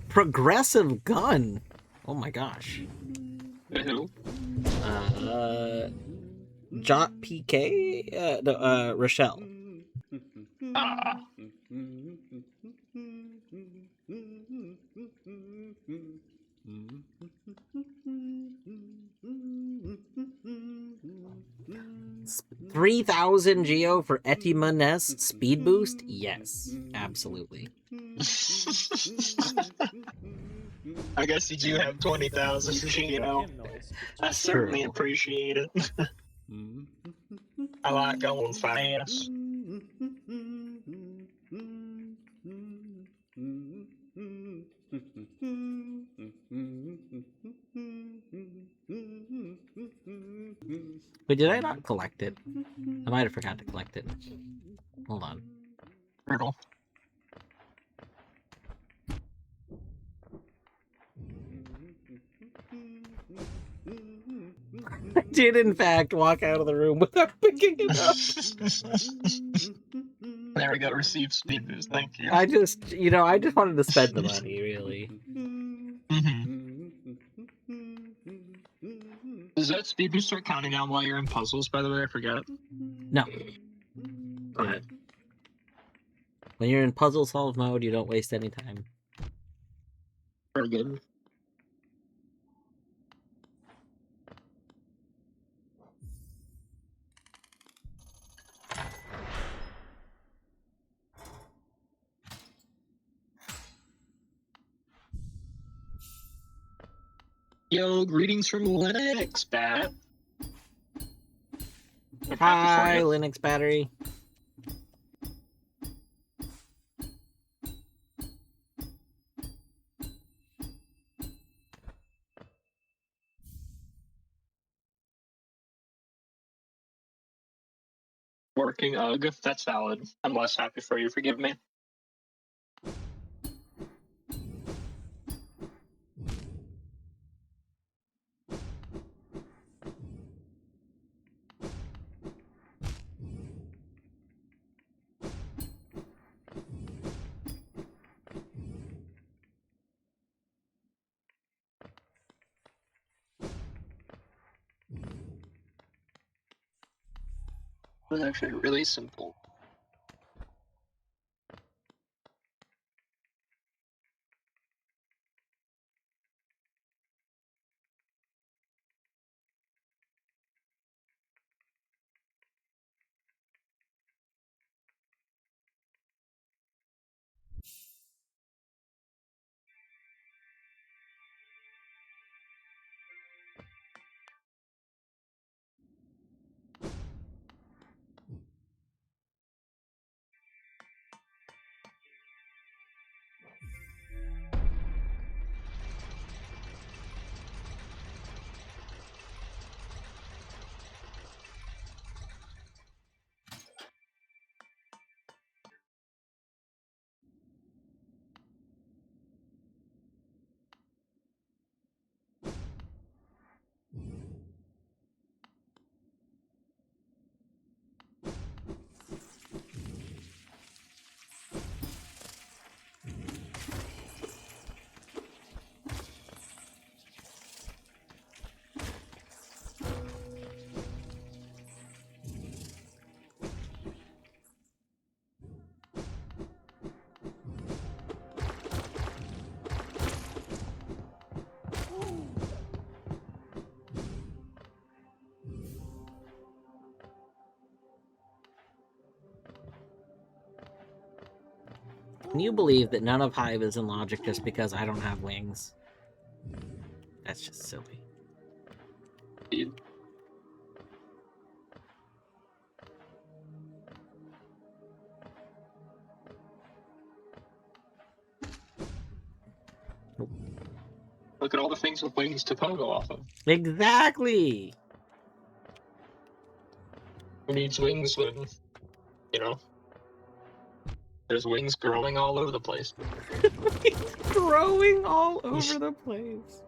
Speaker 1: Progressive gun. Oh my gosh.
Speaker 14: Who?
Speaker 1: Jot PK? No, Rochelle. $3,000 Geo for Etimonest speed boost? Yes, absolutely.
Speaker 14: I guess you do have 20,000 Geo. I certainly appreciate it. I like going fast.
Speaker 1: Wait, did I not collect it? I might have forgot to collect it. Hold on.
Speaker 14: Brutal.
Speaker 1: I did, in fact, walk out of the room without picking it up.
Speaker 14: There we go, received speed boost, thank you.
Speaker 1: I just wanted to spend the money, really.
Speaker 14: Does that speed boost start counting down while you're in puzzles, by the way? I forgot.
Speaker 1: No.
Speaker 14: Go ahead.
Speaker 1: When you're in puzzle solve mode, you don't waste any time.
Speaker 14: Very good. Yo, greetings from Linux, Bat.
Speaker 1: Hi, Linux battery.
Speaker 14: Working UG, that's valid. I'm less happy for you, forgive me. It was actually really simple.
Speaker 1: Can you believe that none of Hive is in logic just because I don't have wings? That's just silly.
Speaker 14: Look at all the things with wings to pogo off of.
Speaker 1: Exactly!
Speaker 14: Who needs wings when, you know, there's wings growing all over the place.
Speaker 1: Growing all over the place.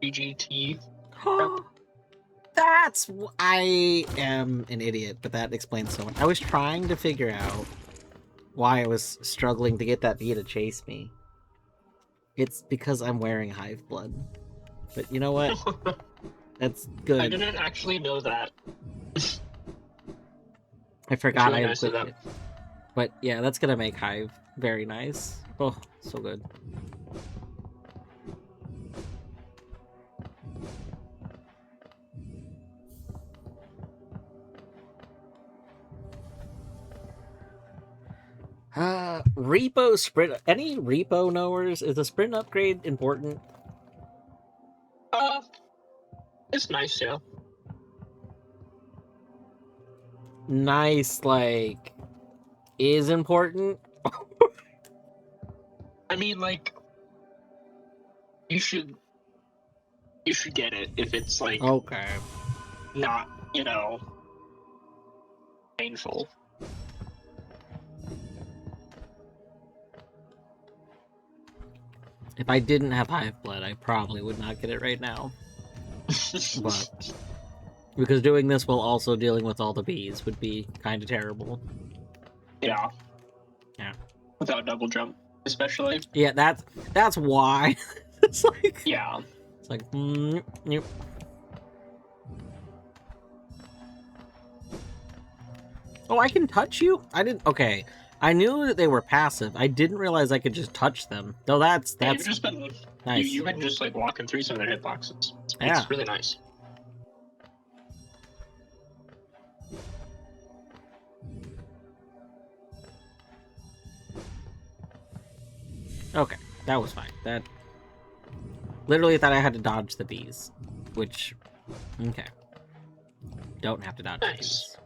Speaker 14: BGT.
Speaker 1: That's I am an idiot, but that explains so much. I was trying to figure out why I was struggling to get that bee to chase me. It's because I'm wearing Hive blood. But you know what? That's good.
Speaker 14: I didn't actually know that.
Speaker 1: I forgot
Speaker 14: really
Speaker 1: I had
Speaker 14: nice of
Speaker 1: clicked
Speaker 14: them.
Speaker 1: it. But yeah, that's gonna make Hive very nice. Oh, so good. Repo sprint. Any repo knowers? Is the sprint upgrade important?
Speaker 14: It's nice, yeah.
Speaker 1: Nice, like, is important?
Speaker 14: I mean, like, you should get it if it's like
Speaker 1: Okay.
Speaker 14: not, you know, painful.
Speaker 1: If I didn't have hive blood, I probably would not get it right now. But because doing this while also dealing with all the bees would be kind of terrible.
Speaker 14: Yeah.
Speaker 1: Yeah.
Speaker 14: Without double jump, especially.
Speaker 1: Yeah, that's why. It's like
Speaker 14: yeah.
Speaker 1: It's like yep. Oh, I can touch you? I didn't. Okay, I knew that they were passive. I didn't realize I could just touch them. Though that's
Speaker 14: Yeah, you've just been
Speaker 1: nice.
Speaker 14: You've been just like walking through some of their hitboxes.
Speaker 1: Yeah.
Speaker 14: It's really nice.
Speaker 1: Okay, that was fine. That literally thought I had to dodge the bees, which okay. Don't have to dodge the bees.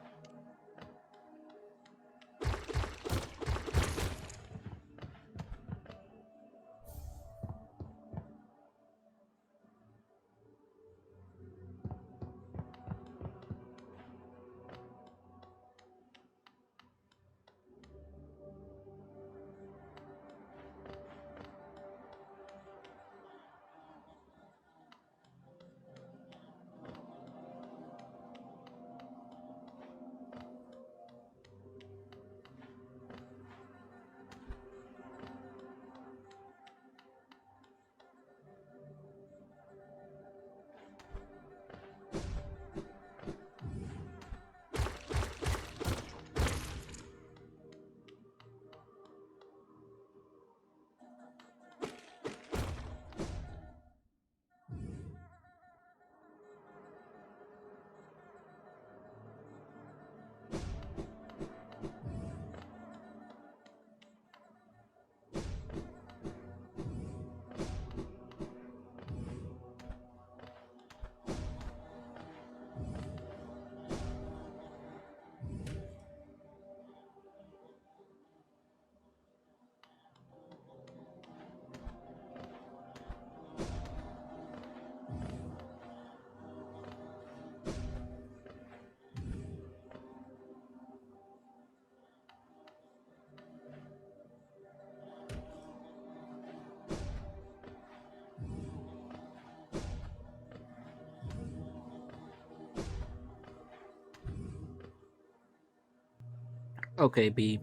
Speaker 1: Okay, B.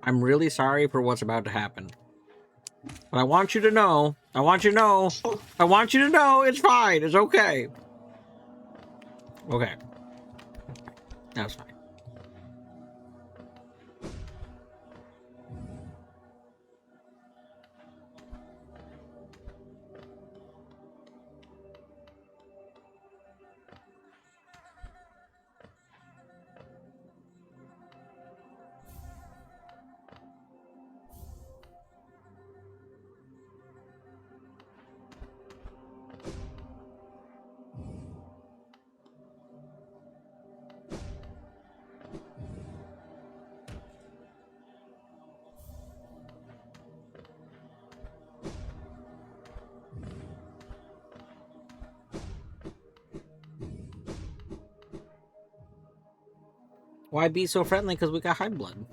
Speaker 1: I'm really sorry for what's about to happen. But I want you to know, I want you to know it's fine, it's okay. Okay. That was fine. Why be so friendly? Because we got high blood.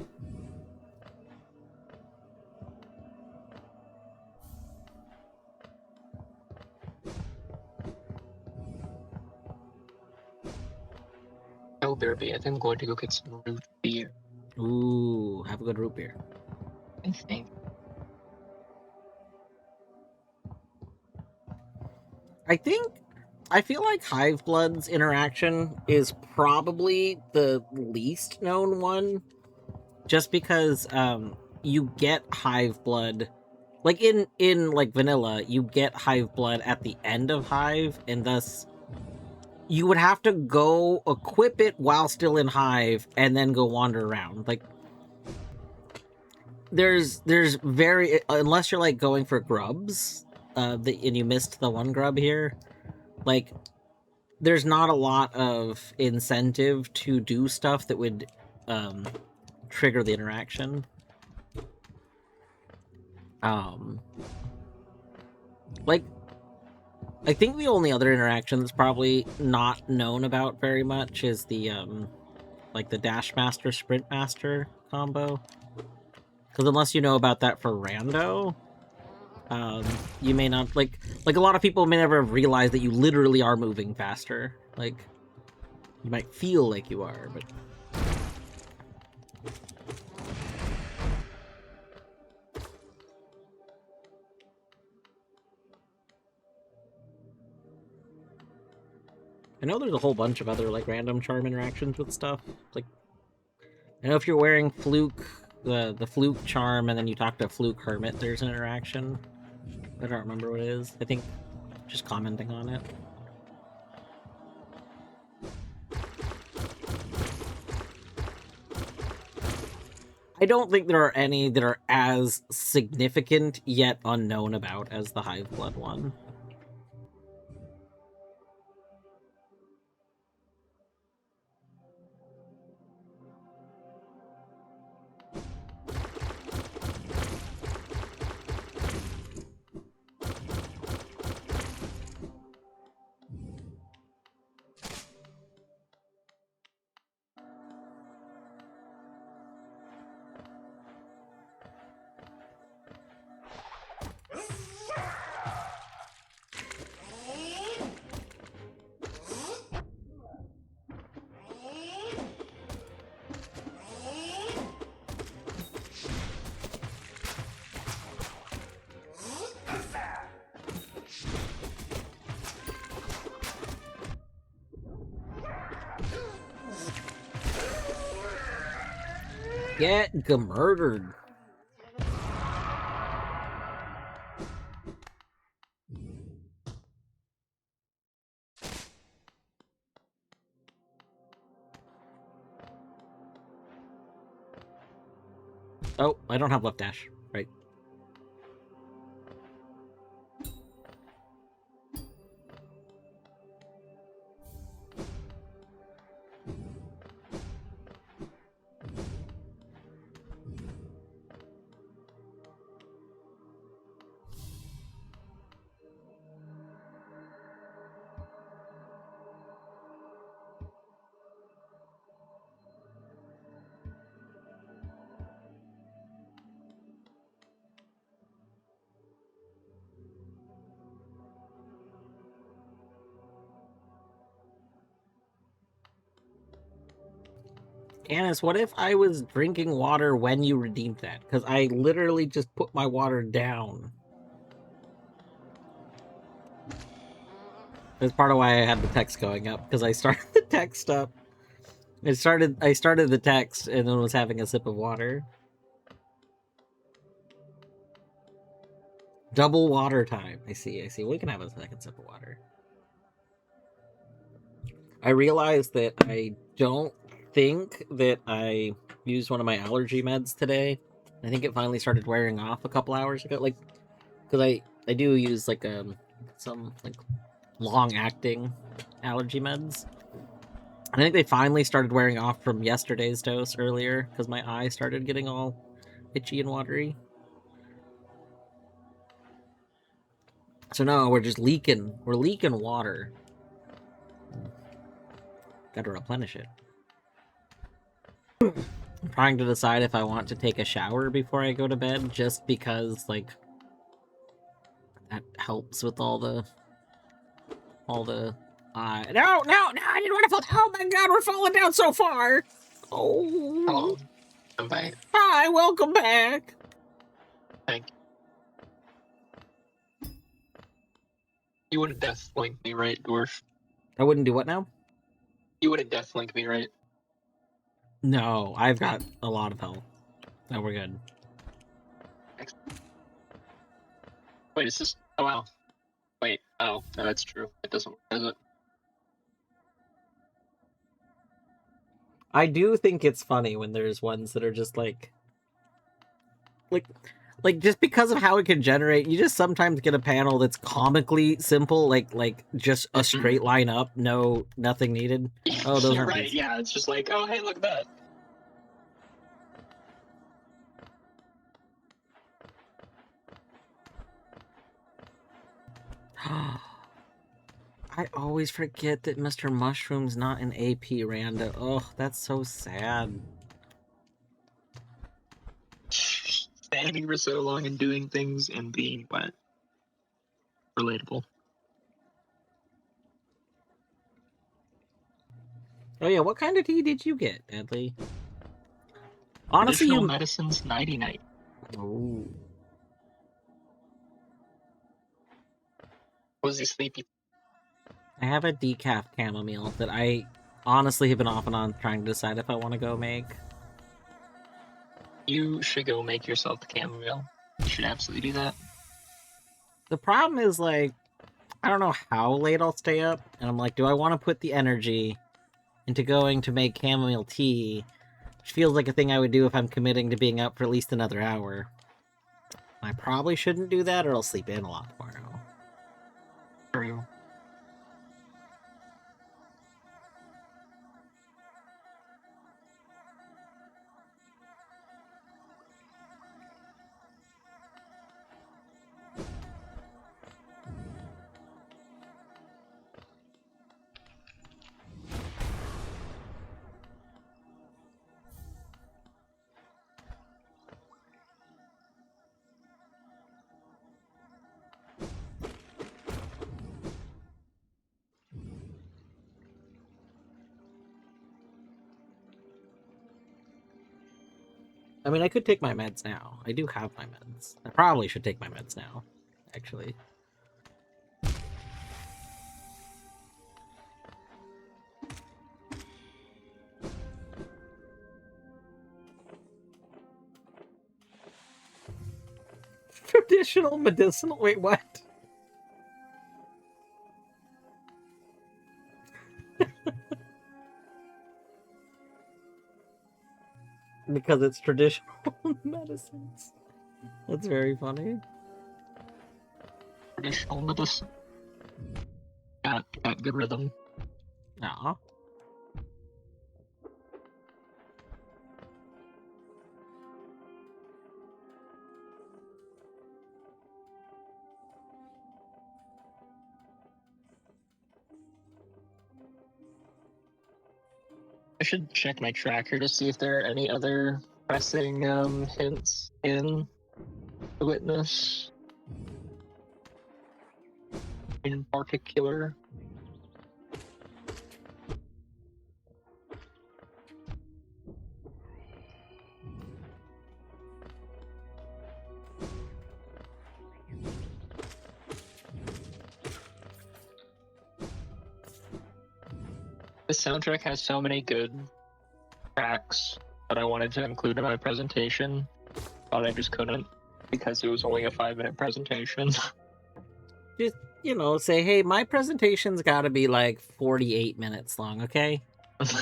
Speaker 14: Oh, Derby, I think I'm going to go get some root beer.
Speaker 1: Ooh, have a good root beer.
Speaker 14: I think.
Speaker 1: I feel like Hive Blood's interaction is probably the least known one. Just because you get Hive Blood, like in like vanilla, you get Hive Blood at the end of Hive, and thus you would have to go equip it while still in Hive and then go wander around. Like there's very, unless you're like going for grubs, and you missed the one grub here, like there's not a lot of incentive to do stuff that would trigger the interaction. Like, I think the only other interaction that's probably not known about very much is the like the Dash Master Sprint Master combo. Because unless you know about that for Rando, you may not like a lot of people may never have realized that you literally are moving faster. Like, you might feel like you are, but I know there's a whole bunch of other like random charm interactions with stuff. Like, I know if you're wearing Fluke, the Fluke charm, and then you talk to Fluke Hermit, there's an interaction. I don't remember what it is. I think just commenting on it. I don't think there are any that are as significant yet unknown about as the Hive Blood one. Get murdered. Oh, I don't have left dash. Right. Annis, what if I was drinking water when you redeemed that? Because I literally just put my water down. That's part of why I had the text going up, because I started the text up. I started the text and then was having a sip of water. Double water time. I see. We can have a second sip of water. I realized that I don't think that I used one of my allergy meds today. I think it finally started wearing off a couple hours ago. Like, because I do use like some like long-acting allergy meds. I think they finally started wearing off from yesterday's dose earlier because my eye started getting all itchy and watery. So no, we're just leaking. We're leaking water. Gotta replenish it. I'm trying to decide if I want to take a shower before I go to bed, just because, like, that helps with all the... No, I didn't want to fall. Oh my god, we're falling down so far. Oh.
Speaker 14: Hello. I'm back.
Speaker 1: Hi, welcome back.
Speaker 14: Thank you. You wouldn't deathlink me, right, Dwarf?
Speaker 1: I wouldn't do what now?
Speaker 14: You wouldn't deathlink me, right?
Speaker 1: No, I've got a lot of health. No, we're good.
Speaker 14: Wait, is this... Oh, wow. Wait, oh, no, that's true. It doesn't work, does it?
Speaker 1: I do think it's funny when there's ones that are just like just because of how it can generate, you just sometimes get a panel that's comically simple, like just a straight line up, nothing needed. Oh, those
Speaker 14: You're
Speaker 1: aren't
Speaker 14: right,
Speaker 1: these.
Speaker 14: yeah, it's just like, oh, hey, look at that.
Speaker 1: I always forget that Mr. Mushroom's not an AP randa. Oh, that's so sad.
Speaker 14: Stay standing for so long and doing things and being wet. Relatable.
Speaker 1: Oh yeah, what kind of tea did you get, Edley? Honestly,
Speaker 14: Traditional medicines, nighty night.
Speaker 1: Oh.
Speaker 14: Was he sleepy?
Speaker 1: I have a decaf chamomile that I honestly have been off and on trying to decide if I want to go make.
Speaker 14: You should go make yourself the chamomile. You should absolutely do that.
Speaker 1: The problem is, like, I don't know how late I'll stay up, and I'm like, do I want to put the energy into going to make chamomile tea, which feels like a thing I would do if I'm committing to being up for at least another hour. I probably shouldn't do that, or I'll sleep in a lot tomorrow.
Speaker 14: True.
Speaker 1: I mean, I could take my meds now. I do have my meds. I probably should take my meds now, actually. Traditional medicinal? Wait, what? Because it's traditional medicines. That's very funny.
Speaker 14: Traditional medicine. Got good rhythm.
Speaker 1: Aw.
Speaker 14: I should check my tracker to see if there are any other pressing hints in the witness. In particular. The soundtrack has so many good tracks that I wanted to include in my presentation, but I just couldn't because it was only a 5-minute presentation.
Speaker 1: Just, you know, say, hey, my presentation's gotta be like 48 minutes long, okay?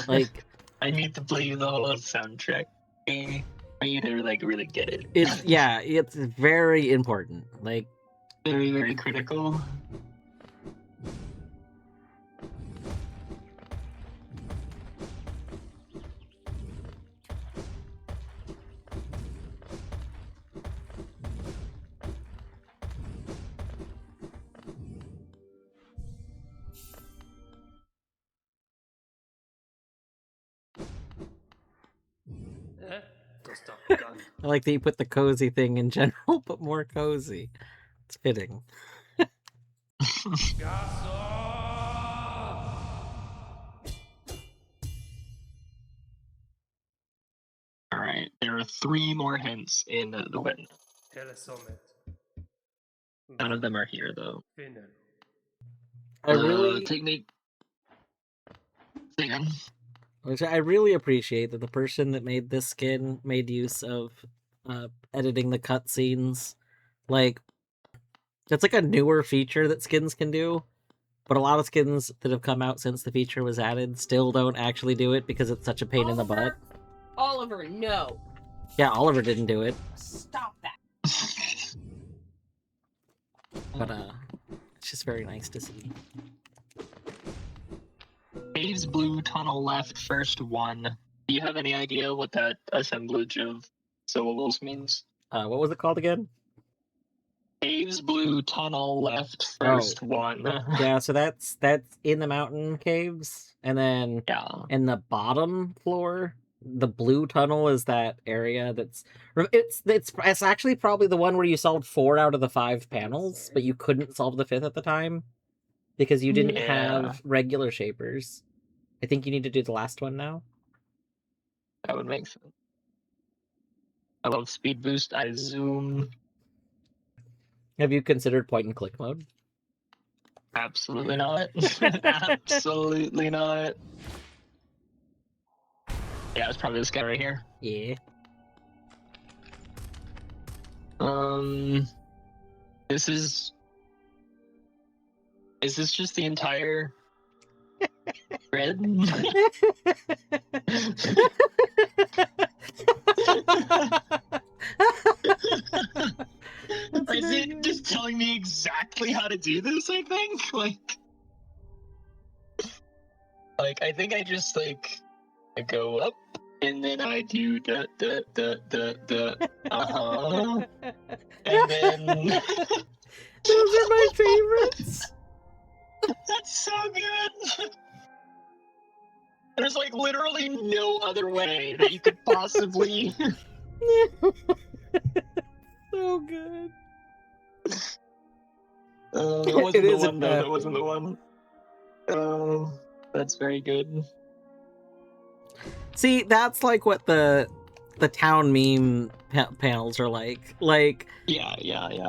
Speaker 1: Like,
Speaker 14: I need to play the whole soundtrack. I need to like really get it.
Speaker 1: it's, yeah, it's very important. Like,
Speaker 14: very, very critical.
Speaker 1: I like that you put the cozy thing in general, but more cozy. It's fitting.
Speaker 14: Alright, there are 3 more hints in the witness. None of them are here, though.
Speaker 1: I really...
Speaker 14: Technique... Again.
Speaker 1: Which I really appreciate that the person that made this skin made use of editing the cutscenes. Like, it's like a newer feature that skins can do, but a lot of skins that have come out since the feature was added still don't actually do it because it's such a pain in the butt.
Speaker 2: Oliver, no.
Speaker 1: Yeah, Oliver didn't do it.
Speaker 2: Stop that.
Speaker 1: But, it's just very nice to see.
Speaker 14: Caves blue tunnel left, first 1. Do you have any idea what that assemblage of syllables means?
Speaker 1: What was it called again?
Speaker 14: Caves blue tunnel left, first 1.
Speaker 1: Yeah, so that's in the mountain caves, and then in the bottom floor the blue tunnel is that area that's it's actually probably the one where you solved 4 out of the 5 panels, but you couldn't solve the 5th at the time because you didn't have regular shapers. I think you need to do the last one now.
Speaker 14: That would make sense. I love speed boost. I zoom.
Speaker 1: Have you considered point and click mode?
Speaker 14: Absolutely not. Absolutely not. Yeah, it's probably this guy right here.
Speaker 1: Yeah.
Speaker 14: This is. Is this just the entire grid? Is it just telling me exactly how to do this? I think like I think I just like I go up and then I do the and then
Speaker 1: those are my favorites.
Speaker 14: That's so good. There's like literally no other way that you could possibly.
Speaker 1: So good.
Speaker 14: That wasn't the one, though. That wasn't the one. That's very good.
Speaker 1: See, that's like what the town meme panels are like. Like,
Speaker 14: yeah.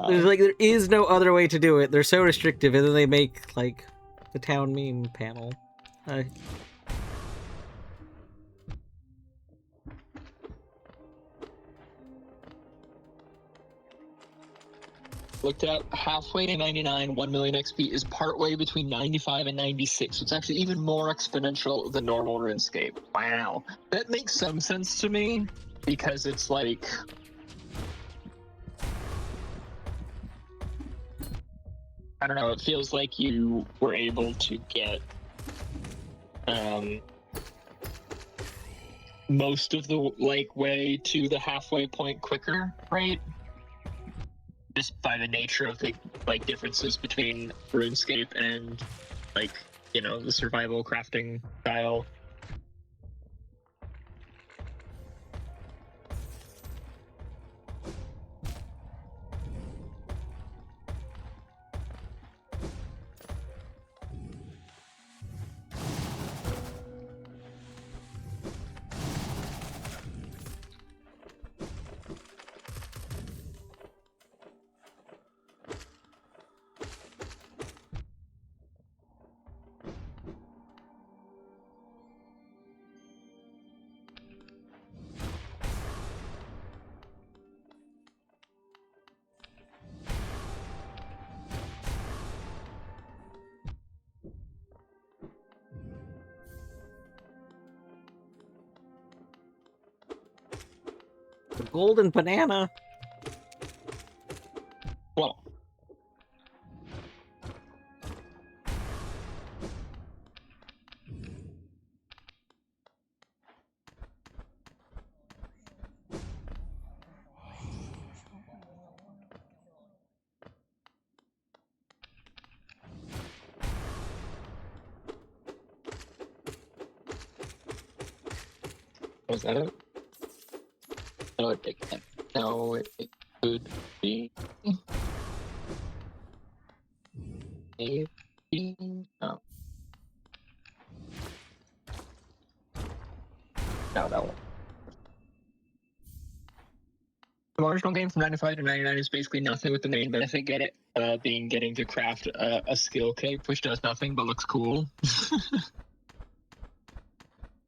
Speaker 1: There's like there is no other way to do it. They're so restrictive, and then they make like the town meme panel.
Speaker 14: Looked up halfway to 99, 1 million XP is partway between 95 and 96. So it's actually even more exponential than normal RuneScape. Wow. That makes some sense to me because it's like. I don't know, it feels like you were able to get most of the like way to the halfway point quicker, right? Just by the nature of the like differences between RuneScape and like, you know, the survival crafting style.
Speaker 1: The golden banana.
Speaker 14: Well. Was that it? No, it can't. No, it could be. Maybe. No. No, that one. The marginal gain from 95 to 99 is basically nothing, with the main benefit being getting to craft a skill cape, which does nothing but looks cool.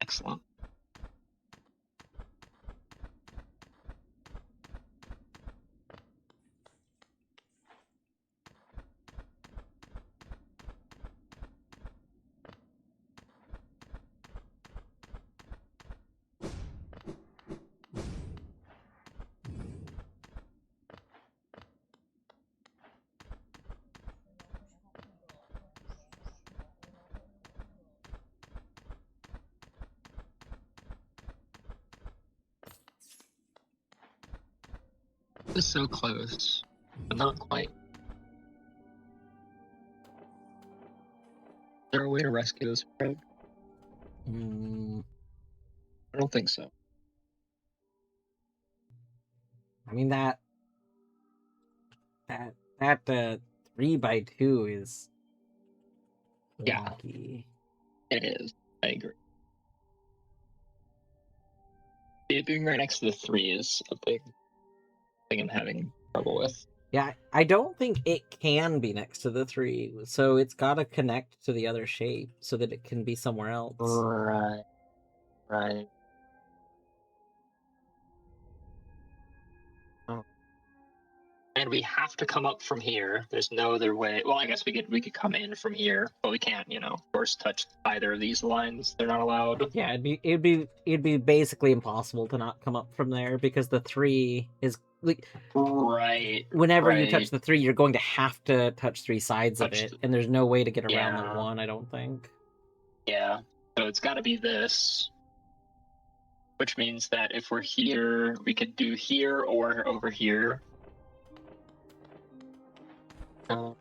Speaker 14: Excellent. It's so close, but not quite. Is there a way to rescue this bird? I don't think so.
Speaker 1: I mean that 3x2 is wonky.
Speaker 14: It is. I agree. It being right next to the 3 is a big thing I'm having trouble with.
Speaker 1: Yeah, I don't think it can be next to the 3, so it's got to connect to the other shape so that it can be somewhere else.
Speaker 14: Right. Right. Oh. And we have to come up from here. There's no other way. Well, I guess we could come in from here, but we can't, of course, touch either of these lines. They're not allowed.
Speaker 1: Yeah, it'd be basically impossible to not come up from there because the 3 is like
Speaker 14: right.
Speaker 1: Whenever you touch the 3, you're going to have to touch 3 sides of it, and there's no way to get around the 1, I don't think.
Speaker 14: Yeah. So it's got to be this, which means that if we're here, we could do here or over here. Like,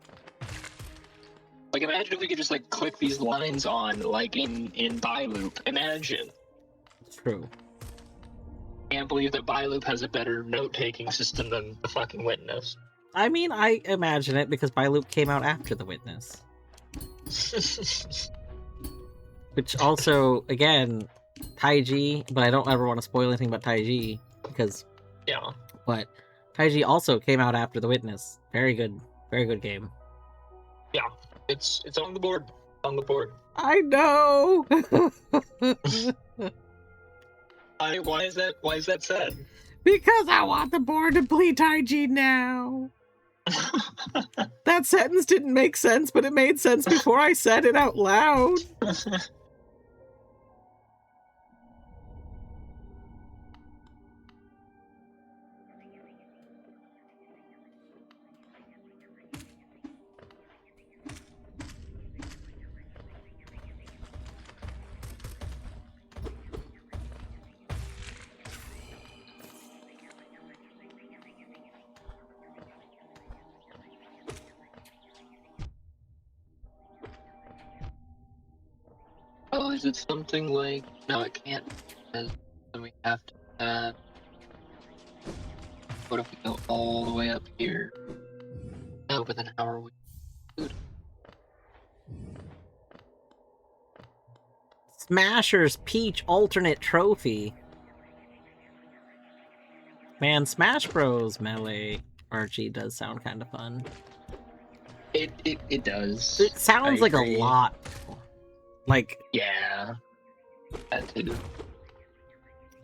Speaker 14: imagine if we could just, click these lines on, in by loop. Imagine.
Speaker 1: True.
Speaker 14: Can't believe that Byloop has a better note-taking system than the fucking Witness.
Speaker 1: I mean, I imagine it because Byloop came out after the Witness. Which also, again, Taiji, but I don't ever want to spoil anything about Taiji because...
Speaker 14: Yeah.
Speaker 1: But Taiji also came out after the Witness. Very good game.
Speaker 14: Yeah, it's on the board. On the board.
Speaker 1: I know!
Speaker 14: Why is that sad?
Speaker 1: Because I want the board to bleed Taiji now. That sentence didn't make sense, but it made sense before I said it out loud.
Speaker 14: Oh, is it something like... No, it can't. Then we have to... What if we go all the way up here? No, but then how are we... Dude.
Speaker 1: Smasher's Peach alternate trophy. Man, Smash Bros. Melee Archie does sound kind of fun.
Speaker 14: It does.
Speaker 1: It sounds like a lot.
Speaker 14: Yeah. That too.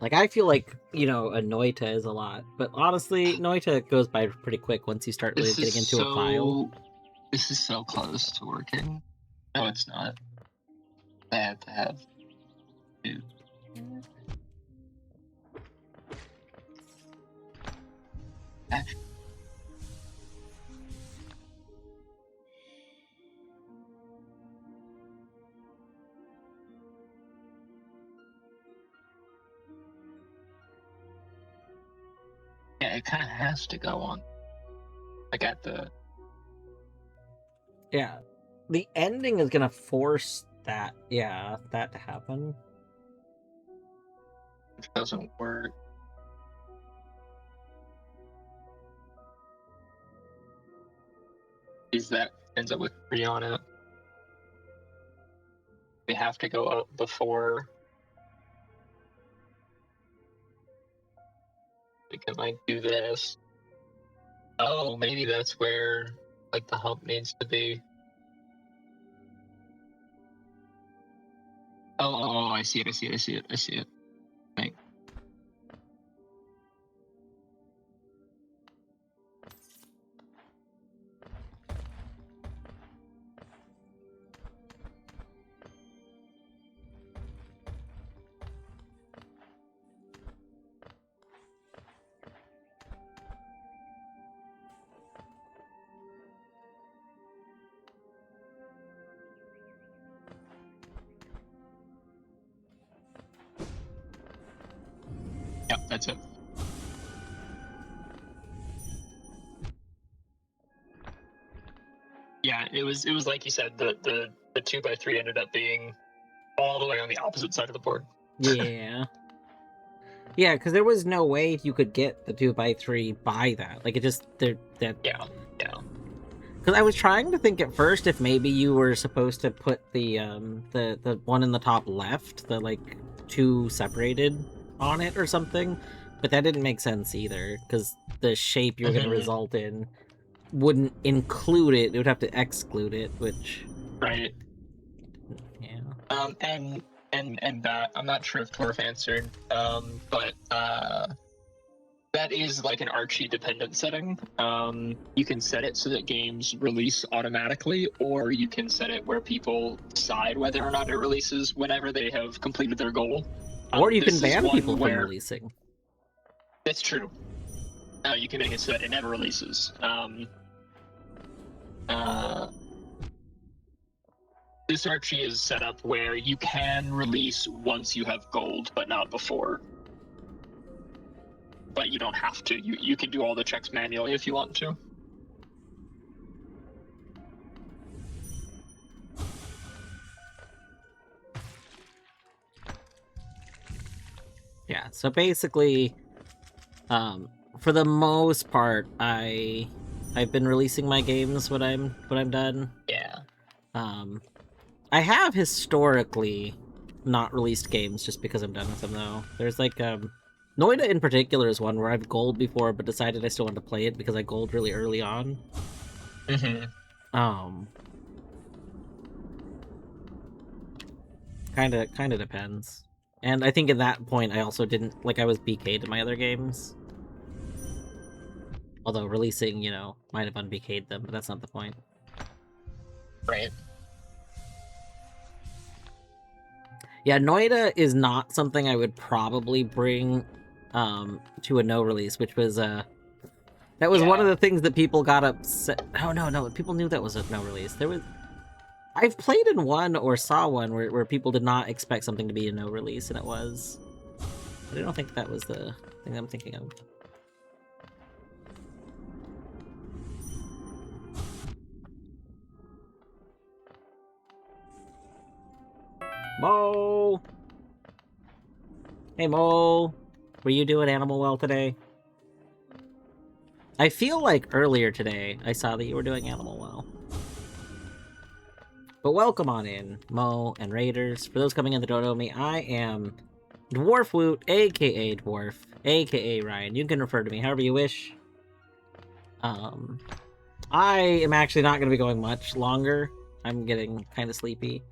Speaker 1: I feel like, a Noita is a lot. But honestly, Noita goes by pretty quick once you start really getting into a file.
Speaker 14: This is so close to working. No, it's not. I have to have... Dude. Actually... Yeah, it kind of has to go on. At the...
Speaker 1: Yeah. The ending is gonna force that, that to happen.
Speaker 14: Which doesn't work. That ends up with 3 on it. We have to go up before... We can, do this. Oh, maybe that's where, the hump needs to be. Oh, I see it. Right. Yep, that's it. Yeah, it was like you said, the 2x3 ended up being all the way on the opposite side of the board.
Speaker 1: Yeah. Yeah, because there was no way you could get the 2x3 by that. Like, it just...
Speaker 14: Yeah.
Speaker 1: Because I was trying to think at first if maybe you were supposed to put the one in the top left, the, like, 2 separated on it or something. But that didn't make sense either, because the shape you're going to result in wouldn't include it. It would have to exclude it, which...
Speaker 14: Right.
Speaker 1: Yeah.
Speaker 14: And that, I'm not sure if Dwarf answered, but that is like an Archie dependent setting. You can set it so that games release automatically, or you can set it where people decide whether or not it releases whenever they have completed their goal.
Speaker 1: Or you can
Speaker 14: This is
Speaker 1: ban
Speaker 14: one
Speaker 1: people
Speaker 14: where...
Speaker 1: from releasing.
Speaker 14: That's true. You can make it so that it never releases. This Archie is set up where you can release once you have gold, but not before. But you don't have to. You can do all the checks manually if you want to.
Speaker 1: Yeah, so basically, for the most part, I've been releasing my games when I'm done.
Speaker 14: Yeah.
Speaker 1: I have historically not released games just because I'm done with them, though. There's like, Noida in particular is one where I've gold before, but decided I still want to play it because I gold really early on. Kinda depends. And I think at that point I also didn't, like, I was BK'd in my other games. Although releasing, you know, might have un-BK'd them, but that's not the point.
Speaker 14: Right.
Speaker 1: Yeah, Noida is not something I would probably bring to a no release, which was that was one of the things that people got upset. Oh no, people knew that was a no release. I've played in one or saw one where people did not expect something to be a no release, and it was. But I don't think that was the thing I'm thinking of. Mo! Hey, Mo! Were you doing Animal Well today? I feel like earlier today I saw that you were doing Animal Well. But welcome on in, Mo and Raiders. For those coming in that don't know me, I am Dwarf Woot, aka Dwarf, aka Ryan. You can refer to me however you wish. I am actually not going to be going much longer. I'm getting kind of sleepy.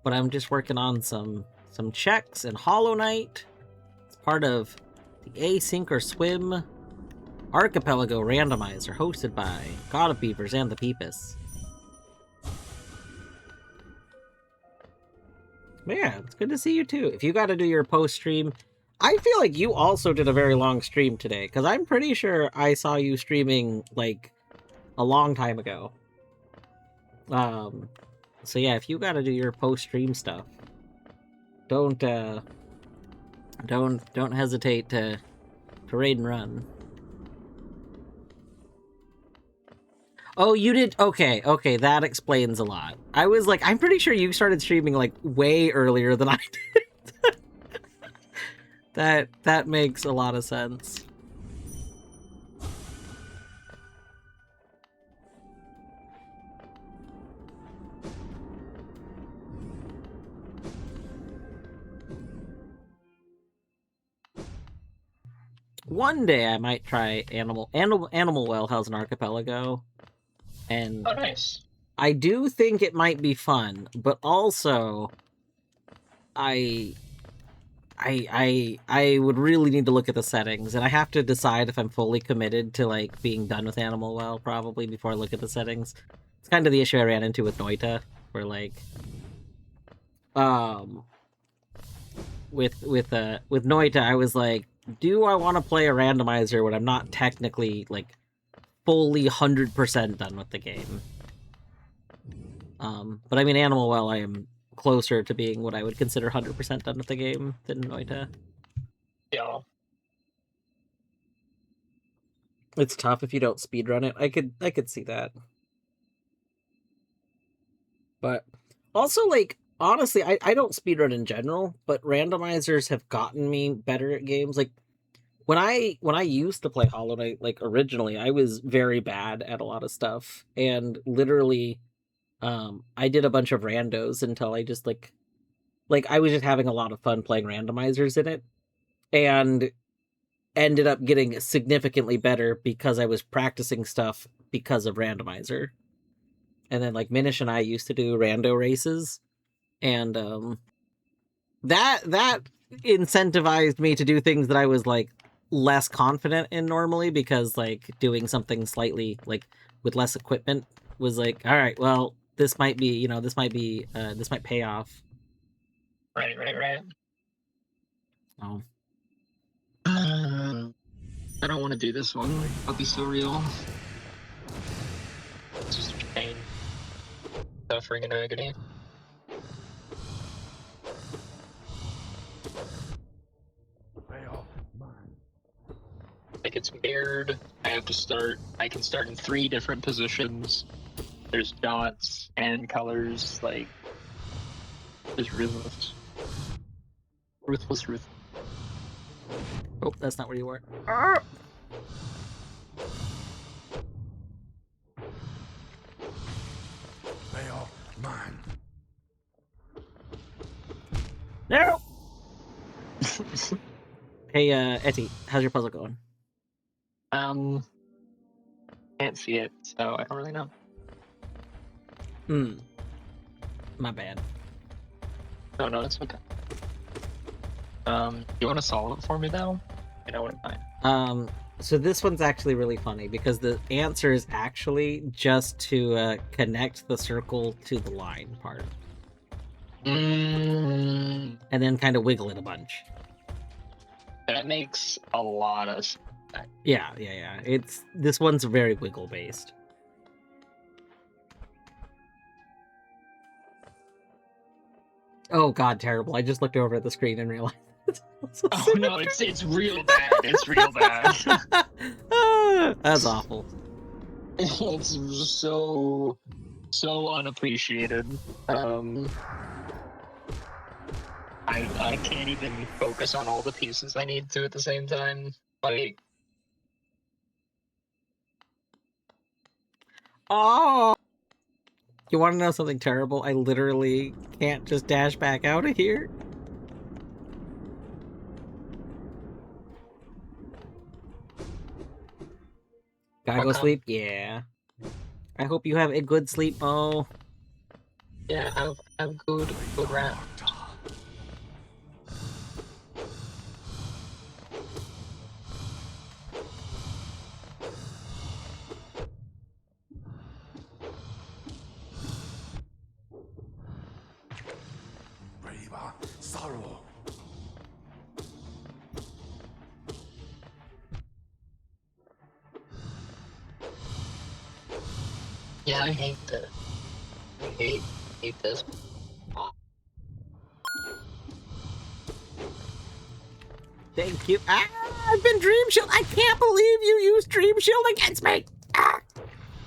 Speaker 1: But I'm just working on some checks in Hollow Knight. It's part of the Async or Swim Archipelago Randomizer, hosted by God of Beavers and the Peepus. But yeah, it's good to see you too. If you got to do your post-stream, I feel like you also did a very long stream today, because I'm pretty sure I saw you streaming, like, a long time ago. So yeah, if you gotta do your post-stream stuff, don't hesitate to raid and run. Oh, you did? Okay, that explains a lot. I was like, I'm pretty sure you started streaming, like, way earlier than I did. That makes a lot of sense. One day I might try Animal Well has an archipelago. And
Speaker 14: oh, nice.
Speaker 1: I do think it might be fun, but also I would really need to look at the settings, and I have to decide if I'm fully committed to, like, being done with Animal Well probably before I look at the settings. It's kind of the issue I ran into with Noita, where, like, with Noita, I was like, do I want to play a randomizer when I'm not technically, like, fully 100% done with the game? But I mean, Animal Well, I am closer to being what I would consider 100% done with the game than Noita.
Speaker 14: Yeah.
Speaker 1: It's tough if you don't speedrun it. I could see that. But also, like, honestly, I don't speedrun in general, but randomizers have gotten me better at games. Like when I used to play Hollow Knight, like originally, I was very bad at a lot of stuff, and literally, I did a bunch of randos until I just like I was just having a lot of fun playing randomizers in it, and ended up getting significantly better because I was practicing stuff because of randomizer. And then like Minish and I used to do rando races, and that incentivized me to do things that I was like less confident in normally, because like doing something slightly like with less equipment was like, all right, well, this might be, this might pay off.
Speaker 14: Right.
Speaker 1: Oh.
Speaker 14: I don't want to do this one. I'll be so real. It's just pain, suffering, and agony. Like it's mirrored. I can start in 3 different positions. There's dots and colors. Like, it's ruthless. Ruthless.
Speaker 1: Oh, that's not where you were.
Speaker 12: They are mine.
Speaker 1: No. Hey, Etty, how's your puzzle going?
Speaker 14: Can't see it, so I don't really know.
Speaker 1: My bad.
Speaker 14: No, it's okay. You want to solve it for me though? I know what I'm.
Speaker 1: So this one's actually really funny because the answer is actually just to connect the circle to the line part. And then kind of wiggle it a bunch.
Speaker 14: That makes a lot of sense.
Speaker 1: Yeah. This one's very wiggle based. Oh god, terrible. I just looked over at the screen and realized
Speaker 14: Oh no, it's real bad. It's real bad.
Speaker 1: That's awful.
Speaker 14: It's so unappreciated. I can't even focus on all the pieces I need to at the same time. Like,
Speaker 1: oh, you want to know something terrible? I literally can't just dash back out of here. Gotta go sleep? Yeah. I hope you have a good sleep, Mo.
Speaker 14: yeah, have good rap.
Speaker 12: Sorrow.
Speaker 14: Yeah, I hate this. I hate this.
Speaker 1: Thank you. I've been Dream Shield. I can't believe you used Dream Shield against me.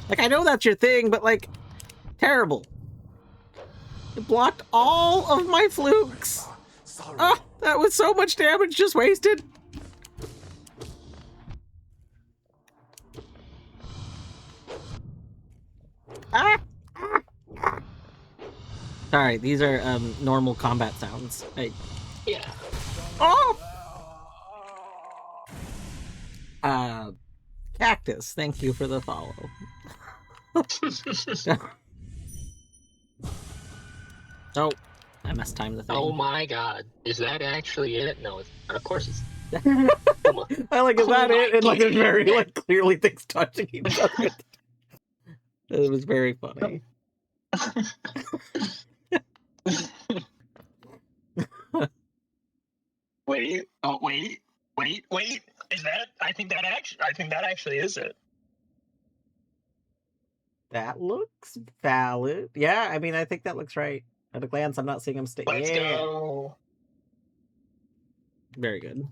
Speaker 1: Like, I know that's your thing, but like, terrible. It blocked all of my flukes. Oh, that was so much damage just wasted. Sorry, these are normal combat sounds.
Speaker 14: Yeah.
Speaker 1: Oh! Cactus, thank you for the follow. Oh, I mistimed the thing.
Speaker 14: Oh my god. Is that actually it? No, it's not. Of course it's
Speaker 1: I like, is that it? And like, there's very like clearly things touching each other. It was very funny.
Speaker 14: Wait. Oh, wait. Is that? I think that actually is it.
Speaker 1: That looks valid. Yeah, I mean, I think that looks right. At a glance, I'm not seeing him stay.
Speaker 14: Let's go.
Speaker 1: Very good.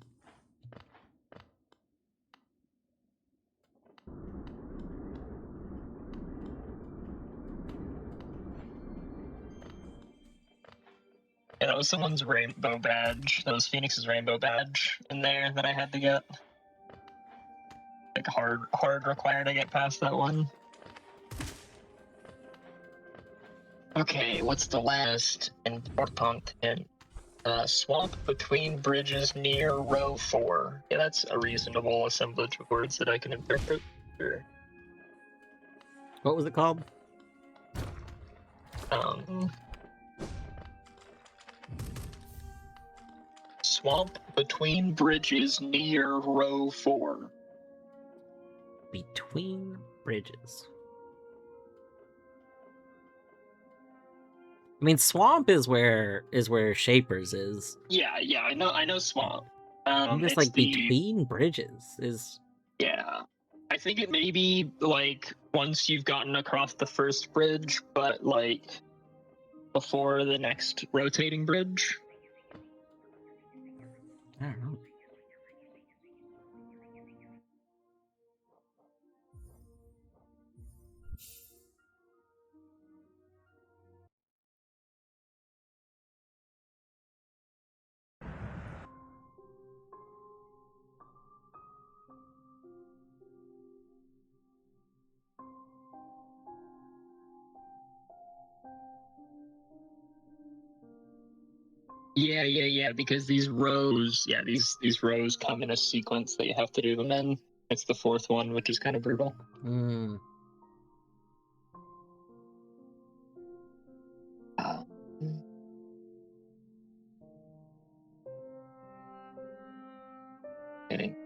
Speaker 14: Yeah, that was someone's rainbow badge. That was Phoenix's rainbow badge in there that I had to get. Like hard required to get past that one. Okay, what's the last important hint? Swamp between bridges near row 4. Yeah, that's a reasonable assemblage of words that I can interpret. Sure.
Speaker 1: What was it called?
Speaker 14: Swamp between bridges near row 4.
Speaker 1: Between bridges. I mean, swamp is where Shapers is.
Speaker 14: Yeah, I know swamp.
Speaker 1: I'm just like between bridges is.
Speaker 14: Yeah, I think it may be like once you've gotten across the first bridge, but like before the next rotating bridge.
Speaker 1: I don't know.
Speaker 14: Yeah, because these rows, these rows come in a sequence that you have to do them in. It's the fourth one, which is kind of brutal.
Speaker 1: Hmm.
Speaker 14: Okay.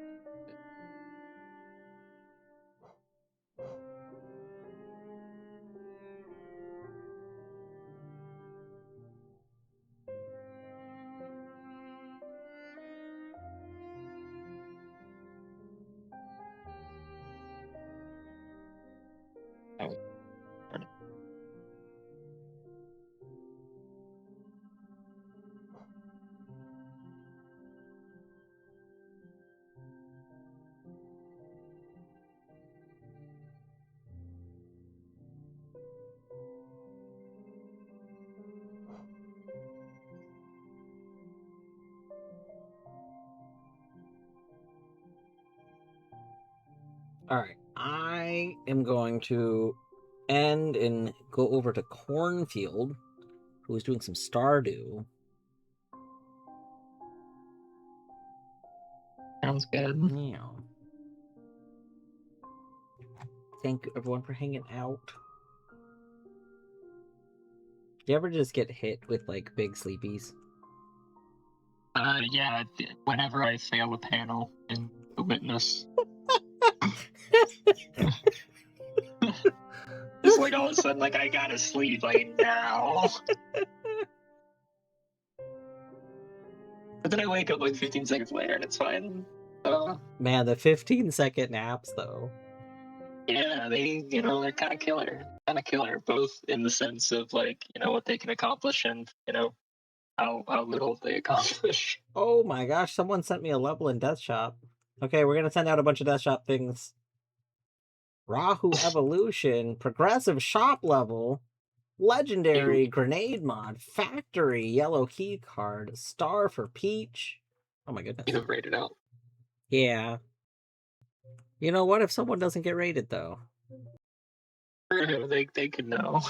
Speaker 1: Alright, I am going to end and go over to Cornfield, who is doing some Stardew.
Speaker 14: Sounds good.
Speaker 1: Yeah. Thank you everyone for hanging out. Do you ever just get hit with like big sleepies?
Speaker 14: Yeah, whenever I fail a panel in the witness. It's like all of a sudden, like, I gotta sleep, like, now. But then I wake up like 15 seconds later and it's fine.
Speaker 1: Man, the 15-second naps though.
Speaker 14: Yeah, they're kind of killer. Both in the sense of like, what they can accomplish and, how little they accomplish.
Speaker 1: Oh my gosh, someone sent me a level in Death Shop. Okay, we're gonna send out a bunch of Death Shop things. Rahu Evolution, Progressive Shop Level, Legendary Grenade Mod, Factory Yellow Key Card, Star for Peach. Oh my goodness.
Speaker 14: You have rated out.
Speaker 1: Yeah. You know what? If someone doesn't get rated though?
Speaker 14: They could know.